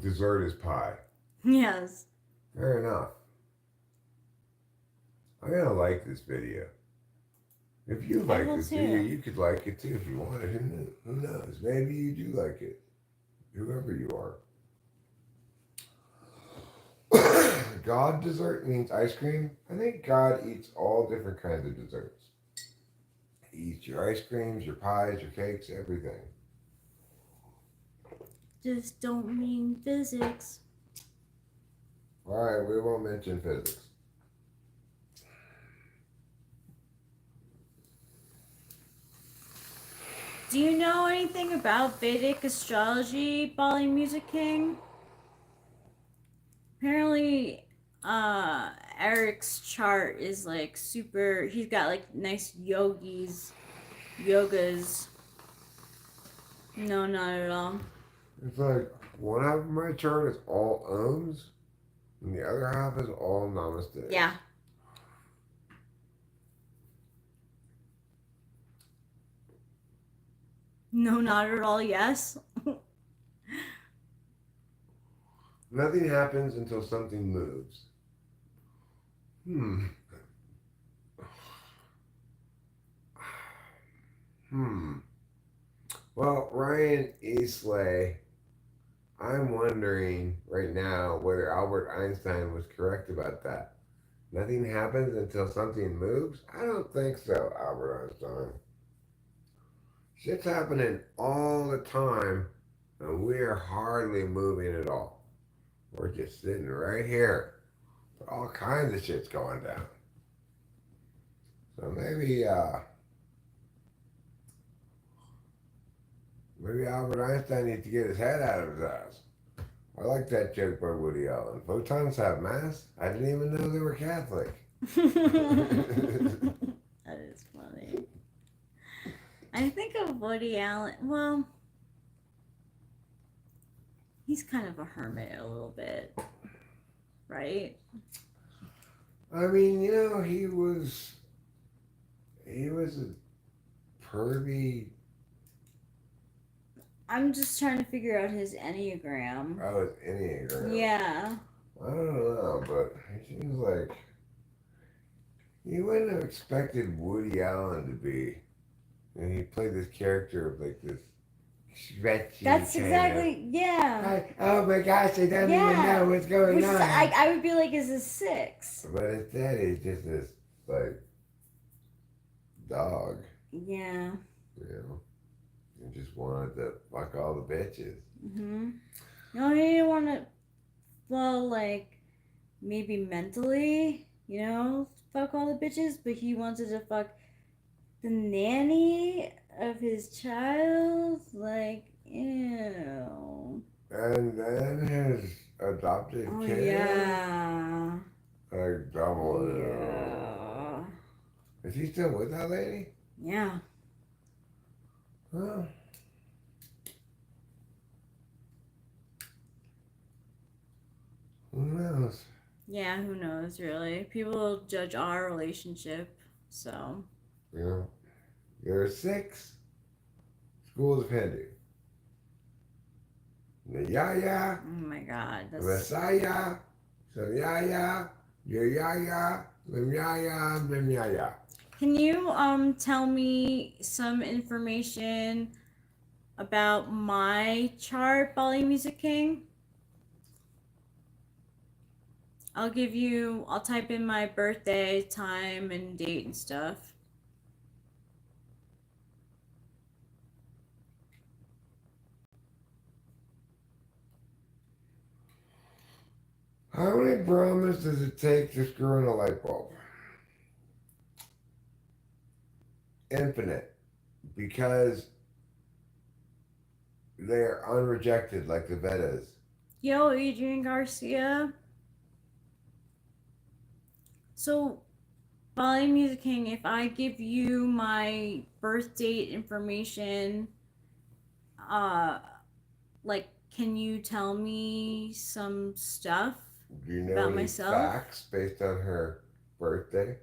Dessert is pie. Yes. Fair enough. I'm gonna like this video. If you like will this too. video, you could like it too if you wanted. Who knows? Maybe you do like it. Whoever you are. God dessert means ice cream. I think God eats all different kinds of desserts. He eats your ice creams, your pies, your cakes, everything. Just don't mean physics. Alright, we won't mention physics. Do you know anything about Vedic astrology, Bali Music King? Apparently, Eric's chart is like super. He's got like nice yogas. No, not at all. It's like one half of my chart is all ohms, and the other half is all namaste. Yeah. No, not at all. Yes. Nothing happens until something moves. Well, Ryan Eastley, I'm wondering right now whether Albert Einstein was correct about that. Nothing happens until something moves? I don't think so, Albert Einstein. Shit's happening all the time, and we're hardly moving at all. We're just sitting right here. But all kinds of shit's going down. So maybe Albert Einstein needs to get his head out of his ass. I like that joke by Woody Allen. Photons have mass? I didn't even know they were Catholic. That is funny. I think of Woody Allen. Well, he's kind of a hermit a little bit, right? I mean, you know, he was a pervy. I'm just trying to figure out his Enneagram. I was Enneagram. Yeah. I don't know, but he seems like you wouldn't have expected Woody Allen to be. And he played this character of like this stretchy. That's exactly, yeah. Oh my gosh, I don't even Yeah. know what's going Which on. is, I would be like, is a 6. But instead, he's just this like dog, Yeah. you know. He just wanted to fuck all the bitches. No, he didn't want to, well, like, maybe mentally, you know, fuck all the bitches, but he wanted to fuck the nanny of his child. Like, ew. And then his adopted Oh, kid. yeah. Like double. Yeah. Is he still with that lady? Yeah. Well, who knows? Yeah, who knows, really? People will judge our relationship, so. You know, there are 6 schools of Hindu. The Yaya, Oh my god. the That's. Messiah, Samyaya, Yaya, Limyaya, Limyaya. Can you tell me some information about my chart, Bali Music King? I'll type in my birthday, time, and date and stuff. How many Brahmas does it take to screw in a light bulb? Infinite. Because they're unrejected like the Vedas. Yo, Adrian Garcia. So, Bali Music King, if I give you my birth date information, like, can you tell me some stuff? Do you know About any myself? facts based on her birthday?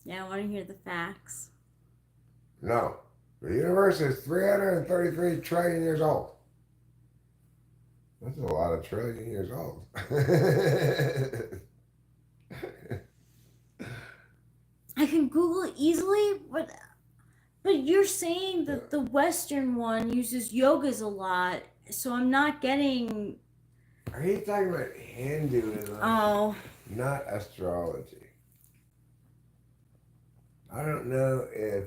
Yeah, I want to hear the facts. No. The universe is 333 trillion years old. That's a lot of trillion years old. I can Google it easily, but you're saying that the Western one uses yogas a lot, so I'm not getting. Are you talking about Hinduism? Oh, Not astrology. I don't know if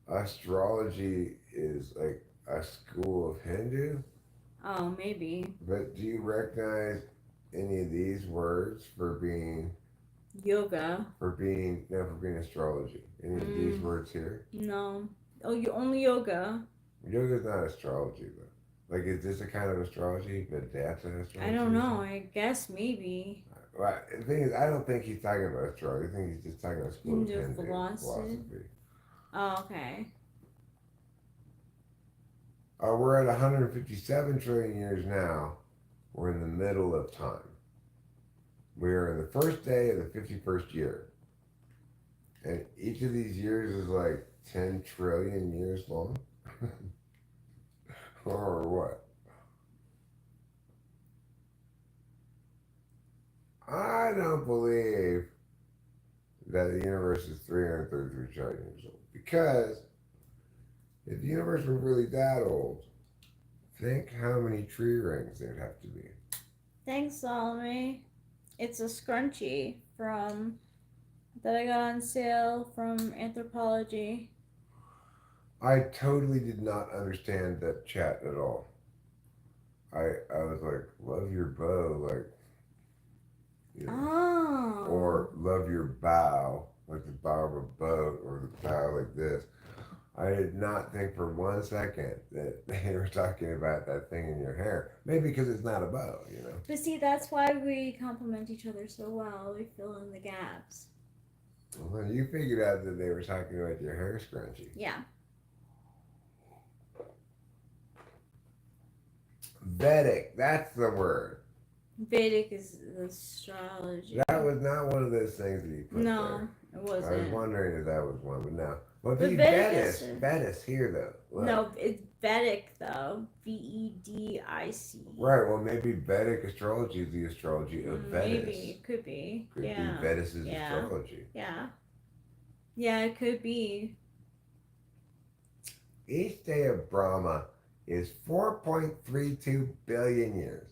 astrology is like a school of Hindu, oh, maybe but do you recognize any of these words for being yoga. astrology? Any of these words here? No. Oh, you only yoga. Yoga's not astrology though. Like, is this a kind of astrology, but that's an astrology? I don't know. I guess maybe. Well, the thing is, I don't think he's talking about astrology. I think he's just talking about school of Hindu Hindu philosophy. Oh, okay. We're at 157 trillion years now. We're in the middle of time. We are in the first day of the 51st year. And each of these years is like 10 trillion years long. Or what? I don't believe that the universe is 333 trillion years old. Because if the universe were really that old, Think how many tree rings there'd have to be. Thanks, Salome. It's a scrunchie from that I got on sale from Anthropology. I totally did not understand that chat at all. I was like, love your bow, like, you know, Oh. or love your bow, like the bow of a boat, or the bow like this. I did not think for 1 second that they were talking about that thing in your hair. Maybe because it's not a bow, you know. But see, that's why we complement each other so well. We fill in the gaps. Well, you figured out that they were talking about your hair scrunchie. Yeah. Vedic, that's the word. Vedic is astrology. That was not one of those things that you put No, there. it I was wasn't. wondering if that was one, but no. Well, But the Vedic Venus, is- Venus here though. Look. No, it's Vedic though. Vedic. Right. Well, maybe Vedic astrology is the astrology of Venus. Maybe it could be. Could Yeah. be Venus's Yeah. astrology. Yeah. Yeah, it could be. Each day of Brahma is 4.32 billion years.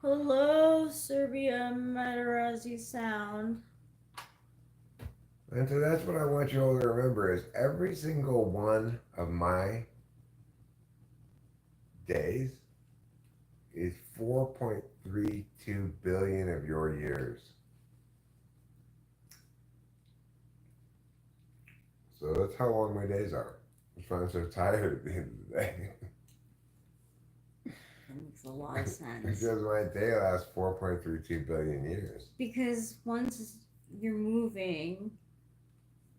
Hello, Serbia Matarazzi Sound. And so that's what I want you all to remember is every single one of my days is 4.32 billion of your years. So that's how long my days are. That's why I'm so tired at the end of the day. That makes a lot of sense. Because my day lasts 4.32 billion years. Because once you're moving,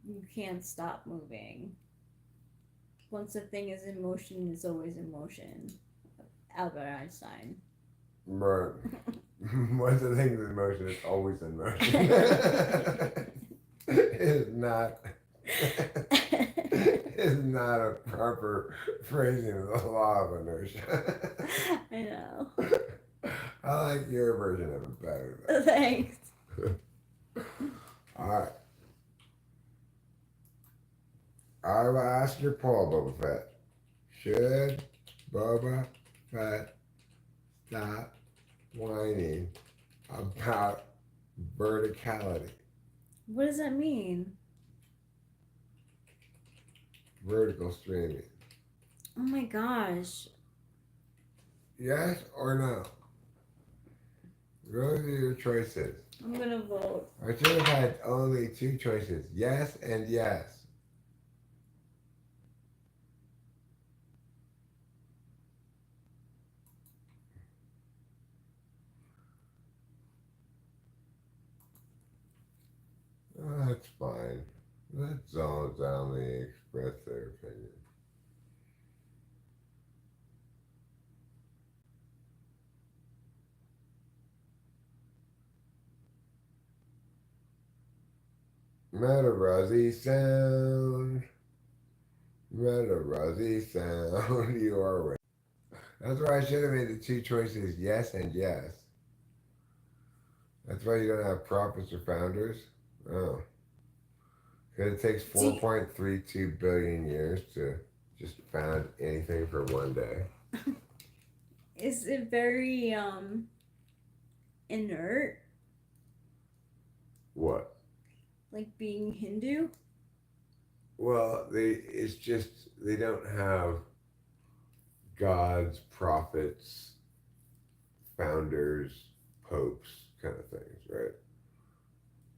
you can't stop moving. Once a thing is in motion, it's always in motion. Albert Einstein. Right. Once the thing's in motion, it's always in motion. It's not. It's not a proper phrasing of the law of inertia. I know. I like your version of it better. Though. Thanks. All right. I will ask your poll, Boba Fett. Should Boba Fett stop whining about verticality? What does that mean? Vertical streaming. Oh my gosh. Yes or no? Those are your choices. I'm gonna vote. I should have had only two choices. Yes and yes. That's fine. Let zones only express their opinion. Metarazzi sound. Metarazzi sound. You are right. That's why I should have made the two choices yes and yes. That's why you don't have prophets or founders. Oh. Because it takes 4.32 billion years to just found anything for one day. Is it very inert? What? Like being Hindu? Well, it's just they don't have gods, prophets, founders, popes kind of things, right?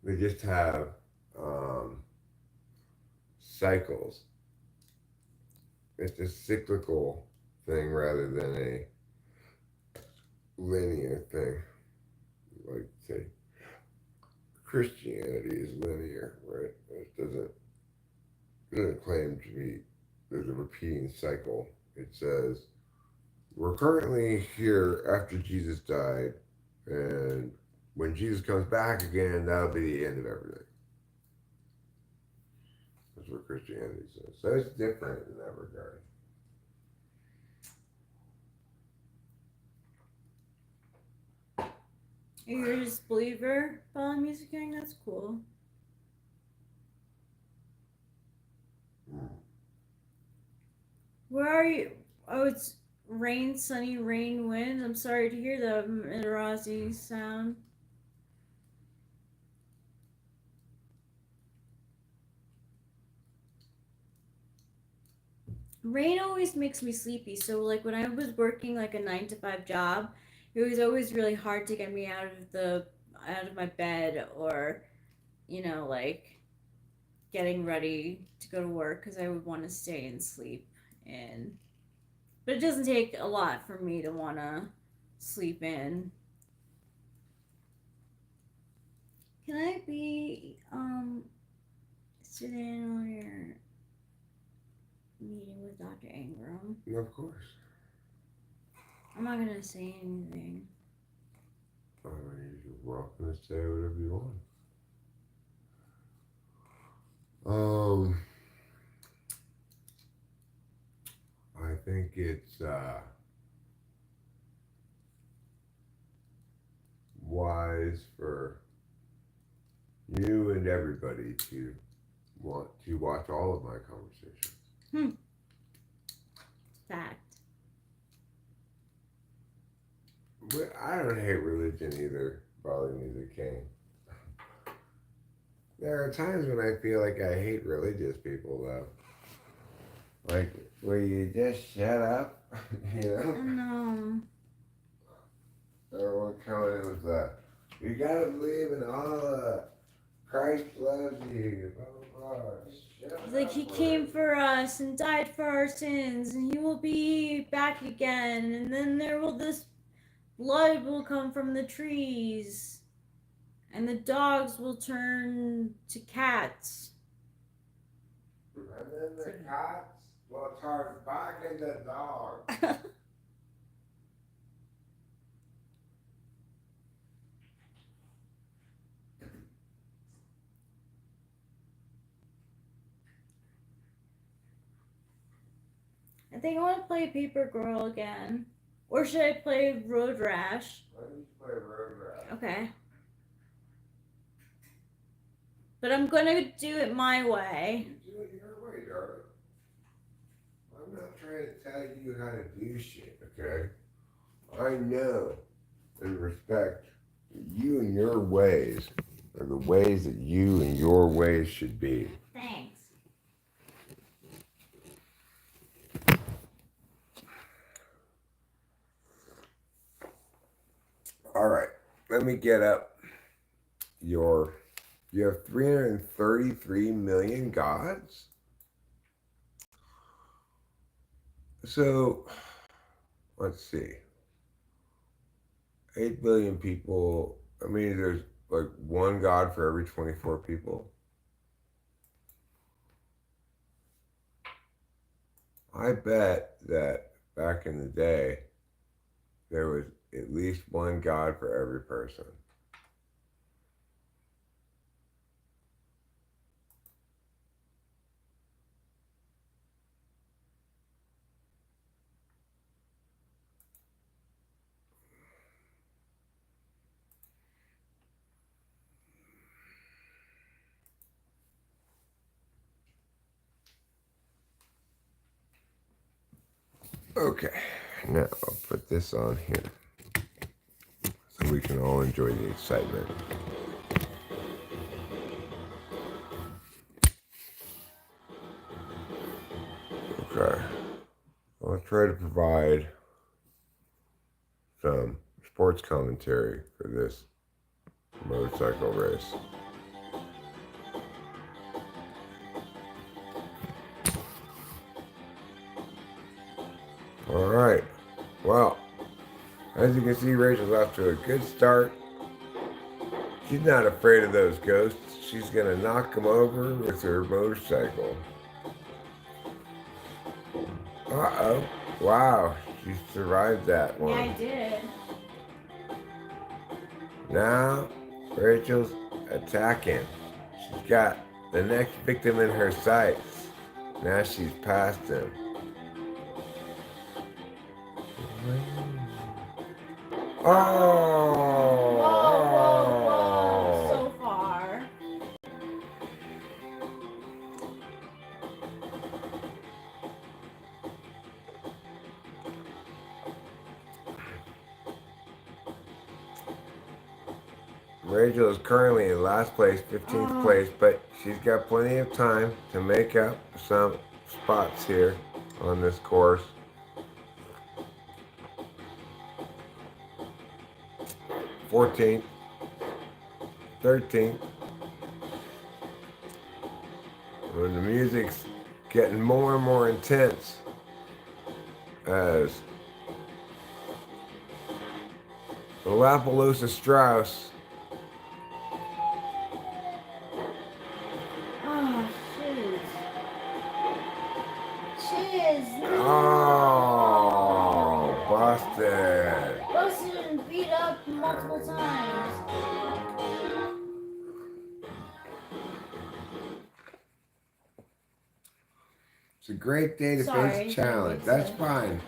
They just have cycles. It's a cyclical thing rather than a linear thing. Like say Christianity is linear, right? It doesn't claim to be there's a repeating cycle. It says we're currently here after Jesus died, and when Jesus comes back again, that'll be the end of everything. That's what Christianity says. So it's different in that regard. You're a disbeliever, Fallen Music King? That's cool. Where are you? Oh, it's Rain, sunny, rain, wind. I'm sorry to hear the Mirazi sound. Rain always makes me sleepy. So like when I was working like a 9 to 5 job, it was always really hard to get me out of my bed, or like getting ready to go to work because I would want to stay and sleep. And but it doesn't take a lot for me to want to sleep in. Can I be sitting on your meeting with Dr. Ingram? Of course. I'm not gonna say anything. I mean, you're welcome to say whatever you want. I think it's wise for you and everybody to want to watch all of my conversations. Fact. But I don't hate religion either, Brother Music King. There are times when I feel like I hate religious people, though. Like, will you just shut up? No. Everyone coming in with that. You gotta believe in Allah. Christ loves you. Blah, blah, blah. Shut It's like up, he Lord. came for us and died for our sins, and he will be back again, and then this blood will come from the trees, and the dogs will turn to cats. And then the cats will turn back into dogs. I think I want to play Papergirl again. Or should I play Road Rash? Why don't you play Road Rash? Okay. But I'm gonna do it my way. You do it your way, darling. I'm not trying to tell you how to do shit, okay? I know and respect you and your ways are the ways that you and your ways should be. Thanks. All right, let me get up you have 333 million gods? So, let's see. 8 billion people. I mean, there's like one god for every 24 people. I bet that back in the day, there was at least one god for every person. Okay, now I'll put this on here so we can all enjoy the excitement. Okay, I'll try to provide some sports commentary for this motorcycle race. All right. Well, as you can see, Rachel's off to a good start. She's not afraid of those ghosts. She's going to knock them over with her motorcycle. Uh-oh. Wow. She survived that one. Yeah, I did. Now, Rachel's attacking. She's got the next victim in her sights. Now she's past him. Oh! Whoa, so far. Rachel is currently in last place, 15th place, but she's got plenty of time to make up some spots here on this course. 14th, 13th. When the music's getting more and more intense as the Lapaloosa Strauss Oh, jeez. Jeez. Oh, busted. Busted and beat up multiple times. It's a great day to Sorry, face a challenge. it's That's a- fine.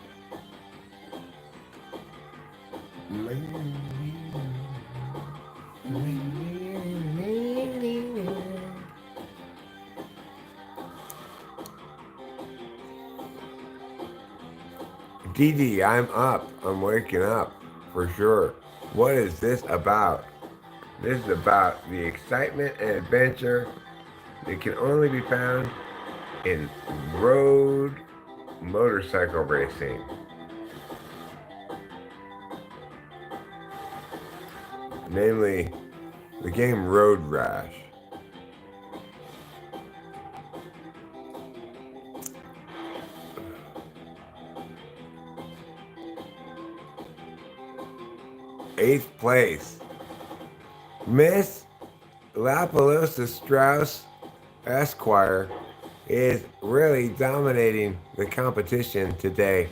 Dee Dee, I'm up. I'm waking up for sure. What is this about? This is about the excitement and adventure that can only be found in road motorcycle racing. Namely, the game Road Rash. Eighth place. Miss Lapaloosa Strauss Esquire is really dominating the competition today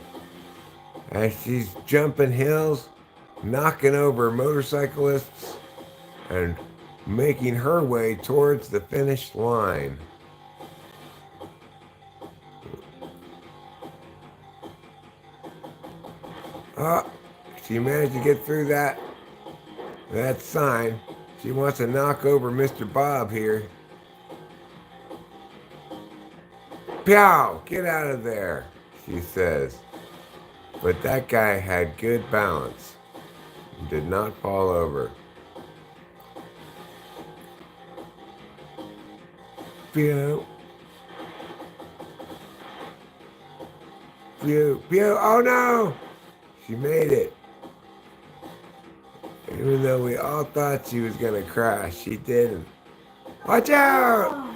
as she's jumping hills, knocking over motorcyclists, and making her way towards the finish line. Oh, she managed to get through that sign. She wants to knock over Mr. Bob here. Pow! Get out of there, she says. But that guy had good balance and did not fall over. Pew. Pew. Pew. Oh no! She made it. Even though we all thought she was gonna crash, she didn't. Watch out! Oh,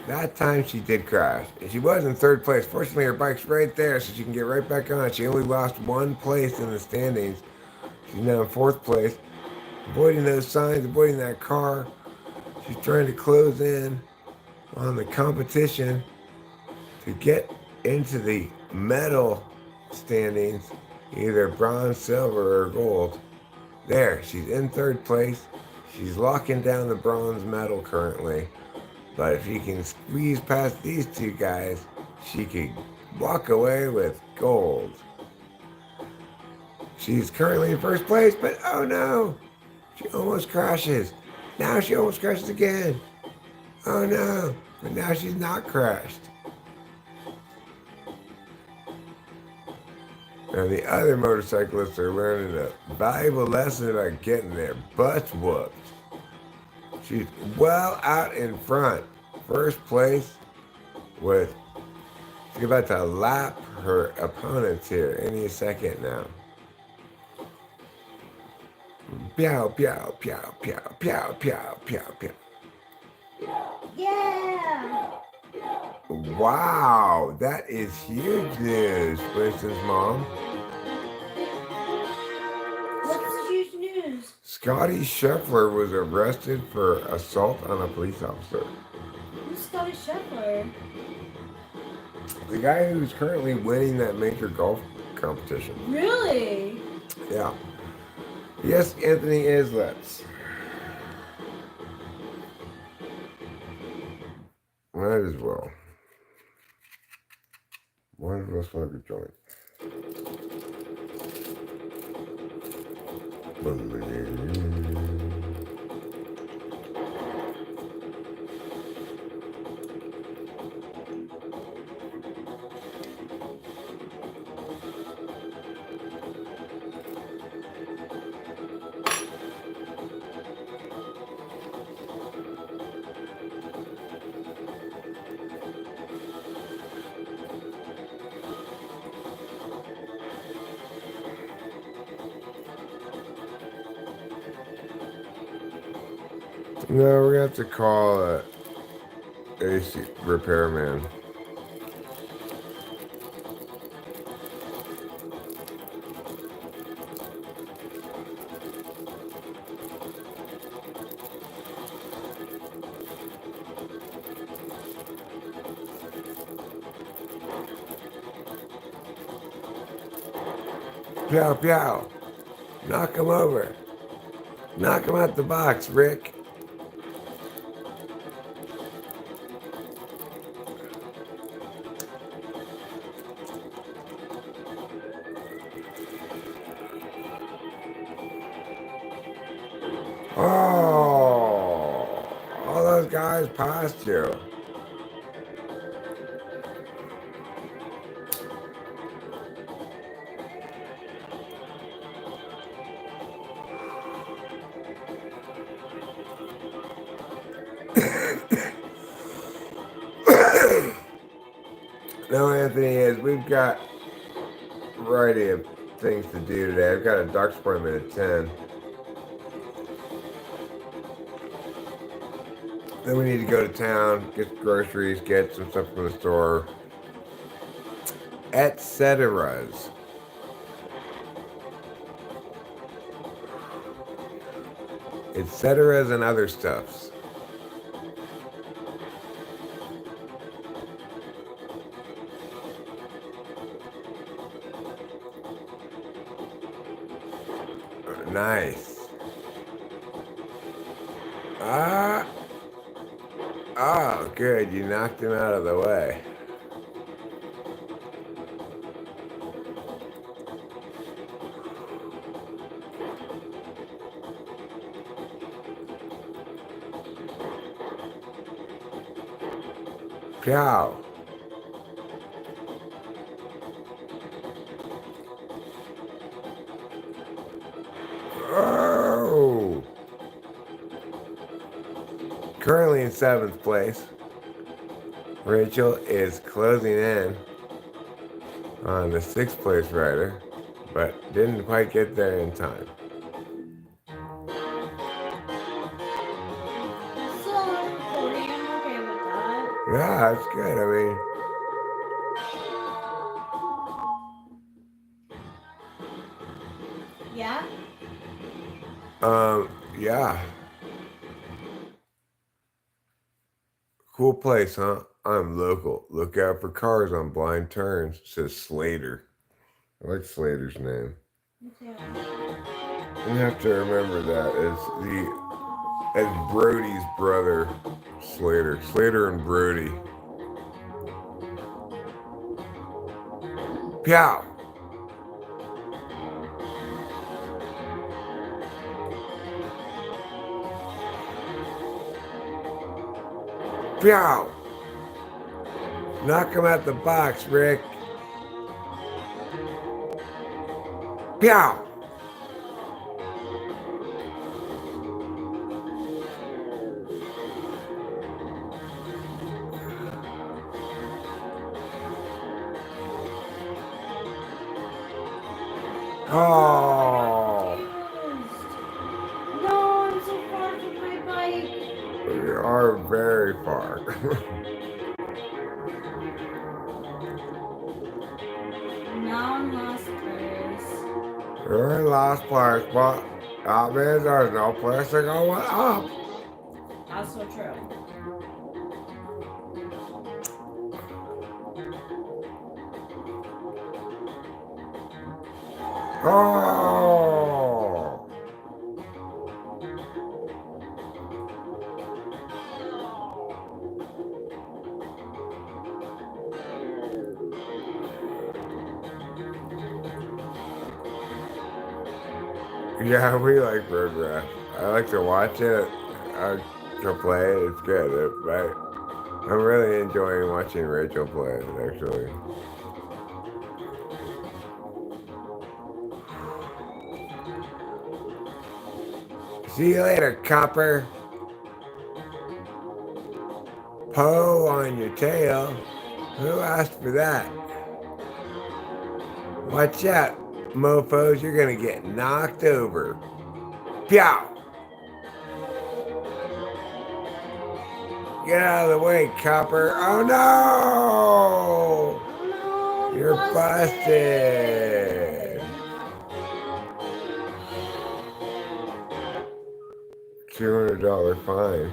That time she did crash. And she was in third place. Fortunately, her bike's right there, so she can get right back on. She only lost one place in the standings. She's now in fourth place. Avoiding those signs, avoiding that car. She's trying to close in on the competition to get into the medal standings, either bronze, silver, or gold. There, she's in third place. She's locking down the bronze medal currently. But if she can squeeze past these two guys, she could walk away with gold. She's currently in first place, but oh no! She almost crashes. Now she almost crashes again. Oh no! But now she's not crashed. Now the other motorcyclists are learning a valuable lesson about getting their butts whooped. She's well out in front. First place with, she's about to lap her opponents here any second now. Pew, pew, pew, pew, pew, pew, pew, pew. yeah. Wow, that is huge news, Winston's mom. What's the huge news? Scotty Scheffler was arrested for assault on a police officer. Who's Scotty Scheffler? The guy who's currently winning that major golf competition. Really? Yeah. Yes, Anthony Islets. Might as well. One of us want to join. No, we're gonna have to call a AC repairman. Pow, pow. Knock him over. Knock him out the box, Rick. Oh, all those guys passed you. No, Anthony, is we've got a variety of things to do today. I've got a doctor's appointment at 10. Then we need to go to town, get groceries, get some stuff from the store, etc. Etc. and other stuffs. Nice. Oh, good. You knocked him out of the way. Pow. Oh. Currently in 7th place. Rachel is closing in on the 6th place rider, but didn't quite get there in time. Still on 40, I'm okay with that. Yeah, that's good. I mean, Yeah? yeah. Cool place, huh? I'm local. Look out for cars on blind turns, says Slater. I like Slater's name. Me too. You have to remember that as Brody's brother, Slater. Slater and Brody. Pow! Pow! Knock him out the box, Rick. Pow! Oh! No, I'm so far from my bike. We are very far. Now I'm lost place. We're in last place, but that means there's no place to go up. That's so true. Oh! Yeah, we like Road Rash. I like to watch it. To play it. It's good. I'm really enjoying watching Rachel play it, actually. See you later, copper. Poe on your tail. Who asked for that? Watch out, mofos. You're gonna get knocked over. Pow! Get out of the way, copper. Oh no! Oh no, I'm You're busted. busted. $200 fine.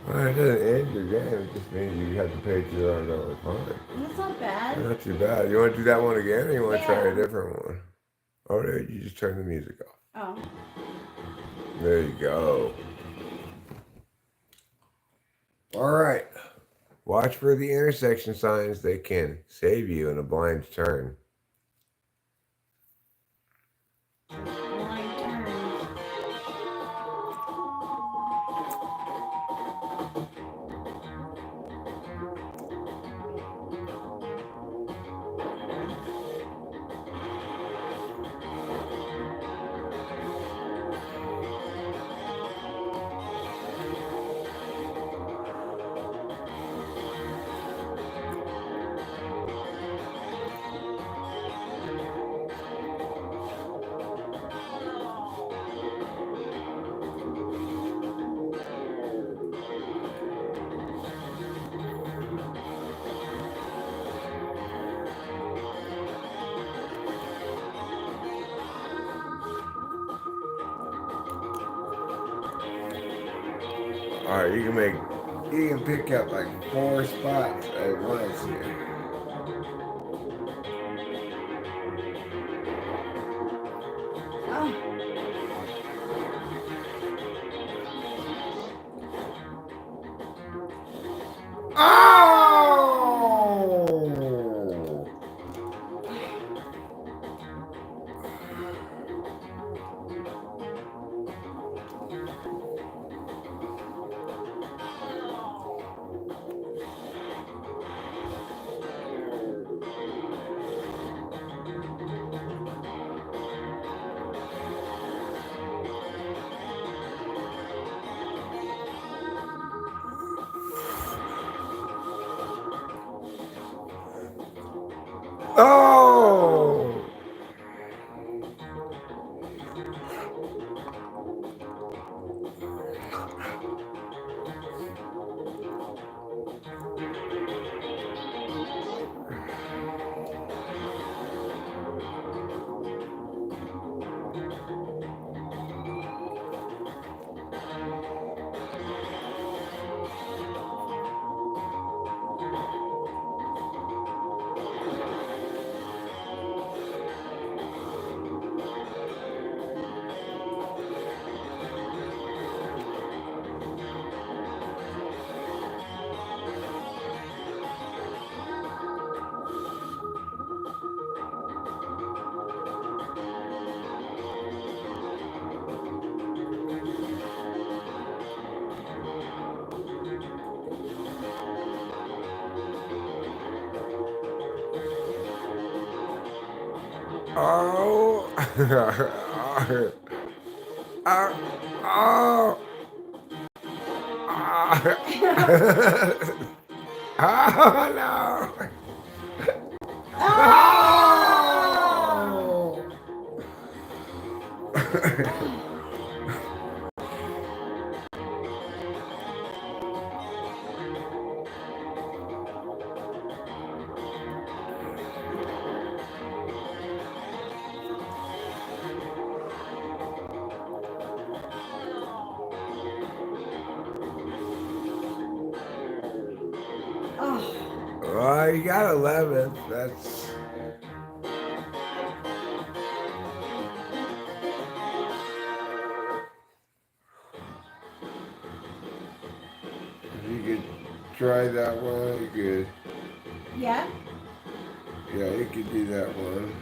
Well, it doesn't end your game. It just means you have to pay $200 fine. That's not bad. Not too bad. You want to do that one again, or you want to try a Yeah. different one? Oh, there, you just turn the music off. Oh. There you go. All right. Watch for the intersection signs. They can save you in a blind turn. Blind turns. All right, you can pick up like 4 spots at once here. Oh. Oh! Oh! Oh! Oh! Oh! Oh no! Oh! Oh. Well, you got 11. That's. You could try that one. You could. Yeah? Yeah, you could do that one.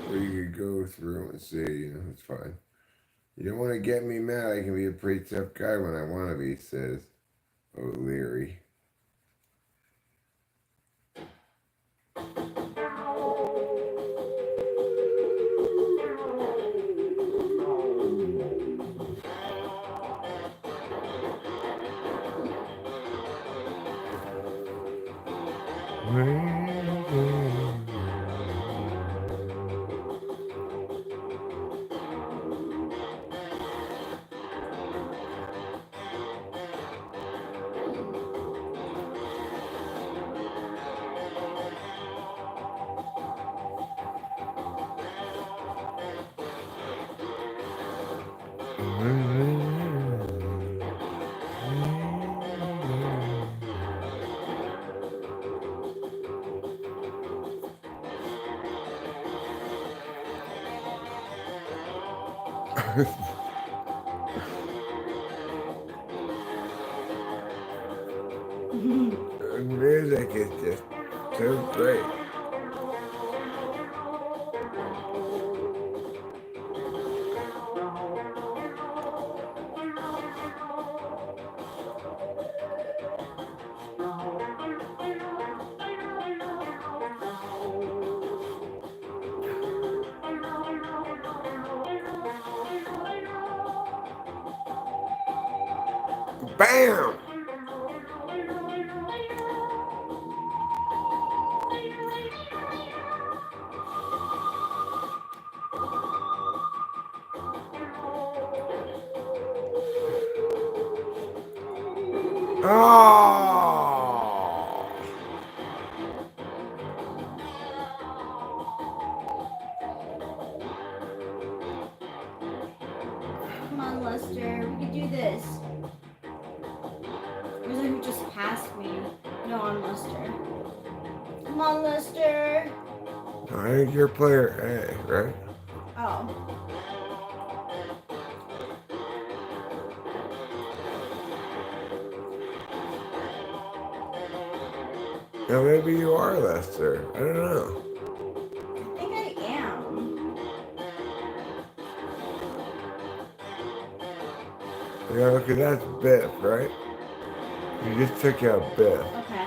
Or you could go through and see, it's fine. You don't want to get me mad. I can be a pretty tough guy when I want to be, says O'Leary. The music is just so great. Bam! Oh! Come on, Lester. We can do this. There's one who just passed me. No, I'm Lester. Come on, Lester. I think you're player A, right? Oh. Yeah, maybe you are Lester. I don't know. I think I am. Yeah, okay, that's Biff, right? You just took out Biff. Okay.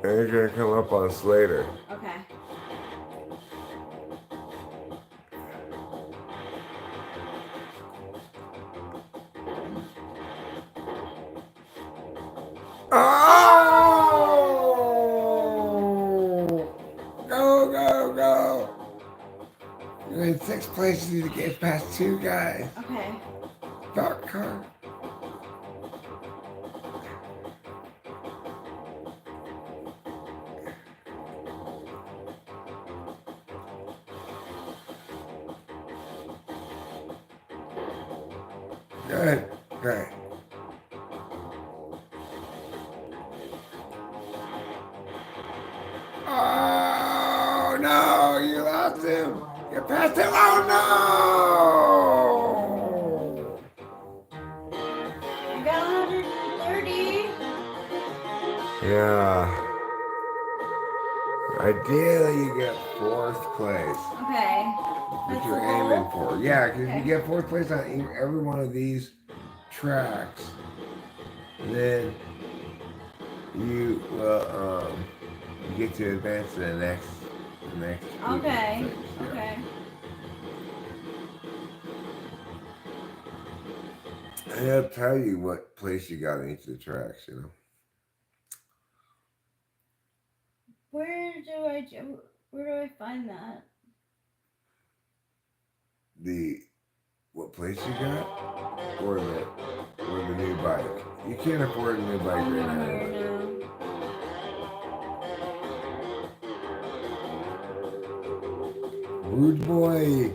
And you're gonna come up on Slater. Okay. Oh! Go, go, go! You're in sixth place. You need to get past two guys. Okay. Dark car. Good, good. Oh no, you lost him. You passed him. Oh no! I got 130. Yeah. Ideally, you get fourth place. Okay. What That's you're the goal? aiming for. Yeah, because if Okay. you get fourth place on every one of these tracks, then you will you get to advance to the next Okay. thing, yeah. Okay. And it'll tell you what place you got in each of the tracks, you know. Where do I find that? What place you got, or the new bike. You can't afford a new bike I'm right on now. here but- now. Rude boy.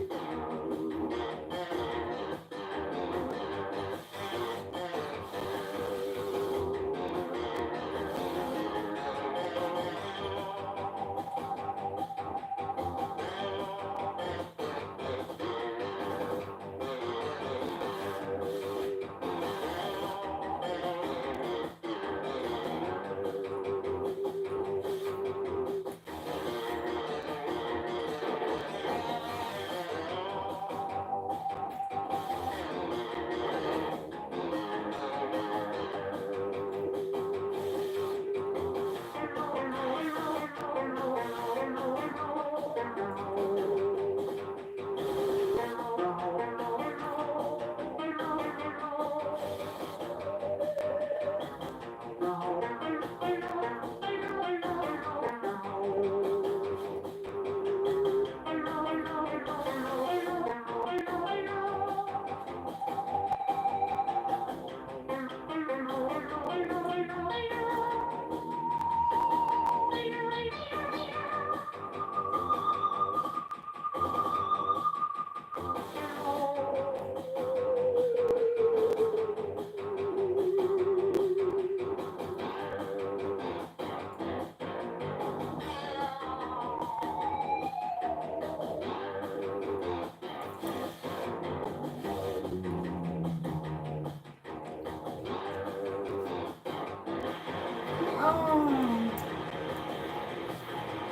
Oh.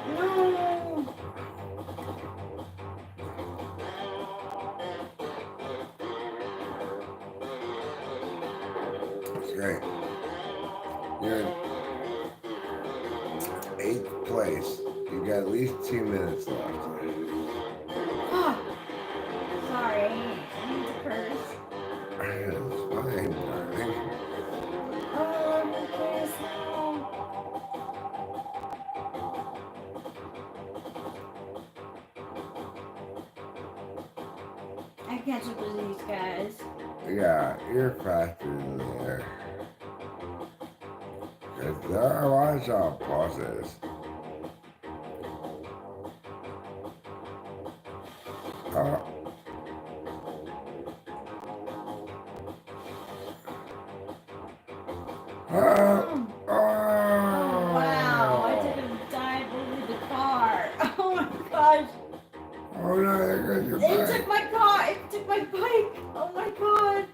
No. That's great. You're in 8th place. You got at least 2 minutes left. Oh. Sorry. I need to curse. It's fine, darling. Oh, please no. I catch up with these guys. Yeah, you're faster than they are. 'Cause there are a lot of job bosses. Oh. Oh. Oh, wow. I took a dive over the car. Oh my gosh. Oh no, there goes your It bike. took my car. It took my bike. Oh my god.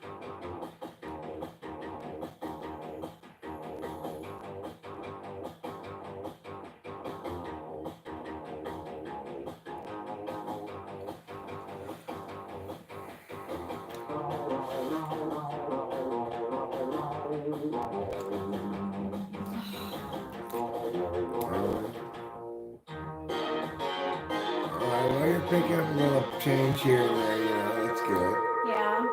Well, you're picking up a little change here and there, you know, that's good. Yeah.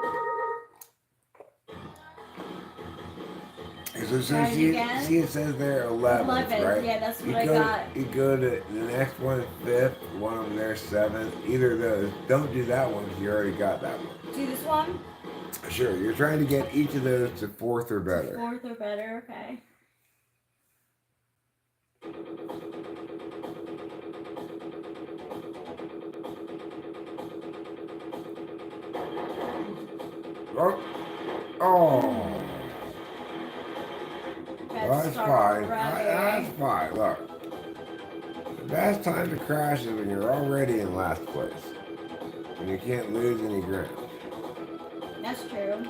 So Try it see, again? see, it says there 11, 11. right? Yeah, that's You what I go, got. you go to the next one, 5th, one of them there, 7th. Either of those. Don't do that one because you already got that one. Do this one? Sure, you're trying to get each of those to 4th or better. 4th or better, okay. Oh, oh. That's fine. That's fine. Look, the best time to crash is when you're already in last place. When you can't lose any ground. That's true.